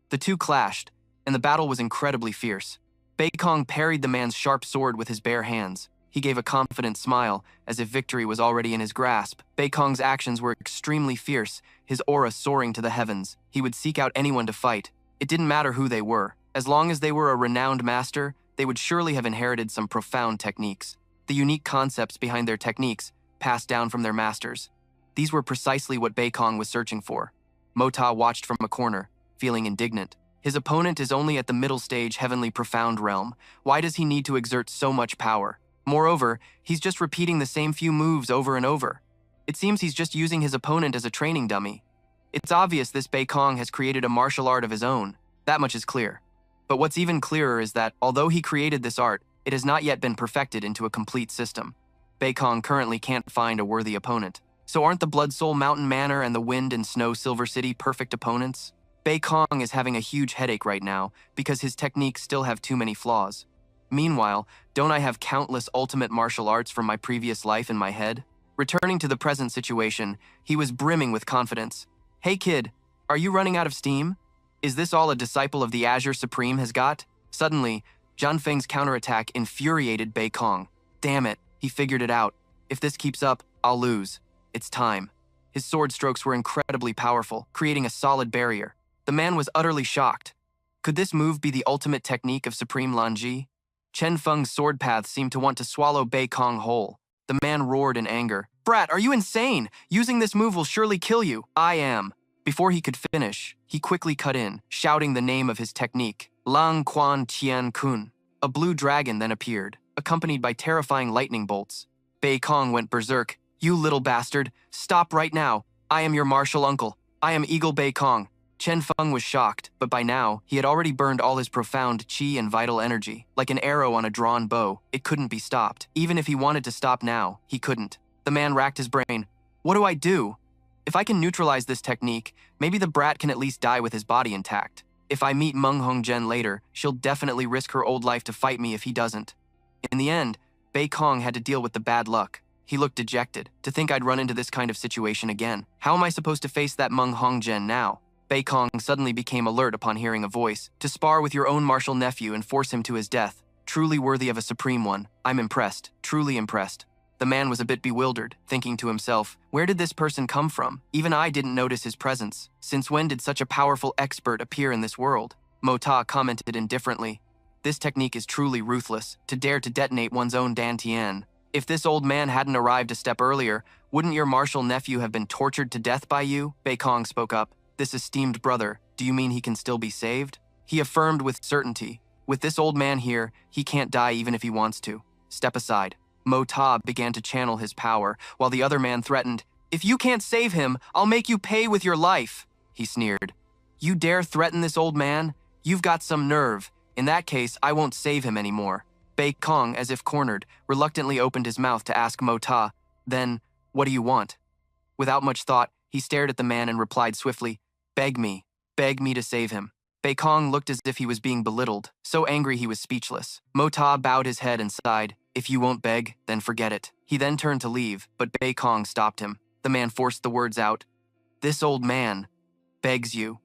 [SPEAKER 1] The two clashed, and the battle was incredibly fierce. Bei Kong parried the man's sharp sword with his bare hands. He gave a confident smile, as if victory was already in his grasp. Bei Kong's actions were extremely fierce, his aura soaring to the heavens. He would seek out anyone to fight. It didn't matter who they were. As long as they were a renowned master, they would surely have inherited some profound techniques. The unique concepts behind their techniques passed down from their masters. These were precisely what Bei Kong was searching for. Mota watched from a corner, feeling indignant. His opponent is only at the middle stage heavenly profound realm. Why does he need to exert so much power? Moreover, he's just repeating the same few moves over and over. It seems he's just using his opponent as a training dummy. It's obvious this Bei Kong has created a martial art of his own. That much is clear. But what's even clearer is that, although he created this art, it has not yet been perfected into a complete system. Bei Kong currently can't find a worthy opponent. So aren't the Blood Soul Mountain Manor and the Wind and Snow Silver City perfect opponents? Bei Kong is having a huge headache right now because his techniques still have too many flaws. Meanwhile, don't I have countless ultimate martial arts from my previous life in my head? Returning to the present situation, he was brimming with confidence. Hey kid, are you running out of steam? Is this all a disciple of the Azure Supreme has got? Suddenly, Zhan Feng's counterattack infuriated Bei Kong. Damn it, he figured it out. If this keeps up, I'll lose. It's time. His sword strokes were incredibly powerful, creating a solid barrier. The man was utterly shocked. Could this move be the ultimate technique of Supreme Lanji? Chen Feng's sword path seemed to want to swallow Bei Kong whole. The man roared in anger. Brat, are you insane? Using this move will surely kill you. I am. Before he could finish, he quickly cut in, shouting the name of his technique. Lang Quan Tian Kun. A blue dragon then appeared, accompanied by terrifying lightning bolts. Bei Kong went berserk. You little bastard, stop right now. I am your martial uncle. I am Eagle Bei Kong. Chen Feng was shocked, but by now, he had already burned all his profound qi and vital energy. Like an arrow on a drawn bow, it couldn't be stopped. Even if he wanted to stop now, he couldn't. The man racked his brain. What do I do? If I can neutralize this technique, maybe the brat can at least die with his body intact. If I meet Meng Hongzhen later, she'll definitely risk her old life to fight me if he doesn't. In the end, Bei Kong had to deal with the bad luck. He looked dejected. To think I'd run into this kind of situation again. How am I supposed to face that Meng Hongzhen now? Bei Kong suddenly became alert upon hearing a voice. To spar with your own martial nephew and force him to his death. Truly worthy of a supreme one. I'm impressed. Truly impressed. The man was a bit bewildered, thinking to himself, where did this person come from? Even I didn't notice his presence. Since when did such a powerful expert appear in this world? Mota commented indifferently. This technique is truly ruthless, to dare to detonate one's own Dantian. If this old man hadn't arrived a step earlier, wouldn't your martial nephew have been tortured to death by you? Bei Kong spoke up. This esteemed brother, do you mean he can still be saved? He affirmed with certainty. With this old man here, he can't die even if he wants to. Step aside. Mota began to channel his power, while the other man threatened, if you can't save him, I'll make you pay with your life. He sneered. You dare threaten this old man? You've got some nerve. In that case, I won't save him anymore. Bei Kong, as if cornered, reluctantly opened his mouth to ask Mota, then, what do you want? Without much thought, he stared at the man and replied swiftly, beg me to save him. Bei Kong looked as if he was being belittled, so angry he was speechless. Mota bowed his head and sighed, if you won't beg, then forget it. He then turned to leave, but Bei Kong stopped him. The man forced the words out, this old man begs you.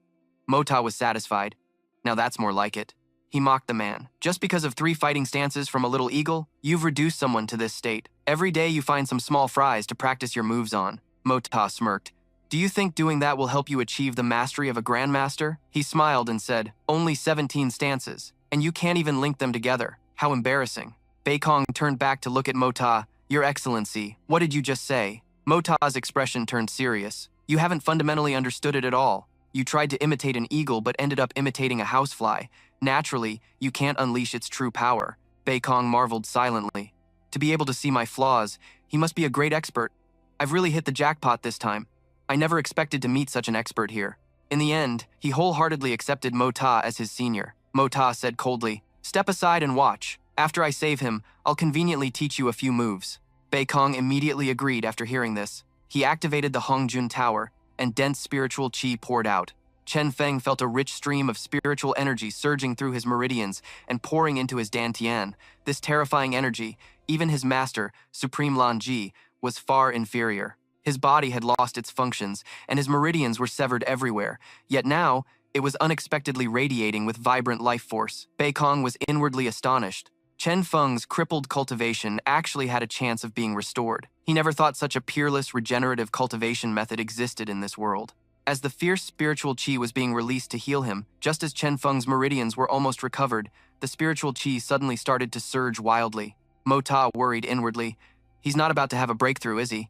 [SPEAKER 1] Mota was satisfied. Now that's more like it. He mocked the man. Just because of 3 fighting stances from a little eagle, you've reduced someone to this state. Every day you find some small fries to practice your moves on. Mota smirked. Do you think doing that will help you achieve the mastery of a grandmaster? He smiled and said, only 17 stances, and you can't even link them together. How embarrassing. Bei Kong turned back to look at Mota. Your Excellency, what did you just say? Mota's expression turned serious. You haven't fundamentally understood it at all. You tried to imitate an eagle but ended up imitating a housefly. Naturally, you can't unleash its true power. Bei Kong marveled silently. To be able to see my flaws, he must be a great expert. I've really hit the jackpot this time. I never expected to meet such an expert here. In the end, he wholeheartedly accepted Mota as his senior. Mota said coldly, step aside and watch. After I save him, I'll conveniently teach you a few moves. Bei Kong immediately agreed after hearing this. He activated the Hongjun Tower, and dense spiritual qi poured out. Chen Feng felt a rich stream of spiritual energy surging through his meridians and pouring into his dantian. This terrifying energy, even his master, Supreme Lanji, was far inferior. His body had lost its functions, and his meridians were severed everywhere. Yet now, It was unexpectedly radiating with vibrant life force. Bei Kong was inwardly astonished. Chen Feng's crippled cultivation actually had a chance of being restored. He never thought such a peerless, regenerative cultivation method existed in this world. As the fierce spiritual qi was being released to heal him, just as Chen Feng's meridians were almost recovered, the spiritual qi suddenly started to surge wildly. Mo Ta worried inwardly. He's not about to have a breakthrough, is he?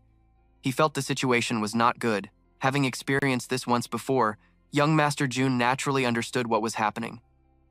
[SPEAKER 1] He felt the situation was not good. Having experienced this once before, young Master Jun naturally understood what was happening.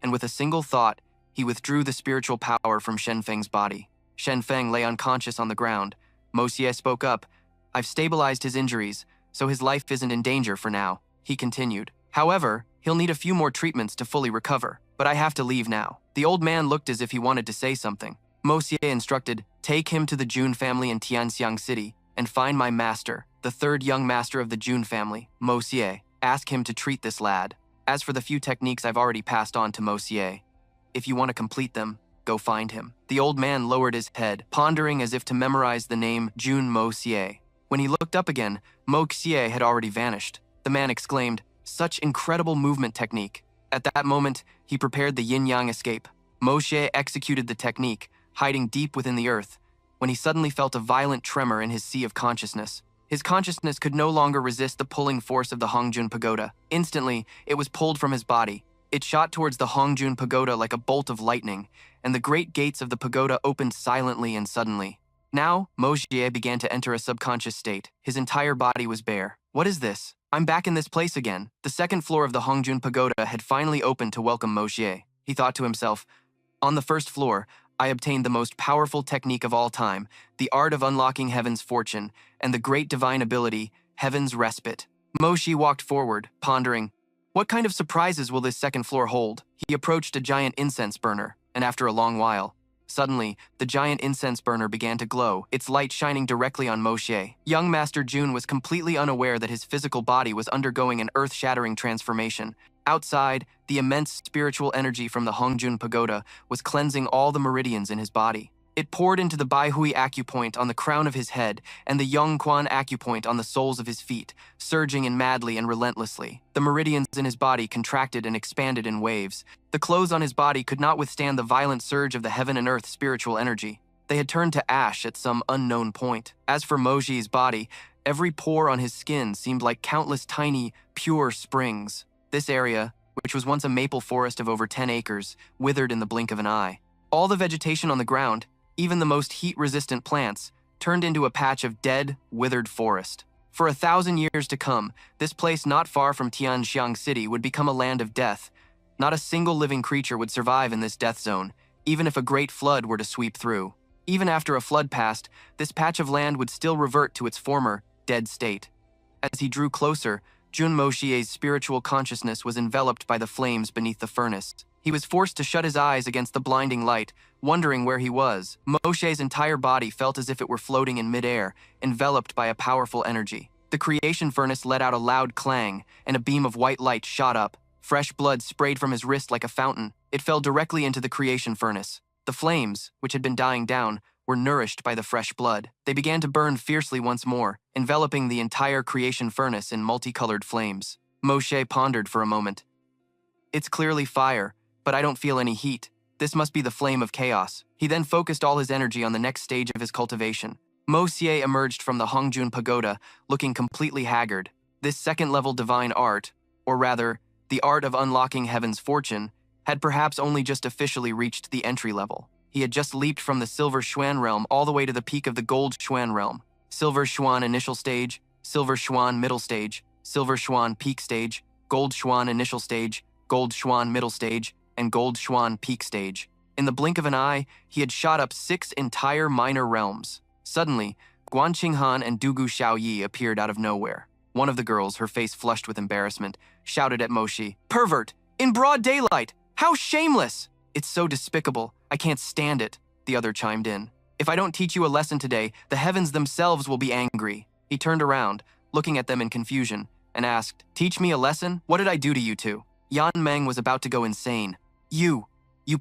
[SPEAKER 1] And with a single thought, he withdrew the spiritual power from Shen Feng's body. Shen Feng lay unconscious on the ground. Mo Xie spoke up. I've stabilized his injuries, so his life isn't in danger for now, he continued. However, he'll need a few more treatments to fully recover, but I have to leave now. The old man looked as if he wanted to say something. Mo Xie instructed, take him to the Jun family in Tianxiang City and find my master, the third young master of the Jun family, Mo Xie. Ask him to treat this lad. As for the few techniques I've already passed on to Mo Xie, if you want to complete them, go find him. The old man lowered his head, pondering as if to memorize the name Jun Mo Xie. When he looked up again, Mo Xie had already vanished. The man exclaimed, such incredible movement technique. At that moment, he prepared the yin-yang escape. Mo Xie executed the technique, hiding deep within the earth, when he suddenly felt a violent tremor in his sea of consciousness. His consciousness could no longer resist the pulling force of the Hongjun Pagoda. Instantly, it was pulled from his body. It shot towards the Hongjun Pagoda like a bolt of lightning, and the great gates of the pagoda opened silently and suddenly. Now, Mo Xie began to enter a subconscious state. His entire body was bare. What is this? I'm back in this place again. The second floor of the Hongjun Pagoda had finally opened to welcome Mo Xie. He thought to himself, on the first floor, I obtained the most powerful technique of all time, the art of unlocking heaven's fortune, and the great divine ability, heaven's respite. Mo Xie walked forward, pondering, what kind of surprises will this second floor hold? He approached a giant incense burner, and after a long while, suddenly, the giant incense burner began to glow, its light shining directly on Mo Xie. Young Master Jun was completely unaware that his physical body was undergoing an earth-shattering transformation. Outside, the immense spiritual energy from the Hongjun Pagoda was cleansing all the meridians in his body. It poured into the Baihui acupoint on the crown of his head and the Yongquan acupoint on the soles of his feet, surging in madly and relentlessly. The meridians in his body contracted and expanded in waves. The clothes on his body could not withstand the violent surge of the heaven and earth spiritual energy. They had turned to ash at some unknown point. As for Mo Xie's body, every pore on his skin seemed like countless tiny, pure springs. This area, which was once a maple forest of over 10 acres, withered in the blink of an eye. All the vegetation on the ground, even the most heat-resistant plants, turned into a patch of dead, withered forest. For 1,000 years to come, this place not far from Tianxiang City would become a land of death. Not a single living creature would survive in this death zone, even if a great flood were to sweep through. Even after a flood passed, this patch of land would still revert to its former, dead state. As he drew closer, Jun Mo Xie's spiritual consciousness was enveloped by the flames beneath the furnace. He was forced to shut his eyes against the blinding light, wondering where he was. Mo Xie's entire body felt as if it were floating in midair, enveloped by a powerful energy. The creation furnace let out a loud clang, and a beam of white light shot up. Fresh blood sprayed from his wrist like a fountain. It fell directly into the creation furnace. The flames, which had been dying down, were nourished by the fresh blood. They began to burn fiercely once more, enveloping the entire creation furnace in multicolored flames. Mo Xie pondered for a moment. It's clearly fire, but I don't feel any heat. This must be the flame of chaos. He then focused all his energy on the next stage of his cultivation. Mo Xie emerged from the Hongjun Pagoda, looking completely haggard. This second-level divine art, or rather, the art of unlocking heaven's fortune, had perhaps only just officially reached the entry level. He had just leaped from the Silver Xuan realm all the way to the peak of the Gold Xuan realm. Silver Xuan initial stage, Silver Xuan middle stage, Silver Xuan peak stage, Gold Xuan initial stage, Gold Xuan middle stage, and Gold Xuan peak stage. In the blink of an eye, he had shot up 6 entire minor realms. Suddenly, Guan Qinghan and Dugu Xiaoyi appeared out of nowhere. One of the girls, her face flushed with embarrassment, shouted at Mo Xie, "Pervert! In broad daylight! How shameless!" "It's so despicable. I can't stand it," the other chimed in. "If I don't teach you a lesson today, the heavens themselves will be angry." He turned around, looking at them in confusion, and asked, "Teach me a lesson? What did I do to you two?" Yan Meng was about to go insane. You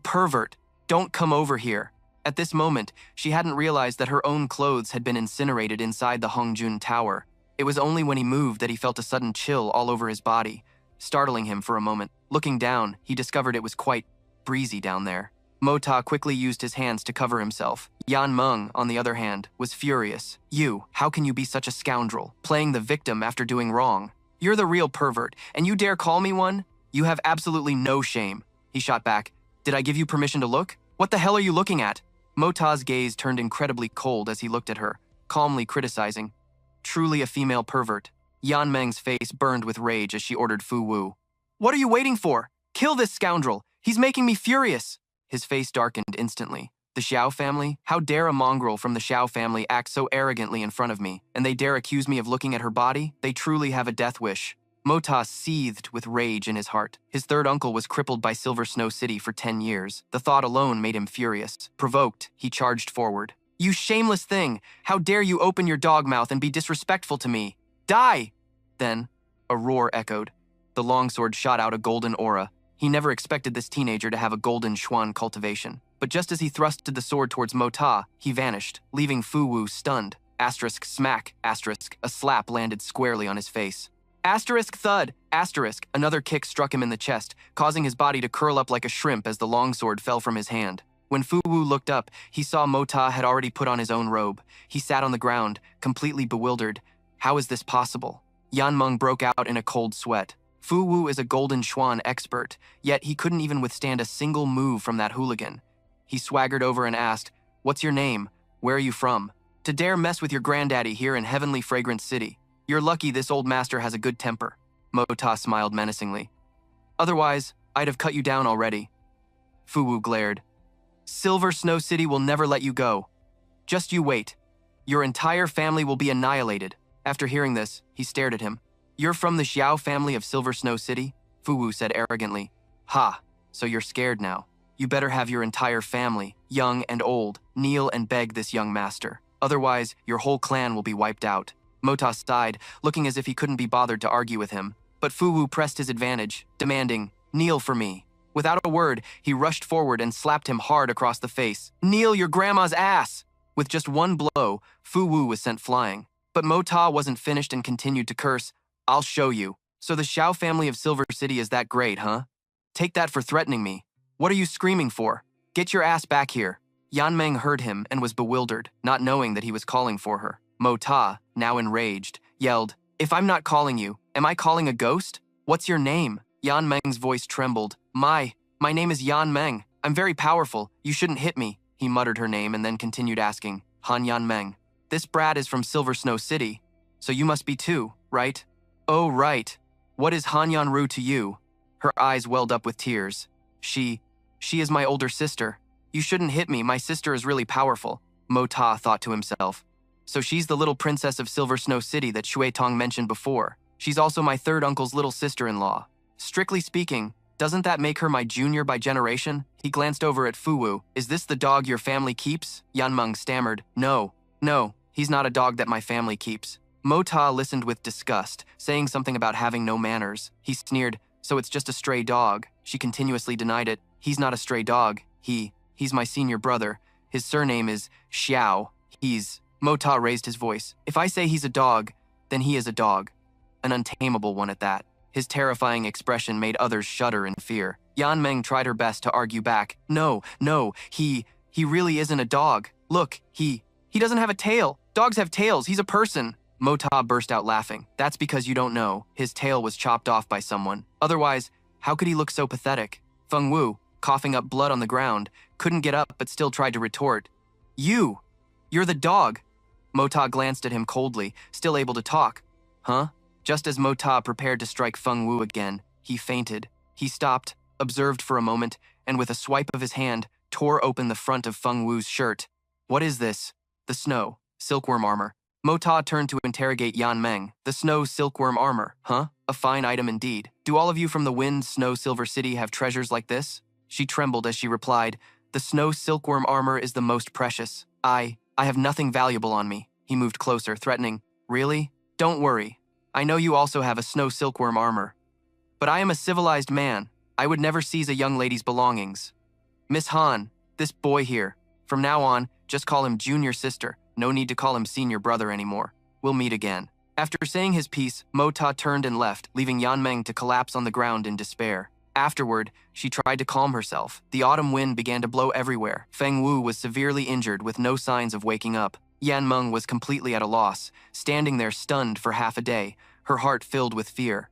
[SPEAKER 1] pervert, don't come over here." At this moment, she hadn't realized that her own clothes had been incinerated inside the Hongjun Tower. It was only when he moved that he felt a sudden chill all over his body. startling him for a moment. Looking down, he discovered it was quite breezy down there. Mota quickly used his hands to cover himself. Yan Meng, on the other hand, was furious. You, how can you be such a scoundrel, playing the victim after doing wrong? You're the real pervert, and you dare call me one? You have absolutely no shame. He shot back. Did I give you permission to look? What the hell are you looking at? Mota's gaze turned incredibly cold as he looked at her, calmly criticizing. Truly a female pervert. Yan Meng's face burned with rage as she ordered Fu Wu. What are you waiting for? Kill this scoundrel. He's making me furious. His face darkened instantly. The Xiao family? How dare a mongrel from the Xiao family act so arrogantly in front of me? And they dare accuse me of looking at her body? They truly have a death wish. Mota seethed with rage in his heart. His third uncle was crippled by Silver Snow City for 10 years. The thought alone made him furious. Provoked, he charged forward. You shameless thing! How dare you open your dog mouth and be disrespectful to me? Die! Then, a roar echoed. The longsword shot out a golden aura. He never expected this teenager to have a golden Xuan cultivation. But just as he thrusted the sword towards Mota, he vanished, leaving Fu Wu stunned. Asterisk smack, asterisk, a slap landed squarely on his face. Asterisk thud, asterisk, another kick struck him in the chest, causing his body to curl up like a shrimp as the longsword fell from his hand. When Fu Wu looked up, he saw Mota had already put on his own robe. He sat on the ground, completely bewildered. How is this possible? Yan Meng broke out in a cold sweat. Fu Wu is a golden Xuan expert, yet he couldn't even withstand a single move from that hooligan. He swaggered over and asked, What's your name? Where are you from? To dare mess with your granddaddy here in Heavenly Fragrant City. You're lucky this old master has a good temper. Mota smiled menacingly. Otherwise, I'd have cut you down already. Fu Wu glared. Silver Snow City will never let you go. Just you wait. Your entire family will be annihilated. After hearing this, he stared at him. You're from the Xiao family of Silver Snow City? Fu Wu said arrogantly. Ha, so you're scared now. You better have your entire family, young and old, kneel and beg this young master. Otherwise, your whole clan will be wiped out. Mota sighed, looking as if he couldn't be bothered to argue with him. But Fu Wu pressed his advantage, demanding, Kneel for me. Without a word, he rushed forward and slapped him hard across the face. Kneel your grandma's ass! With just one blow, Fu Wu was sent flying. But Mota wasn't finished and continued to curse. I'll show you. So the Xiao family of Silver City is that great, huh? Take that for threatening me. What are you screaming for? Get your ass back here. Yan Meng heard him and was bewildered, not knowing that he was calling for her. Mota, now enraged, yelled, If I'm not calling you, am I calling a ghost? What's your name? Yan Meng's voice trembled. My name is Yan Meng. I'm very powerful. You shouldn't hit me. He muttered her name and then continued asking, Han Yan Meng. This brat is from Silver Snow City. So you must be too, right? Oh, right. What is Han Yan Ru to you? Her eyes welled up with tears. She is my older sister. You shouldn't hit me, my sister is really powerful. Mota thought to himself. So she's the little princess of Silver Snow City that Shui Tong mentioned before. She's also my third uncle's little sister-in-law. Strictly speaking, doesn't that make her my junior by generation? He glanced over at Fu Wu. Is this the dog your family keeps? Yan Meng stammered. No, he's not a dog that my family keeps. Mota listened with disgust, saying something about having no manners. He sneered, so it's just a stray dog. She continuously denied it. He's not a stray dog. He's my senior brother. His surname is Xiao. Mota raised his voice. If I say he's a dog, then he is a dog. An untamable one at that. His terrifying expression made others shudder in fear. Yan Meng tried her best to argue back. No, he really isn't a dog. Look, he doesn't have a tail. Dogs have tails. He's a person. Mota burst out laughing. That's because you don't know. His tail was chopped off by someone. Otherwise, how could he look so pathetic? Feng Wu, coughing up blood on the ground, couldn't get up but still tried to retort. You're the dog. Mota glanced at him coldly, still able to talk. Huh? Just as Mota prepared to strike Feng Wu again, he fainted. He stopped, observed for a moment, and with a swipe of his hand, tore open the front of Feng Wu's shirt. What is this? The snow, silkworm armor. Mota turned to interrogate Yan Meng. The snow silkworm armor, huh? A fine item indeed. Do all of you from the Wind Snow Silver City have treasures like this? She trembled as she replied, The snow silkworm armor is the most precious. I have nothing valuable on me. He moved closer, threatening, Really? Don't worry. I know you also have a snow silkworm armor. But I am a civilized man. I would never seize a young lady's belongings. Miss Han, this boy here. From now on, just call him junior sister. No need to call him senior brother anymore. We'll meet again. After saying his piece, Mo Ta turned and left, leaving Yan Meng to collapse on the ground in despair. Afterward, she tried to calm herself. The autumn wind began to blow everywhere. Feng Wu was severely injured with no signs of waking up. Yan Meng was completely at a loss, standing there stunned for half a day, her heart filled with fear.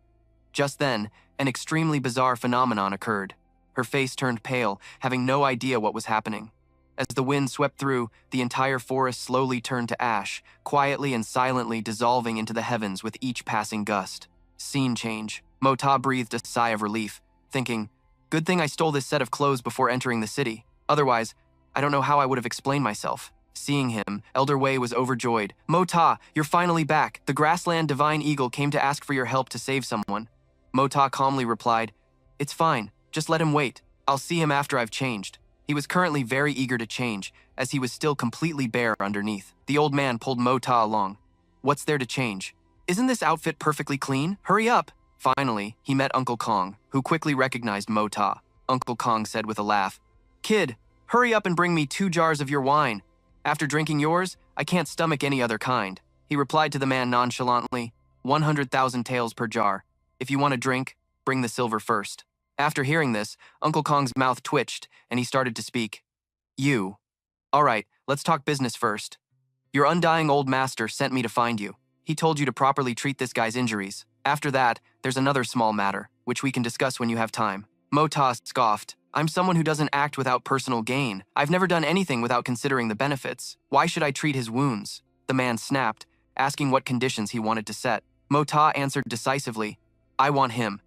[SPEAKER 1] Just then, an extremely bizarre phenomenon occurred. Her face turned pale, having no idea what was happening. As the wind swept through, the entire forest slowly turned to ash, quietly and silently dissolving into the heavens with each passing gust. Scene change. Mo Ta breathed a sigh of relief, thinking, good thing I stole this set of clothes before entering the city. Otherwise, I don't know how I would have explained myself. Seeing him, Elder Wei was overjoyed. Mo Ta, you're finally back. The grassland divine eagle came to ask for your help to save someone. Mo Ta calmly replied, it's fine. Just let him wait. I'll see him after I've changed. He was currently very eager to change, as he was still completely bare underneath. The old man pulled Mo Ta along. What's there to change? Isn't this outfit perfectly clean? Hurry up! Finally, he met Uncle Kong, who quickly recognized Mo Ta. Uncle Kong said with a laugh, kid, hurry up and bring me 2 jars of your wine. After drinking yours, I can't stomach any other kind. He replied to the man nonchalantly, 100,000 taels per jar. If you want a drink, bring the silver first. After hearing this, Uncle Kong's mouth twitched, and he started to speak. You. All right, let's talk business first. Your undying old master sent me to find you. He told you to properly treat this guy's injuries. After that, there's another small matter, which we can discuss when you have time. Mo Ta scoffed. I'm someone who doesn't act without personal gain. I've never done anything without considering the benefits. Why should I treat his wounds? The man snapped, asking what conditions he wanted to set. Mo Ta answered decisively, I want him.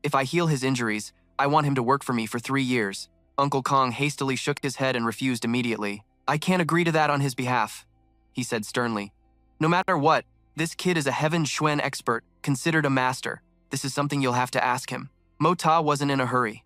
[SPEAKER 1] If I heal his injuries, I want him to work for me for 3 years. Uncle Kong hastily shook his head and refused immediately. I can't agree to that on his behalf, he said sternly. No matter what, this kid is a Heaven Xuan expert, considered a master. This is something you'll have to ask him. Mo Ta wasn't in a hurry.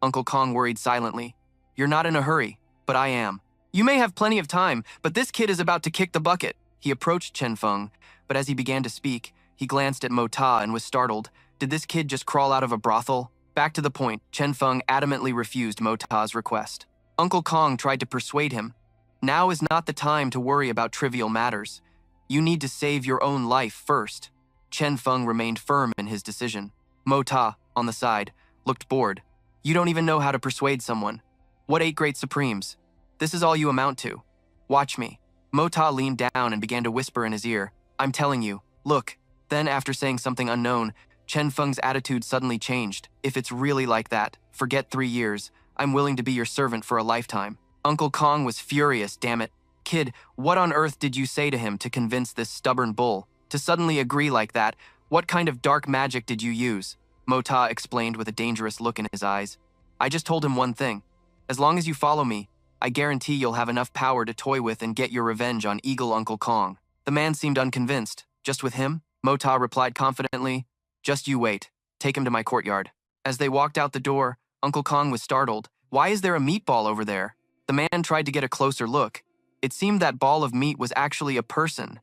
[SPEAKER 1] Uncle Kong worried silently. You're not in a hurry, but I am. You may have plenty of time, but this kid is about to kick the bucket. He approached Chen Feng, but as he began to speak, he glanced at Mo Ta and was startled. Did this kid just crawl out of a brothel? Back to the point, Chen Feng adamantly refused Mo Ta's request. Uncle Kong tried to persuade him. Now is not the time to worry about trivial matters. You need to save your own life first. Chen Feng remained firm in his decision. Mo Ta, on the side, looked bored. You don't even know how to persuade someone. What 8 great supremes? This is all you amount to. Watch me. Mo Ta leaned down and began to whisper in his ear. I'm telling you, look. Then, after saying something unknown, Chen Feng's attitude suddenly changed. If it's really like that, forget 3 years. I'm willing to be your servant for a lifetime. Uncle Kong was furious, damn it. Kid, what on earth did you say to him to convince this stubborn bull? To suddenly agree like that, what kind of dark magic did you use? Mo Ta explained with a dangerous look in his eyes. I just told him one thing. As long as you follow me, I guarantee you'll have enough power to toy with and get your revenge on Eagle Uncle Kong. The man seemed unconvinced. Just with him? Mo Ta replied confidently. Just you wait. Take him to my courtyard. As they walked out the door, Uncle Kong was startled. Why is there a meatball over there? The man tried to get a closer look. It seemed that ball of meat was actually a person.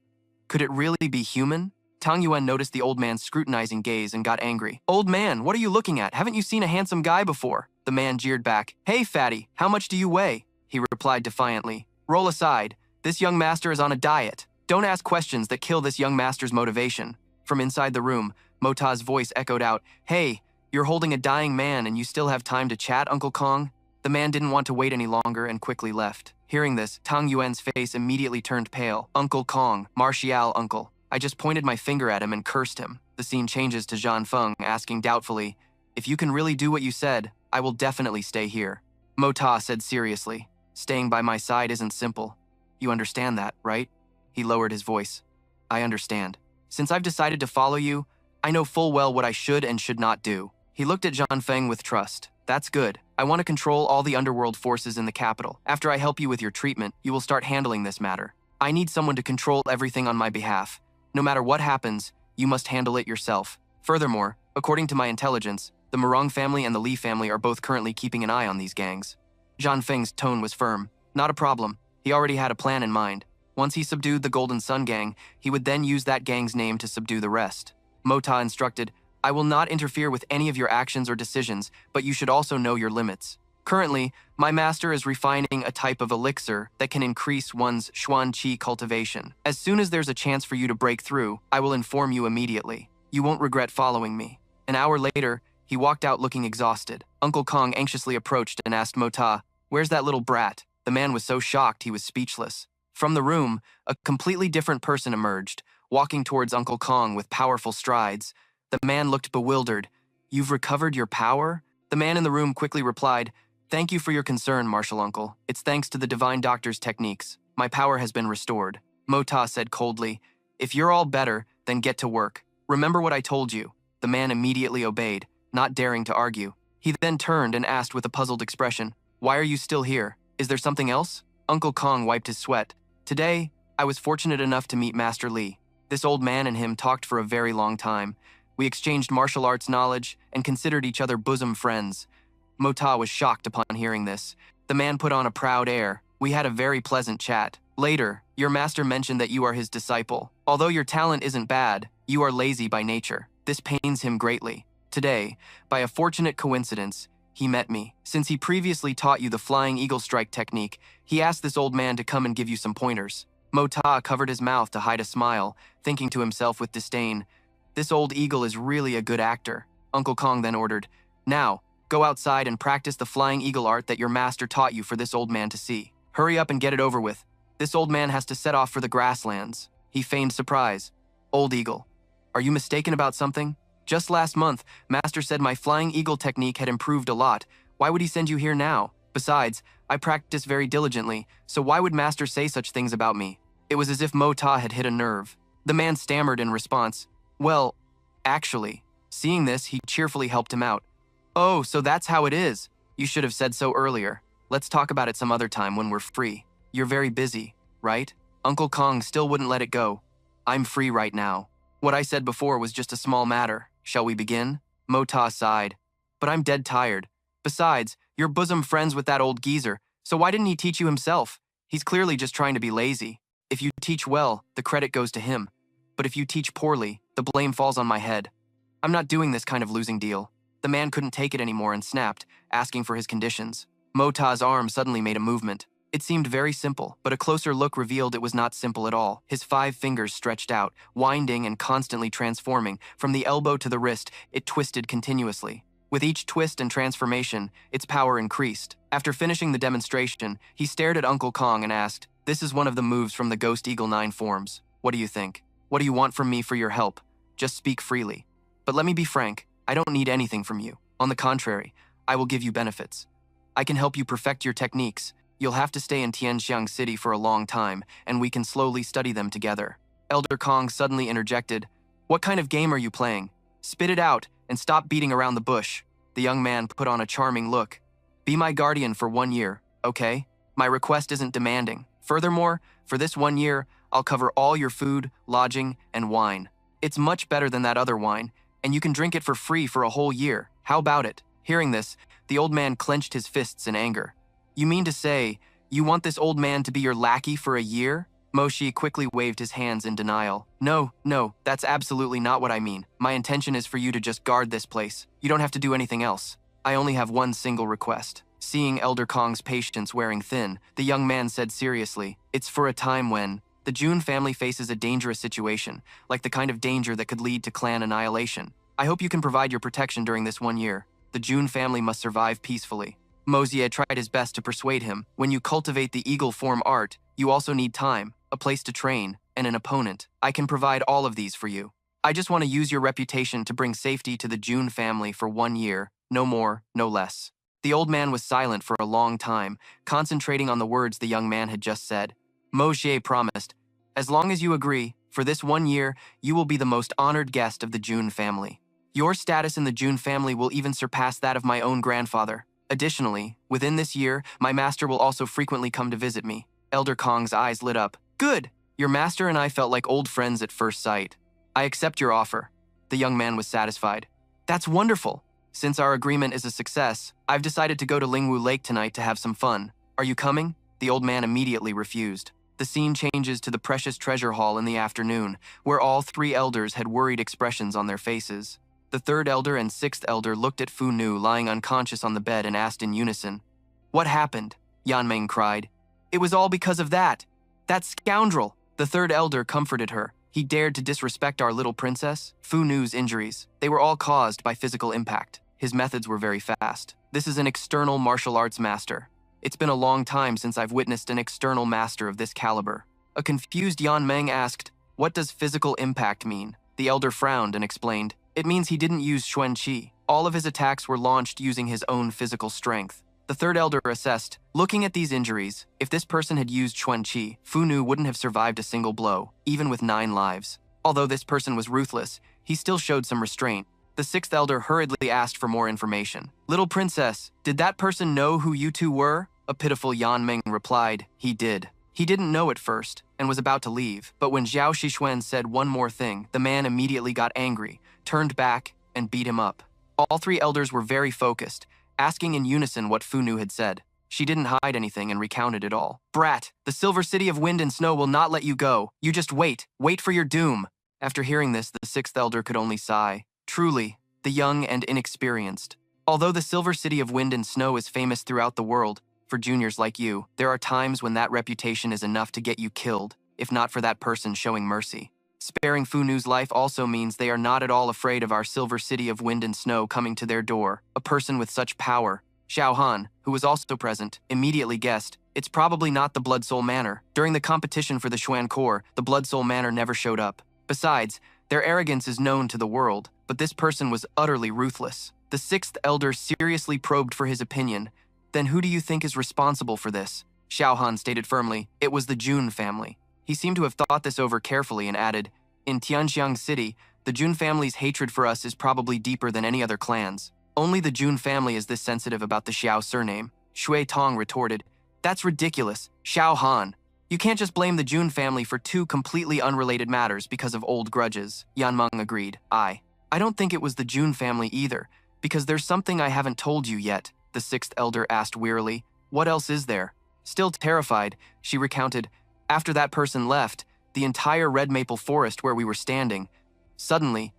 [SPEAKER 1] Could it really be human? Tang Yuan noticed the old man's scrutinizing gaze and got angry. Old man, what are you looking at? Haven't you seen a handsome guy before? The man jeered back. Hey, fatty, how much do you weigh? He replied defiantly. Roll aside. This young master is on a diet. Don't ask questions that kill this young master's motivation. From inside the room, Mo Ta's voice echoed out. Hey, you're holding a dying man and you still have time to chat, Uncle Kong? The man didn't want to wait any longer and quickly left. Hearing this, Tang Yuan's face immediately turned pale. Uncle Kong, Martial uncle. I just pointed my finger at him and cursed him. The scene changes to Zhan Feng asking doubtfully, if you can really do what you said, I will definitely stay here. Mo Ta said seriously, staying by my side isn't simple. You understand that, right? He lowered his voice. I understand. Since I've decided to follow you, I know full well what I should and should not do. He looked at Zhan Feng with trust. That's good. I want to control all the underworld forces in the capital. After I help you with your treatment, you will start handling this matter. I need someone to control everything on my behalf. No matter what happens, you must handle it yourself. Furthermore, according to my intelligence, the Murong family and the Li family are both currently keeping an eye on these gangs. Zhan Feng's tone was firm. Not a problem. He already had a plan in mind. Once he subdued the Golden Sun gang, he would then use that gang's name to subdue the rest. Mo Ta instructed, I will not interfere with any of your actions or decisions, but you should also know your limits. Currently, my master is refining a type of elixir that can increase one's Xuan Qi cultivation. As soon as there's a chance for you to break through, I will inform you immediately. You won't regret following me." An hour later, he walked out looking exhausted. Uncle Kong anxiously approached and asked Mota, "Where's that little brat?" The man was so shocked he was speechless. From the room, a completely different person emerged, walking towards Uncle Kong with powerful strides. The man looked bewildered. "You've recovered your power?" The man in the room quickly replied, "Thank you for your concern, Martial Uncle. It's thanks to the Divine Doctor's techniques. My power has been restored." Mota said coldly, "If you're all better, then get to work. Remember what I told you." The man immediately obeyed, not daring to argue. He then turned and asked with a puzzled expression, "Why are you still here? Is there something else?" Uncle Kong wiped his sweat. "Today, I was fortunate enough to meet Master Li. This old man and him talked for a very long time. We exchanged martial arts knowledge and considered each other bosom friends." Mota was shocked upon hearing this. The man put on a proud air. "We had a very pleasant chat. Later, your master mentioned that you are his disciple. Although your talent isn't bad, you are lazy by nature. This pains him greatly. Today, by a fortunate coincidence, he met me. Since he previously taught you the flying eagle strike technique, he asked this old man to come and give you some pointers." Mota covered his mouth to hide a smile, thinking to himself with disdain, "This old eagle is really a good actor." Uncle Kong then ordered, "Now, go outside and practice the flying eagle art that your master taught you for this old man to see. Hurry up and get it over with. This old man has to set off for the grasslands." He feigned surprise. "Old eagle, are you mistaken about something? Just last month, Master said my flying eagle technique had improved a lot. Why would he send you here now? Besides, I practice very diligently, so why would Master say such things about me?" It was as if Mota had hit a nerve. The man stammered in response, "Well, actually." Seeing this, he cheerfully helped him out. "Oh, so that's how it is. You should have said so earlier. Let's talk about it some other time when we're free. You're very busy, right?" Uncle Kong still wouldn't let it go. "I'm free right now. What I said before was just a small matter. Shall we begin?" Mota sighed. "But I'm dead tired. Besides, you're bosom friends with that old geezer, so why didn't he teach you himself? He's clearly just trying to be lazy. If you teach well, the credit goes to him. But if you teach poorly, the blame falls on my head. I'm not doing this kind of losing deal." The man couldn't take it anymore and snapped, asking for his conditions. Mota's arm suddenly made a movement. It seemed very simple, but a closer look revealed it was not simple at all. His 5 fingers stretched out, winding and constantly transforming. From the elbow to the wrist, it twisted continuously. With each twist and transformation, its power increased. After finishing the demonstration, he stared at Uncle Kong and asked, "This is one of the moves from the Ghost Eagle 9 forms. What do you think? What do you want from me for your help? Just speak freely. But let me be frank, I don't need anything from you. On the contrary, I will give you benefits. I can help you perfect your techniques. You'll have to stay in Tianxiang City for a long time, and we can slowly study them together." Elder Kong suddenly interjected, "What kind of game are you playing? Spit it out and stop beating around the bush." The young man put on a charming look. "Be my guardian for 1 year, okay? My request isn't demanding. Furthermore, for this 1 year, I'll cover all your food, lodging, and wine. It's much better than that other wine, and you can drink it for free for a whole year. How about it?" Hearing this, the old man clenched his fists in anger. "You mean to say, you want this old man to be your lackey for a year?" Moshi quickly waved his hands in denial. No, that's absolutely not what I mean. My intention is for you to just guard this place. You don't have to do anything else. I only have one single request." Seeing Elder Kong's patience wearing thin, the young man said seriously, "It's for a time when the Jun family faces a dangerous situation, like the kind of danger that could lead to clan annihilation. I hope you can provide your protection during this 1 year. The Jun family must survive peacefully." Mosier tried his best to persuade him. "When you cultivate the eagle form art, you also need time, a place to train, and an opponent. I can provide all of these for you. I just want to use your reputation to bring safety to the Jun family for 1 year, no more, no less." The old man was silent for a long time, concentrating on the words the young man had just said. Mosier promised, "As long as you agree, for this 1 year, you will be the most honored guest of the Jun family. Your status in the Jun family will even surpass that of my own grandfather. Additionally, within this year, my master will also frequently come to visit me." Elder Kong's eyes lit up. "Good! Your master and I felt like old friends at first sight. I accept your offer." The young man was satisfied. "That's wonderful! Since our agreement is a success, I've decided to go to Lingwu Lake tonight to have some fun. Are you coming?" The old man immediately refused. The scene changes to the precious treasure hall in the afternoon, where all 3 elders had worried expressions on their faces. The 3rd elder and 6th elder looked at Fu Nu lying unconscious on the bed and asked in unison, What happened? Yan Meng cried. It was all because of that. That scoundrel. The third elder comforted her. He dared to disrespect our little princess. Fu Nu's injuries. They were all caused by physical impact. His methods were very fast. This is an external martial arts master. It's been a long time since I've witnessed an external master of this caliber. A confused Yan Meng asked, what does physical impact mean? The elder frowned and explained, it means he didn't use Xuan Qi. All of his attacks were launched using his own physical strength. The third elder assessed, looking at these injuries, if this person had used Xuan Qi, Fu Nu wouldn't have survived a single blow, even with 9 lives. Although this person was ruthless, he still showed some restraint. The sixth elder hurriedly asked for more information. Little princess, did that person know who you two were? A pitiful Yan Meng replied, he did. He didn't know at first, and was about to leave, but when Zhao Shixuan said one more thing, the man immediately got angry, turned back, and beat him up. All 3 elders were very focused, asking in unison what Fu Nu had said. She didn't hide anything and recounted it all. Brat, the Silver City of Wind and Snow will not let you go. You just wait for your doom. After hearing this, the 6th elder could only sigh. Truly, the young and inexperienced. Although the Silver City of Wind and Snow is famous throughout the world, for juniors like you, there are times when that reputation is enough to get you killed, if not for that person showing mercy. Sparing Fu Nu's life also means they are not at all afraid of our Silver City of Wind and Snow coming to their door. A person with such power, Xiao Han, who was also present, immediately guessed, it's probably not the Blood Soul Manor. During the competition for the Xuan Core, the Blood Soul Manor never showed up. Besides, their arrogance is known to the world, but this person was utterly ruthless. The 6th elder seriously probed for his opinion. Then who do you think is responsible for this? Xiao Han stated firmly, it was the Jun family. He seemed to have thought this over carefully and added, in Tianxiang City, the Jun family's hatred for us is probably deeper than any other clans. Only the Jun family is this sensitive about the Xiao surname. Shui Tong retorted, that's ridiculous, Xiao Han. You can't just blame the Jun family for 2 completely unrelated matters because of old grudges. Yan Meng agreed, I don't think it was the Jun family either, because there's something I haven't told you yet. The 6th elder asked wearily, what else is there? Still terrified, she recounted, after that person left, the entire red maple forest where we were standing, suddenly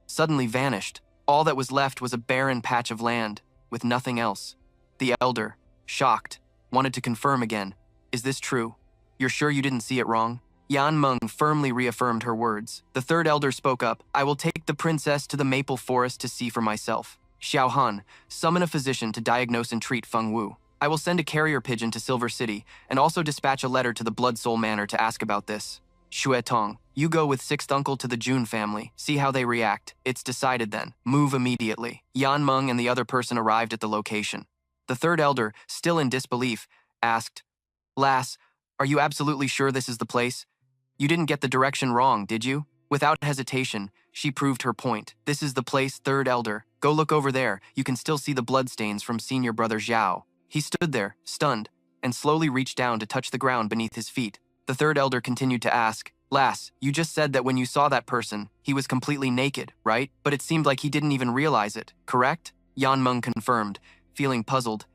[SPEAKER 1] vanished. All that was left was a barren patch of land, with nothing else. The elder, shocked, wanted to confirm again, is this true? You're sure you didn't see it wrong? Yan Meng firmly reaffirmed her words. The 3rd elder spoke up, I will take the princess to the maple forest to see for myself. Xiao Han, summon a physician to diagnose and treat Feng Wu. I will send a carrier pigeon to Silver City and also dispatch a letter to the Blood Soul Manor to ask about this. Shui Tong, you go with 6th uncle to the Jun family. See how they react. It's decided then. Move immediately. Yan Meng and the other person arrived at the location. The 3rd elder, still in disbelief, asked, Lass, are you absolutely sure this is the place? You didn't get the direction wrong, did you? Without hesitation, she proved her point. This is the place, 3rd elder. Go look over there. You can still see the bloodstains from senior brother Zhao. He stood there, stunned, and slowly reached down to touch the ground beneath his feet. The 3rd elder continued to ask, Lass, you just said that when you saw that person, he was completely naked, right? But it seemed like he didn't even realize it, correct? Yan Meng confirmed, feeling puzzled.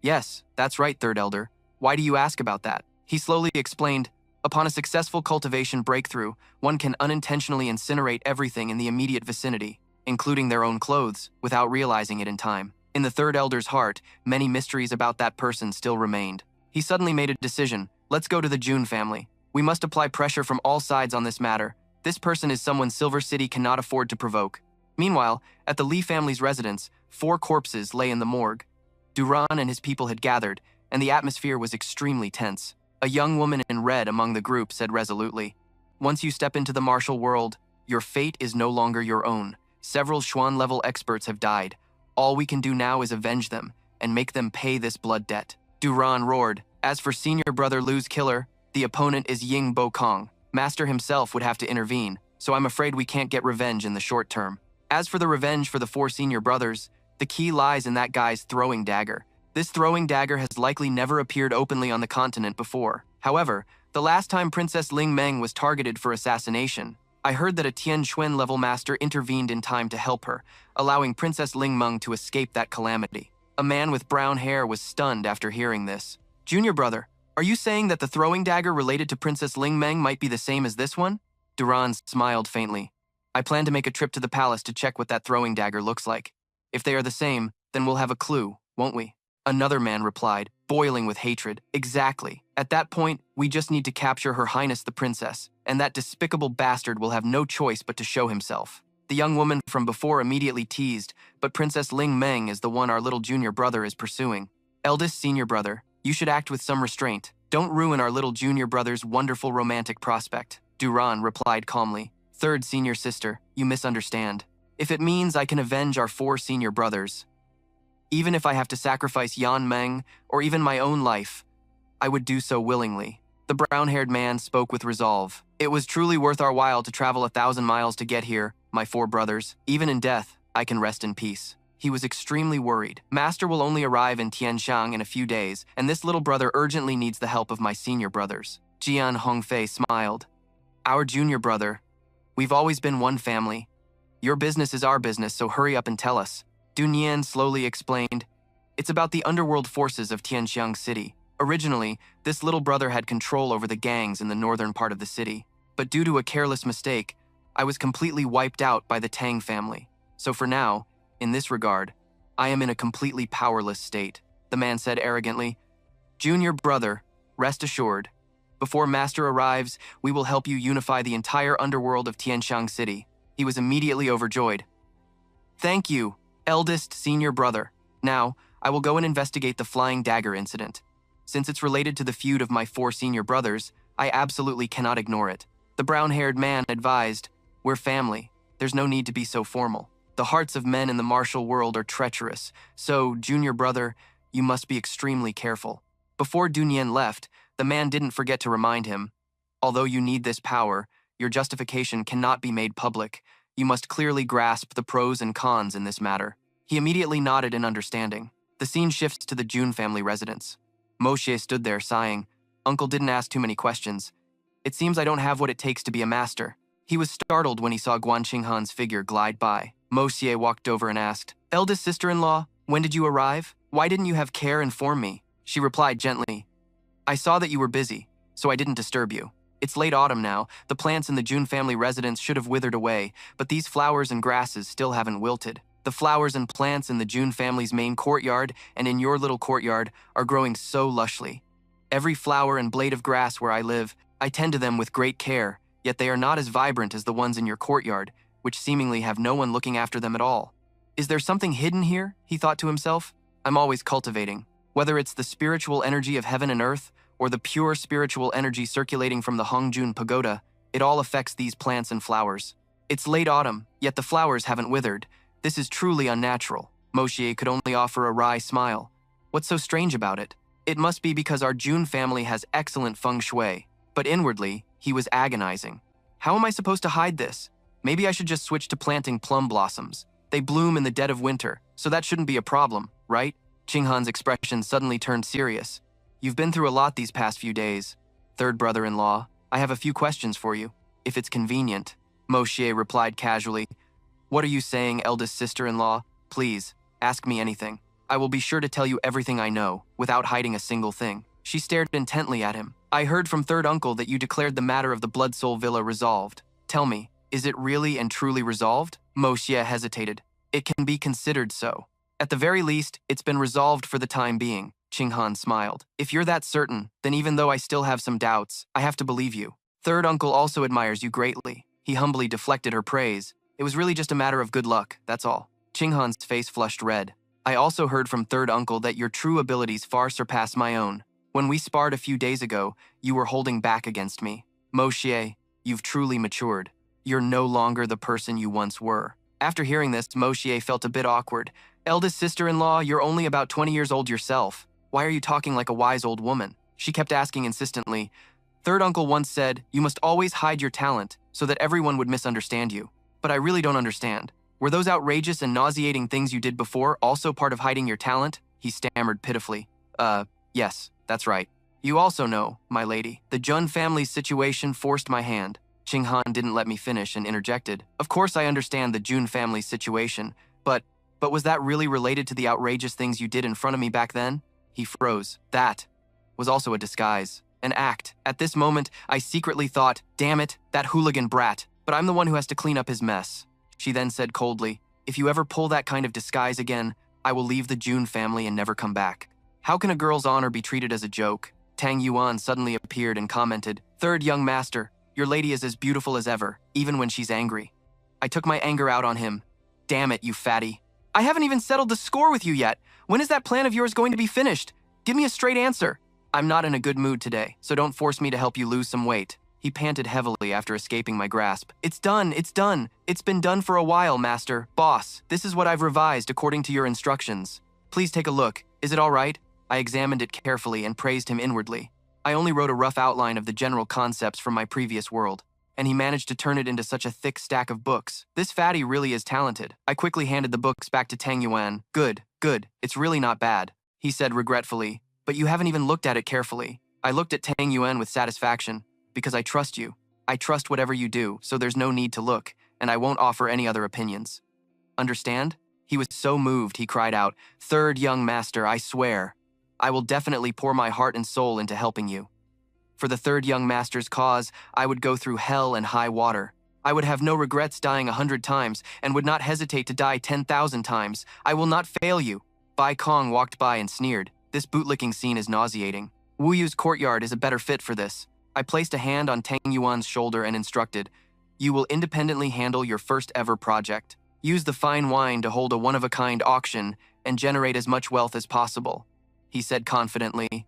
[SPEAKER 1] Yes, that's right, 3rd elder. Why do you ask about that? He slowly explained, upon a successful cultivation breakthrough, one can unintentionally incinerate everything in the immediate vicinity, including their own clothes, without realizing it in time. In the 3rd elder's heart, many mysteries about that person still remained. He suddenly made a decision. Let's go to the Jun family. We must apply pressure from all sides on this matter. This person is someone Silver City cannot afford to provoke. Meanwhile, at the Li family's residence, 4 corpses lay in the morgue. Duran and his people had gathered, and the atmosphere was extremely tense. A young woman in red among the group said resolutely, once you step into the martial world, your fate is no longer your own. Several Xuan-level experts have died. All we can do now is avenge them and make them pay this blood debt. Duran roared. As for senior brother Lu's killer, the opponent is Ying Bokong. Master himself would have to intervene, so I'm afraid we can't get revenge in the short term. As for the revenge for the 4 senior brothers, the key lies in that guy's throwing dagger. This throwing dagger has likely never appeared openly on the continent before. However, the last time Princess Ling Meng was targeted for assassination, I heard that a Tian Xuan level master intervened in time to help her, allowing Princess Ling Meng to escape that calamity. A man with brown hair was stunned after hearing this. Junior brother, are you saying that the throwing dagger related to Princess Ling Meng might be the same as this one? Duran smiled faintly. I plan to make a trip to the palace to check what that throwing dagger looks like. If they are the same, then we'll have a clue, won't we? Another man replied, boiling with hatred. Exactly. At that point, we just need to capture Her Highness the Princess, and that despicable bastard will have no choice but to show himself. The young woman from before immediately teased, but Princess Ling Meng is the one our little junior brother is pursuing. Eldest senior brother, you should act with some restraint. Don't ruin our little junior brother's wonderful romantic prospect. Duran replied calmly. Third senior sister, you misunderstand. If it means I can avenge our 4 senior brothers, even if I have to sacrifice Yan Meng or even my own life, I would do so willingly. The brown-haired man spoke with resolve. It was truly worth our while to travel 1,000 miles to get here, my 4 brothers. Even in death, I can rest in peace. He was extremely worried. Master will only arrive in Tianshang in a few days, and this little brother urgently needs the help of my senior brothers. Jian Hongfei smiled. Our junior brother. We've always been one family. Your business is our business, so hurry up and tell us. Dunyan slowly explained. It's about the underworld forces of Tianxiang City. Originally, this little brother had control over the gangs in the northern part of the city. But due to a careless mistake, I was completely wiped out by the Tang family. So for now, in this regard, I am in a completely powerless state, the man said arrogantly. Junior brother, rest assured. Before Master arrives, we will help you unify the entire underworld of Tianxiang City. He was immediately overjoyed. Thank you, eldest senior brother. Now, I will go and investigate the flying dagger incident. Since it's related to the feud of my 4 senior brothers, I absolutely cannot ignore it. The brown-haired man advised, we're family. There's no need to be so formal. The hearts of men in the martial world are treacherous, so, junior brother, you must be extremely careful. Before Dunyan left, the man didn't forget to remind him, although you need this power, your justification cannot be made public. You must clearly grasp the pros and cons in this matter. He immediately nodded in understanding. The scene shifts to the Jun family residence. Moshe stood there, sighing. Uncle didn't ask too many questions. It seems I don't have what it takes to be a master. He was startled when he saw Guan Qinghan's figure glide by. Moshe walked over and asked, Eldest sister-in-law, when did you arrive? Why didn't you have care inform me? She replied gently, I saw that you were busy, so I didn't disturb you. It's late autumn now. The plants in the Jun family residence should have withered away, but these flowers and grasses still haven't wilted. The flowers and plants in the Jun family's main courtyard and in your little courtyard are growing so lushly. Every flower and blade of grass where I live, I tend to them with great care, yet they are not as vibrant as the ones in your courtyard, which seemingly have no one looking after them at all. Is there something hidden here? He thought to himself. I'm always cultivating. Whether it's the spiritual energy of heaven and earth, or the pure spiritual energy circulating from the Hongjun Pagoda, it all affects these plants and flowers. It's late autumn, yet the flowers haven't withered. This is truly unnatural. Moshe could only offer a wry smile. What's so strange about it? It must be because our Jun family has excellent feng shui. But inwardly, he was agonizing. How am I supposed to hide this? Maybe I should just switch to planting plum blossoms. They bloom in the dead of winter, so that shouldn't be a problem, right? Qinghan's expression suddenly turned serious. You've been through a lot these past few days. Third brother-in-law, I have a few questions for you, if it's convenient. Moshe replied casually. What are you saying, eldest sister-in-law? Please, ask me anything. I will be sure to tell you everything I know, without hiding a single thing. She stared intently at him. I heard from third uncle that you declared the matter of the Blood Soul Villa resolved. Tell me, is it really and truly resolved? Moshe hesitated. It can be considered so. At the very least, it's been resolved for the time being. Qinghan smiled. If you're that certain, then even though I still have some doubts, I have to believe you. Third uncle also admires you greatly. He humbly deflected her praise. It was really just a matter of good luck, that's all. Qinghan's face flushed red. I also heard from third uncle that your true abilities far surpass my own. When we sparred a few days ago, you were holding back against me. Moshe, you've truly matured. You're no longer the person you once were. After hearing this, Moshe felt a bit awkward. Eldest sister-in-law, you're only about 20 years old yourself. Why are you talking like a wise old woman? She kept asking insistently. Third uncle once said, you must always hide your talent so that everyone would misunderstand you. But I really don't understand. Were those outrageous and nauseating things you did before also part of hiding your talent? He stammered pitifully. Yes, that's right. You also know, my lady, the Jun family's situation forced my hand. Qinghan didn't let me finish and interjected. Of course I understand the Jun family's situation, but was that really related to the outrageous things you did in front of me back then? He froze. That was also a disguise, an act. At this moment, I secretly thought, damn it, that hooligan brat. But I'm the one who has to clean up his mess. She then said coldly, if you ever pull that kind of disguise again, I will leave the Jun family and never come back. How can a girl's honor be treated as a joke? Tang Yuan suddenly appeared and commented, "Third young master, your lady is as beautiful as ever, even when she's angry." I took my anger out on him. "Damn it, you fatty. I haven't even settled the score with you yet. When is that plan of yours going to be finished? Give me a straight answer." "I'm not in a good mood today, so don't force me to help you lose some weight." He panted heavily after escaping my grasp. "It's done, it's done. It's been done for a while, master. Boss, this is what I've revised according to your instructions. Please take a look. Is it all right?" I examined it carefully and praised him inwardly. I only wrote a rough outline of the general concepts from my previous world, and he managed to turn it into such a thick stack of books. This fatty really is talented. I quickly handed the books back to Tang Yuan. Good, it's really not bad," he said regretfully. "But you haven't even looked at it carefully." I looked at Tang Yuan with satisfaction. "Because I trust you. I trust whatever you do, so there's no need to look, and I won't offer any other opinions. Understand?" He was so moved, he cried out, "Third young master, I swear. I will definitely pour my heart and soul into helping you. For the third young master's cause, I would go through hell and high water. I would have no regrets dying 100 times and would not hesitate to die 10,000 times. I will not fail you." Bai Kong walked by and sneered. "This bootlicking scene is nauseating. Wu Yu's courtyard is a better fit for this." I placed a hand on Tang Yuan's shoulder and instructed, "You will independently handle your first ever project. Use the fine wine to hold a one-of-a-kind auction and generate as much wealth as possible," he said confidently.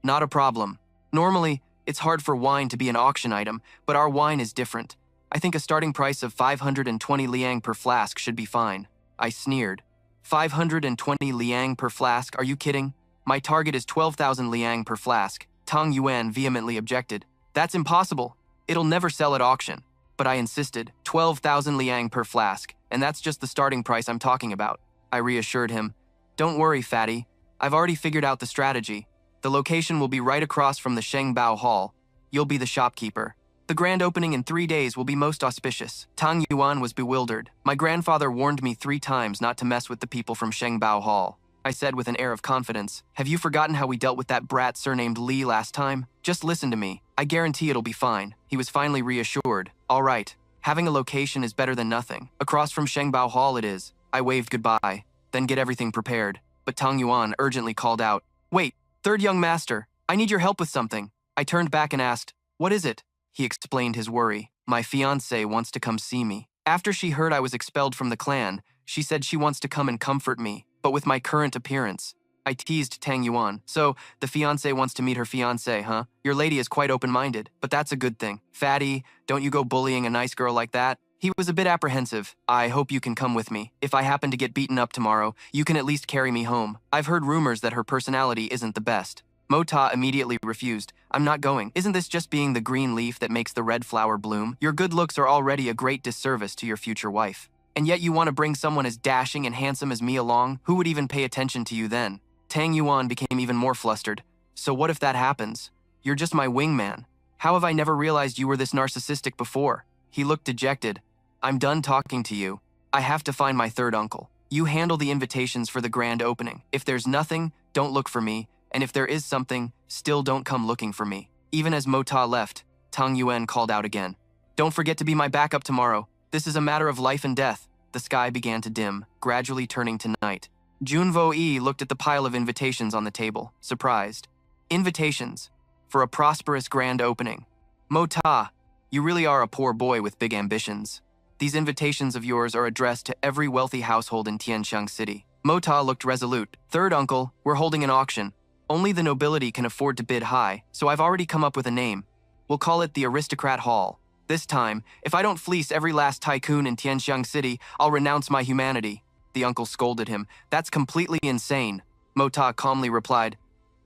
[SPEAKER 1] "Not a problem. Normally, it's hard for wine to be an auction item, but our wine is different. I think a starting price of 520 liang per flask should be fine." I sneered. 520 liang per flask? Are you kidding? My target is 12,000 liang per flask. Tang Yuan vehemently objected. "That's impossible. It'll never sell at auction." But I insisted, 12,000 liang per flask, and that's just the starting price I'm talking about. I reassured him. "Don't worry, fatty. I've already figured out the strategy. The location will be right across from the Shengbao Hall. You'll be the shopkeeper. The grand opening in 3 days will be most auspicious." Tang Yuan was bewildered. "My grandfather warned me 3 times not to mess with the people from Shengbao Hall," I said with an air of confidence. "Have you forgotten how we dealt with that brat surnamed Li last time? Just listen to me. I guarantee it'll be fine." He was finally reassured. "All right. Having a location is better than nothing. Across from Shengbao Hall it is." I waved goodbye. "Then get everything prepared." But Tang Yuan urgently called out, "Wait, third young master, I need your help with something." I turned back and asked, "What is it?" He explained his worry. "My fiancée wants to come see me. After she heard I was expelled from the clan, she said she wants to come and comfort me, but with my current appearance." I teased Tang Yuan. "So, the fiancé wants to meet her fiancé, huh? Your lady is quite open-minded, but that's a good thing. Fatty, don't you go bullying a nice girl like that." He was a bit apprehensive. "I hope you can come with me. If I happen to get beaten up tomorrow, you can at least carry me home. I've heard rumors that her personality isn't the best." Mota immediately refused. "I'm not going. Isn't this just being the green leaf that makes the red flower bloom? Your good looks are already a great disservice to your future wife. And yet you want to bring someone as dashing and handsome as me along? Who would even pay attention to you then?" Tang Yuan became even more flustered. "So what if that happens? You're just my wingman. How have I never realized you were this narcissistic before?" He looked dejected. "I'm done talking to you. I have to find my third uncle. You handle the invitations for the grand opening. If there's nothing, don't look for me, and if there is something, still don't come looking for me." Even as Mota left, Tang Yuan called out again, "Don't forget to be my backup tomorrow. This is a matter of life and death." The sky began to dim, gradually turning to night. Junvo Yi looked at the pile of invitations on the table, surprised. "Invitations for a prosperous grand opening. Mota, you really are a poor boy with big ambitions. These invitations of yours are addressed to every wealthy household in Tianxiang City." Mota looked resolute. "Third uncle, we're holding an auction. Only the nobility can afford to bid high, so I've already come up with a name. We'll call it the Aristocrat Hall. This time, if I don't fleece every last tycoon in Tianxiang City, I'll renounce my humanity." The uncle scolded him. "That's completely insane." Mota calmly replied,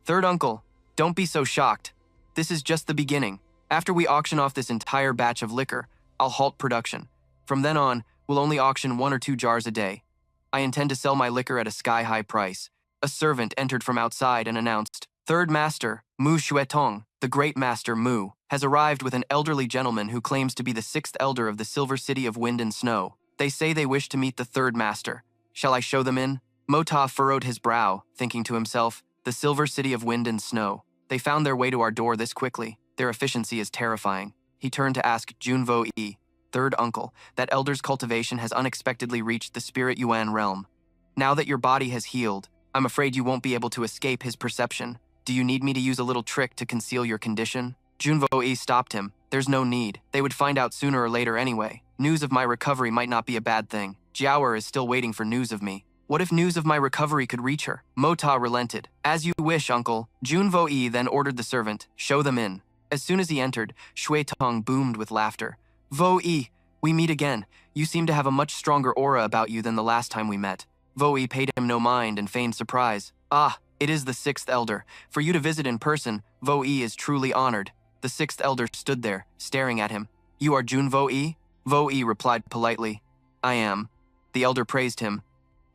[SPEAKER 1] "Third uncle, don't be so shocked. This is just the beginning. After we auction off this entire batch of liquor, I'll halt production. From then on, we'll only auction 1 or 2 jars a day. I intend to sell my liquor at a sky-high price." A servant entered from outside and announced, "Third Master, Mu Xuetong, the Great Master Mu, has arrived with an elderly gentleman who claims to be the 6th elder of the Silver City of Wind and Snow. They say they wish to meet the Third Master. Shall I show them in?" Mota furrowed his brow, thinking to himself, "The Silver City of Wind and Snow. They found their way to our door this quickly. Their efficiency is terrifying." He turned to ask Junvo Yi, "Third uncle, that elder's cultivation has unexpectedly reached the Spirit Yuan realm. Now that your body has healed, I'm afraid you won't be able to escape his perception. Do you need me to use a little trick to conceal your condition? Junvo-yi stopped him. There's no need. They would find out sooner or later anyway. News of my recovery might not be a bad thing. Jiaoer is still waiting for news of me. What if news of my recovery could reach her? Mota relented. As you wish, uncle. Junvo-yi then ordered the servant, show them in. As soon as he entered, Shui Tong boomed with laughter. Vo-yi, we meet again. You seem to have a much stronger aura about you than the last time we met. Vo-yi paid him no mind and feigned surprise. Ah, it is the sixth elder. For you to visit in person, Vo-yi is truly honored. The sixth elder stood there, staring at him. You are Junvo-yi? Vo-yi replied politely. I am. The elder praised him.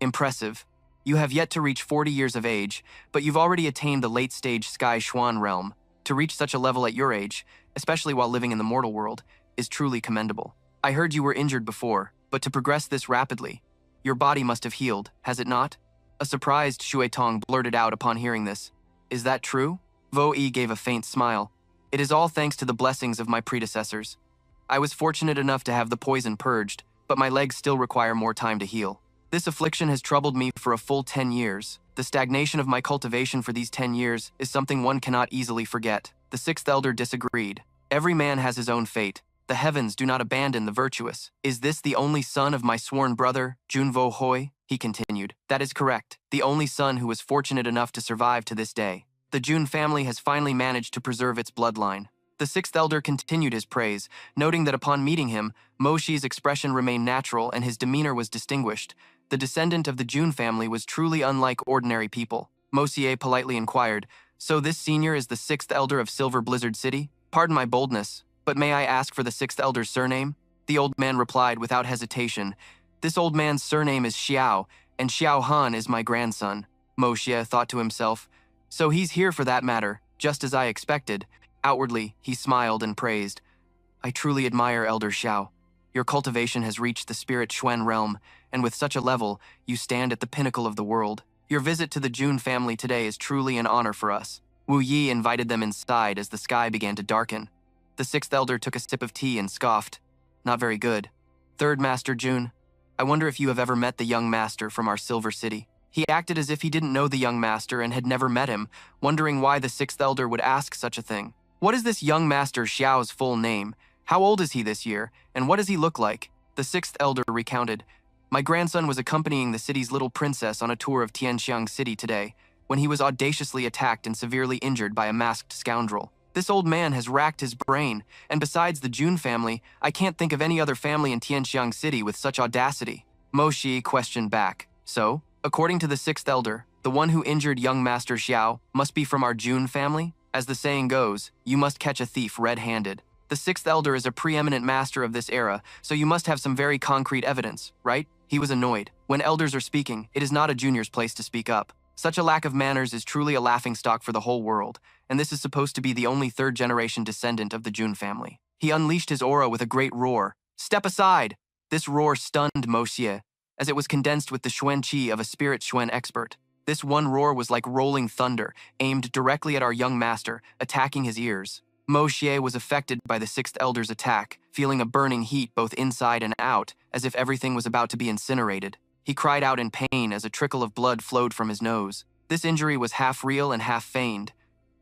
[SPEAKER 1] Impressive. You have yet to reach 40 years of age, but you've already attained the late-stage Sky Xuan realm. To reach such a level at your age, especially while living in the mortal world, is truly commendable. I heard you were injured before, but to progress this rapidly, your body must have healed, has it not? A surprised Shui Tong blurted out upon hearing this. Is that true? Vo-yi gave a faint smile. It is all thanks to the blessings of my predecessors. I was fortunate enough to have the poison purged, but my legs still require more time to heal. This affliction has troubled me for a full 10 years. The stagnation of my cultivation for these 10 years is something one cannot easily forget. The sixth elder disagreed. Every man has his own fate. The heavens do not abandon the virtuous. Is this the only son of my sworn brother, Junvo Hoi? He continued. That is correct. The only son who was fortunate enough to survive to this day. The Jun family has finally managed to preserve its bloodline. The sixth elder continued his praise, noting that upon meeting him, Moshi's expression remained natural and his demeanor was distinguished. The descendant of the Jun family was truly unlike ordinary people. Mosier politely inquired, so this senior is the sixth elder of Silver Blizzard City? Pardon my boldness, but may I ask for the sixth elder's surname? The old man replied without hesitation, this old man's surname is Xiao, and Xiao Han is my grandson. Moshie thought to himself, so he's here for that matter, just as I expected. Outwardly, he smiled and praised. I truly admire Elder Xiao. Your cultivation has reached the Spirit Xuan realm, and with such a level, you stand at the pinnacle of the world. Your visit to the Jun family today is truly an honor for us. Wu Yi invited them inside as the sky began to darken. The sixth elder took a sip of tea and scoffed. Not very good. Third Master Jun, I wonder if you have ever met the young master from our Silver City. He acted as if he didn't know the young master and had never met him, wondering why the sixth elder would ask such a thing. What is this young master Xiao's full name? How old is he this year, and what does he look like? The sixth elder recounted. My grandson was accompanying the city's little princess on a tour of Tianxiang City today, when he was audaciously attacked and severely injured by a masked scoundrel. This old man has racked his brain, and besides the Jun family, I can't think of any other family in Tianxiang City with such audacity. Mo Shi questioned back. So, according to the sixth elder, the one who injured young Master Xiao must be from our Jun family? As the saying goes, you must catch a thief red-handed. The sixth elder is a preeminent master of this era, so you must have some very concrete evidence, right? He was annoyed. When elders are speaking, it is not a junior's place to speak up. Such a lack of manners is truly a laughingstock for the whole world, and this is supposed to be the only third-generation descendant of the Jun family. He unleashed his aura with a great roar. Step aside! This roar stunned Mo Xie, as it was condensed with the Xuan Qi of a spirit Xuan expert. This one roar was like rolling thunder, aimed directly at our young master, attacking his ears. Mo Xie was affected by the sixth elder's attack, feeling a burning heat both inside and out, as if everything was about to be incinerated. He cried out in pain as a trickle of blood flowed from his nose. This injury was half real and half feigned.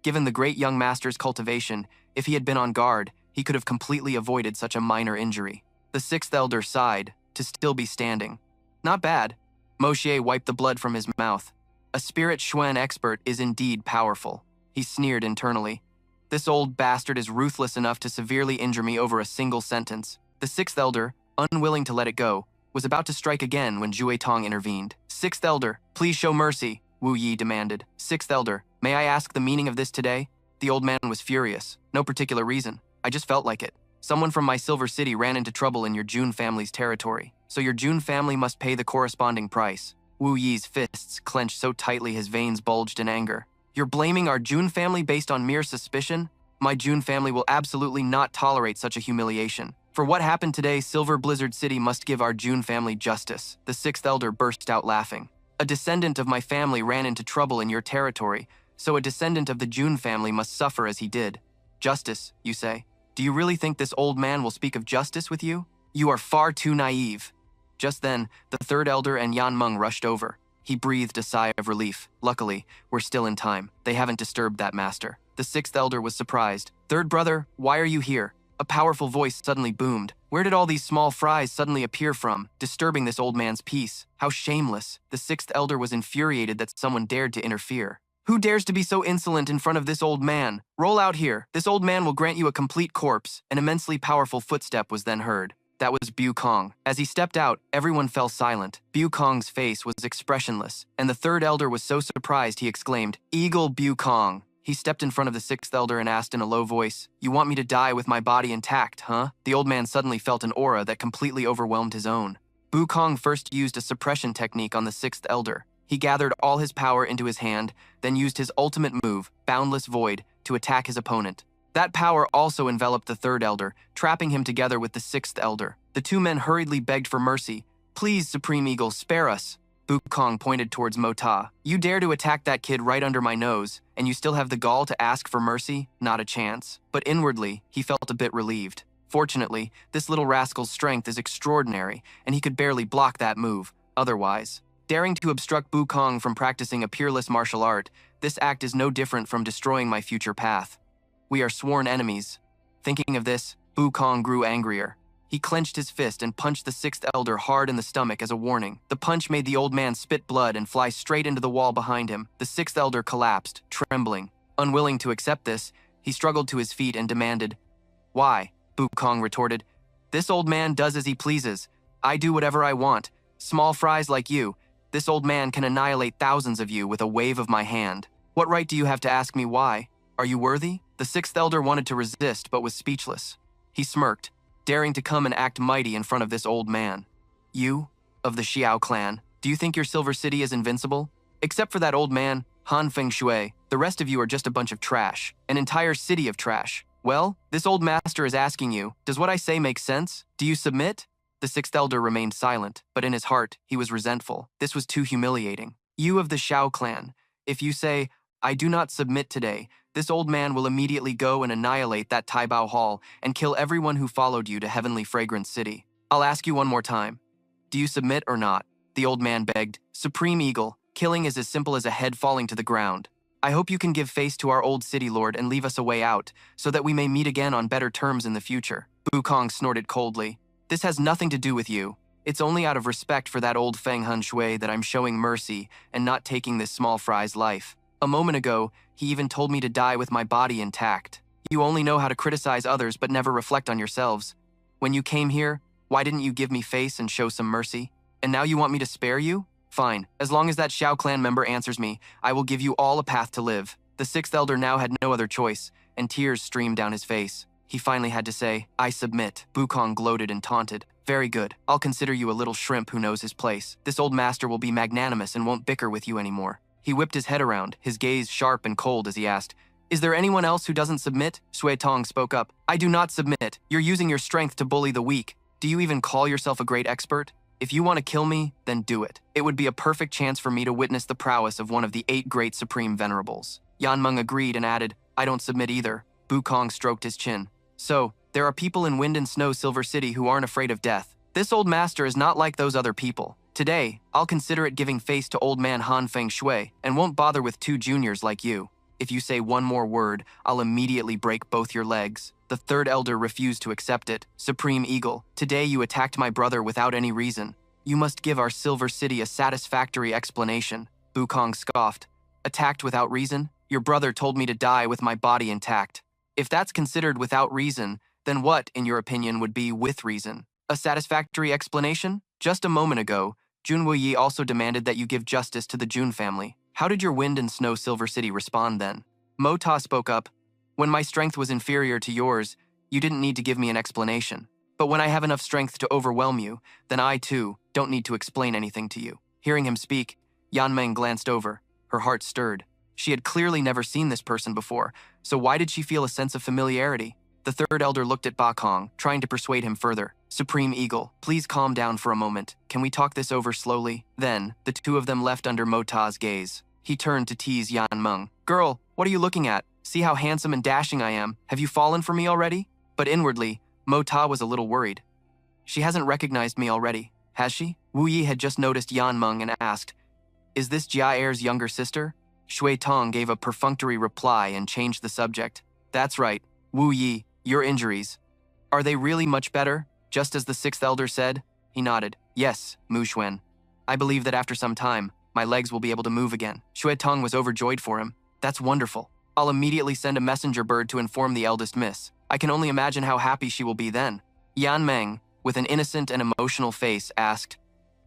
[SPEAKER 1] Given the great young master's cultivation, if he had been on guard, he could have completely avoided such a minor injury. The sixth elder sighed, to still be standing. Not bad. Mo Xie wiped the blood from his mouth. A spirit Xuan expert is indeed powerful. He sneered internally. This old bastard is ruthless enough to severely injure me over a single sentence. The sixth elder, unwilling to let it go, was about to strike again when Jue Tong intervened. Sixth elder, please show mercy, Wu Yi demanded. Sixth elder, may I ask the meaning of this today? The old man was furious. No particular reason. I just felt like it. Someone from my Silver City ran into trouble in your Jun family's territory, so your Jun family must pay the corresponding price. Wu Yi's fists clenched so tightly his veins bulged in anger. You're blaming our Jun family based on mere suspicion? My Jun family will absolutely not tolerate such a humiliation. For what happened today, Silver Blizzard City must give our Jun family justice. The sixth elder burst out laughing. A descendant of my family ran into trouble in your territory, so a descendant of the Jun family must suffer as he did. Justice, you say? Do you really think this old man will speak of justice with you? You are far too naive. Just then, the third elder and Yan Meng rushed over. He breathed a sigh of relief. Luckily, we're still in time. They haven't disturbed that master. The sixth elder was surprised. Third brother, why are you here? A powerful voice suddenly boomed. Where did all these small fries suddenly appear from, disturbing this old man's peace? How shameless. The sixth elder was infuriated that someone dared to interfere. Who dares to be so insolent in front of this old man? Roll out here. This old man will grant you a complete corpse. An immensely powerful footstep was then heard. That was Bu Kong. As he stepped out, everyone fell silent. Bu Kong's face was expressionless, and the third elder was so surprised he exclaimed, "Eagle Bu Kong." He stepped in front of the sixth elder and asked in a low voice, "You want me to die with my body intact, huh?" The old man suddenly felt an aura that completely overwhelmed his own. Bu Kong first used a suppression technique on the sixth elder. He gathered all his power into his hand, then used his ultimate move, Boundless Void, to attack his opponent. That power also enveloped the third elder, trapping him together with the sixth elder. The two men hurriedly begged for mercy. "Please, Supreme Eagle, spare us." Bu Kong pointed towards Mota. "You dare to attack that kid right under my nose, and you still have the gall to ask for mercy? Not a chance." But inwardly, he felt a bit relieved. Fortunately, this little rascal's strength is extraordinary, and he could barely block that move. Otherwise, daring to obstruct Bu Kong from practicing a peerless martial art, this act is no different from destroying my future path. We are sworn enemies. Thinking of this, Bu Kong grew angrier. He clenched his fist and punched the sixth elder hard in the stomach as a warning. The punch made the old man spit blood and fly straight into the wall behind him. The sixth elder collapsed, trembling. Unwilling to accept this, he struggled to his feet and demanded, "Why?" Bu Kong retorted, "This old man does as he pleases. I do whatever I want. Small fries like you. This old man can annihilate thousands of you with a wave of my hand. What right do you have to ask me why? Are you worthy?" The sixth elder wanted to resist but was speechless. He smirked, daring to come and act mighty in front of this old man. "You, of the Xiao clan, do you think your Silver City is invincible? Except for that old man, Han Feng Shui, the rest of you are just a bunch of trash, an entire city of trash. Well, this old master is asking you, does what I say make sense? Do you submit?" The sixth elder remained silent, but in his heart, he was resentful. This was too humiliating. "You of the Xiao clan, if you say, 'I do not submit today,' this old man will immediately go and annihilate that Taibao Hall and kill everyone who followed you to Heavenly Fragrance City. I'll ask you one more time. Do you submit or not?" The old man begged. "Supreme Eagle, killing is as simple as a head falling to the ground. I hope you can give face to our old city lord and leave us a way out, so that we may meet again on better terms in the future." Bu Kong snorted coldly. "This has nothing to do with you. It's only out of respect for that old Feng Han Shui that I'm showing mercy and not taking this small fry's life. A moment ago, he even told me to die with my body intact. You only know how to criticize others but never reflect on yourselves. When you came here, why didn't you give me face and show some mercy? And now you want me to spare you? Fine, as long as that Xiao clan member answers me, I will give you all a path to live." The sixth elder now had no other choice, and tears streamed down his face. He finally had to say, "I submit." Bu Kong gloated and taunted. "Very good, I'll consider you a little shrimp who knows his place. This old master will be magnanimous and won't bicker with you anymore." He whipped his head around, his gaze sharp and cold as he asked, "Is there anyone else who doesn't submit?" Sui Tong spoke up. "I do not submit. You're using your strength to bully the weak. Do you even call yourself a great expert? If you want to kill me, then do it. It would be a perfect chance for me to witness the prowess of one of the 8 great supreme venerables." Yan Meng agreed and added, "I don't submit either." Bu Kong stroked his chin. "So, there are people in Wind and Snow Silver City who aren't afraid of death. This old master is not like those other people. Today, I'll consider it giving face to old man Han Feng Shui and won't bother with 2 juniors like you. If you say one more word, I'll immediately break both your legs." The third elder refused to accept it. "Supreme Eagle, today you attacked my brother without any reason. You must give our Silver City a satisfactory explanation." Bu Kong scoffed. "Attacked without reason? Your brother told me to die with my body intact. If that's considered without reason, then what, in your opinion, would be with reason? A satisfactory explanation? Just a moment ago, Jun Wuyi also demanded that you give justice to the Jun family. How did your Wind and Snow Silver City respond then?" Mo Ta spoke up. "When my strength was inferior to yours, you didn't need to give me an explanation. But when I have enough strength to overwhelm you, then I, too, don't need to explain anything to you." Hearing him speak, Yan Meng glanced over. Her heart stirred. She had clearly never seen this person before, so why did she feel a sense of familiarity? The third elder looked at Ba Kong, trying to persuade him further. "Supreme Eagle, please calm down for a moment. Can we talk this over slowly?" Then, the two of them left under Mo Ta's gaze. He turned to tease Yan Meng. "Girl, what are you looking at? See how handsome and dashing I am. Have you fallen for me already?" But inwardly, Mo Ta was a little worried. She hasn't recognized me already, has she? Wu Yi had just noticed Yan Meng and asked, Is this Jia Er's younger sister? Shui Tong gave a perfunctory reply and changed the subject. That's right, Wu Yi, your injuries. Are they really much better, just as the sixth elder said? He nodded. Yes, Mu Xuan. I believe that after some time, my legs will be able to move again. Shui Tong was overjoyed for him. That's wonderful. I'll immediately send a messenger bird to inform the eldest miss. I can only imagine how happy she will be then. Yan Meng, with an innocent and emotional face, asked,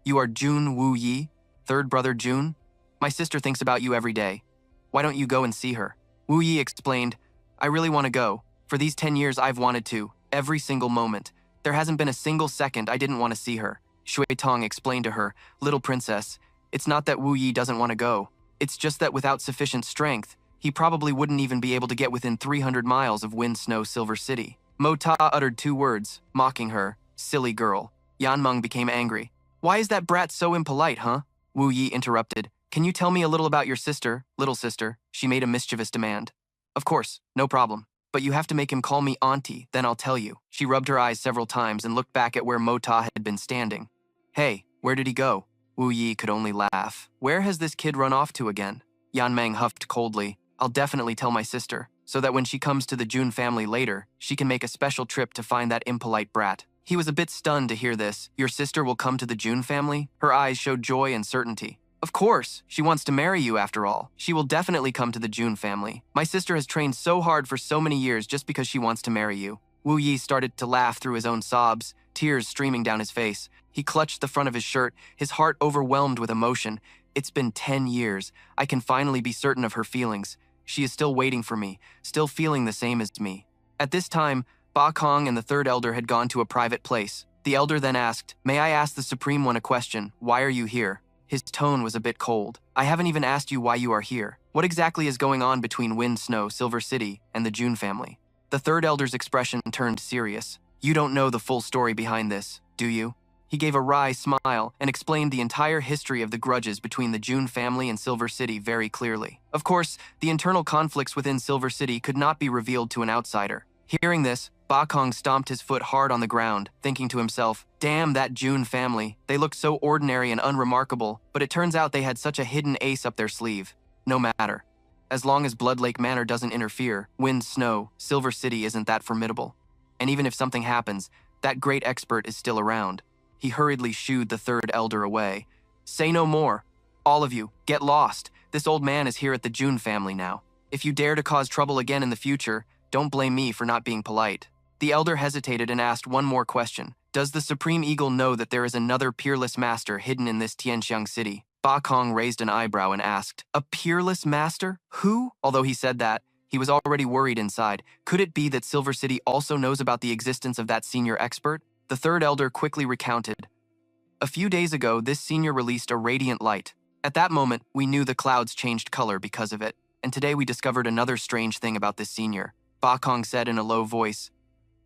[SPEAKER 1] You are Jun Wu Yi, third brother Jun? My sister thinks about you every day. Why don't you go and see her? Wu Yi explained, I really want to go. For these 10 years I've wanted to, every single moment. There hasn't been a single second I didn't want to see her. Shui Tong explained to her, Little princess, it's not that Wu Yi doesn't want to go. It's just that without sufficient strength, he probably wouldn't even be able to get within 300 miles of Wind Snow Silver City. Mo Ta uttered 2 words, mocking her, silly girl. Yan Meng became angry. Why is that brat so impolite, huh? Wu Yi interrupted. Can you tell me a little about your sister, little sister? She made a mischievous demand. Of course, no problem. But you have to make him call me auntie, then I'll tell you. She rubbed her eyes several times and looked back at where Mo Ta had been standing. Hey, where did he go? Wu Yi could only laugh. Where has this kid run off to again? Yan Meng huffed coldly. I'll definitely tell my sister, so that when she comes to the Jun family later, she can make a special trip to find that impolite brat. He was a bit stunned to hear this. Your sister will come to the Jun family? Her eyes showed joy and certainty. Of course, she wants to marry you after all. She will definitely come to the Jun family. My sister has trained so hard for so many years just because she wants to marry you. Wu Yi started to laugh through his own sobs, tears streaming down his face. He clutched the front of his shirt, his heart overwhelmed with emotion. It's been 10 years. I can finally be certain of her feelings. She is still waiting for me, still feeling the same as me. At this time, Ba Kong and the third elder had gone to a private place. The elder then asked, May I ask the Supreme One a question? Why are you here? His tone was a bit cold. I haven't even asked you why you are here. What exactly is going on between Wind Snow, Silver City, and the Jun family? The third elder's expression turned serious. You don't know the full story behind this, do you? He gave a wry smile and explained the entire history of the grudges between the Jun family and Silver City very clearly. Of course, the internal conflicts within Silver City could not be revealed to an outsider. Hearing this, Ba Kong stomped his foot hard on the ground, thinking to himself, Damn that Jun family. They looked so ordinary and unremarkable, but it turns out they had such a hidden ace up their sleeve. No matter. As long as Blood Lake Manor doesn't interfere, Wind Snow, Silver City isn't that formidable. And even if something happens, that great expert is still around. He hurriedly shooed the third elder away. Say no more. All of you, get lost. This old man is here at the Jun family now. If you dare to cause trouble again in the future, don't blame me for not being polite. The elder hesitated and asked one more question. Does the Supreme Eagle know that there is another peerless master hidden in this Tianxiang city? Ba Kong raised an eyebrow and asked, A peerless master? Who? Although he said that, he was already worried inside. Could it be that Silver City also knows about the existence of that senior expert? The third elder quickly recounted. A few days ago, this senior released a radiant light. At that moment, we knew the clouds changed color because of it. And today we discovered another strange thing about this senior. Ba Kong said in a low voice.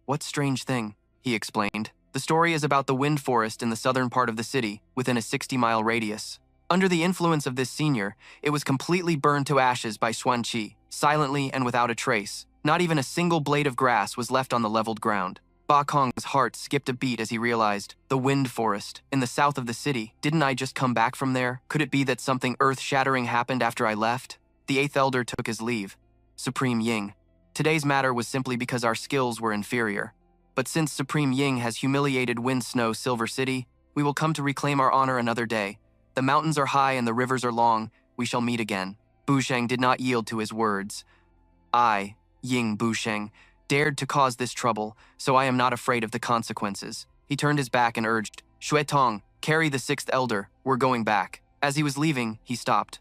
[SPEAKER 1] What strange thing? He explained. The story is about the wind forest in the southern part of the city, within a 60-mile radius. Under the influence of this senior, it was completely burned to ashes by Xuan Qi, silently and without a trace. Not even a single blade of grass was left on the leveled ground. Ba Kong's heart skipped a beat as he realized, the wind forest, in the south of the city. Didn't I just come back from there? Could it be that something earth-shattering happened after I left? The eighth elder took his leave. Supreme Ying. Today's matter was simply because our skills were inferior. But since Supreme Ying has humiliated Wind Snow Silver City, we will come to reclaim our honor another day. The mountains are high and the rivers are long. We shall meet again. Busheng did not yield to his words. I, Ying Busheng, dared to cause this trouble, so I am not afraid of the consequences. He turned his back and urged, Shui Tong, carry the sixth elder. We're going back. As he was leaving, he stopped.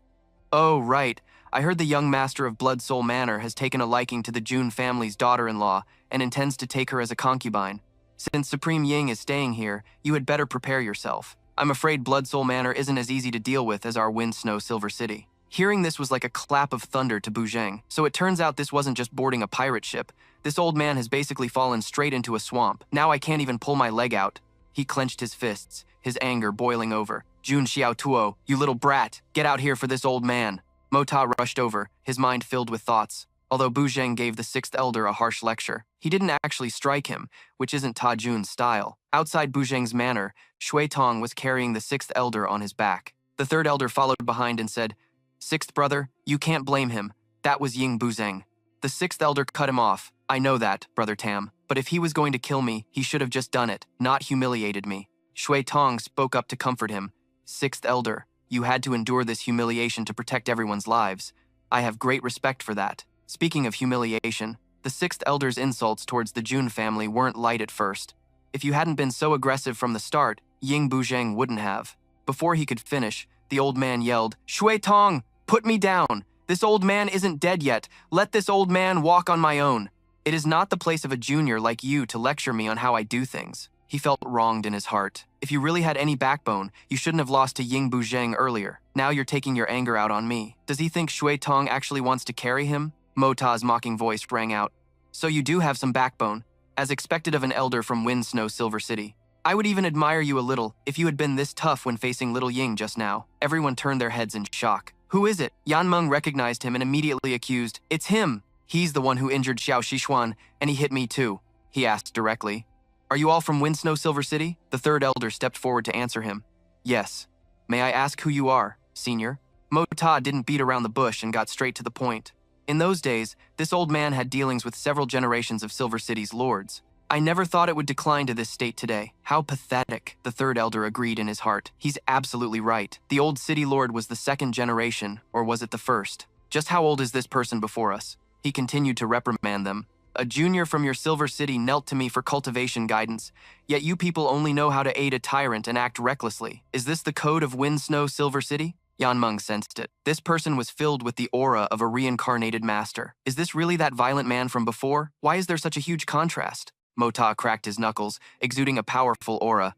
[SPEAKER 1] Oh, right. I heard the young master of Blood Soul Manor has taken a liking to the Jun family's daughter-in-law and intends to take her as a concubine. Since Supreme Ying is staying here, you had better prepare yourself. I'm afraid Blood Soul Manor isn't as easy to deal with as our Wind Snow Silver City. Hearing this was like a clap of thunder to Buzheng, so it turns out this wasn't just boarding a pirate ship. This old man has basically fallen straight into a swamp. Now I can't even pull my leg out. He clenched his fists, his anger boiling over. Jun Xiaotuo, you little brat, get out here for this old man. Mota rushed over, his mind filled with thoughts. Although Buzheng gave the sixth elder a harsh lecture, he didn't actually strike him, which isn't Ta Jun's style. Outside Buzheng's manor, Shui Tong was carrying the sixth elder on his back. The third elder followed behind and said, "Sixth brother, you can't blame him. That was Ying Buzheng." The sixth elder cut him off. "I know that, Brother Tam, but if he was going to kill me, he should have just done it, not humiliated me." Shui Tong spoke up to comfort him. "Sixth elder, you had to endure this humiliation to protect everyone's lives. I have great respect for that." Speaking of humiliation, the sixth elder's insults towards the Jun family weren't light at first. If you hadn't been so aggressive from the start, Ying Buzheng wouldn't have. Before he could finish, the old man yelled, "Shui Tong, put me down! This old man isn't dead yet. Let this old man walk on my own. It is not the place of a junior like you to lecture me on how I do things." He felt wronged in his heart. If you really had any backbone, you shouldn't have lost to Ying Buzheng earlier. Now you're taking your anger out on me. Does he think Shui Tong actually wants to carry him? Mo Ta's mocking voice rang out. "So you do have some backbone, as expected of an elder from Wind Snow Silver City. I would even admire you a little if you had been this tough when facing little Ying just now." Everyone turned their heads in shock. "Who is it?" Yan Meng recognized him and immediately accused, "It's him! He's the one who injured Xiao Xishuan, and he hit me too." He asked directly, "Are you all from Wind Snow Silver City?" The third elder stepped forward to answer him. "Yes. May I ask who you are, senior?" Mo Ta didn't beat around the bush and got straight to the point. In those days, this old man had dealings with several generations of Silver City's lords. "I never thought it would decline to this state today. How pathetic," the third elder agreed in his heart. He's absolutely right. The old city lord was the second generation, or was it the first? Just how old is this person before us? He continued to reprimand them. "A junior from your Silver City knelt to me for cultivation guidance, yet you people only know how to aid a tyrant and act recklessly. Is this the code of Wind Snow Silver City?" Yan Meng sensed it. This person was filled with the aura of a reincarnated master. Is this really that violent man from before? Why is there such a huge contrast? Mo Ta cracked his knuckles, exuding a powerful aura.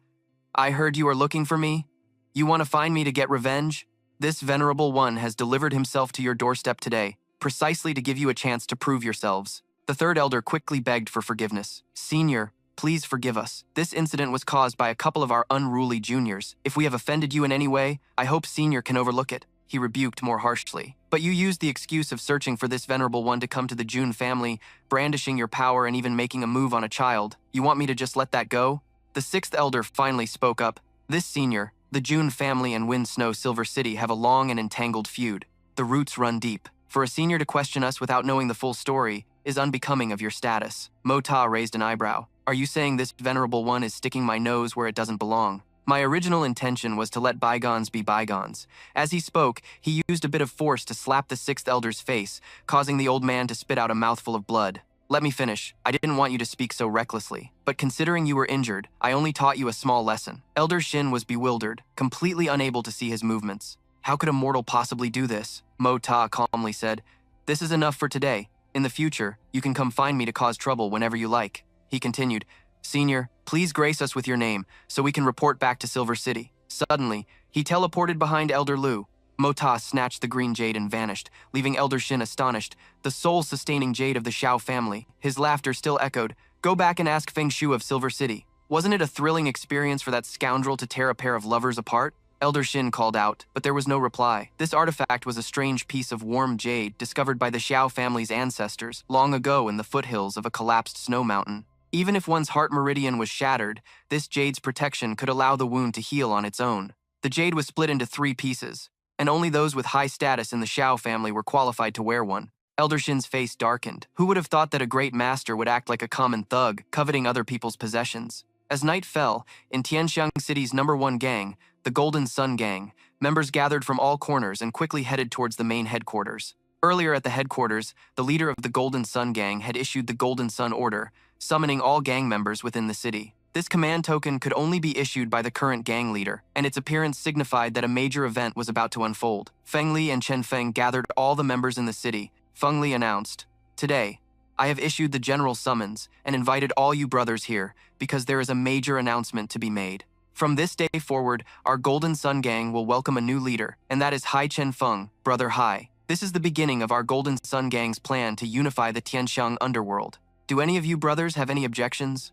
[SPEAKER 1] "I heard you are looking for me? You want to find me to get revenge? This venerable one has delivered himself to your doorstep today, precisely to give you a chance to prove yourselves." The third elder quickly begged for forgiveness. "Senior, please forgive us. This incident was caused by a couple of our unruly juniors. If we have offended you in any way, I hope Senior can overlook it." He rebuked more harshly. "But you used the excuse of searching for this venerable one to come to the Jun family, brandishing your power and even making a move on a child. You want me to just let that go?" The sixth elder finally spoke up. "This senior, the Jun family and Wind Snow Silver City have a long and entangled feud. The roots run deep. For a senior to question us without knowing the full story is unbecoming of your status." Mo Ta raised an eyebrow. "Are you saying this venerable one is sticking my nose where it doesn't belong?" "My original intention was to let bygones be bygones." As he spoke, he used a bit of force to slap the sixth elder's face, causing the old man to spit out a mouthful of blood. "Let me finish. I didn't want you to speak so recklessly. But considering you were injured, I only taught you a small lesson." Elder Shin was bewildered, completely unable to see his movements. "How could a mortal possibly do this?" Mo Ta calmly said, "This is enough for today. In the future, you can come find me to cause trouble whenever you like." He continued, "Senior, please grace us with your name, so we can report back to Silver City." Suddenly, he teleported behind Elder Lu. Mo Ta snatched the green jade and vanished, leaving Elder Shin astonished, the soul-sustaining jade of the Xiao family. His laughter still echoed, "Go back and ask Feng Shu of Silver City. Wasn't it a thrilling experience for that scoundrel to tear a pair of lovers apart?" Elder Shin called out, but there was no reply. This artifact was a strange piece of warm jade discovered by the Xiao family's ancestors long ago in the foothills of a collapsed snow mountain. Even if one's heart meridian was shattered, this jade's protection could allow the wound to heal on its own. The jade was split into 3 pieces, and only those with high status in the Xiao family were qualified to wear one. Elder Shin's face darkened. Who would have thought that a great master would act like a common thug, coveting other people's possessions? As night fell, in Tianxiang City's #1 gang, the Golden Sun Gang, members gathered from all corners and quickly headed towards the main headquarters. Earlier at the headquarters, the leader of the Golden Sun Gang had issued the Golden Sun Order, summoning all gang members within the city. This command token could only be issued by the current gang leader, and its appearance signified that a major event was about to unfold. Feng Li and Chen Feng gathered all the members in the city. Feng Li announced, "Today, I have issued the general summons and invited all you brothers here because there is a major announcement to be made. From this day forward, our Golden Sun Gang will welcome a new leader, and that is Hai Chen Feng, Brother Hai. This is the beginning of our Golden Sun Gang's plan to unify the Tianxiang underworld. Do any of you brothers have any objections?"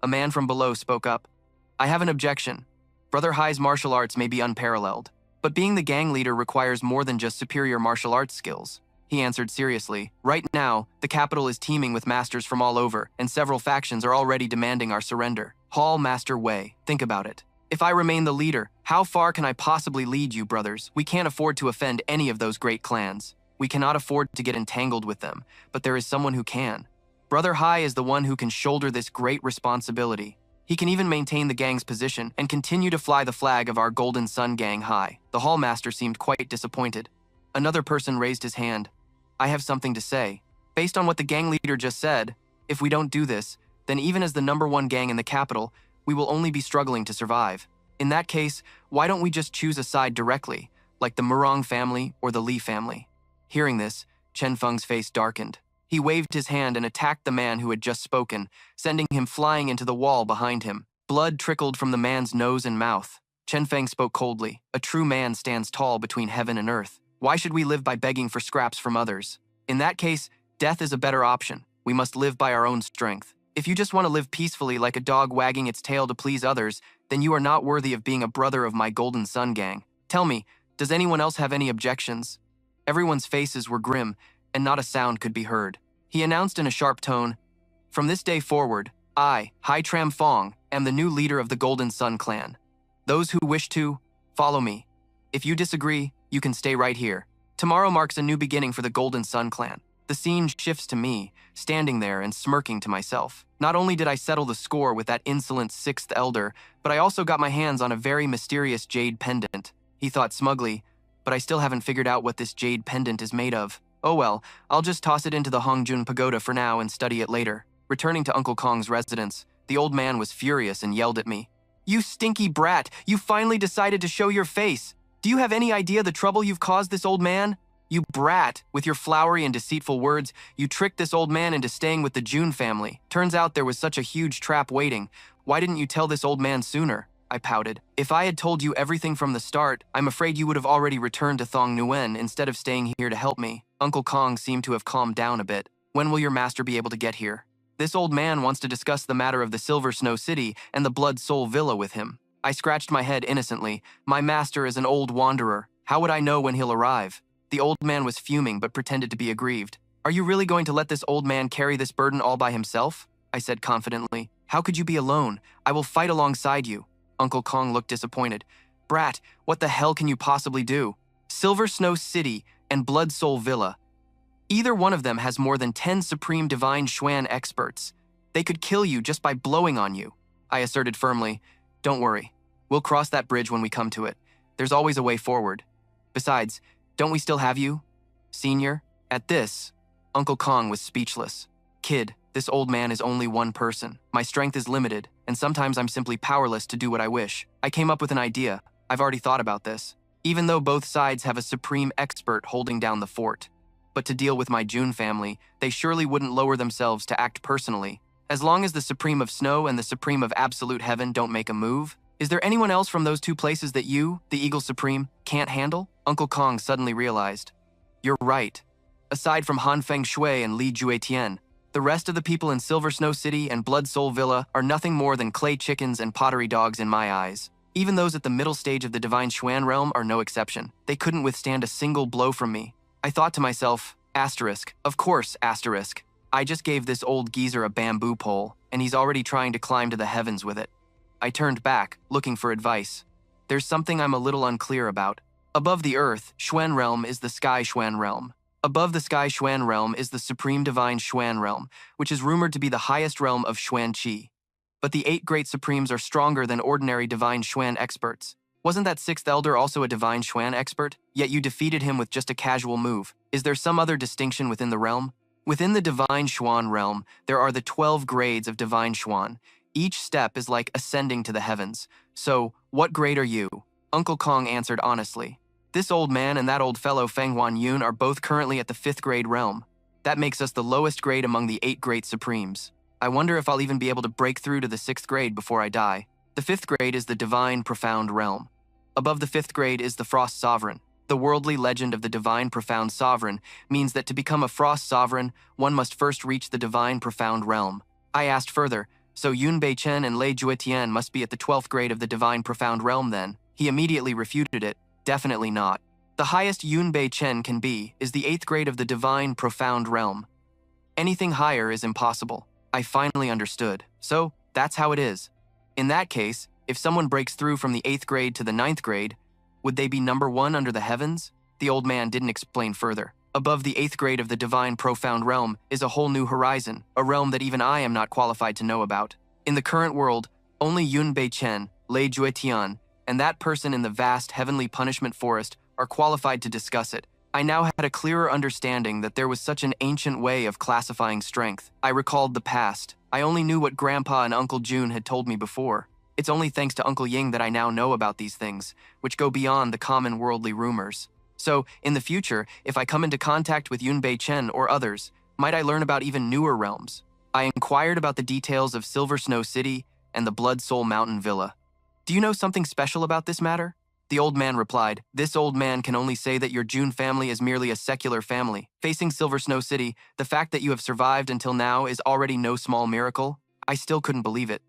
[SPEAKER 1] A man from below spoke up. "I have an objection. Brother Hai's martial arts may be unparalleled, but being the gang leader requires more than just superior martial arts skills." He answered seriously, "Right now, the capital is teeming with masters from all over, and several factions are already demanding our surrender. Hall Master Wei, think about it. If I remain the leader, how far can I possibly lead you, brothers? We can't afford to offend any of those great clans. We cannot afford to get entangled with them, but there is someone who can. Brother Hai is the one who can shoulder this great responsibility. He can even maintain the gang's position and continue to fly the flag of our Golden Sun gang high. The hallmaster seemed quite disappointed. Another person raised his hand. I have something to say. Based on what the gang leader just said, if we don't do this, then even as the #1 gang in the capital, we will only be struggling to survive. In that case, why don't we just choose a side directly, like the Murong family or the Li family? Hearing this, Chen Feng's face darkened. He waved his hand and attacked the man who had just spoken, sending him flying into the wall behind him. Blood trickled from the man's nose and mouth. Chen Feng spoke coldly. A true man stands tall between heaven and earth. Why should we live by begging for scraps from others? In that case, death is a better option. We must live by our own strength. If you just want to live peacefully like a dog wagging its tail to please others, then you are not worthy of being a brother of my Golden Sun gang. Tell me, does anyone else have any objections? Everyone's faces were grim, and not a sound could be heard. He announced in a sharp tone, "From this day forward, I, Hai Tram Fong, am the new leader of the Golden Sun clan. Those who wish to, follow me. If you disagree, you can stay right here. Tomorrow marks a new beginning for the Golden Sun clan." The scene shifts to me, standing there and smirking to myself. Not only did I settle the score with that insolent 6th elder, but I also got my hands on a very mysterious jade pendant. He thought smugly, but I still haven't figured out what this jade pendant is made of. Oh well, I'll just toss it into the Hongjun Pagoda for now and study it later. Returning to Uncle Kong's residence, the old man was furious and yelled at me. "You stinky brat, you finally decided to show your face. Do you have any idea the trouble you've caused this old man? You brat, with your flowery and deceitful words, you tricked this old man into staying with the Jun family. Turns out there was such a huge trap waiting. Why didn't you tell this old man sooner?" I pouted. "If I had told you everything from the start, I'm afraid you would have already returned to Thong Nguyen instead of staying here to help me." Uncle Kong seemed to have calmed down a bit. "When will your master be able to get here?" "This old man wants to discuss the matter of the Silver Snow City and the Blood Soul Villa with him." I scratched my head innocently. My master is an old wanderer. How would I know when he'll arrive? The old man was fuming but pretended to be aggrieved. "Are you really going to let this old man carry this burden all by himself?" I said confidently. "How could you be alone? I will fight alongside you." Uncle Kong looked disappointed. "Brat, what the hell can you possibly do? Silver Snow City and Blood Soul Villa. Either one of them has more than 10 Supreme Divine Xuan experts. They could kill you just by blowing on you." I asserted firmly. "Don't worry. We'll cross that bridge when we come to it. There's always a way forward. Besides, don't we still have you, Senior?" At this, Uncle Kong was speechless. "Kid, this old man is only one person. My strength is limited, and sometimes I'm simply powerless to do what I wish. I came up with an idea. I've already thought about this. Even though both sides have a supreme expert holding down the fort. But to deal with my Jun family, they surely wouldn't lower themselves to act personally. As long as the Supreme of Snow and the Supreme of Absolute Heaven don't make a move, is there anyone else from those two places that you, the Eagle Supreme, can't handle?" Uncle Kong suddenly realized. "You're right. Aside from Han Feng Shui and Li Juetian, the rest of the people in Silver Snow City and Blood Soul Villa are nothing more than clay chickens and pottery dogs in my eyes. Even those at the middle stage of the Divine Xuan realm are no exception. They couldn't withstand a single blow from me." I thought to myself, asterisk, of course, asterisk. I just gave this old geezer a bamboo pole, and he's already trying to climb to the heavens with it. I turned back, looking for advice. There's something I'm a little unclear about. Above the earth, Xuan realm is the Sky Xuan realm. Above the Sky Xuan realm is the Supreme Divine Xuan realm, which is rumored to be the highest realm of Xuan Qi. But the 8 great supremes are stronger than ordinary Divine Xuan experts. Wasn't that 6th elder also a Divine Xuan expert? Yet you defeated him with just a casual move. Is there some other distinction within the realm? Within the Divine Xuan realm, there are the 12 grades of Divine Xuan. Each step is like ascending to the heavens. So, what grade are you? Uncle Kong answered honestly. This old man and that old fellow Feng Huan Yun are both currently at the 5th grade realm. That makes us the lowest grade among the 8 great supremes. I wonder if I'll even be able to break through to the 6th grade before I die. The 5th grade is the Divine Profound Realm. Above the 5th grade is the Frost Sovereign. The worldly legend of the Divine Profound Sovereign means that to become a Frost Sovereign, one must first reach the Divine Profound Realm. I asked further, so Yun Bei Chen and Lei Juetian must be at the 12th grade of the Divine Profound Realm then? He immediately refuted it. Definitely not. The highest Yun Bei Chen can be is the 8th grade of the Divine Profound Realm. Anything higher is impossible. I finally understood. So, that's how it is. In that case, If someone breaks through from the 8th grade to the 9th grade, would they be number 1 under the heavens? The old man didn't explain further. Above the 8th grade of the divine profound realm is a whole new horizon, a realm that even I am not qualified to know about. In the current world, only Yun Bei Chen, Lei Juetian, and that person in the vast heavenly punishment forest are qualified to discuss it. I now had a clearer understanding that there was such an ancient way of classifying strength. I recalled the past. I only knew what Grandpa and Uncle June had told me before. It's only thanks to Uncle Ying that I now know about these things, which go beyond the common worldly rumors. So, in the future, if I come into contact with Yun Bei Chen or others, might I learn about even newer realms? I inquired about the details of Silver Snow City and the Blood Soul Mountain Villa. Do you know something special about this matter? The old man replied, this old man can only say that your June family is merely a secular family. Facing Silver Snow City, the fact that you have survived until now is already no small miracle. I still couldn't believe it.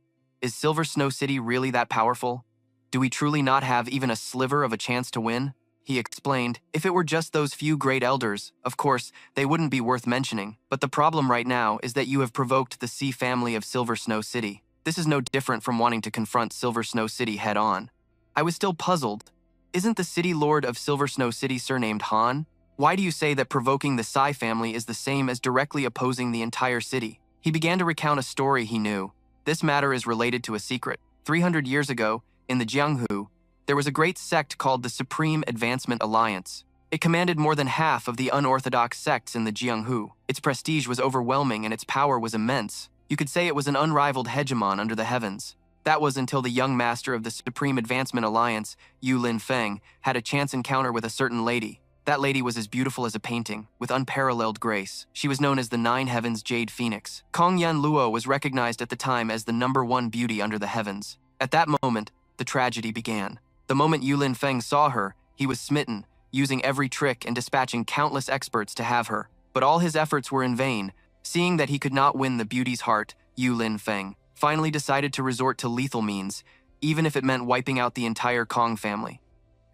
[SPEAKER 1] Is Silver Snow City really that powerful? Do we truly not have even a sliver of a chance to win? He explained, if it were just those few great elders, of course, they wouldn't be worth mentioning. But the problem right now is that you have provoked the Sea family of Silver Snow City. This is no different from wanting to confront Silver Snow City head-on. I was still puzzled. Isn't the city lord of Silver Snow City surnamed Han? Why do you say that provoking the Sai family is the same as directly opposing the entire city? He began to recount a story he knew. This matter is related to a secret. 300 years ago, in the Jianghu, there was a great sect called the Supreme Advancement Alliance. It commanded more than half of the unorthodox sects in the Jianghu. Its prestige was overwhelming and its power was immense. You could say it was an unrivaled hegemon under the heavens. That was until the young master of the Supreme Advancement Alliance, Yu Lin Feng, had a chance encounter with a certain lady. That lady was as beautiful as a painting, with unparalleled grace. She was known as the Nine Heavens Jade Phoenix. Kong Yan Luo was recognized at the time as the #1 beauty under the heavens. At that moment, the tragedy began. The moment Yu Lin Feng saw her, he was smitten, using every trick and dispatching countless experts to have her. But all his efforts were in vain. Seeing that he could not win the beauty's heart, Yu Lin Feng finally decided to resort to lethal means, even if it meant wiping out the entire Kong family.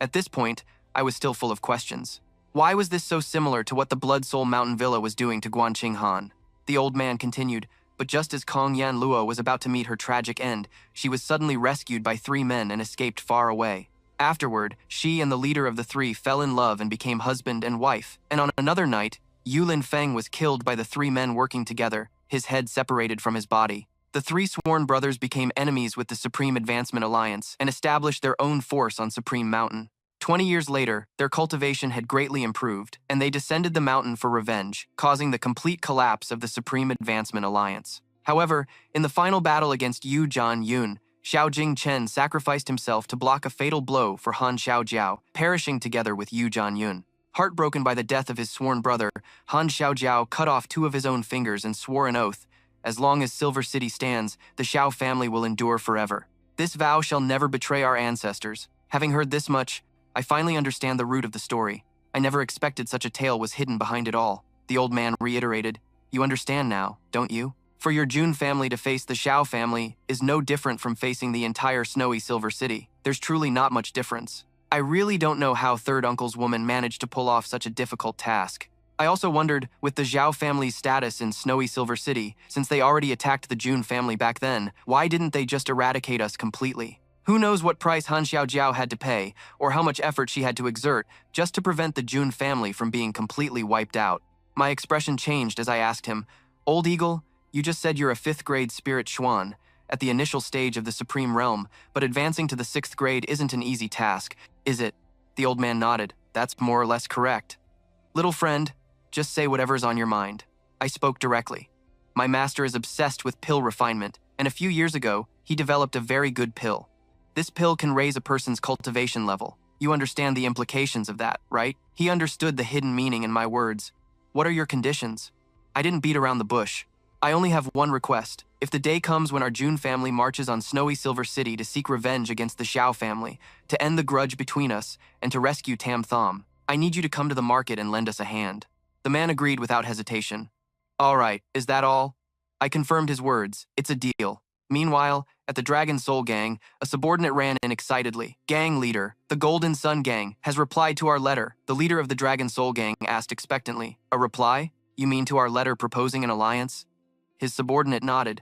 [SPEAKER 1] At this point, I was still full of questions. Why was this so similar to what the Blood Soul Mountain Villa was doing to Guanqing Han? The old man continued, but just as Kong Yan Luo was about to meet her tragic end, she was suddenly rescued by 3 men and escaped far away. Afterward, she and the leader of the 3 fell in love and became husband and wife. And on another night, Yu Lin Feng was killed by the 3 men working together, his head separated from his body. The 3 sworn brothers became enemies with the Supreme Advancement Alliance and established their own force on Supreme Mountain. 20 years later, their cultivation had greatly improved, and they descended the mountain for revenge, causing the complete collapse of the Supreme Advancement Alliance. However, in the final battle against Yu Zhan Yun, Xiao Jing Chen sacrificed himself to block a fatal blow for Han Xiaojiao, perishing together with Yu Zhan Yun. Heartbroken by the death of his sworn brother, Han Xiaojiao cut off 2 of his own fingers and swore an oath, as long as Silver City stands, the Xiao family will endure forever. This vow shall never betray our ancestors. Having heard this much, I finally understand the root of the story. I never expected such a tale was hidden behind it all. The old man reiterated, you understand now, don't you? For your Jun family to face the Xiao family is no different from facing the entire snowy Silver City. There's truly not much difference. I really don't know how Third Uncle's woman managed to pull off such a difficult task. I also wondered, with the Zhao family's status in snowy Silver City, since they already attacked the Jun family back then, why didn't they just eradicate us completely? Who knows what price Han Xiaojiao had to pay, or how much effort she had to exert, just to prevent the Jun family from being completely wiped out. My expression changed as I asked him, Old Eagle, you just said you're a 5th grade spirit Xuan, at the initial stage of the Supreme Realm, but advancing to the 6th grade isn't an easy task, is it? The old man nodded. That's more or less correct. Little friend, just say whatever's on your mind. I spoke directly. My master is obsessed with pill refinement, and a few years ago, he developed a very good pill. This pill can raise a person's cultivation level. You understand the implications of that, right? He understood the hidden meaning in my words. What are your conditions? I didn't beat around the bush. I only have one request. If the day comes when our Jun family marches on snowy Silver City to seek revenge against the Xiao family, to end the grudge between us, and to rescue Tam Thom, I need you to come to the market and lend us a hand. The man agreed without hesitation. All right, is that all? I confirmed his words. It's a deal. Meanwhile, at the Dragon Soul Gang, a subordinate ran in excitedly. Gang leader, the Golden Sun Gang, has replied to our letter. The leader of the Dragon Soul Gang asked expectantly. A reply? You mean to our letter proposing an alliance? His subordinate nodded.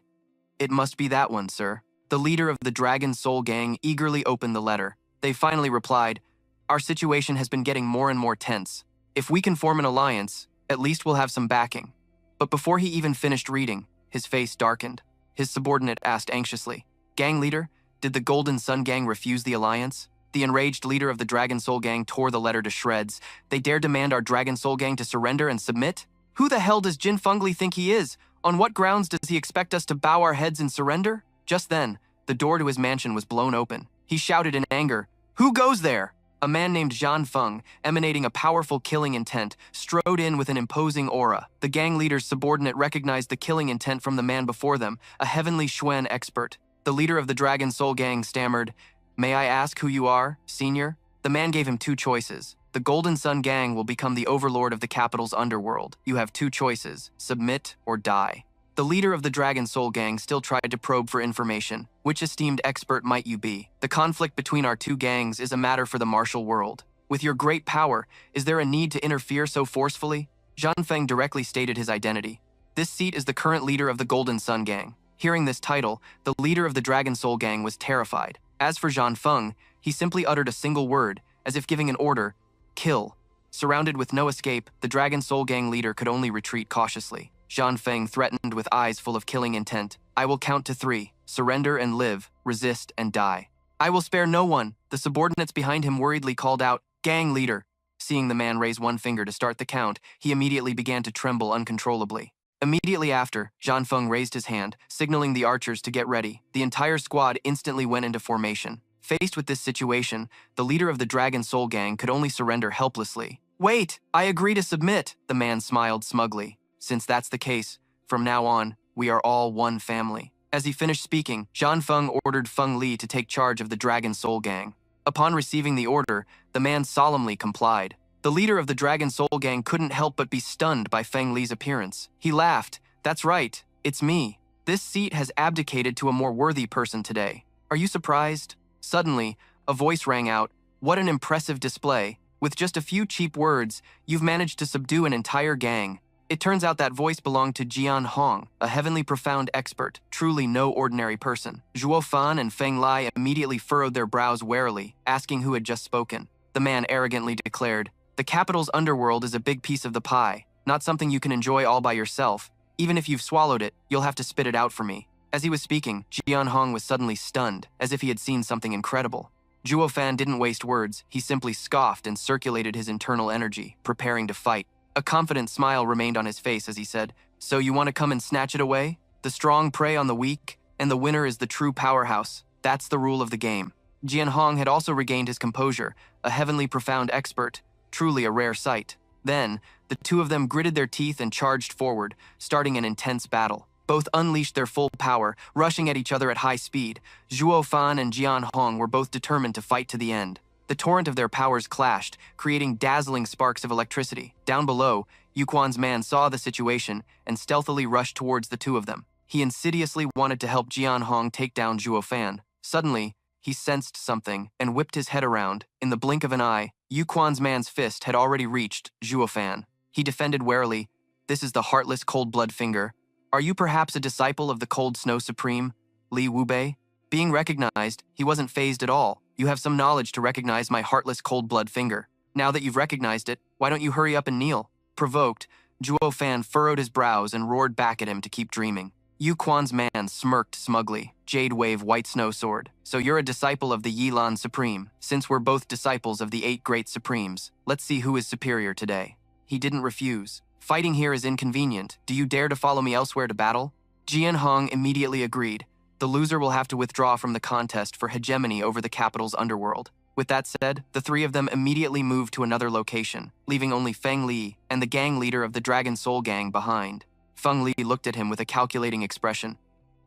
[SPEAKER 1] It must be that one, sir. The leader of the Dragon Soul Gang eagerly opened the letter. They finally replied, "Our situation has been getting more and more tense. If we can form an alliance, at least we'll have some backing." But before he even finished reading, his face darkened. His subordinate asked anxiously, "Gang leader, did the Golden Sun Gang refuse the alliance?" The enraged leader of the Dragon Soul Gang tore the letter to shreds. "They dare demand our Dragon Soul Gang to surrender and submit? Who the hell does Jin Fengli think he is? On what grounds does he expect us to bow our heads and surrender?" Just then, the door to his mansion was blown open. He shouted in anger, "Who goes there?" A man named Zhan Feng, emanating a powerful killing intent, strode in with an imposing aura. The gang leader's subordinate recognized the killing intent from the man before them, a heavenly Xuan expert. The leader of the Dragon Soul Gang stammered, "May I ask who you are, senior?" The man gave him two choices. The Golden Sun Gang will become the overlord of the capital's underworld. You have two choices, submit or die. The leader of the Dragon Soul Gang still tried to probe for information. Which esteemed expert might you be? The conflict between our two gangs is a matter for the martial world. With your great power, is there a need to interfere so forcefully? Zhan Feng directly stated his identity. This seat is the current leader of the Golden Sun Gang. Hearing this title, the leader of the Dragon Soul Gang was terrified. As for Zhan Feng, he simply uttered a single word, as if giving an order, "Kill." Surrounded with no escape, the Dragon Soul Gang leader could only retreat cautiously. Zhan Feng threatened with eyes full of killing intent. "I will count to 3. Surrender and live, resist and die." "I will spare no one." The subordinates behind him worriedly called out, "Gang leader." Seeing the man raise one finger to start the count, he immediately began to tremble uncontrollably. Immediately after, Zhan Feng raised his hand, signaling the archers to get ready. The entire squad instantly went into formation. Faced with this situation, the leader of the Dragon Soul Gang could only surrender helplessly. "Wait, I agree to submit," the man smiled smugly. "Since that's the case, from now on, we are all one family." As he finished speaking, Zhan Feng ordered Feng Li to take charge of the Dragon Soul Gang. Upon receiving the order, the man solemnly complied. The leader of the Dragon Soul Gang couldn't help but be stunned by Feng Li's appearance. He laughed. "That's right, it's me. This seat has abdicated to a more worthy person today. Are you surprised?" Suddenly, a voice rang out, "What an impressive display. With just a few cheap words, you've managed to subdue an entire gang." It turns out that voice belonged to Jian Hong, a heavenly profound expert, truly no ordinary person. Zhuo Fan and Feng Li immediately furrowed their brows warily, asking who had just spoken. The man arrogantly declared, "The capital's underworld is a big piece of the pie, not something you can enjoy all by yourself. Even if you've swallowed it, you'll have to spit it out for me." As he was speaking, Jian Hong was suddenly stunned, as if he had seen something incredible. Zhuo Fan didn't waste words. He simply scoffed and circulated his internal energy, preparing to fight. A confident smile remained on his face as he said, "So you want to come and snatch it away? The strong prey on the weak, and the winner is the true powerhouse. That's the rule of the game." Jian Hong had also regained his composure, a heavenly profound expert, truly a rare sight. Then, the two of them gritted their teeth and charged forward, starting an intense battle. Both unleashed their full power, rushing at each other at high speed. Zhuo Fan and Jian Hong were both determined to fight to the end. The torrent of their powers clashed, creating dazzling sparks of electricity. Down below, Yuquan's man saw the situation and stealthily rushed towards the two of them. He insidiously wanted to help Jian Hong take down Zhuo Fan. Suddenly, he sensed something and whipped his head around. In the blink of an eye, Yuquan's man's fist had already reached Zhuo Fan. He defended warily, "This is the heartless cold-blood finger. Are you perhaps a disciple of the Cold Snow Supreme, Li Wubei?" Being recognized, he wasn't fazed at all. "You have some knowledge to recognize my heartless cold-blood finger. Now that you've recognized it, why don't you hurry up and kneel?" Provoked, Zhuo Fan furrowed his brows and roared back at him to keep dreaming. Yuquan's man smirked smugly. "Jade Wave White Snow Sword. So you're a disciple of the Yilan Supreme. Since we're both disciples of the 8 Great Supremes, let's see who is superior today." He didn't refuse. "Fighting here is inconvenient. Do you dare to follow me elsewhere to battle?" Jian Hong immediately agreed. The loser will have to withdraw from the contest for hegemony over the capital's underworld. With that said, the three of them immediately moved to another location, leaving only Feng Li and the gang leader of the Dragon Soul Gang behind. Feng Li looked at him with a calculating expression.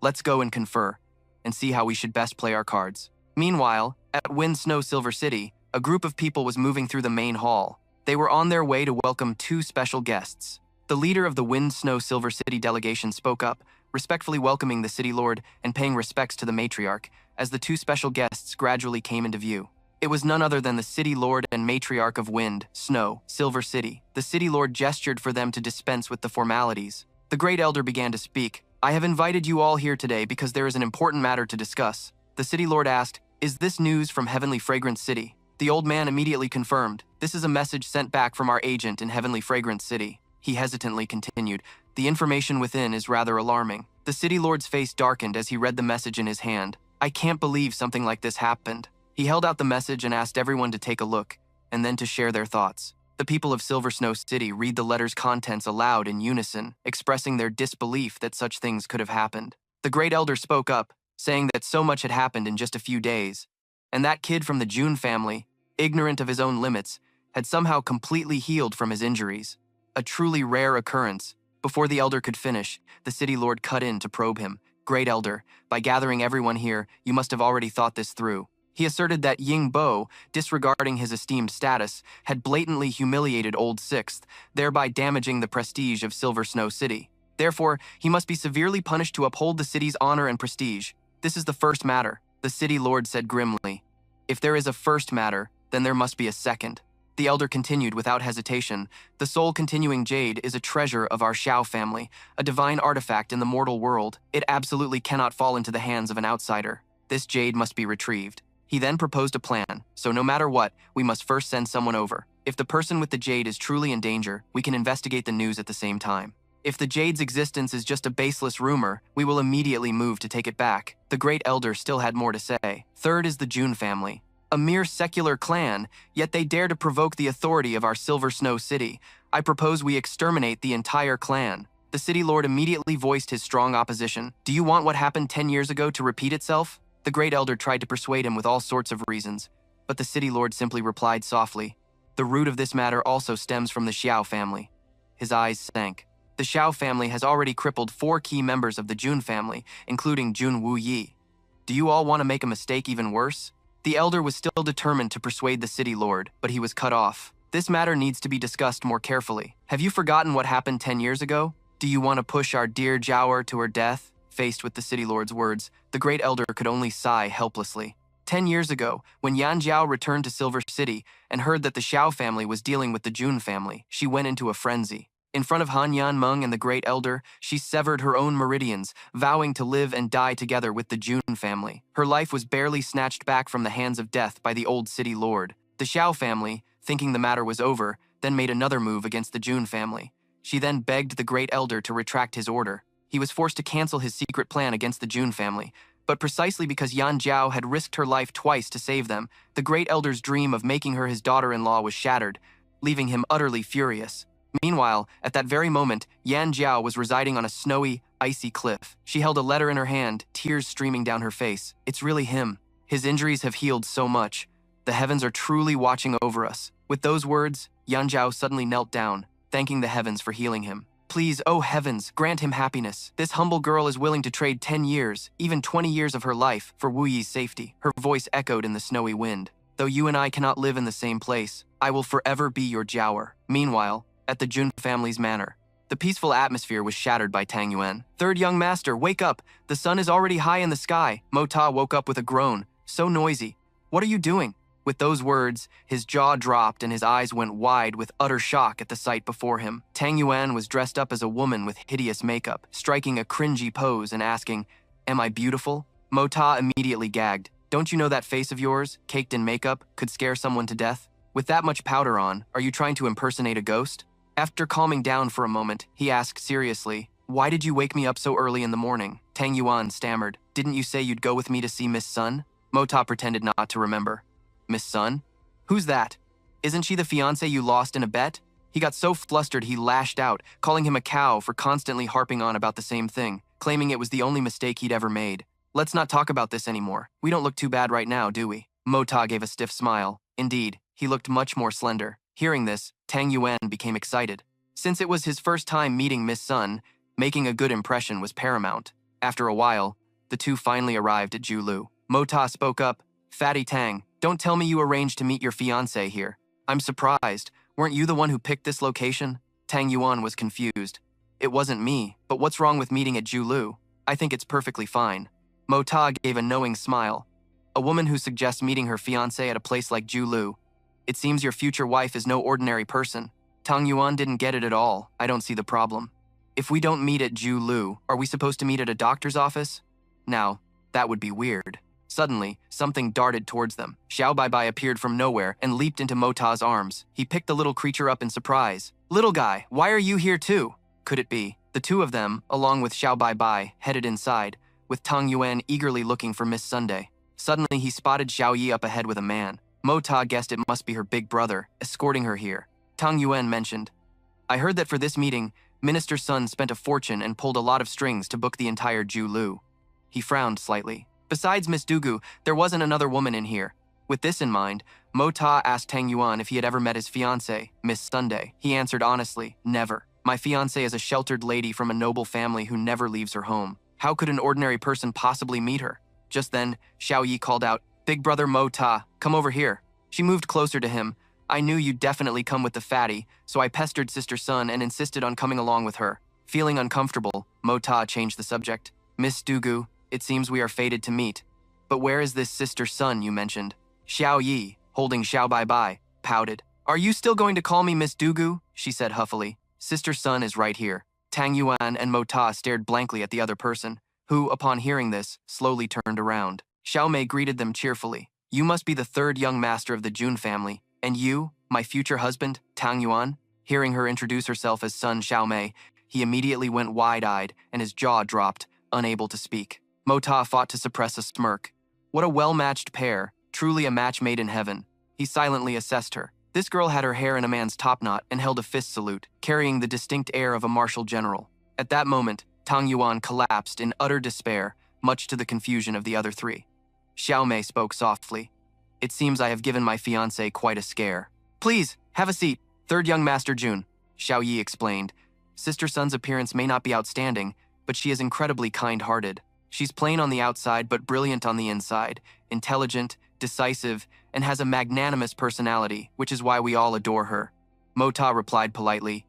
[SPEAKER 1] "Let's go and confer, and see how we should best play our cards." Meanwhile, at Wind Snow Silver City, a group of people was moving through the main hall. They were on their way to welcome 2 special guests. The leader of the Wind Snow Silver City delegation spoke up, respectfully welcoming the city lord and paying respects to the matriarch, as the 2 special guests gradually came into view. It was none other than the city lord and matriarch of Wind, Snow, Silver City. The city lord gestured for them to dispense with the formalities. The great elder began to speak. I have invited you all here today because there is an important matter to discuss. The city lord asked, "Is this news from Heavenly Fragrance City?" The old man immediately confirmed, "This is a message sent back from our agent in Heavenly Fragrance City." He hesitantly continued, "The information within is rather alarming." The city lord's face darkened as he read the message in his hand. "I can't believe something like this happened." He held out the message and asked everyone to take a look, and then to share their thoughts. The people of Silver Snow City read the letter's contents aloud in unison, expressing their disbelief that such things could have happened. The great elder spoke up, saying that so much had happened in just a few days, and that kid from the June family, ignorant of his own limits, had somehow completely healed from his injuries. A truly rare occurrence. Before the elder could finish, the city lord cut in to probe him. "Great elder, by gathering everyone here, you must have already thought this through." He asserted that Ying Bo, disregarding his esteemed status, had blatantly humiliated Old Sixth, thereby damaging the prestige of Silver Snow City. Therefore, he must be severely punished to uphold the city's honor and prestige. "This is the first matter," the city lord said grimly. "If there is a first matter, then there must be a second." The elder continued without hesitation, "The soul-continuing jade is a treasure of our Xiao family, a divine artifact in the mortal world. It absolutely cannot fall into the hands of an outsider. This jade must be retrieved." He then proposed a plan, so no matter what, we must first send someone over. If the person with the jade is truly in danger, we can investigate the news at the same time. If the jade's existence is just a baseless rumor, we will immediately move to take it back. The great elder still had more to say. Third is the June family. A mere secular clan, yet they dare to provoke the authority of our Silver Snow City. I propose we exterminate the entire clan. The city lord immediately voiced his strong opposition. "Do you want what happened 10 years ago to repeat itself?" The great elder tried to persuade him with all sorts of reasons, but the city lord simply replied softly, "The root of this matter also stems from the Xiao family." His eyes sank. The Xiao family has already crippled 4 key members of the Jun family, including Jun Wu Yi. Do you all want to make a mistake even worse? The elder was still determined to persuade the city lord, but he was cut off. "This matter needs to be discussed more carefully. Have you forgotten what happened 10 years ago? Do you want to push our dear Jiaoer to her death?" Faced with the city lord's words, the great elder could only sigh helplessly. 10 years ago, when Yan Jiao returned to Silver City and heard that the Xiao family was dealing with the Jun family, she went into a frenzy. In front of Han Yan and the great elder, she severed her own meridians, vowing to live and die together with the Jun family. Her life was barely snatched back from the hands of death by the old city lord. The Xiao family, thinking the matter was over, then made another move against the Jun family. She then begged the great elder to retract his order. He was forced to cancel his secret plan against the Jun family, but precisely because Yan Jiao had risked her life twice to save them, the great elder's dream of making her his daughter-in-law was shattered, leaving him utterly furious. Meanwhile, at that very moment, Yan Jiao was residing on a snowy, icy cliff. She held a letter in her hand, tears streaming down her face. "It's really him. His injuries have healed so much. The heavens are truly watching over us." With those words, Yan Jiao suddenly knelt down, thanking the heavens for healing him. "Please, oh heavens, grant him happiness. This humble girl is willing to trade 10 years, even 20 years of her life, for Wu Yi's safety." Her voice echoed in the snowy wind. "Though you and I cannot live in the same place, I will forever be your Jiaoer." Meanwhile, at the Jun family's manor, the peaceful atmosphere was shattered by Tang Yuan. "Third young master, wake up! The sun is already high in the sky." Mo Ta woke up with a groan. "So noisy. What are you doing?" With those words, his jaw dropped and his eyes went wide with utter shock at the sight before him. Tang Yuan was dressed up as a woman with hideous makeup, striking a cringy pose and asking, "Am I beautiful?" Mo Ta immediately gagged. "Don't you know that face of yours, caked in makeup, could scare someone to death? With that much powder on, are you trying to impersonate a ghost?" After calming down for a moment, he asked seriously, "Why did you wake me up so early in the morning?" Tang Yuan stammered, "Didn't you say you'd go with me to see Miss Sun?" Mo Ta pretended not to remember. "Miss Sun? Who's that? Isn't she the fiancé you lost in a bet?" He got so flustered he lashed out, calling him a cow for constantly harping on about the same thing, claiming it was the only mistake he'd ever made. "Let's not talk about this anymore. We don't look too bad right now, do we?" Mo Ta gave a stiff smile. Indeed, he looked much more slender. Hearing this, Tang Yuan became excited. Since it was his first time meeting Miss Sun, making a good impression was paramount. After a while, the two finally arrived at Julu. Mo Ta spoke up, "Fatty Tang, don't tell me you arranged to meet your fiancé here. I'm surprised. Weren't you the one who picked this location?" Tang Yuan was confused. "It wasn't me, but what's wrong with meeting at Julu? I think it's perfectly fine." Mo Ta gave a knowing smile. "A woman who suggests meeting her fiancé at a place like Julu. It seems your future wife is no ordinary person." Tang Yuan didn't get it at all. "I don't see the problem. If we don't meet at Ju Lu, are we supposed to meet at a doctor's office? Now, that would be weird. Suddenly, something darted towards them. Xiao Bai appeared from nowhere and leaped into Mo Ta's arms. He picked the little creature up in surprise. Little guy, why are you here too? Could it be? The two of them, along with Xiao Bai, headed inside, with Tang Yuan eagerly looking for Miss Sunday. Suddenly, he spotted Xiao Yi up ahead with a man. Mo Ta guessed it must be her big brother, escorting her here. Tang Yuan mentioned, I heard that for this meeting, Minister's son spent a fortune and pulled a lot of strings to book the entire Ju Lu. He frowned slightly. Besides Miss Dugu, there wasn't another woman in here. With this in mind, Mo Ta asked Tang Yuan if he had ever met his fiancée, Miss Sunday. He answered honestly, never. My fiancée is a sheltered lady from a noble family who never leaves her home. How could an ordinary person possibly meet her? Just then, Xiao Yi called out, Big brother Mo Ta, come over here. She moved closer to him. I knew you'd definitely come with the fatty, so I pestered Sister Sun and insisted on coming along with her. Feeling uncomfortable, Mo Ta changed the subject. Miss Dugu, it seems we are fated to meet. But where is this Sister Sun you mentioned? Xiao Yi, holding Xiao Bai, pouted. Are you still going to call me Miss Dugu? She said huffily. Sister Sun is right here. Tang Yuan and Mo Ta stared blankly at the other person, who, upon hearing this, slowly turned around. Xiao Mei greeted them cheerfully. You must be the third young master of the Jun family. And you, my future husband, Tang Yuan? Hearing her introduce herself as son Xiao Mei, he immediately went wide-eyed and his jaw dropped, unable to speak. Mo Ta fought to suppress a smirk. What a well-matched pair, truly a match made in heaven. He silently assessed her. This girl had her hair in a man's topknot and held a fist salute, carrying the distinct air of a martial general. At that moment, Tang Yuan collapsed in utter despair, much to the confusion of the other three. Xiao Mei spoke softly. It seems I have given my fiancé quite a scare. Please, have a seat. Third young master Jun, Xiao Yi explained. Sister Sun's appearance may not be outstanding, but she is incredibly kind-hearted. She's plain on the outside but brilliant on the inside, intelligent, decisive, and has a magnanimous personality, which is why we all adore her. Mo Ta replied politely,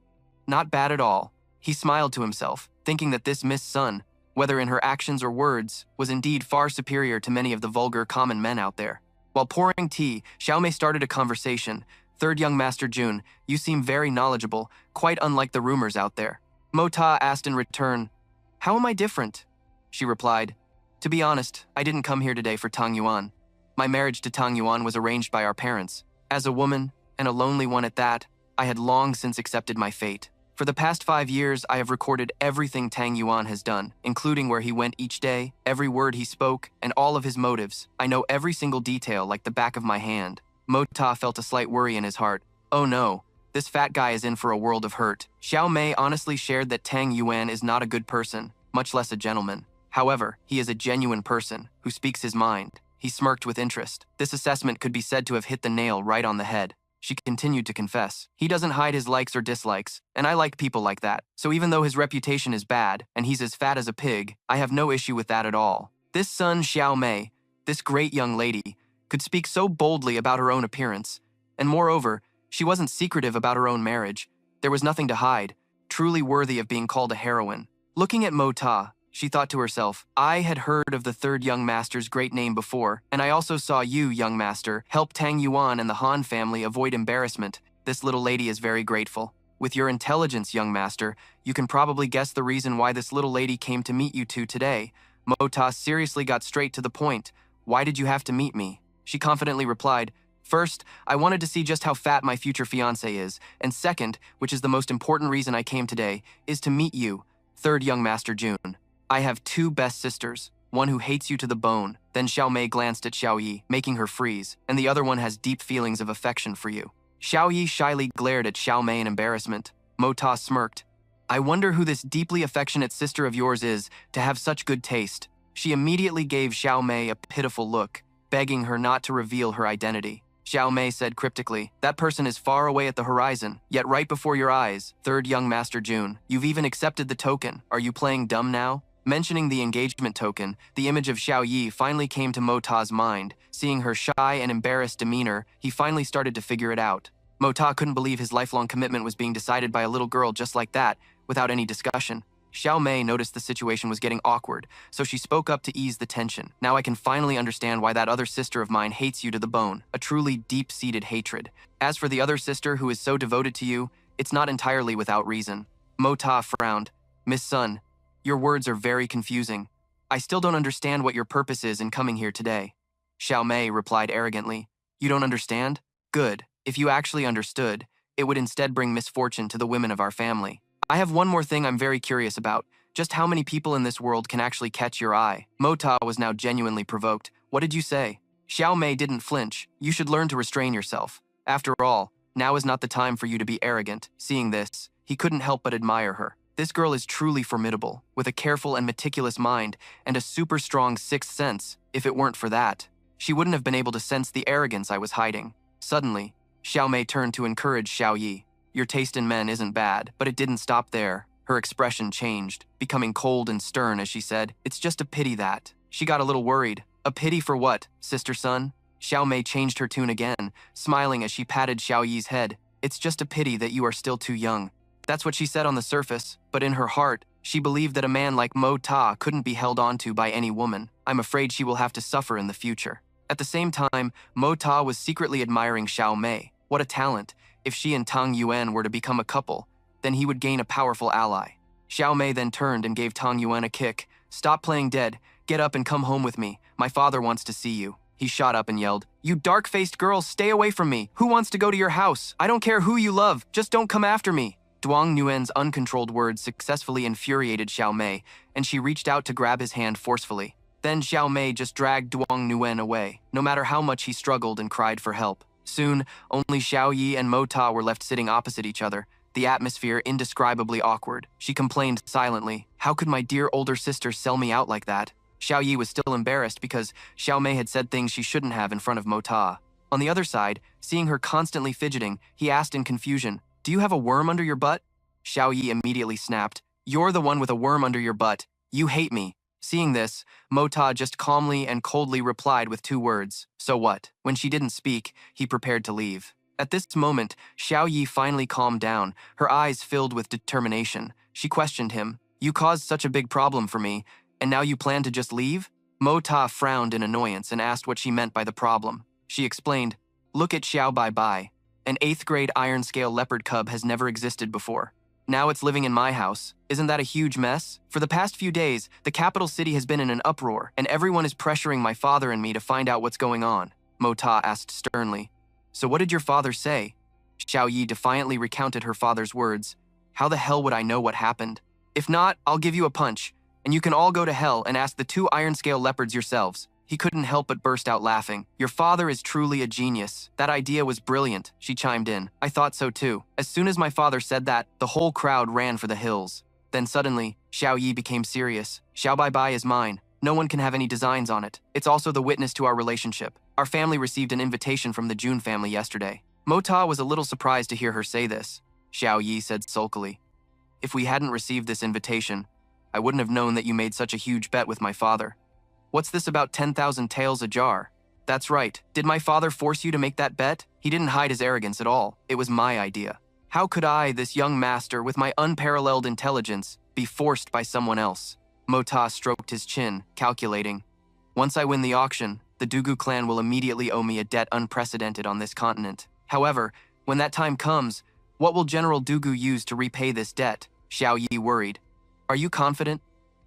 [SPEAKER 1] Not bad at all. He smiled to himself, thinking that this Miss Sun, whether in her actions or words, was indeed far superior to many of the vulgar common men out there. While pouring tea, Xiao Mei started a conversation. Third young master Jun, you seem very knowledgeable, quite unlike the rumors out there. Mo Ta asked in return, How am I different? She replied, To be honest, I didn't come here today for Tang Yuan. My marriage to Tang Yuan was arranged by our parents. As a woman, and a lonely one at that, I had long since accepted my fate. For the past 5 years, I have recorded everything Tang Yuan has done, including where he went each day, every word he spoke, and all of his motives. I know every single detail like the back of my hand. Mo Ta felt a slight worry in his heart. Oh no, this fat guy is in for a world of hurt. Xiao Mei honestly shared that Tang Yuan is not a good person, much less a gentleman. However, he is a genuine person, who speaks his mind. He smirked with interest. This assessment could be said to have hit the nail right on the head. She continued to confess. He doesn't hide his likes or dislikes, and I like people like that. So even though his reputation is bad, and he's as fat as a pig, I have no issue with that at all. This Sun Xiao Mei, this great young lady, could speak so boldly about her own appearance. And moreover, she wasn't secretive about her own marriage. There was nothing to hide, truly worthy of being called a heroine. Looking at Mo Ta, she thought to herself, I had heard of the third young master's great name before, and I also saw you, young master, help Tang Yuan and the Han family avoid embarrassment. This little lady is very grateful. With your intelligence, young master, you can probably guess the reason why this little lady came to meet you two today. Mo Ta seriously got straight to the point. Why did you have to meet me? She confidently replied, First, I wanted to see just how fat my future fiancé is, and second, which is the most important reason I came today, is to meet you, third young master Jun. I have 2 best sisters, one who hates you to the bone. Then Xiao Mei glanced at Xiao Yi, making her freeze, and the other one has deep feelings of affection for you. Xiao Yi shyly glared at Xiao Mei in embarrassment. Mo Ta smirked. I wonder who this deeply affectionate sister of yours is to have such good taste. She immediately gave Xiao Mei a pitiful look, begging her not to reveal her identity. Xiao Mei said cryptically, That person is far away at the horizon, yet right before your eyes, third young master Jun. You've even accepted the token. Are you playing dumb now? Mentioning the engagement token, the image of Xiao Yi finally came to Mo Ta's mind. Seeing her shy and embarrassed demeanor, he finally started to figure it out. Mo Ta couldn't believe his lifelong commitment was being decided by a little girl just like that, without any discussion. Xiao Mei noticed the situation was getting awkward, so she spoke up to ease the tension. Now I can finally understand why that other sister of mine hates you to the bone, a truly deep-seated hatred. As for the other sister who is so devoted to you, it's not entirely without reason. Mo Ta frowned. Miss Sun, your words are very confusing. I still don't understand what your purpose is in coming here today. Xiao Mei replied arrogantly. You don't understand? Good. If you actually understood, it would instead bring misfortune to the women of our family. I have one more thing I'm very curious about. Just how many people in this world can actually catch your eye? Mota was now genuinely provoked. What did you say? Xiao Mei didn't flinch. You should learn to restrain yourself. After all, now is not the time for you to be arrogant. Seeing this, he couldn't help but admire her. This girl is truly formidable, with a careful and meticulous mind and a super strong sixth sense. If it weren't for that, she wouldn't have been able to sense the arrogance I was hiding. Suddenly, Xiao Mei turned to encourage Xiao Yi. Your taste in men isn't bad, but it didn't stop there. Her expression changed, becoming cold and stern as she said, It's just a pity that. She got a little worried. A pity for what, sister son? Xiao Mei changed her tune again, smiling as she patted Xiao Yi's head. It's just a pity that you are still too young. That's what she said on the surface, but in her heart, she believed that a man like Mo Ta couldn't be held onto by any woman. I'm afraid she will have to suffer in the future. At the same time, Mo Ta was secretly admiring Xiao Mei. What a talent. If she and Tang Yuan were to become a couple, then he would gain a powerful ally. Xiao Mei then turned and gave Tang Yuan a kick. Stop playing dead. Get up and come home with me. My father wants to see you. He shot up and yelled, You dark-faced girl, stay away from me. Who wants to go to your house? I don't care who you love. Just don't come after me. Duang Nguyen's uncontrolled words successfully infuriated Xiao Mei, and she reached out to grab his hand forcefully. Then Xiao Mei just dragged Duang Nguyen away, no matter how much he struggled and cried for help. Soon, only Xiao Yi and Mo Ta were left sitting opposite each other, the atmosphere indescribably awkward. She complained silently, How could my dear older sister sell me out like that? Xiao Yi was still embarrassed because Xiao Mei had said things she shouldn't have in front of Mo Ta. On the other side, seeing her constantly fidgeting, he asked in confusion, Do you have a worm under your butt? Xiao Yi immediately snapped, You're the one with a worm under your butt. You hate me. Seeing this, Mo Ta just calmly and coldly replied with 2 words, So what? When she didn't speak, he prepared to leave. At this moment, Xiao Yi finally calmed down, her eyes filled with determination. She questioned him, You caused such a big problem for me, and now you plan to just leave? Mo Ta frowned in annoyance and asked what she meant by the problem. She explained, Look at Xiao Bai Bai. An 8th grade iron scale leopard cub has never existed before. Now it's living in my house. Isn't that a huge mess? For the past few days, the capital city has been in an uproar, and everyone is pressuring my father and me to find out what's going on. Mo Ta asked sternly. So what did your father say? Xiao Yi defiantly recounted her father's words. How the hell would I know what happened? If not, I'll give you a punch, and you can all go to hell and ask the 2 iron scale leopards yourselves. He couldn't help but burst out laughing. Your father is truly a genius. That idea was brilliant, she chimed in. I thought so too. As soon as my father said that, the whole crowd ran for the hills. Then suddenly, Xiao Yi became serious. Xiao Bai Bai is mine. No one can have any designs on it. It's also the witness to our relationship. Our family received an invitation from the Jun family yesterday. Mo Ta was a little surprised to hear her say this. Xiao Yi said sulkily, If we hadn't received this invitation, I wouldn't have known that you made such a huge bet with my father. What's this about 10,000 taels a jar? That's right. Did my father force you to make that bet? He didn't hide his arrogance at all. It was my idea. How could I, this young master with my unparalleled intelligence, be forced by someone else? Mo Ta stroked his chin, calculating. Once I win the auction, the Dugu clan will immediately owe me a debt unprecedented on this continent. However, when that time comes, what will General Dugu use to repay this debt? Xiao Yi worried. Are you confident?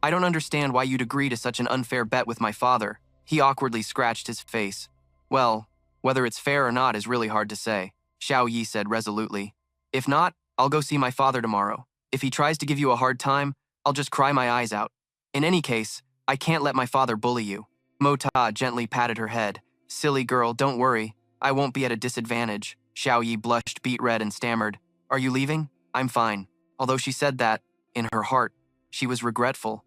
[SPEAKER 1] I don't understand why you'd agree to such an unfair bet with my father. He awkwardly scratched his face. Well, whether it's fair or not is really hard to say, Xiao Yi said resolutely. If not, I'll go see my father tomorrow. If he tries to give you a hard time, I'll just cry my eyes out. In any case, I can't let my father bully you. Mo Ta gently patted her head. Silly girl, don't worry. I won't be at a disadvantage. Xiao Yi blushed beet red and stammered. Are you leaving? I'm fine. Although she said that, in her heart, she was regretful.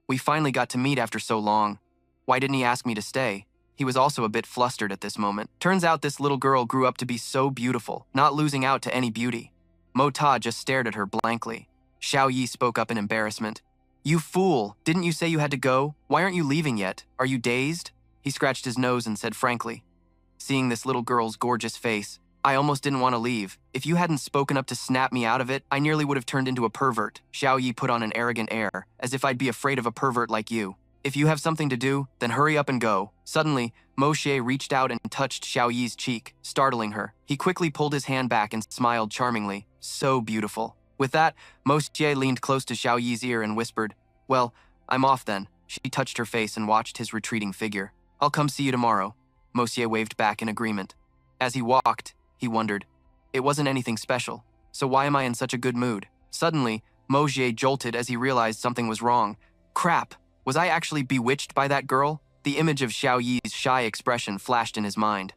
[SPEAKER 1] We finally got to meet after so long. Why didn't he ask me to stay? He was also a bit flustered at this moment. Turns out this little girl grew up to be so beautiful, not losing out to any beauty. Mo Ta just stared at her blankly. Xiao Yi spoke up in embarrassment. You fool! Didn't you say you had to go? Why aren't you leaving yet? Are you dazed? He scratched his nose and said frankly. Seeing this little girl's gorgeous face, I almost didn't want to leave. If you hadn't spoken up to snap me out of it, I nearly would have turned into a pervert. Xiao Yi put on an arrogant air, as if I'd be afraid of a pervert like you. If you have something to do, then hurry up and go. Suddenly, Mo Xie reached out and touched Xiao Yi's cheek, startling her. He quickly pulled his hand back and smiled charmingly. So beautiful. With that, Mo Xie leaned close to Xiao Yi's ear and whispered, "Well, I'm off then." She touched her face and watched his retreating figure. "I'll come see you tomorrow." Mo Xie waved back in agreement. As he walked, he wondered, it wasn't anything special, so why am I in such a good mood? Suddenly, Mo Xie jolted as he realized something was wrong. Crap, was I actually bewitched by that girl? The image of Xiao Yi's shy expression flashed in his mind.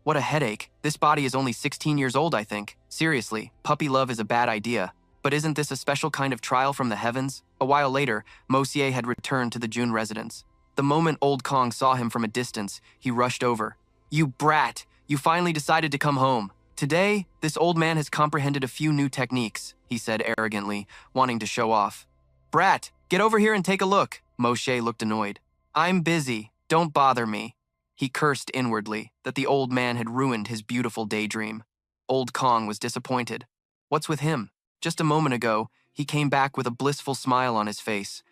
[SPEAKER 1] What a headache. This body is only 16 years old, I think. Seriously, puppy love is a bad idea. But isn't this a special kind of trial from the heavens? A while later, Mo Xie had returned to the Jun residence. The moment Old Kong saw him from a distance, he rushed over. "You brat! You finally decided to come home. Today, this old man has comprehended a few new techniques," he said arrogantly, wanting to show off. "Brat, get over here and take a look." Mo Xie looked annoyed. "I'm busy. Don't bother me." He cursed inwardly that the old man had ruined his beautiful daydream. Old Kong was disappointed. What's with him? Just a moment ago, he came back with a blissful smile on his face.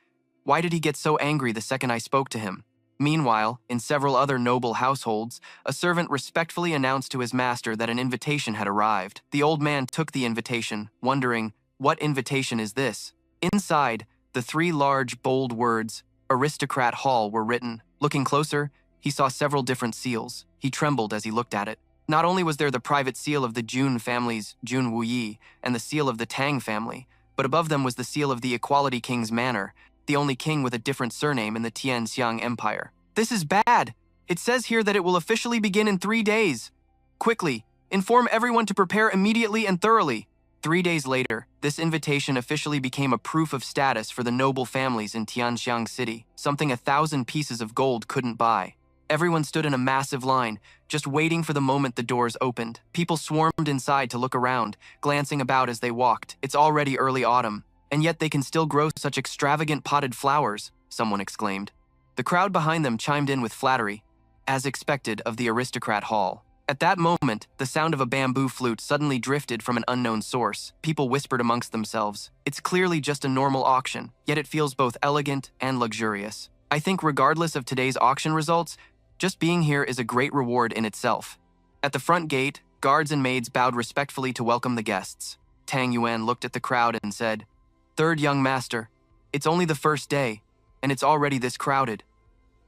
[SPEAKER 1] Why did he get so angry the second I spoke to him? Meanwhile, in several other noble households, a servant respectfully announced to his master that an invitation had arrived. The old man took the invitation, wondering, what invitation is this? Inside, the three large, bold words, Aristocrat Hall, were written. Looking closer, he saw several different seals. He trembled as he looked at it. Not only was there the private seal of the Jun family's Jun Wuyi and the seal of the Tang family, but above them was the seal of the Equality King's Manor, the only king with a different surname in the Tianxiang Empire. This is bad. It says here that it will officially begin in 3 days. Quickly, inform everyone to prepare immediately and thoroughly. 3 days later, this invitation officially became a proof of status for the noble families in Tianxiang City, something 1,000 pieces of gold couldn't buy. Everyone stood in a massive line, just waiting for the moment the doors opened. People swarmed inside to look around, glancing about as they walked. It's already early autumn, and yet they can still grow such extravagant potted flowers, someone exclaimed. The crowd behind them chimed in with flattery, as expected of the Aristocrat Hall. At that moment, the sound of a bamboo flute suddenly drifted from an unknown source. People whispered amongst themselves. It's clearly just a normal auction, yet it feels both elegant and luxurious. I think regardless of today's auction results, just being here is a great reward in itself. At the front gate, guards and maids bowed respectfully to welcome the guests. Tang Yuan looked at the crowd and said, "Third young master, it's only the first day, and it's already this crowded.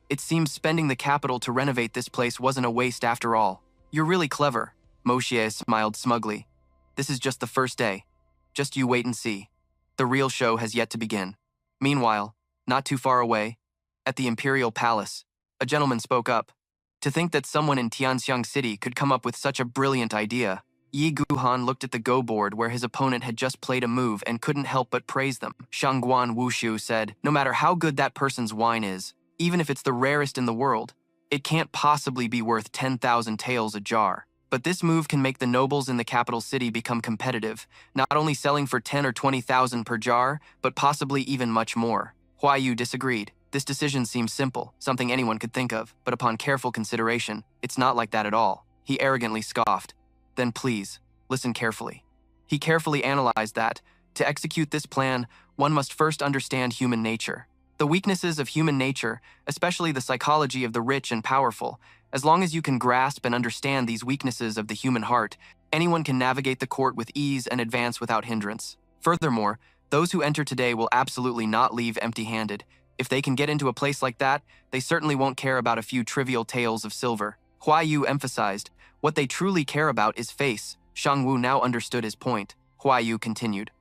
[SPEAKER 1] It seems spending the capital to renovate this place wasn't a waste after all. You're really clever." Mo Xie smiled smugly. "This is just the first day. Just you wait and see. The real show has yet to begin." Meanwhile, not too far away, at the Imperial Palace, a gentleman spoke up. To think that someone in Tianxiang City could come up with such a brilliant idea. Yi Guhan looked at the Go board where his opponent had just played a move and couldn't help but praise them. Shangguan Wushu said, "No matter how good that person's wine is, even if it's the rarest in the world, it can't possibly be worth 10,000 taels a jar. But this move can make the nobles in the capital city become competitive, not only selling for 10 or 20,000 per jar, but possibly even much more." Huai Yu disagreed. This decision seems simple, something anyone could think of, but upon careful consideration, it's not like that at all. He arrogantly scoffed. "Then please, listen carefully." He carefully analyzed that, to execute this plan, one must first understand human nature. The weaknesses of human nature, especially the psychology of the rich and powerful, as long as you can grasp and understand these weaknesses of the human heart, anyone can navigate the court with ease and advance without hindrance. Furthermore, those who enter today will absolutely not leave empty-handed. If they can get into a place like that, they certainly won't care about a few trivial taels of silver. Huai Yu emphasized, what they truly care about is face. Shang Wu now understood his point. Huai Yu continued.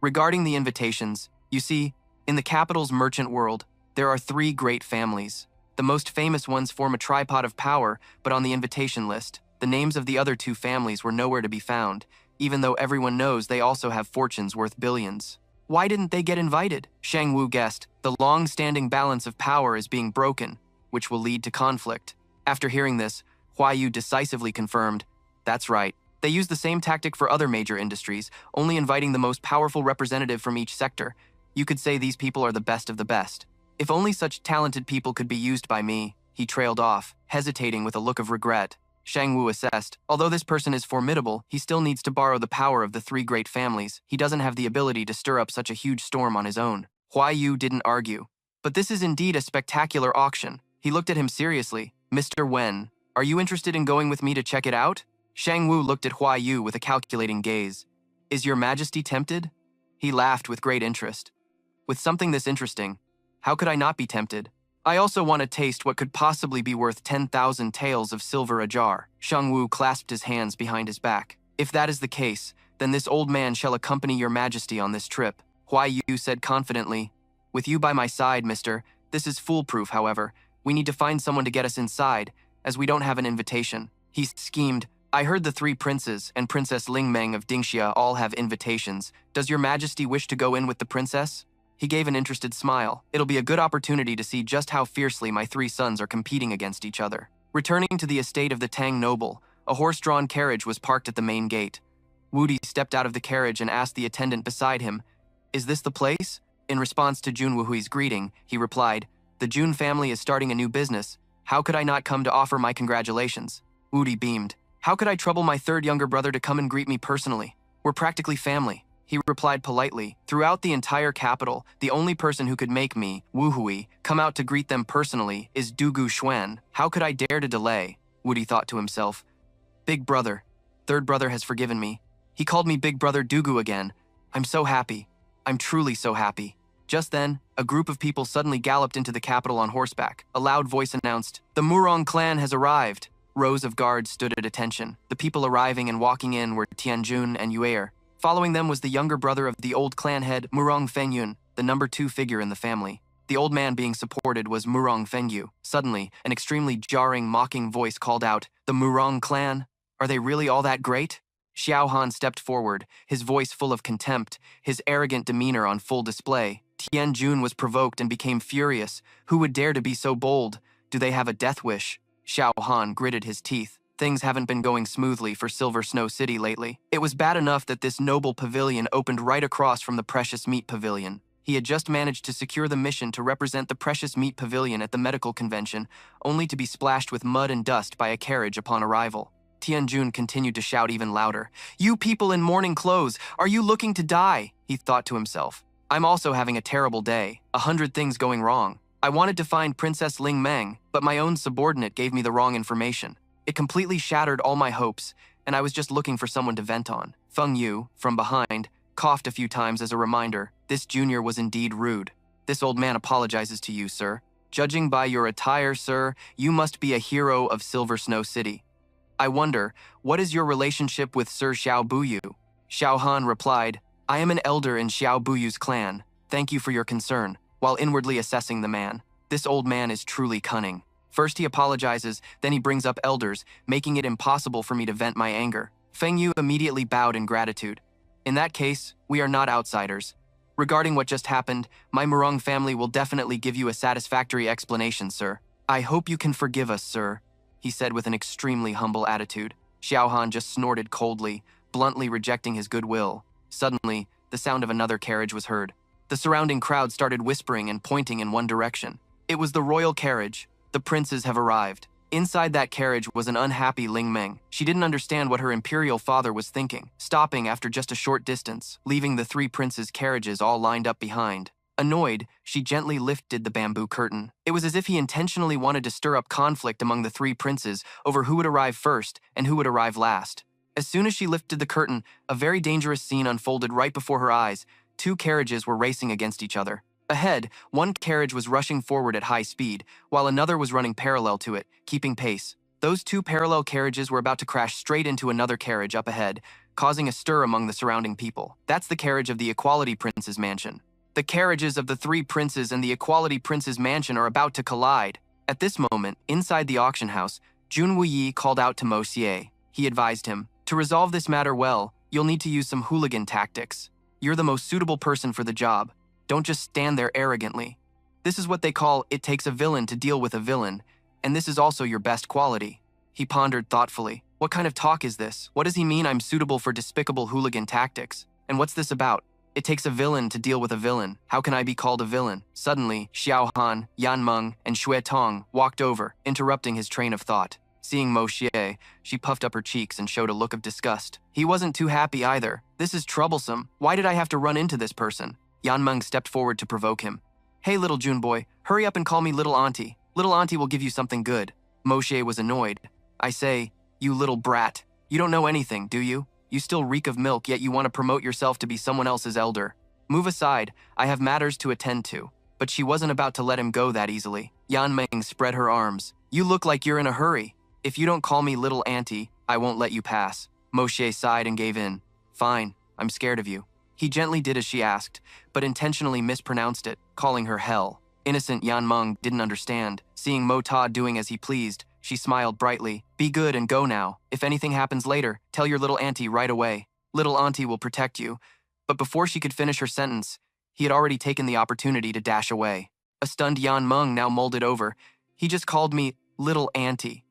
[SPEAKER 1] Regarding the invitations, you see, in the capital's merchant world, there are 3 great families. The most famous ones form a tripod of power, but on the invitation list, the names of the other 2 families were nowhere to be found, even though everyone knows they also have fortunes worth billions. Why didn't they get invited? Shang Wu guessed, the long-standing balance of power is being broken, which will lead to conflict. After hearing this, Huai Yu decisively confirmed, that's right. They use the same tactic for other major industries, only inviting the most powerful representative from each sector. You could say these people are the best of the best. If only such talented people could be used by me. He trailed off, hesitating with a look of regret. Shang Wu assessed, although this person is formidable, he still needs to borrow the power of the 3 great families. He doesn't have the ability to stir up such a huge storm on his own. Huai Yu didn't argue. But this is indeed a spectacular auction. He looked at him seriously. "Mr. Wen, are you interested in going with me to check it out?" Shang Wu looked at Huai Yu with a calculating gaze. "Is your majesty tempted?" He laughed with great interest. With something this interesting, how could I not be tempted? I also want to taste what could possibly be worth 10,000 taels of silver a jar. Shang Wu clasped his hands behind his back. If that is the case, then this old man shall accompany your majesty on this trip. Huai Yu said confidently. With you by my side, mister, this is foolproof, however. We need to find someone to get us inside, as we don't have an invitation. He schemed. I heard the 3 princes and Princess Ling Meng of Dingxia all have invitations. Does your majesty wish to go in with the princess? He gave an interested smile. It'll be a good opportunity to see just how fiercely my 3 sons are competing against each other. Returning to the estate of the Tang noble, a horse-drawn carriage was parked at the main gate. Wudi stepped out of the carriage and asked the attendant beside him, "Is this the place?" In response to Jun Wuhui's greeting, he replied, "The Jun family is starting a new business. How could I not come to offer my congratulations?" Wudi beamed. "How could I trouble my 3rd younger brother to come and greet me personally? We're practically family." He replied politely. Throughout the entire capital, the only person who could make me, Wu Hui, come out to greet them personally is Dugu Xuan. How could I dare to delay? Wudi thought to himself. Big brother. 3rd brother has forgiven me. He called me Big Brother Dugu again. I'm so happy. I'm truly so happy. Just then, a group of people suddenly galloped into the capital on horseback. A loud voice announced, "The Murong clan has arrived." Rows of guards stood at attention. The people arriving and walking in were Tianjun and Yuer. Following them was the younger brother of the old clan head, Murong Fengyun, the number 2 figure in the family. The old man being supported was Murong Fengyu. Suddenly, an extremely jarring, mocking voice called out, "The Murong clan? Are they really all that great?" Xiao Han stepped forward, his voice full of contempt, his arrogant demeanor on full display. Tianjun was provoked and became furious. Who would dare to be so bold? Do they have a death wish? Xiao Han gritted his teeth. Things haven't been going smoothly for Silver Snow City lately. It was bad enough that this noble pavilion opened right across from the Precious Meat Pavilion. He had just managed to secure the mission to represent the Precious Meat Pavilion at the medical convention, only to be splashed with mud and dust by a carriage upon arrival. Tianjun continued to shout even louder. "You people in mourning clothes, are you looking to die?" he thought to himself. "I'm also having a terrible day, 100 things going wrong. I wanted to find Princess Ling Meng, but my own subordinate gave me the wrong information. It completely shattered all my hopes, and I was just looking for someone to vent on." Feng Yu, from behind, coughed a few times as a reminder. This junior was indeed rude. "This old man apologizes to you, sir. Judging by your attire, sir, you must be a hero of Silver Snow City. I wonder, what is your relationship with Sir Xiao Buyu?" Xiao Han replied, "I am an elder in Xiao Buyu's clan. Thank you for your concern," while inwardly assessing the man. This old man is truly cunning. First he apologizes, then he brings up elders, making it impossible for me to vent my anger. Feng Yu immediately bowed in gratitude. "In that case, we are not outsiders. Regarding what just happened, my Murong family will definitely give you a satisfactory explanation, sir. I hope you can forgive us, sir," he said with an extremely humble attitude. Xiao Han just snorted coldly, bluntly rejecting his goodwill. Suddenly, the sound of another carriage was heard. The surrounding crowd started whispering and pointing in one direction. It was the royal carriage. The princes have arrived. Inside that carriage was an unhappy Ling Meng. She didn't understand what her imperial father was thinking, stopping after just a short distance, leaving the 3 princes' carriages all lined up behind. Annoyed, she gently lifted the bamboo curtain. It was as if he intentionally wanted to stir up conflict among the 3 princes over who would arrive first and who would arrive last. As soon as she lifted the curtain, a very dangerous scene unfolded right before her eyes. 2 carriages were racing against each other. Ahead, one carriage was rushing forward at high speed, while another was running parallel to it, keeping pace. Those 2 parallel carriages were about to crash straight into another carriage up ahead, causing a stir among the surrounding people. That's the carriage of the Equality Prince's mansion. The carriages of the 3 princes and the Equality Prince's mansion are about to collide. At this moment, inside the auction house, Jun Wuyi called out to Mo Xie. He advised him, "To resolve this matter well, you'll need to use some hooligan tactics. You're the most suitable person for the job. Don't just stand there arrogantly. This is what they call it takes a villain to deal with a villain, and this is also your best quality." He pondered thoughtfully. What kind of talk is this? What does he mean I'm suitable for despicable hooligan tactics? And what's this about? It takes a villain to deal with a villain. How can I be called a villain? Suddenly, Xiao Han, Yan Meng, and Xue Tong walked over, interrupting his train of thought. Seeing Mo Xie, she puffed up her cheeks and showed a look of disgust. He wasn't too happy either. "This is troublesome. Why did I have to run into this person?" Yan Meng stepped forward to provoke him. "Hey, little June boy, hurry up and call me little auntie. Little auntie will give you something good." Mo Xie was annoyed. "I say, you little brat, you don't know anything, do you? You still reek of milk, yet you want to promote yourself to be someone else's elder." Move aside, I have matters to attend to. But she wasn't about to let him go that easily. Yan Meng spread her arms. You look like you're in a hurry. If you don't call me little auntie, I won't let you pass. Moshe sighed and gave in. Fine, I'm scared of you. He gently did as she asked, but intentionally mispronounced it, calling her hell. Innocent Yan Meng didn't understand. Seeing Mo Ta doing as he pleased, she smiled brightly. Be good and go now. If anything happens later, tell your little auntie right away. Little auntie will protect you. But before she could finish her sentence, he had already taken the opportunity to dash away. A stunned Yan Meng now molded over. He just called me little auntie.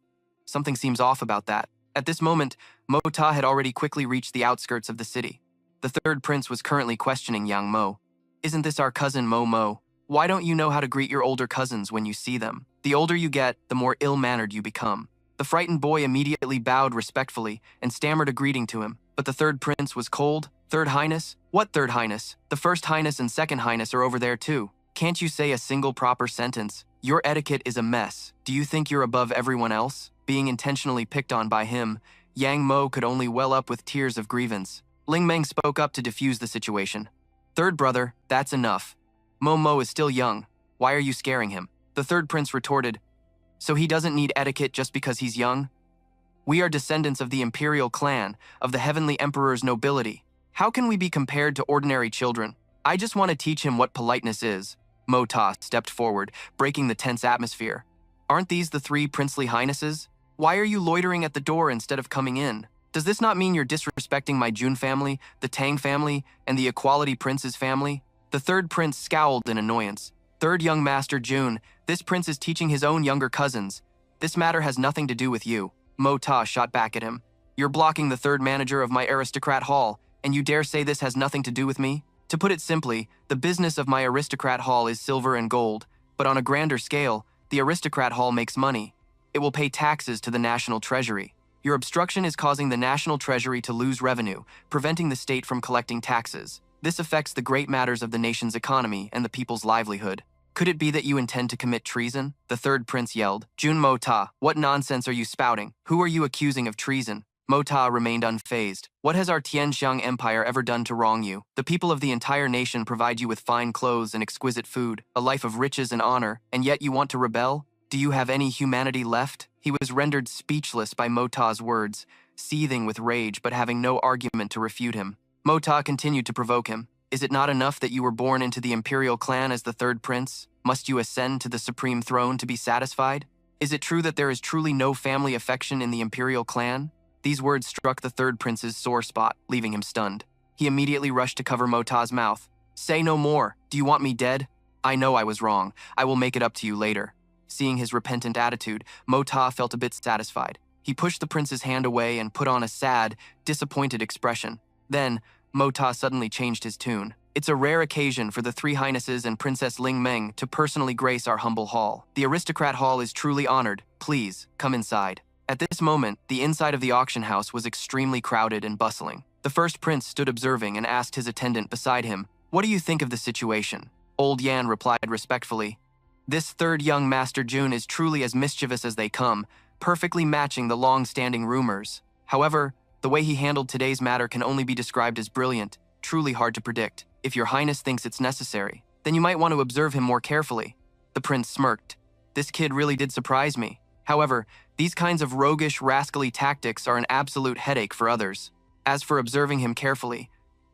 [SPEAKER 1] Something seems off about that. At this moment, Mo Ta had already quickly reached the outskirts of the city. The third prince was currently questioning Yang Mo. Isn't this our cousin Mo Mo? Why don't you know how to greet your older cousins when you see them? The older you get, the more ill-mannered you become. The frightened boy immediately bowed respectfully and stammered a greeting to him, but the third prince was cold. Third Highness? What Third Highness? The First Highness and Second Highness are over there too. Can't you say a single proper sentence? Your etiquette is a mess. Do you think you're above everyone else? Being intentionally picked on by him, Yang Mo could only well up with tears of grievance. Ling Meng spoke up to defuse the situation. Third brother, that's enough. Mo Mo is still young. Why are you scaring him? The third prince retorted. So he doesn't need etiquette just because he's young? We are descendants of the imperial clan, of the heavenly emperor's nobility. How can we be compared to ordinary children? I just want to teach him what politeness is. Mo Ta stepped forward, breaking the tense atmosphere. Aren't these the three princely highnesses? Why are you loitering at the door instead of coming in? Does this not mean you're disrespecting my Jun family, the Tang family, and the Equality Prince's family? The third prince scowled in annoyance. Third young master Jun, this prince is teaching his own younger cousins. This matter has nothing to do with you. Mo Ta shot back at him. You're blocking the third manager of my aristocrat hall, and you dare say this has nothing to do with me? To put it simply, the business of my aristocrat hall is silver and gold, but on a grander scale, the aristocrat hall makes money. It will pay taxes to the national treasury. Your obstruction is causing the national treasury to lose revenue, preventing the state from collecting taxes. This affects the great matters of the nation's economy and the people's livelihood. Could it be that you intend to commit treason? The third prince yelled. Jun Mo Ta, what nonsense are you spouting? Who are you accusing of treason? Mo Ta remained unfazed. What has our Tianxiang Empire ever done to wrong you? The people of the entire nation provide you with fine clothes and exquisite food, a life of riches and honor, and yet you want to rebel? Do you have any humanity left? He was rendered speechless by Mo Ta's words, seething with rage but having no argument to refute him. Mo Ta continued to provoke him. Is it not enough that you were born into the imperial clan as the third prince? Must you ascend to the supreme throne to be satisfied? Is it true that there is truly no family affection in the imperial clan? These words struck the third prince's sore spot, leaving him stunned. He immediately rushed to cover Mo Ta's mouth. Say no more. Do you want me dead? I know I was wrong. I will make it up to you later. Seeing his repentant attitude, Mo Ta felt a bit satisfied. He pushed the prince's hand away and put on a sad, disappointed expression. Then, Mo Ta suddenly changed his tune. It's a rare occasion for the three highnesses and Princess Ling Meng to personally grace our humble hall. The aristocrat hall is truly honored. Please, come inside. At this moment, the inside of the auction house was extremely crowded and bustling. The first prince stood observing and asked his attendant beside him, "What do you think of the situation?" Old Yan replied respectfully, "This third young Master Jun is truly as mischievous as they come, perfectly matching the long-standing rumors. However, the way he handled today's matter can only be described as brilliant, truly hard to predict. If your highness thinks it's necessary, then you might want to observe him more carefully." The prince smirked. This kid really did surprise me. However, these kinds of roguish, rascally tactics are an absolute headache for others. As for observing him carefully,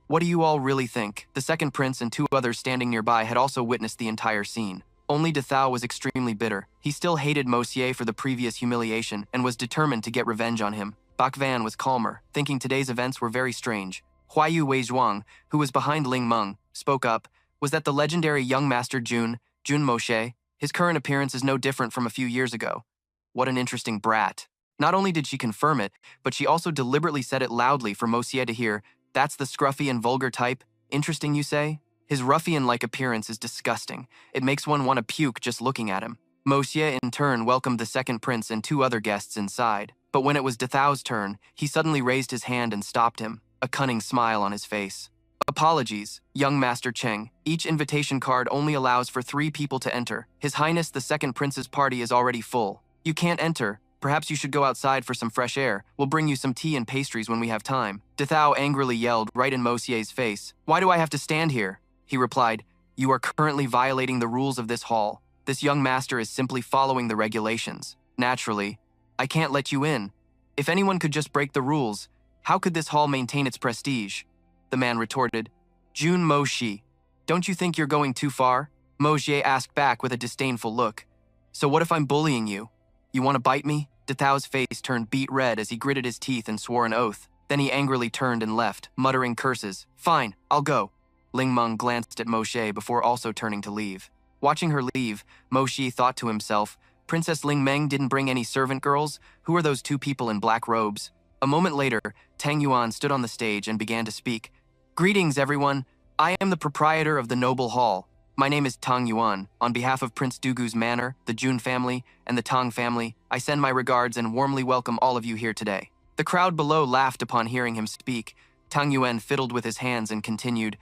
[SPEAKER 1] what do you all really think? The second prince and two others standing nearby had also witnessed the entire scene. Only De Thou was extremely bitter. He still hated Mosier for the previous humiliation and was determined to get revenge on him. Bak Van was calmer, thinking today's events were very strange. Huayu Weizhuang, who was behind Ling Meng, spoke up. Was that the legendary young master Jun Moshe? His current appearance is no different from a few years ago. What an interesting brat. Not only did she confirm it, but she also deliberately said it loudly for Mosier to hear. That's the scruffy and vulgar type. Interesting, you say? His ruffian-like appearance is disgusting. It makes one want to puke just looking at him. Mosier in turn welcomed the second prince and two other guests inside. But when it was De Thou's turn, he suddenly raised his hand and stopped him, a cunning smile on his face. Apologies, young Master Cheng. Each invitation card only allows for 3 people to enter. His Highness the second prince's party is already full. You can't enter. Perhaps you should go outside for some fresh air. We'll bring you some tea and pastries when we have time. De Thou angrily yelled right in Mosier's face. Why do I have to stand here? He replied, "You are currently violating the rules of this hall. This young master is simply following the regulations. Naturally, I can't let you in. If anyone could just break the rules, how could this hall maintain its prestige?" The man retorted, "Jun Mo-shi, don't you think you're going too far?" Mo-jie asked back with a disdainful look. "So what if I'm bullying you? You want to bite me?" Dethao's face turned beet red as he gritted his teeth and swore an oath. Then he angrily turned and left, muttering curses. "Fine, I'll go." Ling Meng glanced at Mo-she before also turning to leave. Watching her leave, Mo-shi thought to himself, Princess Ling Meng didn't bring any servant girls? Who are those two people in black robes? A moment later, Tang Yuan stood on the stage and began to speak. "Greetings, everyone. I am the proprietor of the Noble Hall. My name is Tang Yuan. On behalf of Prince Dugu's manor, the Jun family, and the Tang family, I send my regards and warmly welcome all of you here today." The crowd below laughed upon hearing him speak. Tang Yuan fiddled with his hands and continued,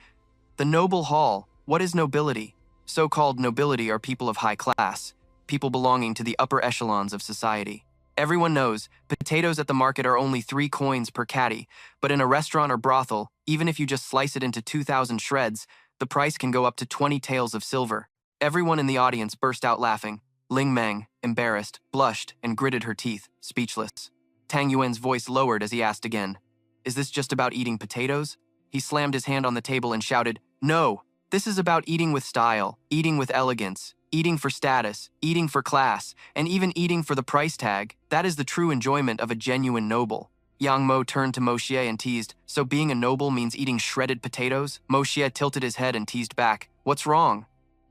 [SPEAKER 1] "The Noble Hall. What is nobility? So-called nobility are people of high class, people belonging to the upper echelons of society. Everyone knows potatoes at the market are only 3 coins per caddy, but in a restaurant or brothel, even if you just slice it into 2,000 shreds, the price can go up to 20 taels of silver." Everyone in the audience burst out laughing. Ling Meng, embarrassed, blushed, and gritted her teeth, speechless. Tang Yuan's voice lowered as he asked again, "Is this just about eating potatoes?" He slammed his hand on the table and shouted, "No, this is about eating with style, eating with elegance, eating for status, eating for class, and even eating for the price tag. That is the true enjoyment of a genuine noble." Yang Mo turned to Mo-she and teased, "So being a noble means eating shredded potatoes?" Mo-she tilted his head and teased back, "What's wrong?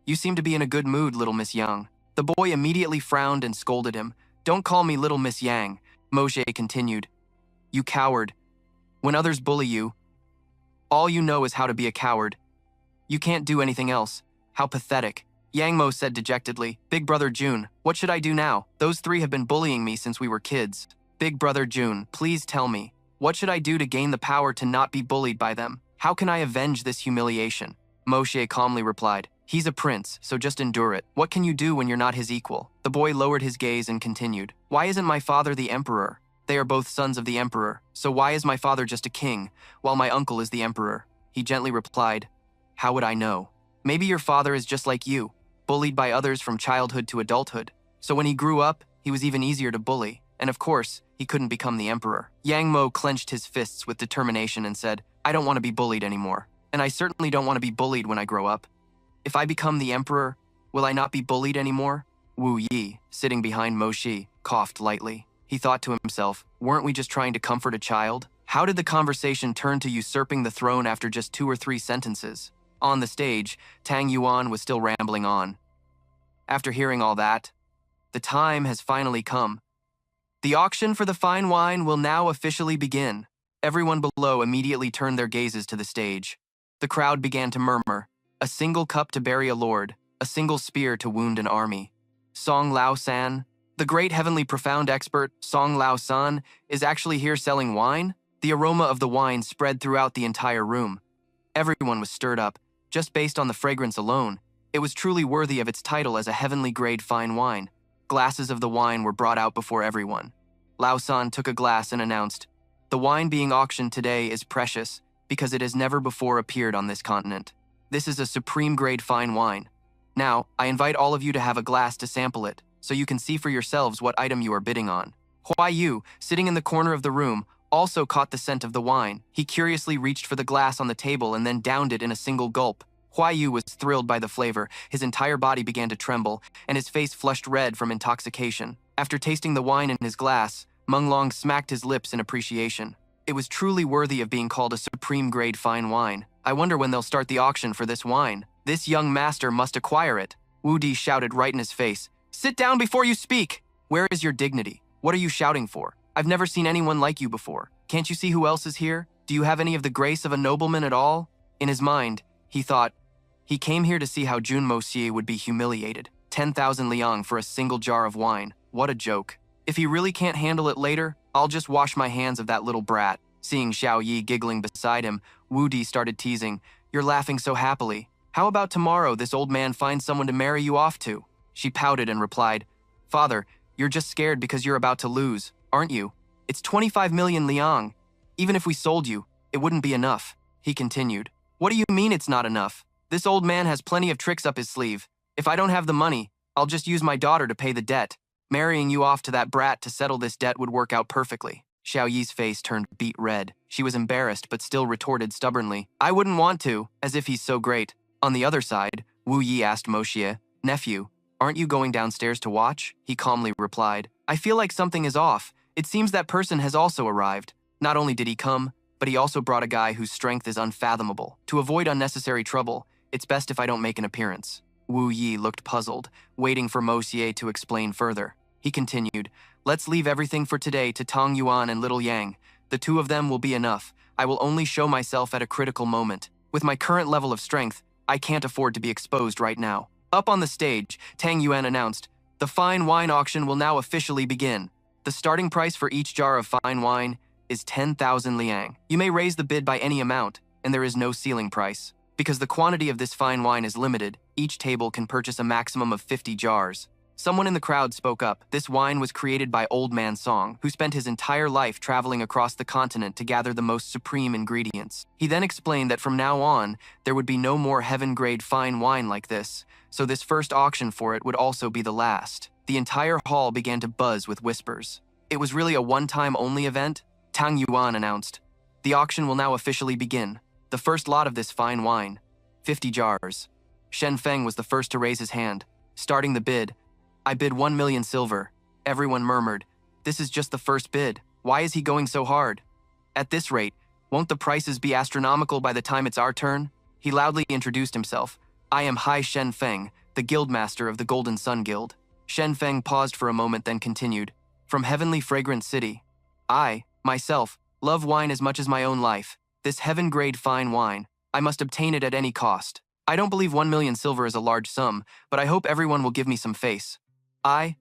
[SPEAKER 1] You seem to be in a good mood, little Miss Yang." The boy immediately frowned and scolded him. "Don't call me little Miss Yang," Mo-she continued. "You coward. When others bully you, all you know is how to be a coward. You can't do anything else. How pathetic." Yang Mo said dejectedly, "Big brother Jun, what should I do now? Those 3 have been bullying me since we were kids. Big brother Jun, please tell me, what should I do to gain the power to not be bullied by them? How can I avenge this humiliation?" Mo-she calmly replied, "He's a prince, so just endure it. What can you do when you're not his equal?" The boy lowered his gaze and continued, "Why isn't my father the emperor? They are both sons of the emperor, so why is my father just a king, while my uncle is the emperor?" He gently replied, "How would I know? Maybe your father is just like you, bullied by others from childhood to adulthood. So when he grew up, he was even easier to bully, and of course, he couldn't become the emperor." Yang Mo clenched his fists with determination and said, "I don't want to be bullied anymore, and I certainly don't want to be bullied when I grow up. If I become the emperor, will I not be bullied anymore?" Wu Yi, sitting behind Mo-she, coughed lightly. He thought to himself, weren't we just trying to comfort a child? How did the conversation turn to usurping the throne after just 2 or 3 sentences? On the stage, Tang Yuan was still rambling on. After hearing all that, the time has finally come. The auction for the fine wine will now officially begin. Everyone below immediately turned their gazes to the stage. The crowd began to murmur, "A single cup to bury a lord, a single spear to wound an army." Song Lao San, the great heavenly profound expert, Song Lao San, is actually here selling wine? The aroma of the wine spread throughout the entire room. Everyone was stirred up, just based on the fragrance alone. It was truly worthy of its title as a heavenly grade fine wine. Glasses of the wine were brought out before everyone. Lao San took a glass and announced, "The wine being auctioned today is precious because it has never before appeared on this continent. This is a supreme grade fine wine. Now, I invite all of you to have a glass to sample it, so you can see for yourselves what item you are bidding on." Huai Yu, sitting in the corner of the room, also caught the scent of the wine. He curiously reached for the glass on the table and then downed it in a single gulp. Huai Yu was thrilled by the flavor. His entire body began to tremble, and his face flushed red from intoxication. After tasting the wine in his glass, Meng Long smacked his lips in appreciation. It was truly worthy of being called a supreme grade fine wine. I wonder when they'll start the auction for this wine. This young master must acquire it. Wu Di shouted right in his face, "Sit down before you speak! Where is your dignity? What are you shouting for? I've never seen anyone like you before. Can't you see who else is here? Do you have any of the grace of a nobleman at all?" In his mind, he thought, he came here to see how Jun Mo-sie would be humiliated. 10,000 liang for a single jar of wine. What a joke. If he really can't handle it later, I'll just wash my hands of that little brat. Seeing Xiao Yi giggling beside him, Wu Di started teasing, "You're laughing so happily. How about tomorrow this old man finds someone to marry you off to?" She pouted and replied, "Father, you're just scared because you're about to lose, aren't you? It's 25 million liang. Even if we sold you, it wouldn't be enough." He continued, "What do you mean it's not enough? This old man has plenty of tricks up his sleeve. If I don't have the money, I'll just use my daughter to pay the debt. Marrying you off to that brat to settle this debt would work out perfectly. Xiao Yi's face turned beet red. She was embarrassed but still retorted stubbornly, I wouldn't want to, as if he's so great. On the other side, Wu Yi asked Mo Xie, nephew, aren't you going downstairs to watch? He calmly replied, I feel like something is off. It seems that person has also arrived. Not only did he come, but he also brought a guy whose strength is unfathomable. To avoid unnecessary trouble, it's best if I don't make an appearance. Wu Yi looked puzzled, waiting for Mo Xie to explain further. He continued, let's leave everything for today to Tang Yuan and Little Yang. The two of them will be enough. I will only show myself at a critical moment. With my current level of strength, I can't afford to be exposed right now. Up on the stage, Tang Yuan announced, the fine wine auction will now officially begin. The starting price for each jar of fine wine is 10,000 liang. You may raise the bid by any amount, and there is no ceiling price. Because the quantity of this fine wine is limited, each table can purchase a maximum of 50 jars. Someone in the crowd spoke up. This wine was created by Old Man Song, who spent his entire life traveling across the continent to gather the most supreme ingredients. He then explained that from now on, there would be no more heaven-grade fine wine like this, so this first auction for it would also be the last. The entire hall began to buzz with whispers. It was really a one-time only event? Tang Yuan announced. The auction will now officially begin. The first lot of this fine wine, 50 jars. Shen Feng was the first to raise his hand. Starting the bid, I bid 1 million silver. Everyone murmured, this is just the first bid. Why is he going so hard? At this rate, won't the prices be astronomical by the time it's our turn? He loudly introduced himself. I am Hai Shen Feng, the guildmaster of the Golden Sun Guild. Shen Feng paused for a moment, then continued. From Heavenly Fragrant City. I, myself, love wine as much as my own life. This heaven-grade fine wine, I must obtain it at any cost. I don't believe 1 million silver is a large sum, but I hope everyone will give me some face. Hi,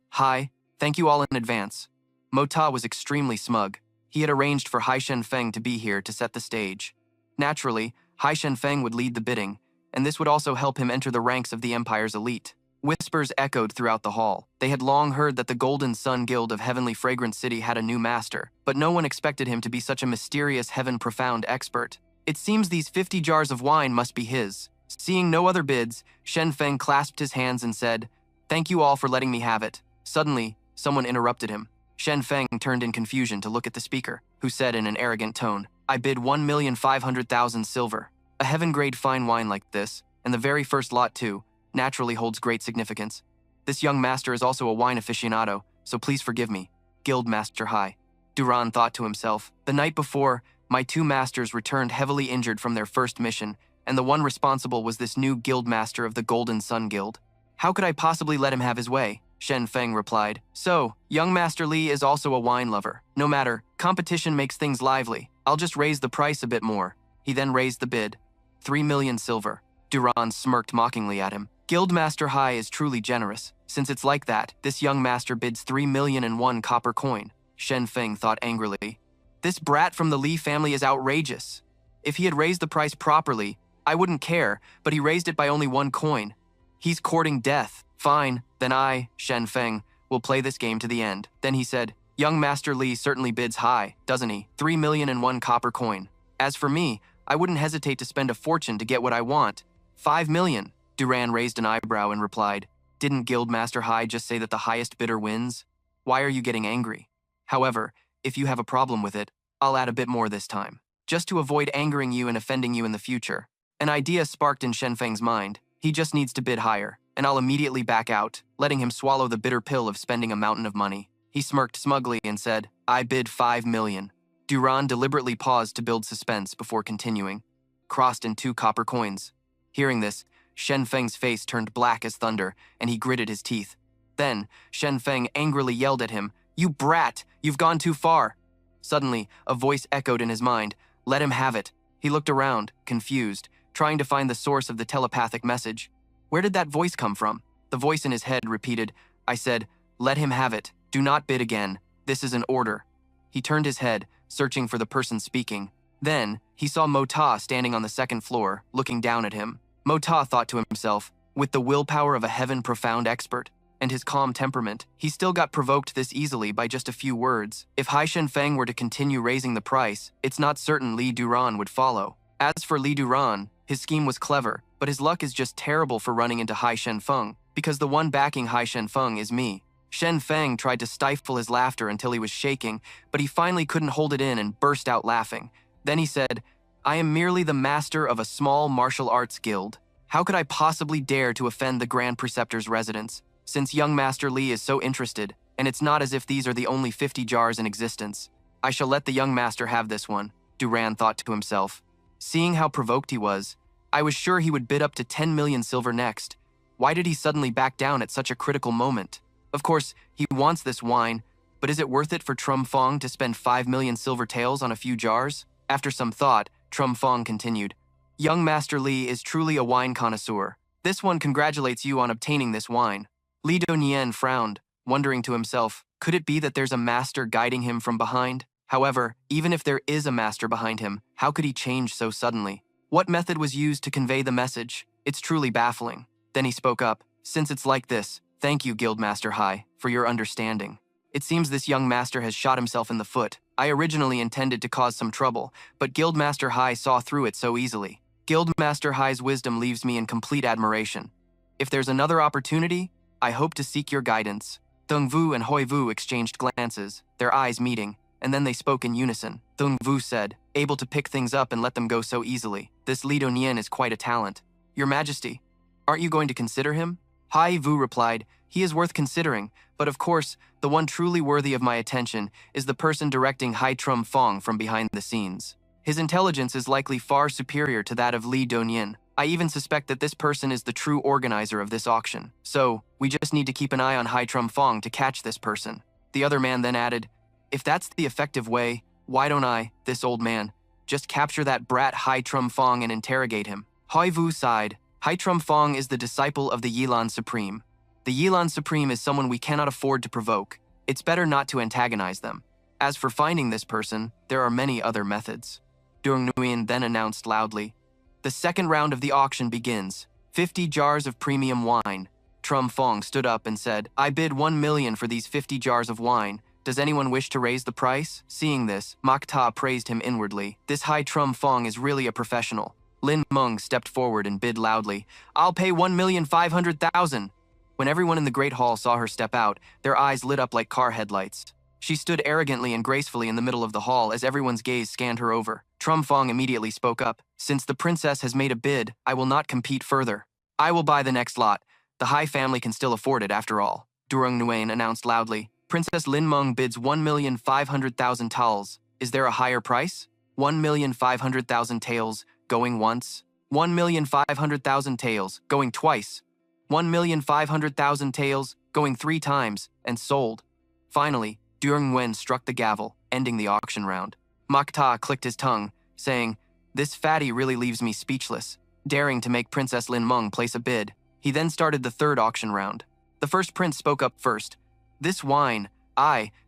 [SPEAKER 1] thank you all in advance. Mo Ta was extremely smug. He had arranged for Hai Shen Feng to be here to set the stage. Naturally, Hai Shen Feng would lead the bidding, and this would also help him enter the ranks of the Empire's elite. Whispers echoed throughout the hall. They had long heard that the Golden Sun Guild of Heavenly Fragrant City had a new master, but no one expected him to be such a mysterious heaven-profound expert. It seems these 50 jars of wine must be his. Seeing no other bids, Shen Feng clasped his hands and said, Thank you all for letting me have it. Suddenly, someone interrupted him. Shen Feng turned in confusion to look at the speaker, who said in an arrogant tone, I bid 1,500,000 silver. A heaven-grade fine wine like this, and the very first lot too, naturally holds great significance. This young master is also a wine aficionado, so please forgive me. Guild Master Hai. Duran thought to himself, the night before, my two masters returned heavily injured from their first mission, and the one responsible was this new guild master of the Golden Sun Guild. How could I possibly let him have his way? Shen Feng replied. So, young Master Li is also a wine lover. No matter, competition makes things lively. I'll just raise the price a bit more. He then raised the bid. 3 million silver. Duran smirked mockingly at him. Guildmaster Hai is truly generous. Since it's like that, this young master bids 3,000,001 copper coin. Shen Feng thought angrily. This brat from the Li family is outrageous. If he had raised the price properly, I wouldn't care, but he raised it by only 1 coin. He's courting death. Fine, then I, Shen Feng, will play this game to the end. Then he said, young Master Li certainly bids high, doesn't he? 3,000,001 copper coin. As for me, I wouldn't hesitate to spend a fortune to get what I want. 5 million. Duran raised an eyebrow and replied, didn't Guildmaster Hai just say that the highest bidder wins? Why are you getting angry? However, if you have a problem with it, I'll add a bit more this time, just to avoid angering you and offending you in the future. An idea sparked in Shen Feng's mind. He just needs to bid higher, and I'll immediately back out, letting him swallow the bitter pill of spending a mountain of money. He smirked smugly and said, I bid 5 million. Duran deliberately paused to build suspense before continuing, crossed in 2 copper coins. Hearing this, Shen Feng's face turned black as thunder, and he gritted his teeth. Then, Shen Feng angrily yelled at him, You brat! You've gone too far! Suddenly, a voice echoed in his mind, Let him have it. He looked around, confused, trying to find the source of the telepathic message. Where did that voice come from? The voice in his head repeated, I said, Let him have it. Do not bid again. This is an order. He turned his head, searching for the person speaking. Then, he saw Mo Ta standing on the 2nd floor, looking down at him. Mo Ta thought to himself, with the willpower of a heaven-profound expert, and his calm temperament, he still got provoked this easily by just a few words. If Hai Shen Feng were to continue raising the price, it's not certain Li Duran would follow. As for Li Duran, His scheme was clever, but his luck is just terrible for running into Hai Shenfeng, because the one backing Hai Shenfeng is me. Shen Feng tried to stifle his laughter until he was shaking, but he finally couldn't hold it in and burst out laughing. Then he said, "I am merely the master of a small martial arts guild. How could I possibly dare to offend the Grand Preceptor's residence, since young Master Li is so interested, and it's not as if these are the only 50 jars in existence. I shall let the young master have this one," Duran thought to himself. Seeing how provoked he was, I was sure he would bid up to 10 million silver next. Why did he suddenly back down at such a critical moment? Of course, he wants this wine, but is it worth it for Trum Fong to spend 5 million silver taels on a few jars? After some thought, Trum Fong continued, "Young Master Li is truly a wine connoisseur. This one congratulates you on obtaining this wine." Li Donien frowned, wondering to himself, could it be that there's a master guiding him from behind? However, even if there is a master behind him, how could he change so suddenly? What method was used to convey the message? It's truly baffling. Then he spoke up, "Since it's like this, thank you, Guildmaster Hai, for your understanding. It seems this young master has shot himself in the foot. I originally intended to cause some trouble, but Guildmaster Hai saw through it so easily. Guildmaster Hai's wisdom leaves me in complete admiration. If there's another opportunity, I hope to seek your guidance." Thung Vu and Hoi Vu exchanged glances, their eyes meeting, and then they spoke in unison. Thung Vu said, able to pick things up and let them go so easily. "This Li Donien is quite a talent. Your Majesty, aren't you going to consider him?" Hai Vu replied, "He is worth considering, but of course, the one truly worthy of my attention is the person directing Hai Trum Fong from behind the scenes. His intelligence is likely far superior to that of Li Donien. I even suspect that this person is the true organizer of this auction. So, we just need to keep an eye on Hai Trum Fong to catch this person." The other man then added, "If that's the effective way, why don't I, this old man, just capture that brat Hai Trum Fong and interrogate him?" Hoi Vu sighed. Hai Trum Fong is the disciple of the Yilan Supreme. The Yilan Supreme is someone we cannot afford to provoke. It's better not to antagonize them. As for finding this person, there are many other methods. Durang Nguyen then announced loudly, "The second round of the auction begins. 50 jars of premium wine." Trum Fong stood up and said, "I bid 1 million for these 50 jars of wine. Does anyone wish to raise the price?" Seeing this, Mak Ta praised him inwardly. This Hai Trum Fong is really a professional. Lin Meng stepped forward and bid loudly, "I'll pay 1,500,000. When everyone in the Great Hall saw her step out, their eyes lit up like car headlights. She stood arrogantly and gracefully in the middle of the hall as everyone's gaze scanned her over. Trum Fong immediately spoke up, "Since the princess has made a bid, I will not compete further. I will buy the next lot. The Hai family can still afford it after all." Durang Nguyen announced loudly, "Princess Lin Meng bids 1,500,000 taels. Is there a higher price?" 1,500,000 taels, going once. 1,500,000 taels, going twice. 1,500,000 taels, going 3 times, and sold. Finally, Durang Nguyen struck the gavel, ending the auction round. Mak Ta clicked his tongue, saying, "This fatty really leaves me speechless," daring to make Princess Lin Meng place a bid. He then started the third auction round. The first prince spoke up first. "This wine,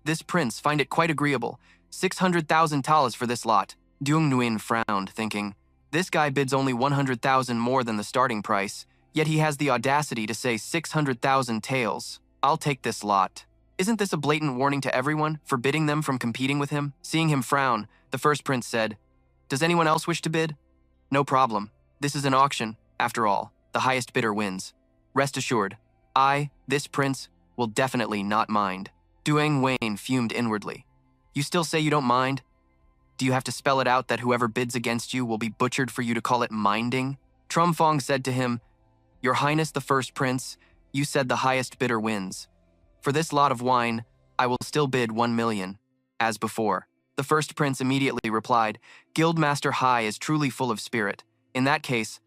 [SPEAKER 1] this prince, find it quite agreeable. 600,000 taels for this lot." Durang Nguyen frowned, thinking, "This guy bids only 100,000 more than the starting price, yet he has the audacity to say 600,000 taels. I'll take this lot." Isn't this a blatant warning to everyone, forbidding them from competing with him? Seeing him frown, the first prince said, "Does anyone else wish to bid?" "No problem. This is an auction. After all, the highest bidder wins. Rest assured, this prince, will definitely not mind." Duang Wayne fumed inwardly. "You still say you don't mind? Do you have to spell it out that whoever bids against you will be butchered for you to call it minding?" Trum Fong said to him, "Your Highness the First Prince, you said the highest bidder wins. For this lot of wine, I will still bid 1 million, as before." The first prince immediately replied, "Guildmaster Hai is truly full of spirit. In that case,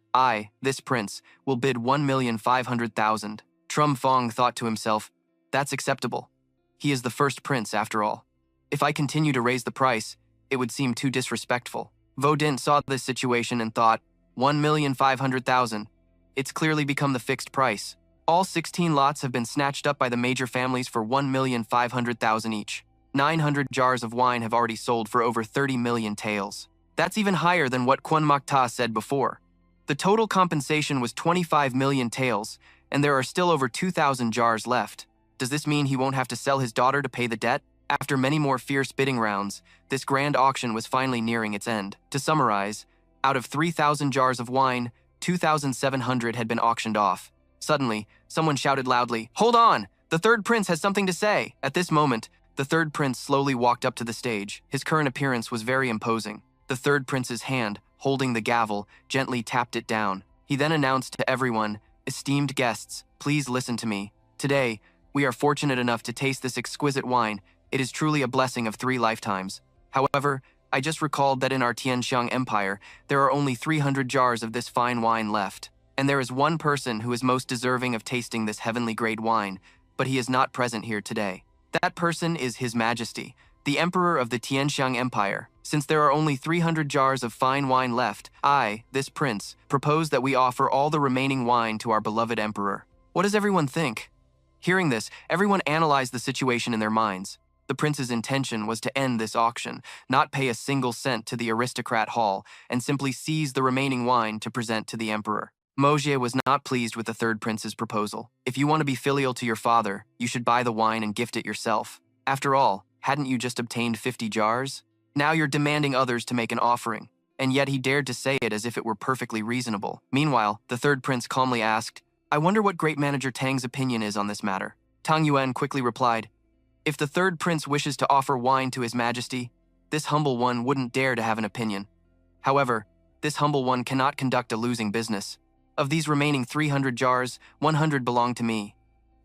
[SPEAKER 1] this prince, will bid 1,500,000. Trum Fong thought to himself, "That's acceptable. He is the first prince after all. If I continue to raise the price, it would seem too disrespectful." Vo Dint saw this situation and thought, 1,500,000. It's clearly become the fixed price. All 16 lots have been snatched up by the major families for 1,500,000 each. 900 jars of wine have already sold for over 30 million taels. That's even higher than what Kwon Mak Ta said before. The total compensation was 25 million taels, and there are still over 2,000 jars left. Does this mean he won't have to sell his daughter to pay the debt? After many more fierce bidding rounds, this grand auction was finally nearing its end. To summarize, Out of 3,000 jars of wine, 2,700 had been auctioned off. Suddenly, someone shouted loudly, "Hold on! The third prince has something to say!" At this moment, the third prince slowly walked up to the stage. His current appearance was very imposing. The third prince's hand, holding the gavel, gently tapped it down. He then announced to everyone, "Esteemed guests, please listen to me. Today, we are fortunate enough to taste this exquisite wine. It is truly a blessing of 3 lifetimes. However, I just recalled that in our Tianxiang Empire, there are only 300 jars of this fine wine left. And there is one person who is most deserving of tasting this heavenly grade wine, but he is not present here today. That person is His Majesty, the Emperor of the Tianxiang Empire. Since there are only 300 jars of fine wine left, I, this prince, propose that we offer all the remaining wine to our beloved emperor." What does everyone think? Hearing this, everyone analyzed the situation in their minds. The prince's intention was to end this auction, not pay a single cent to the aristocrat hall, and simply seize the remaining wine to present to the emperor. Mojie was not pleased with the third prince's proposal. If you want to be filial to your father, you should buy the wine and gift it yourself. After all, hadn't you just obtained 50 jars? Now you're demanding others to make an offering. And yet he dared to say it as if it were perfectly reasonable. Meanwhile, the third prince calmly asked, "I wonder what Great Manager Tang's opinion is on this matter." Tang Yuan quickly replied, "If the third prince wishes to offer wine to His Majesty, this humble one wouldn't dare to have an opinion. However, this humble one cannot conduct a losing business. Of these remaining 300 jars, 100 belong to me.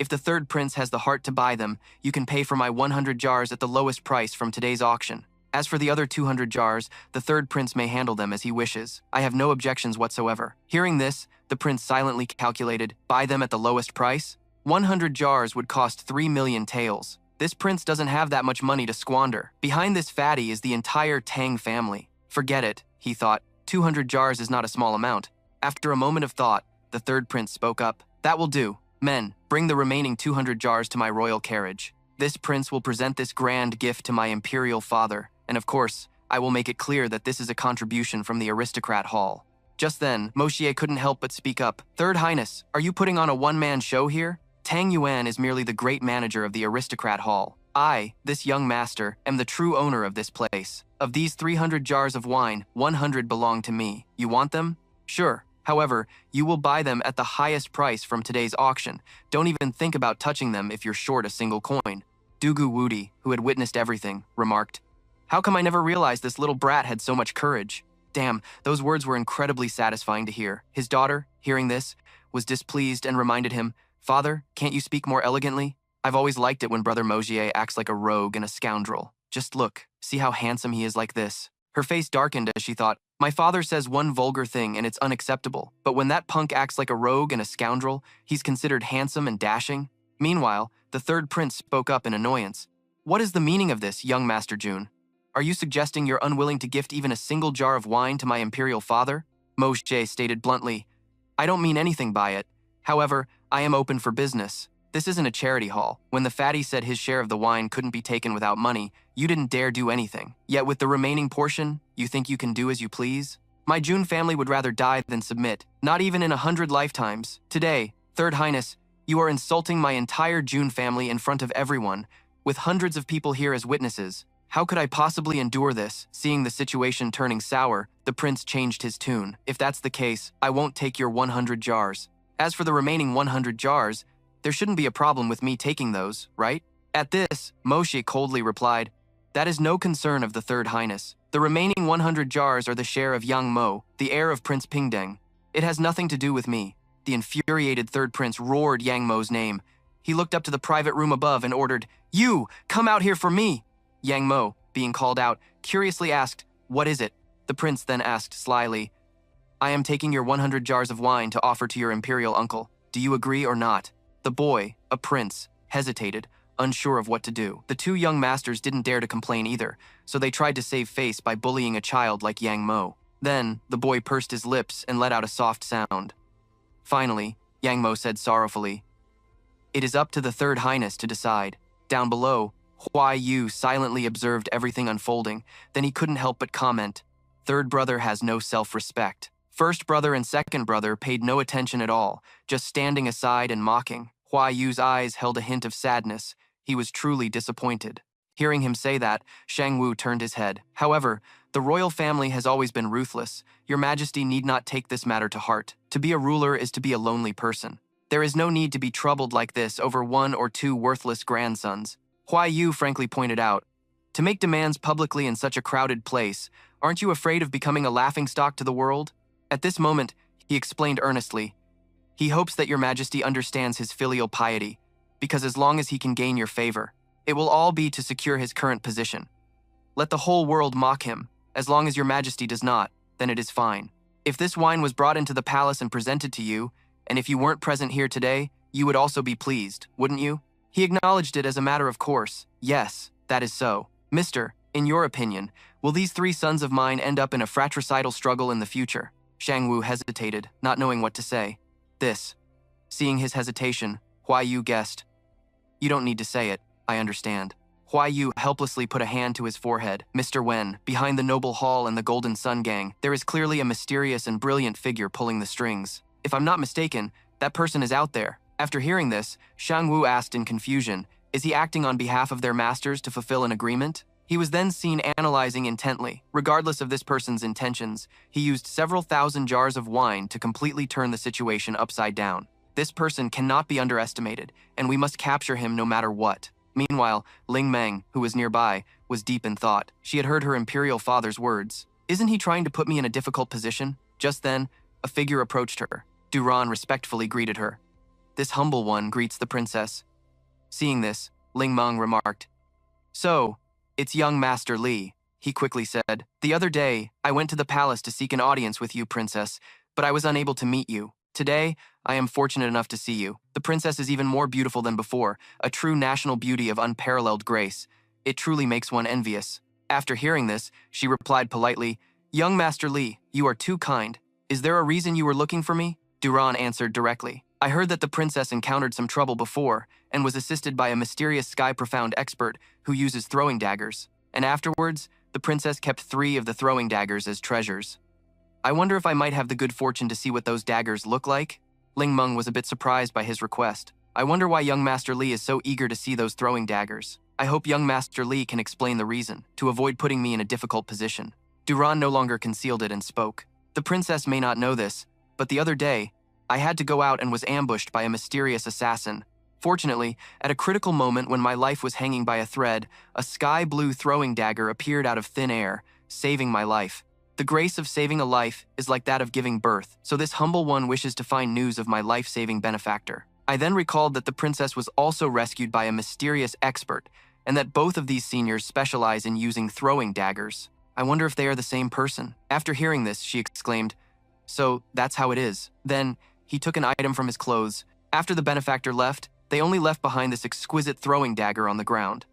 [SPEAKER 1] If the third prince has the heart to buy them, you can pay for my 100 jars at the lowest price from today's auction. As for the other 200 jars, the third prince may handle them as he wishes. I have no objections whatsoever." Hearing this, the prince silently calculated, buy them at the lowest price? 100 jars would cost 3 million taels. This prince doesn't have that much money to squander. Behind this fatty is the entire Tang family. Forget it, he thought. 200 jars is not a small amount. After a moment of thought, the third prince spoke up. "That will do. Men, bring the remaining 200 jars to my royal carriage. This prince will present this grand gift to my imperial father, and of course, I will make it clear that this is a contribution from the aristocrat hall." Just then, Moshier couldn't help but speak up. "Third Highness, are you putting on a one-man show here? Tang Yuan is merely the great manager of the aristocrat hall. I, this young master, am the true owner of this place. Of these 300 jars of wine, 100 belong to me. You want them? Sure. However, you will buy them at the highest price from today's auction. Don't even think about touching them if you're short a single coin." Dugu Wudi, who had witnessed everything, remarked, "How come I never realized this little brat had so much courage?" Damn, those words were incredibly satisfying to hear. His daughter, hearing this, was displeased and reminded him, "Father, can't you speak more elegantly? I've always liked it when Brother Mosier acts like a rogue and a scoundrel. Just look, see how handsome he is like this." Her face darkened as she thought, "My father says one vulgar thing and it's unacceptable, but when that punk acts like a rogue and a scoundrel, he's considered handsome and dashing." Meanwhile, the third prince spoke up in annoyance. "What is the meaning of this, young Master Jun? Are you suggesting you're unwilling to gift even a single jar of wine to my imperial father?" Moshe stated bluntly, "I don't mean anything by it. However, I am open for business. This isn't a charity hall. When the fatty said his share of the wine couldn't be taken without money, you didn't dare do anything. Yet with the remaining portion, you think you can do as you please? My Jun family would rather die than submit, not even in 100 lifetimes. Today, Third Highness, you are insulting my entire Jun family in front of everyone, with hundreds of people here as witnesses. How could I possibly endure this?" Seeing the situation turning sour, the prince changed his tune. "If that's the case, I won't take your 100 jars. As for the remaining 100 jars, there shouldn't be a problem with me taking those, right?" At this, Moshe coldly replied, "That is no concern of the Third Highness. The remaining 100 jars are the share of Yang Mo, the heir of Prince Pingdeng. It has nothing to do with me." The infuriated third prince roared Yang Mo's name. He looked up to the private room above and ordered, "You, come out here for me!" Yang Mo, being called out, curiously asked, "What is it?" The prince then asked slyly, "I am taking your 100 jars of wine to offer to your imperial uncle. Do you agree or not?" The boy, a prince, hesitated, unsure of what to do. The two young masters didn't dare to complain either, so they tried to save face by bullying a child like Yang Mo. Then, the boy pursed his lips and let out a soft sound. Finally, Yang Mo said sorrowfully, "It is up to the Third Highness to decide." Down below, Huai Yu silently observed everything unfolding, then he couldn't help but comment, "Third brother has no self-respect." First brother and second brother paid no attention at all, just standing aside and mocking. Huai Yu's eyes held a hint of sadness. He was truly disappointed. Hearing him say that, Shang Wu turned his head. However, the royal family has always been ruthless. Your Majesty need not take this matter to heart. To be a ruler is to be a lonely person. There is no need to be troubled like this over one or two worthless grandsons. Huai Yu frankly pointed out. To make demands publicly in such a crowded place, aren't you afraid of becoming a laughingstock to the world? At this moment, he explained earnestly. He hopes that your Majesty understands his filial piety, because as long as he can gain your favor, it will all be to secure his current position. Let the whole world mock him. As long as your Majesty does not, then it is fine. If this wine was brought into the palace and presented to you, and if you weren't present here today, you would also be pleased, wouldn't you? He acknowledged it as a matter of course. Yes, that is so. Mister, in your opinion, will these three sons of mine end up in a fratricidal struggle in the future? Shang Wu hesitated, not knowing what to say. This. Seeing his hesitation, Huai Yu guessed. You don't need to say it, I understand. Huai Yu helplessly put a hand to his forehead. Mr. Wen, behind the noble hall and the Golden Sun Gang, there is clearly a mysterious and brilliant figure pulling the strings. If I'm not mistaken, that person is out there. After hearing this, Shang Wu asked in confusion, is he acting on behalf of their masters to fulfill an agreement? He was then seen analyzing intently. Regardless of this person's intentions, he used several thousand jars of wine to completely turn the situation upside down. This person cannot be underestimated, and we must capture him no matter what. Meanwhile, Ling Meng, who was nearby, was deep in thought. She had heard her imperial father's words. Isn't he trying to put me in a difficult position? Just then, a figure approached her. Duran respectfully greeted her. This humble one greets the princess. Seeing this, Ling Meng remarked, So, it's young Master Li, he quickly said. The other day, I went to the palace to seek an audience with you, princess, but I was unable to meet you. Today, I am fortunate enough to see you. The princess is even more beautiful than before, a true national beauty of unparalleled grace. It truly makes one envious. After hearing this, she replied politely, Young Master Li, you are too kind. Is there a reason you were looking for me? Duran answered directly. I heard that the princess encountered some trouble before and was assisted by a mysterious sky-profound expert who uses throwing daggers. And afterwards, the princess kept 3 of the throwing daggers as treasures. I wonder if I might have the good fortune to see what those daggers look like? Ling Meng was a bit surprised by his request. I wonder why young Master Li is so eager to see those throwing daggers. I hope young Master Li can explain the reason, to avoid putting me in a difficult position. Duran no longer concealed it and spoke. The princess may not know this, but the other day, I had to go out and was ambushed by a mysterious assassin. Fortunately, at a critical moment when my life was hanging by a thread, a sky-blue throwing dagger appeared out of thin air, saving my life. The grace of saving a life is like that of giving birth, so this humble one wishes to find news of my life-saving benefactor. I then recalled that the princess was also rescued by a mysterious expert, and that both of these seniors specialize in using throwing daggers. I wonder if they are the same person. After hearing this, she exclaimed, So, that's how it is. Then, he took an item from his clothes. After the benefactor left, they only left behind this exquisite throwing dagger on the ground.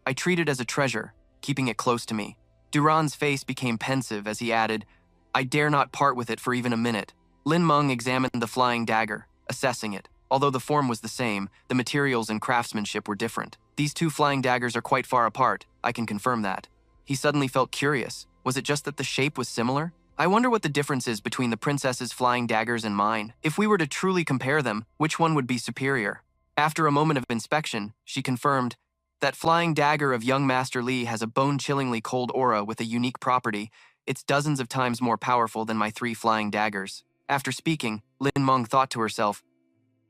[SPEAKER 1] I treat it as a treasure, keeping it close to me. Duran's face became pensive as he added, I dare not part with it for even a minute. Lin Meng examined the flying dagger, assessing it. Although the form was the same, the materials and craftsmanship were different. These 2 flying daggers are quite far apart, I can confirm that. He suddenly felt curious. Was it just that the shape was similar? I wonder what the difference is between the princess's flying daggers and mine. If we were to truly compare them, which one would be superior? After a moment of inspection, she confirmed, That flying dagger of young Master Li has a bone-chillingly cold aura with a unique property. It's dozens of times more powerful than my 3 flying daggers. After speaking, Lin Meng thought to herself,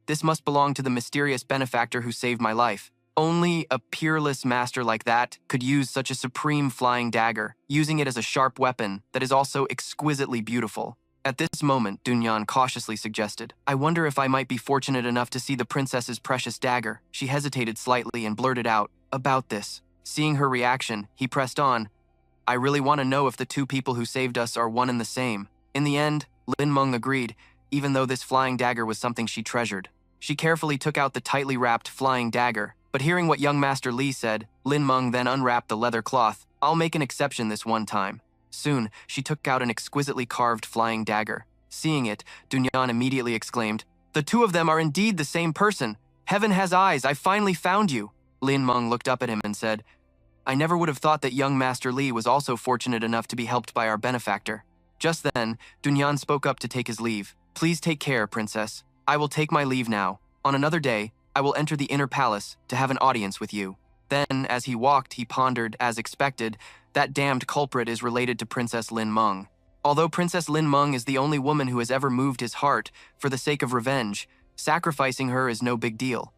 [SPEAKER 1] This must belong to the mysterious benefactor who saved my life. Only a peerless master like that could use such a supreme flying dagger, using it as a sharp weapon that is also exquisitely beautiful. At this moment, Dunyan cautiously suggested, I wonder if I might be fortunate enough to see the princess's precious dagger. She hesitated slightly and blurted out, About this. Seeing her reaction, he pressed on, I really want to know if the 2 people who saved us are one and the same. In the end, Lin Meng agreed, even though this flying dagger was something she treasured. She carefully took out the tightly wrapped flying dagger, but hearing what young Master Li said, Lin Meng then unwrapped the leather cloth. I'll make an exception this one time. Soon, she took out an exquisitely carved flying dagger. Seeing it, Dunyan immediately exclaimed, The 2 of them are indeed the same person. Heaven has eyes, I finally found you. Lin Meng looked up at him and said, I never would have thought that young Master Li was also fortunate enough to be helped by our benefactor. Just then, Dunyan spoke up to take his leave. Please take care, princess. I will take my leave now. On another day, I will enter the inner palace to have an audience with you. Then, as he walked, he pondered, as expected, that damned culprit is related to Princess Lin Meng. Although Princess Lin Meng is the only woman who has ever moved his heart for the sake of revenge, sacrificing her is no big deal.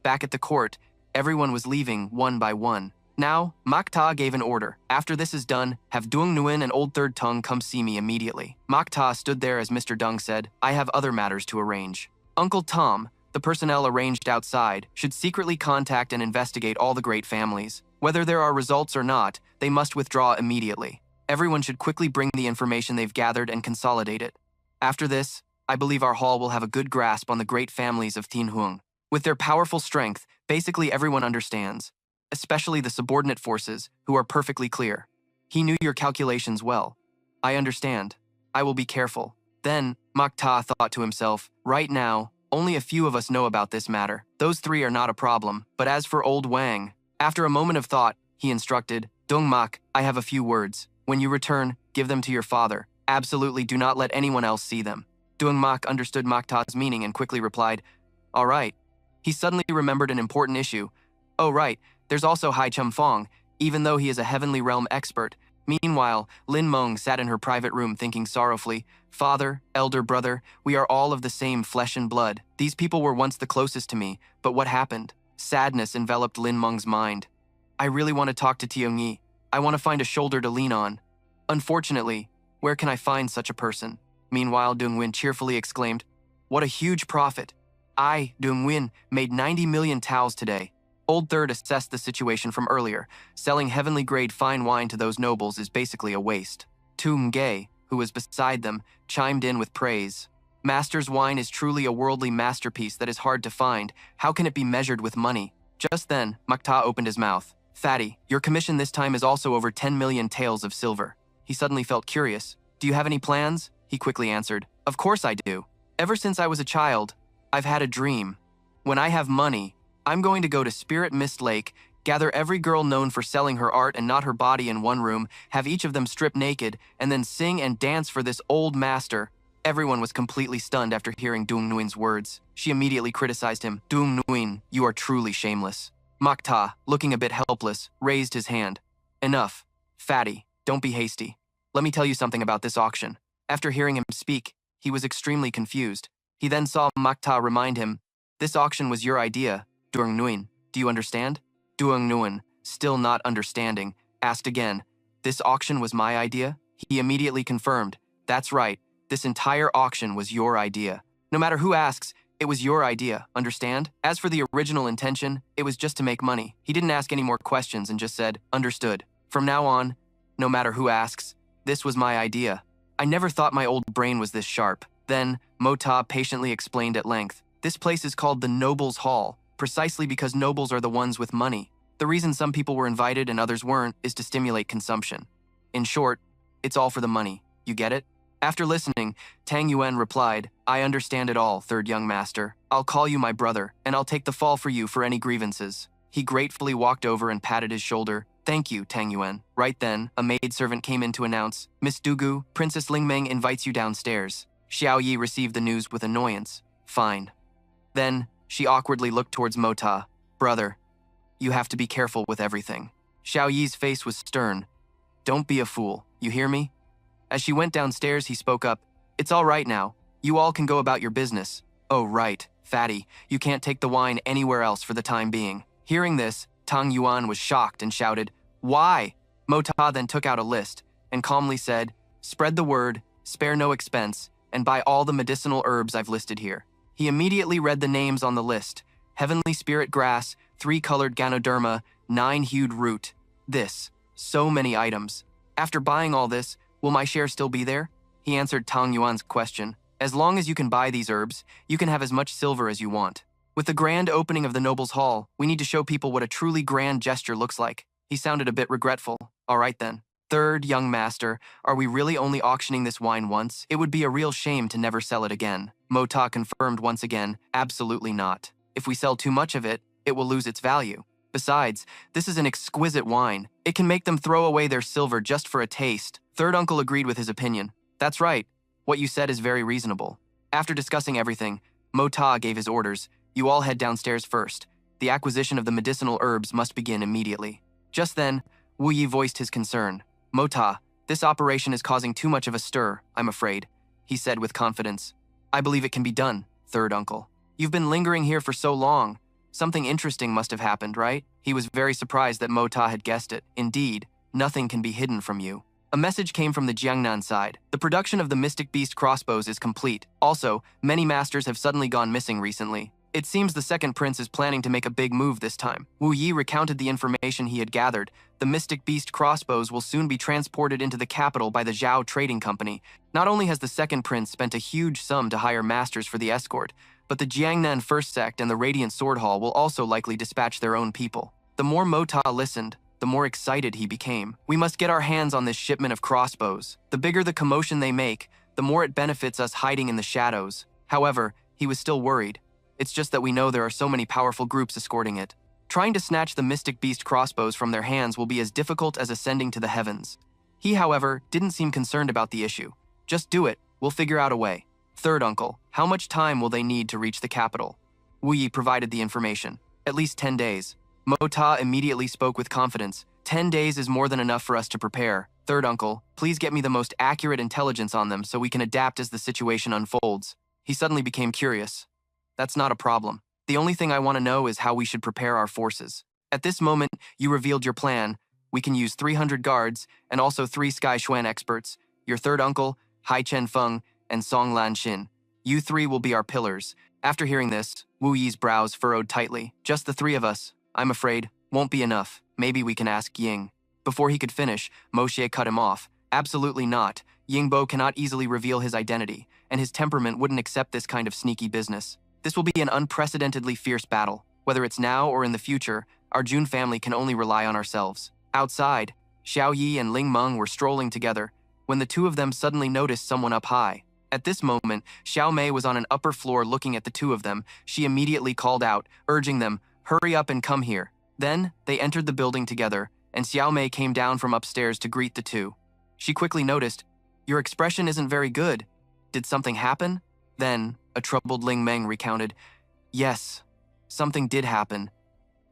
[SPEAKER 1] Back at the court, everyone was leaving one by one. Now, Makta gave an order. After this is done, have Dung Nguyen and Old Third Tongue come see me immediately. Makta stood there as Mr. Dung said, I have other matters to arrange. Uncle Tom, the personnel arranged outside, should secretly contact and investigate all the great families. Whether there are results or not, they must withdraw immediately. Everyone should quickly bring the information they've gathered and consolidate it. After this, I believe our hall will have a good grasp on the great families of Tin Huang. With their powerful strength, basically everyone understands, especially the subordinate forces, who are perfectly clear. He knew your calculations well. I understand. I will be careful. Then, Makta thought to himself, right now, only a few of us know about this matter. Those three are not a problem, but as for old Wang, after a moment of thought, he instructed, Dung Mak, I have a few words. When you return, give them to your father. Absolutely do not let anyone else see them. Dung Mak understood Makta's meaning and quickly replied, all right. He suddenly remembered an important issue. Oh right, there's also Hai Chum Fong, even though he is a heavenly realm expert. Meanwhile, Lin Meng sat in her private room thinking sorrowfully, Father, elder brother, we are all of the same flesh and blood. These people were once the closest to me, but what happened? Sadness enveloped Lin Meng's mind. I really want to talk to Tiong Yi. I want to find a shoulder to lean on. Unfortunately, where can I find such a person? Meanwhile, Dung Nguyen cheerfully exclaimed, what a huge profit. I, Dung Nguyen, made 90 million taels today. Old Third assessed the situation from earlier. Selling heavenly-grade fine wine to those nobles is basically a waste. Tu Mge, who was beside them, chimed in with praise. Master's wine is truly a worldly masterpiece that is hard to find. How can it be measured with money? Just then, Makta opened his mouth. Fatty, your commission this time is also over 10 million taels of silver. He suddenly felt curious. Do you have any plans? He quickly answered. Of course I do. Ever since I was a child, I've had a dream. When I have money, I'm going to go to Spirit Mist Lake, gather every girl known for selling her art and not her body in one room, have each of them strip naked, and then sing and dance for this old master. Everyone was completely stunned after hearing Dung Nguyen's words. She immediately criticized him. Dung Nguyen, you are truly shameless. Makta, looking a bit helpless, raised his hand. Enough. Fatty, don't be hasty. Let me tell you something about this auction. After hearing him speak, he was extremely confused. He then saw Makta remind him, this auction was your idea. Dung Nguyen, do you understand? Dung Nguyen, still not understanding, asked again, this auction was my idea? He immediately confirmed, that's right, this entire auction was your idea. No matter who asks, it was your idea, understand? As for the original intention, it was just to make money. He didn't ask any more questions and just said, understood. From now on, no matter who asks, this was my idea. I never thought my old brain was this sharp. Then, Mota patiently explained at length, this place is called the Nobles' Hall, precisely because nobles are the ones with money. The reason some people were invited and others weren't is to stimulate consumption. In short, it's all for the money. You get it? After listening, Tang Yuan replied, I understand it all, third young master. I'll call you my brother, and I'll take the fall for you for any grievances. He gratefully walked over and patted his shoulder. Thank you, Tang Yuan. Right then, a maidservant came in to announce, Miss Dugu, Princess Lingmeng invites you downstairs. Xiao Yi received the news with annoyance. Fine. Then, she awkwardly looked towards Mota. Brother, you have to be careful with everything. Xiao Yi's face was stern. Don't be a fool, you hear me? As she went downstairs, he spoke up. It's all right now. You all can go about your business. Oh, right, Fatty, you can't take the wine anywhere else for the time being. Hearing this, Tang Yuan was shocked and shouted, Why? Mota then took out a list and calmly said, Spread the word, spare no expense, and buy all the medicinal herbs I've listed here. He immediately read the names on the list. Heavenly Spirit Grass, 3-colored Ganoderma, 9-hued root. This. So many items. After buying all this, will my share still be there? He answered Tang Yuan's question. As long as you can buy these herbs, you can have as much silver as you want. With the grand opening of the Nobles' Hall, we need to show people what a truly grand gesture looks like. He sounded a bit regretful. All right then. Third young master, are we really only auctioning this wine once? It would be a real shame to never sell it again. Mota confirmed once again, absolutely not. If we sell too much of it, it will lose its value. Besides, this is an exquisite wine. It can make them throw away their silver just for a taste. Third uncle agreed with his opinion. That's right. What you said is very reasonable. After discussing everything, Mota gave his orders. You all head downstairs first. The acquisition of the medicinal herbs must begin immediately. Just then, Wu Yi voiced his concern. Mota, this operation is causing too much of a stir, I'm afraid, he said with confidence. I believe it can be done, third uncle. You've been lingering here for so long. Something interesting must have happened, right? He was very surprised that Mota had guessed it. Indeed, nothing can be hidden from you. A message came from the Jiangnan side. The production of the Mystic Beast crossbows is complete. Also, many masters have suddenly gone missing recently. It seems the second prince is planning to make a big move this time. Wu Yi recounted the information he had gathered. The Mystic Beast crossbows will soon be transported into the capital by the Zhao Trading Company. Not only has the second prince spent a huge sum to hire masters for the escort, but the Jiangnan First Sect and the Radiant Sword Hall will also likely dispatch their own people. The more Mota listened, the more excited he became. We must get our hands on this shipment of crossbows. The bigger the commotion they make, the more it benefits us hiding in the shadows. However, he was still worried. It's just that we know there are so many powerful groups escorting it. Trying to snatch the Mystic Beast crossbows from their hands will be as difficult as ascending to the heavens. He, however, didn't seem concerned about the issue. Just do it, we'll figure out a way. Third uncle, how much time will they need to reach the capital? Wu Yi provided the information. At least 10 days. Mota immediately spoke with confidence. 10 days is more than enough for us to prepare. Third uncle, please get me the most accurate intelligence on them so we can adapt as the situation unfolds. He suddenly became curious. That's not a problem. The only thing I want to know is how we should prepare our forces. At this moment, you revealed your plan. We can use 300 guards and also 3 Sky Xuan experts, your third uncle, Hai Chen Feng, and Song Lan Xin. You 3 will be our pillars. After hearing this, Wu Yi's brows furrowed tightly. Just the 3 of us, I'm afraid, won't be enough. Maybe we can ask Ying. Before he could finish, Mo Xie cut him off. Absolutely not. Yingbo cannot easily reveal his identity, and his temperament wouldn't accept this kind of sneaky business. This will be an unprecedentedly fierce battle. Whether it's now or in the future, our Jun family can only rely on ourselves. Outside, Xiao Yi and Ling Meng were strolling together when the 2 of them suddenly noticed someone up high. At this moment, Xiao Mei was on an upper floor looking at the 2 of them. She immediately called out, urging them, hurry up and come here. Then, they entered the building together, and Xiao Mei came down from upstairs to greet the 2. She quickly noticed, your expression isn't very good. Did something happen? Then, a troubled Ling Meng recounted, yes, something did happen.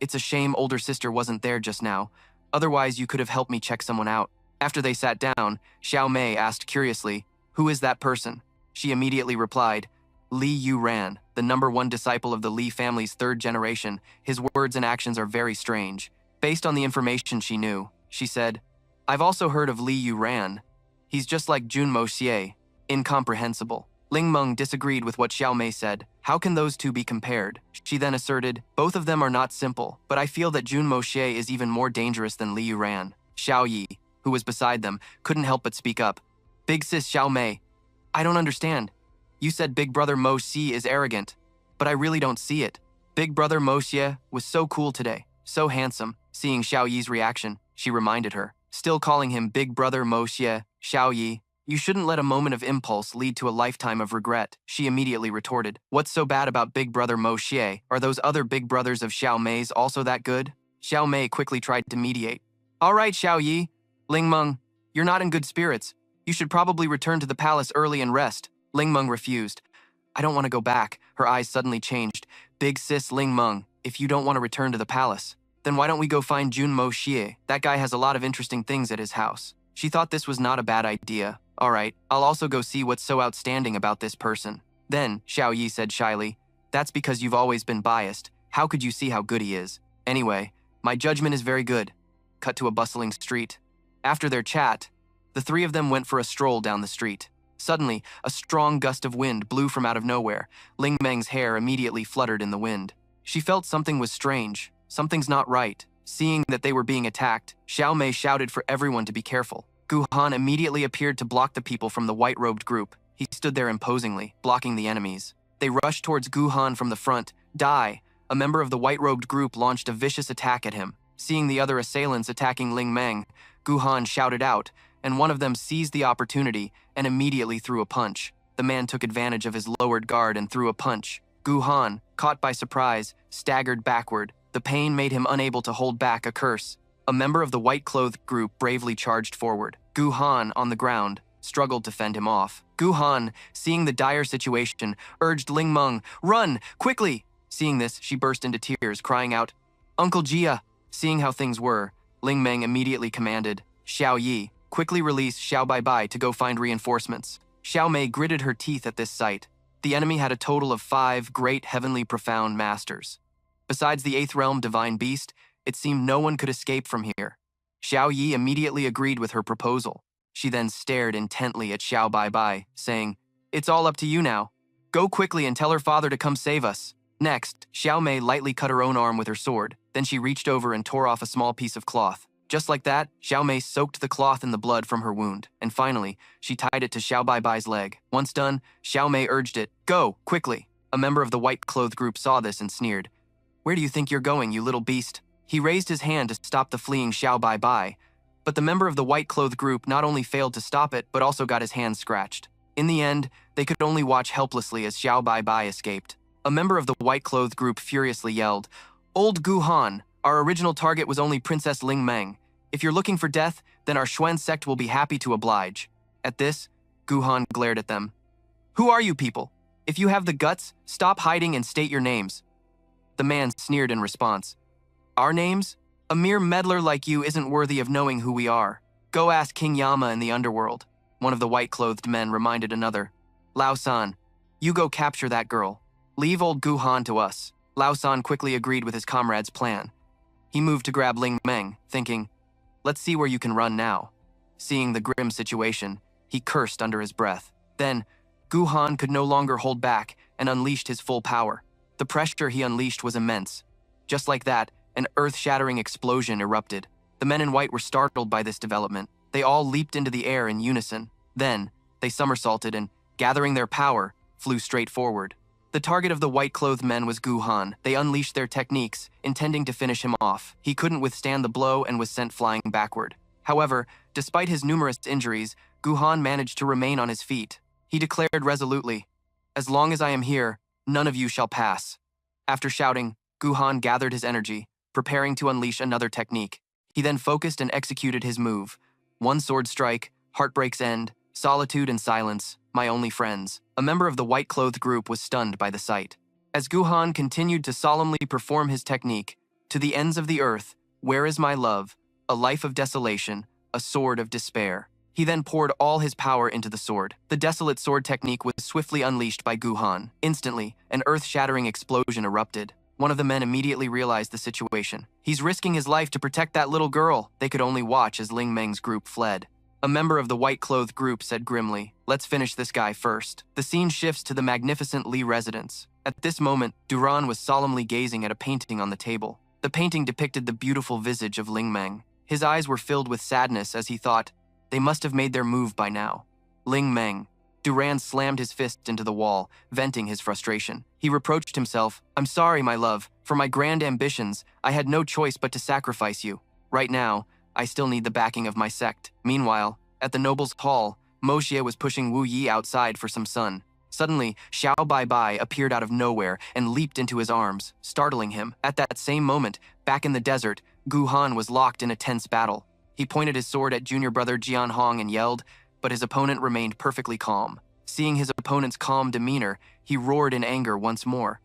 [SPEAKER 1] It's a shame older sister wasn't there just now. Otherwise, you could have helped me check someone out. After they sat down, Xiao Mei asked curiously, who is that person? She immediately replied, Li Yuran, the #1 disciple of the Li family's 3rd generation. His words and actions are very strange. Based on the information she knew, she said, I've also heard of Li Yuran. He's just like Jun Mo Xie. Incomprehensible. Ling Meng disagreed with what Xiao Mei said. How can those 2 be compared? She then asserted, both of them are not simple, but I feel that Jun Mo Xie is even more dangerous than Li Yuran. Xiao Yi, who was beside them, couldn't help but speak up. Big sis Xiao Mei, I don't understand. You said Big Brother Mo Xie is arrogant, but I really don't see it. Big Brother Mo Xie was so cool today, so handsome. Seeing Xiao Yi's reaction, she reminded her, still calling him Big Brother Mo Xie, Xiao Yi, you shouldn't let a moment of impulse lead to a lifetime of regret. She immediately retorted, what's so bad about Big Brother Mo Xie? Are those other big brothers of Xiao Mei's also that good? Xiao Mei quickly tried to mediate. All right, Xiao Yi. Ling Meng, you're not in good spirits. You should probably return to the palace early and rest. Ling Meng refused. I don't want to go back. Her eyes suddenly changed. Big sis Ling Meng, if you don't want to return to the palace, then why don't we go find Jun Mo Xie? That guy has a lot of interesting things at his house. She thought this was not a bad idea. All right, I'll also go see what's so outstanding about this person. Then, Xiao Yi said shyly, that's because you've always been biased. How could you see how good he is? Anyway, my judgment is very good. Cut to a bustling street. After their chat, the 3 of them went for a stroll down the street. Suddenly, a strong gust of wind blew from out of nowhere. Ling Meng's hair immediately fluttered in the wind. She felt something was strange. Something's not right. Seeing that they were being attacked, Xiao Mei shouted for everyone to be careful. Gu Han immediately appeared to block the people from the white-robed group. He stood there imposingly, blocking the enemies. They rushed towards Gu Han from the front. Dai, a member of the white-robed group, launched a vicious attack at him. Seeing the other assailants attacking Ling Meng, Gu Han shouted out, and one of them seized the opportunity and immediately threw a punch. The man took advantage of his lowered guard and threw a punch. Gu Han, caught by surprise, staggered backward. The pain made him unable to hold back a curse. A member of the white-clothed group bravely charged forward. Gu Han, on the ground, struggled to fend him off. Gu Han, seeing the dire situation, urged Ling Meng, run, quickly! Seeing this, she burst into tears, crying out, "Uncle Jia!" Seeing how things were, Ling Meng immediately commanded, "Xiao Yi, quickly release Xiao Bai to go find reinforcements." Xiao Mei gritted her teeth at this sight. The enemy had a total of 5 great heavenly profound masters. Besides the 8th realm divine beast, it seemed no one could escape from here. Xiao Yi immediately agreed with her proposal. She then stared intently at Xiao Bai, saying, "It's all up to you now. Go quickly and tell her father to come save us." Next, Xiao Mei lightly cut her own arm with her sword. Then she reached over and tore off a small piece of cloth. Just like that, Xiao Mei soaked the cloth in the blood from her wound, and finally, she tied it to Xiao Bai's leg. Once done, Xiao Mei urged it, "Go, quickly." A member of the white-clothed group saw this and sneered, "Where do you think you're going, you little beast?" He raised his hand to stop the fleeing Xiao Bai, but the member of the white-clothed group not only failed to stop it, but also got his hand scratched. In the end, they could only watch helplessly as Xiao Bai escaped. A member of the white-clothed group furiously yelled, "Old Gu Han, our original target was only Princess Ling Meng. If you're looking for death, then our Xuan sect will be happy to oblige." At this, Gu Han glared at them. "Who are you people? If you have the guts, stop hiding and state your names." The man sneered in response. "Our names? A mere meddler like you isn't worthy of knowing who we are. Go ask King Yama in the underworld." One of the white-clothed men reminded another. "Lao San, you go capture that girl. Leave old Gu Han to us." Lao San quickly agreed with his comrade's plan. He moved to grab Ling Meng, thinking, "Let's see where you can run now." Seeing the grim situation, he cursed under his breath. Then, Gu Han could no longer hold back and unleashed his full power. The pressure he unleashed was immense. Just like that, an earth-shattering explosion erupted. The men in white were startled by this development. They all leaped into the air in unison. Then, they somersaulted and, gathering their power, flew straight forward. The target of the white-clothed men was Gu Han. They unleashed their techniques, intending to finish him off. He couldn't withstand the blow and was sent flying backward. However, despite his numerous injuries, Gu Han managed to remain on his feet. He declared resolutely, "As long as I am here, none of you shall pass." After shouting, Gu Han gathered his energy, preparing to unleash another technique. He then focused and executed his move. One sword strike, heartbreak's end, solitude and silence, my only friends. A member of the white-clothed group was stunned by the sight. As Gu Han continued to solemnly perform his technique, "To the ends of the earth, where is my love? A life of desolation, a sword of despair." He then poured all his power into the sword. The desolate sword technique was swiftly unleashed by Gu Han. Instantly, an earth-shattering explosion erupted. One of the men immediately realized the situation. "He's risking his life to protect that little girl." They could only watch as Ling Meng's group fled. A member of the white-clothed group said grimly, "Let's finish this guy first." The scene shifts to the magnificent Li residence. At this moment, Duran was solemnly gazing at a painting on the table. The painting depicted the beautiful visage of Ling Meng. His eyes were filled with sadness as he thought, they must have made their move by now. Ling Meng. Duran slammed his fist into the wall, venting his frustration. He reproached himself, "I'm sorry, my love. For my grand ambitions, I had no choice but to sacrifice you. Right now, I still need the backing of my sect." Meanwhile, at the noble's hall, Moshe was pushing Wu Yi outside for some sun. Suddenly, Xiao Bai appeared out of nowhere and leaped into his arms, startling him. At that same moment, back in the desert, Gu Han was locked in a tense battle. He pointed his sword at junior brother Jian Hong and yelled, but his opponent remained perfectly calm. Seeing his opponent's calm demeanor, he roared in anger once more.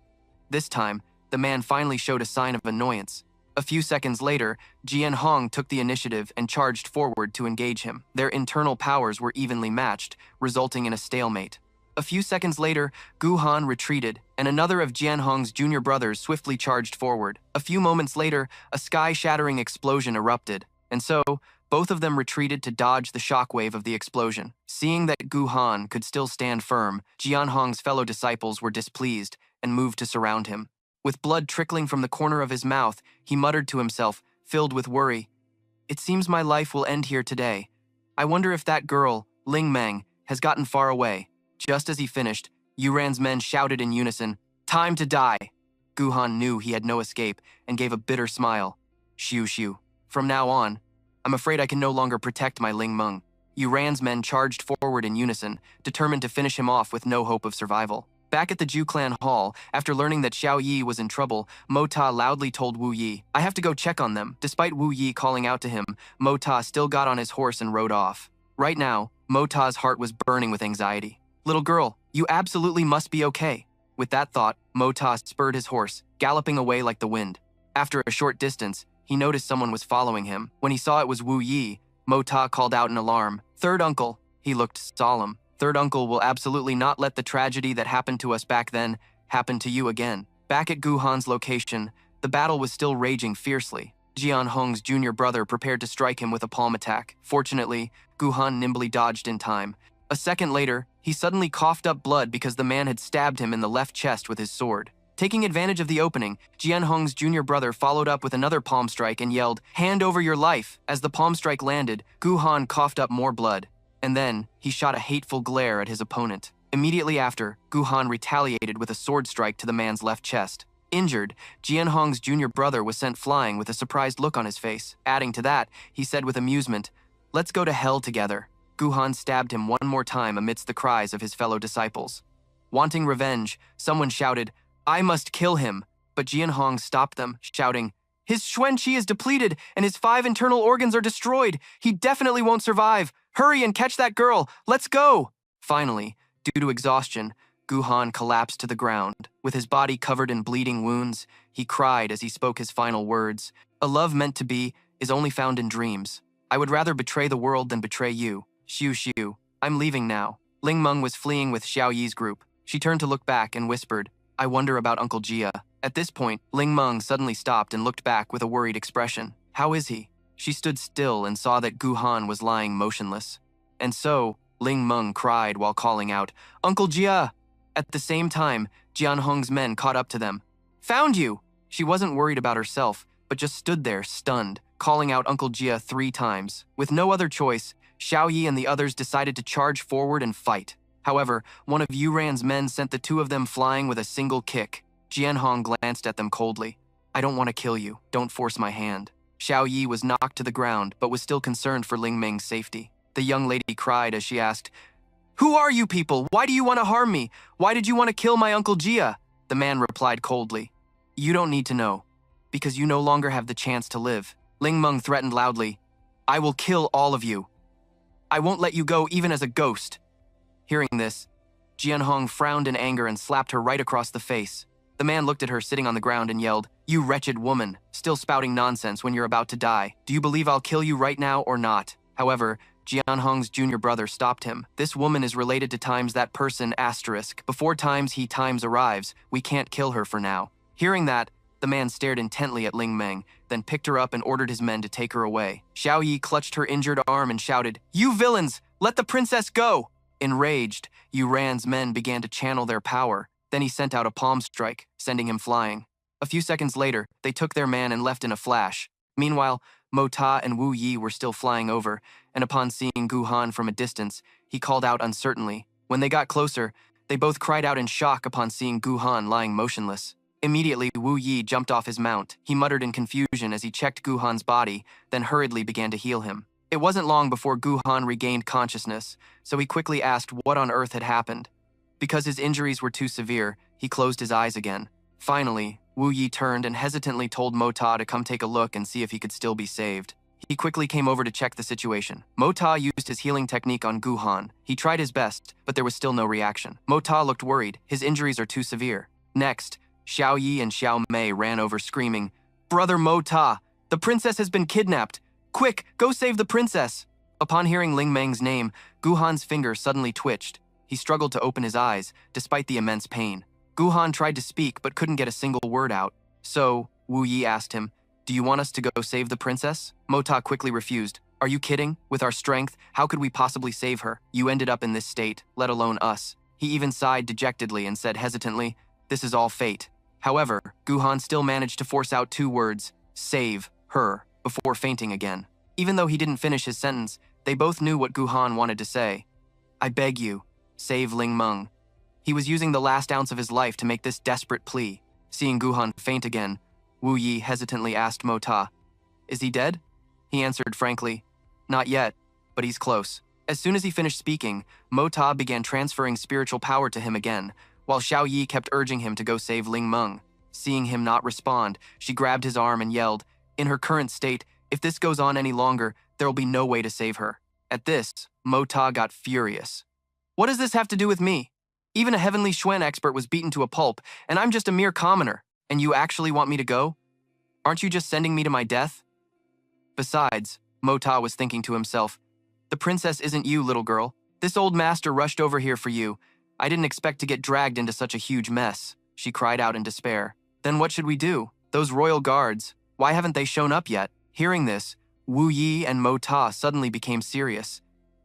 [SPEAKER 1] This time, the man finally showed a sign of annoyance. A few seconds later, Jian Hong took the initiative and charged forward to engage him. Their internal powers were evenly matched, resulting in a stalemate. A few seconds later, Gu Han retreated, and another of Jian Hong's junior brothers swiftly charged forward. A few moments later, a sky-shattering explosion erupted, and so, both of them retreated to dodge the shockwave of the explosion. Seeing that Gu Han could still stand firm, Jian Hong's fellow disciples were displeased and moved to surround him. With blood trickling from the corner of his mouth, he muttered to himself, filled with worry, "It seems my life will end here today. I wonder if that girl, Ling Meng, has gotten far away." Just as he finished, Yuran's men shouted in unison, "Time to die!" Gu Han knew he had no escape and gave a bitter smile. Xiu. From now on, I'm afraid I can no longer protect my Ling Meng." Yuran's men charged forward in unison, determined to finish him off with no hope of survival. Back at the Ju clan hall, after learning that Xiao Yi was in trouble, Mo Ta loudly told Wu Yi, "I have to go check on them." Despite Wu Yi calling out to him, Mo Ta still got on his horse and rode off. Right now, Mo Ta's heart was burning with anxiety. "Little girl, you absolutely must be okay. With that thought, Mo Ta spurred his horse, galloping away like the wind. After a short distance, he noticed someone was following him. When he saw it was Wu Yi, Mo Ta called out in alarm, "Third uncle." He looked solemn. "Third uncle will absolutely not let the tragedy that happened to us back then happen to you again." Back at Gu Han's location, the battle was still raging fiercely. Jian Hong's junior brother prepared to strike him with a palm attack. Fortunately, Gu Han nimbly dodged in time. A second later, he suddenly coughed up blood because the man had stabbed him in the left chest with his sword. Taking advantage of the opening, Jian Hong's junior brother followed up with another palm strike and yelled, "Hand over your life!" As the palm strike landed, Gu Han coughed up more blood. And then, he shot a hateful glare at his opponent. Immediately after, Gu Han retaliated with a sword strike to the man's left chest. Injured, Jian Hong's junior brother was sent flying with a surprised look on his face. Adding to that, he said with amusement, "Let's go to hell together." Gu Han stabbed him one more time amidst the cries of his fellow disciples. Wanting revenge, someone shouted, "I must kill him," but Jian Hong stopped them, shouting, "His Xuan Qi is depleted and his 5 internal organs are destroyed. He definitely won't survive. Hurry and catch that girl. Let's go." Finally, due to exhaustion, Gu Han collapsed to the ground. With his body covered in bleeding wounds, he cried as he spoke his final words. "A love meant to be is only found in dreams. I would rather betray the world than betray you. Xiu Xiu, I'm leaving now." Ling Meng was fleeing with Xiao Yi's group. She turned to look back and whispered, "I wonder about Uncle Jia." At this point, Ling Meng suddenly stopped and looked back with a worried expression. "How is he?" She stood still and saw that Gu Han was lying motionless. And so, Ling Meng cried while calling out, "Uncle Jia!" At the same time, Jian Hong's men caught up to them. "Found you!" She wasn't worried about herself, but just stood there, stunned, calling out Uncle Jia 3 times. With no other choice, Xiao Yi and the others decided to charge forward and fight. However, one of Yuran's men sent the 2 of them flying with a single kick. Jian Hong glanced at them coldly. "I don't want to kill you. Don't force my hand." Xiao Yi was knocked to the ground, but was still concerned for Ling Meng's safety. The young lady cried as she asked, "Who are you people? Why do you want to harm me? Why did you want to kill my Uncle Jia?" The man replied coldly, "You don't need to know, because you no longer have the chance to live." Ling Meng threatened loudly, "I will kill all of you. I won't let you go even as a ghost." Hearing this, Jian Hong frowned in anger and slapped her right across the face. The man looked at her sitting on the ground and yelled, "You wretched woman, still spouting nonsense when you're about to die. Do you believe I'll kill you right now or not?" However, Jian Hong's junior brother stopped him. "This woman is related to times that person **. Before times he times arrives, we can't kill her for now." Hearing that, the man stared intently at Ling Meng, then picked her up and ordered his men to take her away. Xiao Yi clutched her injured arm and shouted, "You villains, let the princess go!" Enraged, Yuran's men began to channel their power. Then he sent out a palm strike, sending him flying. A few seconds later, they took their man and left in a flash. Meanwhile, Mo Ta and Wu Yi were still flying over, and upon seeing Gu Han from a distance, he called out uncertainly. When they got closer, they both cried out in shock upon seeing Gu Han lying motionless. Immediately, Wu Yi jumped off his mount. He muttered in confusion as he checked Gu Han's body, then hurriedly began to heal him. It wasn't long before Gu Han regained consciousness, so he quickly asked what on earth had happened. Because his injuries were too severe, he closed his eyes again. Finally, Wu Yi turned and hesitantly told Mo Ta to come take a look and see if he could still be saved. He quickly came over to check the situation. Mo Ta used his healing technique on Gu Han. He tried his best, but there was still no reaction. Mo Ta looked worried. His injuries are too severe. Next, Xiao Yi and Xiao Mei ran over screaming, "Brother Mo Ta, the princess has been kidnapped. Quick, go save the princess." Upon hearing Ling Meng's name, Gu Han's finger suddenly twitched. He struggled to open his eyes, despite the immense pain. Gu Han tried to speak but couldn't get a single word out. So, Wu Yi asked him, "Do you want us to go save the princess?" Mo Ta quickly refused. "Are you kidding? With our strength, how could we possibly save her? You ended up in this state, let alone us." He even sighed dejectedly and said hesitantly, "This is all fate." However, Gu Han still managed to force out 2 words, "Save her," before fainting again. Even though he didn't finish his sentence, they both knew what Gu Han wanted to say. "I beg you, save Ling Meng." He was using the last ounce of his life to make this desperate plea. Seeing Gu Han faint again, Wu Yi hesitantly asked Mo Ta, "Is he dead?" He answered frankly, "Not yet, but he's close." As soon as he finished speaking, Mo Ta began transferring spiritual power to him again, while Xiao Yi kept urging him to go save Ling Meng. Seeing him not respond, she grabbed his arm and yelled, "In her current state, if this goes on any longer, there will be no way to save her." At this, Mo Ta got furious. "What does this have to do with me? Even a heavenly Xuan expert was beaten to a pulp, and I'm just a mere commoner. And you actually want me to go? Aren't you just sending me to my death? Besides, Mota was thinking to himself, the princess isn't you, little girl. This old master rushed over here for you. I didn't expect to get dragged into such a huge mess, she cried out in despair. Then what should we do? Those royal guards, why haven't they shown up yet? Hearing this, Wu Yi and Mota suddenly became serious.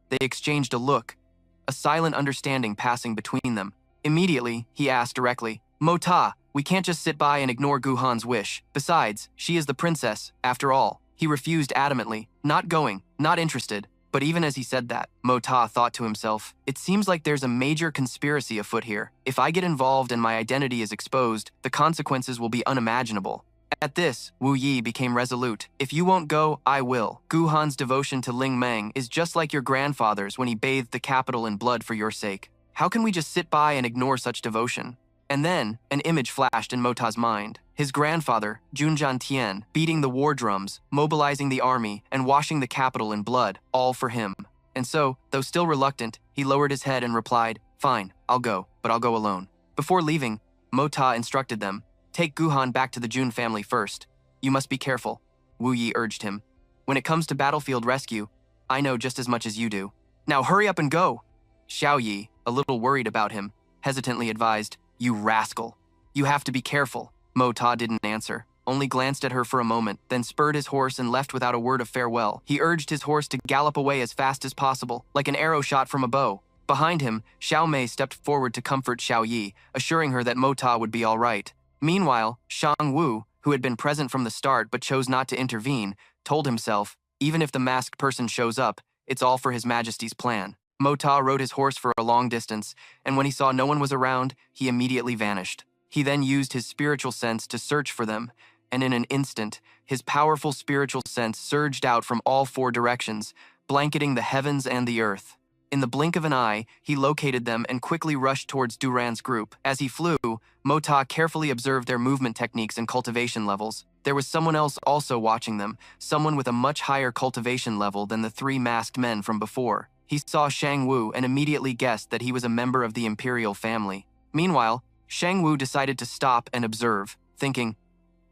[SPEAKER 1] They exchanged a look, a silent understanding passing between them. Immediately, he asked directly, Mota, we can't just sit by and ignore Guhan's wish. Besides, she is the princess, after all. He refused adamantly, not going, not interested. But even as he said that, Mota thought to himself, it seems like there's a major conspiracy afoot here. If I get involved and my identity is exposed, the consequences will be unimaginable. At this, Wu Yi became resolute. If you won't go, I will. Guhan's devotion to Ling Meng is just like your grandfather's when he bathed the capital in blood for your sake. How can we just sit by and ignore such devotion? And then, an image flashed in Mota's mind. His grandfather, Junjian Tian, beating the war drums, mobilizing the army, and washing the capital in blood, all for him. And so, though still reluctant, he lowered his head and replied, fine, I'll go, but I'll go alone. Before leaving, Mota instructed them, take Guhan back to the Jun family first. You must be careful, Wu Yi urged him. When it comes to battlefield rescue, I know just as much as you do. Now hurry up and go. Xiao Yi, a little worried about him, hesitantly advised, you rascal. You have to be careful. Mota didn't answer, only glanced at her for a moment, then spurred his horse and left without a word of farewell. He urged his horse to gallop away as fast as possible, like an arrow shot from a bow. Behind him, Xiao Mei stepped forward to comfort Xiao Yi, assuring her that Mota would be all right. Meanwhile, Shang Wu, who had been present from the start but chose not to intervene, told himself, even if the masked person shows up, it's all for His Majesty's plan. Mota rode his horse for a long distance, and when he saw no one was around, he immediately vanished. He then used his spiritual sense to search for them, and in an instant, his powerful spiritual sense surged out from all four directions, blanketing the heavens and the earth. In the blink of an eye, he located them and quickly rushed towards Duran's group. As he flew, Mota carefully observed their movement techniques and cultivation levels. There was someone else also watching them, someone with a much higher cultivation level than the three masked men from before. He saw Shang Wu and immediately guessed that he was a member of the imperial family. Meanwhile, Shang Wu decided to stop and observe, thinking,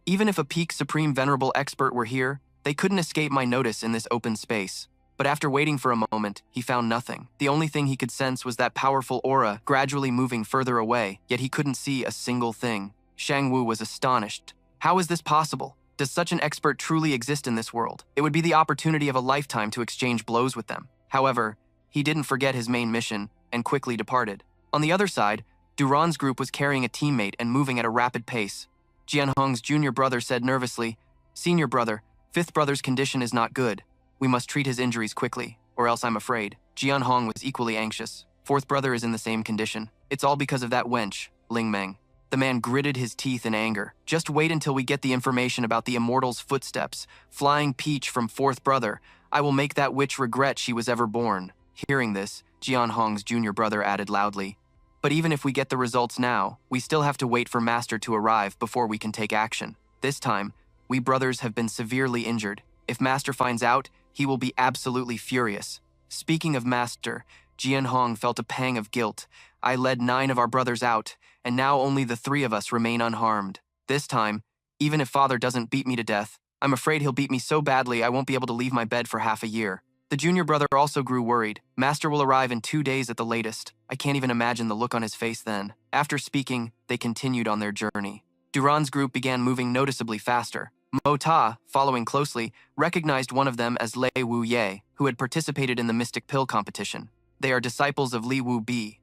[SPEAKER 1] even if a peak supreme venerable expert were here, they couldn't escape my notice in this open space. But after waiting for a moment, he found nothing. The only thing he could sense was that powerful aura gradually moving further away, yet he couldn't see a single thing. Shang Wu was astonished. How is this possible? Does such an expert truly exist in this world? It would be the opportunity of a lifetime to exchange blows with them. However, he didn't forget his main mission and quickly departed. On the other side, Duran's group was carrying a teammate and moving at a rapid pace. Jianhong's junior brother said nervously, Senior brother, fifth brother's condition is not good. We must treat his injuries quickly, or else I'm afraid. Jianhong was equally anxious. Fourth brother is in the same condition. It's all because of that wench, Ling Meng. The man gritted his teeth in anger. Just wait until we get the information about the immortal's footsteps. Flying peach from fourth brother. I will make that witch regret she was ever born. Hearing this, Jianhong's junior brother added loudly, but even if we get the results now, we still have to wait for Master to arrive before we can take action. This time, we brothers have been severely injured. If Master finds out, he will be absolutely furious. Speaking of Master, Jianhong felt a pang of guilt. I led 9 of our brothers out, and now only the 3 of us remain unharmed. This time, even if Father doesn't beat me to death, I'm afraid he'll beat me so badly I won't be able to leave my bed for half a year. The junior brother also grew worried. Master will arrive in 2 days at the latest. I can't even imagine the look on his face then. After speaking, they continued on their journey. Duran's group began moving noticeably faster. Mota, following closely, recognized one of them as Lei Wu Ye, who had participated in the Mystic Pill competition. They are disciples of Li Wu Bi.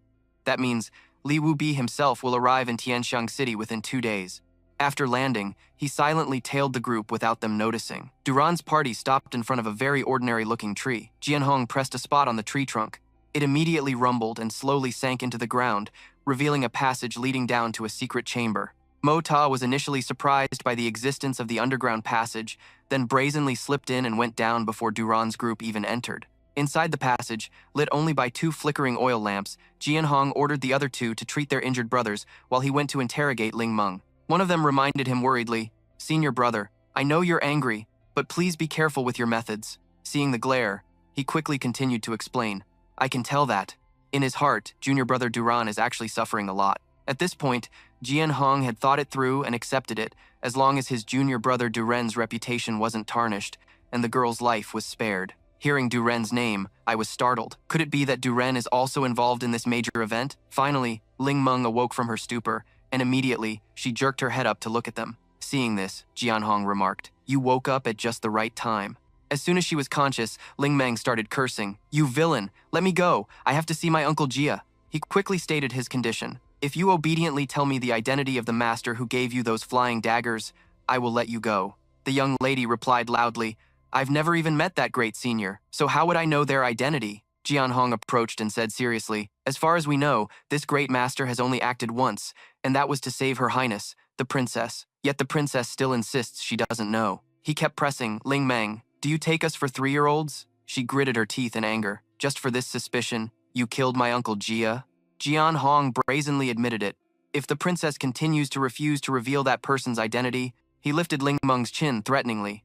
[SPEAKER 1] That means Li Wu Bi himself will arrive in Tianxiang City within 2 days. After landing, he silently tailed the group without them noticing. Duran's party stopped in front of a very ordinary-looking tree. Jianhong pressed a spot on the tree trunk. It immediately rumbled and slowly sank into the ground, revealing a passage leading down to a secret chamber. Mota was initially surprised by the existence of the underground passage, then brazenly slipped in and went down before Duran's group even entered. Inside the passage, lit only by 2 flickering oil lamps, Jianhong ordered the other 2 to treat their injured brothers while he went to interrogate Ling Meng. One of them reminded him worriedly, Senior brother, I know you're angry, but please be careful with your methods. Seeing the glare, he quickly continued to explain, I can tell that. In his heart, junior brother Duran is actually suffering a lot. At this point, Jian Hong had thought it through and accepted it, as long as his junior brother Duren's reputation wasn't tarnished, and the girl's life was spared. Hearing Duren's name, I was startled. Could it be that Duren is also involved in this major event? Finally, Ling Meng awoke from her stupor, and immediately, she jerked her head up to look at them. Seeing this, Jian Hong remarked, "You woke up at just the right time." As soon as she was conscious, Ling Meng started cursing. "You villain! Let me go! I have to see my Uncle Jia." He quickly stated his condition. "If you obediently tell me the identity of the master who gave you those flying daggers, I will let you go." The young lady replied loudly, "I've never even met that great senior, so how would I know their identity?" Jian Hong approached and said seriously, "As far as we know, this great master has only acted once, and that was to save Her Highness, the princess. Yet the princess still insists she doesn't know." He kept pressing, "Ling Meng, do you take us for 3-year-olds? She gritted her teeth in anger. "Just for this suspicion, you killed my Uncle Jia?" Jian Hong brazenly admitted it. If the princess continues to refuse to reveal that person's identity, he lifted Ling Meng's chin threateningly.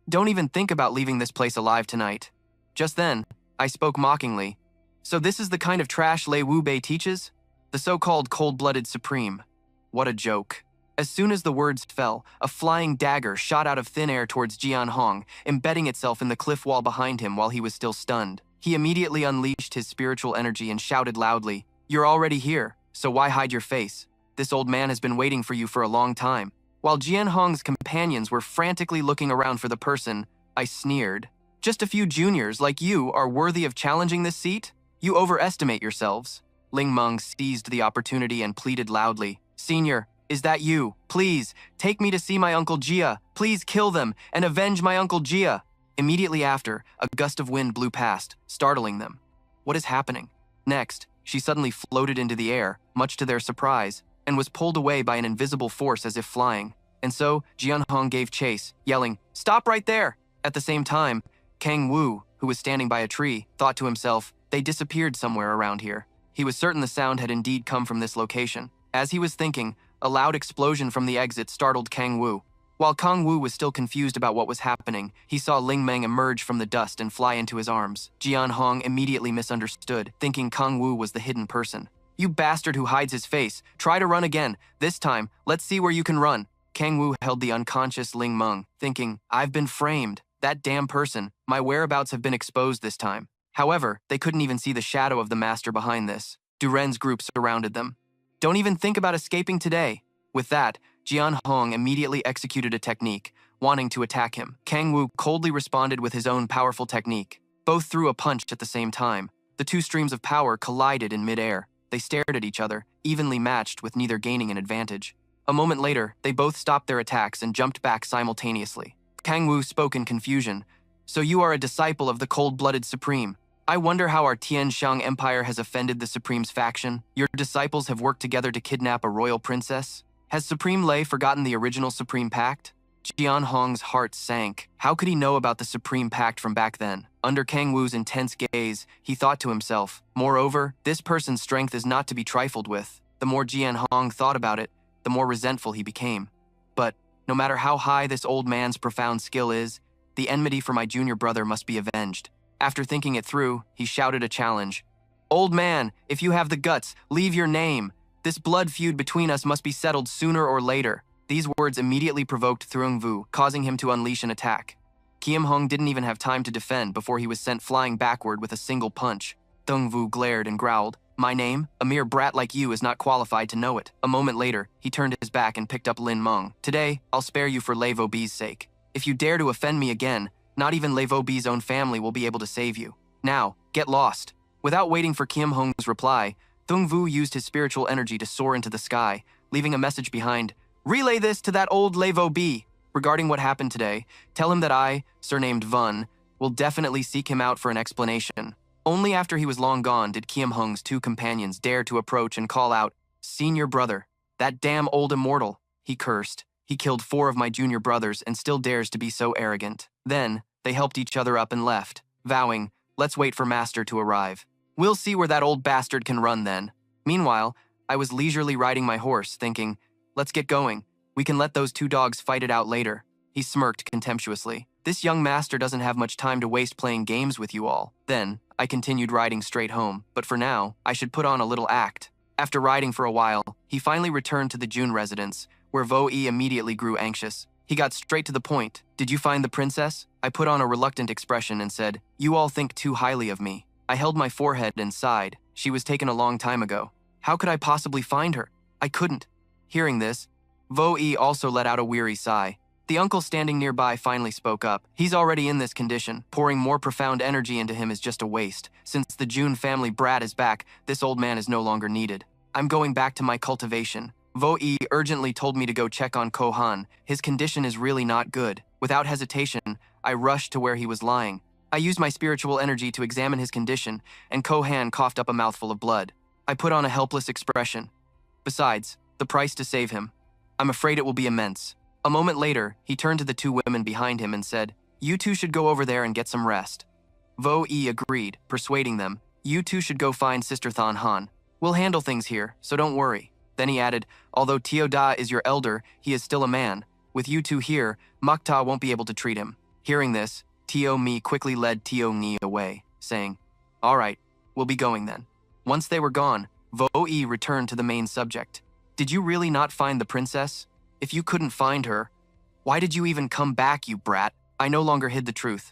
[SPEAKER 1] "Don't even think about leaving this place alive tonight." Just then, I spoke mockingly. "So this is the kind of trash Lei Wu Bei teaches? The so-called cold-blooded supreme. What a joke." As soon as the words fell, a flying dagger shot out of thin air towards Jian Hong, embedding itself in the cliff wall behind him while he was still stunned. He immediately unleashed his spiritual energy and shouted loudly, "You're already here, so why hide your face? This old man has been waiting for you for a long time." While Jian Hong's companions were frantically looking around for the person, I sneered. "Just a few juniors like you are worthy of challenging this seat? You overestimate yourselves." Ling Meng seized the opportunity and pleaded loudly, "Senior, is that you? Please, take me to see my Uncle Jia. Please kill them and avenge my Uncle Jia." Immediately after, a gust of wind blew past, startling them. What is happening? Next, she suddenly floated into the air, much to their surprise, and was pulled away by an invisible force as if flying. And so, Jian Hong gave chase, yelling, "Stop right there!" At the same time, Kang Wu, who was standing by a tree, thought to himself, "They disappeared somewhere around here." He was certain the sound had indeed come from this location. As he was thinking, a loud explosion from the exit startled Kang Wu. While Kang Wu was still confused about what was happening, he saw Ling Meng emerge from the dust and fly into his arms. Jian Hong immediately misunderstood, thinking Kang Wu was the hidden person. "You bastard who hides his face, try to run again. This time, let's see where you can run." Kang Wu held the unconscious Ling Meng, thinking, "I've been framed. That damn person, my whereabouts have been exposed this time." However, they couldn't even see the shadow of the master behind this. Duren's group surrounded them. "Don't even think about escaping today." With that, Jian Hong immediately executed a technique, wanting to attack him. Kang Wu coldly responded with his own powerful technique. Both threw a punch at the same time. The two streams of power collided in midair. They stared at each other, evenly matched with neither gaining an advantage. A moment later, they both stopped their attacks and jumped back simultaneously. Kang Wu spoke in confusion. "So you are a disciple of the cold-blooded Supreme. I wonder how our Tianshang Empire has offended the Supreme's faction. Your disciples have worked together to kidnap a royal princess. Has Supreme Lei forgotten the original Supreme Pact?" Jian Hong's heart sank. How could he know about the Supreme Pact from back then? Under Kang Wu's intense gaze, he thought to himself, "Moreover, this person's strength is not to be trifled with." The more Jian Hong thought about it, the more resentful he became. But, no matter how high this old man's profound skill is, the enmity for my junior brother must be avenged. After thinking it through, he shouted a challenge. "Old man, if you have the guts, leave your name. This blood feud between us must be settled sooner or later." These words immediately provoked Thung Vu, causing him to unleash an attack. Kiem Hung didn't even have time to defend before he was sent flying backward with a single punch. Thung Vu glared and growled, "My name? A mere brat like you is not qualified to know it." A moment later, he turned his back and picked up Lin Meng. "Today, I'll spare you for Lei Vo Bi's sake. If you dare to offend me again, not even Lei Vo Bi's own family will be able to save you. Now, get lost." Without waiting for Kiem Hung's reply, Thung Vu used his spiritual energy to soar into the sky, leaving a message behind. "Relay this to that old Lei Vo Bi. Regarding what happened today, tell him that I, surnamed Vun, will definitely seek him out for an explanation." Only after he was long gone did Kiem Hung's two companions dare to approach and call out, "Senior brother, that damn old immortal," he cursed. "He killed 4 of my junior brothers and still dares to be so arrogant." Then, they helped each other up and left, vowing, "Let's wait for Master to arrive. We'll see where that old bastard can run then." Meanwhile, I was leisurely riding my horse, thinking, "Let's get going. We can let those 2 dogs fight it out later." He smirked contemptuously. This young master doesn't have much time to waste playing games with you all. Then, I continued riding straight home, but for now, I should put on a little act. After riding for a while, he finally returned to the June residence, where Vo-E immediately grew anxious. He got straight to the point. Did you find the princess? I put on a reluctant expression and said, you all think too highly of me. I held my forehead and sighed. She was taken a long time ago. How could I possibly find her? I couldn't. Hearing this, Vo-E also let out a weary sigh. The uncle standing nearby finally spoke up. He's already in this condition. Pouring more profound energy into him is just a waste. Since the June family brat is back, this old man is no longer needed. I'm going back to my cultivation. Vo-E urgently told me to go check on Ko-han. His condition is really not good. Without hesitation, I rushed to where he was lying. I used my spiritual energy to examine his condition, and Ko-han coughed up a mouthful of blood. I put on a helpless expression. Besides, the price to save him. I'm afraid it will be immense. A moment later, he turned to the two women behind him and said, you two should go over there and get some rest. Vo-E agreed, persuading them, you two should go find Sister Than-han. We'll handle things here, so don't worry. Then he added, although Teo-da is your elder, he is still a man. With you two here, Makta won't be able to treat him. Hearing this, Teo-mi quickly led Teo-ni away, saying, all right, we'll be going then. Once they were gone, Vo-E returned to the main subject. Did you really not find the princess? If you couldn't find her, why did you even come back, you brat? I no longer hid the truth.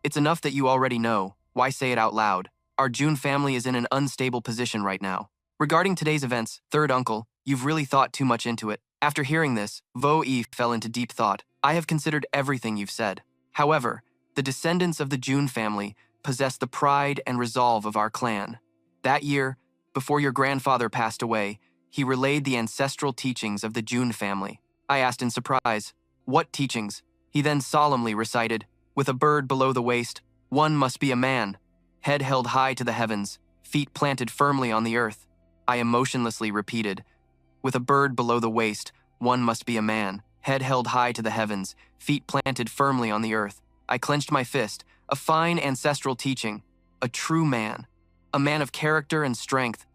[SPEAKER 1] It's enough that you already know. Why say it out loud? Our June family is in an unstable position right now. Regarding today's events, third uncle, you've really thought too much into it. After hearing this, Vo-E fell into deep thought. I have considered everything you've said. However, the descendants of the June family possess the pride and resolve of our clan. That year, before your grandfather passed away, he relayed the ancestral teachings of the June family. I asked in surprise, what teachings? He then solemnly recited, with a bird below the waist, one must be a man, head held high to the heavens, feet planted firmly on the earth. I emotionlessly repeated, with a bird below the waist, one must be a man, head held high to the heavens, feet planted firmly on the earth. I clenched my fist, a fine ancestral teaching, a true man, a man of character and strength,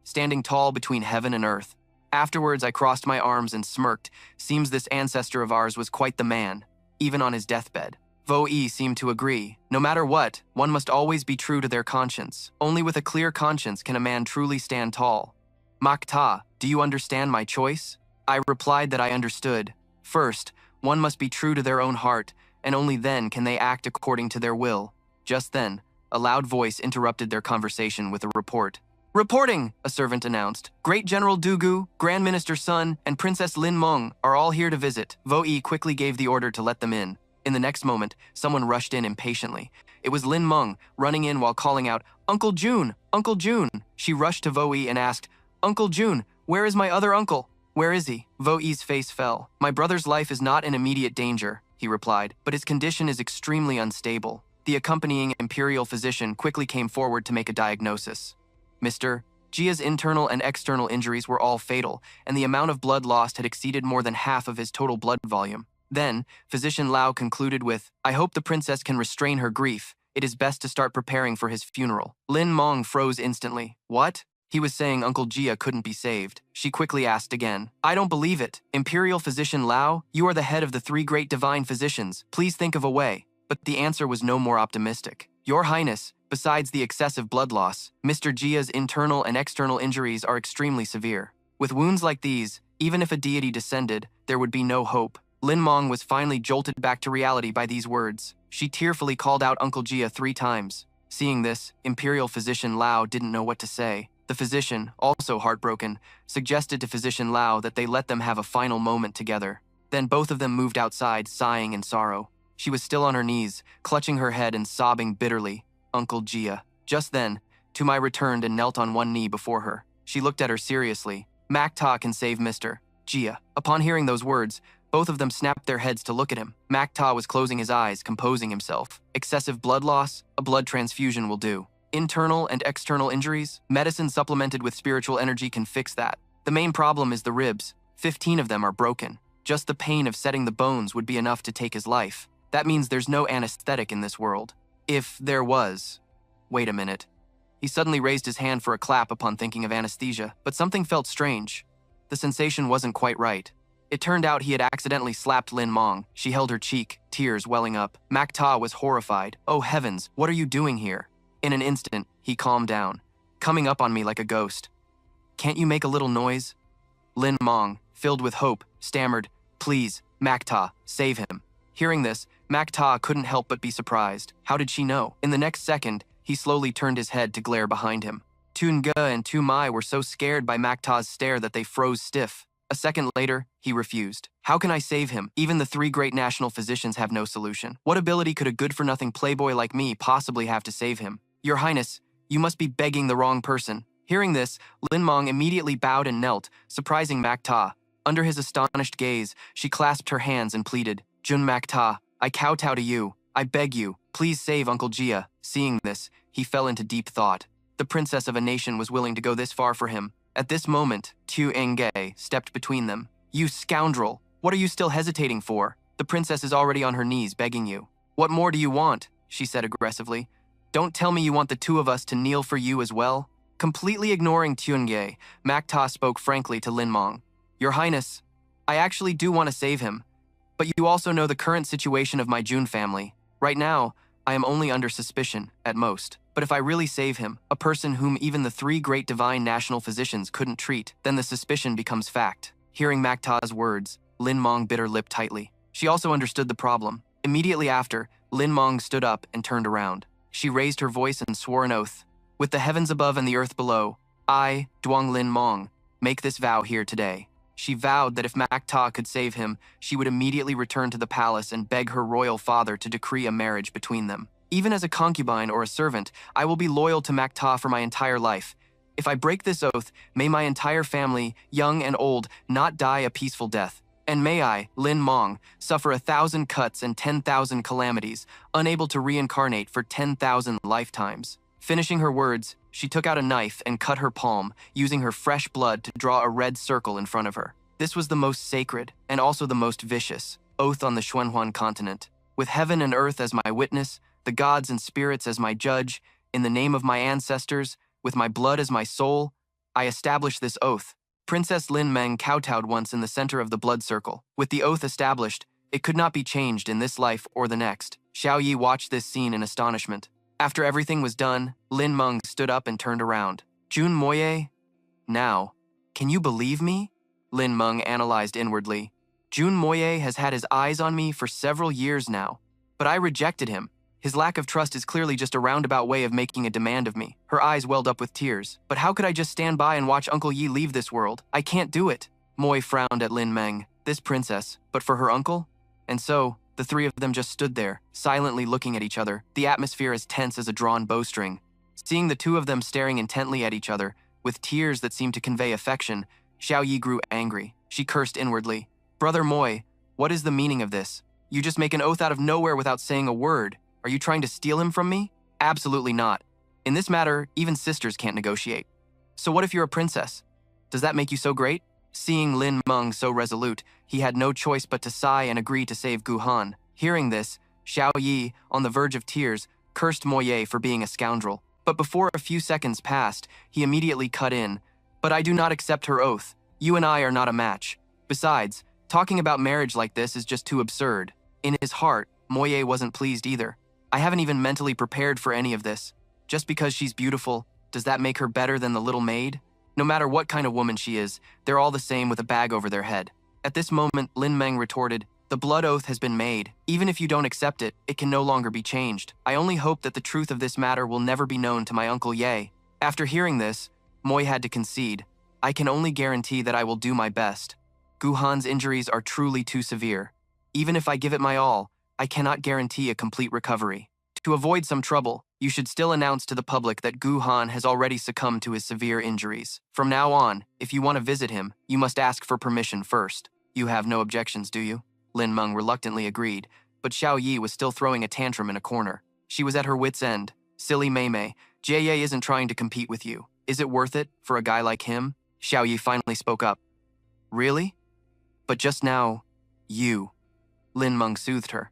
[SPEAKER 1] standing tall between heaven and earth. Afterwards, I crossed my arms and smirked. Seems this ancestor of ours was quite the man, even on his deathbed. Vo-E seemed to agree. No matter what, one must always be true to their conscience. Only with a clear conscience can a man truly stand tall. Makta, do you understand my choice? I replied that I understood. First, one must be true to their own heart, and only then can they act according to their will. Just then, a loud voice interrupted their conversation with a report. Reporting, a servant announced. Great General Dugu, Grand Minister Sun, and Princess Lin Meng are all here to visit. Vo-E quickly gave the order to let them in. In the next moment, someone rushed in impatiently. It was Lin Meng, running in while calling out, Uncle June! Uncle June! She rushed to Vo-E and asked, Uncle June, where is my other uncle? Where is he? Vo-E's face fell. My brother's life is not in immediate danger, he replied, but his condition is extremely unstable. The accompanying imperial physician quickly came forward to make a diagnosis. Mr. Jia's internal and external injuries were all fatal, and the amount of blood lost had exceeded more than half of his total blood volume. Then, Physician Lao concluded with, I hope the princess can restrain her grief. It is best to start preparing for his funeral. Lin Meng froze instantly. What? He was saying Uncle Jia couldn't be saved. She quickly asked again. I don't believe it. Imperial Physician Lao, you are the head of the three great divine physicians. Please think of a way. But the answer was no more optimistic. Your Highness, besides the excessive blood loss, Mr. Jia's internal and external injuries are extremely severe. With wounds like these, even if a deity descended, there would be no hope. Lin Meng was finally jolted back to reality by these words. She tearfully called out Uncle Jia 3 times. Seeing this, Imperial Physician Lao didn't know what to say. The physician, also heartbroken, suggested to Physician Lao that they let them have a final moment together. Then both of them moved outside, sighing in sorrow. She was still on her knees, clutching her head and sobbing bitterly. Uncle Jia. Just then, Tumai returned and knelt on one knee before her. She looked at her seriously. Makta can save Mr. Jia. Upon hearing those words, both of them snapped their heads to look at him. Makta was closing his eyes, composing himself. Excessive blood loss? A blood transfusion will do. Internal and external injuries? Medicine supplemented with spiritual energy can fix that. The main problem is the ribs. 15 of them are broken. Just the pain of setting the bones would be enough to take his life. That means there's no anesthetic in this world. If there was. Wait a minute. He suddenly raised his hand for a clap upon thinking of anesthesia, but something felt strange. The sensation wasn't quite right. It turned out he had accidentally slapped Lin Meng. She held her cheek, tears welling up. Makta was horrified. "Oh heavens, what are you doing here?" In an instant, he calmed down, coming up on me like a ghost. "Can't you make a little noise?" Lin Mong, filled with hope, stammered, "Please, Makta, save him." Hearing this, Makta couldn't help but be surprised. How did she know? In the next second, he slowly turned his head to glare behind him. Tunge and Tu Mai were so scared by Makta's stare that they froze stiff. A second later, he refused. "How can I save him? Even the three great national physicians have no solution. What ability could a good-for-nothing playboy like me possibly have to save him? Your Highness, you must be begging the wrong person." Hearing this, Lin Mong immediately bowed and knelt, surprising Makta. Under his astonished gaze, she clasped her hands and pleaded, "Jun Makta, I kowtow to you. I beg you, please save Uncle Jia." Seeing this, he fell into deep thought. The princess of a nation was willing to go this far for him. At this moment, Tu Enge stepped between them. "You scoundrel! What are you still hesitating for? The princess is already on her knees begging you." "What more do you want?" she said aggressively. "Don't tell me you want the two of us to kneel for you as well." Completely ignoring Tunge, Makta spoke frankly to Lin Mong. "Your Highness, I actually do want to save him, but you also know the current situation of my Jun family. Right now, I am only under suspicion, at most. But if I really save him, a person whom even the three great divine national physicians couldn't treat, then the suspicion becomes fact." Hearing Makta's words, Lin Mong bit her lip tightly. She also understood the problem. Immediately after, Lin Mong stood up and turned around. She raised her voice and swore an oath. "With the heavens above and the earth below, I, Duong Lin Mong, make this vow here today." She vowed that if Makta could save him, she would immediately return to the palace and beg her royal father to decree a marriage between them. "Even as a concubine or a servant, I will be loyal to Makta for my entire life. If I break this oath, may my entire family, young and old, not die a peaceful death. And may I, Lin Mong, suffer 1,000 cuts and 10,000 calamities, unable to reincarnate for 10,000 lifetimes." Finishing her words, she took out a knife and cut her palm, using her fresh blood to draw a red circle in front of her. This was the most sacred, and also the most vicious, oath on the Xuanhuan continent. "With heaven and earth as my witness, the gods and spirits as my judge, in the name of my ancestors, with my blood as my soul, I establish this oath." Princess Lin Meng kowtowed once in the center of the blood circle. With the oath established, it could not be changed in this life or the next. Xiao Yi watched this scene in astonishment. After everything was done, Lin Meng stood up and turned around. "Jun Moye? Now, can you believe me?" Lin Meng analyzed inwardly. "Jun Moye has had his eyes on me for several years now, but I rejected him. His lack of trust is clearly just a roundabout way of making a demand of me." Her eyes welled up with tears. "But how could I just stand by and watch Uncle Yi leave this world? I can't do it." Moy frowned at Lin Meng. This princess, but for her uncle? And so, the three of them just stood there, silently looking at each other, the atmosphere as tense as a drawn bowstring. Seeing the two of them staring intently at each other, with tears that seemed to convey affection, Xiao Yi grew angry. She cursed inwardly. "Brother Moy, what is the meaning of this? You just make an oath out of nowhere without saying a word. Are you trying to steal him from me?" "Absolutely not. In this matter, even sisters can't negotiate. So what if you're a princess? Does that make you so great?" Seeing Lin Meng so resolute, he had no choice but to sigh and agree to save Gu Han. Hearing this, Xiao Yi, on the verge of tears, cursed Moye for being a scoundrel. But before a few seconds passed, he immediately cut in. "But I do not accept her oath. You and I are not a match. Besides, talking about marriage like this is just too absurd." In his heart, Moye wasn't pleased either. "I haven't even mentally prepared for any of this. Just because she's beautiful, does that make her better than the little maid? No matter what kind of woman she is, they're all the same with a bag over their head." At this moment, Lin Meng retorted, "The blood oath has been made. Even if you don't accept it, it can no longer be changed. I only hope that the truth of this matter will never be known to my Uncle Ye." After hearing this, Moy had to concede. "I can only guarantee that I will do my best. Gu Han's injuries are truly too severe. Even if I give it my all, I cannot guarantee a complete recovery. To avoid some trouble, you should still announce to the public that Gu Han has already succumbed to his severe injuries. From now on, if you want to visit him, you must ask for permission first. You have no objections, do you?" Lin Meng reluctantly agreed, but Xiao Yi was still throwing a tantrum in a corner. She was at her wit's end. "Silly Mei Mei, Jie isn't trying to compete with you. Is it worth it for a guy like him?" Xiao Yi finally spoke up. "Really? But just now, you." Lin Meng soothed her.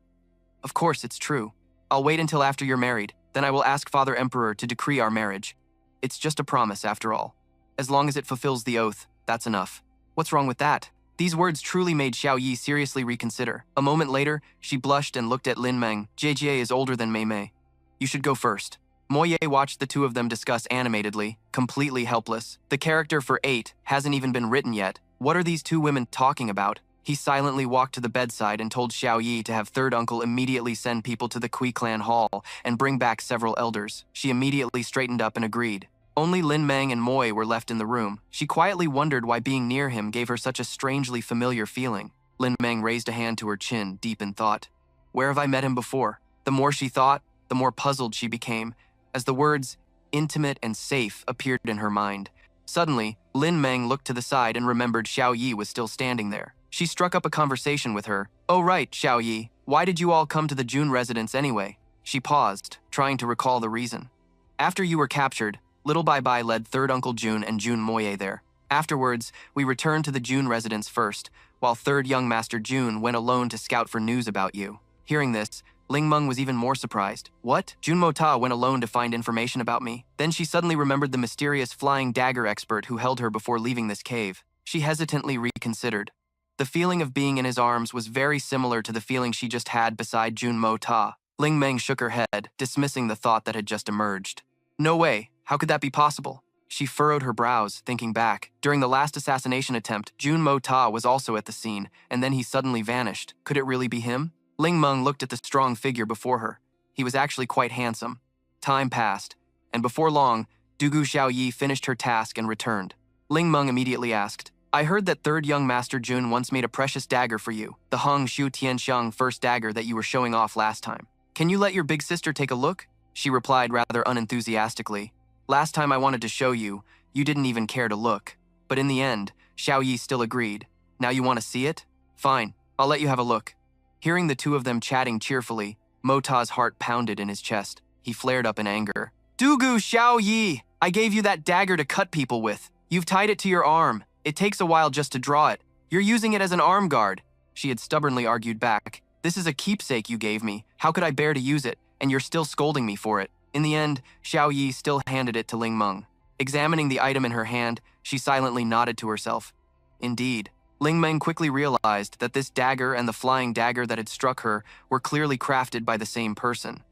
[SPEAKER 1] "Of course, it's true. I'll wait until after you're married, then I will ask Father Emperor to decree our marriage. It's just a promise, after all. As long as it fulfills the oath, that's enough." "What's wrong with that?" These words truly made Xiao Yi seriously reconsider. A moment later, she blushed and looked at Lin Meng. JJA is older than Mei Mei. You should go first. Moye watched the two of them discuss animatedly, completely helpless. The character for 8 hasn't even been written yet. What are these two women talking about? He silently walked to the bedside and told Xiao Yi to have third uncle immediately send people to the Kui clan hall and bring back several elders. She immediately straightened up and agreed. Only Lin Meng and Moy were left in the room. She quietly wondered why being near him gave her such a strangely familiar feeling. Lin Meng raised a hand to her chin, deep in thought. Where have I met him before? The more she thought, the more puzzled she became, as the words intimate and safe appeared in her mind. Suddenly, Lin Meng looked to the side and remembered Xiao Yi was still standing there. She struck up a conversation with her. Oh right, Xiao Yi, why did you all come to the Jun residence anyway? She paused, trying to recall the reason. After you were captured, Little Bai Bai led third Uncle Jun and Jun Moye there. Afterwards, we returned to the Jun residence first, while third young Master Jun went alone to scout for news about you. Hearing this, Ling Meng was even more surprised. What? Jun Mo Ta went alone to find information about me? Then she suddenly remembered the mysterious flying dagger expert who held her before leaving this cave. She hesitantly reconsidered. The feeling of being in his arms was very similar to the feeling she just had beside Jun Mo Ta. Ling Meng shook her head, dismissing the thought that had just emerged. No way. How could that be possible? She furrowed her brows, thinking back. During the last assassination attempt, Jun Mo Ta was also at the scene, and then he suddenly vanished. Could it really be him? Ling Meng looked at the strong figure before her. He was actually quite handsome. Time passed, and before long, Dugu Xiao Yi finished her task and returned. Ling Meng immediately asked, I heard that third young Master Jun once made a precious dagger for you, the Hong Shu Tianxiang first dagger that you were showing off last time. Can you let your big sister take a look? She replied rather unenthusiastically. Last time I wanted to show you, you didn't even care to look. But in the end, Xiao Yi still agreed. Now you want to see it? Fine, I'll let you have a look. Hearing the two of them chatting cheerfully, Mo Ta's heart pounded in his chest. He flared up in anger. Dugu Xiao Yi! I gave you that dagger to cut people with. You've tied it to your arm. It takes a while just to draw it. You're using it as an arm guard. She had stubbornly argued back. This is a keepsake you gave me. How could I bear to use it? And you're still scolding me for it. In the end, Xiao Yi still handed it to Ling Meng. Examining the item in her hand, she silently nodded to herself. Indeed, Ling Meng quickly realized that this dagger and the flying dagger that had struck her were clearly crafted by the same person.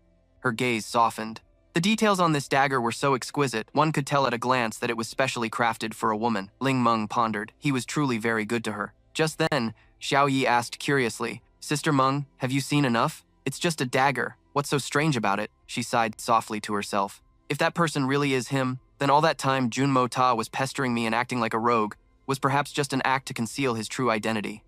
[SPEAKER 1] Her gaze softened. The details on this dagger were so exquisite, one could tell at a glance that it was specially crafted for a woman. Ling Meng pondered. He was truly very good to her. Just then, Xiao Yi asked curiously, Sister Meng, have you seen enough? It's just a dagger. What's so strange about it? She sighed softly to herself. If that person really is him, then all that time Jun Mo Ta was pestering me and acting like a rogue was perhaps just an act to conceal his true identity.